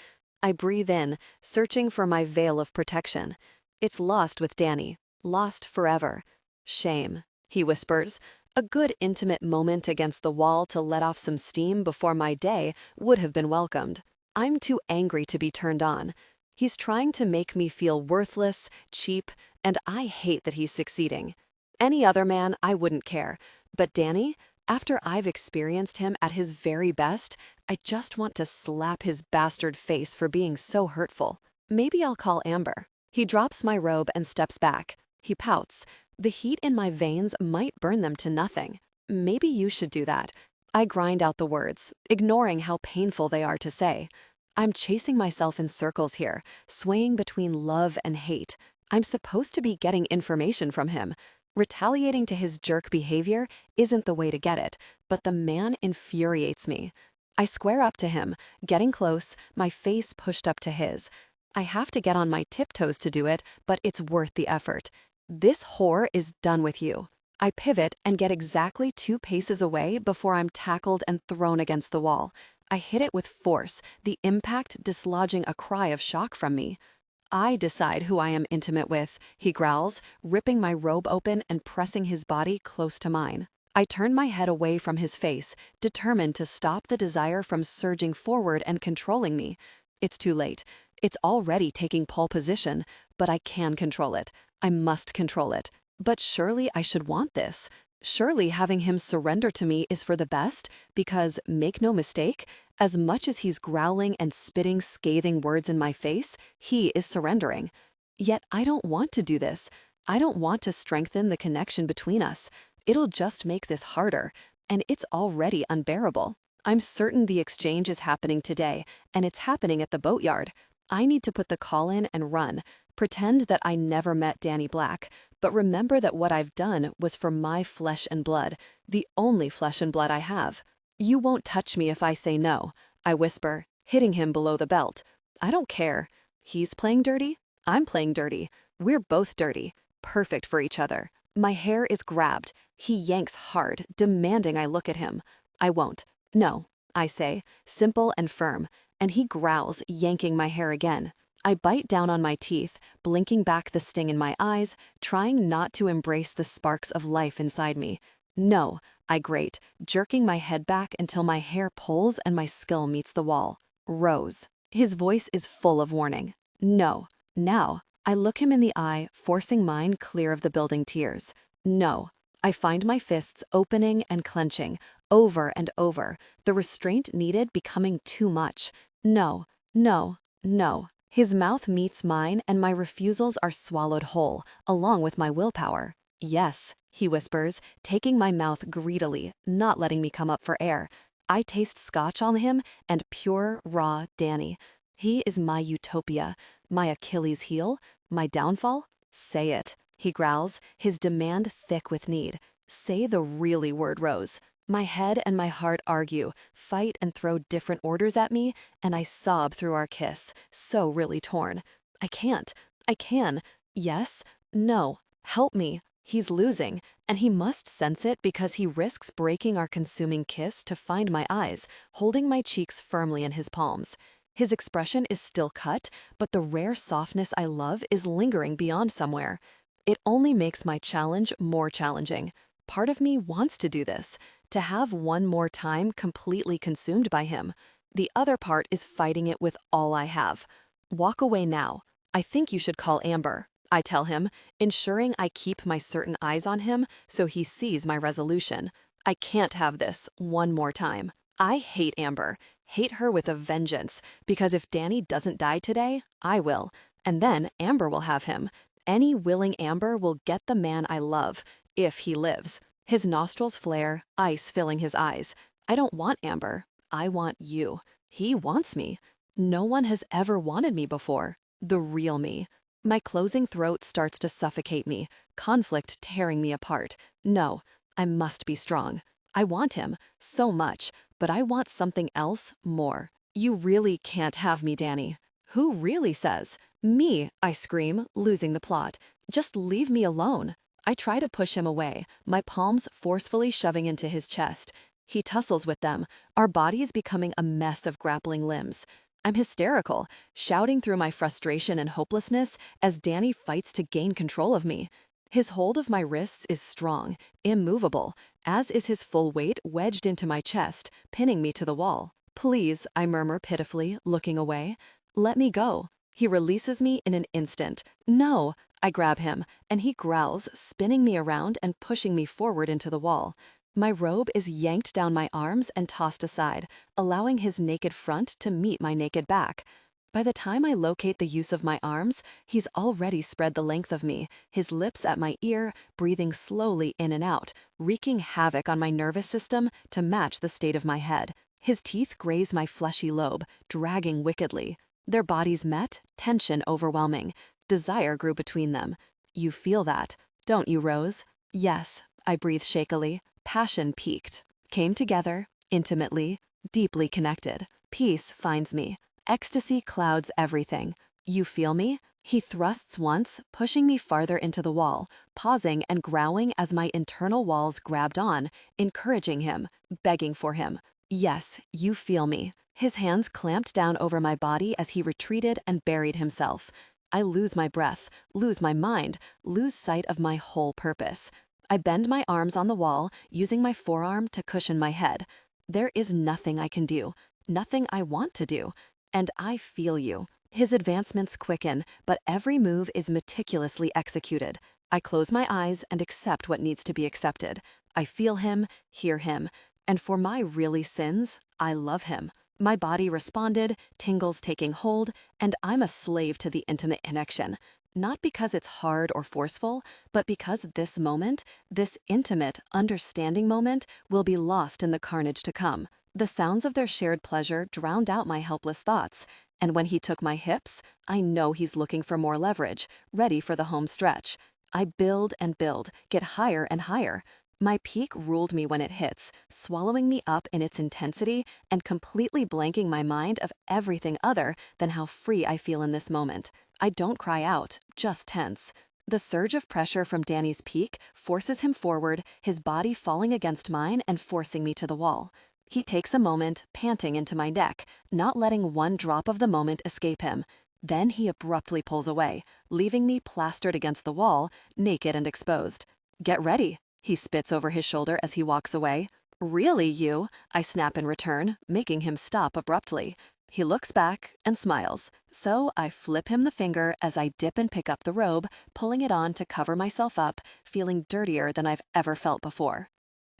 I breathe in, searching for my veil of protection. It's lost with Danny. Lost forever. "Shame," he whispers. A good intimate moment against the wall to let off some steam before my day would have been welcomed. I'm too angry to be turned on. He's trying to make me feel worthless, cheap, and I hate that he's succeeding. Any other man, I wouldn't care. But Danny, after I've experienced him at his very best, I just want to slap his bastard face for being so hurtful. Maybe I'll call Amber. He drops my robe and steps back. He pouts. The heat in my veins might burn them to nothing. "Maybe you should do that." I grind out the words, ignoring how painful they are to say. I'm chasing myself in circles here, swaying between love and hate. I'm supposed to be getting information from him. Retaliating to his jerk behavior isn't the way to get it, but the man infuriates me. I square up to him, getting close, my face pushed up to his. I have to get on my tiptoes to do it, but it's worth the effort. "This whore is done with you." I pivot and get exactly 2 paces away before I'm tackled and thrown against the wall. I hit it with force, the impact dislodging a cry of shock from me. "I decide who I am intimate with," he growls, ripping my robe open and pressing his body close to mine. I turn my head away from his face, determined to stop the desire from surging forward and controlling me. It's too late. It's already taking pole position, but I can control it. I must control it. But surely I should want this. Surely having him surrender to me is for the best, because, make no mistake, as much as he's growling and spitting scathing words in my face, he is surrendering. Yet I don't want to do this. I don't want to strengthen the connection between us. It'll just make this harder, and it's already unbearable. I'm certain the exchange is happening today, and it's happening at the boatyard. I need to put the call in and run, pretend that I never met Danny Black, but remember that what I've done was for my flesh and blood, the only flesh and blood I have. "You won't touch me if I say no," I whisper, hitting him below the belt. I don't care. He's playing dirty. I'm playing dirty. We're both dirty. Perfect for each other. My hair is grabbed. He yanks hard, demanding I look at him. I won't. "No," I say, simple and firm, and he growls, yanking my hair again. I bite down on my teeth, blinking back the sting in my eyes, trying not to embrace the sparks of life inside me. "No," I grate, jerking my head back until my hair pulls and my skull meets the wall. "Rose." His voice is full of warning. "No." Now, I look him in the eye, forcing mine clear of the building tears. "No." I find my fists opening and clenching, over and over, the restraint needed becoming too much. "No, no, no." His mouth meets mine and my refusals are swallowed whole, along with my willpower. "Yes," he whispers, taking my mouth greedily, not letting me come up for air. I taste scotch on him and pure, raw Danny. He is my utopia, my Achilles heel, my downfall. "Say it," he growls, his demand thick with need. "Say the really word, Rose." My head and my heart argue, fight and throw different orders at me, and I sob through our kiss, so really torn. I can't. I can. Yes. No. Help me. He's losing, and he must sense it because he risks breaking our consuming kiss to find my eyes, holding my cheeks firmly in his palms. His expression is still cut, but the rare softness I love is lingering beyond somewhere. It only makes my challenge more challenging. Part of me wants to do this, to have one more time completely consumed by him. The other part is fighting it with all I have. Walk away now. I think you should call Amber, I tell him, ensuring I keep my certain eyes on him so he sees my resolution. I can't have this one more time. I hate Amber, hate her with a vengeance, because if Danny doesn't die today, I will. And then Amber will have him. Any willing Amber will get the man I love, if he lives. His nostrils flare, ice filling his eyes. I don't want Amber. I want you. He wants me. No one has ever wanted me before. The real me. My closing throat starts to suffocate me, conflict tearing me apart. No, I must be strong. I want him, so much, but I want something else more. You really can't have me, Danny. Who really says? Me, I scream, losing the plot. Just leave me alone. I try to push him away, my palms forcefully shoving into his chest. He tussles with them, our bodies becoming a mess of grappling limbs. I'm hysterical, shouting through my frustration and hopelessness as Danny fights to gain control of me. His hold of my wrists is strong, immovable, as is his full weight wedged into my chest, pinning me to the wall. Please, I murmur pitifully, looking away. Let me go. He releases me in an instant. No! I grab him, and he growls, spinning me around and pushing me forward into the wall. My robe is yanked down my arms and tossed aside, allowing his naked front to meet my naked back. By the time I locate the use of my arms, he's already spread the length of me, his lips at my ear, breathing slowly in and out, wreaking havoc on my nervous system to match the state of my head. His teeth graze my fleshy lobe, dragging wickedly. Their bodies met, tension overwhelming. Desire grew between them. You feel that, don't you, Rose? Yes, I breathe shakily. Passion peaked. Came together, intimately, deeply connected. Peace finds me. Ecstasy clouds everything. You feel me? He thrusts once, pushing me farther into the wall, pausing and growling as my internal walls grabbed on, encouraging him, begging for him. Yes, you feel me. His hands clamped down over my body as he retreated and buried himself. I lose my breath, lose my mind, lose sight of my whole purpose. I bend my arms on the wall, using my forearm to cushion my head. There is nothing I can do, nothing I want to do. And I feel you. His advancements quicken, but every move is meticulously executed. I close my eyes and accept what needs to be accepted. I feel him, hear him. And for my really sins, I love him. My body responded, tingles taking hold, and I'm a slave to the intimate connection. Not because it's hard or forceful, but because this moment, this intimate, understanding moment, will be lost in the carnage to come. The sounds of their shared pleasure drowned out my helpless thoughts, and when he took my hips, I know he's looking for more leverage, ready for the home stretch. I build and build, get higher and higher. My peak ruled me when it hits, swallowing me up in its intensity and completely blanking my mind of everything other than how free I feel in this moment. I don't cry out, just tense. The surge of pressure from Danny's peak forces him forward, his body falling against mine and forcing me to the wall. He takes a moment, panting into my neck, not letting one drop of the moment escape him. Then he abruptly pulls away, leaving me plastered against the wall, naked and exposed. Get ready. He spits over his shoulder as he walks away. Really, you? I snap in return, making him stop abruptly. He looks back and smiles, so I flip him the finger as I dip and pick up the robe, pulling it on to cover myself up, feeling dirtier than I've ever felt before.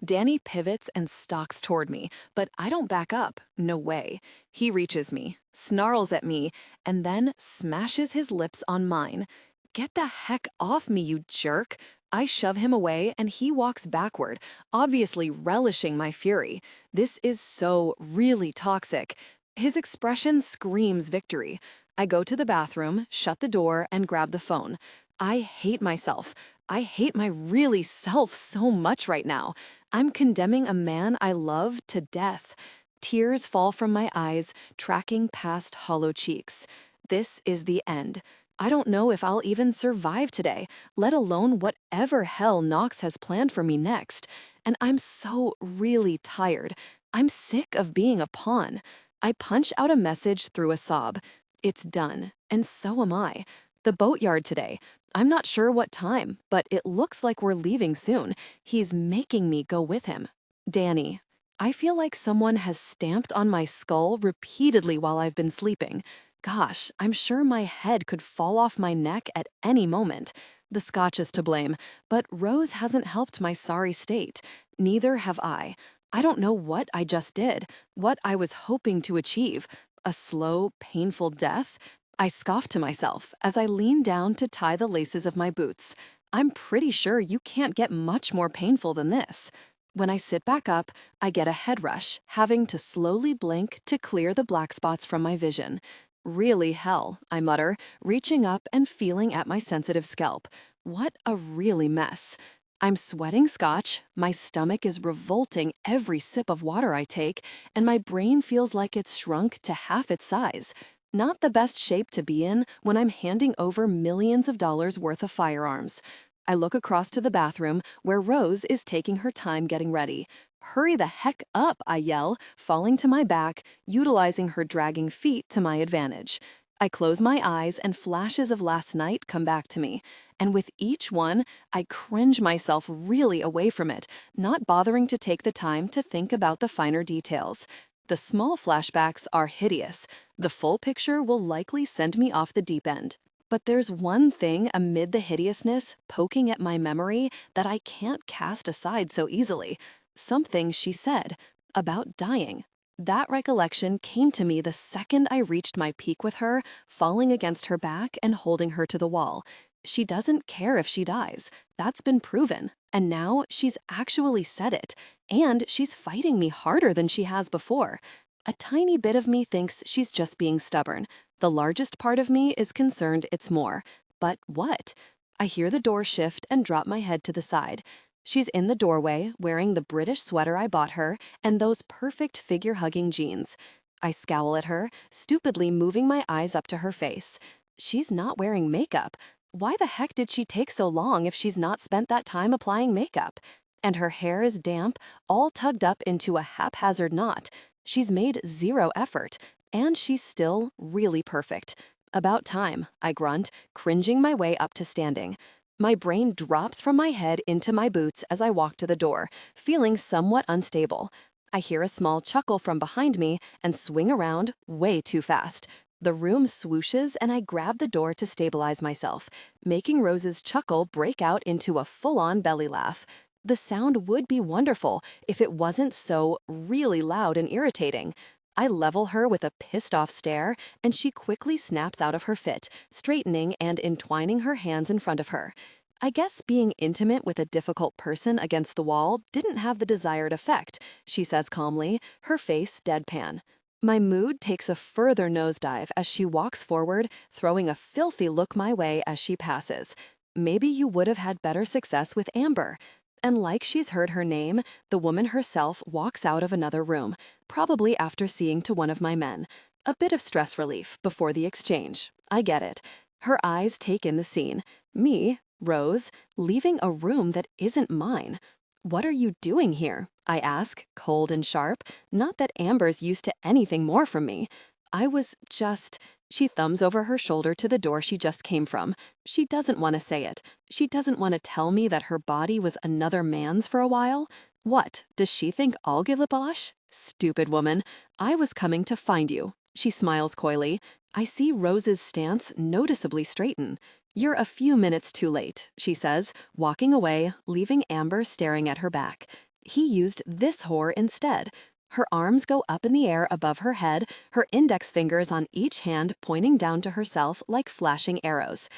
Danny pivots and stalks toward me, but I don't back up. No way. He reaches me, snarls at me, and then smashes his lips on mine. Get the heck off me, you jerk! I shove him away and he walks backward, obviously relishing my fury. This is so really toxic. His expression screams victory. I go to the bathroom, shut the door, and grab the phone. I hate myself. I hate my really self so much right now. I'm condemning a man I love to death. Tears fall from my eyes, tracking past hollow cheeks. This is the end. I don't know if I'll even survive today, let alone whatever hell Nox has planned for me next. And I'm so really tired. I'm sick of being a pawn. I punch out a message through a sob. It's done, and so am I. The boatyard today. I'm not sure what time, but it looks like we're leaving soon. He's making me go with him. Danny. I feel like someone has stamped on my skull repeatedly while I've been sleeping. Gosh, I'm sure my head could fall off my neck at any moment. The scotch is to blame, but Rose hasn't helped my sorry state. Neither have I. I don't know what I just did, what I was hoping to achieve. A slow, painful death? I scoff to myself as I lean down to tie the laces of my boots. I'm pretty sure you can't get much more painful than this. When I sit back up, I get a head rush, having to slowly blink to clear the black spots from my vision. Really hell, I mutter, reaching up and feeling at my sensitive scalp. What a really mess. I'm sweating scotch, my stomach is revolting every sip of water I take, and my brain feels like it's shrunk to half its size. Not the best shape to be in when I'm handing over millions of dollars worth of firearms. I look across to the bathroom where Rose is taking her time getting ready. Hurry the heck up, I yell, falling to my back, utilizing her dragging feet to my advantage. I close my eyes and flashes of last night come back to me. And with each one, I cringe myself really away from it, not bothering to take the time to think about the finer details. The small flashbacks are hideous. The full picture will likely send me off the deep end. But there's one thing amid the hideousness poking at my memory that I can't cast aside so easily. Something she said about dying. That recollection came to me the second I reached my peak with her, falling against her back and holding her to the wall. She doesn't care if she dies. That's been proven. And now she's actually said it. And she's fighting me harder than she has before. A tiny bit of me thinks she's just being stubborn. The largest part of me is concerned it's more. But what? I hear the door shift and drop my head to the side. She's in the doorway, wearing the British sweater I bought her and those perfect figure-hugging jeans. I scowl at her, stupidly moving my eyes up to her face. She's not wearing makeup. Why the heck did she take so long if she's not spent that time applying makeup? And her hair is damp, all tugged up into a haphazard knot. She's made zero effort. And she's still really perfect. About time, I grunt, cringing my way up to standing. My brain drops from my head into my boots as I walk to the door, feeling somewhat unstable. I hear a small chuckle from behind me and swing around way too fast. The room swooshes and I grab the door to stabilize myself, making Rose's chuckle break out into a full-on belly laugh. The sound would be wonderful if it wasn't so really loud and irritating. I level her with a pissed-off stare, and she quickly snaps out of her fit, straightening and entwining her hands in front of her. I guess being intimate with a difficult person against the wall didn't have the desired effect, she says calmly, her face deadpan. My mood takes a further nosedive as she walks forward, throwing a filthy look my way as she passes. Maybe you would have had better success with Amber. And like she's heard her name, the woman herself walks out of another room, probably after seeing to one of my men. A bit of stress relief before the exchange. I get it. Her eyes take in the scene. Me, Rose, leaving a room that isn't mine. What are you doing here? I ask, cold and sharp. Not that Amber's used to anything more from me. I was just... She thumbs over her shoulder to the door she just came from. She doesn't want to say it. She doesn't want to tell me that her body was another man's for a while. What, does she think I'll give a blush? Stupid woman. I was coming to find you. She smiles coyly. I see Rose's stance noticeably straighten. You're a few minutes too late, she says, walking away, leaving Amber staring at her back. He used this whore instead. Her arms go up in the air above her head, her index fingers on each hand pointing down to herself like flashing arrows.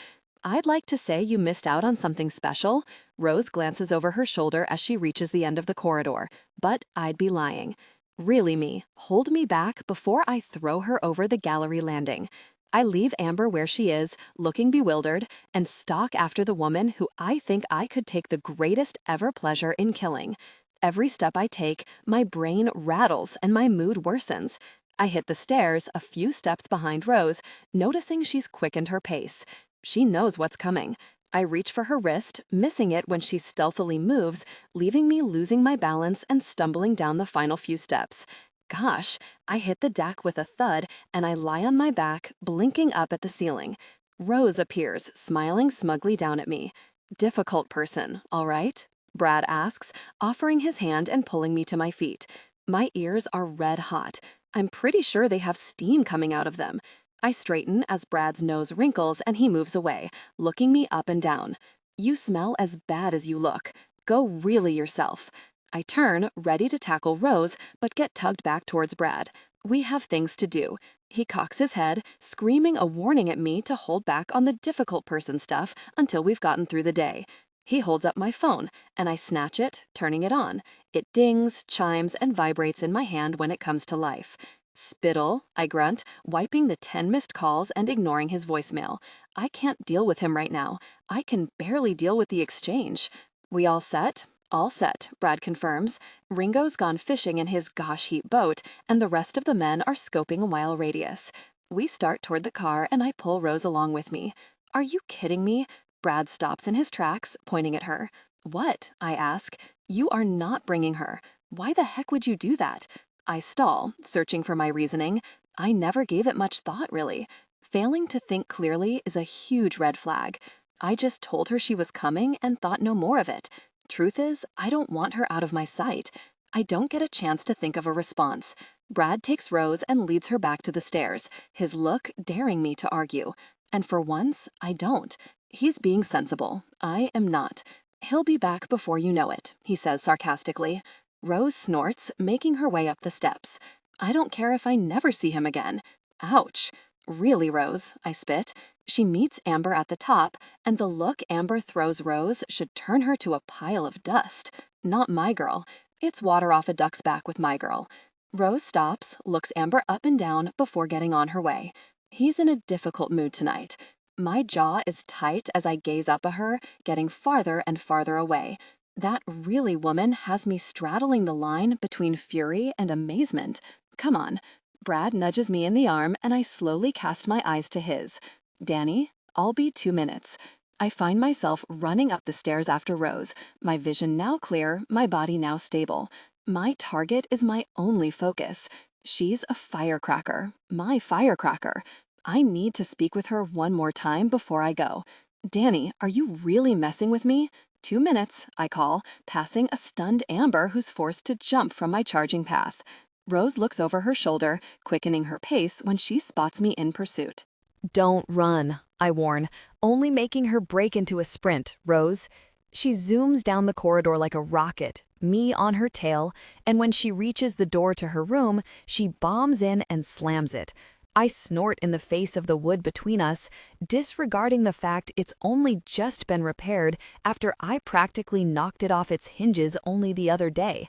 I'd like to say you missed out on something special. Rose glances over her shoulder as she reaches the end of the corridor, but I'd be lying. Really me, hold me back before I throw her over the gallery landing. I leave Amber where she is, looking bewildered, and stalk after the woman who I think I could take the greatest ever pleasure in killing. Every step I take, my brain rattles and my mood worsens. I hit the stairs a few steps behind Rose, noticing she's quickened her pace. She knows what's coming. I reach for her wrist, missing it when she stealthily moves, leaving me losing my balance and stumbling down the final few steps. Gosh, I hit the deck with a thud and I lie on my back, blinking up at the ceiling. Rose appears, smiling smugly down at me. Difficult person, all right? Brad asks, offering his hand and pulling me to my feet. My ears are red hot. I'm pretty sure they have steam coming out of them. I straighten as Brad's nose wrinkles and he moves away, looking me up and down. You smell as bad as you look. Go really yourself. I turn, ready to tackle Rose, but get tugged back towards Brad. We have things to do. He cocks his head, screaming a warning at me to hold back on the difficult person stuff until we've gotten through the day. He holds up my phone, and I snatch it, turning it on. It dings, chimes, and vibrates in my hand when it comes to life. Spittle, I grunt, wiping the 10 missed calls and ignoring his voicemail. I can't deal with him right now. I can barely deal with the exchange. We all set? All set, Brad confirms. Ringo's gone fishing in his gosh heap boat, and the rest of the men are scoping a mile radius. We start toward the car, and I pull Rose along with me. Are you kidding me? Brad stops in his tracks, pointing at her. What? I ask. You are not bringing her. Why the heck would you do that? I stall, searching for my reasoning. I never gave it much thought, really. Failing to think clearly is a huge red flag. I just told her she was coming and thought no more of it. Truth is, I don't want her out of my sight. I don't get a chance to think of a response. Brad takes Rose and leads her back to the stairs, his look daring me to argue. And for once, I don't. He's being sensible. I am not. He'll be back before you know it, he says sarcastically. Rose snorts, making her way up the steps. I don't care if I never see him again. Ouch. Really, Rose, I spit. She meets Amber at the top, and the look Amber throws Rose should turn her to a pile of dust. Not my girl. It's water off a duck's back with my girl. Rose stops, looks Amber up and down before getting on her way. He's in a difficult mood tonight. My jaw is tight as I gaze up at her, getting farther and farther away. That really woman has me straddling the line between fury and amazement. Come on. Brad nudges me in the arm and I slowly cast my eyes to his. Danny, I'll be 2 minutes. I find myself running up the stairs after Rose, my vision now clear, my body now stable. My target is my only focus. She's a firecracker, my firecracker. I need to speak with her one more time before I go. Danny, are you really messing with me? 2 minutes, I call, passing a stunned Amber who's forced to jump from my charging path. Rose looks over her shoulder, quickening her pace when she spots me in pursuit. Don't run, I warn, only making her break into a sprint, Rose. She zooms down the corridor like a rocket, me on her tail, and when she reaches the door to her room, she bombs in and slams it. I snort in the face of the wood between us, disregarding the fact it's only just been repaired after I practically knocked it off its hinges only the other day.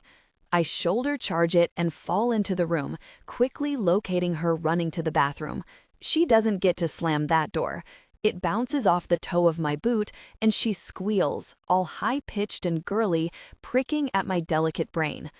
I shoulder charge it and fall into the room, quickly locating her running to the bathroom. She doesn't get to slam that door. It bounces off the toe of my boot, and she squeals, all high-pitched and girly, pricking at my delicate brain.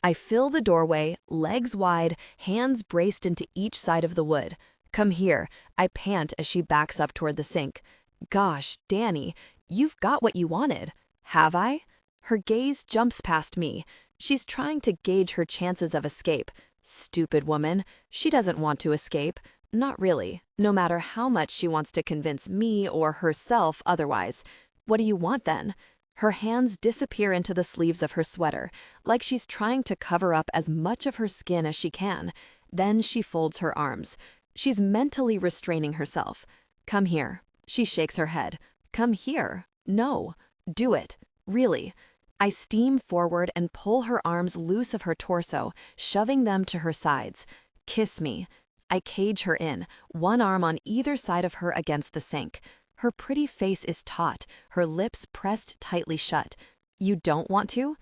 I fill the doorway, legs wide, hands braced into each side of the wood. Come here, I pant as she backs up toward the sink. Gosh, Danny, you've got what you wanted. Have I? Her gaze jumps past me. She's trying to gauge her chances of escape. Stupid woman. She doesn't want to escape. Not really, no matter how much she wants to convince me or herself otherwise. What do you want then? Her hands disappear into the sleeves of her sweater, like she's trying to cover up as much of her skin as she can. Then she folds her arms. She's mentally restraining herself. Come here. She shakes her head. Come here. No. Do it. Really. I steam forward and pull her arms loose of her torso, shoving them to her sides. Kiss me. I cage her in, one arm on either side of her against the sink. Her pretty face is taut, her lips pressed tightly shut. You don't want to?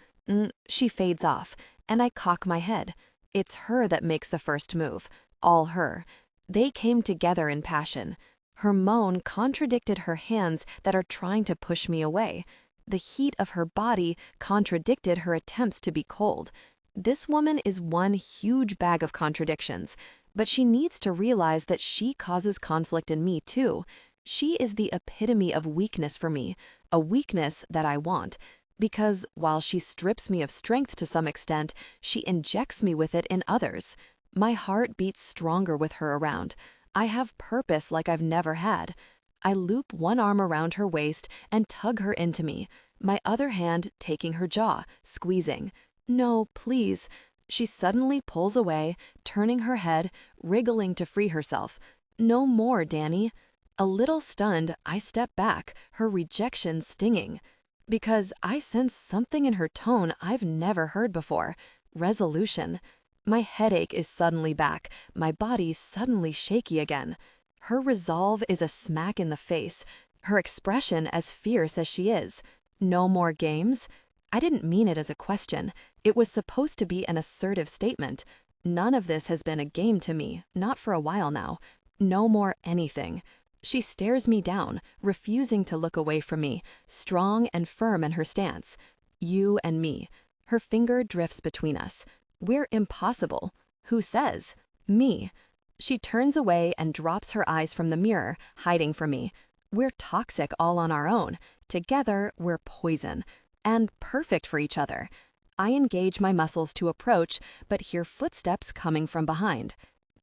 She fades off, and I cock my head. It's her that makes the first move. All her. They came together in passion. Her moan contradicted her hands that are trying to push me away. The heat of her body contradicted her attempts to be cold. This woman is one huge bag of contradictions, but she needs to realize that she causes conflict in me too. She is the epitome of weakness for me, a weakness that I want. Because while she strips me of strength to some extent, she injects me with it in others. My heart beats stronger with her around. I have purpose like I've never had. I loop one arm around her waist and tug her into me, my other hand taking her jaw, squeezing. No, please. She suddenly pulls away, turning her head, wriggling to free herself. No more, Danny. A little stunned, I step back, her rejection stinging. Because I sense something in her tone I've never heard before. Resolution. My headache is suddenly back, my body suddenly shaky again. Her resolve is a smack in the face, her expression as fierce as she is. No more games? I didn't mean it as a question. It was supposed to be an assertive statement. None of this has been a game to me, not for a while now. No more anything. She stares me down, refusing to look away from me, strong and firm in her stance. You and me. Her finger drifts between us. We're impossible. Who says? Me. She turns away and drops her eyes from the mirror, hiding from me. We're toxic all on our own. Together, we're poison. And perfect for each other. I engage my muscles to approach, but hear footsteps coming from behind.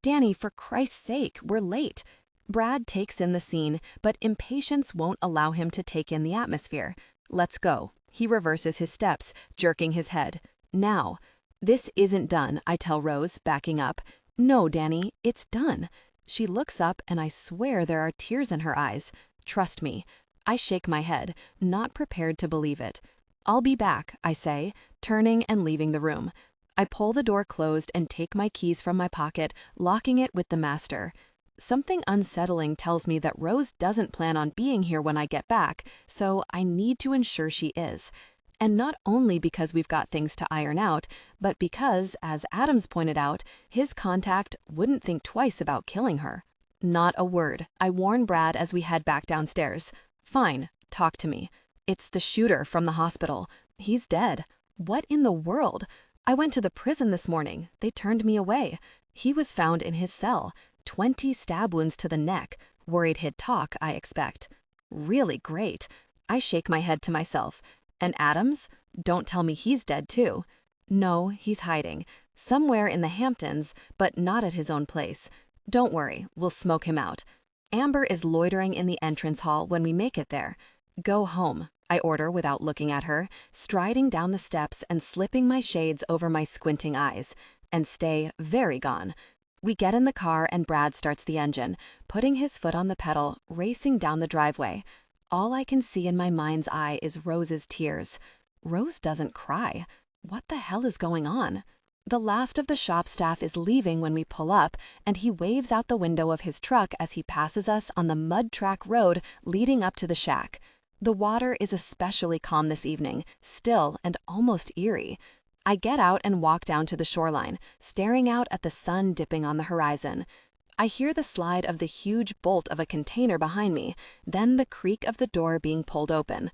Danny, for Christ's sake, we're late. Brad takes in the scene, but impatience won't allow him to take in the atmosphere. Let's go. He reverses his steps, jerking his head. Now. This isn't done, I tell Rose, backing up. No, Danny, it's done. She looks up and I swear there are tears in her eyes. Trust me. I shake my head, not prepared to believe it. I'll be back, I say, turning and leaving the room. I pull the door closed and take my keys from my pocket, locking it with the master. Something unsettling tells me that Rose doesn't plan on being here when I get back, so I need to ensure she is. And not only because we've got things to iron out, but because, as Adams pointed out, his contact wouldn't think twice about killing her. Not a word. I warn Brad as we head back downstairs. Fine, talk to me. It's the shooter from the hospital. He's dead. What in the world? I went to the prison this morning. They turned me away. He was found in his cell. 20 stab wounds to the neck. Worried he'd talk, I expect. Really great. I shake my head to myself. And Adams? Don't tell me he's dead too. No, he's hiding. Somewhere in the Hamptons, but not at his own place. Don't worry, we'll smoke him out. Amber is loitering in the entrance hall when we make it there. Go home, I order without looking at her, striding down the steps and slipping my shades over my squinting eyes. And stay very gone. We get in the car and Brad starts the engine, putting his foot on the pedal, racing down the driveway. All I can see in my mind's eye is Rose's tears. Rose doesn't cry. What the hell is going on? The last of the shop staff is leaving when we pull up, and he waves out the window of his truck as he passes us on the mud track road leading up to the shack. The water is especially calm this evening, still and almost eerie. I get out and walk down to the shoreline, staring out at the sun dipping on the horizon. I hear the slide of the huge bolt of a container behind me, then the creak of the door being pulled open.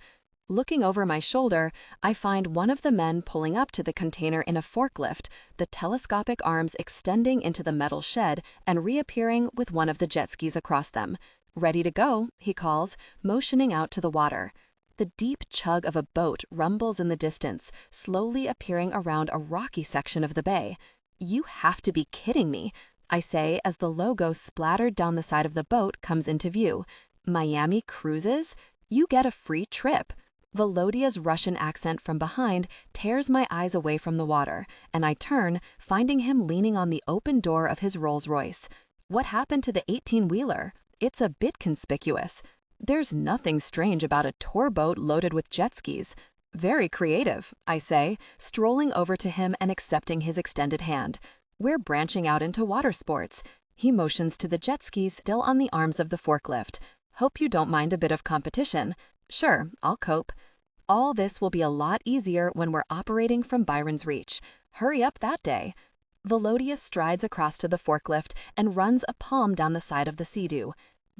Looking over my shoulder, I find one of the men pulling up to the container in a forklift, the telescopic arms extending into the metal shed and reappearing with one of the jet skis across them. Ready to go, he calls, motioning out to the water. The deep chug of a boat rumbles in the distance, slowly appearing around a rocky section of the bay. You have to be kidding me, I say as the logo splattered down the side of the boat comes into view. Miami Cruises? You get a free trip. Volodia's Russian accent from behind tears my eyes away from the water, and I turn, finding him leaning on the open door of his Rolls-Royce. What happened to the 18-wheeler? It's a bit conspicuous. There's nothing strange about a tour boat loaded with jet skis. Very creative, I say, strolling over to him and accepting his extended hand. We're branching out into water sports. He motions to the jet skis still on the arms of the forklift. Hope you don't mind a bit of competition. Sure, I'll cope. All this will be a lot easier when we're operating from Byron's Reach. Hurry up that day. Volodya strides across to the forklift and runs a palm down the side of the Sea-Doo.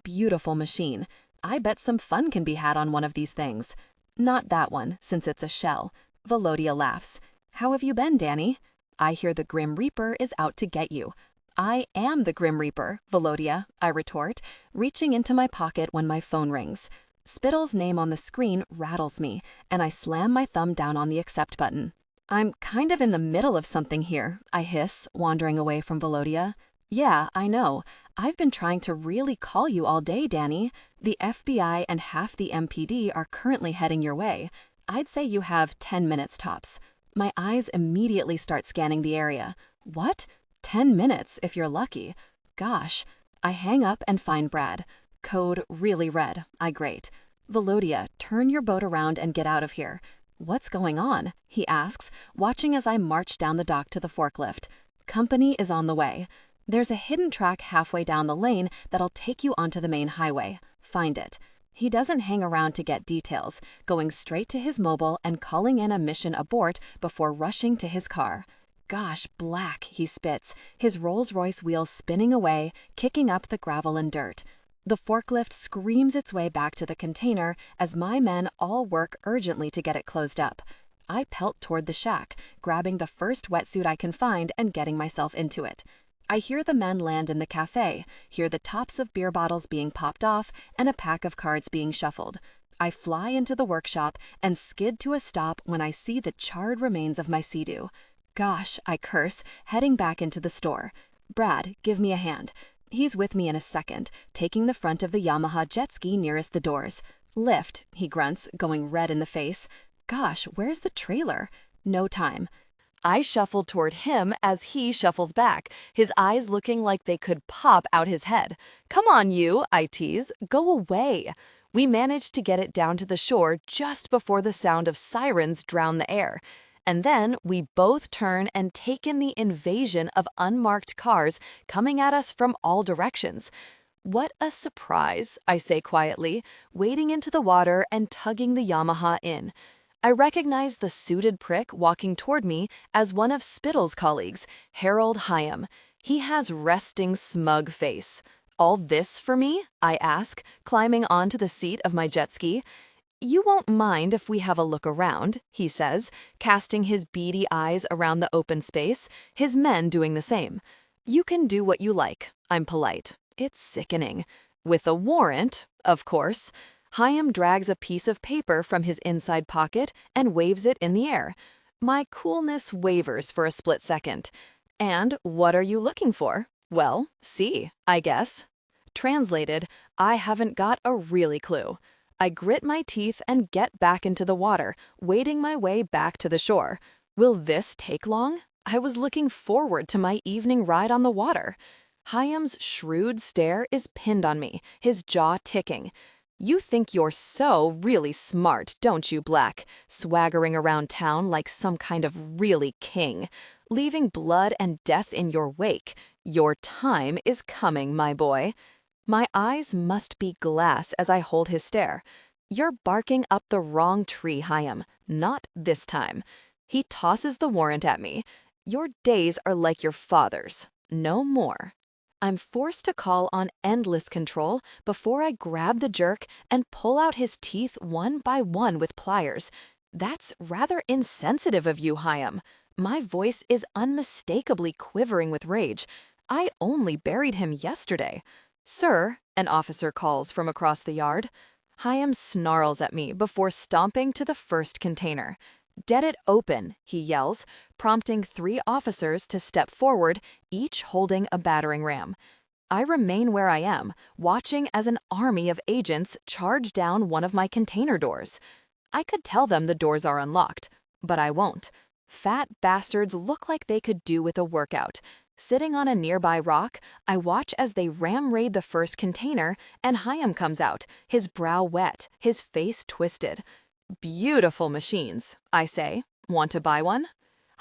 Beautiful machine. I bet some fun can be had on one of these things. Not that one, since it's a shell. Volodya laughs. How have you been, Danny? I hear the Grim Reaper is out to get you. I am the Grim Reaper, Velodia, I retort, reaching into my pocket when my phone rings. Spittle's name on the screen rattles me, and I slam my thumb down on the accept button. I'm kind of in the middle of something here, I hiss, wandering away from Velodia. Yeah, I know. I've been trying to really call you all day, Danny. The FBI and half the MPD are currently heading your way. I'd say you have 10 minutes tops. My eyes immediately start scanning the area. What? 10 minutes, if you're lucky. Gosh. I hang up and find Brad. Code really red, I grate. Velodia, turn your boat around and get out of here. What's going on? He asks, watching as I march down the dock to the forklift. Company is on the way. There's a hidden track halfway down the lane that'll take you onto the main highway. Find it. He doesn't hang around to get details, going straight to his mobile and calling in a mission abort before rushing to his car. Gosh, black, he spits, his Rolls-Royce wheels spinning away, kicking up the gravel and dirt. The forklift screams its way back to the container as my men all work urgently to get it closed up. I pelt toward the shack, grabbing the first wetsuit I can find and getting myself into it. I hear the men land in the cafe, hear the tops of beer bottles being popped off and a pack of cards being shuffled. I fly into the workshop and skid to a stop when I see the charred remains of my Sea-Doo. Gosh, I curse, heading back into the store. Brad, give me a hand. He's with me in a second, taking the front of the Yamaha jet ski nearest the doors. Lift, he grunts, going red in the face. Gosh, where's the trailer? No time. I shuffle toward him as he shuffles back, his eyes looking like they could pop out his head. Come on, you, I tease. Go away. We manage to get it down to the shore just before the sound of sirens drown the air. And then we both turn and take in the invasion of unmarked cars coming at us from all directions. What a surprise, I say quietly, wading into the water and tugging the Yamaha in. I recognize the suited prick walking toward me as one of Spittle's colleagues, Harold Hyam. He has resting, smug face. All this for me? I ask, climbing onto the seat of my jet ski. You won't mind if we have a look around, he says, casting his beady eyes around the open space, his men doing the same. You can do what you like, I'm polite. It's sickening. With a warrant, of course. Hyam drags a piece of paper from his inside pocket and waves it in the air. My coolness wavers for a split second. And what are you looking for? Well, see, I guess. Translated, I haven't got a really clue. I grit my teeth and get back into the water, wading my way back to the shore. Will this take long? I was looking forward to my evening ride on the water. Hyam's shrewd stare is pinned on me, his jaw ticking. You think you're so really smart, don't you, Black? Swaggering around town like some kind of really king, leaving blood and death in your wake. Your time is coming, my boy. My eyes must be glass as I hold his stare. You're barking up the wrong tree, Hyam. Not this time. He tosses the warrant at me. Your days are like your father's. No more. I'm forced to call on endless control before I grab the jerk and pull out his teeth one by one with pliers. That's rather insensitive of you, Hyam. My voice is unmistakably quivering with rage. I only buried him yesterday. Sir, an officer calls from across the yard. Hyam snarls at me before stomping to the first container. Dead it open, he yells, prompting 3 officers to step forward, each holding a battering ram. I remain where I am, watching as an army of agents charge down one of my container doors. I could tell them the doors are unlocked, but I won't. Fat bastards look like they could do with a workout. Sitting on a nearby rock, I watch as they ram raid the first container, and Hyam comes out, his brow wet, his face twisted. Beautiful machines, I say. Want to buy one?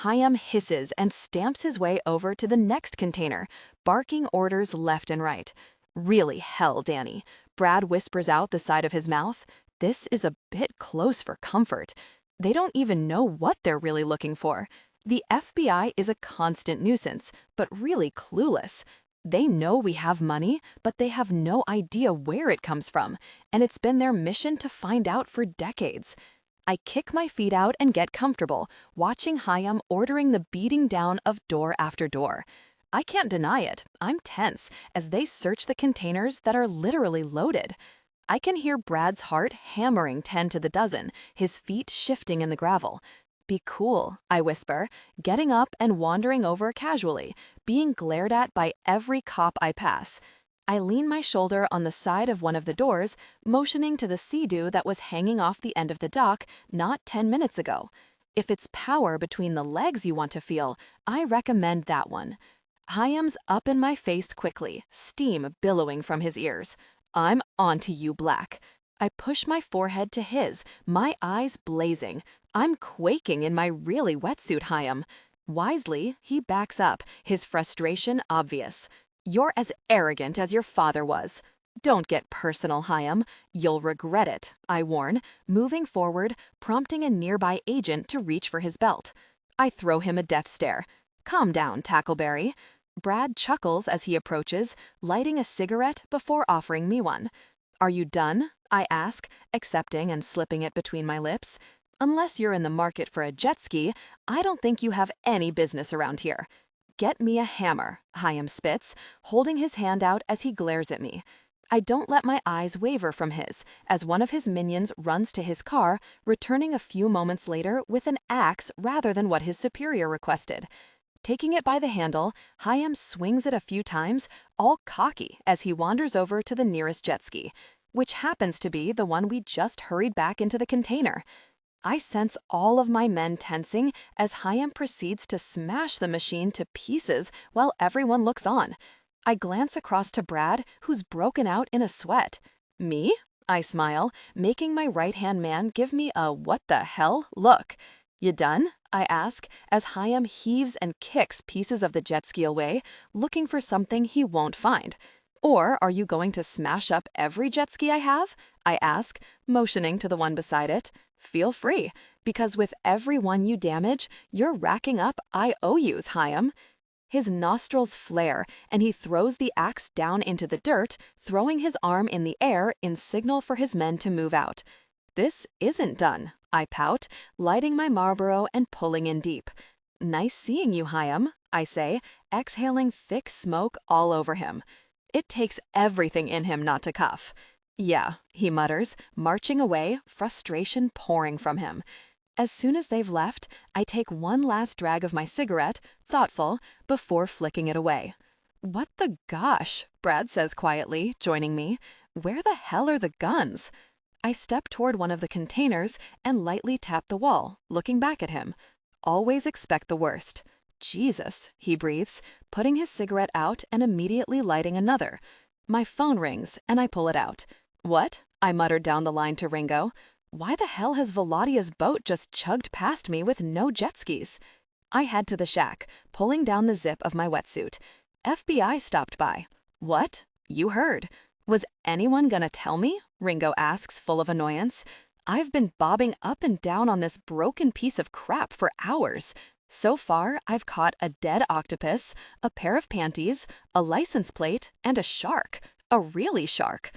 Hyam hisses and stamps his way over to the next container, barking orders left and right. Really hell, Danny. Brad whispers out the side of his mouth. This is a bit close for comfort. They don't even know what they're really looking for. The FBI is a constant nuisance, but really clueless. They know we have money, but they have no idea where it comes from, and it's been their mission to find out for decades. I kick my feet out and get comfortable, watching Hyam ordering the beating down of door after door. I can't deny it. I'm tense as they search the containers that are literally loaded. I can hear Brad's heart hammering 10 to the dozen, his feet shifting in the gravel. Be cool, I whisper, getting up and wandering over casually, being glared at by every cop I pass. I lean my shoulder on the side of one of the doors, motioning to the sea-doo that was hanging off the end of the dock not 10 minutes ago. If it's power between the legs you want to feel, I recommend that one. Hyam's up in my face quickly, steam billowing from his ears. I'm onto you, Black. I push my forehead to his, my eyes blazing. I'm quaking in my really wetsuit, Hyam. Wisely, he backs up, his frustration obvious. You're as arrogant as your father was. Don't get personal, Hyam. You'll regret it, I warn, moving forward, prompting a nearby agent to reach for his belt. I throw him a death stare. Calm down, Tackleberry. Brad chuckles as he approaches, lighting a cigarette before offering me one. Are you done? I ask, accepting and slipping it between my lips. Unless you're in the market for a jet ski, I don't think you have any business around here. Get me a hammer, Hyam spits, holding his hand out as he glares at me. I don't let my eyes waver from his, as one of his minions runs to his car, returning a few moments later with an axe rather than what his superior requested. Taking it by the handle, Hyam swings it a few times, all cocky as he wanders over to the nearest jet ski, which happens to be the one we just hurried back into the container. I sense all of my men tensing as Hyam proceeds to smash the machine to pieces while everyone looks on. I glance across to Brad, who's broken out in a sweat. Me? I smile, making my right-hand man give me a what the hell look. You done? I ask, as Hyam heaves and kicks pieces of the jet ski away, looking for something he won't find. Or are you going to smash up every jet ski I have? I ask, motioning to the one beside it. Feel free, because with every one you damage, you're racking up IOUs, Hyam. His nostrils flare, and he throws the axe down into the dirt, throwing his arm in the air in signal for his men to move out. This isn't done, I pout, lighting my Marlboro and pulling in deep. Nice seeing you, Hyam, I say, exhaling thick smoke all over him. It takes everything in him not to cuff. Yeah, he mutters, marching away, frustration pouring from him. As soon as they've left, I take one last drag of my cigarette, thoughtful, before flicking it away. What the gosh, Brad says quietly, joining me. Where the hell are the guns? I step toward one of the containers and lightly tap the wall, looking back at him. Always expect the worst. Jesus, he breathes, putting his cigarette out and immediately lighting another. My phone rings, and I pull it out. What? I muttered down the line to Ringo. Why the hell has Voladia's boat just chugged past me with no jet skis? I head to the shack, pulling down the zip of my wetsuit. FBI stopped by. What? You heard. Was anyone gonna tell me? Ringo asks, full of annoyance. I've been bobbing up and down on this broken piece of crap for hours. So far, I've caught a dead octopus, a pair of panties, a license plate, and a shark. A really shark.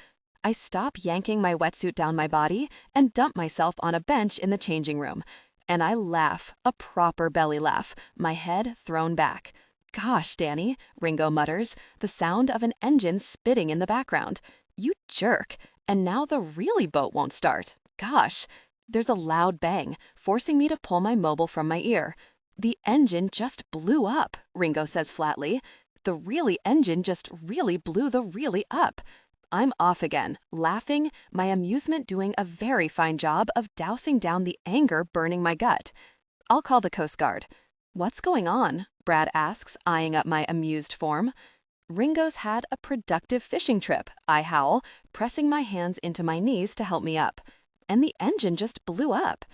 I stop yanking my wetsuit down my body and dump myself on a bench in the changing room. And I laugh, a proper belly laugh, my head thrown back. Gosh, Danny, Ringo mutters, the sound of an engine spitting in the background. You jerk. And now the really boat won't start. Gosh. There's a loud bang, forcing me to pull my mobile from my ear. The engine just blew up, Ringo says flatly. The really engine just really blew the really up. I'm off again, laughing, my amusement doing a very fine job of dousing down the anger burning my gut. I'll call the Coast Guard. What's going on? Brad asks, eyeing up my amused form. Ringo's had a productive fishing trip, I howl, pressing my hands into my knees to help me up. And the engine just blew up.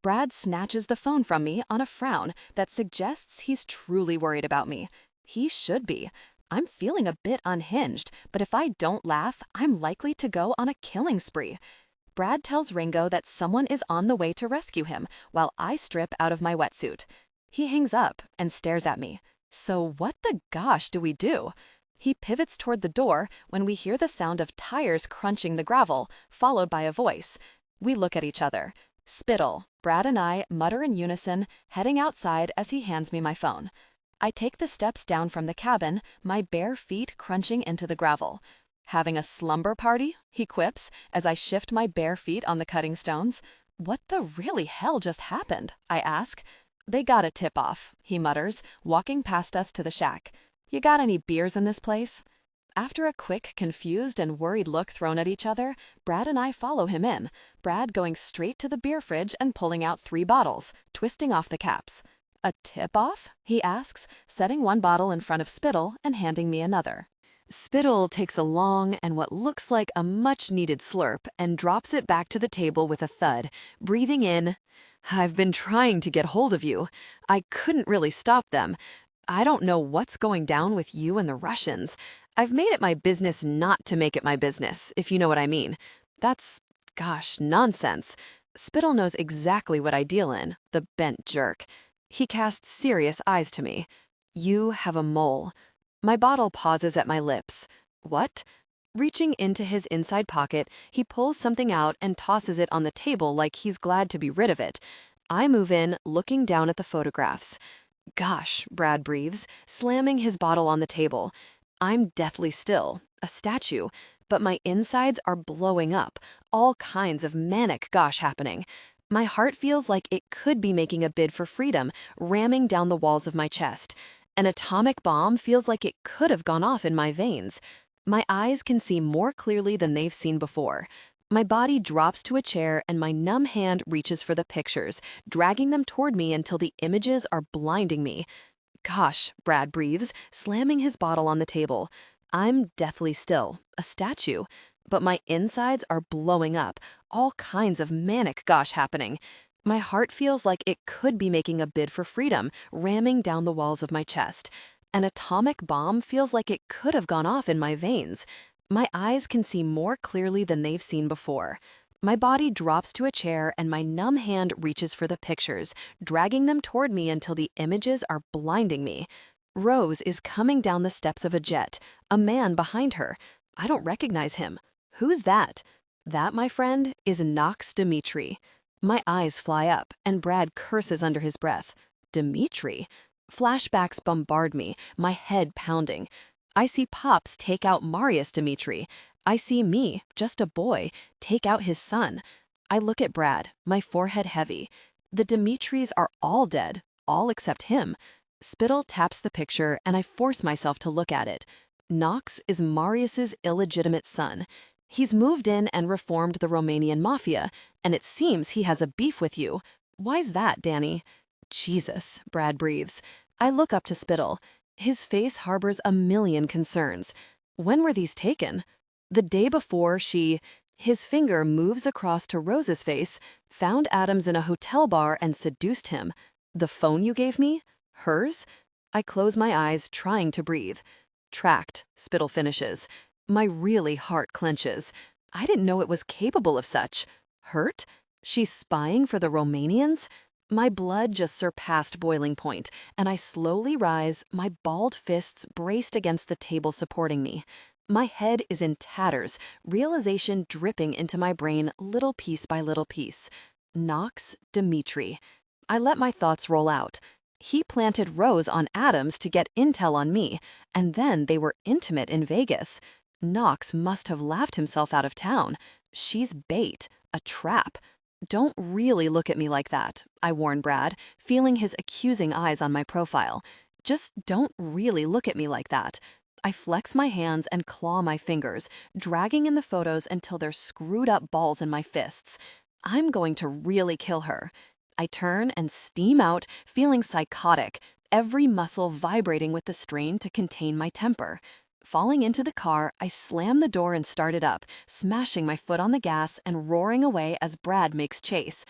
Brad snatches the phone from me on a frown that suggests he's truly worried about me. He should be. I'm feeling a bit unhinged, but if I don't laugh, I'm likely to go on a killing spree. Brad tells Ringo that someone is on the way to rescue him while I strip out of my wetsuit. He hangs up and stares at me. So what the gosh do we do? He pivots toward the door when we hear the sound of tires crunching the gravel, followed by a voice. We look at each other. Spittle, Brad and I mutter in unison, heading outside as he hands me my phone. I take the steps down from the cabin, my bare feet crunching into the gravel. "Having a slumber party?" he quips as I shift my bare feet on the cutting stones. "What the really hell just happened?" I ask. "They got a tip-off," he mutters, walking past us to the shack. "You got any beers in this place?" After a quick, confused and worried look thrown at each other, Brad and I follow him in, Brad going straight to the beer fridge and pulling out 3 bottles, twisting off the caps. "A tip-off?" he asks, setting one bottle in front of Spittle and handing me another. Spittle takes a long and what looks like a much-needed slurp and drops it back to the table with a thud, breathing in, "I've been trying to get hold of you. I couldn't really stop them. I don't know what's going down with you and the Russians. I've made it my business not to make it my business, if you know what I mean. That's, gosh, nonsense." Spittle knows exactly what I deal in, the bent jerk. He casts serious eyes to me. "You have a mole." My bottle pauses at my lips. "What?" Reaching into his inside pocket, he pulls something out and tosses it on the table like he's glad to be rid of it. I move in, looking down at the photographs. "Gosh," Brad breathes, slamming his bottle on the table. I'm deathly still, a statue, but my insides are blowing up, all kinds of manic gosh happening. My heart feels like it could be making a bid for freedom, ramming down the walls of my chest. An atomic bomb feels like it could have gone off in my veins. My eyes can see more clearly than they've seen before. My body drops to a chair and my numb hand reaches for the pictures, dragging them toward me until the images are blinding me. "Gosh," Brad breathes, slamming his bottle on the table. I'm deathly still, a statue, but my insides are blowing up, all kinds of manic gosh happening. My heart feels like it could be making a bid for freedom, ramming down the walls of my chest. An atomic bomb feels like it could have gone off in my veins. My eyes can see more clearly than they've seen before. My body drops to a chair and my numb hand reaches for the pictures, dragging them toward me until the images are blinding me. Rose is coming down the steps of a jet, a man behind her. I don't recognize him. Who's that? That, my friend, is Knox Dimitri. My eyes fly up, and Brad curses under his breath. Dimitri? Flashbacks bombard me, my head pounding. I see Pops take out Marius Dimitri. I see me, just a boy, take out his son. I look at Brad, my forehead heavy. The Dimitris are all dead, all except him. Spittle taps the picture, and I force myself to look at it. Knox is Marius's illegitimate son. He's moved in and reformed the Romanian Mafia, and it seems he has a beef with you. Why's that, Danny? Jesus, Brad breathes. I look up to Spittle. His face harbors a million concerns. When were these taken? The day before his finger moves across to Rose's face, found Adams in a hotel bar and seduced him. The phone you gave me? Hers? I close my eyes, trying to breathe. Tracked, Spittle finishes. My really heart clenches. I didn't know it was capable of such. Hurt? She's spying for the Romanians? My blood just surpassed boiling point, and I slowly rise, my balled fists braced against the table supporting me. My head is in tatters, realization dripping into my brain little piece by little piece. Knox Dimitri. I let my thoughts roll out. He planted Rose on Adams to get intel on me, and then they were intimate in Vegas. Knox must have laughed himself out of town. She's bait, a trap. Don't really look at me like that, I warn Brad, feeling his accusing eyes on my profile. Just don't really look at me like that. I flex my hands and claw my fingers, dragging in the photos until they're screwed up balls in my fists. I'm going to really kill her. I turn and steam out, feeling psychotic, every muscle vibrating with the strain to contain my temper. Falling into the car, I slam the door and start it up, smashing my foot on the gas and roaring away as Brad makes chase.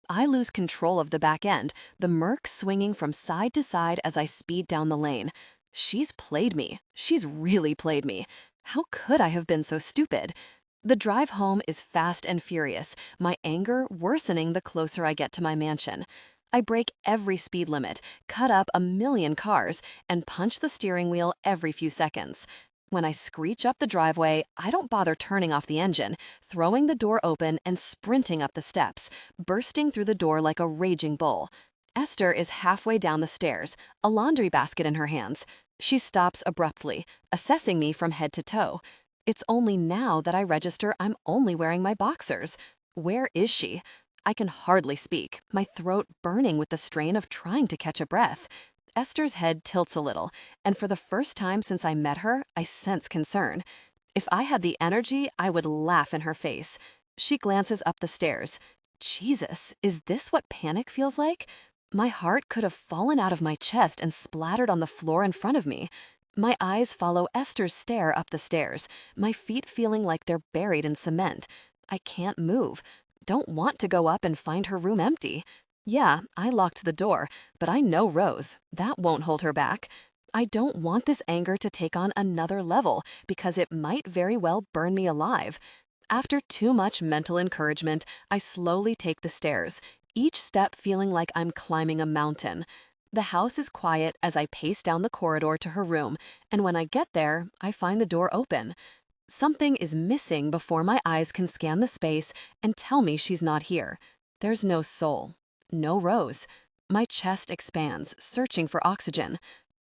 I lose control of the back end, the Merc swinging from side to side as I speed down the lane. She's played me. She's really played me. How could I have been so stupid? The drive home is fast and furious, my anger worsening the closer I get to my mansion. I break every speed limit, cut up a million cars, and punch the steering wheel every few seconds. When I screech up the driveway, I don't bother turning off the engine, throwing the door open and sprinting up the steps, bursting through the door like a raging bull. Esther is halfway down the stairs, a laundry basket in her hands. She stops abruptly, assessing me from head to toe. It's only now that I register I'm only wearing my boxers. Where is she? I can hardly speak, my throat burning with the strain of trying to catch a breath. Esther's head tilts a little, and for the first time since I met her, I sense concern. If I had the energy, I would laugh in her face. She glances up the stairs. Jesus, is this what panic feels like? My heart could have fallen out of my chest and splattered on the floor in front of me. My eyes follow Esther's stare up the stairs, my feet feeling like they're buried in cement. I can't move. Don't want to go up and find her room empty. Yeah, I locked the door, but I know Rose. That won't hold her back. I don't want this anger to take on another level because it might very well burn me alive. After too much mental encouragement, I slowly take the stairs, each step feeling like I'm climbing a mountain. The house is quiet as I pace down the corridor to her room, and when I get there, I find the door open. Something is missing before my eyes can scan the space and tell me she's not here. There's no soul. No Rose. My chest expands, searching for oxygen.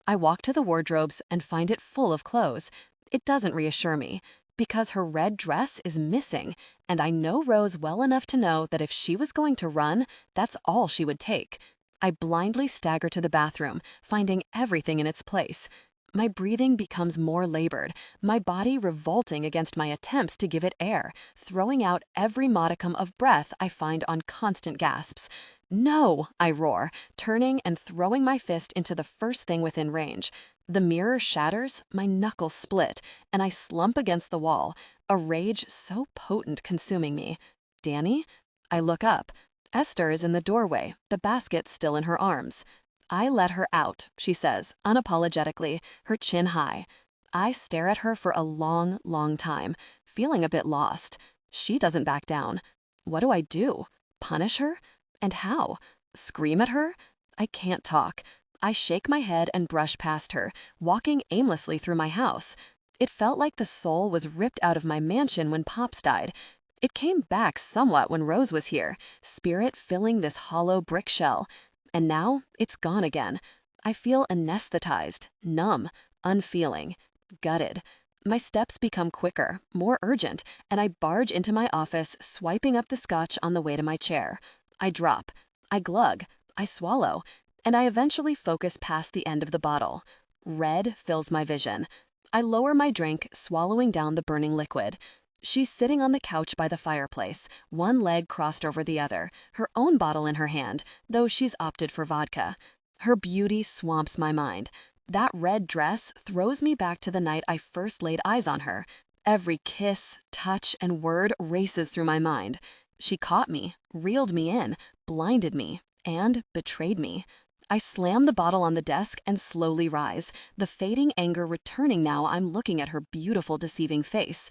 I walk to the wardrobes and find it full of clothes. It doesn't reassure me, because her red dress is missing, and I know Rose well enough to know that if she was going to run, that's all she would take. I blindly stagger to the bathroom, finding everything in its place. My breathing becomes more labored, my body revolting against my attempts to give it air, throwing out every modicum of breath I find on constant gasps. No, I roar, turning and throwing my fist into the first thing within range. The mirror shatters, my knuckles split, and I slump against the wall, a rage so potent consuming me. Danny? I look up. Esther is in the doorway, the basket still in her arms. I let her out, she says, unapologetically, her chin high. I stare at her for a long, long time, feeling a bit lost. She doesn't back down. What do I do? Punish her? And how? Scream at her? I can't talk. I shake my head and brush past her, walking aimlessly through my house. It felt like the soul was ripped out of my mansion when Pops died. It came back somewhat when Rose was here, spirit filling this hollow brick shell. And now it's gone again. I feel anesthetized, numb, unfeeling, gutted. My steps become quicker, more urgent, and I barge into my office, swiping up the scotch on the way to my chair. I drop, I glug, I swallow, and I eventually focus past the end of the bottle. Red fills my vision. I lower my drink, swallowing down the burning liquid. She's sitting on the couch by the fireplace, one leg crossed over the other, her own bottle in her hand, though she's opted for vodka. Her beauty swamps my mind. That red dress throws me back to the night I first laid eyes on her. Every kiss, touch, and word races through my mind. She caught me, reeled me in, blinded me, and betrayed me. I slam the bottle on the desk and slowly rise, the fading anger returning now I'm looking at her beautiful, deceiving face.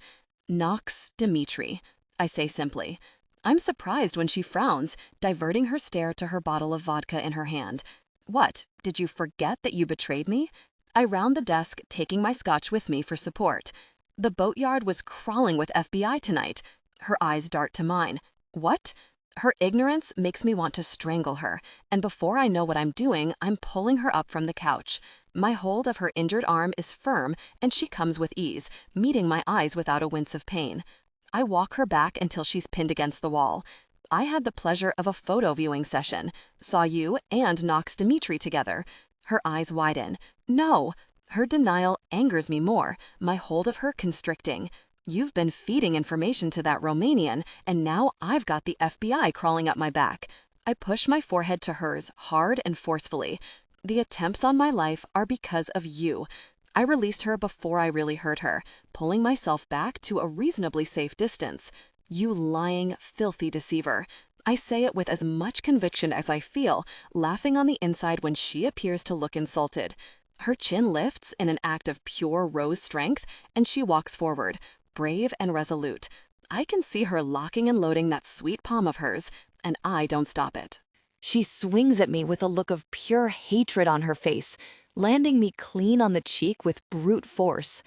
Nox Dimitri, I say simply. I'm surprised when she frowns, diverting her stare to her bottle of vodka in her hand. What, did you forget that you betrayed me? I round the desk, taking my scotch with me for support. The boatyard was crawling with FBI tonight. Her eyes dart to mine. What? Her ignorance makes me want to strangle her, and before I know what I'm doing, I'm pulling her up from the couch. My hold of her injured arm is firm, and she comes with ease, meeting my eyes without a wince of pain. I walk her back until she's pinned against the wall. I had the pleasure of a photo viewing session. Saw you and Nox Dimitri together. Her eyes widen. No! Her denial angers me more, my hold of her constricting. You've been feeding information to that Romanian, and now I've got the FBI crawling up my back. I push my forehead to hers, hard and forcefully. The attempts on my life are because of you. I released her before I really hurt her, pulling myself back to a reasonably safe distance. You lying, filthy deceiver. I say it with as much conviction as I feel, laughing on the inside when she appears to look insulted. Her chin lifts in an act of pure Rose strength, and she walks forward, brave and resolute. I can see her locking and loading that sweet palm of hers, and I don't stop it. She swings at me with a look of pure hatred on her face, landing me clean on the cheek with brute force.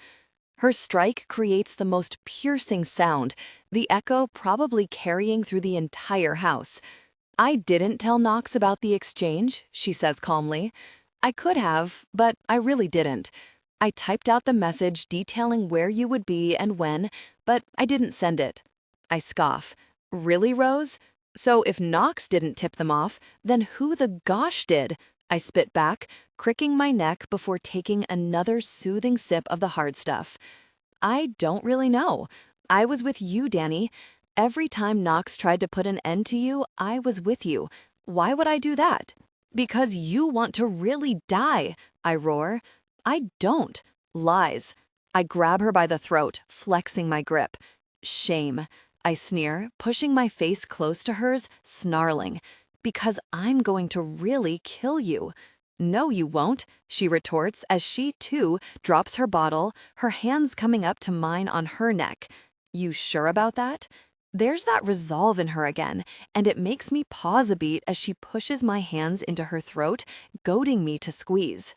Her strike creates the most piercing sound, the echo probably carrying through the entire house. I didn't tell Knox about the exchange, she says calmly. I could have, but I really didn't. I typed out the message detailing where you would be and when, but I didn't send it. I scoff. Really, Rose? So if Knox didn't tip them off, then who the gosh did? I spit back, cricking my neck before taking another soothing sip of the hard stuff. I don't really know. I was with you, Danny. Every time Knox tried to put an end to you, I was with you. Why would I do that? Because you want to really die, I roar. I don't. Lies. I grab her by the throat, flexing my grip. Shame. I sneer, pushing my face close to hers, snarling. Because I'm going to really kill you. No, you won't, she retorts as she, too, drops her bottle, her hands coming up to mine on her neck. You sure about that? There's that resolve in her again, and it makes me pause a beat as she pushes my hands into her throat, goading me to squeeze.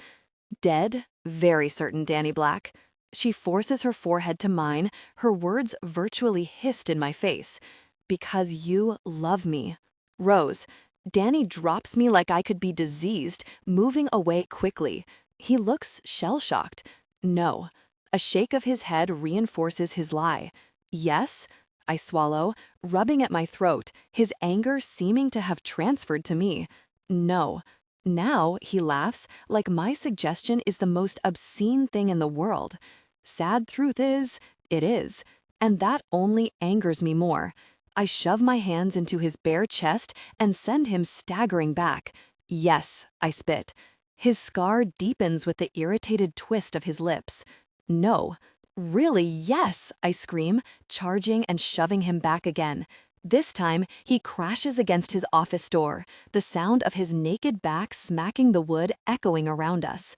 Dead? Very certain, Danny Black. She forces her forehead to mine, her words virtually hissed in my face. Because you love me. Rose. Danny drops me like I could be diseased, moving away quickly. He looks shell-shocked. No. A shake of his head reinforces his lie. Yes? I swallow, rubbing at my throat, his anger seeming to have transferred to me. No. Now, he laughs, like my suggestion is the most obscene thing in the world. Sad truth is, it is. And that only angers me more. I shove my hands into his bare chest and send him staggering back. Yes, I spit. His scar deepens with the irritated twist of his lips. No. Really, yes, I scream, charging and shoving him back again. This time, he crashes against his office door, the sound of his naked back smacking the wood echoing around us.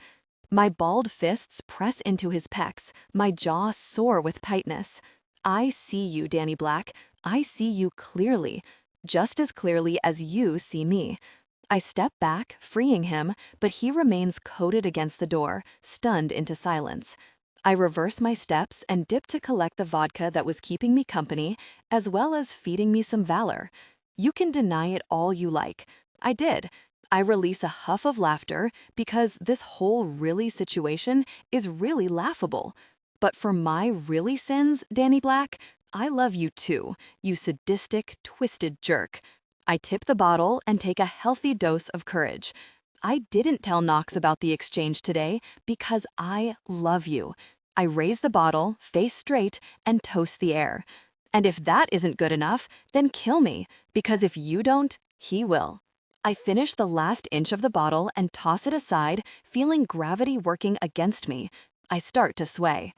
My balled fists press into his pecs, my jaw sore with tightness. I see you, Danny Black. I see you clearly, just as clearly as you see me. I step back, freeing him, but he remains coated against the door, stunned into silence. I reverse my steps and dip to collect the vodka that was keeping me company, as well as feeding me some valor. You can deny it all you like. I did. I release a huff of laughter because this whole really situation is really laughable. But for my really sins, Danny Black, I love you too, you sadistic, twisted jerk. I tip the bottle and take a healthy dose of courage. I didn't tell Knox about the exchange today because I love you. I raise the bottle, face straight, and toast the air. And if that isn't good enough, then kill me, because if you don't, he will. I finish the last inch of the bottle and toss it aside, feeling gravity working against me. I start to sway.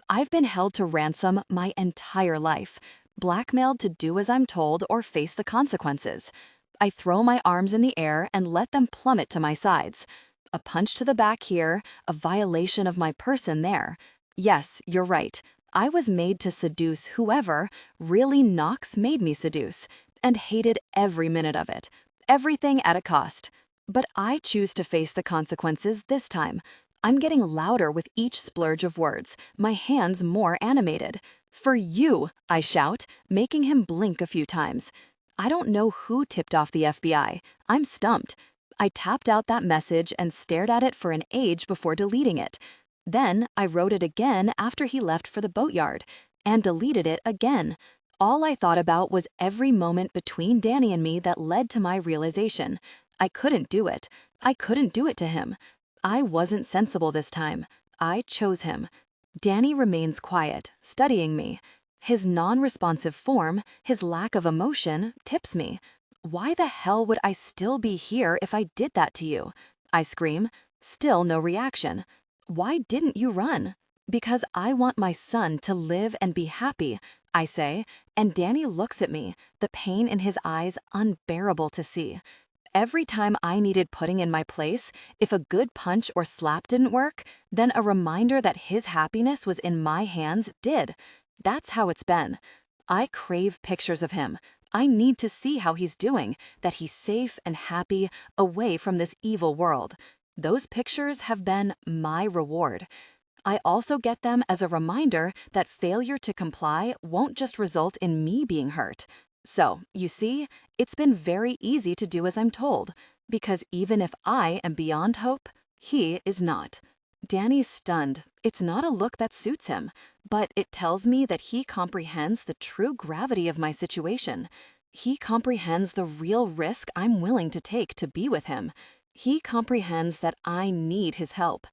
I've been held to ransom my entire life, blackmailed to do as I'm told or face the consequences. I throw my arms in the air and let them plummet to my sides. A punch to the back here, a violation of my person there. Yes, you're right. I was made to seduce whoever, really Knox made me seduce, and hated every minute of it. Everything at a cost. But I choose to face the consequences this time. I'm getting louder with each splurge of words, my hands more animated. For you, I shout, making him blink a few times. I don't know who tipped off the FBI. I'm stumped. I tapped out that message and stared at it for an age before deleting it. Then I wrote it again after he left for the boatyard, and deleted it again. All I thought about was every moment between Danny and me that led to my realization. I couldn't do it. I couldn't do it to him. I wasn't sensible this time. I chose him. Danny remains quiet, studying me. His non-responsive form, his lack of emotion, tips me. Why the hell would I still be here if I did that to you? I scream. Still no reaction. Why didn't you run? Because I want my son to live and be happy, I say, and Danny looks at me, the pain in his eyes unbearable to see. Every time I needed putting in my place, if a good punch or slap didn't work, then a reminder that his happiness was in my hands did. That's how it's been. I crave pictures of him. I need to see how he's doing, that he's safe and happy, away from this evil world. Those pictures have been my reward. I also get them as a reminder that failure to comply won't just result in me being hurt. So, you see, it's been very easy to do as I'm told, because even if I am beyond hope, he is not. Danny's stunned. It's not a look that suits him, but it tells me that he comprehends the true gravity of my situation. He comprehends the real risk I'm willing to take to be with him. He comprehends that I need his help.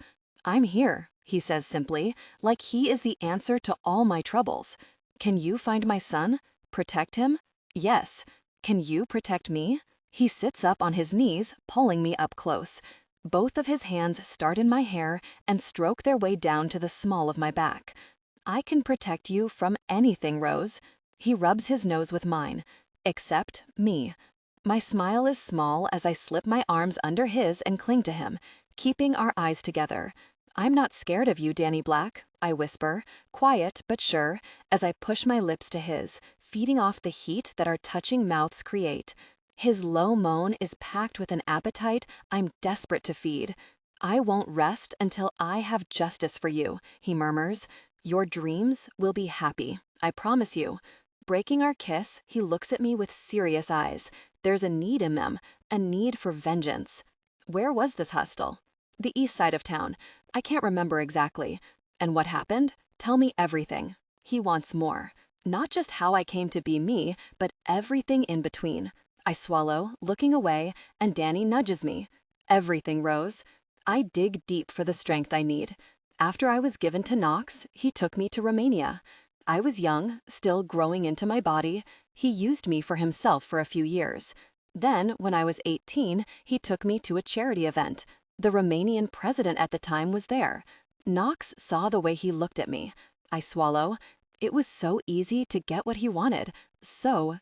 I'm here, he says simply, like he is the answer to all my troubles. Can you find my son? Protect him? Yes. Can you protect me? He sits up on his knees, pulling me up close. Both of his hands start in my hair and stroke their way down to the small of my back. I can protect you from anything, Rose. He rubs his nose with mine. Except me. My smile is small as I slip my arms under his and cling to him, keeping our eyes together. I'm not scared of you, Danny Black, I whisper, quiet but sure, as I push my lips to his, feeding off the heat that our touching mouths create. His low moan is packed with an appetite I'm desperate to feed. I won't rest until I have justice for you, he murmurs. Your dreams will be happy, I promise you. Breaking our kiss, he looks at me with serious eyes. There's a need in them, a need for vengeance. Where was this hostel? The east side of town. I can't remember exactly. And what happened? Tell me everything. He wants more. Not just how I came to be me, but everything in between. I swallow, looking away, and Danny nudges me. Everything, Rose. I dig deep for the strength I need. After I was given to Knox, he took me to Romania. I was young, still growing into my body. He used me for himself for a few years. Then, when I was 18, he took me to a charity event. The Romanian president at the time was there. Knox saw the way he looked at me. I swallow. It was so easy to get what he wanted. So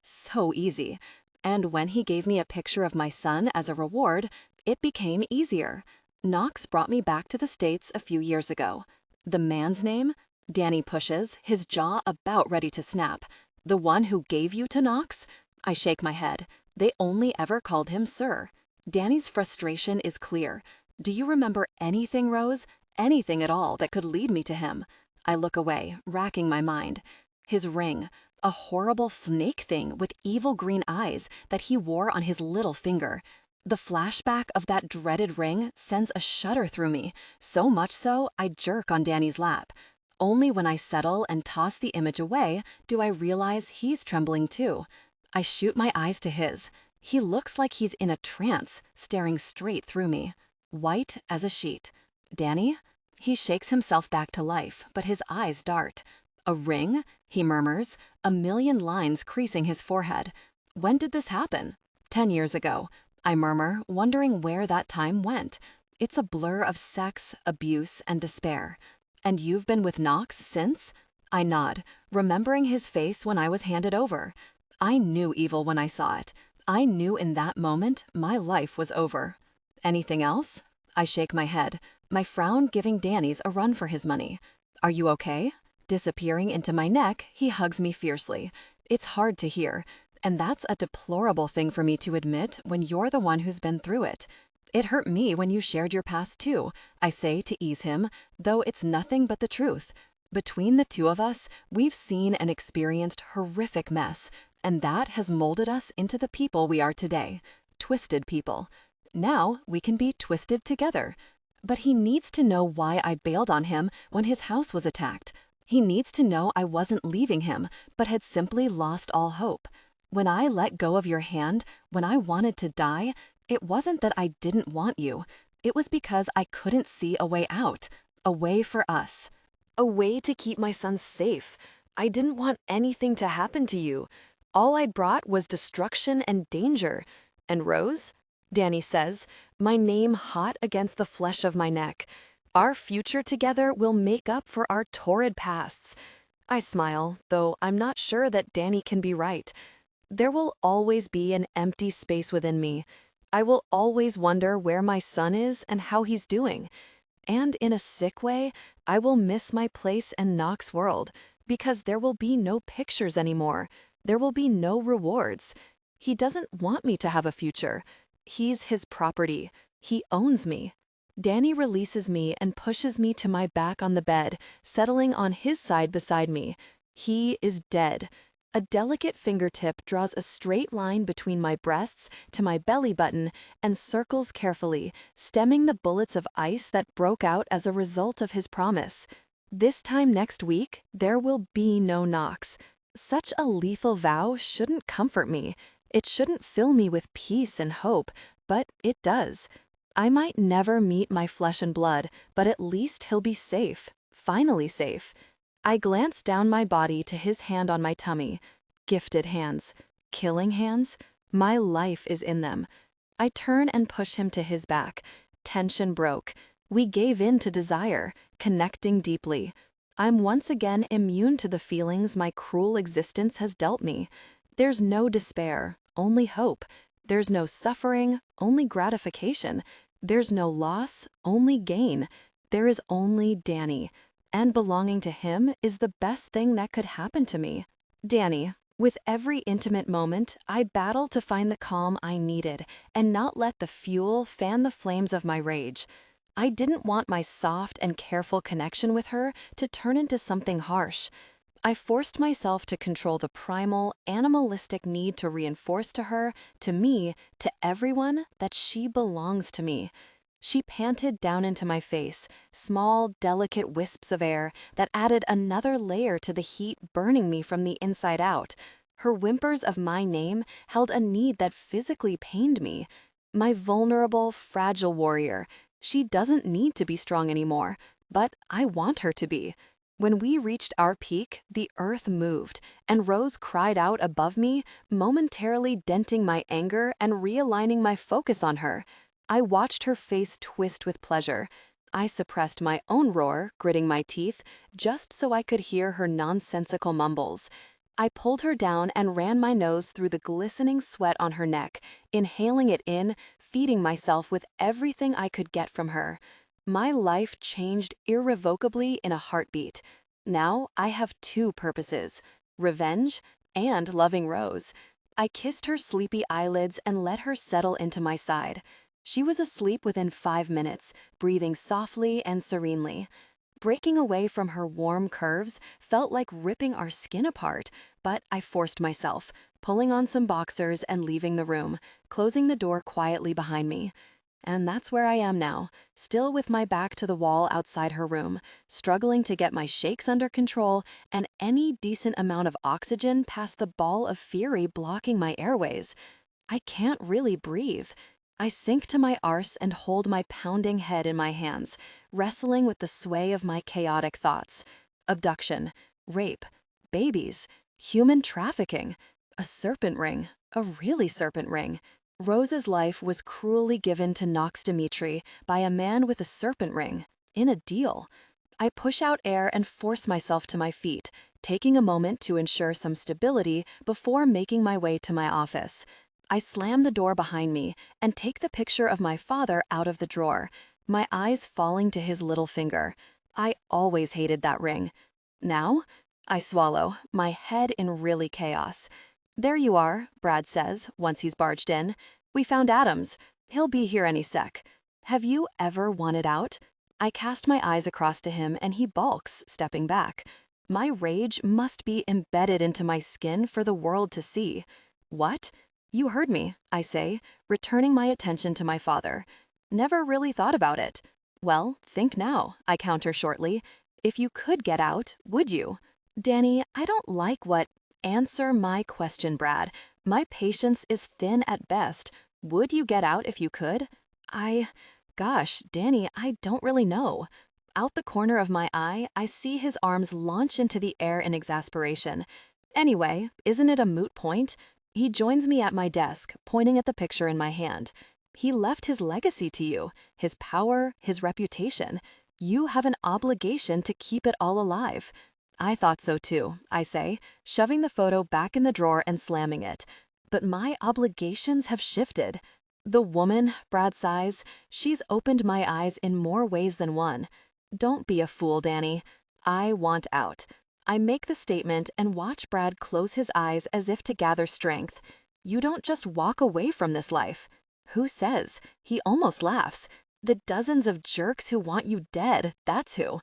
easy. And when he gave me a picture of my son as a reward, it became easier. Knox brought me back to the States a few years ago. The man's name? Danny pushes, his jaw about ready to snap. The one who gave you to Knox? I shake my head. They only ever called him Sir. Danny's frustration is clear. Do you remember anything, Rose? Anything at all that could lead me to him? I look away, racking my mind. His ring, a horrible snake thing with evil green eyes that he wore on his little finger. The flashback of that dreaded ring sends a shudder through me, so much so I jerk on Danny's lap. Only when I settle and toss the image away do I realize he's trembling too. I shoot my eyes to his. He looks like he's in a trance, staring straight through me. White as a sheet. Danny? He shakes himself back to life, but his eyes dart. A ring? He murmurs, a million lines creasing his forehead. When did this happen? 10 years ago. I murmur, wondering where that time went. It's a blur of sex, abuse, and despair. And you've been with Knox since? I nod, remembering his face when I was handed over. I knew evil when I saw it. I knew in that moment my life was over. Anything else? I shake my head, my frown giving Danny's a run for his money. Are you okay? Disappearing into my neck, he hugs me fiercely. It's hard to hear, and that's a deplorable thing for me to admit when you're the one who's been through it. It hurt me when you shared your past too, I say to ease him, though it's nothing but the truth. Between the two of us, we've seen and experienced horrific mess, and that has molded us into the people we are today. Twisted people. Now we can be twisted together. But he needs to know why I bailed on him when his house was attacked. He needs to know I wasn't leaving him, but had simply lost all hope. When I let go of your hand, when I wanted to die, it wasn't that I didn't want you. It was because I couldn't see a way out, a way for us. A way to keep my son safe. I didn't want anything to happen to you. All I'd brought was destruction and danger. And Rose? Danny says, my name hot against the flesh of my neck. Our future together will make up for our torrid pasts. I smile, though I'm not sure that Danny can be right. There will always be an empty space within me. I will always wonder where my son is and how he's doing. And in a sick way, I will miss my place in Knox world, because there will be no pictures anymore. There will be no rewards. He doesn't want me to have a future. He's his property. He owns me. Danny releases me and pushes me to my back on the bed, settling on his side beside me. He is dead. A delicate fingertip draws a straight line between my breasts to my belly button and circles carefully, stemming the bullets of ice that broke out as a result of his promise. This time next week, there will be no knocks. Such a lethal vow shouldn't comfort me. It shouldn't fill me with peace and hope, but it does. I might never meet my flesh and blood, but at least he'll be safe, finally safe. I glance down my body to his hand on my tummy. Gifted hands. Killing hands? My life is in them. I turn and push him to his back. Tension broke. We gave in to desire, connecting deeply. I'm once again immune to the feelings my cruel existence has dealt me. There's no despair, only hope. There's no suffering, only gratification. There's no loss, only gain. There is only Danny. And belonging to him is the best thing that could happen to me. Danny, with every intimate moment, I battle to find the calm I needed and not let the fuel fan the flames of my rage. I didn't want my soft and careful connection with her to turn into something harsh. I forced myself to control the primal, animalistic need to reinforce to her, to me, to everyone, that she belongs to me. She panted down into my face, small, delicate wisps of air that added another layer to the heat burning me from the inside out. Her whimpers of my name held a need that physically pained me. My vulnerable, fragile warrior. She doesn't need to be strong anymore, but I want her to be. When we reached our peak, the earth moved, and Rose cried out above me, momentarily denting my anger and realigning my focus on her. I watched her face twist with pleasure. I suppressed my own roar, gritting my teeth, just so I could hear her nonsensical mumbles. I pulled her down and ran my nose through the glistening sweat on her neck, inhaling it in, feeding myself with everything I could get from her. My life changed irrevocably in a heartbeat. Now I have two purposes: revenge and loving Rose. I kissed her sleepy eyelids and let her settle into my side. She was asleep within 5 minutes, breathing softly and serenely. Breaking away from her warm curves felt like ripping our skin apart, but I forced myself, pulling on some boxers and leaving the room, closing the door quietly behind me. And that's where I am now, still with my back to the wall outside her room, struggling to get my shakes under control and any decent amount of oxygen past the ball of fury blocking my airways. I can't really breathe. I sink to my arse and hold my pounding head in my hands, wrestling with the sway of my chaotic thoughts. Abduction, rape, babies, human trafficking, a serpent ring, a really serpent ring. Rose's life was cruelly given to Nox Dimitri by a man with a serpent ring, in a deal. I push out air and force myself to my feet, taking a moment to ensure some stability before making my way to my office. I slam the door behind me and take the picture of my father out of the drawer, my eyes falling to his little finger. I always hated that ring. Now? I swallow, my head in really chaos. "There you are," Brad says, once he's barged in. "We found Adams. He'll be here any sec. Have you ever wanted out?" I cast my eyes across to him and he balks, stepping back. My rage must be embedded into my skin for the world to see. "What?" "You heard me," I say, returning my attention to my father. "Never really thought about it." "Well, think now," I counter shortly. "If you could get out, would you?" "Danny, I don't like what—" "Answer my question, Brad. My patience is thin at best. Would you get out if you could?" Gosh, Danny, I don't really know." Out the corner of my eye, I see his arms launch into the air in exasperation. "Anyway, isn't it a moot point?" He joins me at my desk, pointing at the picture in my hand. "He left his legacy to you, his power, his reputation. You have an obligation to keep it all alive." "I thought so too," I say, shoving the photo back in the drawer and slamming it. "But my obligations have shifted." "The woman," Brad sighs, "she's opened my eyes in more ways than one." "Don't be a fool, Danny. I want out." I make the statement and watch Brad close his eyes as if to gather strength. "You don't just walk away from this life." "Who says?" He almost laughs. "The dozens of jerks who want you dead, that's who."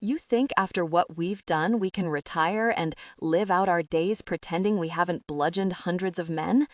You think after what we've done we can retire and live out our days pretending we haven't bludgeoned hundreds of men?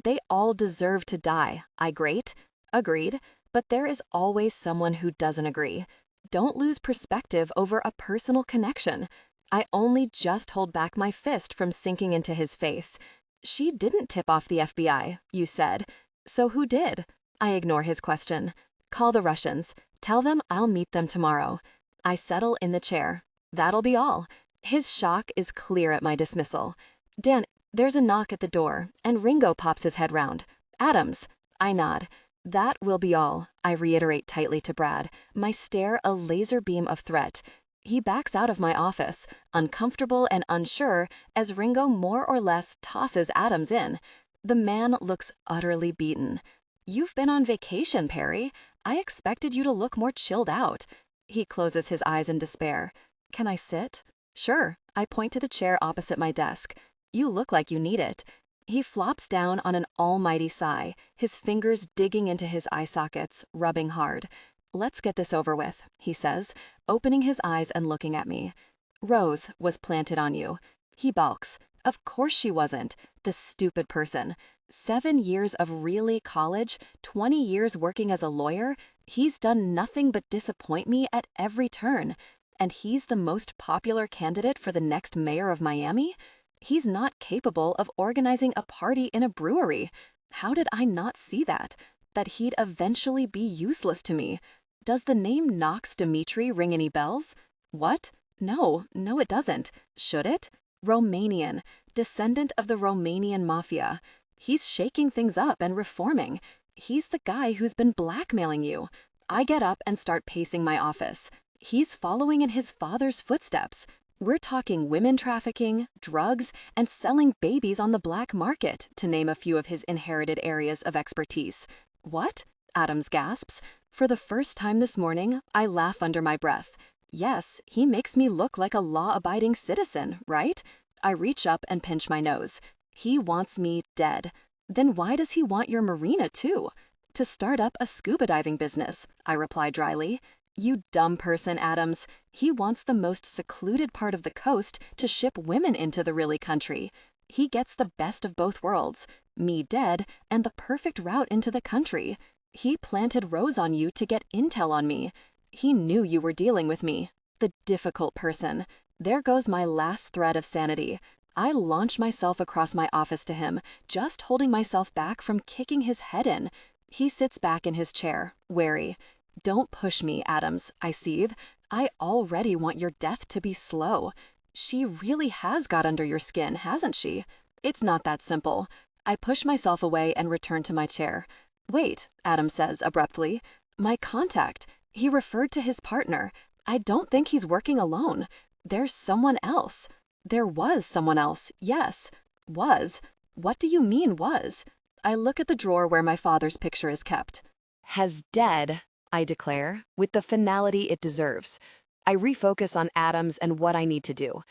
They all deserve to die, I grate. Agreed, but there is always someone who doesn't agree. Don't lose perspective over a personal connection. I only just hold back my fist from sinking into his face. She didn't tip off the FBI, you said. So who did? I ignore his question. Call the Russians. Tell them I'll meet them tomorrow. I settle in the chair. That'll be all. His shock is clear at my dismissal. Dan, there's a knock at the door, and Ringo pops his head round. Adams. I nod. That will be all, I reiterate tightly to Brad, my stare a laser beam of threat. He backs out of my office, uncomfortable and unsure, as Ringo more or less tosses Adams in. The man looks utterly beaten. You've been on vacation, Perry. I expected you to look more chilled out. He closes his eyes in despair. Can I sit? Sure. I point to the chair opposite my desk. You look like you need it. He flops down on an almighty sigh, his fingers digging into his eye sockets, rubbing hard. Let's get this over with, he says, opening his eyes and looking at me. Rose was planted on you. He balks. Of course she wasn't. The stupid person. 7 years of really college, 20 years working as a lawyer. He's done nothing but disappoint me at every turn. And he's the most popular candidate for the next mayor of Miami? He's not capable of organizing a party in a brewery. How did I not see that? That he'd eventually be useless to me. Does the name Knox Dimitri ring any bells? What? No, it doesn't. Should it? Romanian, descendant of the Romanian Mafia. He's shaking things up and reforming. He's the guy who's been blackmailing you. I get up and start pacing my office. He's following in his father's footsteps. We're talking women trafficking, drugs, and selling babies on the black market, to name a few of his inherited areas of expertise. What? Adams gasps. For the first time this morning, I laugh under my breath. Yes, he makes me look like a law-abiding citizen, right? I reach up and pinch my nose. He wants me dead. Then why does he want your marina too? To start up a scuba diving business, I reply dryly. You dumb person, Adams. He wants the most secluded part of the coast to ship women into the really country. He gets the best of both worlds, me dead and the perfect route into the country. He planted Rose on you to get intel on me. He knew you were dealing with me. The difficult person. There goes my last thread of sanity. I launch myself across my office to him, just holding myself back from kicking his head in. He sits back in his chair, wary. Don't push me, Adams, I seethe. I already want your death to be slow. She really has got under your skin, hasn't she? It's not that simple. I push myself away and return to my chair. Wait, Adams says abruptly. My contact. He referred to his partner. I don't think he's working alone. There's someone else. There was someone else, yes. Was. What do you mean was? I look at the drawer where my father's picture is kept. Has dead, I declare, with the finality it deserves. I refocus on Adams and what I need to do.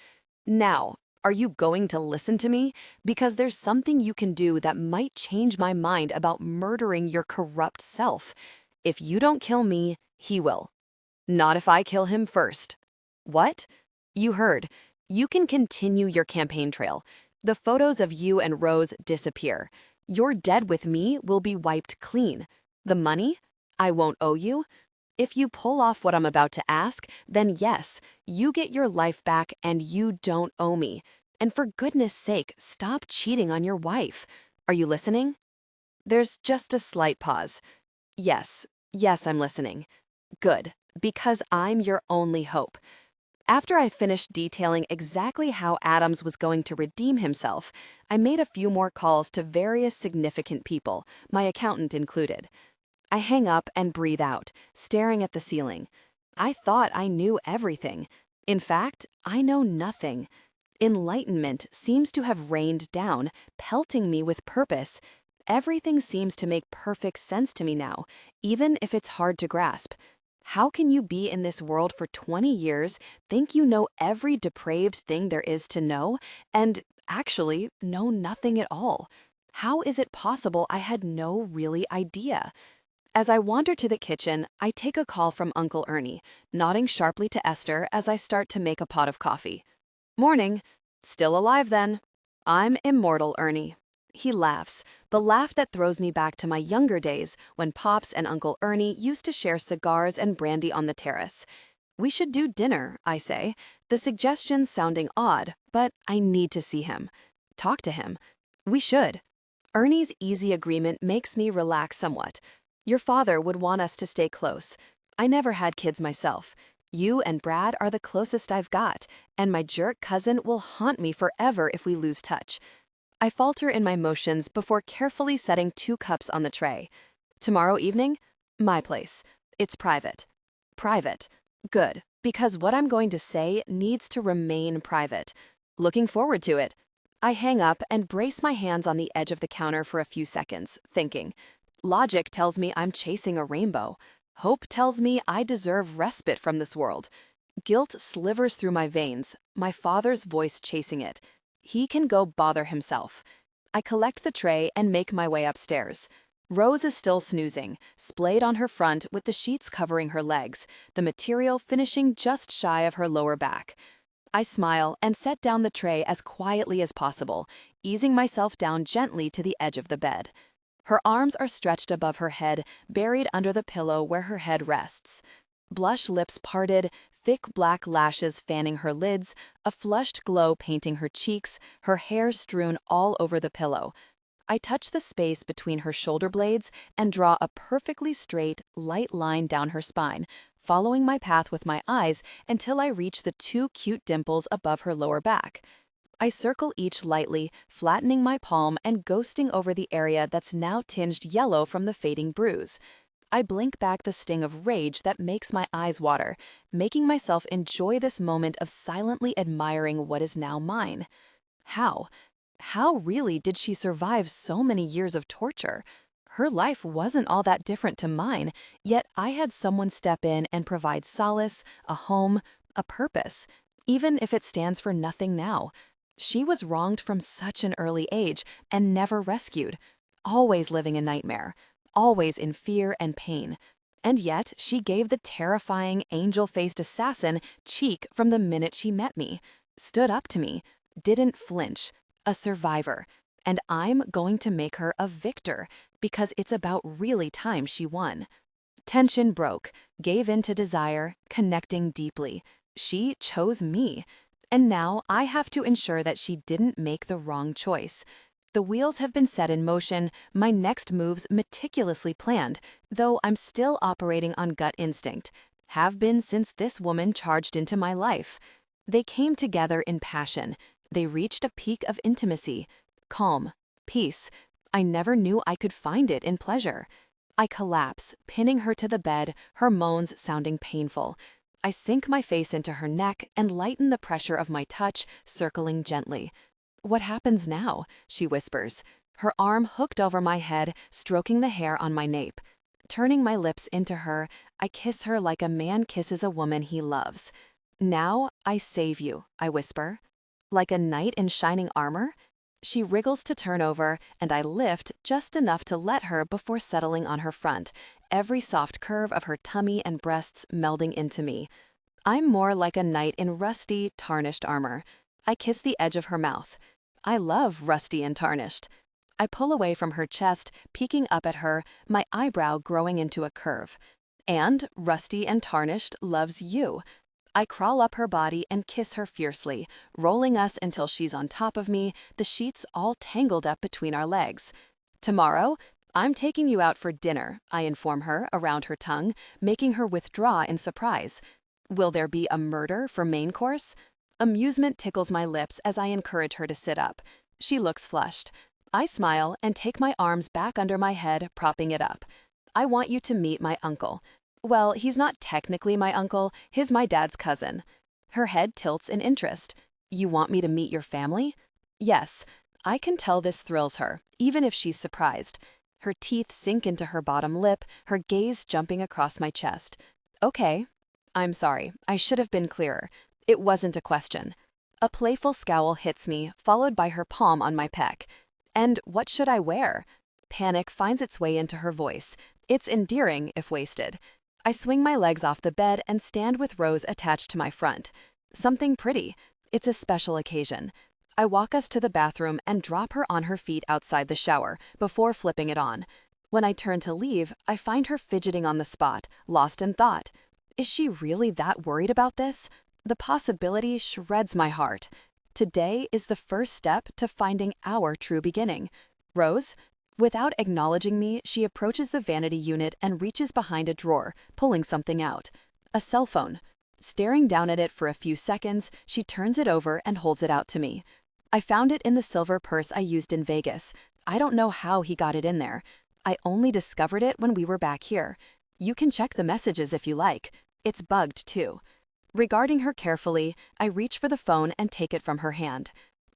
Now, are you going to listen to me? Because there's something you can do that might change my mind about murdering your corrupt self. If you don't kill me, he will. Not if I kill him first. What? You heard. You can continue your campaign trail. The photos of you and Rose disappear. Your dead with me will be wiped clean. The money? I won't owe you. If you pull off what I'm about to ask, then yes, you get your life back and you don't owe me. And for goodness sake, stop cheating on your wife. Are you listening? There's just a slight pause. Yes, I'm listening. Good, because I'm your only hope. After I finished detailing exactly how Adams was going to redeem himself, I made a few more calls to various significant people, my accountant included. I hang up and breathe out, staring at the ceiling. I thought I knew everything. In fact, I know nothing. Enlightenment seems to have rained down, pelting me with purpose. Everything seems to make perfect sense to me now, even if it's hard to grasp. How can you be in this world for 20 years, think you know every depraved thing there is to know, and actually know nothing at all? How is it possible I had no really idea? As I wander to the kitchen, I take a call from Uncle Ernie, nodding sharply to Esther as I start to make a pot of coffee. Morning. Still alive then. I'm immortal, Ernie. He laughs, the laugh that throws me back to my younger days when Pops and Uncle Ernie used to share cigars and brandy on the terrace. We should do dinner, I say, the suggestion sounding odd, but I need to see him. Talk to him. We should. Ernie's easy agreement makes me relax somewhat. Your father would want us to stay close. I never had kids myself. You and Brad are the closest I've got, and my jerk cousin will haunt me forever if we lose touch. I falter in my motions before carefully setting 2 cups on the tray. Tomorrow evening? My place. It's private. Private. Good, because what I'm going to say needs to remain private. Looking forward to it. I hang up and brace my hands on the edge of the counter for a few seconds, thinking. Logic tells me I'm chasing a rainbow. Hope tells me I deserve respite from this world. Guilt slivers through my veins, my father's voice chasing it. He can go bother himself. I collect the tray and make my way upstairs. Rose is still snoozing, splayed on her front with the sheets covering her legs, the material finishing just shy of her lower back. I smile and set down the tray as quietly as possible, easing myself down gently to the edge of the bed. Her arms are stretched above her head, buried under the pillow where her head rests. Blush lips parted, thick black lashes fanning her lids, a flushed glow painting her cheeks, her hair strewn all over the pillow. I touch the space between her shoulder blades and draw a perfectly straight, light line down her spine, following my path with my eyes until I reach the 2 cute dimples above her lower back. I circle each lightly, flattening my palm and ghosting over the area that's now tinged yellow from the fading bruise. I blink back the sting of rage that makes my eyes water, making myself enjoy this moment of silently admiring what is now mine. How? How really did she survive so many years of torture? Her life wasn't all that different to mine, yet I had someone step in and provide solace, a home, a purpose, even if it stands for nothing now. She was wronged from such an early age and never rescued, always living a nightmare, always in fear and pain. And yet she gave the terrifying, angel-faced assassin cheek from the minute she met me, stood up to me, didn't flinch, a survivor. And I'm going to make her a victor, because it's about really time she won. Tension broke, gave in to desire, connecting deeply. She chose me. And now I have to ensure that she didn't make the wrong choice. The wheels have been set in motion, my next moves meticulously planned, though I'm still operating on gut instinct. Have been since this woman charged into my life. They came together in passion. They reached a peak of intimacy. Calm. Peace. I never knew I could find it in pleasure. I collapse, pinning her to the bed, her moans sounding painful. I sink my face into her neck and lighten the pressure of my touch, circling gently. What happens now? She whispers, her arm hooked over my head, stroking the hair on my nape. Turning my lips into her, I kiss her like a man kisses a woman he loves. Now I save you, I whisper. Like a knight in shining armor? She wriggles to turn over, and I lift just enough to let her before settling on her front, every soft curve of her tummy and breasts melding into me. I'm more like a knight in rusty, tarnished armor. I kiss the edge of her mouth. I love rusty and tarnished. I pull away from her chest, peeking up at her, my eyebrow growing into a curve. And rusty and tarnished loves you. I crawl up her body and kiss her fiercely, rolling us until she's on top of me, the sheets all tangled up between our legs. Tomorrow, I'm taking you out for dinner, I inform her around her tongue, making her withdraw in surprise. Will there be a murder for main course? Amusement tickles my lips as I encourage her to sit up. She looks flushed. I smile and take my arms back under my head, propping it up. I want you to meet my uncle. Well, he's not technically my uncle, he's my dad's cousin. Her head tilts in interest. You want me to meet your family? Yes. I can tell this thrills her, even if she's surprised. Her teeth sink into her bottom lip, her gaze jumping across my chest. Okay. I'm sorry, I should have been clearer. It wasn't a question. A playful scowl hits me, followed by her palm on my pec. And what should I wear? Panic finds its way into her voice, It's endearing if wasted. I swing my legs off the bed and stand with Rose attached to my front. Something pretty. It's a special occasion. I walk us to the bathroom and drop her on her feet outside the shower before flipping it on. When I turn to leave, I find her fidgeting on the spot, lost in thought. Is she really that worried about this? The possibility shreds my heart. Today is the first step to finding our true beginning. Rose? Without acknowledging me, she approaches the vanity unit and reaches behind a drawer, pulling something out. A cell phone. Staring down at it for a few seconds, she turns it over and holds it out to me. I found it in the silver purse I used in Vegas. I don't know how he got it in there. I only discovered it when we were back here. You can check the messages if you like. It's bugged too. Regarding her carefully, I reach for the phone and take it from her hand.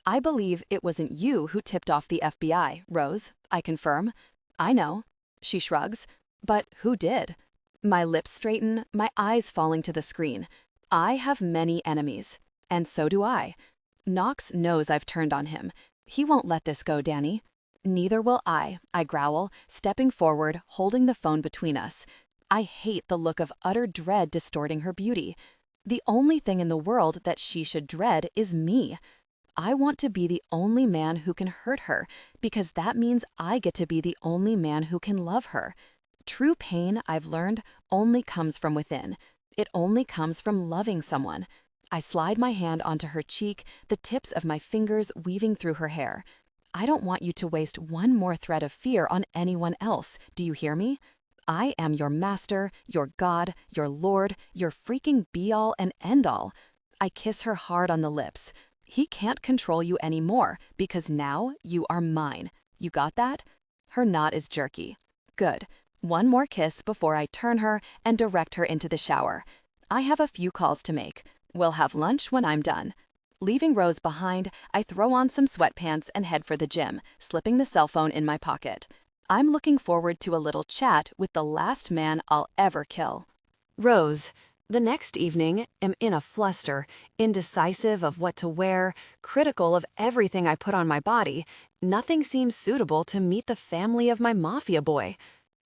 I believe it wasn't you who tipped off the FBI, Rose, I confirm. I know. She shrugs. But who did? My lips straighten, my eyes falling to the screen. I have many enemies. And so do I. Knox knows I've turned on him. He won't let this go, Danny. Neither will I growl, stepping forward, holding the phone between us. I hate the look of utter dread distorting her beauty. The only thing in the world that she should dread is me. I want to be the only man who can hurt her, because that means I get to be the only man who can love her. True pain, I've learned, only comes from within. It only comes from loving someone. I slide my hand onto her cheek, the tips of my fingers weaving through her hair. I don't want you to waste one more thread of fear on anyone else. Do you hear me? I am your master, your God, your Lord, your freaking be-all and end-all. I kiss her hard on the lips. He can't control you anymore because now you are mine. You got that? Her nod is jerky. Good. One more kiss before I turn her and direct her into the shower. I have a few calls to make. We'll have lunch when I'm done. Leaving Rose behind, I throw on some sweatpants and head for the gym, slipping the cell phone in my pocket. I'm looking forward to a little chat with the last man I'll ever kill. Rose. The next evening, am in a fluster, indecisive of what to wear, critical of everything I put on my body. Nothing seems suitable to meet the family of my Mafia boy.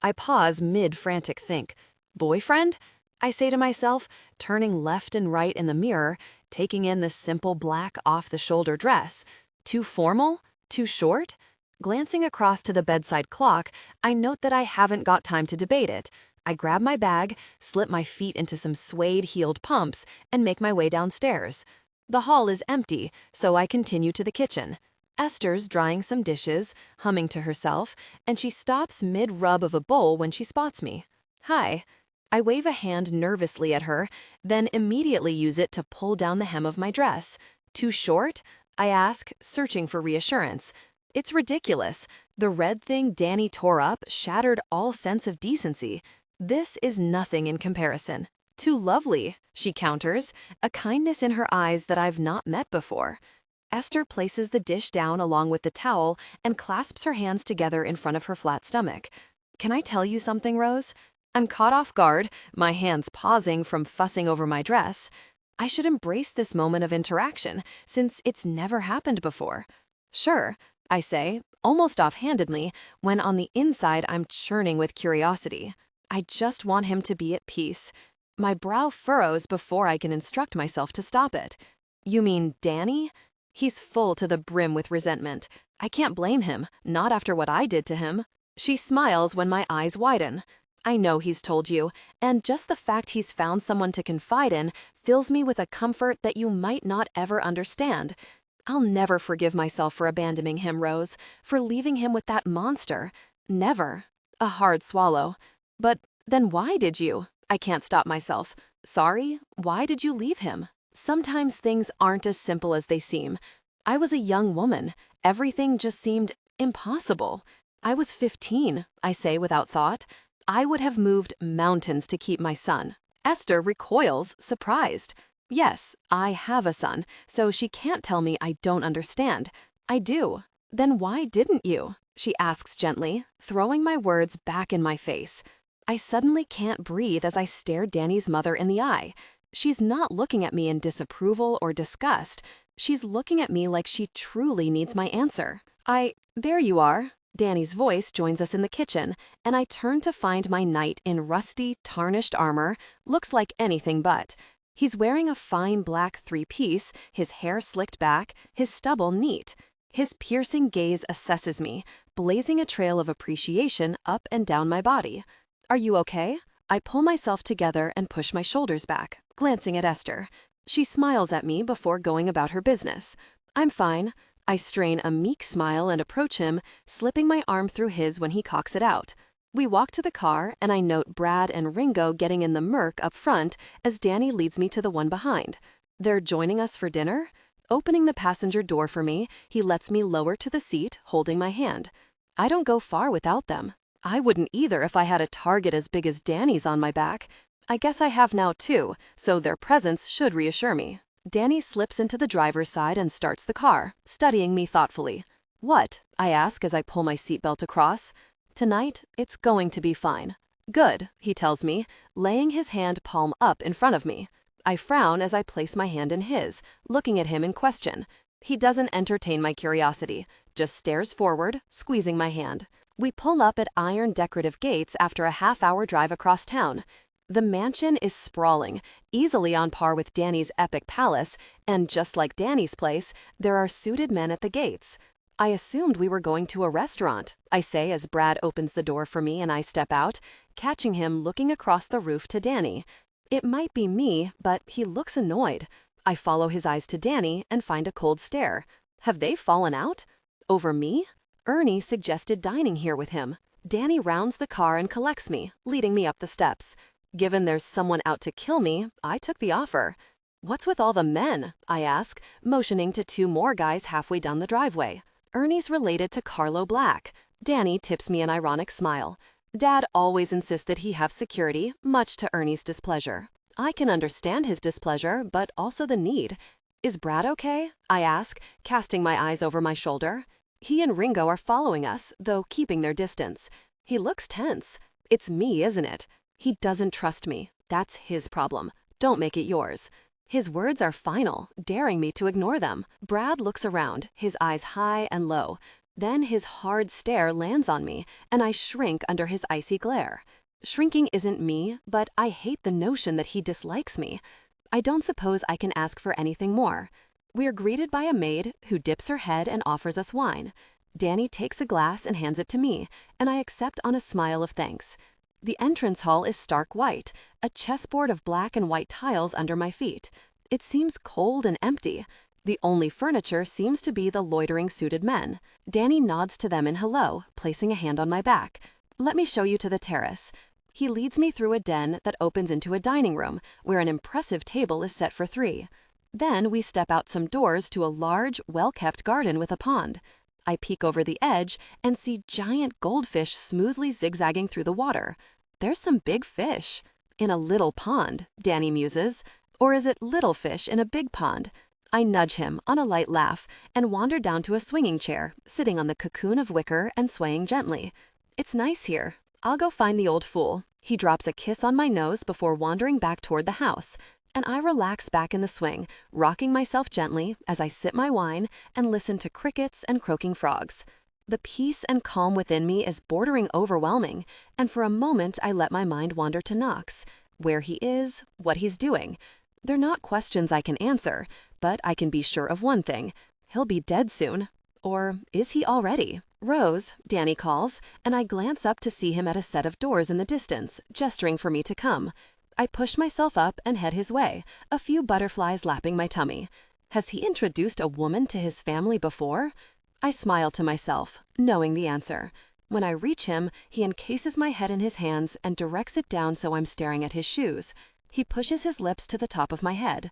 I pause mid-frantic think. Boyfriend? I say to myself, turning left and right in the mirror, taking in the simple black off-the-shoulder dress. Too formal? Too short? Glancing across to the bedside clock, I note that I haven't got time to debate it. I grab my bag, slip my feet into some suede-heeled pumps, and make my way downstairs. The hall is empty, so I continue to the kitchen. Esther's drying some dishes, humming to herself, and she stops mid-rub of a bowl when she spots me. Hi. I wave a hand nervously at her, then immediately use it to pull down the hem of my dress. Too short? I ask, searching for reassurance. It's ridiculous. The red thing Danny tore up shattered all sense of decency. This is nothing in comparison. Too lovely, she counters, a kindness in her eyes that I've not met before. Esther places the dish down along with the towel and clasps her hands together in front of her flat stomach. Can I tell you something, Rose? I'm caught off guard, my hands pausing from fussing over my dress. I should embrace this moment of interaction, since it's never happened before. Sure, I say, almost offhandedly, when on the inside I'm churning with curiosity. I just want him to be at peace. My brow furrows before I can instruct myself to stop it. You mean Danny? He's full to the brim with resentment. I can't blame him, not after what I did to him. She smiles when my eyes widen. I know he's told you, and just the fact he's found someone to confide in fills me with a comfort that you might not ever understand. I'll never forgive myself for abandoning him, Rose, for leaving him with that monster. Never. A hard swallow. But then why did you? I can't stop myself. Sorry? Why did you leave him? Sometimes things aren't as simple as they seem. I was a young woman. Everything just seemed impossible. I was 15, I say without thought. I would have moved mountains to keep my son. Esther recoils, surprised. Yes, I have a son, so she can't tell me I don't understand. I do. Then why didn't you? She asks gently, throwing my words back in my face. I suddenly can't breathe as I stare Danny's mother in the eye. She's not looking at me in disapproval or disgust. She's looking at me like she truly needs my answer. There you are. Danny's voice joins us in the kitchen, and I turn to find my knight in rusty, tarnished armor, looks like anything but. He's wearing a fine black three-piece, his hair slicked back, his stubble neat. His piercing gaze assesses me, blazing a trail of appreciation up and down my body. "Are you okay?" I pull myself together and push my shoulders back, glancing at Esther. She smiles at me before going about her business. "I'm fine." I strain a meek smile and approach him, slipping my arm through his when he cocks it out. We walk to the car, and I note Brad and Ringo getting in the Merc up front as Danny leads me to the one behind. They're joining us for dinner? Opening the passenger door for me, he lets me lower to the seat, holding my hand. I don't go far without them. I wouldn't either if I had a target as big as Danny's on my back. I guess I have now too, so their presence should reassure me. Danny slips into the driver's side and starts the car, studying me thoughtfully. "What?" I ask as I pull my seatbelt across. "Tonight, it's going to be fine." "Good," he tells me, laying his hand palm up in front of me. I frown as I place my hand in his, looking at him in question. He doesn't entertain my curiosity, just stares forward, squeezing my hand. We pull up at iron decorative gates after a half-hour drive across town. The mansion is sprawling, easily on par with Danny's epic palace, and just like Danny's place, there are suited men at the gates. "I assumed we were going to a restaurant," I say as Brad opens the door for me and I step out, catching him looking across the roof to Danny. It might be me, but he looks annoyed. I follow his eyes to Danny and find a cold stare. Have they fallen out? Over me? Ernie suggested dining here with him. Danny rounds the car and collects me, leading me up the steps. Given there's someone out to kill me, I took the offer. "What's with all the men?" I ask, motioning to two more guys halfway down the driveway. "Ernie's related to Carlo Black." Danny tips me an ironic smile. Dad always insists that he have security, much to Ernie's displeasure. I can understand his displeasure, but also the need. "Is Brad okay?" I ask, casting my eyes over my shoulder. He and Ringo are following us, though keeping their distance. He looks tense. It's me, isn't it? He doesn't trust me. That's his problem. Don't make it yours. His words are final, daring me to ignore them. Brad looks around, his eyes high and low. Then his hard stare lands on me, and I shrink under his icy glare. Shrinking isn't me, but I hate the notion that he dislikes me. I don't suppose I can ask for anything more. We are greeted by a maid who dips her head and offers us wine. Danny takes a glass and hands it to me, and I accept on a smile of thanks. The entrance hall is stark white, a chessboard of black and white tiles under my feet. It seems cold and empty. The only furniture seems to be the loitering suited men. Danny nods to them in hello, placing a hand on my back. "Let me show you to the terrace." He leads me through a den that opens into a dining room, where an impressive table is set for 3. Then we step out some doors to a large, well-kept garden with a pond. I peek over the edge and see giant goldfish smoothly zigzagging through the water. "There's some big fish." "In a little pond," Danny muses. "Or is it little fish in a big pond?" I nudge him on a light laugh and wander down to a swinging chair, sitting on the cocoon of wicker and swaying gently. "It's nice here. I'll go find the old fool." He drops a kiss on my nose before wandering back toward the house, and I relax back in the swing, rocking myself gently as I sip my wine and listen to crickets and croaking frogs. The peace and calm within me is bordering overwhelming, and for a moment I let my mind wander to Knox, where he is, what he's doing. They're not questions I can answer, but I can be sure of one thing. He'll be dead soon. Or is he already? "Rose," Danny calls, and I glance up to see him at a set of doors in the distance, gesturing for me to come. I push myself up and head his way, a few butterflies lapping my tummy. Has he introduced a woman to his family before? I smile to myself, knowing the answer. When I reach him, he encases my head in his hands and directs it down so I'm staring at his shoes. He pushes his lips to the top of my head.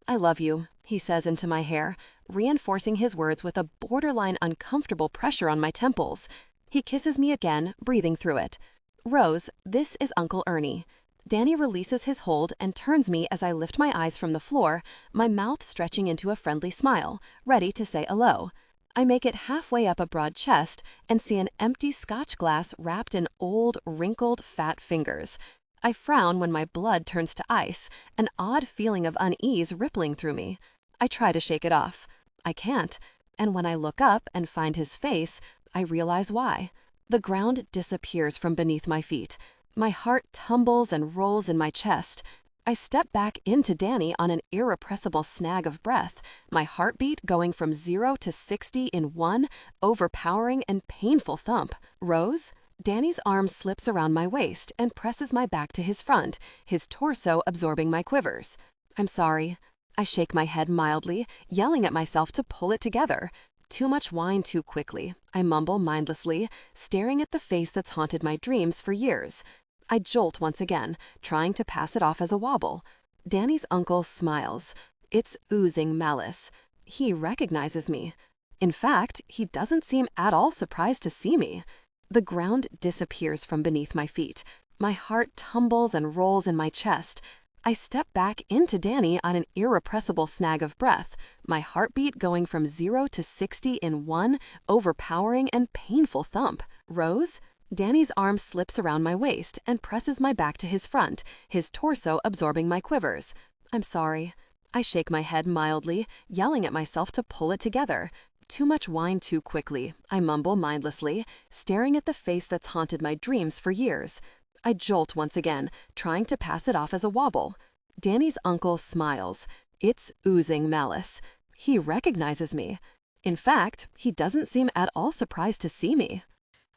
"I love you," he says into my hair, reinforcing his words with a borderline uncomfortable pressure on my temples. He kisses me again, breathing through it. "Rose, this is Uncle Ernie." Danny releases his hold and turns me as I lift my eyes from the floor, my mouth stretching into a friendly smile, ready to say hello. I make it halfway up a broad chest and see an empty Scotch glass wrapped in old, wrinkled, fat fingers. I frown when my blood turns to ice, an odd feeling of unease rippling through me. I try to shake it off. I can't, and when I look up and find his face, I realize why. The ground disappears from beneath my feet. My heart tumbles and rolls in my chest. I step back into Danny on an irrepressible snag of breath, my heartbeat going from 0 to 60 in one overpowering and painful thump. Rose? Danny's arm slips around my waist and presses my back to his front, his torso absorbing my quivers. I'm sorry. I shake my head mildly, yelling at myself to pull it together. Too much wine too quickly, I mumble mindlessly, staring at the face that's haunted my dreams for years. I jolt once again, trying to pass it off as a wobble. Danny's uncle smiles. It's oozing malice. He recognizes me. In fact, he doesn't seem at all surprised to see me. The ground disappears from beneath my feet. My heart tumbles and rolls in my chest. I step back into Danny on an irrepressible snag of breath, my heartbeat going from 0 to 60 in one overpowering and painful thump. Rose? Danny's arm slips around my waist and presses my back to his front, his torso absorbing my quivers. I'm sorry. I shake my head mildly, yelling at myself to pull it together. Too much wine too quickly, I mumble mindlessly, staring at the face that's haunted my dreams for years. I jolt once again, trying to pass it off as a wobble. Danny's uncle smiles. It's oozing malice. He recognizes me. In fact, he doesn't seem at all surprised to see me.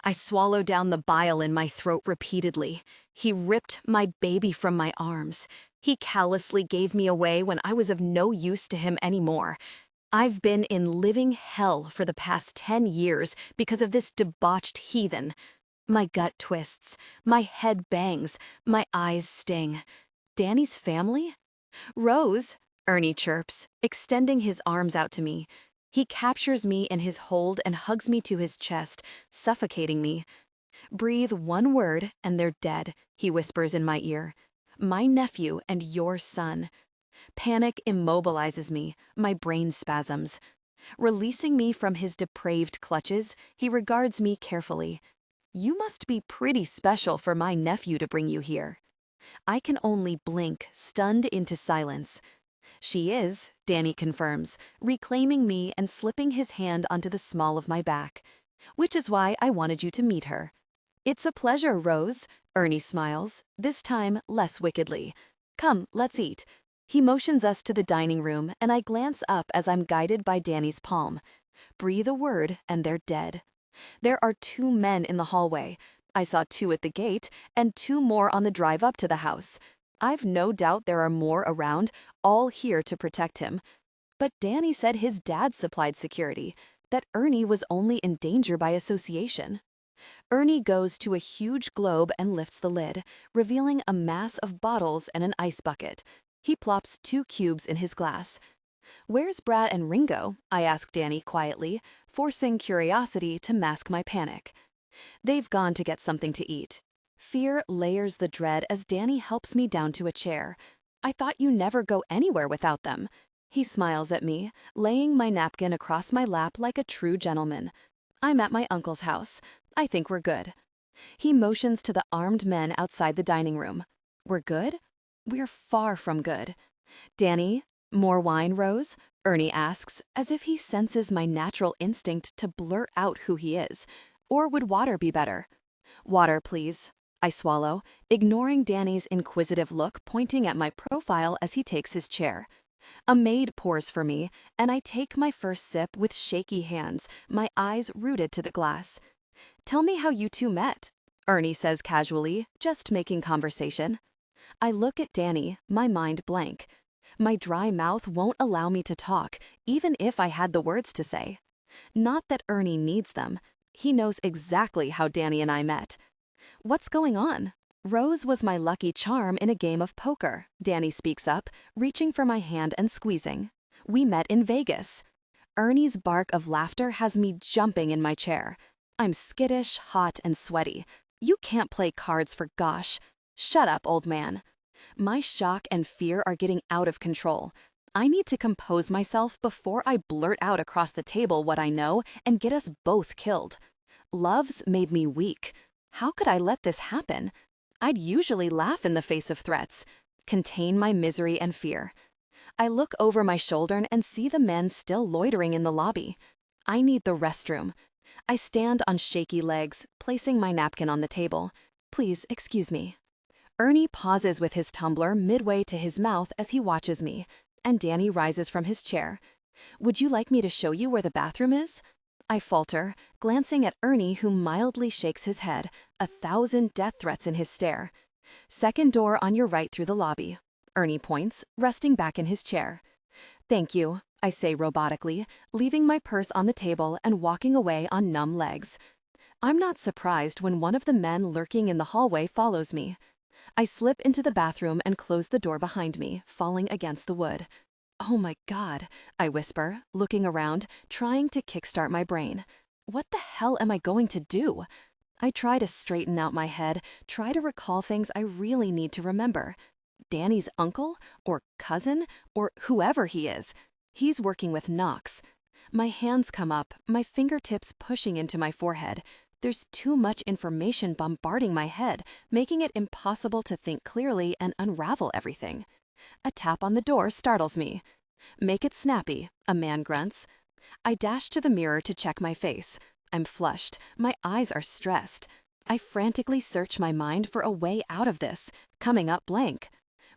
I swallow down the bile in my throat repeatedly. He ripped my baby from my arms. He callously gave me away when I was of no use to him anymore. I've been in living hell for the past 10 years because of this debauched heathen. My gut twists, my head bangs, my eyes sting. Danny's family? Rose, Ernie chirps, extending his arms out to me. He captures me in his hold and hugs me to his chest, suffocating me. Breathe one word and they're dead, he whispers in my ear. My nephew and your son. Panic immobilizes me, my brain spasms. Releasing me from his depraved clutches, he regards me carefully. You must be pretty special for my nephew to bring you here. I can only blink, stunned into silence. She is, Danny confirms, reclaiming me and slipping his hand onto the small of my back. Which is why I wanted you to meet her. It's a pleasure, Rose, Ernie smiles, this time less wickedly. Come, let's eat. He motions us to the dining room, and I glance up as I'm guided by Danny's palm. Breathe a word, and they're dead. There are 2 men in the hallway. I saw 2 at the gate, and 2 more on the drive up to the house. I've no doubt there are more around, all here to protect him. But Danny said his dad supplied security, that Ernie was only in danger by association. Ernie goes to a huge globe and lifts the lid, revealing a mass of bottles and an ice bucket. He plops 2 cubes in his glass. Where's Brad and Ringo? I ask Danny quietly, forcing curiosity to mask my panic. They've gone to get something to eat. Fear layers the dread as Danny helps me down to a chair. I thought you never go anywhere without them. He smiles at me, laying my napkin across my lap like a true gentleman. I'm at my uncle's house. I think we're good. He motions to the armed men outside the dining room. We're good? We're far from good. Danny, more wine, Rose? Ernie asks, as if he senses my natural instinct to blurt out who he is. Or would water be better? Water, please. I swallow, ignoring Danny's inquisitive look pointing at my profile as he takes his chair. A maid pours for me, and I take my first sip with shaky hands, my eyes rooted to the glass. Tell me how you 2 met, Ernie says casually, just making conversation. I look at Danny, my mind blank. My dry mouth won't allow me to talk, even if I had the words to say. Not that Ernie needs them. He knows exactly how Danny and I met. What's going on? Rose was my lucky charm in a game of poker, Danny speaks up, reaching for my hand and squeezing. We met in Vegas. Ernie's bark of laughter has me jumping in my chair. I'm skittish, hot, and sweaty. You can't play cards for gosh. Shut up, old man. My shock and fear are getting out of control. I need to compose myself before I blurt out across the table what I know and get us both killed. Love's made me weak. How could I let this happen? I'd usually laugh in the face of threats, contain my misery and fear. I look over my shoulder and see the men still loitering in the lobby. I need the restroom. I stand on shaky legs, placing my napkin on the table. Please, excuse me. Ernie pauses with his tumbler midway to his mouth as he watches me, and Danny rises from his chair. Would you like me to show you where the bathroom is? I falter, glancing at Ernie, who mildly shakes his head, 1,000 death threats in his stare. Second door on your right through the lobby. Ernie points, resting back in his chair. Thank you, I say robotically, leaving my purse on the table and walking away on numb legs. I'm not surprised when one of the men lurking in the hallway follows me. I slip into the bathroom and close the door behind me, falling against the wood. Oh my God, I whisper, looking around, trying to kickstart my brain. What the hell am I going to do? I try to straighten out my head, try to recall things I really need to remember. Danny's uncle, or cousin, or whoever he is. He's working with Knox. My hands come up, my fingertips pushing into my forehead. There's too much information bombarding my head, making it impossible to think clearly and unravel everything. A tap on the door startles me. Make it snappy, a man grunts. I dash to the mirror to check my face. I'm flushed, my eyes are stressed. I frantically search my mind for a way out of this, coming up blank.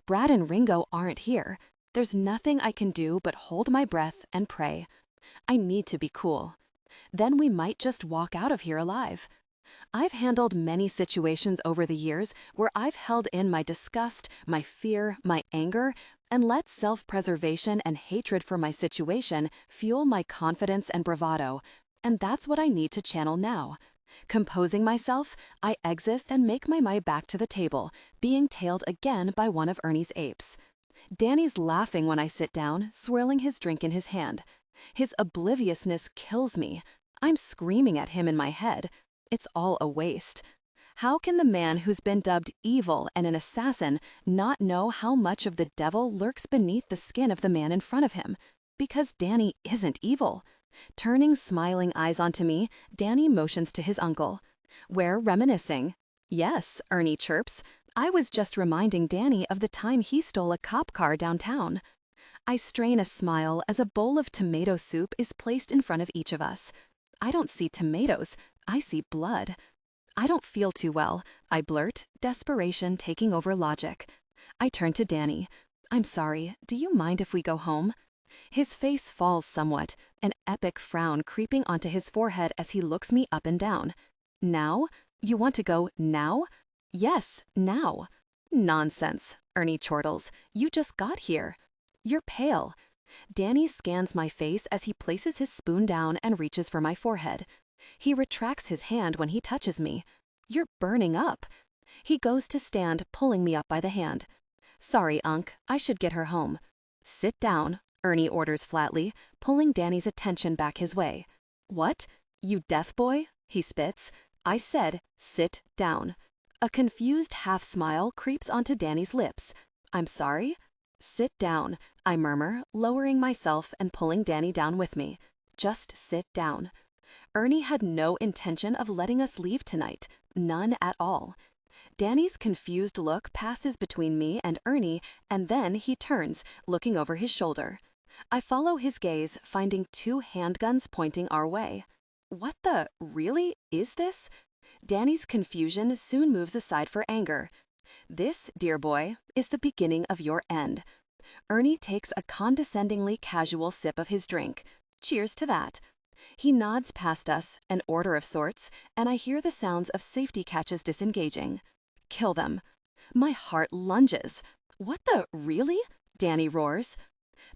Brad and Ringo aren't here. There's nothing I can do but hold my breath and pray. I need to be cool. Then we might just walk out of here alive. I've handled many situations over the years where I've held in my disgust, my fear, my anger, and let self-preservation and hatred for my situation fuel my confidence and bravado, and that's what I need to channel now. Composing myself, I exit and make my way back to the table, being tailed again by one of Ernie's apes. Danny's laughing when I sit down, swirling his drink in his hand. His obliviousness kills me. I'm screaming at him in my head. It's all a waste. How can the man who's been dubbed evil and an assassin not know how much of the devil lurks beneath the skin of the man in front of him? Because Danny isn't evil. Turning smiling eyes onto me, Danny motions to his uncle. We're reminiscing. Yes, Ernie chirps. I was just reminding Danny of the time he stole a cop car downtown. I strain a smile as a bowl of tomato soup is placed in front of each of us. I don't see tomatoes, I see blood. I don't feel too well, I blurt, desperation taking over logic. I turn to Danny. I'm sorry, do you mind if we go home? His face falls somewhat, an epic frown creeping onto his forehead as he looks me up and down. Now? You want to go now? Yes, now. Nonsense, Ernie chortles. You just got here. You're pale. Danny scans my face as he places his spoon down and reaches for my forehead. He retracts his hand when he touches me. You're burning up. He goes to stand, pulling me up by the hand. Sorry, Unc, I should get her home. Sit down, Ernie orders flatly, pulling Danny's attention back his way. What? You deaf boy? He spits. I said, sit down. A confused half-smile creeps onto Danny's lips. I'm sorry? Sit down, I murmur, lowering myself and pulling Danny down with me. Just sit down. Ernie had no intention of letting us leave tonight, none at all. Danny's confused look passes between me and Ernie, and then he turns, looking over his shoulder. I follow his gaze, finding 2 handguns pointing our way. What the, really, is this? Danny's confusion soon moves aside for anger. This, dear boy, is the beginning of your end. Ernie takes a condescendingly casual sip of his drink. Cheers to that. He nods past us, an order of sorts, and I hear the sounds of safety catches disengaging. Kill them. My heart lunges. What the, really? Danny roars.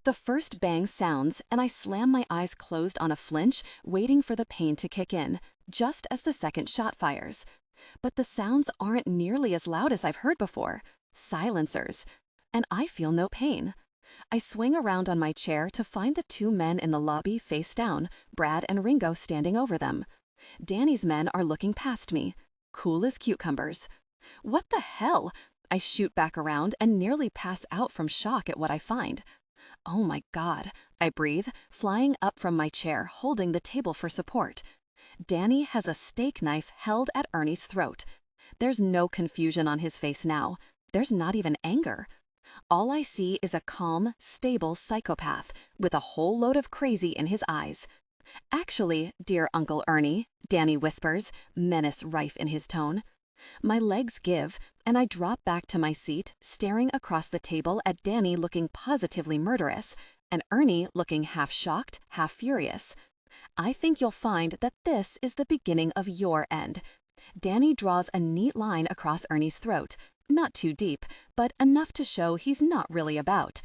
The first bang sounds, and I slam my eyes closed on a flinch, waiting for the pain to kick in, just as the second shot fires. But the sounds aren't nearly as loud as I've heard before. Silencers. And I feel no pain. I swing around on my chair to find the 2 men in the lobby face down, Brad and Ringo standing over them. Danny's men are looking past me, cool as cucumbers. What the hell? I shoot back around and nearly pass out from shock at what I find. Oh my God, I breathe, flying up from my chair, holding the table for support. Danny has a steak knife held at Ernie's throat. There's no confusion on his face now. There's not even anger. All I see is a calm, stable psychopath with a whole load of crazy in his eyes. Actually, dear Uncle Ernie, Danny whispers, menace rife in his tone. My legs give, and I drop back to my seat, staring across the table at Danny looking positively murderous, and Ernie looking half shocked, half furious. I think you'll find that this is the beginning of your end. Danny draws a neat line across Ernie's throat, not too deep, but enough to show he's not really about.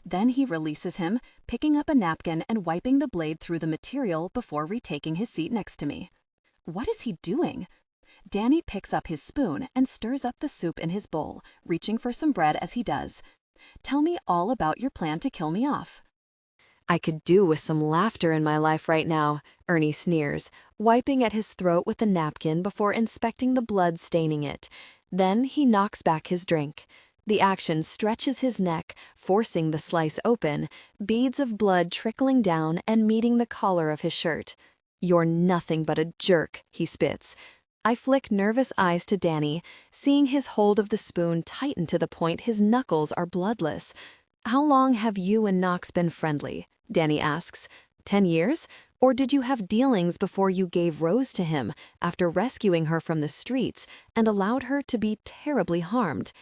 Then he releases him, picking up a napkin and wiping the blade through the material before retaking his seat next to me. What is he doing? Danny picks up his spoon and stirs up the soup in his bowl, reaching for some bread as he does. Tell me all about your plan to kill me off. I could do with some laughter in my life right now, Ernie sneers, wiping at his throat with a napkin before inspecting the blood staining it. Then he knocks back his drink. The action stretches his neck, forcing the slice open, beads of blood trickling down and meeting the collar of his shirt. "You're nothing but a jerk," he spits. I flick nervous eyes to Danny, seeing his hold of the spoon tighten to the point his knuckles are bloodless. "How long have you and Knox been friendly?" Danny asks. 10 years? Or did you have dealings before you gave Rose to him after rescuing her from the streets and allowed her to be terribly harmed?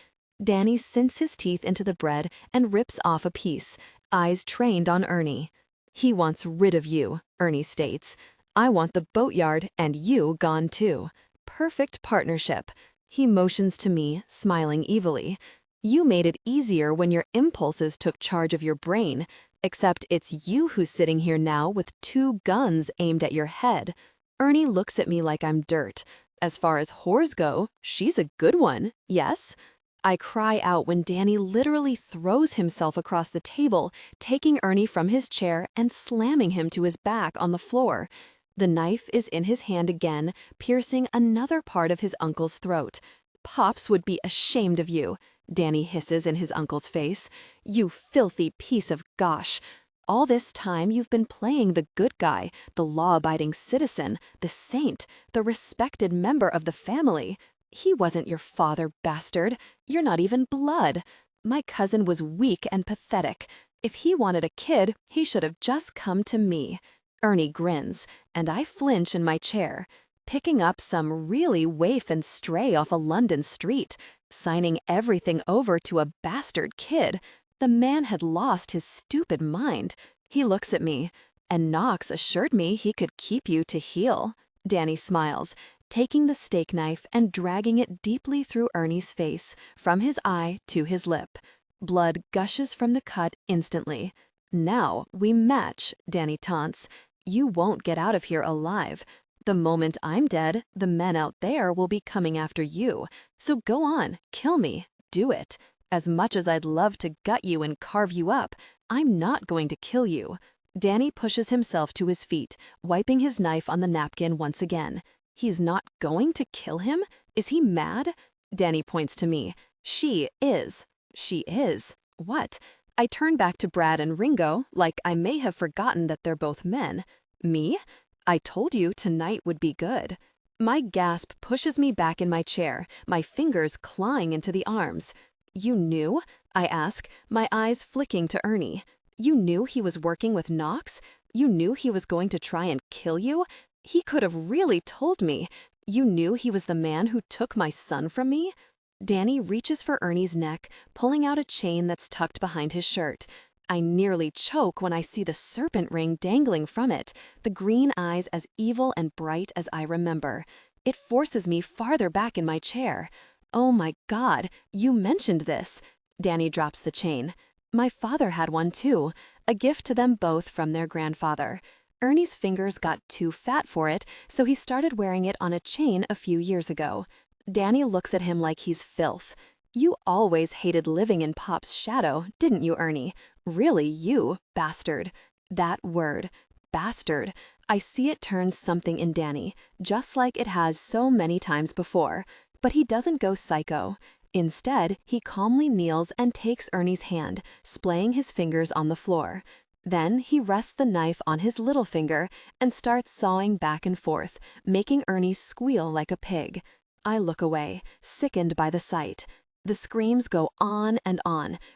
Danny sinks his teeth into the bread and rips off a piece, eyes trained on Ernie. "He wants rid of you," Ernie states. "I want the boatyard and you gone too. Perfect partnership." He motions to me, smiling evilly. "You made it easier when your impulses took charge of your brain, except it's you who's sitting here now with 2 guns aimed at your head." Ernie looks at me like I'm dirt. "As far as whores go, she's a good one, yes?" I cry out when Danny literally throws himself across the table, taking Ernie from his chair and slamming him to his back on the floor. The knife is in his hand again, piercing another part of his uncle's throat. "Pops would be ashamed of you," Danny hisses in his uncle's face. "You filthy piece of gosh. All this time you've been playing the good guy, the law-abiding citizen, the saint, the respected member of the family. He wasn't your father, bastard. You're not even blood. My cousin was weak and pathetic. If he wanted a kid, he should have just come to me." Ernie grins, and I flinch in my chair, picking up some really waif and stray off a London street, signing everything over to a bastard kid. The man had lost his stupid mind. He looks at me, "And Knox assured me he could keep you to heal." Danny smiles, taking the steak knife and dragging it deeply through Ernie's face, from his eye to his lip. Blood gushes from the cut instantly. "Now we match," Danny taunts. "You won't get out of here alive. The moment I'm dead, the men out there will be coming after you. So go on, kill me, do it. As much as I'd love to gut you and carve you up, I'm not going to kill you." Danny pushes himself to his feet, wiping his knife on the napkin once again. He's not going to kill him? Is he mad? Danny points to me. "She is." "She is? What?" I turn back to Brad and Ringo, like I may have forgotten that they're both men. "Me? I told you tonight would be good." My gasp pushes me back in my chair, my fingers clawing into the arms. "You knew?" I ask, my eyes flicking to Ernie. "You knew he was working with Knox? You knew he was going to try and kill you? He could have really told me. You knew he was the man who took my son from me?" Danny reaches for Ernie's neck, pulling out a chain that's tucked behind his shirt. I nearly choke when I see the serpent ring dangling from it, the green eyes as evil and bright as I remember. It forces me farther back in my chair. "Oh my God, you mentioned this." Danny drops the chain. "My father had one too, a gift to them both from their grandfather. Ernie's fingers got too fat for it, so he started wearing it on a chain a few years ago." Danny looks at him like he's filth. "You always hated living in Pop's shadow, didn't you, Ernie? Really, you, bastard." That word, bastard. I see it turns something in Danny, just like it has so many times before. But he doesn't go psycho. Instead, he calmly kneels and takes Ernie's hand, splaying his fingers on the floor. Then he rests the knife on his little finger and starts sawing back and forth, making Ernie squeal like a pig. I look away, sickened by the sight. The screams go on,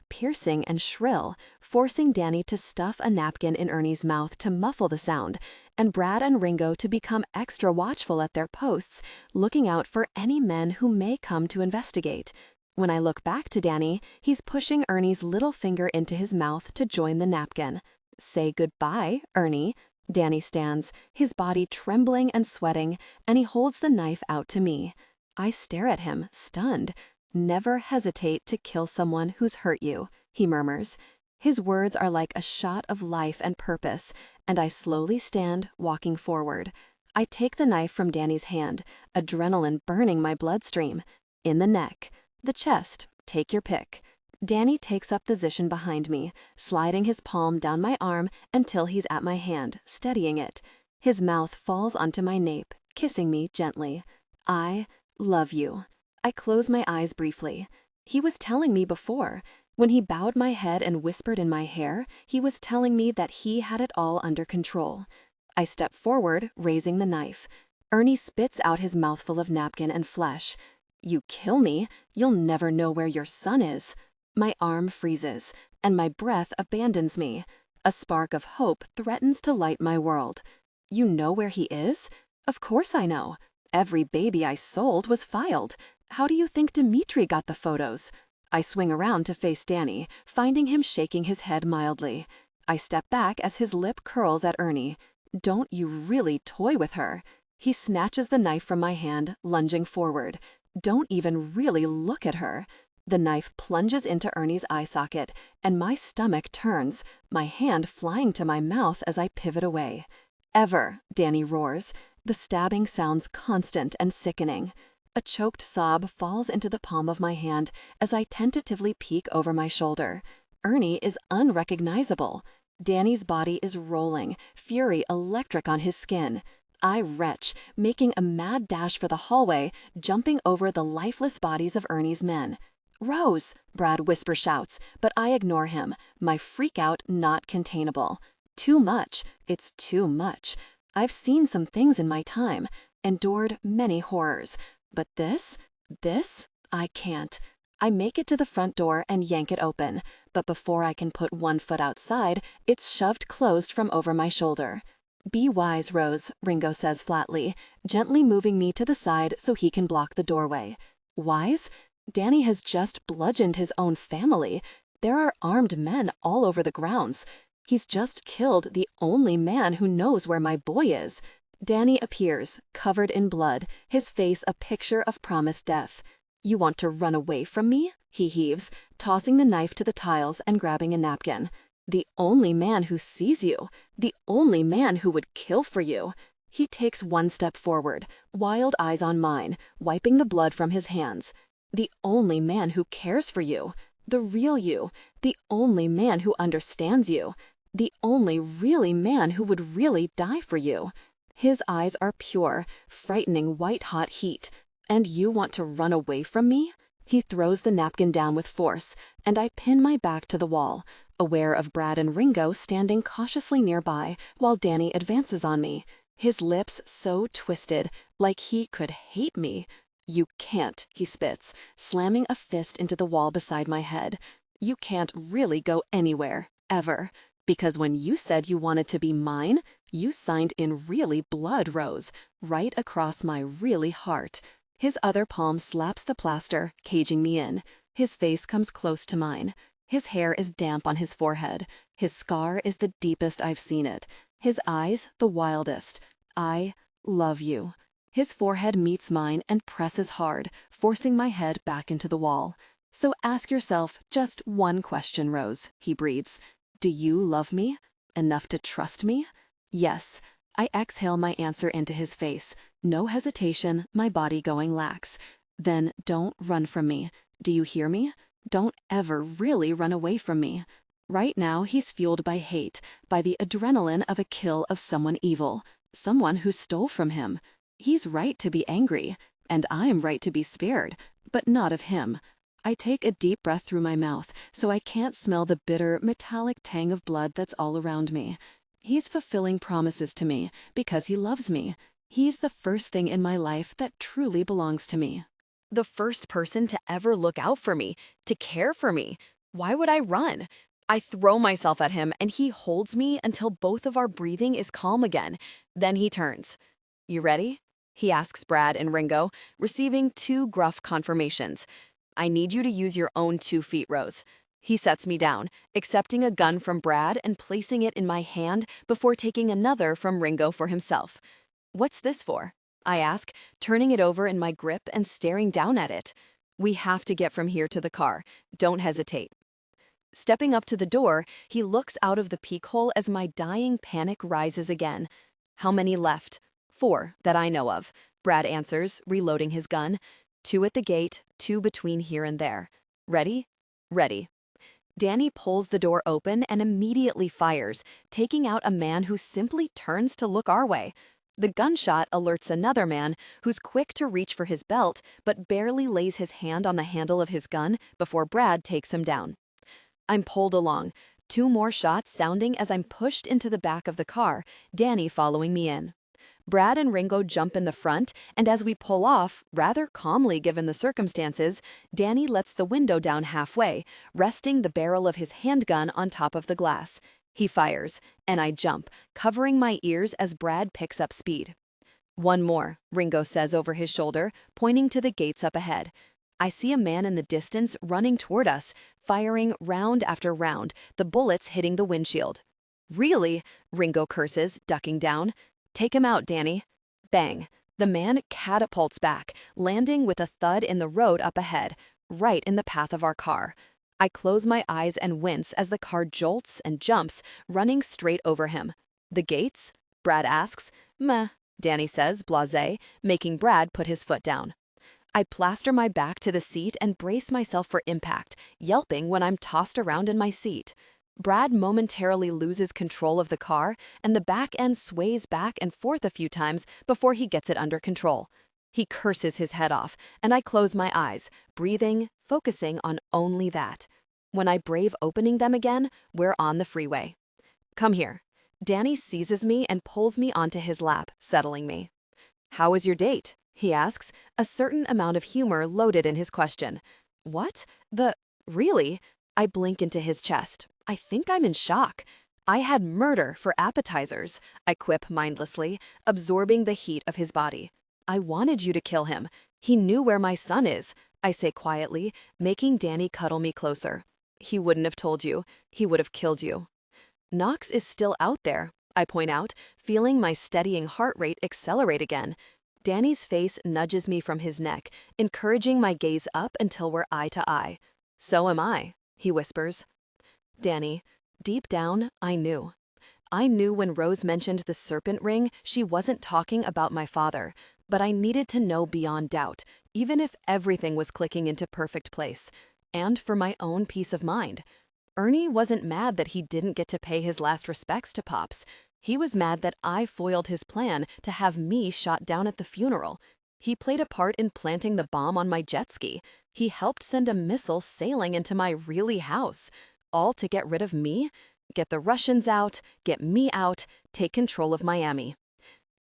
piercing and shrill, forcing Danny to stuff a napkin in Ernie's mouth to muffle the sound, and Brad and Ringo to become extra watchful at their posts, looking out for any men who may come to investigate. When I look back to Danny, he's pushing Ernie's little finger into his mouth to join the napkin. "Say goodbye, Ernie." Danny stands, his body trembling and sweating, and he holds the knife out to me. I stare at him, stunned. "Never hesitate to kill someone who's hurt you," he murmurs. His words are like a shot of life and purpose, and I slowly stand, walking forward. I take the knife from Danny's hand, adrenaline burning my bloodstream. In the neck, the chest, take your pick. Danny takes up position behind me, sliding his palm down my arm until he's at my hand, steadying it. His mouth falls onto my nape, kissing me gently. "I love you." I close my eyes briefly. He was telling me before. When he bowed my head and whispered in my hair, he was telling me that he had it all under control. I step forward, raising the knife. Ernie spits out his mouthful of napkin and flesh. "You kill me, you'll never know where your son is." My arm freezes, and my breath abandons me. A spark of hope threatens to light my world. "You know where he is?" "Of course I know. Every baby I sold was filed. How do you think Dimitri got the photos?" I swing around to face Danny, finding him shaking his head mildly. I step back as his lip curls at Ernie. "Don't you really toy with her." He snatches the knife from my hand, lunging forward. "Don't even really look at her." The knife plunges into Ernie's eye socket, and my stomach turns, my hand flying to my mouth as I pivot away. "Ever," Danny roars. The stabbing sounds constant and sickening. A choked sob falls into the palm of my hand as I tentatively peek over my shoulder. Ernie is unrecognizable. Danny's body is rolling, fury electric on his skin. I retch, making a mad dash for the hallway, jumping over the lifeless bodies of Ernie's men. "Rose!" Brad whisper shouts, but I ignore him, my freak out not containable. Too much. It's too much. I've seen some things in my time, endured many horrors. But this, I can't. I make it to the front door and yank it open, but before I can put one foot outside, it's shoved closed from over my shoulder. "Be wise, Rose," Ringo says flatly, gently moving me to the side so he can block the doorway. "Wise? Danny has just bludgeoned his own family. There are armed men all over the grounds. He's just killed the only man who knows where my boy is." Danny appears, covered in blood, his face a picture of promised death. "You want to run away from me?" he heaves, tossing the knife to the tiles and grabbing a napkin. "The only man who sees you, the only man who would kill for you." He takes one step forward, wild eyes on mine, wiping the blood from his hands. "The only man who cares for you, the real you, the only man who understands you, the only really man who would really die for you." His eyes are pure, frightening white-hot heat. "And you want to run away from me?" He throws the napkin down with force, and I pin my back to the wall, aware of Brad and Ringo standing cautiously nearby while Danny advances on me, his lips so twisted, like he could hate me. "You can't," he spits, slamming a fist into the wall beside my head. "You can't really go anywhere, ever. Because when you said you wanted to be mine, you signed in really blood, Rose, right across my really heart." His other palm slaps the plaster, caging me in. His face comes close to mine. His hair is damp on his forehead. His scar is the deepest I've seen it. His eyes, the wildest. "I love you." His forehead meets mine and presses hard, forcing my head back into the wall. "So ask yourself just one question, Rose," he breathes. "Do you love me? Enough to trust me?" "Yes." I exhale my answer into his face. No hesitation, my body going lax. "Then don't run from me. Do you hear me? Don't ever really run away from me." Right now, he's fueled by hate, by the adrenaline of a kill of someone evil, someone who stole from him. He's right to be angry, and I'm right to be scared, but not of him. I take a deep breath through my mouth so I can't smell the bitter, metallic tang of blood that's all around me. He's fulfilling promises to me because he loves me. He's the first thing in my life that truly belongs to me. The first person to ever look out for me, to care for me. Why would I run? I throw myself at him and he holds me until both of our breathing is calm again. Then he turns. You ready? He asks Brad and Ringo, receiving two gruff confirmations. I need you to use your own 2 feet, Rose. He sets me down, accepting a gun from Brad and placing it in my hand before taking another from Ringo for himself. What's this for? I ask, turning it over in my grip and staring down at it. We have to get from here to the car. Don't hesitate. Stepping up to the door, he looks out of the peek hole as my dying panic rises again. How many left? 4, that I know of, Brad answers, reloading his gun. 2 at the gate, 2 between here and there. Ready? Ready. Danny pulls the door open and immediately fires, taking out a man who simply turns to look our way. The gunshot alerts another man who's quick to reach for his belt but barely lays his hand on the handle of his gun before Brad takes him down. I'm pulled along, 2 more shots sounding as I'm pushed into the back of the car, Danny following me in. Brad and Ringo jump in the front, and as we pull off, rather calmly given the circumstances, Danny lets the window down halfway, resting the barrel of his handgun on top of the glass. He fires, and I jump, covering my ears as Brad picks up speed. One more, Ringo says over his shoulder, pointing to the gates up ahead. I see a man in the distance running toward us, firing round after round, the bullets hitting the windshield. Really? Ringo curses, ducking down. Take him out, Danny. Bang. The man catapults back, landing with a thud in the road up ahead, right in the path of our car. I close my eyes and wince as the car jolts and jumps, running straight over him. The gates? Brad asks. Meh, Danny says, blasé, making Brad put his foot down. I plaster my back to the seat and brace myself for impact, yelping when I'm tossed around in my seat. Brad momentarily loses control of the car, and the back end sways back and forth a few times before he gets it under control. He curses his head off, and I close my eyes, breathing, focusing on only that. When I brave opening them again, we're on the freeway. Come here. Danny seizes me and pulls me onto his lap, settling me. How was your date? He asks, a certain amount of humor loaded in his question. What? Really? I blink into his chest. I think I'm in shock. I had murder for appetizers, I quip mindlessly, absorbing the heat of his body. I wanted you to kill him. He knew where my son is, I say quietly, making Danny cuddle me closer. He wouldn't have told you. He would have killed you. Knox is still out there, I point out, feeling my steadying heart rate accelerate again. Danny's face nudges me from his neck, encouraging my gaze up until we're eye to eye. So am I, he whispers. Danny, deep down, I knew. I knew when Rose mentioned the serpent ring, she wasn't talking about my father, but I needed to know beyond doubt, even if everything was clicking into perfect place, and for my own peace of mind. Ernie wasn't mad that he didn't get to pay his last respects to Pops. He was mad that I foiled his plan to have me shot down at the funeral. He played a part in planting the bomb on my jet ski. He helped send a missile sailing into my really house. All to get rid of me? Get the Russians out, get me out, take control of Miami.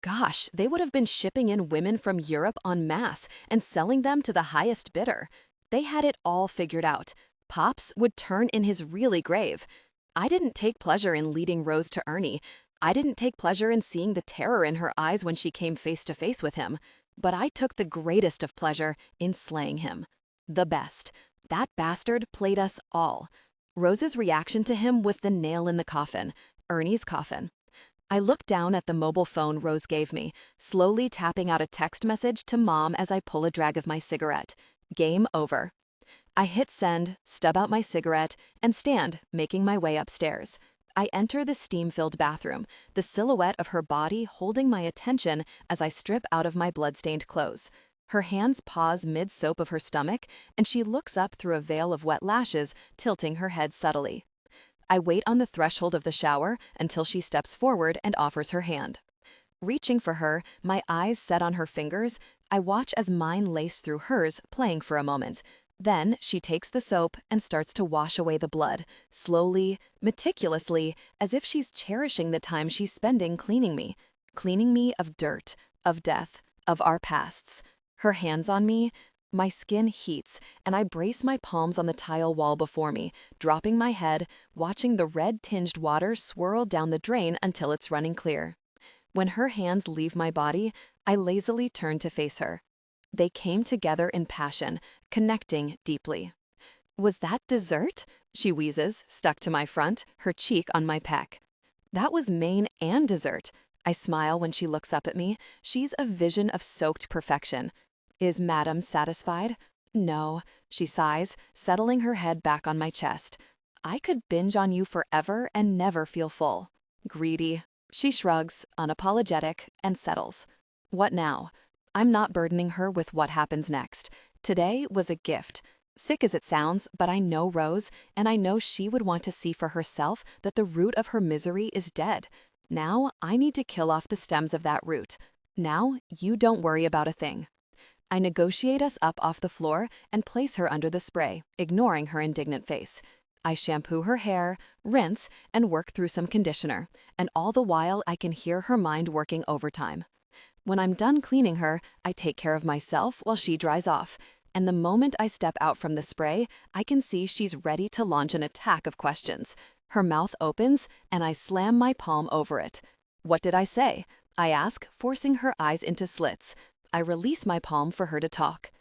Gosh, they would have been shipping in women from Europe en masse and selling them to the highest bidder. They had it all figured out. Pops would turn in his really grave. I didn't take pleasure in leading Rose to Ernie. I didn't take pleasure in seeing the terror in her eyes when she came face to face with him. But I took the greatest of pleasure in slaying him. The best. That bastard played us all. Rose's reaction to him was the nail in the coffin, Ernie's coffin. I looked down at the mobile phone Rose gave me, slowly tapping out a text message to Mom as I pull a drag of my cigarette. Game over. I hit send, stub out my cigarette, and stand, making my way upstairs. I enter the steam-filled bathroom, the silhouette of her body holding my attention as I strip out of my blood-stained clothes. Her hands pause mid-soap of her stomach, and she looks up through a veil of wet lashes, tilting her head subtly. I wait on the threshold of the shower until she steps forward and offers her hand. Reaching for her, my eyes set on her fingers, I watch as mine lace through hers, playing for a moment. Then she takes the soap and starts to wash away the blood, slowly, meticulously, as if she's cherishing the time she's spending cleaning me of dirt, of death, of our pasts. Her hands on me, My skin heats, and I brace my palms on the tile wall before me, dropping my head, watching the red-tinged water swirl down the drain until it's running clear. When her hands leave my body, I lazily turn to face her. They came together in passion, connecting deeply. "Was that dessert?" she wheezes, stuck to my front, her cheek on my peck. "That was main and dessert." I smile when she looks up at me. She's a vision of soaked perfection. "Is Madam satisfied?" "No," she sighs, settling her head back on my chest. "I could binge on you forever and never feel full." "Greedy." She shrugs, unapologetic, and settles. What now? I'm not burdening her with what happens next. Today was a gift. Sick as it sounds, but I know Rose, and I know she would want to see for herself that the root of her misery is dead. Now I need to kill off the stems of that root. Now you don't worry about a thing. I negotiate us up off the floor and place her under the spray, ignoring her indignant face. I shampoo her hair, rinse, and work through some conditioner, and all the while I can hear her mind working overtime. When I'm done cleaning her, I take care of myself while she dries off, and the moment I step out from the spray, I can see she's ready to launch an attack of questions. Her mouth opens, and I slam my palm over it. "What did I say?" I ask, forcing her eyes into slits. I release my palm for her to talk.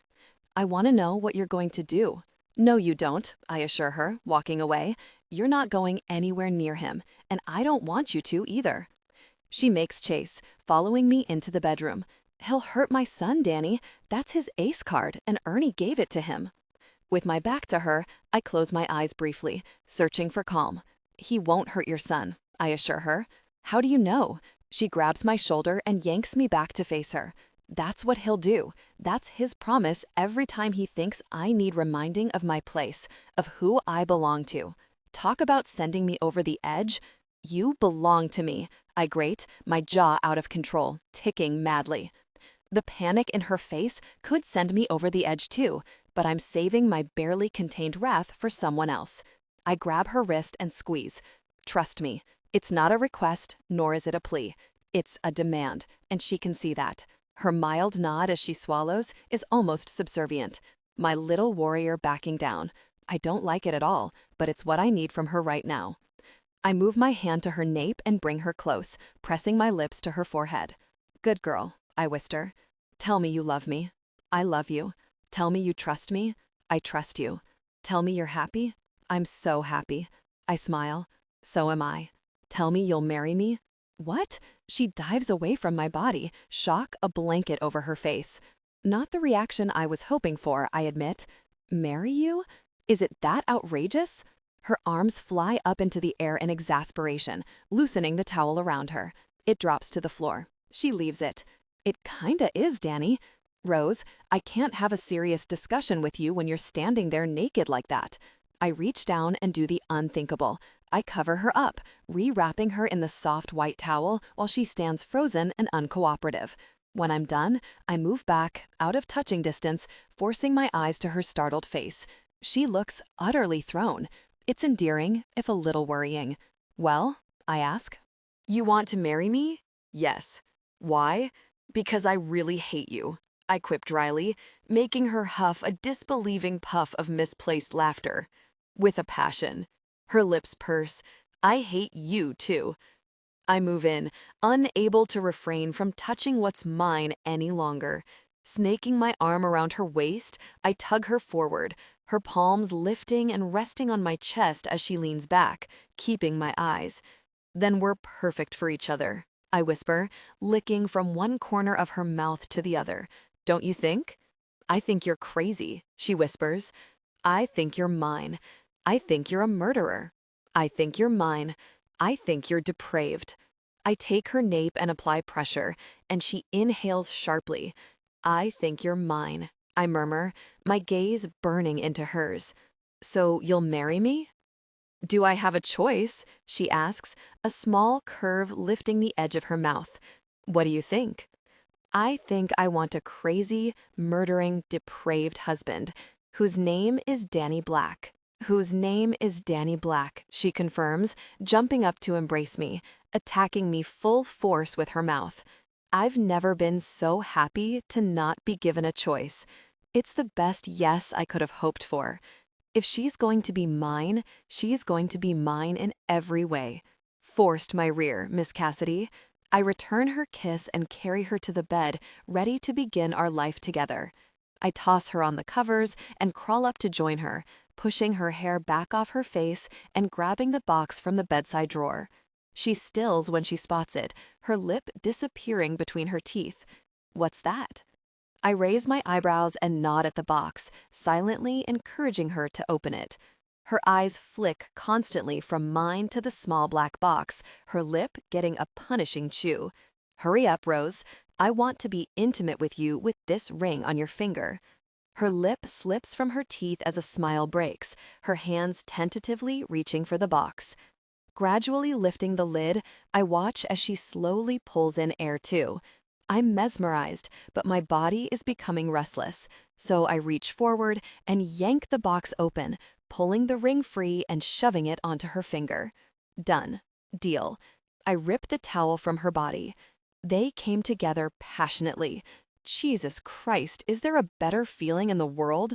"I want to know what you're going to do." "No, you don't," I assure her, walking away. "You're not going anywhere near him, and I don't want you to either." She makes chase, following me into the bedroom. "He'll hurt my son, Danny. That's his ace card, and Ernie gave it to him." With my back to her, I close my eyes briefly, searching for calm. "He won't hurt your son," I assure her. "How do you know?" She grabs my shoulder and yanks me back to face her. "That's what he'll do. That's his promise every time he thinks I need reminding of my place, of who I belong to. Talk about sending me over the edge. You belong to me," I grate, my jaw out of control, ticking madly. The panic in her face could send me over the edge too, but I'm saving my barely contained wrath for someone else. I grab her wrist and squeeze. "Trust me, it's not a request, nor is it a plea. It's a demand, and she can see that." Her mild nod as she swallows is almost subservient. My little warrior backing down. I don't like it at all, but it's what I need from her right now. I move my hand to her nape and bring her close, pressing my lips to her forehead. "Good girl," I whisper. "Tell me you love me." "I love you." "Tell me you trust me." "I trust you." "Tell me you're happy." "I'm so happy." I smile. "So am I." "Tell me you'll marry me." "What?" She dives away from my body, shock a blanket over her face. Not the reaction I was hoping for, I admit. "Marry you? Is it that outrageous?" Her arms fly up into the air in exasperation, loosening the towel around her. It drops to the floor. She leaves it. "It kinda is, Danny." "Rose, I can't have a serious discussion with you when you're standing there naked like that." I reach down and do the unthinkable. I cover her up, rewrapping her in the soft white towel while she stands frozen and uncooperative. When I'm done, I move back, out of touching distance, forcing my eyes to her startled face. She looks utterly thrown. It's endearing, if a little worrying. "Well?" I ask. "You want to marry me?" "Yes." "Why?" "Because I really hate you," I quip dryly, making her huff a disbelieving puff of misplaced laughter. With a passion. Her lips purse. "I hate you, too." I move in, unable to refrain from touching what's mine any longer. Snaking my arm around her waist, I tug her forward, her palms lifting and resting on my chest as she leans back, keeping my eyes. "Then we're perfect for each other," I whisper, licking from one corner of her mouth to the other. "Don't you think?" "I think you're crazy," she whispers. "I think you're mine. I think you're a murderer. I think you're mine. I think you're depraved." I take her nape and apply pressure, and she inhales sharply. "I think you're mine," I murmur, my gaze burning into hers. "So you'll marry me?" "Do I have a choice?" she asks, a small curve lifting the edge of her mouth. "What do you think?" "I think I want a crazy, murdering, depraved husband, whose name is Danny Black." "Whose name is Danny Black," she confirms, jumping up to embrace me, attacking me full force with her mouth. I've never been so happy to not be given a choice. It's the best yes I could have hoped for. If she's going to be mine, she's going to be mine in every way. Forced my rear, Miss Cassidy. I return her kiss and carry her to the bed, ready to begin our life together. I toss her on the covers and crawl up to join her, pushing her hair back off her face and grabbing the box from the bedside drawer. She stills when she spots it, her lip disappearing between her teeth. What's that? I raise my eyebrows and nod at the box, silently encouraging her to open it. Her eyes flick constantly from mine to the small black box, her lip getting a punishing chew. Hurry up, Rose. I want to be intimate with you with this ring on your finger. Her lip slips from her teeth as a smile breaks, her hands tentatively reaching for the box. Gradually lifting the lid, I watch as she slowly pulls in air too. I'm mesmerized, but my body is becoming restless, so I reach forward and yank the box open, pulling the ring free and shoving it onto her finger. Done. Deal. I rip the towel from her body. They came together passionately. Jesus Christ, is there a better feeling in the world?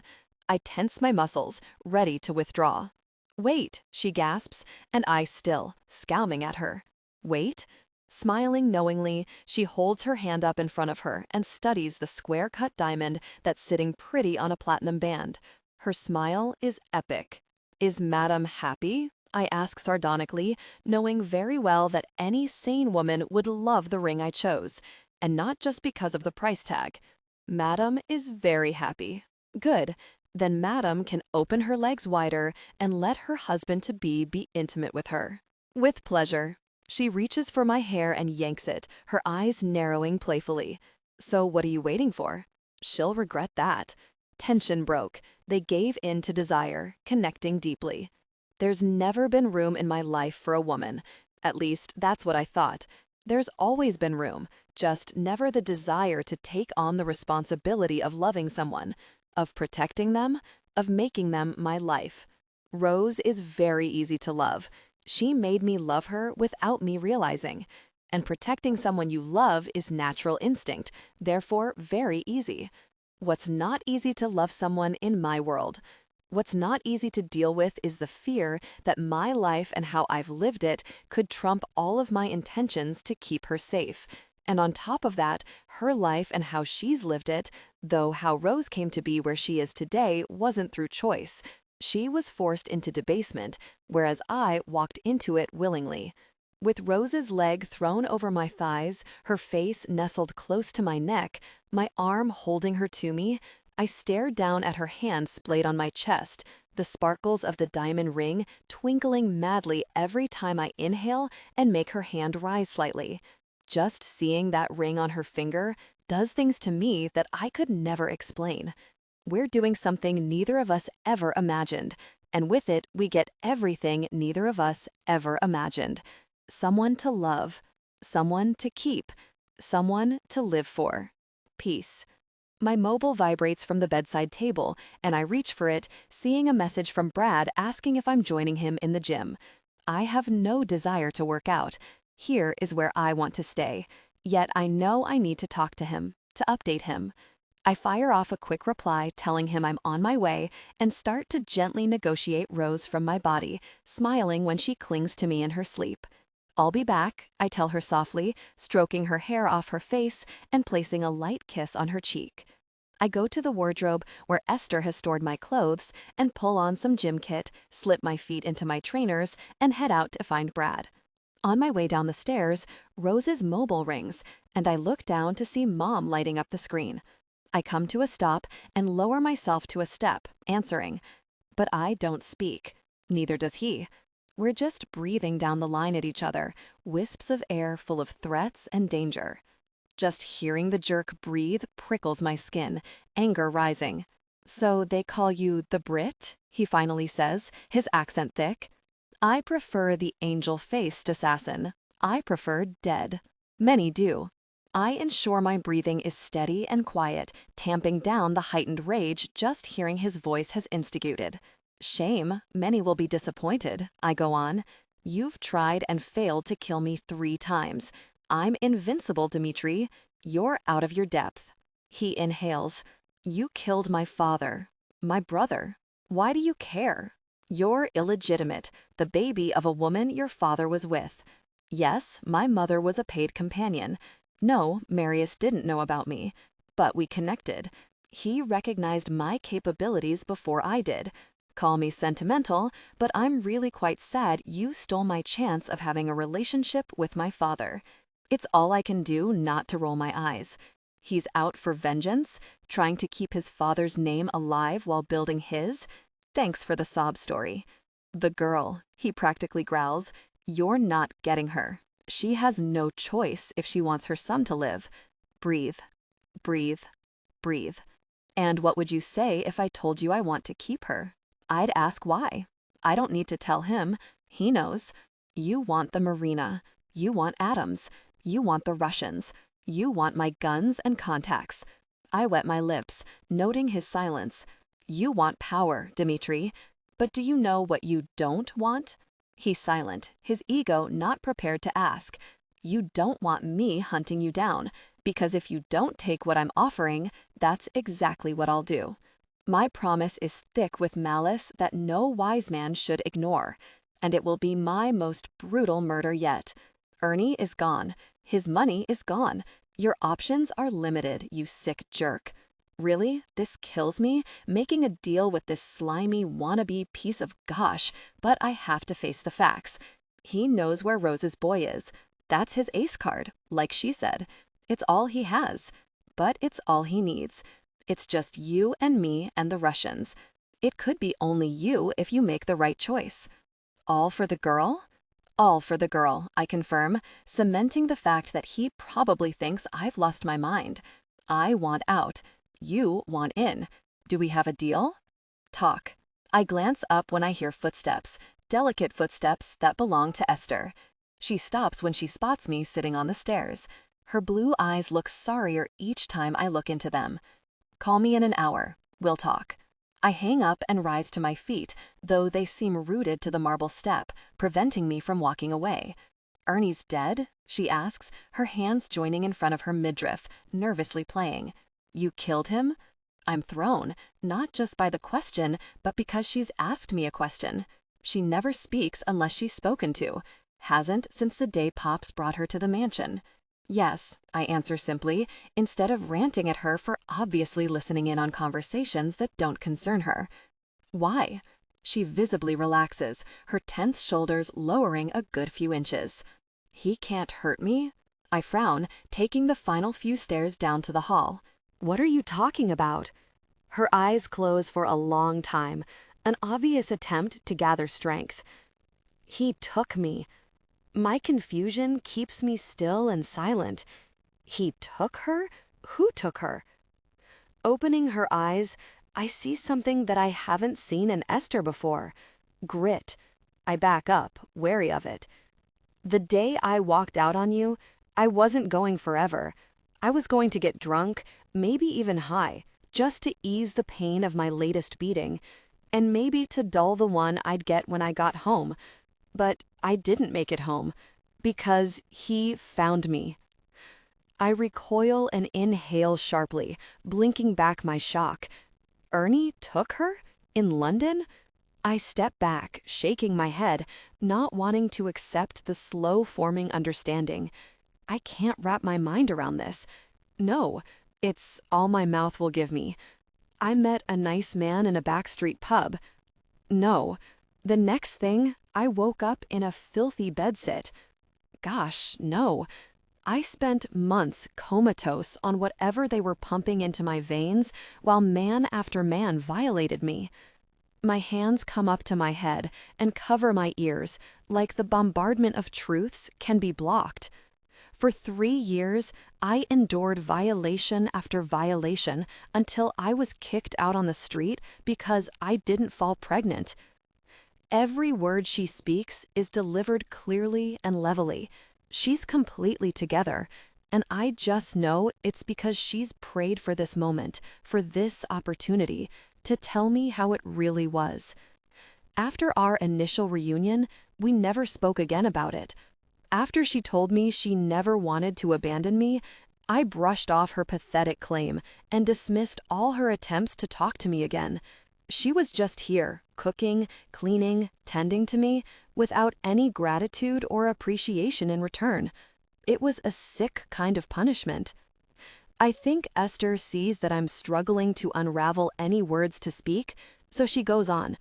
I tense my muscles, ready to withdraw. Wait, she gasps, and I still, scowling at her. Wait? Smiling knowingly, she holds her hand up in front of her and studies the square-cut diamond that's sitting pretty on a platinum band. Her smile is epic. Is Madame happy? I ask sardonically, knowing very well that any sane woman would love the ring I chose, and not just because of the price tag. Madame is very happy. Good. Then Madame can open her legs wider and let her husband-to-be be intimate with her. With pleasure. She reaches for my hair and yanks it, her eyes narrowing playfully. So what are you waiting for? She'll regret that. Tension broke. They gave in to desire, connecting deeply. There's never been room in my life for a woman. At least, that's what I thought. There's always been room, just never the desire to take on the responsibility of loving someone, of protecting them, of making them my life. Rose is very easy to love. She made me love her without me realizing. And protecting someone you love is natural instinct, therefore very easy. What's not easy to love someone in my world? What's not easy to deal with is the fear that my life and how I've lived it could trump all of my intentions to keep her safe. And on top of that, her life and how she's lived it, though how Rose came to be where she is today wasn't through choice. She was forced into debasement, whereas I walked into it willingly. With Rose's leg thrown over my thighs, her face nestled close to my neck, my arm holding her to me, I stared down at her hand splayed on my chest, the sparkles of the diamond ring twinkling madly every time I inhale and make her hand rise slightly. Just seeing that ring on her finger does things to me that I could never explain. We're doing something neither of us ever imagined, and with it, we get everything neither of us ever imagined. Someone to love, someone to keep, someone to live for. Peace. My mobile vibrates from the bedside table, and I reach for it, seeing a message from Brad asking if I'm joining him in the gym. I have no desire to work out. Here is where I want to stay. Yet I know I need to talk to him, to update him. I fire off a quick reply telling him I'm on my way and start to gently negotiate Rose from my body, smiling when she clings to me in her sleep. I'll be back, I tell her softly, stroking her hair off her face and placing a light kiss on her cheek. I go to the wardrobe where Esther has stored my clothes and pull on some gym kit, slip my feet into my trainers, and head out to find Brad. On my way down the stairs, Rose's mobile rings, and I look down to see Mom lighting up the screen. I come to a stop and lower myself to a step, answering. But I don't speak. Neither does he. We're just breathing down the line at each other, wisps of air full of threats and danger. Just hearing the jerk breathe prickles my skin, anger rising. So they call you the Brit? He finally says, his accent thick. I prefer the angel-faced assassin. I prefer dead. Many do. I ensure my breathing is steady and quiet, tamping down the heightened rage just hearing his voice has instigated. Shame, many will be disappointed, I go on. You've tried and failed to kill me 3 times. I'm invincible, Dimitri. You're out of your depth. He inhales. You killed my father, my brother. Why do you care? You're illegitimate, the baby of a woman your father was with. Yes, my mother was a paid companion. No, Marius didn't know about me. But we connected. He recognized my capabilities before I did. Call me sentimental, but I'm really quite sad you stole my chance of having a relationship with my father. It's all I can do not to roll my eyes. He's out for vengeance, trying to keep his father's name alive while building his. Thanks for the sob story. The girl, he practically growls, you're not getting her. She has no choice if she wants her son to live. Breathe, breathe, breathe. And what would you say if I told you I want to keep her? I'd ask why. I don't need to tell him. He knows. You want the marina. You want atoms. You want the Russians. You want my guns and contacts. I wet my lips, noting his silence. You want power, Dmitri. But do you know what you don't want? He's silent, his ego not prepared to ask. You don't want me hunting you down, because if you don't take what I'm offering, that's exactly what I'll do. My promise is thick with malice that no wise man should ignore, and it will be my most brutal murder yet. Ernie is gone. His money is gone. Your options are limited, you sick jerk. Really, this kills me, making a deal with this slimy wannabe piece of gosh, but I have to face the facts. He knows where Rose's boy is. That's his ace card, like she said. It's all he has, but it's all he needs. It's just you and me and the Russians. It could be only you if you make the right choice. All for the girl? All for the girl, I confirm, cementing the fact that he probably thinks I've lost my mind. I want out. You want in. Do we have a deal? Talk. I glance up when I hear footsteps, delicate footsteps that belong to Esther. She stops when she spots me sitting on the stairs. Her blue eyes look sorrier each time I look into them. Call me in an hour. We'll talk. I hang up and rise to my feet, though they seem rooted to the marble step, preventing me from walking away. Ernie's dead? She asks, her hands joining in front of her midriff, nervously playing. You killed him? I'm thrown, not just by the question, but because she's asked me a question. She never speaks unless she's spoken to. Hasn't since the day Pops brought her to the mansion. Yes, I answer simply, instead of ranting at her for obviously listening in on conversations that don't concern her. Why? She visibly relaxes, her tense shoulders lowering a good few inches. He can't hurt me? I frown, taking the final few stairs down to the hall. What are you talking about? Her eyes close for a long time, an obvious attempt to gather strength. He took me. My confusion keeps me still and silent. He took her? Who took her? Opening her eyes, I see something that I haven't seen in Esther before. Grit. I back up, wary of it. The day I walked out on you, I wasn't going forever. I was going to get drunk, maybe even high, just to ease the pain of my latest beating, and maybe to dull the one I'd get when I got home. But I didn't make it home, because he found me. I recoil and inhale sharply, blinking back my shock. Ernie took her? In London? I step back, shaking my head, not wanting to accept the slow-forming understanding. I can't wrap my mind around this. No, it's all my mouth will give me. I met a nice man in a backstreet pub. No. The next thing, I woke up in a filthy bedsit. Gosh, no. I spent months comatose on whatever they were pumping into my veins while man after man violated me. My hands come up to my head and cover my ears, like the bombardment of truths can be blocked. For 3 years, I endured violation after violation until I was kicked out on the street because I didn't fall pregnant. Every word she speaks is delivered clearly and levelly. She's completely together, and I just know it's because she's prayed for this moment, for this opportunity, to tell me how it really was. After our initial reunion, we never spoke again about it. After she told me she never wanted to abandon me, I brushed off her pathetic claim and dismissed all her attempts to talk to me again. She was just here, cooking, cleaning, tending to me, without any gratitude or appreciation in return. It was a sick kind of punishment. I think Esther sees that I'm struggling to unravel any words to speak, so she goes on.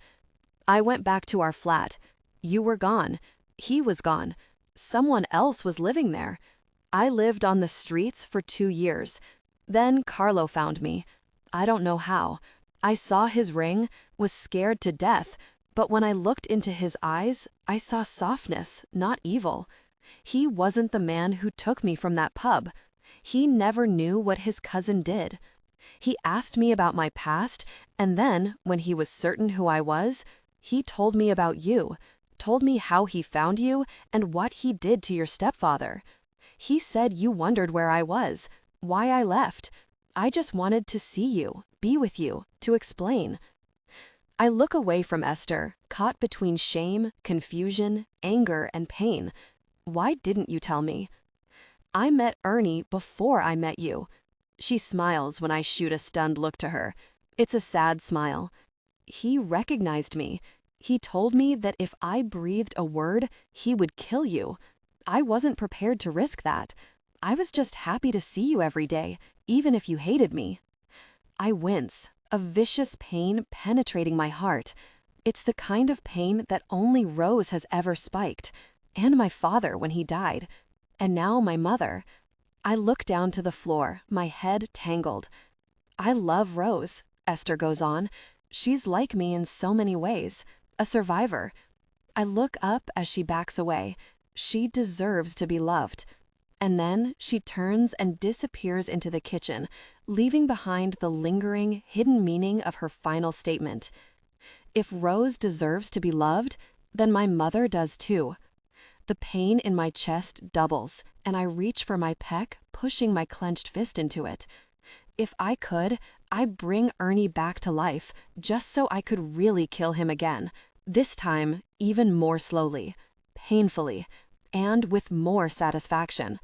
I went back to our flat. You were gone. He was gone. Someone else was living there. I lived on the streets for 2 years. Then Carlo found me. I don't know how. I saw his ring, was scared to death, but when I looked into his eyes, I saw softness, not evil. He wasn't the man who took me from that pub. He never knew what his cousin did. He asked me about my past, and then, when he was certain who I was, he told me about you, told me how he found you and what he did to your stepfather. He said you wondered where I was, why I left. I just wanted to see you, be with you, to explain. I look away from Esther, caught between shame, confusion, anger, and pain. Why didn't you tell me? I met Ernie before I met you. She smiles when I shoot a stunned look to her. It's a sad smile. He recognized me. He told me that if I breathed a word, he would kill you. I wasn't prepared to risk that. I was just happy to see you every day, even if you hated me. I wince, a vicious pain penetrating my heart. It's the kind of pain that only Rose has ever spiked, and my father when he died, and now my mother. I look down to the floor, my head tangled. I love Rose, Esther goes on. She's like me in so many ways, a survivor. I look up as she backs away. She deserves to be loved. And then she turns and disappears into the kitchen, leaving behind the lingering, hidden meaning of her final statement. If Rose deserves to be loved, then my mother does too. The pain in my chest doubles, and I reach for my pec, pushing my clenched fist into it. If I could, I'd bring Ernie back to life, just so I could really kill him again. This time, even more slowly, painfully, and with more satisfaction.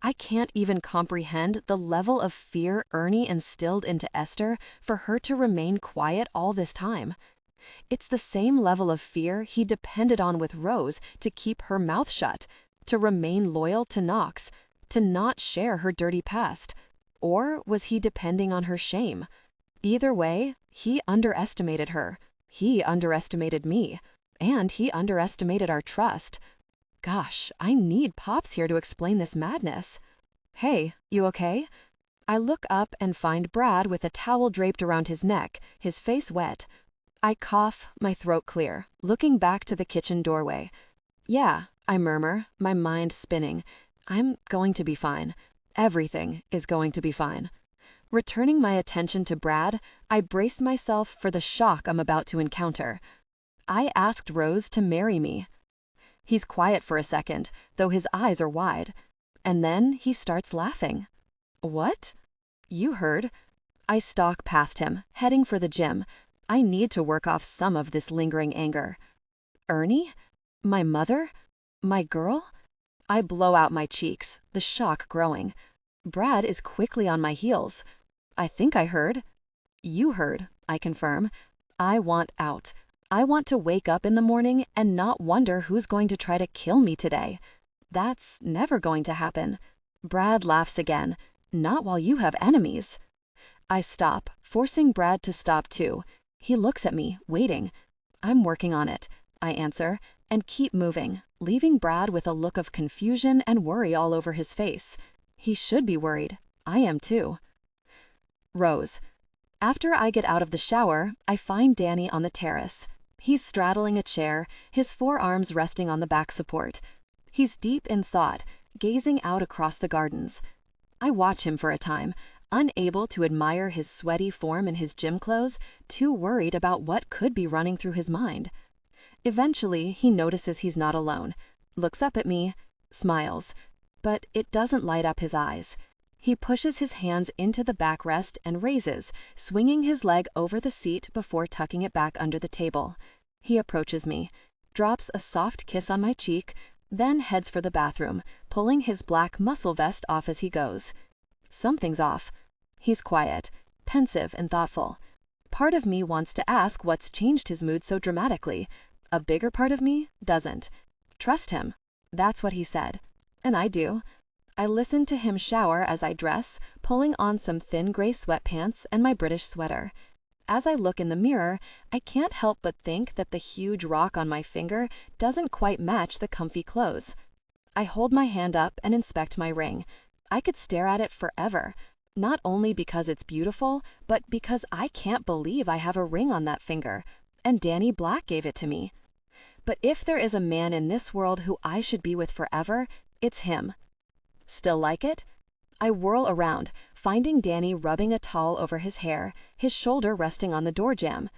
I can't even comprehend the level of fear Ernie instilled into Esther for her to remain quiet all this time. It's the same level of fear he depended on with Rose to keep her mouth shut, to remain loyal to Knox, to not share her dirty past. Or was he depending on her shame? Either way, he underestimated her. He underestimated me. And he underestimated our trust. Gosh, I need Pops here to explain this madness. Hey, you okay? I look up and find Brad with a towel draped around his neck, his face wet. I cough, my throat clear, looking back to the kitchen doorway. Yeah, I murmur, my mind spinning. I'm going to be fine. Everything is going to be fine. Returning my attention to Brad, I brace myself for the shock I'm about to encounter. I asked Rose to marry me. He's quiet for a second, though his eyes are wide. And then he starts laughing. What? You heard. I stalk past him, heading for the gym. I need to work off some of this lingering anger. Ernie? My mother? My girl? I blow out my cheeks, the shock growing. Brad is quickly on my heels. I think I heard. You heard, I confirm. I want out. I want to wake up in the morning and not wonder who's going to try to kill me today. That's never going to happen. Brad laughs again. Not while you have enemies. I stop, forcing Brad to stop too. He looks at me, waiting. I'm working on it, I answer, and keep moving, leaving Brad with a look of confusion and worry all over his face. He should be worried. I am too. Rose. After I get out of the shower, I find Danny on the terrace. He's straddling a chair, his forearms resting on the back support. He's deep in thought, gazing out across the gardens. I watch him for a time, unable to admire his sweaty form in his gym clothes, too worried about what could be running through his mind. Eventually, he notices he's not alone, looks up at me, smiles, but it doesn't light up his eyes. He pushes his hands into the backrest and raises, swinging his leg over the seat before tucking it back under the table. He approaches me, drops a soft kiss on my cheek, then heads for the bathroom, pulling his black muscle vest off as he goes. Something's off. He's quiet, pensive and thoughtful. Part of me wants to ask what's changed his mood so dramatically. A bigger part of me doesn't. Trust him. That's what he said. And I do. I listen to him shower as I dress, pulling on some thin gray sweatpants and my British sweater. As I look in the mirror, I can't help but think that the huge rock on my finger doesn't quite match the comfy clothes. I hold my hand up and inspect my ring. I could stare at it forever, not only because it's beautiful, but because I can't believe I have a ring on that finger, and Danny Black gave it to me. But if there is a man in this world who I should be with forever, it's him. Still like it? I whirl around, finding Danny rubbing a towel over his hair, his shoulder resting on the door jamb.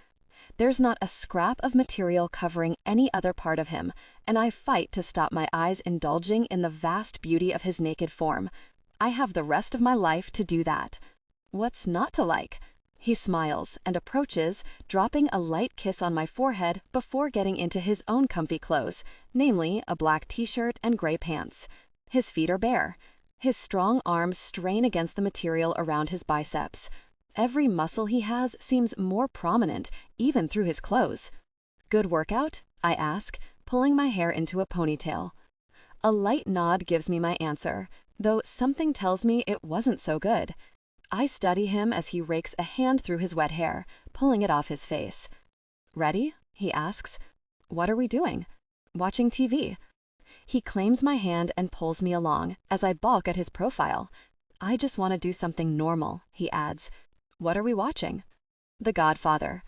There's not a scrap of material covering any other part of him, and I fight to stop my eyes indulging in the vast beauty of his naked form. I have the rest of my life to do that. What's not to like? He smiles and approaches, dropping a light kiss on my forehead before getting into his own comfy clothes, namely a black t-shirt and gray pants. His feet are bare. His strong arms strain against the material around his biceps. Every muscle he has seems more prominent, even through his clothes. Good workout? I ask, pulling my hair into a ponytail. A light nod gives me my answer, though something tells me it wasn't so good. I study him as he rakes a hand through his wet hair, pulling it off his face. Ready? He asks. What are we doing? Watching TV. He claims my hand and pulls me along as I balk at his profile. I just want to do something normal, he adds. What are we watching? The Godfather.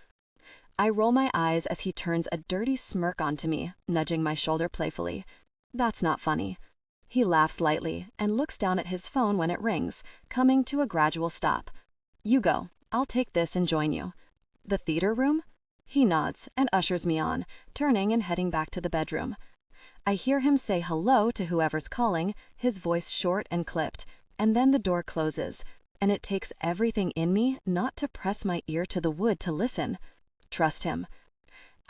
I roll my eyes as he turns a dirty smirk onto me, nudging my shoulder playfully. That's not funny. He laughs lightly and looks down at his phone when it rings, coming to a gradual stop. You go. I'll take this and join you. The theater room? He nods and ushers me on, turning and heading back to the bedroom. I hear him say hello to whoever's calling, his voice short and clipped, and then the door closes, and it takes everything in me not to press my ear to the wood to listen. Trust him.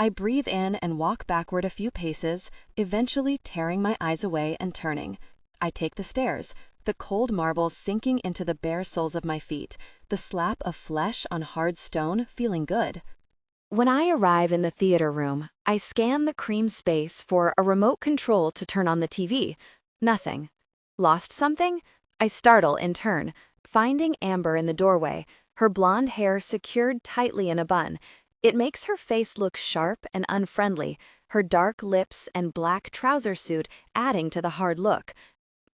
I breathe in and walk backward a few paces, eventually tearing my eyes away and turning. I take the stairs, the cold marble sinking into the bare soles of my feet, the slap of flesh on hard stone feeling good. When I arrive in the theater room, I scan the cream space for a remote control to turn on the TV. Nothing. Lost something? I startle in turn, finding Amber in the doorway, her blonde hair secured tightly in a bun. It makes her face look sharp and unfriendly, her dark lips and black trouser suit adding to the hard look.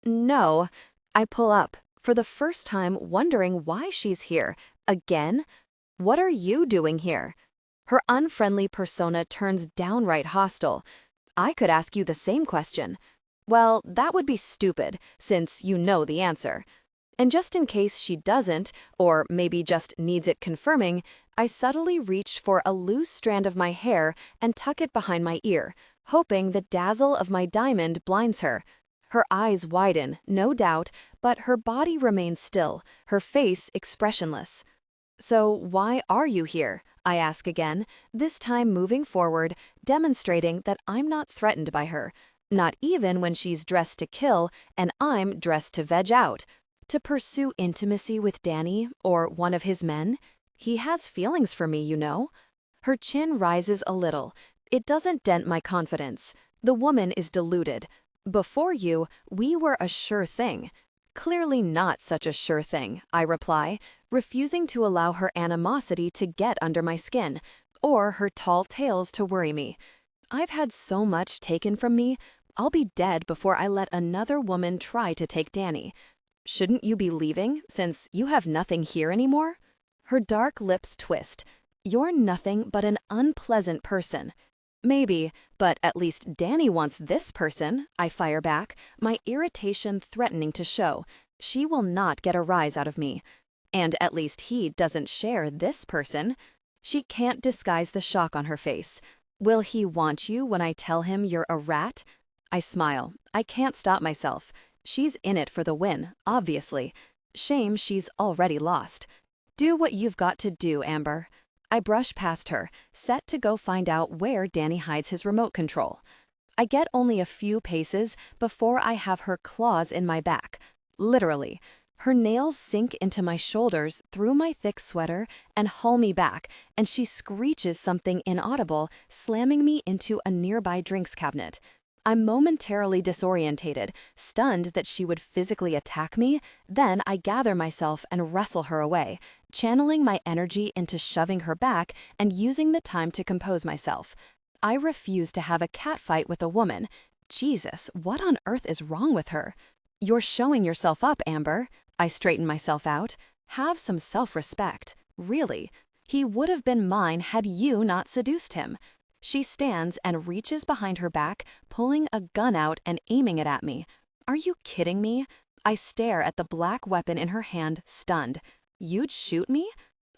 No, I pull up, for the first time wondering why she's here. Again? What are you doing here? Her unfriendly persona turns downright hostile. I could ask you the same question. Well, that would be stupid, since you know the answer. And just in case she doesn't, or maybe just needs it confirming, I subtly reached for a loose strand of my hair and tuck it behind my ear, hoping the dazzle of my diamond blinds her. Her eyes widen, no doubt, but her body remains still, her face expressionless. So why are you here? I ask again, this time moving forward, demonstrating that I'm not threatened by her, not even when she's dressed to kill and I'm dressed to veg out. To pursue intimacy with Danny or one of his men? He has feelings for me, you know. Her chin rises a little. It doesn't dent my confidence. The woman is deluded. Before you, we were a sure thing. Clearly not such a sure thing, I reply, refusing to allow her animosity to get under my skin, or her tall tales to worry me. I've had so much taken from me, I'll be dead before I let another woman try to take Danny. Shouldn't you be leaving, since you have nothing here anymore? Her dark lips twist. You're nothing but an unpleasant person. Maybe, but at least Danny wants this person, I fire back, my irritation threatening to show. She will not get a rise out of me. And at least he doesn't share this person. She can't disguise the shock on her face. Will he want you when I tell him you're a rat? I smile. I can't stop myself. She's in it for the win, obviously. Shame she's already lost. Do what you've got to do, Amber. I brush past her, set to go find out where Danny hides his remote control. I get only a few paces before I have her claws in my back. Literally. Her nails sink into my shoulders through my thick sweater and haul me back, and she screeches something inaudible, slamming me into a nearby drinks cabinet. I'm momentarily disorientated, stunned that she would physically attack me. Then I gather myself and wrestle her away, channeling my energy into shoving her back and using the time to compose myself. I refuse to have a catfight with a woman. Jesus, what on earth is wrong with her? You're showing yourself up, Amber. I straighten myself out. Have some self-respect. Really. He would have been mine had you not seduced him. She stands and reaches behind her back, pulling a gun out and aiming it at me. Are you kidding me? I stare at the black weapon in her hand, stunned. You'd shoot me?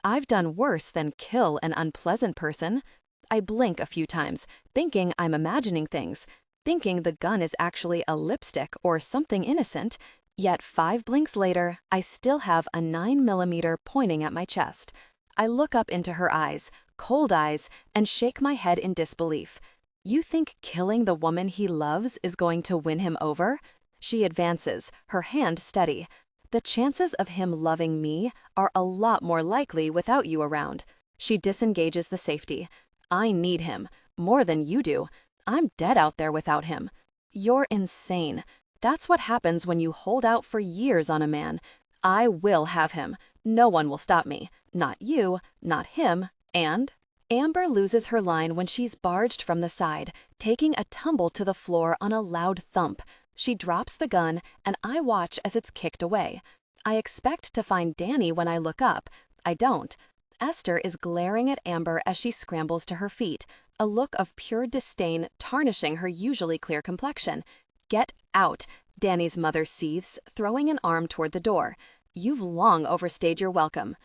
I've done worse than kill an unpleasant person. I blink a few times, thinking I'm imagining things, thinking the gun is actually a lipstick or something innocent. Yet 5 blinks later, I still have a 9mm pointing at my chest. I look up into her eyes, cold eyes, and shake my head in disbelief. You think killing the woman he loves is going to win him over? She advances, her hand steady. The chances of him loving me are a lot more likely without you around. She disengages the safety. I need him, more than you do. I'm dead out there without him. You're insane. That's what happens when you hold out for years on a man. I will have him. No one will stop me. Not you, not him, and... Amber loses her line when she's barged from the side, taking a tumble to the floor on a loud thump. She drops the gun, and I watch as it's kicked away. I expect to find Danny when I look up. I don't. Esther is glaring at Amber as she scrambles to her feet, a look of pure disdain tarnishing her usually clear complexion. Get out, Danny's mother seethes, throwing an arm toward the door. You've long overstayed your welcome.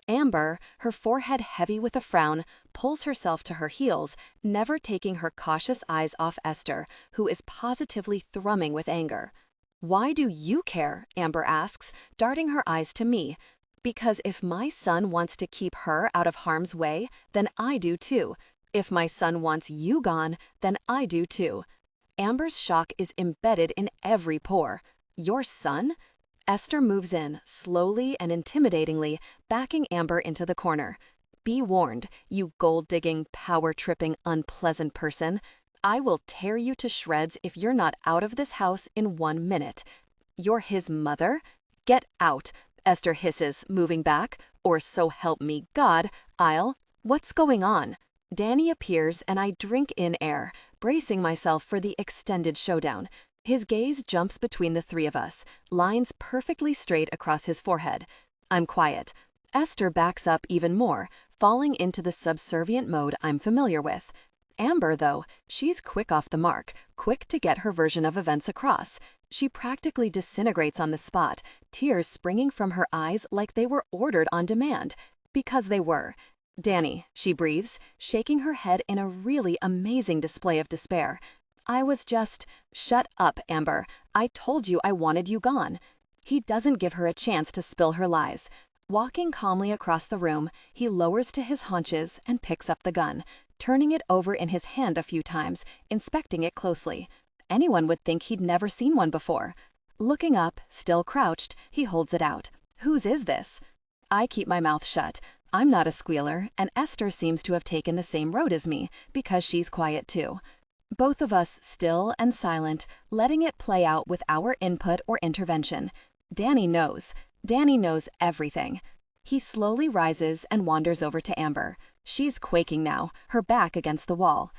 Amber, her forehead heavy with a frown, pulls herself to her heels, never taking her cautious eyes off Esther, who is positively thrumming with anger. Why do you care? Amber asks, darting her eyes to me. Because if my son wants to keep her out of harm's way, then I do too. If my son wants you gone, then I do too. Amber's shock is embedded in every pore. Your son? Esther moves in, slowly and intimidatingly, backing Amber into the corner. Be warned, you gold-digging, power-tripping, unpleasant person. I will tear you to shreds if you're not out of this house in 1 minute. You're his mother? Get out, Esther hisses, moving back. Or so help me God, I'll... What's going on? Danny appears and I drink in air, bracing myself for the extended showdown. His gaze jumps between the three of us, lines perfectly straight across his forehead. I'm quiet. Esther backs up even more, falling into the subservient mode I'm familiar with. Amber, though, she's quick off the mark, quick to get her version of events across. She practically disintegrates on the spot, tears springing from her eyes like they were ordered on demand. Because they were. Danny, she breathes, shaking her head in a really amazing display of despair. I was just... Shut up, Amber. I told you I wanted you gone. He doesn't give her a chance to spill her lies. Walking calmly across the room, he lowers to his haunches and picks up the gun, turning it over in his hand a few times, inspecting it closely. Anyone would think he'd never seen one before. Looking up, still crouched, he holds it out. Whose is this? I keep my mouth shut. I'm not a squealer, and Esther seems to have taken the same road as me, because she's quiet too. Both of us still and silent, letting it play out with our input or intervention. Danny knows. Danny knows everything. He slowly rises and wanders over to Amber. She's quaking now, her back against the wall.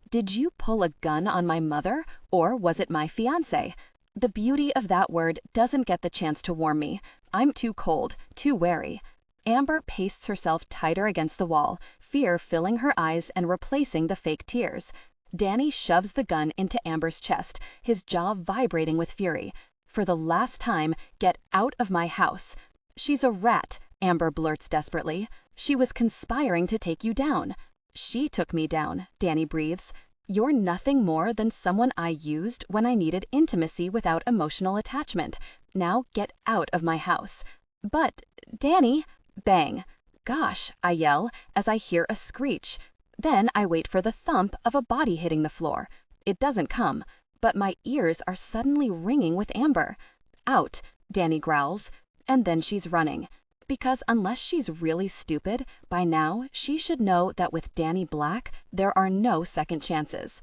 Did you pull a gun on my mother, or was it my fiancé? The beauty of that word doesn't get the chance to warm me. I'm too cold, too wary. Amber pastes herself tighter against the wall, fear filling her eyes and replacing the fake tears. Danny shoves the gun into Amber's chest, his jaw vibrating with fury. For the last time, get out of my house. She's a rat, Amber blurts desperately. She was conspiring to take you down. She took me down, Danny breathes. You're nothing more than someone I used when I needed intimacy without emotional attachment. Now get out of my house. But, Danny, bang. Gosh, I yell as I hear a screech. Then I wait for the thump of a body hitting the floor. It doesn't come, but my ears are suddenly ringing with Amber. Out, Danny growls. and then she's running. Because unless she's really stupid, by now she should know that with Danny Black, there are no second chances.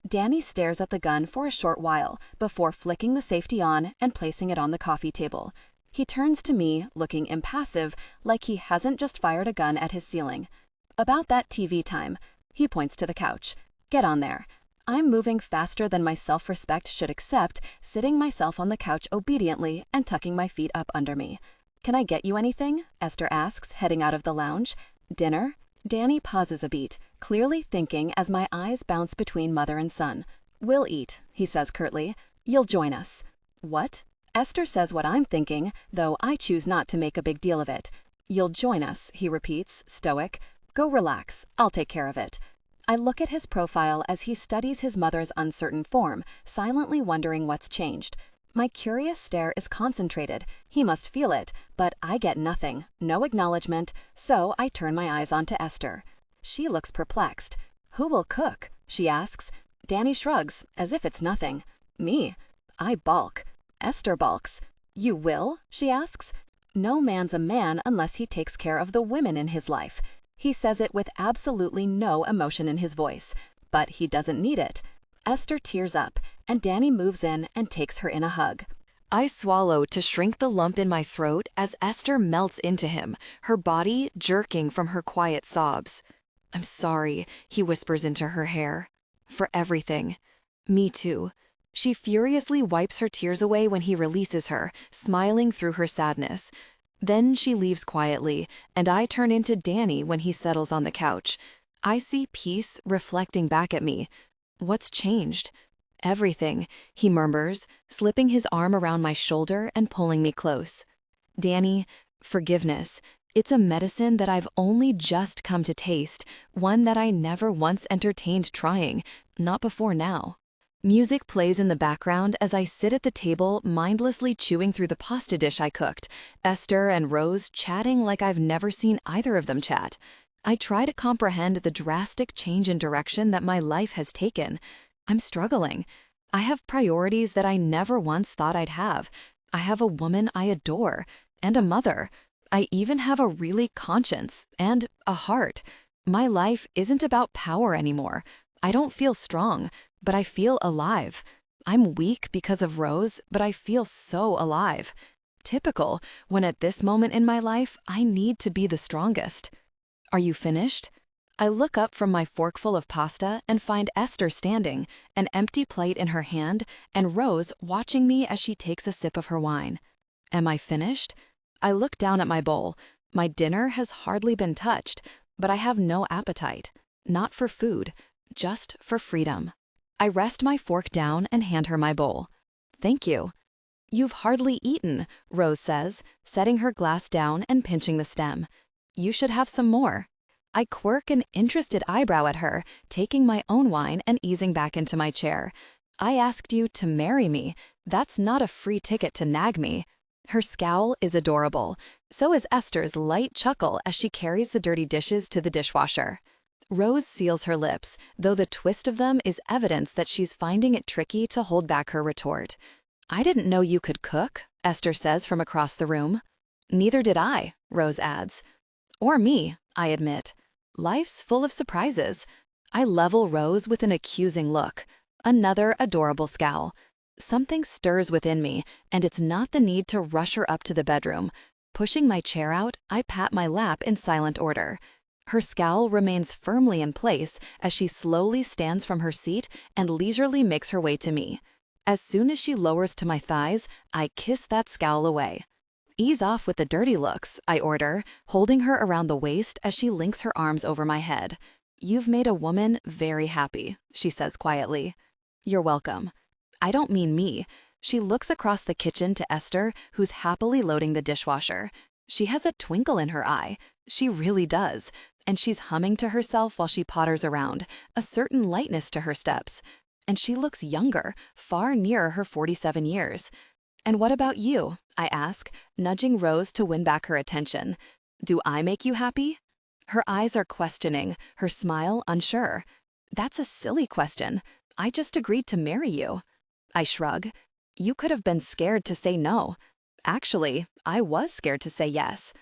Danny stares at the gun for a short while before flicking the safety on and placing it on the coffee table. He turns to me, looking impassive, like he hasn't just fired a gun at his ceiling. About that TV time, he points to the couch. Get on there. I'm moving faster than my self-respect should accept, sitting myself on the couch obediently and tucking my feet up under me. Can I get you anything? Esther asks, heading out of the lounge. Dinner? Danny pauses a beat, clearly thinking as my eyes bounce between mother and son. We'll eat, he says curtly. You'll join us. What? Esther says what I'm thinking, though I choose not to make a big deal of it. You'll join us, he repeats, stoic. Go relax, I'll take care of it. I look at his profile as he studies his mother's uncertain form, silently wondering what's changed. My curious stare is concentrated. He must feel it, but I get nothing, no acknowledgement, so I turn my eyes onto Esther. She looks perplexed. Who will cook? She asks. Danny shrugs, as if it's nothing. Me. I balk. Esther balks. You will? She asks. No man's a man unless he takes care of the women in his life. He says it with absolutely no emotion in his voice, but he doesn't need it. Esther tears up, and Danny moves in and takes her in a hug. I swallow to shrink the lump in my throat as Esther melts into him, her body jerking from her quiet sobs. I'm sorry, he whispers into her hair. For everything. Me too. She furiously wipes her tears away when he releases her, smiling through her sadness. Then she leaves quietly, and I turn into Danny when he settles on the couch. I see peace reflecting back at me. What's changed? Everything, he murmurs, slipping his arm around my shoulder and pulling me close. Danny, forgiveness. It's a medicine that I've only just come to taste, one that I never once entertained trying, not before now. Music plays in the background as I sit at the table mindlessly chewing through the pasta dish I cooked, Esther and Rose chatting like I've never seen either of them chat. I try to comprehend the drastic change in direction that my life has taken. I'm struggling. I have priorities that I never once thought I'd have. I have a woman I adore, and a mother. I even have a really conscience, and a heart. My life isn't about power anymore. I don't feel strong, but I feel alive. I'm weak because of Rose, but I feel so alive. Typical, when at this moment in my life, I need to be the strongest. Are you finished? I look up from my forkful of pasta and find Esther standing, an empty plate in her hand, and Rose watching me as she takes a sip of her wine. Am I finished? I look down at my bowl. My dinner has hardly been touched, but I have no appetite. Not for food, just for freedom. I rest my fork down and hand her my bowl. Thank you. You've hardly eaten, Rose says, setting her glass down and pinching the stem. You should have some more. I quirk an interested eyebrow at her, taking my own wine and easing back into my chair. I asked you to marry me. That's not a free ticket to nag me. Her scowl is adorable. So is Esther's light chuckle as she carries the dirty dishes to the dishwasher. Rose seals her lips, though the twist of them is evidence that she's finding it tricky to hold back her retort. I didn't know you could cook, Esther says from across the room. Neither did I, Rose adds. Or me, I admit. Life's full of surprises. I level Rose with an accusing look. Another adorable scowl. Something stirs within me, and it's not the need to rush her up to the bedroom. Pushing my chair out, I pat my lap in silent order. Her scowl remains firmly in place as she slowly stands from her seat and leisurely makes her way to me. As soon as she lowers to my thighs, I kiss that scowl away. Ease off with the dirty looks, I order, holding her around the waist as she links her arms over my head. You've made a woman very happy, she says quietly. You're welcome. I don't mean me. She looks across the kitchen to Esther, who's happily loading the dishwasher. She has a twinkle in her eye. She really does. And she's humming to herself while she potters around, a certain lightness to her steps. And she looks younger, far nearer her 47 years. And what about you? I ask, nudging Rose to win back her attention. Do I make you happy? Her eyes are questioning, her smile unsure. That's a silly question. I just agreed to marry you. I shrug. You could have been scared to say no. Actually, I was scared to say yes.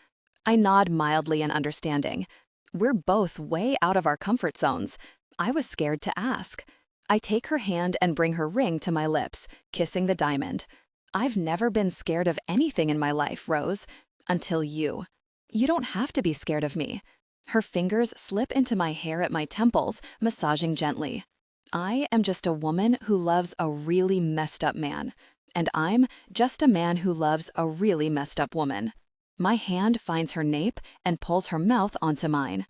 I nod mildly in understanding. We're both way out of our comfort zones. I was scared to ask. I take her hand and bring her ring to my lips, kissing the diamond. I've never been scared of anything in my life, Rose, until you. You don't have to be scared of me. Her fingers slip into my hair at my temples, massaging gently. I am just a woman who loves a really messed up man. And I'm just a man who loves a really messed up woman. My hand finds her nape and pulls her mouth onto mine.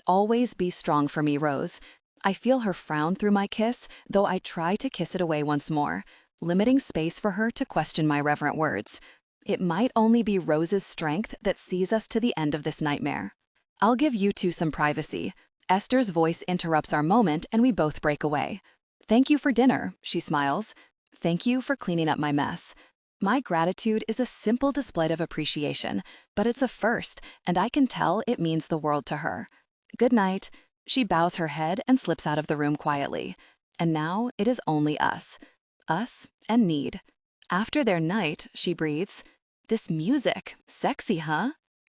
Always be strong for me, Rose. I feel her frown through my kiss, though I try to kiss it away once more, limiting space for her to question my reverent words. It might only be Rose's strength that sees us to the end of this nightmare. I'll give you two some privacy. Esther's voice interrupts our moment and we both break away. Thank you for dinner, she smiles. Thank you for cleaning up my mess. My gratitude is a simple display of appreciation, but it's a first, and I can tell it means the world to her. Good night. She bows her head and slips out of the room quietly. And now it is only us. Us and Need. After their night, she breathes, "This music, sexy, huh?"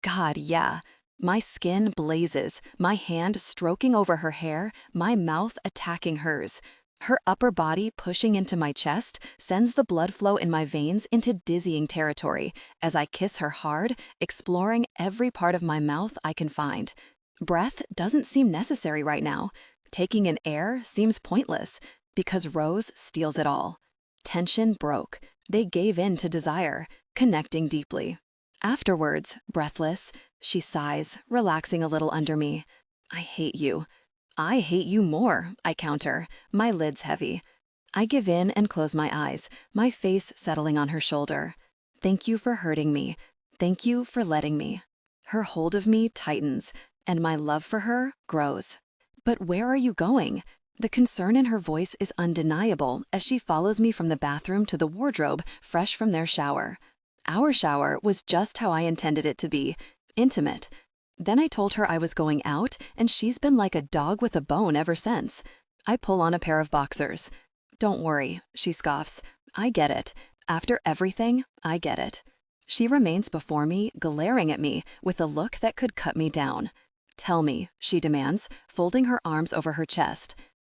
God, yeah. My skin blazes, my hand stroking over her hair, my mouth attacking hers. Her upper body pushing into my chest sends the blood flow in my veins into dizzying territory as I kiss her hard, exploring every part of my mouth I can find. Breath doesn't seem necessary right now. Taking in air seems pointless because Rose steals it all. Tension broke. They gave in to desire, connecting deeply. Afterwards, breathless, she sighs, relaxing a little under me. I hate you. I hate you more, I counter, my lids heavy. I give in and close my eyes, my face settling on her shoulder. Thank you for hurting me. Thank you for letting me. Her hold of me tightens, and my love for her grows. But where are you going? The concern in her voice is undeniable as she follows me from the bathroom to the wardrobe, fresh from their shower. Our shower was just how I intended it to be, intimate. Then I told her I was going out, and she's been like a dog with a bone ever since. I pull on a pair of boxers. Don't worry, she scoffs. I get it. After everything, I get it. She remains before me, glaring at me with a look that could cut me down. Tell me, she demands, folding her arms over her chest.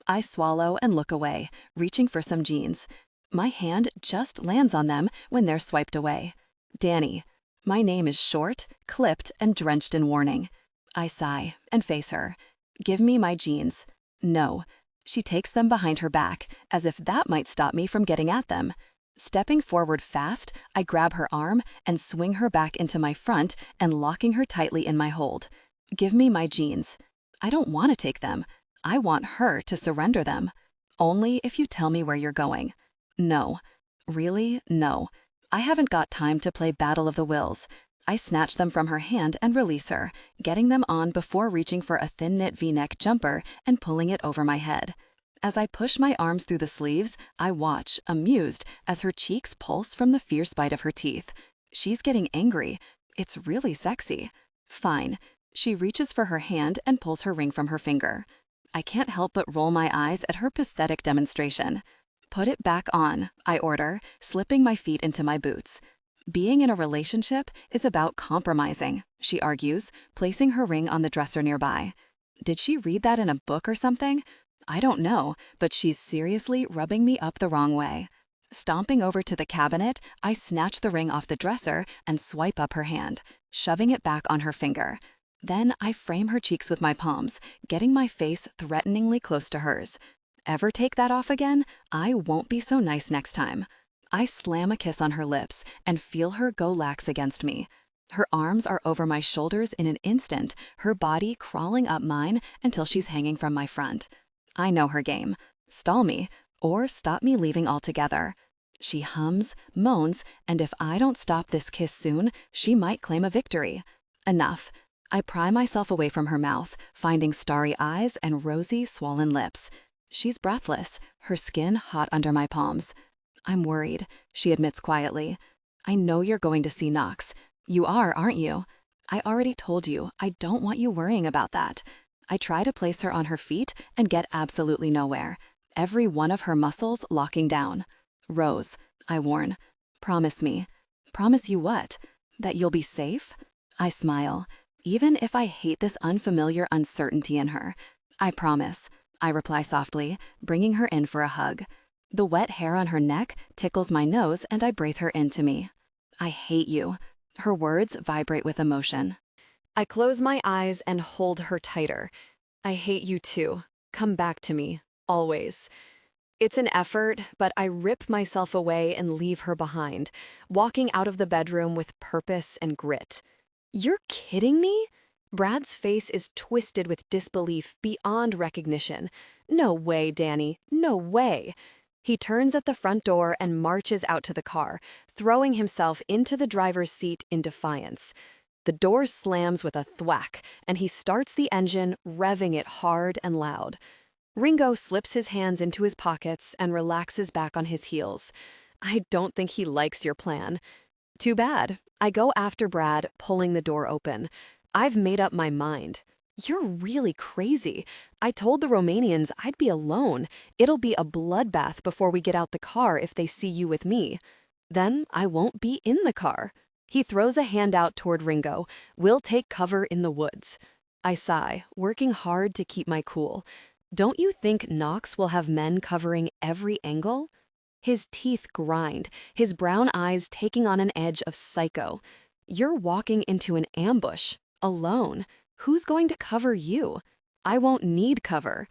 I swallow and look away, reaching for some jeans. My hand just lands on them when they're swiped away. Danny. My name is short, clipped, and drenched in warning. I sigh and face her. Give me my jeans. No. She takes them behind her back, as if that might stop me from getting at them. Stepping forward fast, I grab her arm and swing her back into my front and locking her tightly in my hold. Give me my jeans. I don't want to take them. I want her to surrender them. Only if you tell me where you're going. No. Really, no. I haven't got time to play Battle of the Wills. I snatch them from her hand and release her, getting them on before reaching for a thin knit V-neck jumper and pulling it over my head. As I push my arms through the sleeves, I watch, amused, as her cheeks pulse from the fierce bite of her teeth. She's getting angry. It's really sexy. Fine. She reaches for her hand and pulls her ring from her finger. I can't help but roll my eyes at her pathetic demonstration. Put it back on, I order, slipping my feet into my boots. Being in a relationship is about compromising, she argues, placing her ring on the dresser nearby. Did she read that in a book or something? I don't know, but she's seriously rubbing me up the wrong way. Stomping over to the cabinet, I snatch the ring off the dresser and swipe up her hand, shoving it back on her finger. Then I frame her cheeks with my palms, getting my face threateningly close to hers. Ever take that off again? I won't be so nice next time. I slam a kiss on her lips and feel her go lax against me. Her arms are over my shoulders in an instant, her body crawling up mine until she's hanging from my front. I know her game. Stall me, or stop me leaving altogether. She hums, moans, and if I don't stop this kiss soon, she might claim a victory. Enough. I pry myself away from her mouth, finding starry eyes and rosy, swollen lips. She's breathless, her skin hot under my palms. I'm worried, she admits quietly. I know you're going to see Knox. You are, aren't you? I already told you, I don't want you worrying about that. I try to place her on her feet and get absolutely nowhere. Every one of her muscles locking down. Rose, I warn. Promise me. Promise you what? That you'll be safe? I smile, even if I hate this unfamiliar uncertainty in her. I promise, I reply softly, bringing her in for a hug. The wet hair on her neck tickles my nose and I breathe her into me. I hate you. Her words vibrate with emotion. I close my eyes and hold her tighter. I hate you too. Come back to me, always. It's an effort, but I rip myself away and leave her behind, walking out of the bedroom with purpose and grit. You're kidding me? Brad's face is twisted with disbelief beyond recognition. No way, Danny, no way. He turns at the front door and marches out to the car, throwing himself into the driver's seat in defiance. The door slams with a thwack, and he starts the engine, revving it hard and loud. Ringo slips his hands into his pockets and relaxes back on his heels. I don't think he likes your plan. Too bad. I go after Brad, pulling the door open. I've made up my mind. You're really crazy. I told the Romanians I'd be alone. It'll be a bloodbath before we get out the car if they see you with me. Then I won't be in the car. He throws a hand out toward Ringo. We'll take cover in the woods. I sigh, working hard to keep my cool. Don't you think Knox will have men covering every angle? His teeth grind, his brown eyes taking on an edge of psycho. You're walking into an ambush, alone. Who's going to cover you? I won't need cover.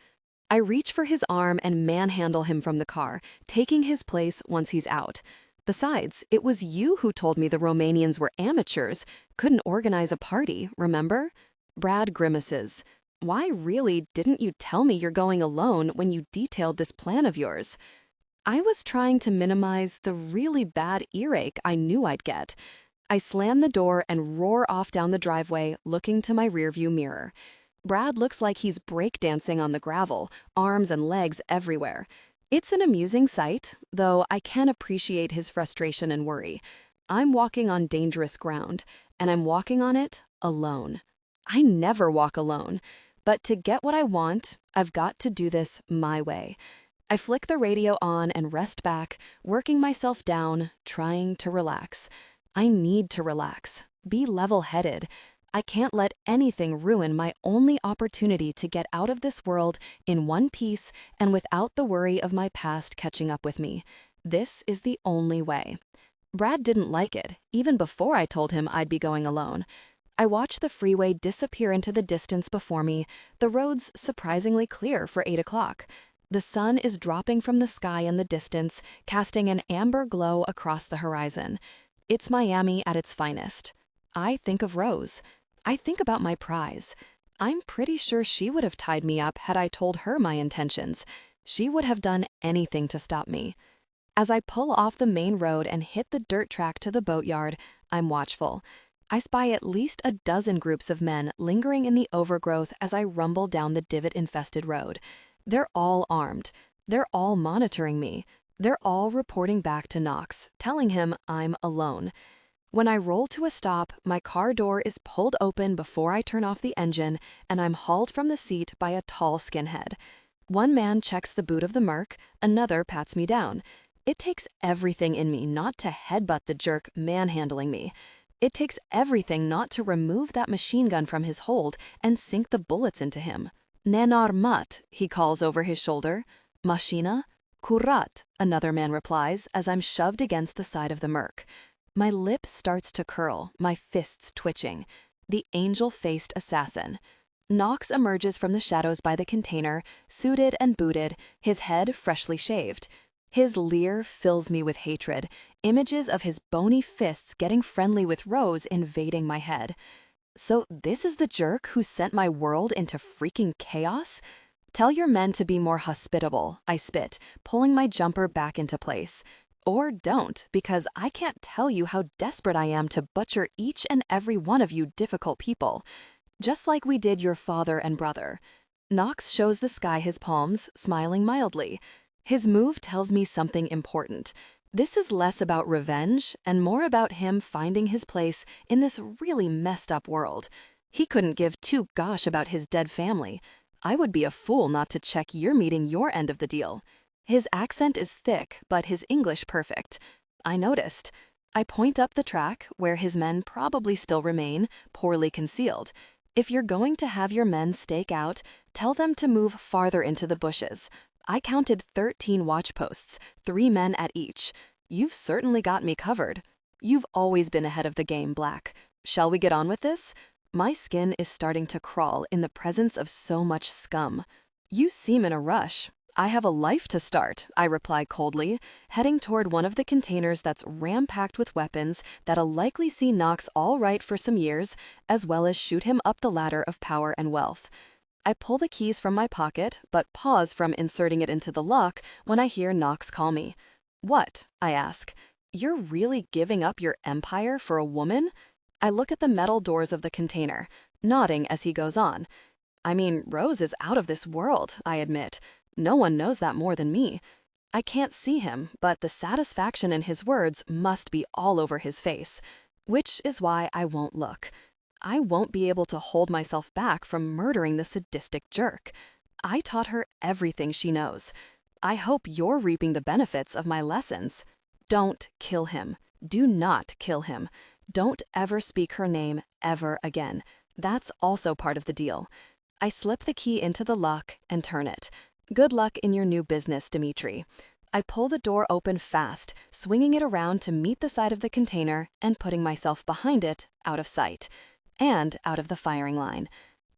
I reach for his arm and manhandle him from the car, taking his place once he's out. Besides, it was you who told me the Romanians were amateurs, couldn't organize a party, remember? Brad grimaces. Why really didn't you tell me you're going alone when you detailed this plan of yours? I was trying to minimize the really bad earache I knew I'd get. I slam the door and roar off down the driveway, looking to my rearview mirror. Brad looks like he's breakdancing on the gravel, arms and legs everywhere. It's an amusing sight, though I can appreciate his frustration and worry. I'm walking on dangerous ground, and I'm walking on it alone. I never walk alone. But to get what I want, I've got to do this my way. I flick the radio on and rest back, working myself down, trying to relax. I need to relax, be level-headed. I can't let anything ruin my only opportunity to get out of this world in one piece and without the worry of my past catching up with me. This is the only way. Brad didn't like it, even before I told him I'd be going alone. I watch the freeway disappear into the distance before me, the roads surprisingly clear for 8 o'clock. The sun is dropping from the sky in the distance, casting an amber glow across the horizon. It's Miami at its finest. I think of Rose. I think about my prize. I'm pretty sure she would have tied me up had I told her my intentions. She would have done anything to stop me. As I pull off the main road and hit the dirt track to the boatyard, I'm watchful. I spy at least a dozen groups of men lingering in the overgrowth as I rumble down the divot-infested road. They're all armed. They're all monitoring me. They're all reporting back to Knox, telling him I'm alone. When I roll to a stop, my car door is pulled open before I turn off the engine, and I'm hauled from the seat by a tall skinhead. One man checks the boot of the Merc, another pats me down. It takes everything in me not to headbutt the jerk manhandling me. It takes everything not to remove that machine gun from his hold and sink the bullets into him. Nenarmat, he calls over his shoulder. Machina? Kurat, another man replies as I'm shoved against the side of the Merc. My lip starts to curl, my fists twitching. The angel-faced assassin. Knox emerges from the shadows by the container, suited and booted, his head freshly shaved. His leer fills me with hatred, images of his bony fists getting friendly with Rose invading my head. So this is the jerk who sent my world into freaking chaos? Tell your men to be more hospitable, I spit, pulling my jumper back into place. Or don't, because I can't tell you how desperate I am to butcher each and every one of you difficult people. Just like we did your father and brother. Knox shows the sky his palms, smiling mildly. His move tells me something important. This is less about revenge and more about him finding his place in this really messed up world. He couldn't give two gosh about his dead family. I would be a fool not to check you're meeting your end of the deal. His accent is thick, but his English perfect. I noticed. I point up the track, where his men probably still remain, poorly concealed. If you're going to have your men stake out, tell them to move farther into the bushes. I counted 13 watch posts, 3 men at each. You've certainly got me covered. You've always been ahead of the game, Black. Shall we get on with this? My skin is starting to crawl in the presence of so much scum. You seem in a rush. I have a life to start, I reply coldly, heading toward one of the containers that's ram-packed with weapons that'll likely see Knox all right for some years, as well as shoot him up the ladder of power and wealth. I pull the keys from my pocket, but pause from inserting it into the lock when I hear Knox call me. What? I ask. You're really giving up your empire for a woman? I look at the metal doors of the container, nodding as he goes on. I mean, Rose is out of this world, I admit. No one knows that more than me. I can't see him, but the satisfaction in his words must be all over his face, which is why I won't look. I won't be able to hold myself back from murdering the sadistic jerk. I taught her everything she knows. I hope you're reaping the benefits of my lessons. Don't kill him. Do not kill him. Don't ever speak her name ever again. That's also part of the deal. I slip the key into the lock and turn it. Good luck in your new business, Dimitri. I pull the door open fast, swinging it around to meet the side of the container and putting myself behind it, out of sight, and out of the firing line.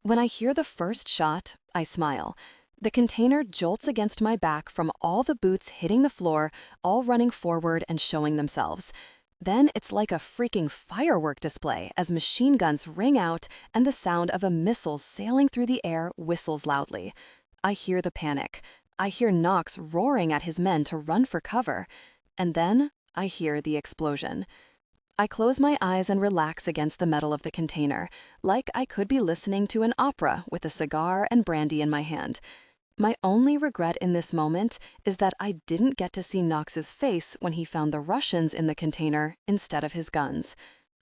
When I hear the first shot, I smile. The container jolts against my back from all the boots hitting the floor, all running forward and showing themselves. Then it's like a freaking firework display as machine guns ring out and the sound of a missile sailing through the air whistles loudly. I hear the panic. I hear Knox roaring at his men to run for cover. And then I hear the explosion. I close my eyes and relax against the metal of the container, like I could be listening to an opera with a cigar and brandy in my hand. My only regret in this moment is that I didn't get to see Knox's face when he found the Russians in the container instead of his guns.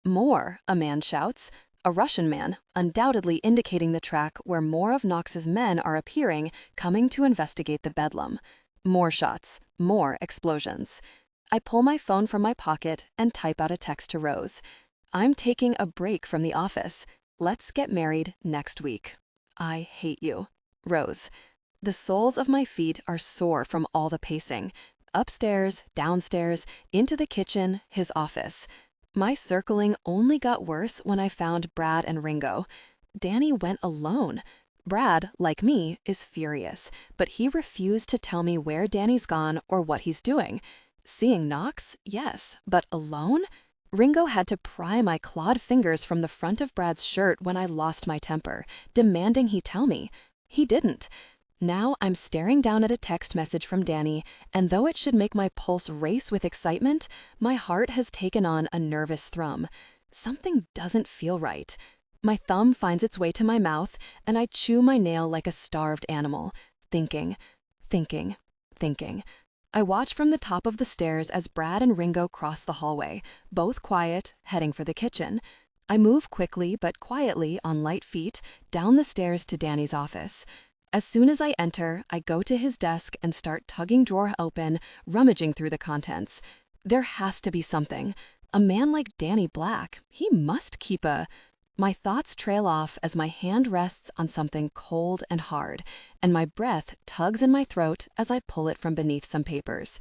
More, a man shouts. A Russian man, undoubtedly indicating the track where more of Knox's men are appearing, coming to investigate the bedlam. More shots, more explosions. I pull my phone from my pocket and type out a text to Rose. I'm taking a break from the office. Let's get married next week. I hate you. Rose. The soles of my feet are sore from all the pacing. Upstairs, downstairs, into the kitchen, his office. My circling only got worse when I found Brad and Ringo. Danny went alone. Brad, like me, is furious, but he refused to tell me where Danny's gone or what he's doing. Seeing Knox? Yes, but alone? Ringo had to pry my clawed fingers from the front of Brad's shirt when I lost my temper, demanding he tell me. He didn't. Now I'm staring down at a text message from Danny, and though it should make my pulse race with excitement, my heart has taken on a nervous thrum. Something doesn't feel right. My thumb finds its way to my mouth, and I chew my nail like a starved animal, thinking. I watch from the top of the stairs as Brad and Ringo cross the hallway, both quiet, heading for the kitchen. I move quickly but quietly on light feet down the stairs to Danny's office. As soon as I enter, I go to his desk and start tugging drawer open, rummaging through the contents. There has to be something. A man like Danny Black, he must keep a... My thoughts trail off as my hand rests on something cold and hard, and my breath tugs in my throat as I pull it from beneath some papers.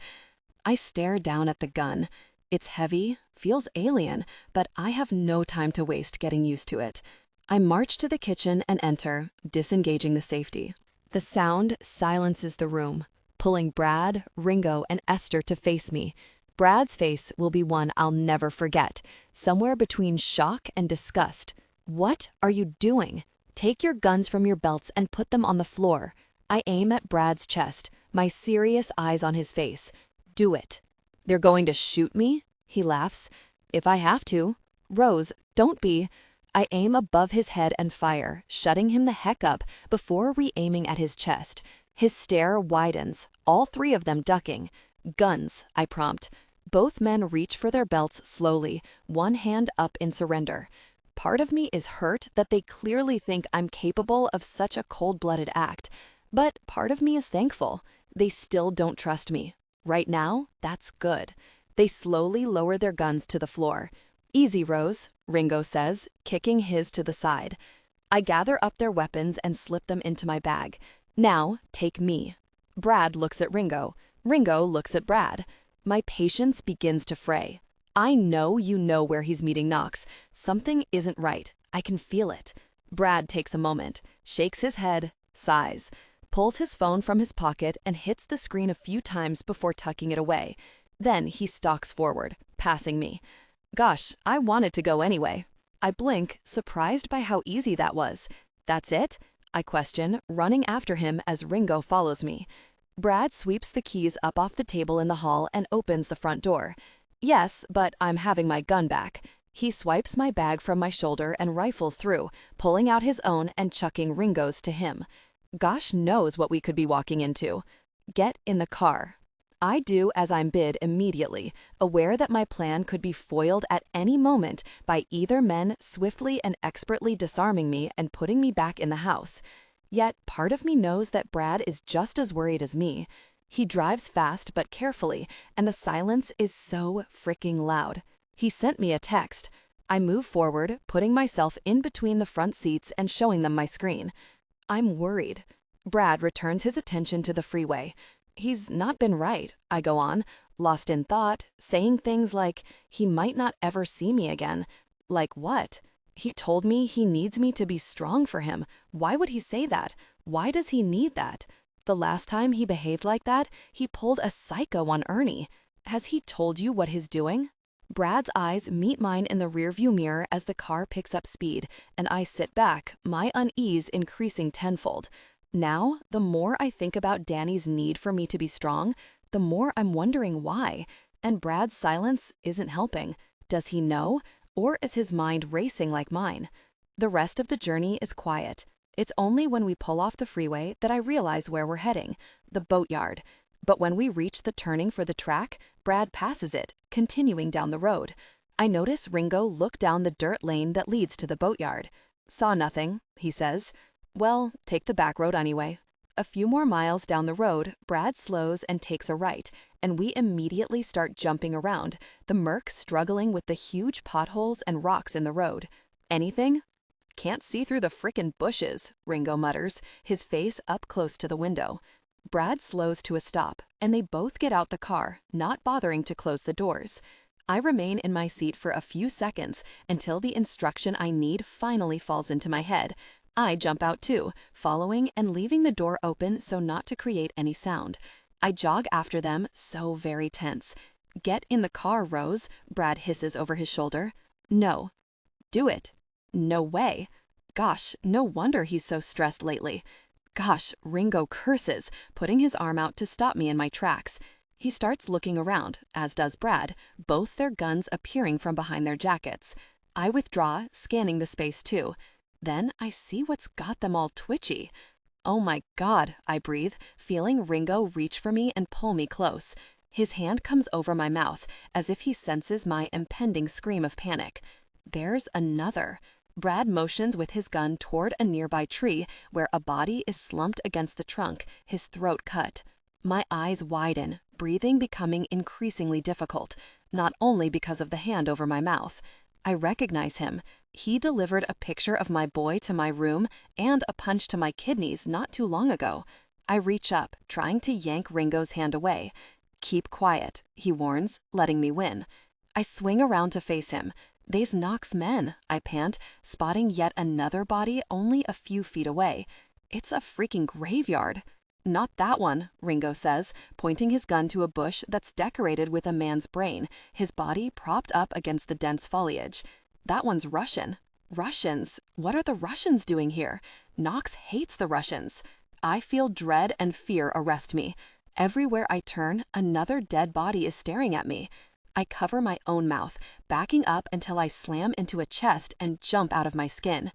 I stare down at the gun. It's heavy, feels alien, but I have no time to waste getting used to it. I march to the kitchen and enter, disengaging the safety. The sound silences the room, pulling Brad, Ringo, and Esther to face me. Brad's face will be one I'll never forget, somewhere between shock and disgust. What are you doing? Take your guns from your belts and put them on the floor. I aim at Brad's chest, my serious eyes on his face. Do it. They're going to shoot me? He laughs. If I have to. Rose, don't be. I aim above his head and fire, shutting him the heck up before re-aiming at his chest. His stare widens, all 3 of them ducking. Guns, I prompt. Both men reach for their belts slowly, one hand up in surrender. Part of me is hurt that they clearly think I'm capable of such a cold-blooded act, but part of me is thankful. They still don't trust me. Right now, that's good. They slowly lower their guns to the floor. "Easy, Rose," Ringo says, kicking his to the side. I gather up their weapons and slip them into my bag. "Now, take me." Brad looks at Ringo. Ringo looks at Brad. My patience begins to fray. I know you know where he's meeting Knox. Something isn't right. I can feel it. Brad takes a moment, shakes his head, sighs, pulls his phone from his pocket and hits the screen a few times before tucking it away. Then he stalks forward, passing me. Gosh, I wanted to go anyway. I blink, surprised by how easy that was. "That's it?" I question, running after him as Ringo follows me. Brad sweeps the keys up off the table in the hall and opens the front door. "Yes, but I'm having my gun back." He swipes my bag from my shoulder and rifles through, pulling out his own and chucking Ringo's to him. Gosh knows what we could be walking into. "Get in the car." I do as I'm bid immediately, aware that my plan could be foiled at any moment by either men swiftly and expertly disarming me and putting me back in the house. Yet part of me knows that Brad is just as worried as me. He drives fast but carefully, and the silence is so freaking loud. He sent me a text. I move forward, putting myself in between the front seats and showing them my screen. I'm worried. Brad returns his attention to the freeway. "He's not been right," I go on, lost in thought, saying things like, "He might not ever see me again." Like what? He told me he needs me to be strong for him. Why would he say that? Why does he need that? The last time he behaved like that, he pulled a psycho on Ernie. Has he told you what he's doing? Brad's eyes meet mine in the rearview mirror as the car picks up speed, and I sit back, my unease increasing tenfold. Now, the more I think about Danny's need for me to be strong, the more I'm wondering why. And Brad's silence isn't helping. Does he know? Or is his mind racing like mine? The rest of the journey is quiet. It's only when we pull off the freeway that I realize where we're heading, the boatyard. But when we reach the turning for the track, Brad passes it, continuing down the road. I notice Ringo look down the dirt lane that leads to the boatyard. "Saw nothing," he says. "Well, take the back road anyway." A few more miles down the road, Brad slows and takes a right, and we immediately start jumping around, the Merc struggling with the huge potholes and rocks in the road. "Anything?" "Can't see through the frickin' bushes," Ringo mutters, his face up close to the window. Brad slows to a stop, and they both get out the car, not bothering to close the doors. I remain in my seat for a few seconds until the instruction I need finally falls into my head. I jump out too, following and leaving the door open so not to create any sound. I jog after them, so very tense. "Get in the car, Rose," Brad hisses over his shoulder. "No." "Do it." "No way." Gosh, no wonder he's so stressed lately. Gosh, Ringo curses, putting his arm out to stop me in my tracks. He starts looking around, as does Brad, both their guns appearing from behind their jackets. I withdraw, scanning the space too. Then I see what's got them all twitchy. "Oh my God," I breathe, feeling Ringo reach for me and pull me close. His hand comes over my mouth, as if he senses my impending scream of panic. There's another. Brad motions with his gun toward a nearby tree where a body is slumped against the trunk, his throat cut. My eyes widen, breathing becoming increasingly difficult, not only because of the hand over my mouth. I recognize him. He delivered a picture of my boy to my room and a punch to my kidneys not too long ago. I reach up, trying to yank Ringo's hand away. "Keep quiet," he warns, letting me win. I swing around to face him. "They's Knox men," I pant, spotting yet another body only a few feet away. "It's a freaking graveyard." "Not that one," Ringo says, pointing his gun to a bush that's decorated with a man's brain, his body propped up against the dense foliage. "That one's Russian." Russians? What are the Russians doing here? Knox hates the Russians. I feel dread and fear arrest me. Everywhere I turn, another dead body is staring at me. I cover my own mouth, backing up until I slam into a chest and jump out of my skin.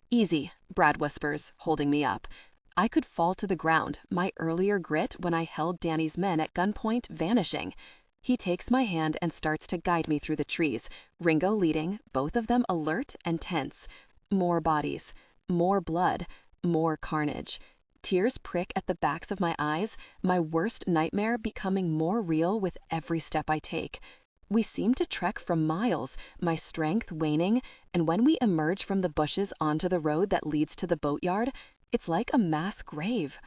"Easy," Brad whispers, holding me up. I could fall to the ground, my earlier grit when I held Danny's men at gunpoint vanishing. He takes my hand and starts to guide me through the trees, Ringo leading, both of them alert and tense. More bodies, more blood, more carnage. Tears prick at the backs of my eyes, my worst nightmare becoming more real with every step I take. We seemed to trek for miles, my strength waning, and when we emerge from the bushes onto the road that leads to the boatyard, it's like a mass grave.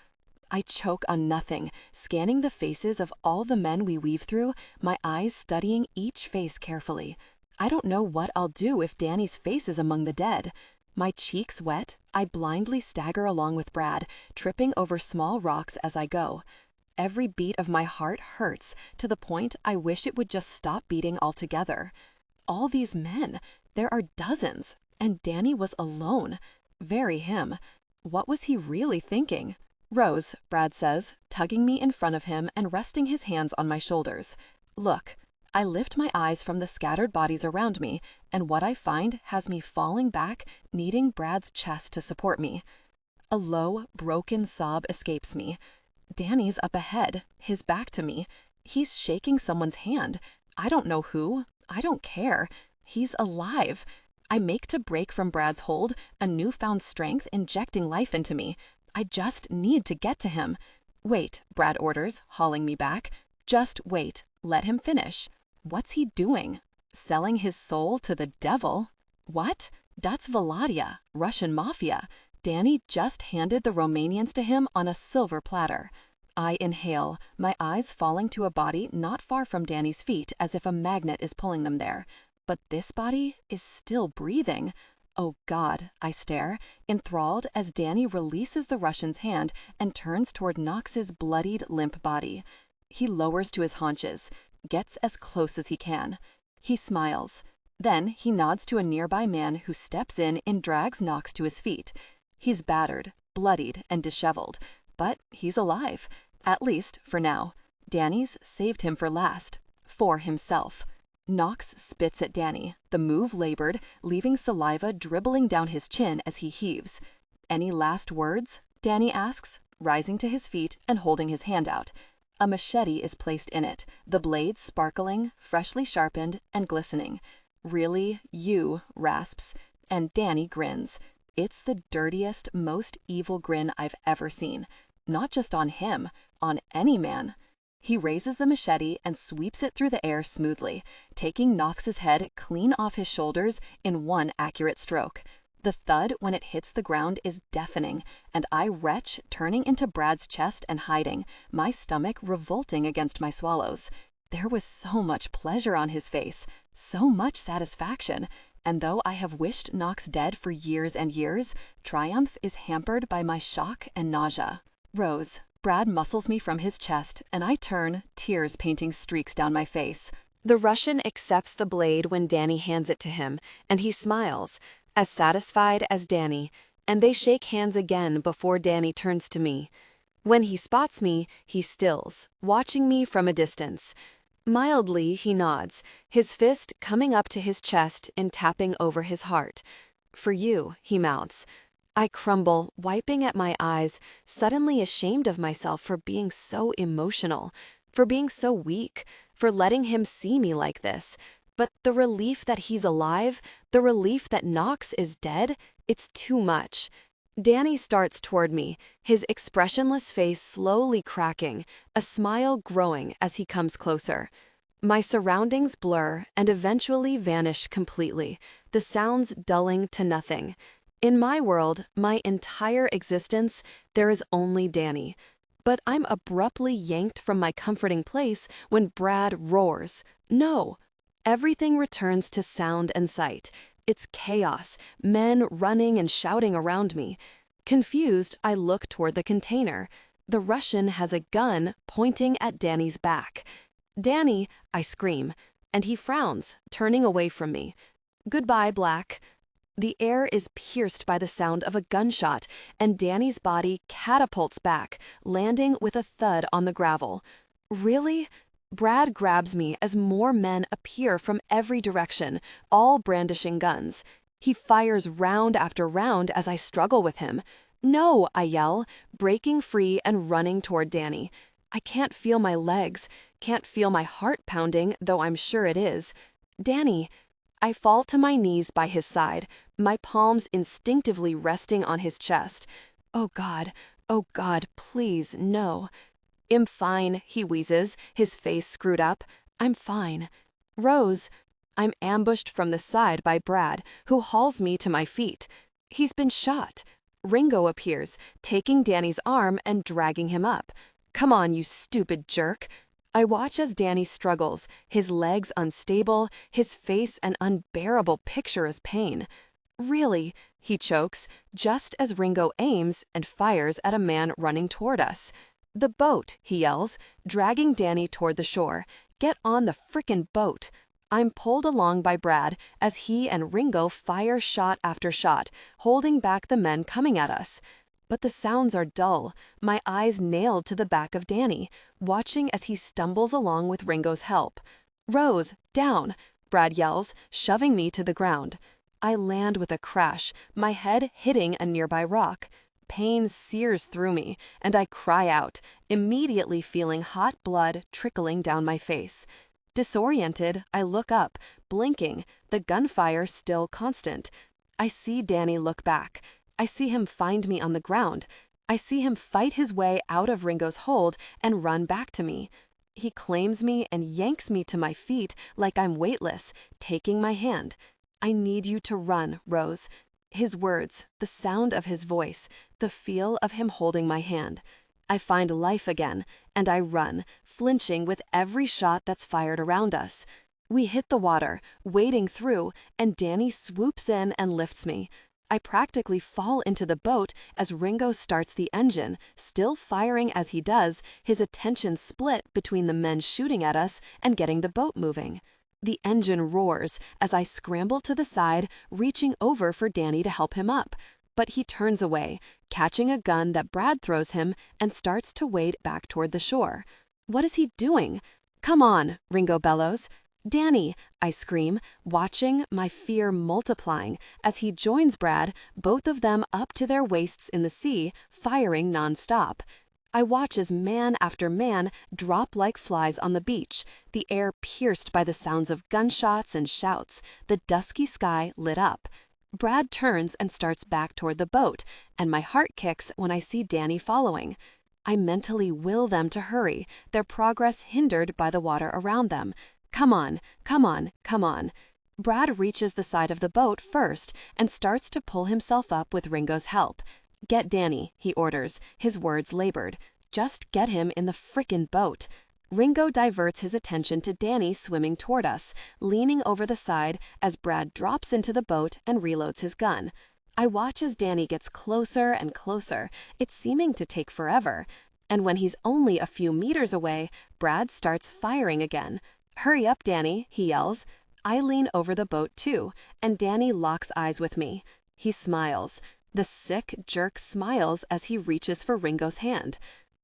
I choke on nothing, scanning the faces of all the men we weave through, my eyes studying each face carefully. I don't know what I'll do if Danny's face is among the dead. My cheeks wet, I blindly stagger along with Brad, tripping over small rocks as I go. Every beat of my heart hurts, to the point I wish it would just stop beating altogether. All these men, there are dozens, and Danny was alone. Very him. What was he really thinking? "Rose," Brad says, tugging me in front of him and resting his hands on my shoulders. "Look." I lift my eyes from the scattered bodies around me, and what I find has me falling back, needing Brad's chest to support me. A low, broken sob escapes me. Danny's up ahead, his back to me. He's shaking someone's hand. I don't know who. I don't care. He's alive. I make to break from Brad's hold, a newfound strength injecting life into me. I just need to get to him. "Wait," Brad orders, hauling me back. "Just wait. Let him finish." What's he doing? Selling his soul to the devil? What? That's Valadia, Russian Mafia. Danny just handed the Romanians to him on a silver platter. I inhale, my eyes falling to a body not far from Danny's feet as if a magnet is pulling them there. But this body is still breathing. Oh God, I stare, enthralled as Danny releases the Russian's hand and turns toward Knox's bloodied, limp body. He lowers to his haunches, gets as close as he can. He smiles. Then he nods to a nearby man who steps in and drags Knox to his feet. He's battered, bloodied, and disheveled, but he's alive, at least for now. Danny's saved him for last, for himself. Knox spits at Danny, the move labored, leaving saliva dribbling down his chin as he heaves. "Any last words?" Danny asks, rising to his feet and holding his hand out. A machete is placed in it, the blade sparkling, freshly sharpened, and glistening. "Really, you," rasps, and Danny grins. It's the dirtiest, most evil grin I've ever seen. Not just on him, on any man. He raises the machete and sweeps it through the air smoothly, taking Knox's head clean off his shoulders in one accurate stroke. The thud when it hits the ground is deafening, and I retch, turning into Brad's chest and hiding, my stomach revolting against my swallows. There was so much pleasure on his face, so much satisfaction, and though I have wished Knox dead for years and years, triumph is hampered by my shock and nausea. "Rose." Brad muscles me from his chest, and I turn, tears painting streaks down my face. The Russian accepts the blade when Danny hands it to him, and he smiles, as satisfied as Danny, and they shake hands again before Danny turns to me. When he spots me, he stills, watching me from a distance. Mildly, he nods, his fist coming up to his chest and tapping over his heart. "For you," he mouths. I crumble, wiping at my eyes, suddenly ashamed of myself for being so emotional, for being so weak, for letting him see me like this. But the relief that he's alive, the relief that Knox is dead, it's too much. Danny starts toward me, his expressionless face slowly cracking, a smile growing as he comes closer. My surroundings blur and eventually vanish completely, the sounds dulling to nothing. In my world, my entire existence, there is only Danny. But I'm abruptly yanked from my comforting place when Brad roars. No! Everything returns to sound and sight. It's chaos, men running and shouting around me. Confused, I look toward the container. The Russian has a gun pointing at Danny's back. "Danny," I scream, and he frowns, turning away from me. "Goodbye, Black." The air is pierced by the sound of a gunshot, and Danny's body catapults back, landing with a thud on the gravel. "Really?" Brad grabs me as more men appear from every direction, all brandishing guns. He fires round after round as I struggle with him. "No!" I yell, breaking free and running toward Danny. I can't feel my legs, can't feel my heart pounding, though I'm sure it is. "Danny!" I fall to my knees by his side, my palms instinctively resting on his chest. Oh God, please, no. "I'm fine," he wheezes, his face screwed up. "I'm fine." Rose, I'm ambushed from the side by Brad, who hauls me to my feet. He's been shot. Ringo appears, taking Danny's arm and dragging him up. Come on, you stupid jerk. I watch as Danny struggles, his legs unstable, his face an unbearable picture as pain. Really, he chokes, just as Ringo aims and fires at a man running toward us. The boat, he yells, dragging Danny toward the shore. Get on the frickin' boat. I'm pulled along by Brad as he and Ringo fire shot after shot, holding back the men coming at us. But the sounds are dull, my eyes nailed to the back of Danny, watching as he stumbles along with Ringo's help. Rose, down, Brad yells, shoving me to the ground. I land with a crash, my head hitting a nearby rock. Pain sears through me, and I cry out, immediately feeling hot blood trickling down my face. Disoriented, I look up, blinking, the gunfire still constant. I see Danny look back. I see him find me on the ground. I see him fight his way out of Ringo's hold and run back to me. He claims me and yanks me to my feet like I'm weightless, taking my hand. I need you to run, Rose. His words, the sound of his voice, the feel of him holding my hand. I find life again, and I run, flinching with every shot that's fired around us. We hit the water, wading through, and Danny swoops in and lifts me. I practically fall into the boat as Ringo starts the engine, still firing as he does, his attention split between the men shooting at us and getting the boat moving. The engine roars as I scramble to the side, reaching over for Danny to help him up. But he turns away, catching a gun that Brad throws him, and starts to wade back toward the shore. What is he doing? Come on, Ringo bellows. Danny, I scream, watching, my fear multiplying, as he joins Brad, both of them up to their waists in the sea, firing nonstop. I watch as man after man drop like flies on the beach, the air pierced by the sounds of gunshots and shouts, the dusky sky lit up. Brad turns and starts back toward the boat, and my heart kicks when I see Danny following. I mentally will them to hurry, their progress hindered by the water around them. Come on, come on, come on. Brad reaches the side of the boat first and starts to pull himself up with Ringo's help. Get Danny, he orders, his words labored. Just get him in the frickin' boat. Ringo diverts his attention to Danny swimming toward us, leaning over the side as Brad drops into the boat and reloads his gun. I watch as Danny gets closer and closer, it's seeming to take forever. And when he's only a few meters away, Brad starts firing again. Hurry up, Danny, he yells. I lean over the boat too, and Danny locks eyes with me. He smiles. The sick jerk smiles as he reaches for Ringo's hand.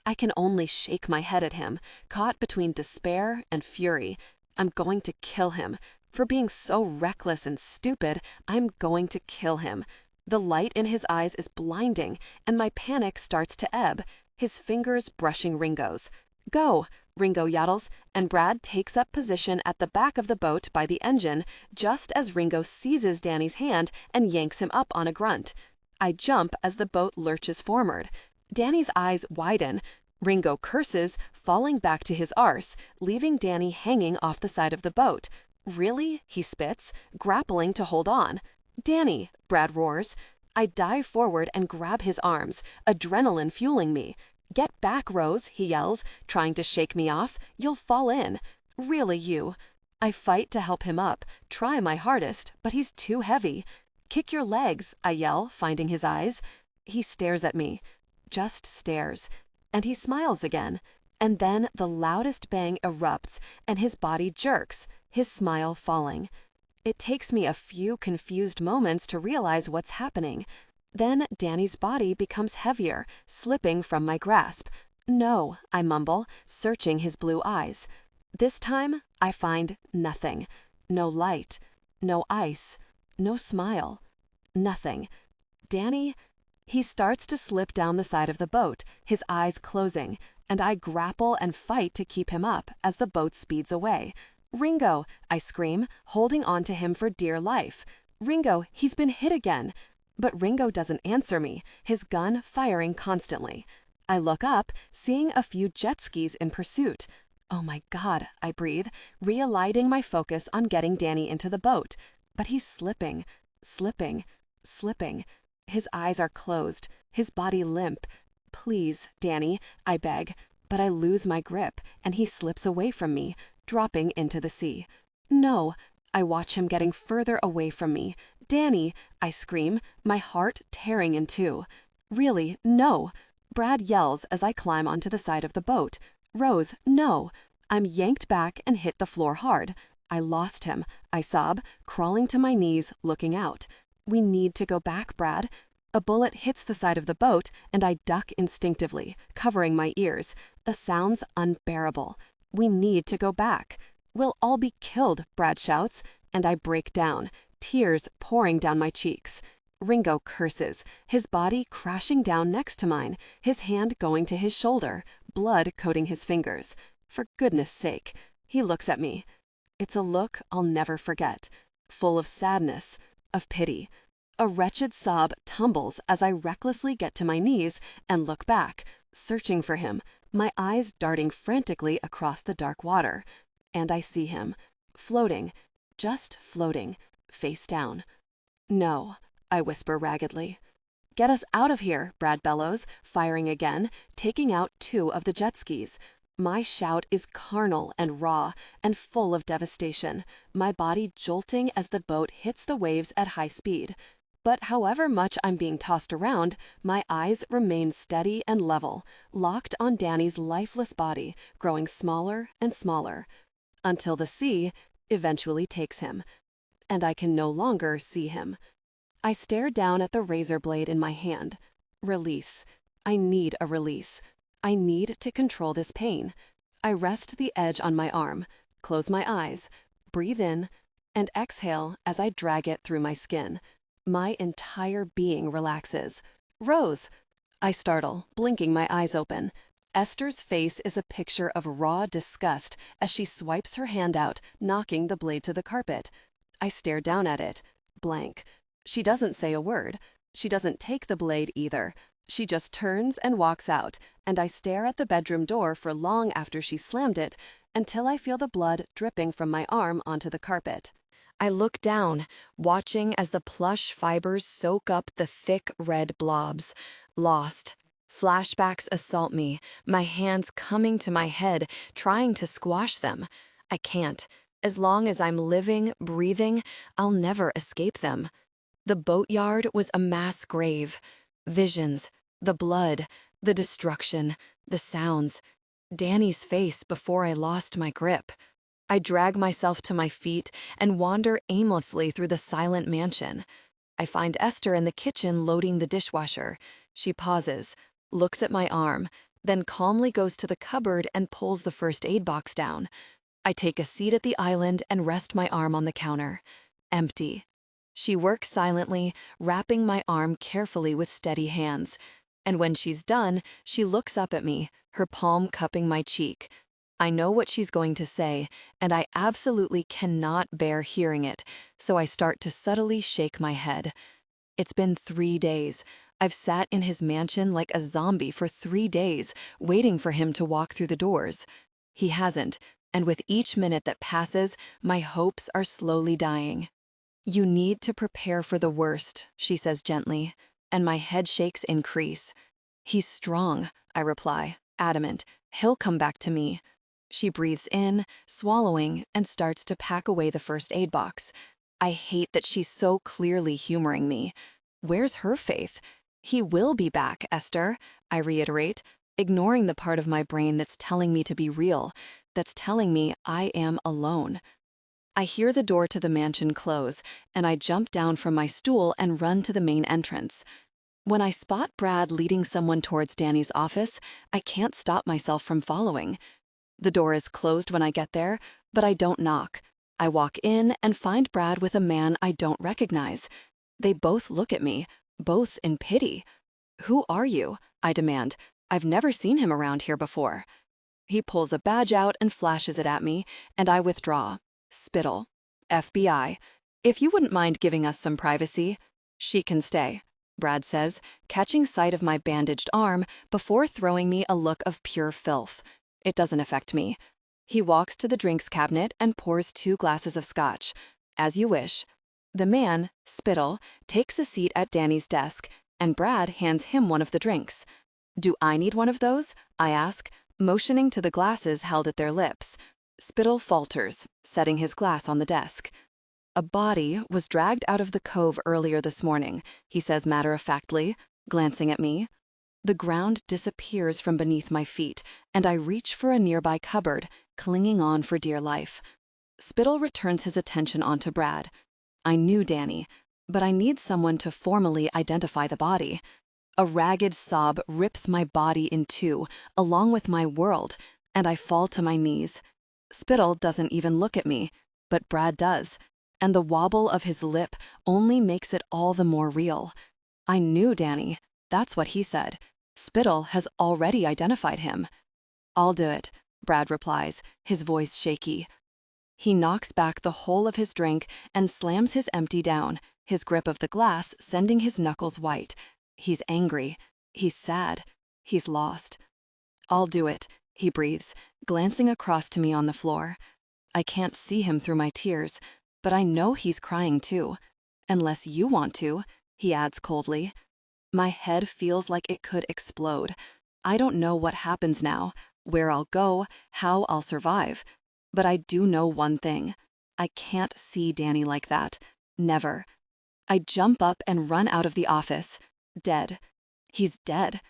I can only shake my head at him, caught between despair and fury. I'm going to kill him. For being so reckless and stupid, I'm going to kill him. The light in his eyes is blinding, and my panic starts to ebb, his fingers brushing Ringo's. Go, Ringo yaddles, and Brad takes up position at the back of the boat by the engine, just as Ringo seizes Danny's hand and yanks him up on a grunt. I jump as the boat lurches forward. Danny's eyes widen. Ringo curses, falling back to his arse, leaving Danny hanging off the side of the boat. Really? He spits, grappling to hold on. Danny, Brad roars. I dive forward and grab his arms, adrenaline fueling me. Get back, Rose, he yells, trying to shake me off. You'll fall in. Really, you. I fight to help him up, try my hardest, but he's too heavy. Kick your legs, I yell, finding his eyes. He stares at me. Just stares. And he smiles again. And then the loudest bang erupts, and his body jerks, his smile falling. It takes me a few confused moments to realize what's happening. Then Danny's body becomes heavier, slipping from my grasp. No, I mumble, searching his blue eyes. This time, I find nothing. No light, no ice, no smile, nothing. Danny, he starts to slip down the side of the boat, his eyes closing, and I grapple and fight to keep him up as the boat speeds away. Ringo, I scream, holding on to him for dear life. Ringo, he's been hit again. But Ringo doesn't answer me, his gun firing constantly. I look up, seeing a few jet skis in pursuit. Oh my God, I breathe, realigning my focus on getting Danny into the boat. But he's slipping, slipping, slipping. His eyes are closed, his body limp. Please, Danny, I beg. But I lose my grip, and he slips away from me, dropping into the sea. No, I watch him getting further away from me. Danny, I scream, my heart tearing in two. Really, no. Brad yells as I climb onto the side of the boat. Rose, no. I'm yanked back and hit the floor hard. I lost him, I sob, crawling to my knees, looking out. We need to go back, Brad. A bullet hits the side of the boat, and I duck instinctively, covering my ears. The sound's unbearable. We need to go back. We'll all be killed, Brad shouts, and I break down, tears pouring down my cheeks. Ringo curses, his body crashing down next to mine, his hand going to his shoulder, blood coating his fingers. For goodness sake, he looks at me. It's a look I'll never forget, full of sadness, of pity. A wretched sob tumbles as I recklessly get to my knees and look back, searching for him, my eyes darting frantically across the dark water. And I see him, floating, just floating, face down. No, I whisper raggedly. Get us out of here, Brad bellows, firing again, taking out 2 of the jet skis. My shout is carnal and raw and full of devastation, my body jolting as the boat hits the waves at high speed. But however much I'm being tossed around, my eyes remain steady and level, locked on Danny's lifeless body, growing smaller and smaller, until the sea eventually takes him, and I can no longer see him. I stare down at the razor blade in my hand. Release. I need a release. I need to control this pain. I rest the edge on my arm, close my eyes, breathe in, and exhale as I drag it through my skin. My entire being relaxes. Rose! I startle, blinking my eyes open. Esther's face is a picture of raw disgust as she swipes her hand out, knocking the blade to the carpet. I stare down at it, blank. She doesn't say a word. She doesn't take the blade either. She just turns and walks out, and I stare at the bedroom door for long after she slammed it, until I feel the blood dripping from my arm onto the carpet. I look down, watching as the plush fibers soak up the thick red blobs. Lost. Flashbacks assault me, my hands coming to my head, trying to squash them. I can't. As long as I'm living, breathing, I'll never escape them. The boatyard was a mass grave. Visions, the blood, the destruction, the sounds. Danny's face before I lost my grip. I drag myself to my feet and wander aimlessly through the silent mansion. I find Esther in the kitchen loading the dishwasher. She pauses, looks at my arm, then calmly goes to the cupboard and pulls the first aid box down. I take a seat at the island and rest my arm on the counter. Empty. She works silently, wrapping my arm carefully with steady hands. And when she's done, she looks up at me, her palm cupping my cheek. I know what she's going to say, and I absolutely cannot bear hearing it, so I start to subtly shake my head. It's been 3 days. I've sat in his mansion like a zombie for 3 days, waiting for him to walk through the doors. He hasn't, and with each minute that passes, my hopes are slowly dying. You need to prepare for the worst, she says gently, and my head shakes increase. He's strong, I reply, adamant. He'll come back to me. She breathes in, swallowing, and starts to pack away the first aid box. I hate that she's so clearly humoring me. Where's her faith? He will be back, Esther, I reiterate, ignoring the part of my brain that's telling me to be real, that's telling me I am alone. I hear the door to the mansion close, and I jump down from my stool and run to the main entrance. When I spot Brad leading someone towards Danny's office, I can't stop myself from following. The door is closed when I get there, but I don't knock. I walk in and find Brad with a man I don't recognize. They both look at me, both in pity. Who are you? I demand. I've never seen him around here before. He pulls a badge out and flashes it at me, and I withdraw. Spittle. FBI. If you wouldn't mind giving us some privacy. She can stay, Brad says, catching sight of my bandaged arm before throwing me a look of pure filth. It doesn't affect me. He walks to the drinks cabinet and pours 2 glasses of scotch. As you wish. The man, Spittle, takes a seat at Danny's desk, and Brad hands him one of the drinks. Do I need one of those? I ask, motioning to the glasses held at their lips. Spittle falters, setting his glass on the desk. A body was dragged out of the cove earlier this morning, he says matter-of-factly, glancing at me. The ground disappears from beneath my feet, and I reach for a nearby cupboard, clinging on for dear life. Spittle returns his attention onto Brad. I knew Danny, but I need someone to formally identify the body. A ragged sob rips my body in two, along with my world, and I fall to my knees. Spittle doesn't even look at me, but Brad does, and the wobble of his lip only makes it all the more real. I knew Danny. That's what he said. Spittle has already identified him. I'll do it, Brad replies, his voice shaky. He knocks back the whole of his drink and slams his empty down, his grip of the glass sending his knuckles white. He's angry. He's sad. He's lost. I'll do it, he breathes, glancing across to me on the floor. I can't see him through my tears, but I know he's crying too. Unless you want to, he adds coldly. My head feels like it could explode. I don't know what happens now, where I'll go, how I'll survive. But I do know one thing. I can't see Danny like that. Never. I jump up and run out of the office. Dead. He's dead.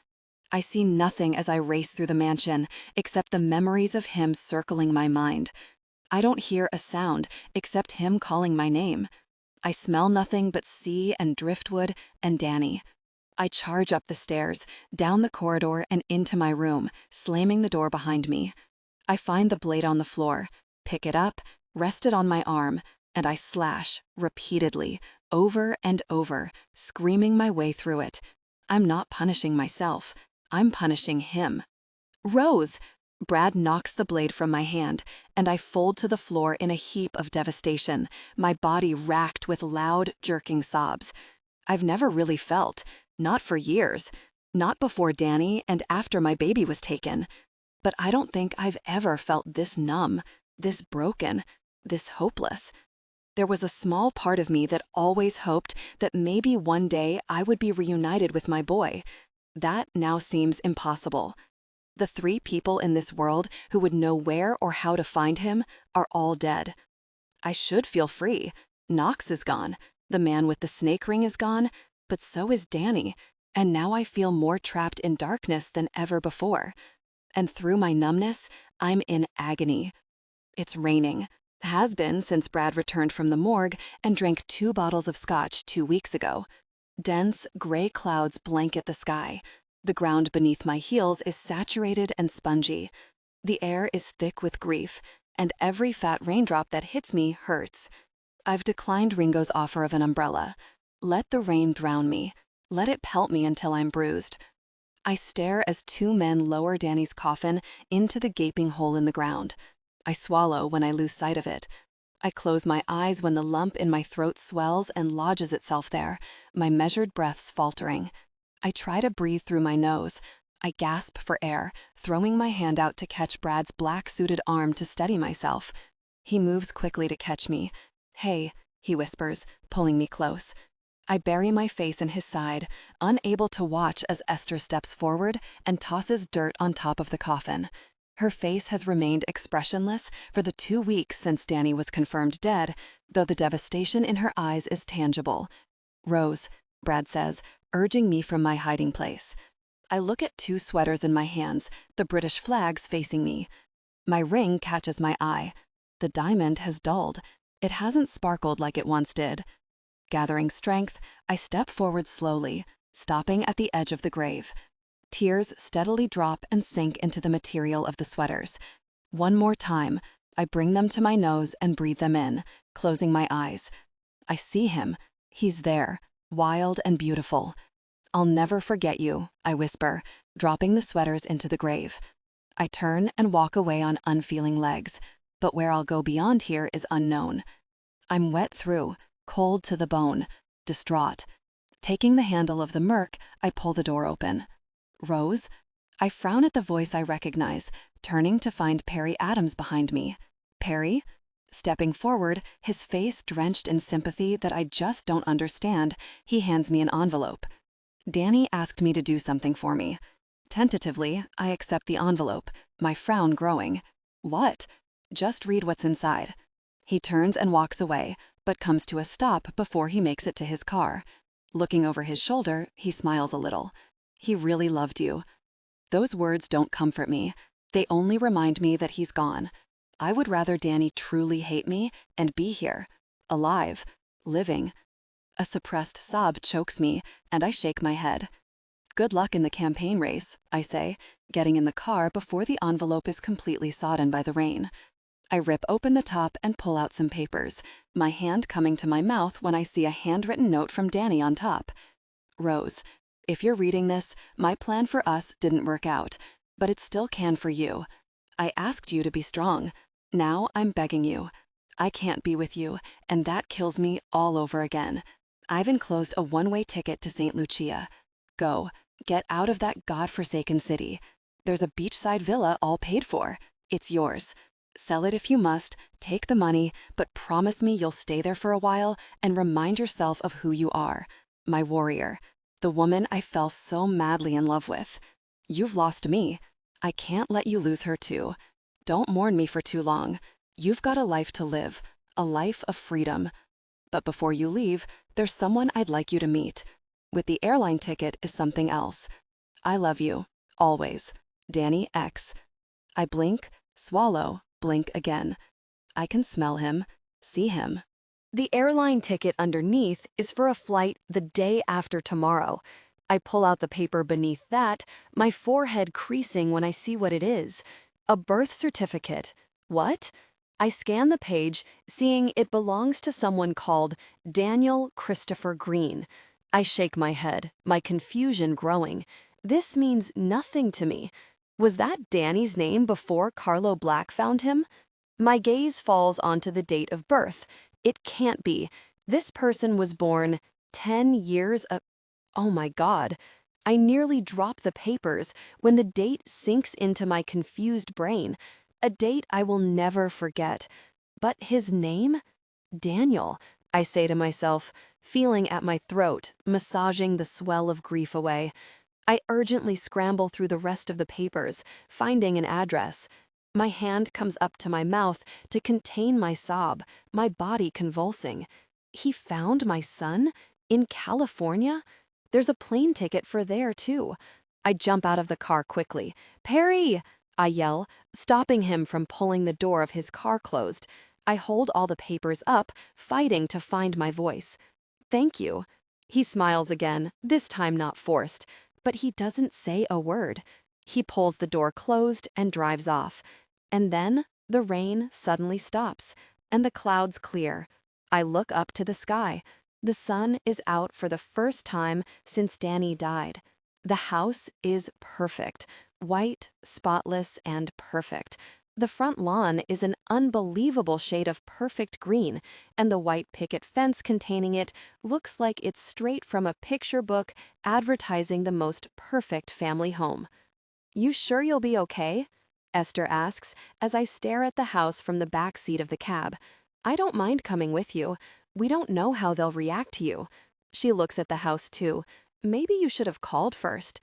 I see nothing as I race through the mansion, except the memories of him circling my mind. I don't hear a sound except him calling my name. I smell nothing but sea and driftwood and Danny. I charge up the stairs, down the corridor and into my room, slamming the door behind me. I find the blade on the floor, pick it up, rest it on my arm, and I slash, repeatedly, over and over, screaming my way through it. I'm not punishing myself. I'm punishing him. Rose! Brad knocks the blade from my hand, and I fold to the floor in a heap of devastation, my body racked with loud, jerking sobs. I've never really felt, not for years, not before Danny and after my baby was taken. But I don't think I've ever felt this numb, this broken, this hopeless. There was a small part of me that always hoped that maybe one day I would be reunited with my boy. That now seems impossible. The 3 people in this world who would know where or how to find him are all dead. I should feel free. Knox is gone. The man with the snake ring is gone, but so is Danny, and now I feel more trapped in darkness than ever before. And through my numbness, I'm in agony. It's raining. Has been since Brad returned from the morgue and drank 2 bottles of scotch 2 weeks ago. Dense, gray clouds blanket the sky. The ground beneath my heels is saturated and spongy. The air is thick with grief, and every fat raindrop that hits me hurts. I've declined Ringo's offer of an umbrella. Let the rain drown me. Let it pelt me until I'm bruised. I stare as 2 men lower Danny's coffin into the gaping hole in the ground. I swallow when I lose sight of it. I close my eyes when the lump in my throat swells and lodges itself there, my measured breaths faltering. I try to breathe through my nose. I gasp for air, throwing my hand out to catch Brad's black-suited arm to steady myself. He moves quickly to catch me. Hey, he whispers, pulling me close. I bury my face in his side, unable to watch as Esther steps forward and tosses dirt on top of the coffin. Her face has remained expressionless for the 2 weeks since Danny was confirmed dead, though the devastation in her eyes is tangible. Rose, Brad says, urging me from my hiding place. I look at 2 sweaters in my hands, the British flags facing me. My ring catches my eye. The diamond has dulled. It hasn't sparkled like it once did. Gathering strength, I step forward slowly, stopping at the edge of the grave. Tears steadily drop and sink into the material of the sweaters. One more time, I bring them to my nose and breathe them in, closing my eyes. I see him. He's there, wild and beautiful. I'll never forget you, I whisper, dropping the sweaters into the grave. I turn and walk away on unfeeling legs, but where I'll go beyond here is unknown. I'm wet through, cold to the bone, distraught. Taking the handle of the Merc, I pull the door open. Rose? I frown at the voice I recognize, turning to find Perry Adams behind me. Perry? Stepping forward, his face drenched in sympathy that I just don't understand, he hands me an envelope. Danny asked me to do something for me. Tentatively, I accept the envelope, my frown growing. What? Just read what's inside. He turns and walks away, but comes to a stop before he makes it to his car. Looking over his shoulder, he smiles a little. He really loved you. Those words don't comfort me. They only remind me that he's gone. I would rather Danny truly hate me and be here, alive, living. A suppressed sob chokes me, and I shake my head. Good luck in the campaign race, I say, getting in the car before the envelope is completely sodden by the rain. I rip open the top and pull out some papers, my hand coming to my mouth when I see a handwritten note from Danny on top. Rose, if you're reading this, my plan for us didn't work out, but it still can for you. I asked you to be strong. Now I'm begging you. I can't be with you, and that kills me all over again. I've enclosed a one-way ticket to St. Lucia. Go, get out of that godforsaken city. There's a beachside villa all paid for. It's yours. Sell it if you must, take the money, but promise me you'll stay there for a while and remind yourself of who you are. My warrior. The woman I fell so madly in love with. You've lost me. I can't let you lose her too. Don't mourn me for too long. You've got a life to live, a life of freedom. But before you leave, there's someone I'd like you to meet. With the airline ticket is something else. I love you, always. Danny X. I blink, swallow, blink again. I can smell him, see him. The airline ticket underneath is for a flight the day after tomorrow. I pull out the paper beneath that, my forehead creasing when I see what it is. A birth certificate. What? I scan the page, seeing it belongs to someone called Daniel Christopher Green. I shake my head, my confusion growing. This means nothing to me. Was that Danny's name before Carlo Black found him? My gaze falls onto the date of birth. It can't be. This person was born 10 years ago. Oh my God. I nearly drop the papers when the date sinks into my confused brain. A date I will never forget. But his name? Daniel, I say to myself, feeling at my throat, massaging the swell of grief away. I urgently scramble through the rest of the papers, finding an address. My hand comes up to my mouth to contain my sob, my body convulsing. He found my son? In California? There's a plane ticket for there, too. I jump out of the car quickly. "Perry!" I yell, stopping him from pulling the door of his car closed. I hold all the papers up, fighting to find my voice. "Thank you." He smiles again, this time not forced, but he doesn't say a word. He pulls the door closed and drives off. And then the rain suddenly stops, and the clouds clear. I look up to the sky. The sun is out for the first time since Danny died. The house is perfect, white, spotless, and perfect. The front lawn is an unbelievable shade of perfect green, and the white picket fence containing it looks like it's straight from a picture book advertising the most perfect family home. "You sure you'll be okay?" Esther asks as I stare at the house from the back seat of the cab. "I don't mind coming with you. We don't know how they'll react to you." She looks at the house too. "Maybe you should have called first."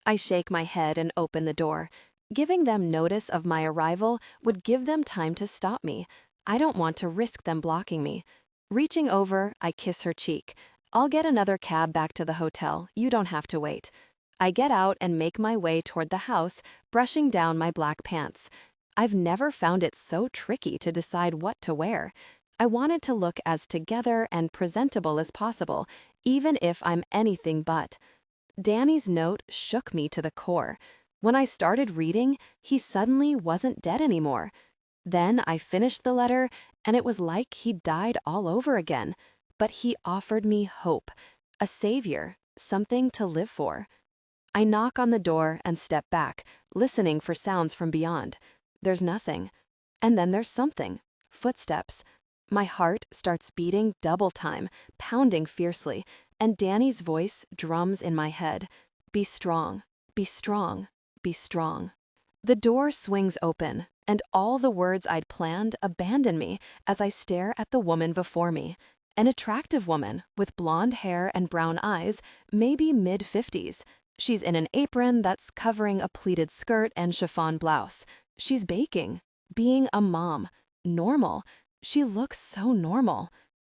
I shake my head and open the door. Giving them notice of my arrival would give them time to stop me. I don't want to risk them blocking me. Reaching over, I kiss her cheek. "I'll get another cab back to the hotel. You don't have to wait." I get out and make my way toward the house, brushing down my black pants. I've never found it so tricky to decide what to wear. I wanted to look as together and presentable as possible, even if I'm anything but. Danny's note shook me to the core. When I started reading, he suddenly wasn't dead anymore. Then I finished the letter, and it was like he'd died all over again. But he offered me hope, a savior, something to live for. I knock on the door and step back, listening for sounds from beyond. There's nothing. And then there's something. Footsteps. My heart starts beating double time, pounding fiercely, and Danny's voice drums in my head. "Be strong, be strong, be strong." The door swings open, and all the words I'd planned abandon me as I stare at the woman before me. An attractive woman with blonde hair and brown eyes, maybe mid-50s. She's in an apron that's covering a pleated skirt and chiffon blouse. She's baking, being a mom, normal. She looks so normal.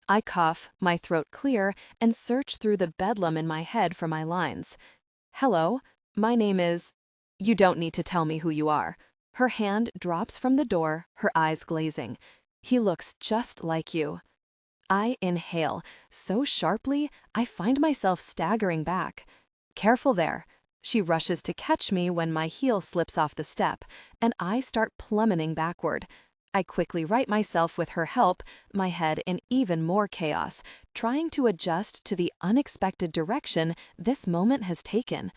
I cough, my throat clear, and search through the bedlam in my head for my lines. Hello, my name is... You don't need to tell me who you are. Her hand drops from the door, her eyes glazing. He looks just like you. I inhale, so sharply I find myself staggering back. Careful there. She rushes to catch me when my heel slips off the step, and I start plummeting backward. I quickly right myself with her help, my head in even more chaos, trying to adjust to the unexpected direction this moment has taken.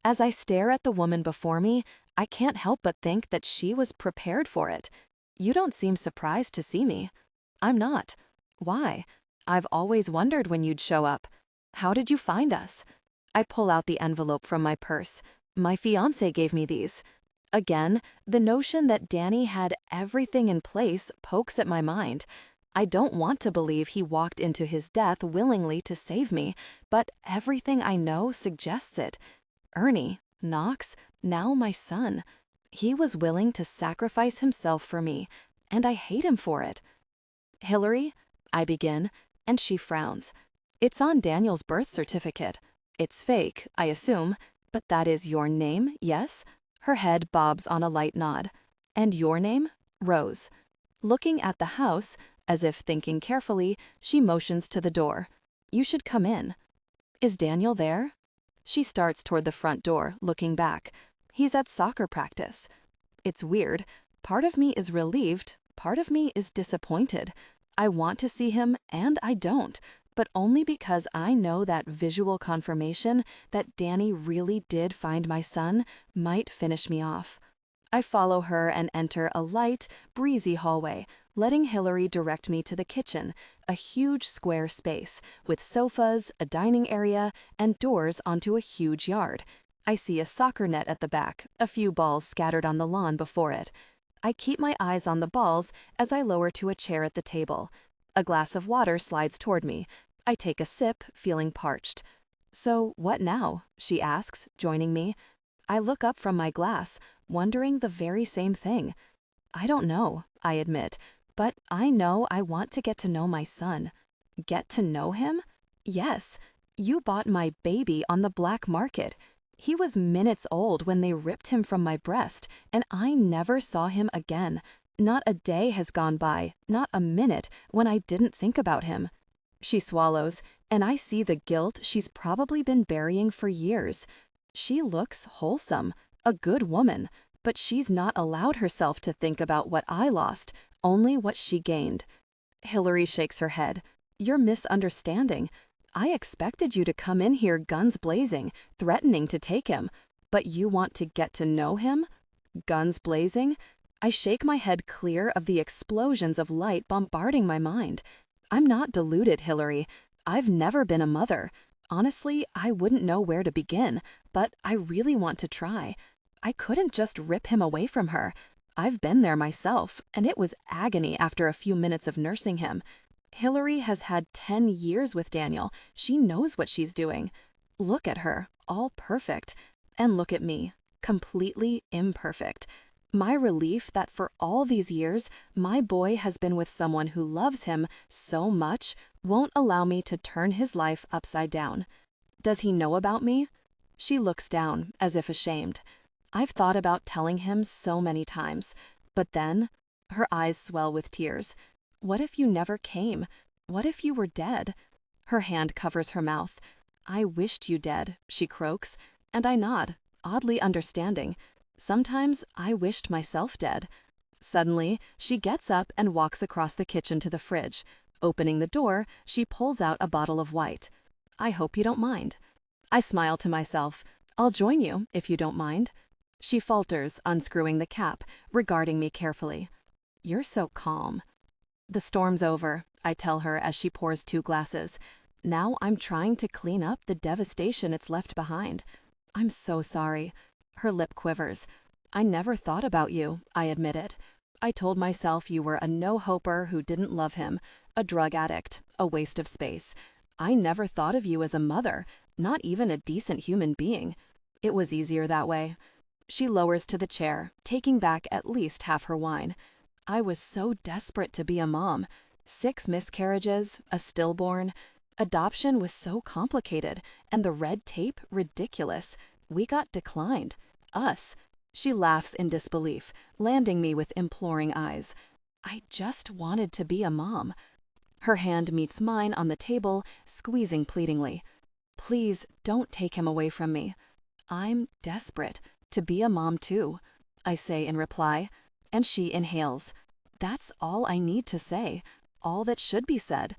As I stare at the woman before me, I can't help but think that she was prepared for it. You don't seem surprised to see me. I'm not. Why? I've always wondered when you'd show up. How did you find us? I pull out the envelope from my purse. My fiancé gave me these. Again, the notion that Danny had everything in place pokes at my mind. I don't want to believe he walked into his death willingly to save me, but everything I know suggests it. Ernie, Knox, now my son. He was willing to sacrifice himself for me, and I hate him for it. Hillary, I begin, and she frowns. It's on Daniel's birth certificate. It's fake, I assume, but that is your name, yes? Her head bobs on a light nod. And your name? Rose. Looking at the house, as if thinking carefully, she motions to the door. You should come in. Is Daniel there? She starts toward the front door, looking back. He's at soccer practice. It's weird. Part of me is relieved, part of me is disappointed. I want to see him, and I don't, but only because I know that visual confirmation that Danny really did find my son might finish me off. I follow her and enter a light, breezy hallway, letting Hillary direct me to the kitchen, a huge square space with sofas, a dining area, and doors onto a huge yard. I see a soccer net at the back, a few balls scattered on the lawn before it. I keep my eyes on the balls as I lower to a chair at the table. A glass of water slides toward me. I take a sip, feeling parched. So what now? She asks, joining me. I look up from my glass, wondering the very same thing. I don't know, I admit, but I know I want to get to know my son. Get to know him? Yes. You bought my baby on the black market. He was minutes old when they ripped him from my breast, and I never saw him again. Not a day has gone by, not a minute, when I didn't think about him. She swallows, and I see the guilt she's probably been burying for years. She looks wholesome, a good woman, but she's not allowed herself to think about what I lost, only what she gained. Hillary shakes her head. You're misunderstanding. I expected you to come in here guns blazing, threatening to take him, but you want to get to know him? Guns blazing? I shake my head clear of the explosions of light bombarding my mind. I'm not deluded, Hillary. I've never been a mother. Honestly, I wouldn't know where to begin, but I really want to try. I couldn't just rip him away from her. I've been there myself, and it was agony after a few minutes of nursing him. Hillary has had 10 years with Daniel. She knows what she's doing. Look at her, all perfect. And look at me, completely imperfect. My relief that for all these years, my boy has been with someone who loves him so much won't allow me to turn his life upside down. Does he know about me? She looks down, as if ashamed. I've thought about telling him so many times, but then her eyes swell with tears. What if you never came? What if you were dead? Her hand covers her mouth. I wished you dead, she croaks, and I nod, oddly understanding. Sometimes I wished myself dead. Suddenly, she gets up and walks across the kitchen to the fridge. Opening the door, she pulls out a bottle of white. I hope you don't mind. I smile to myself. I'll join you, if you don't mind. She falters, unscrewing the cap, regarding me carefully. You're so calm. The storm's over, I tell her as she pours 2 glasses. Now I'm trying to clean up the devastation it's left behind. I'm so sorry. Her lip quivers. I never thought about you, I admitted. I told myself you were a no-hoper who didn't love him, a drug addict, a waste of space. I never thought of you as a mother, not even a decent human being. It was easier that way. She lowers to the chair, taking back at least half her wine. I was so desperate to be a mom. 6 miscarriages, a stillborn. Adoption was so complicated, and the red tape ridiculous. We got declined. Us. She laughs in disbelief, landing me with imploring eyes. I just wanted to be a mom. Her hand meets mine on the table, squeezing pleadingly. Please don't take him away from me. I'm desperate to be a mom too, I say in reply, and she inhales. That's all I need to say, all that should be said.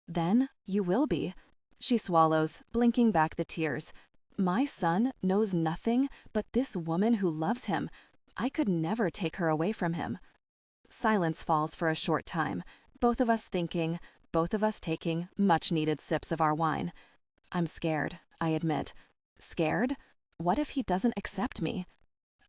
Then you will be. She swallows, blinking back the tears. My son knows nothing but this woman who loves him. I could never take her away from him. Silence falls for a short time, both of us thinking, both of us taking much-needed sips of our wine. I'm scared, I admit. Scared? What if he doesn't accept me?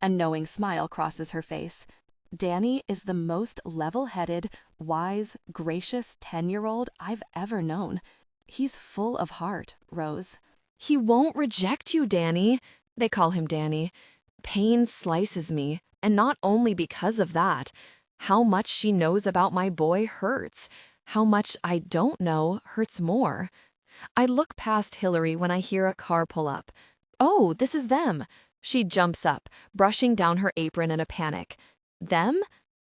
A knowing smile crosses her face. Danny is the most level-headed, wise, gracious 10-year-old I've ever known. He's full of heart, Rose. He won't reject you, Danny. They call him Danny. Pain slices me, and not only because of that. How much she knows about my boy hurts. How much I don't know hurts more. I look past Hillary when I hear a car pull up. Oh, this is them. She jumps up, brushing down her apron in a panic. Them?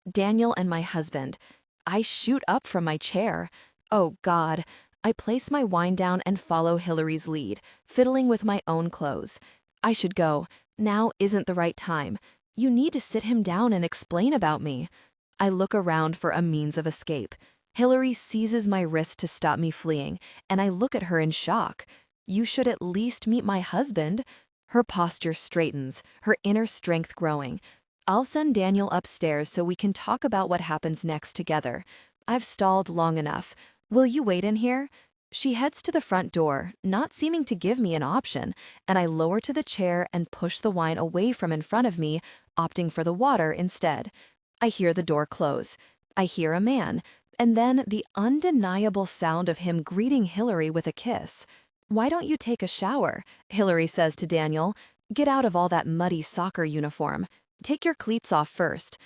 Daniel and my husband. I shoot up from my chair. Oh, God. I place my wine down and follow Hillary's lead, fiddling with my own clothes. I should go. Now isn't the right time. You need to sit him down and explain about me. I look around for a means of escape. Hillary seizes my wrist to stop me fleeing, and I look at her in shock. You should at least meet my husband. Her posture straightens, her inner strength growing. I'll send Daniel upstairs so we can talk about what happens next together. I've stalled long enough. Will you wait in here? She heads to the front door, not seeming to give me an option, and I lower to the chair and push the wine away from in front of me, opting for the water instead. I hear the door close. I hear a man, and then the undeniable sound of him greeting Hillary with a kiss. Why don't you take a shower? Hillary says to Daniel. Get out of all that muddy soccer uniform. Take your cleats off first.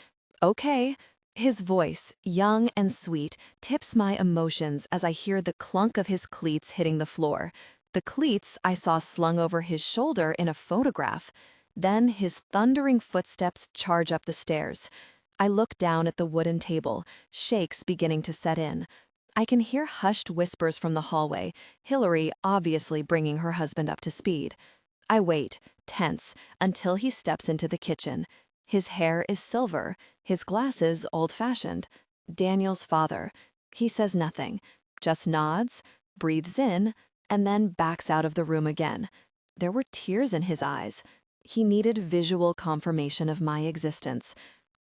Okay. His voice, young and sweet, tips my emotions as I hear the clunk of his cleats hitting the floor. The cleats I saw slung over his shoulder in a photograph. Then his thundering footsteps charge up the stairs. I look down at the wooden table, shakes beginning to set in. I can hear hushed whispers from the hallway, Hillary obviously bringing her husband up to speed. I wait, tense, until he steps into the kitchen. His hair is silver, his glasses old-fashioned. Daniel's father. He says nothing, just nods, breathes in, and then backs out of the room again. There were tears in his eyes. He needed visual confirmation of my existence.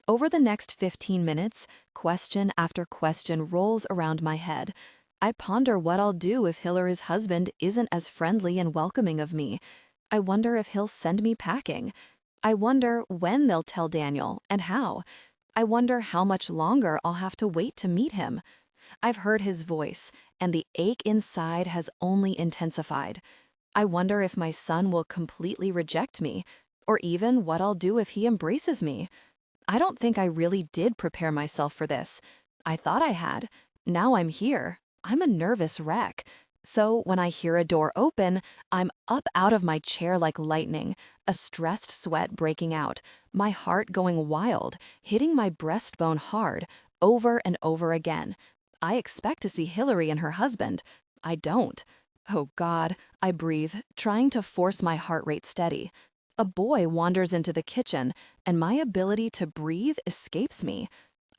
Over the next 15 minutes, question after question rolls around my head. I ponder what I'll do if Hillary's husband isn't as friendly and welcoming of me. I wonder if he'll send me packing. I wonder when they'll tell Daniel and how. I wonder how much longer I'll have to wait to meet him. I've heard his voice, and the ache inside has only intensified. I wonder if my son will completely reject me, or even what I'll do if he embraces me. I don't think I really did prepare myself for this. I thought I had. Now I'm here. I'm a nervous wreck. So when I hear a door open, I'm up out of my chair like lightning, a stressed sweat breaking out, my heart going wild, hitting my breastbone hard, over and over again. I expect to see Hillary and her husband. I don't. Oh God, I breathe, trying to force my heart rate steady. A boy wanders into the kitchen, and my ability to breathe escapes me.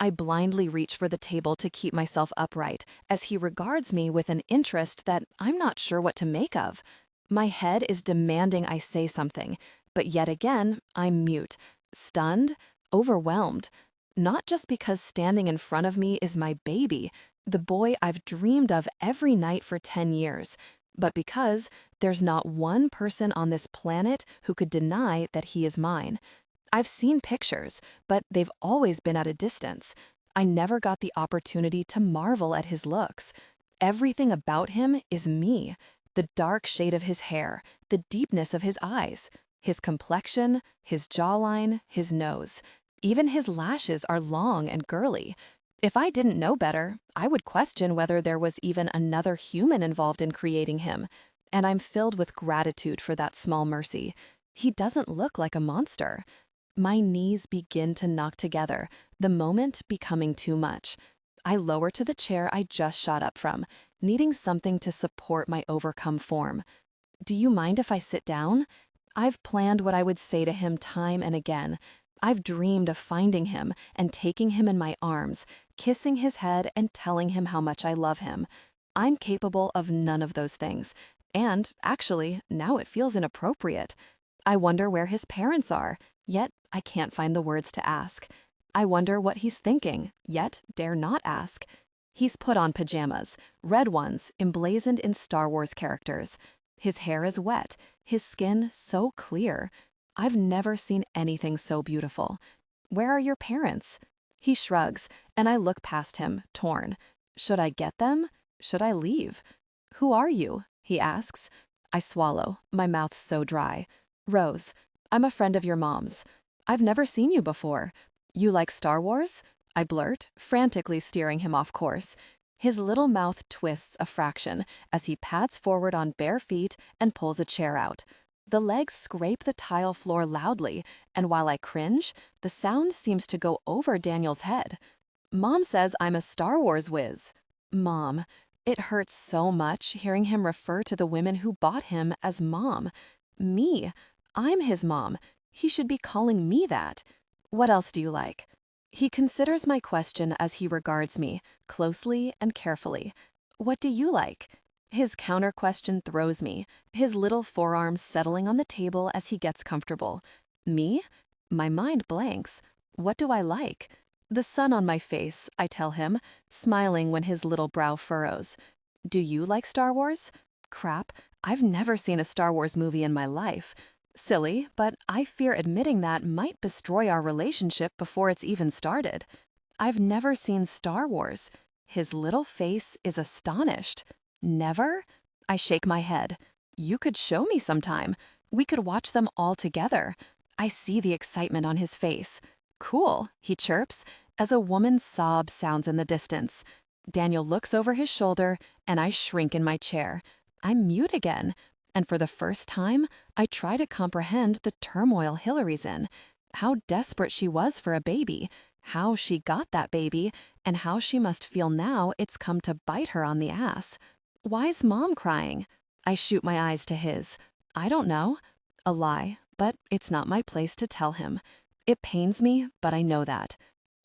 I blindly reach for the table to keep myself upright as he regards me with an interest that I'm not sure what to make of. My head is demanding I say something, but yet again, I'm mute, stunned, overwhelmed. Not just because standing in front of me is my baby, the boy I've dreamed of every night for 10 years, but because there's not one person on this planet who could deny that he is mine. I've seen pictures, but they've always been at a distance. I never got the opportunity to marvel at his looks. Everything about him is me. The dark shade of his hair, the deepness of his eyes, his complexion, his jawline, his nose. Even his lashes are long and girly. If I didn't know better, I would question whether there was even another human involved in creating him. And I'm filled with gratitude for that small mercy. He doesn't look like a monster. My knees begin to knock together, the moment becoming too much. I lower to the chair I just shot up from, needing something to support my overcome form. Do you mind if I sit down? I've planned what I would say to him time and again. I've dreamed of finding him and taking him in my arms, kissing his head and telling him how much I love him. I'm capable of none of those things. And, actually, now it feels inappropriate. I wonder where his parents are, yet I can't find the words to ask. I wonder what he's thinking, yet dare not ask. He's put on pajamas, red ones emblazoned in Star Wars characters. His hair is wet, his skin so clear. I've never seen anything so beautiful. Where are your parents? He shrugs, and I look past him, torn. Should I get them? Should I leave? Who are you? He asks. I swallow, my mouth so dry. Rose, I'm a friend of your mom's. I've never seen you before. You like Star Wars? I blurt, frantically steering him off course. His little mouth twists a fraction as he pads forward on bare feet and pulls a chair out. The legs scrape the tile floor loudly, and while I cringe, the sound seems to go over Daniel's head. Mom says I'm a Star Wars whiz. Mom. It hurts so much hearing him refer to the women who bought him as mom. Me. I'm his mom. He should be calling me that. What else do you like? He considers my question as he regards me, closely and carefully. What do you like? His counter question throws me, his little forearms settling on the table as he gets comfortable. Me? My mind blanks. What do I like? The sun on my face, I tell him, smiling when his little brow furrows. Do you like Star Wars? Crap, I've never seen a Star Wars movie in my life. Silly, but I fear admitting that might destroy our relationship before it's even started. I've never seen Star Wars. His little face is astonished. Never? I shake my head. You could show me sometime. We could watch them all together. I see the excitement on his face. Cool, he chirps, as a woman's sob sounds in the distance. Daniel looks over his shoulder, and I shrink in my chair. I'm mute again. And for the first time, I try to comprehend the turmoil Hillary's in. How desperate she was for a baby, how she got that baby, and how she must feel now it's come to bite her on the ass. Why's Mom crying? I shoot my eyes to his. I don't know. A lie, but it's not my place to tell him. It pains me, but I know that.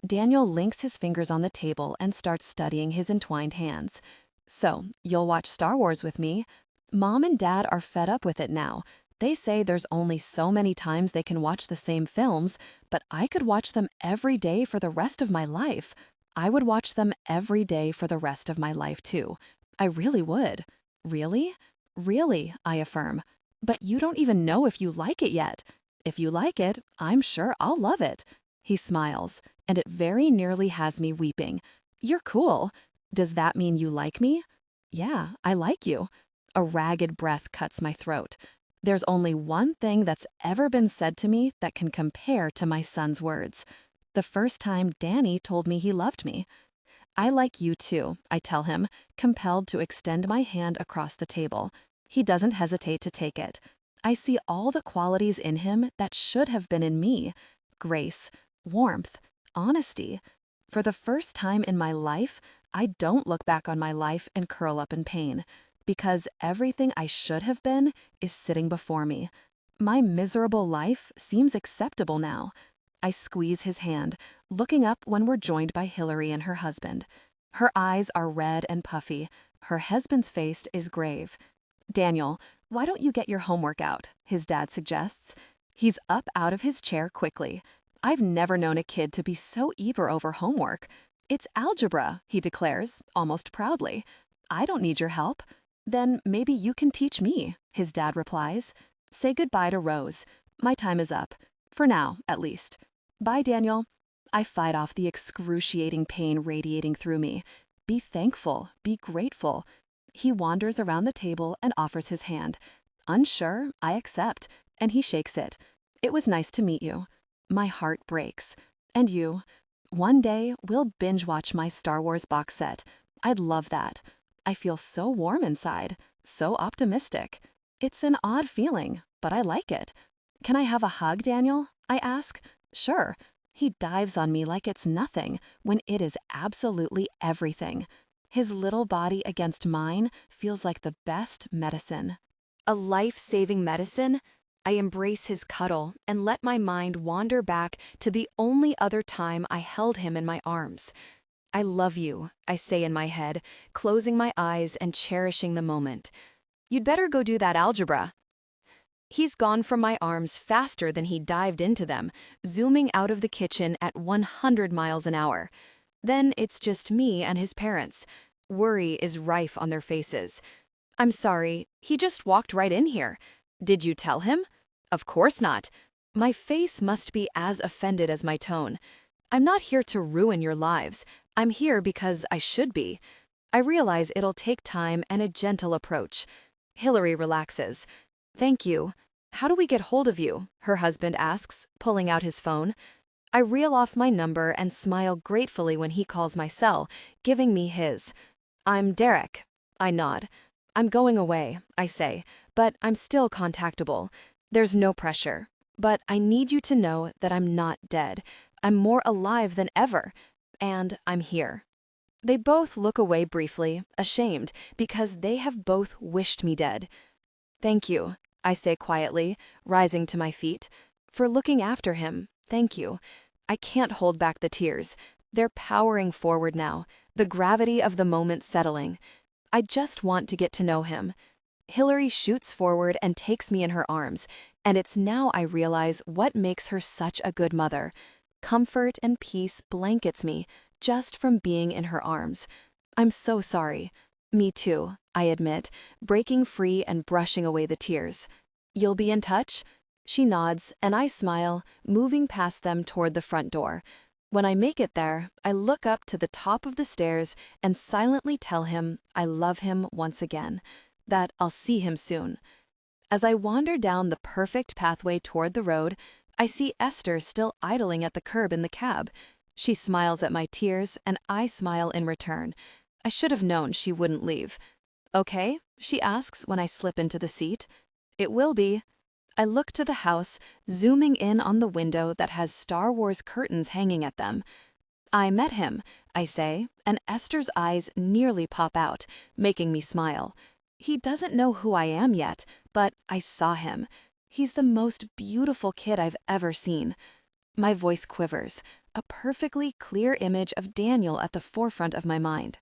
Daniel links his fingers on the table and starts studying his entwined hands. So, you'll watch Star Wars with me? Mom and Dad are fed up with it now. They say there's only so many times they can watch the same films, but I could watch them every day for the rest of my life. I would watch them every day for the rest of my life, too. I really would. Really? Really, I affirm. But you don't even know if you like it yet. If you like it, I'm sure I'll love it. He smiles, and it very nearly has me weeping. You're cool. Does that mean you like me? Yeah, I like you. A ragged breath cuts my throat. There's only one thing that's ever been said to me that can compare to my son's words. The first time Danny told me he loved me. I like you too, I tell him, compelled to extend my hand across the table. He doesn't hesitate to take it. I see all the qualities in him that should have been in me. Grace, warmth, honesty. For the first time in my life, I don't look back on my life and curl up in pain. Because everything I should have been is sitting before me. My miserable life seems acceptable now. I squeeze his hand, looking up when we're joined by Hillary and her husband. Her eyes are red and puffy. Her husband's face is grave. Daniel, why don't you get your homework out? His dad suggests. He's up out of his chair quickly. I've never known a kid to be so eager over homework. It's algebra, he declares, almost proudly. I don't need your help. Then maybe you can teach me, his dad replies. Say goodbye to Rose. My time is up. For now, at least. Bye, Daniel. I fight off the excruciating pain radiating through me. Be thankful, be grateful. He wanders around the table and offers his hand. Unsure, I accept, and he shakes it. It was nice to meet you. My heart breaks. And you? One day, we'll binge watch my Star Wars box set. I'd love that. I feel so warm inside, so optimistic. It's an odd feeling, but I like it. Can I have a hug, Daniel? I ask. Sure. He dives on me like it's nothing, when it is absolutely everything. His little body against mine feels like the best medicine. A life-saving medicine? I embrace his cuddle and let my mind wander back to the only other time I held him in my arms. I love you, I say in my head, closing my eyes and cherishing the moment. You'd better go do that algebra. He's gone from my arms faster than he dived into them, zooming out of the kitchen at 100 miles an hour. Then it's just me and his parents. Worry is rife on their faces. I'm sorry, he just walked right in here. Did you tell him? Of course not. My face must be as offended as my tone. I'm not here to ruin your lives. I'm here because I should be. I realize it'll take time and a gentle approach. Hillary relaxes. Thank you. How do we get hold of you? Her husband asks, pulling out his phone. I reel off my number and smile gratefully when he calls my cell, giving me his. I'm Derek. I nod. I'm going away, I say, but I'm still contactable. There's no pressure. But I need you to know that I'm not dead. I'm more alive than ever. And I'm here. They both look away briefly, ashamed, because they have both wished me dead. Thank you, I say quietly, rising to my feet. For looking after him, thank you. I can't hold back the tears. They're powering forward now, the gravity of the moment settling. I just want to get to know him. Hillary shoots forward and takes me in her arms, and it's now I realize what makes her such a good mother. Comfort and peace blankets me just from being in her arms. I'm so sorry. Me too, I admit, breaking free and brushing away the tears. You'll be in touch? She nods, and I smile, moving past them toward the front door. When I make it there, I look up to the top of the stairs and silently tell him I love him once again, that I'll see him soon. As I wander down the perfect pathway toward the road, I see Esther still idling at the curb in the cab. She smiles at my tears, and I smile in return. I should have known she wouldn't leave. Okay, she asks when I slip into the seat. It will be. I look to the house, zooming in on the window that has Star Wars curtains hanging at them. I met him, I say, and Esther's eyes nearly pop out, making me smile. He doesn't know who I am yet, but I saw him. He's the most beautiful kid I've ever seen. My voice quivers, a perfectly clear image of Daniel at the forefront of my mind.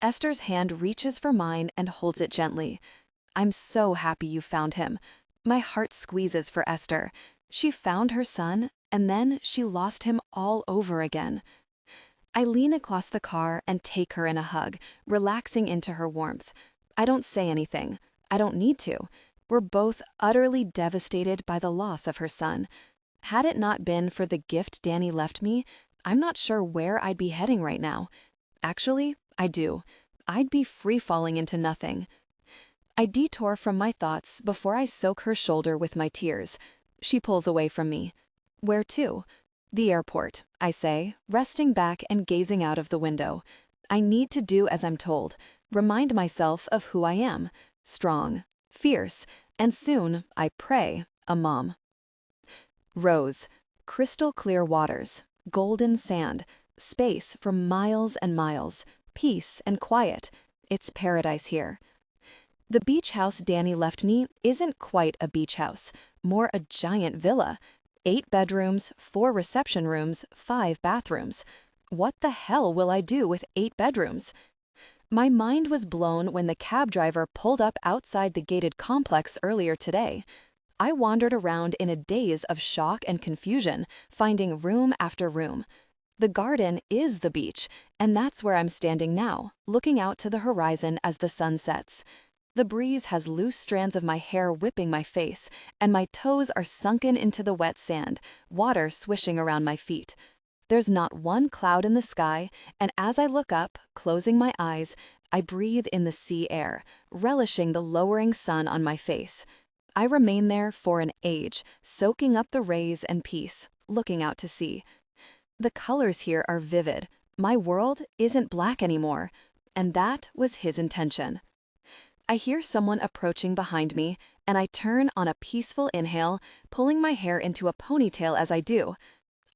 Esther's hand reaches for mine and holds it gently. I'm so happy you found him. My heart squeezes for Esther. She found her son, and then she lost him all over again. I lean across the car and take her in a hug, relaxing into her warmth. I don't say anything. I don't need to. We're both utterly devastated by the loss of her son. Had it not been for the gift Danny left me, I'm not sure where I'd be heading right now. Actually, I do. I'd be free-falling into nothing. I detour from my thoughts before I soak her shoulder with my tears. She pulls away from me. Where to? The airport, I say, resting back and gazing out of the window. I need to do as I'm told, remind myself of who I am. Strong, fierce, and soon, I pray, a mom. Rose, crystal clear waters, golden sand, space for miles and miles, peace and quiet. It's paradise here. The beach house Danny left me isn't quite a beach house, more a giant villa. 8 bedrooms, 4 reception rooms, 5 bathrooms. What the hell will I do with 8 bedrooms? My mind was blown when the cab driver pulled up outside the gated complex earlier today. I wandered around in a daze of shock and confusion, finding room after room. The garden is the beach, and that's where I'm standing now, looking out to the horizon as the sun sets. The breeze has loose strands of my hair whipping my face, and my toes are sunken into the wet sand, water swishing around my feet. There's not one cloud in the sky, and as I look up, closing my eyes, I breathe in the sea air, relishing the lowering sun on my face. I remain there for an age, soaking up the rays and peace, looking out to sea. The colors here are vivid. My world isn't black anymore, and that was his intention. I hear someone approaching behind me, and I turn on a peaceful inhale, pulling my hair into a ponytail as I do.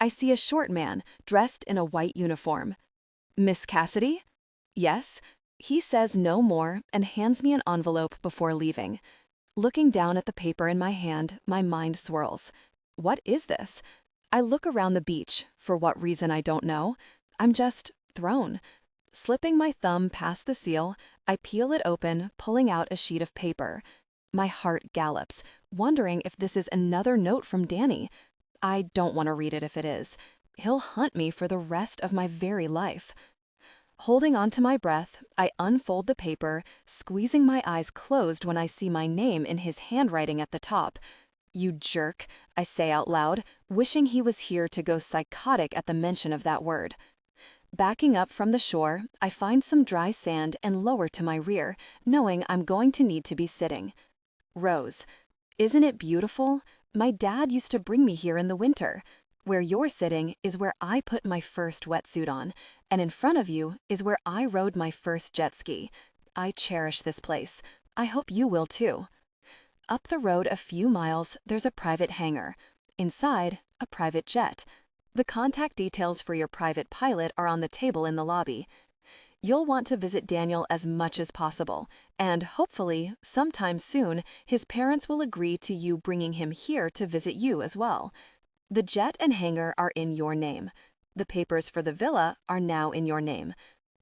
I see a short man, dressed in a white uniform. "Miss Cassidy?" "Yes." He says no more and hands me an envelope before leaving. Looking down at the paper in my hand, my mind swirls. What is this? I look around the beach, for what reason I don't know. I'm just thrown. Slipping my thumb past the seal, I peel it open, pulling out a sheet of paper. My heart gallops, wondering if this is another note from Danny. I don't want to read it if it is. He'll hunt me for the rest of my very life. Holding on to my breath, I unfold the paper, squeezing my eyes closed when I see my name in his handwriting at the top. "You jerk," I say out loud, wishing he was here to go psychotic at the mention of that word. Backing up from the shore, I find some dry sand and lower to my rear, knowing I'm going to need to be sitting. Rose. Isn't it beautiful? My dad used to bring me here in the winter. Where you're sitting is where I put my first wetsuit on, and in front of you is where I rode my first jet ski. I cherish this place. I hope you will too. Up the road a few miles, there's a private hangar. Inside, a private jet. The contact details for your private pilot are on the table in the lobby. You'll want to visit Daniel as much as possible, and hopefully, sometime soon, his parents will agree to you bringing him here to visit you as well. The jet and hangar are in your name. The papers for the villa are now in your name.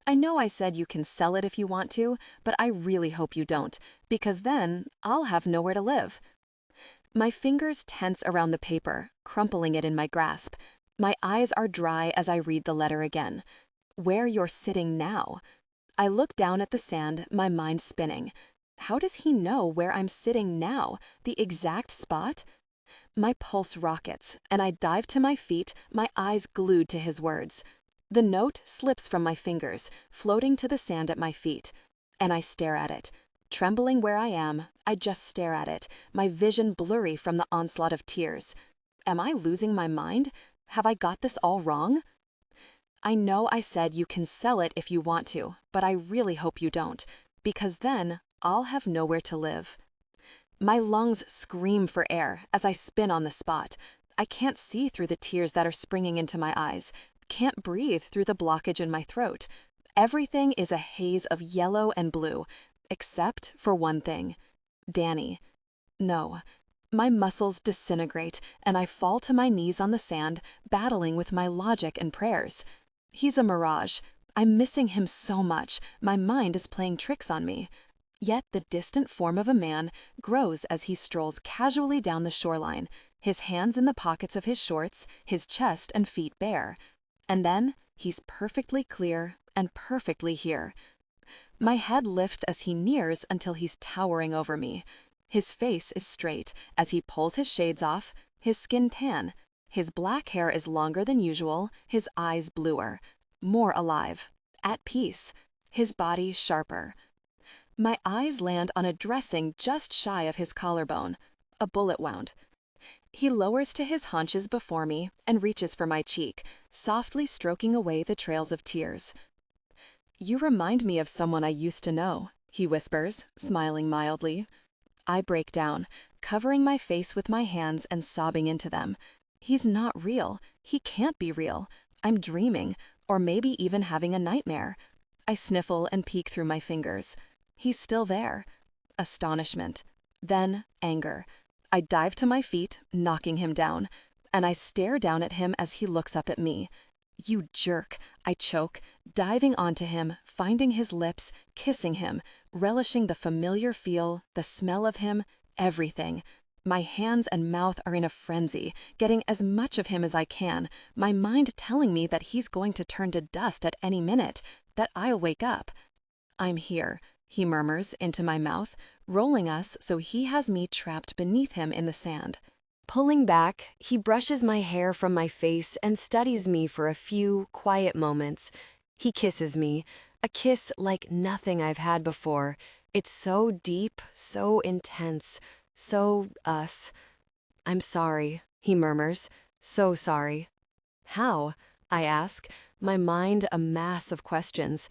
I know I said you can sell it if you want to, but I really hope you don't, because then I'll have nowhere to live. My fingers tense around the paper, crumpling it in my grasp. My eyes are dry as I read the letter again. Where you're sitting now. I look down at the sand, my mind spinning. How does he know where I'm sitting now, the exact spot? My pulse rockets, and I dive to my feet, my eyes glued to his words. The note slips from my fingers, floating to the sand at my feet, and I stare at it. Trembling where I am, I just stare at it, my vision blurry from the onslaught of tears. Am I losing my mind? Have I got this all wrong? I know I said you can sell it if you want to, but I really hope you don't, because then I'll have nowhere to live. My lungs scream for air as I spin on the spot. I can't see through the tears that are springing into my eyes, can't breathe through the blockage in my throat. Everything is a haze of yellow and blue, except for one thing. Danny. No. My muscles disintegrate, and I fall to my knees on the sand, battling with my logic and prayers. He's a mirage. I'm missing him so much, my mind is playing tricks on me. Yet the distant form of a man grows as he strolls casually down the shoreline, his hands in the pockets of his shorts, his chest and feet bare. And then he's perfectly clear and perfectly here. My head lifts as he nears until he's towering over me. His face is straight as he pulls his shades off, his skin tan. His black hair is longer than usual, his eyes bluer, more alive, at peace, his body sharper. My eyes land on a dressing just shy of his collarbone, a bullet wound. He lowers to his haunches before me and reaches for my cheek, softly stroking away the trails of tears. "You remind me of someone I used to know," he whispers, smiling mildly. I break down, covering my face with my hands and sobbing into them. He's not real. He can't be real. I'm dreaming, or maybe even having a nightmare. I sniffle and peek through my fingers. He's still there. Astonishment. Then anger. I dive to my feet, knocking him down, and I stare down at him as he looks up at me. "You jerk," I choke, diving onto him, finding his lips, kissing him, relishing the familiar feel, the smell of him, everything. My hands and mouth are in a frenzy, getting as much of him as I can, my mind telling me that he's going to turn to dust at any minute, that I'll wake up. I'm here, he murmurs into my mouth, rolling us so he has me trapped beneath him in the sand. Pulling back, he brushes my hair from my face and studies me for a few quiet moments. He kisses me, a kiss like nothing I've had before. It's so deep, so intense, so us. "I'm sorry," he murmurs. "So sorry." "How?" I ask, my mind a mass of questions.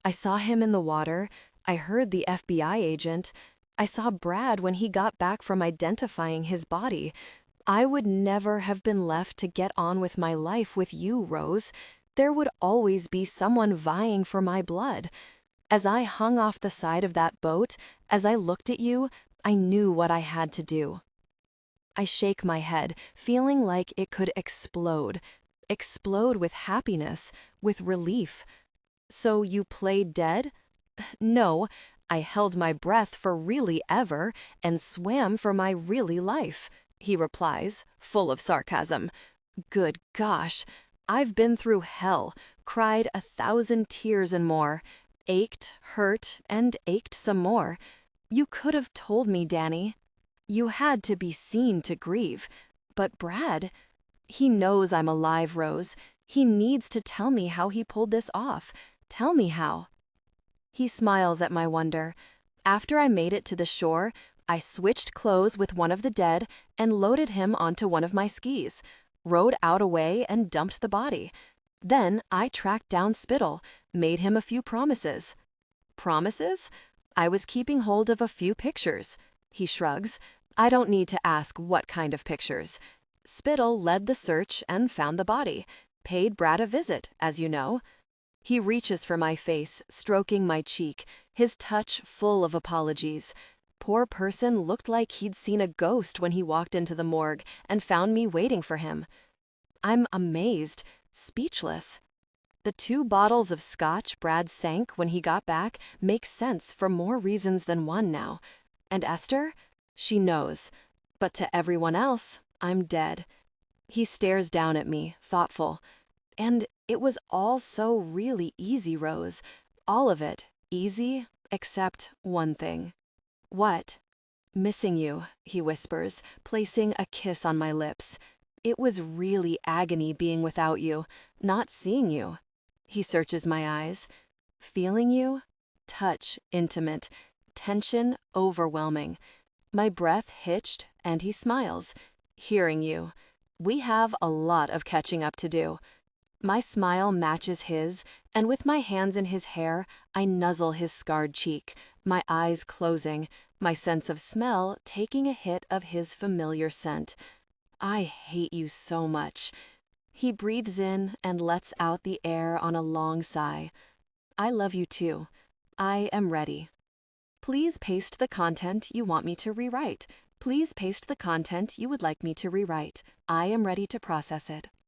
I saw him in the water. I heard the FBI agent. I saw Brad when he got back from identifying his body. I would never have been left to get on with my life with you, Rose. There would always be someone vying for my blood. As I hung off the side of that boat, as I looked at you, I knew what I had to do. I shake my head, feeling like it could explode. Explode with happiness, with relief. "So you played dead?" "No, I held my breath for really ever and swam for my really life," he replies, full of sarcasm. Good gosh, I've been through hell, cried 1,000 tears and more, ached, hurt, and ached some more. You could have told me, Danny. You had to be seen to grieve. But Brad, he knows I'm alive, Rose. He needs to tell me how he pulled this off. Tell me how. He smiles at my wonder. After I made it to the shore, I switched clothes with one of the dead and loaded him onto one of my skis, rowed out away and dumped the body. Then I tracked down Spittle, made him a few promises. Promises? I was keeping hold of a few pictures. He shrugs. I don't need to ask what kind of pictures. Spittle led the search and found the body. Paid Brad a visit, as you know. He reaches for my face, stroking my cheek, his touch full of apologies. Poor person looked like he'd seen a ghost when he walked into the morgue and found me waiting for him. I'm amazed, speechless. The 2 bottles of scotch Brad sank when he got back make sense for more reasons than one now. And Esther? She knows. But to everyone else, I'm dead. He stares down at me, thoughtful. And it was all so really easy, Rose. All of it, easy, except one thing. What? Missing you, he whispers, placing a kiss on my lips. It was really agony being without you, not seeing you. He searches my eyes. Feeling you? Touch intimate. Tension overwhelming. My breath hitched, and he smiles. Hearing you. We have a lot of catching up to do. My smile matches his, and with my hands in his hair, I nuzzle his scarred cheek, my eyes closing, my sense of smell taking a hit of his familiar scent. I hate you so much. He breathes in and lets out the air on a long sigh. I love you too. I am ready. Please paste the content you want me to rewrite. Please paste the content you would like me to rewrite. I am ready to process it.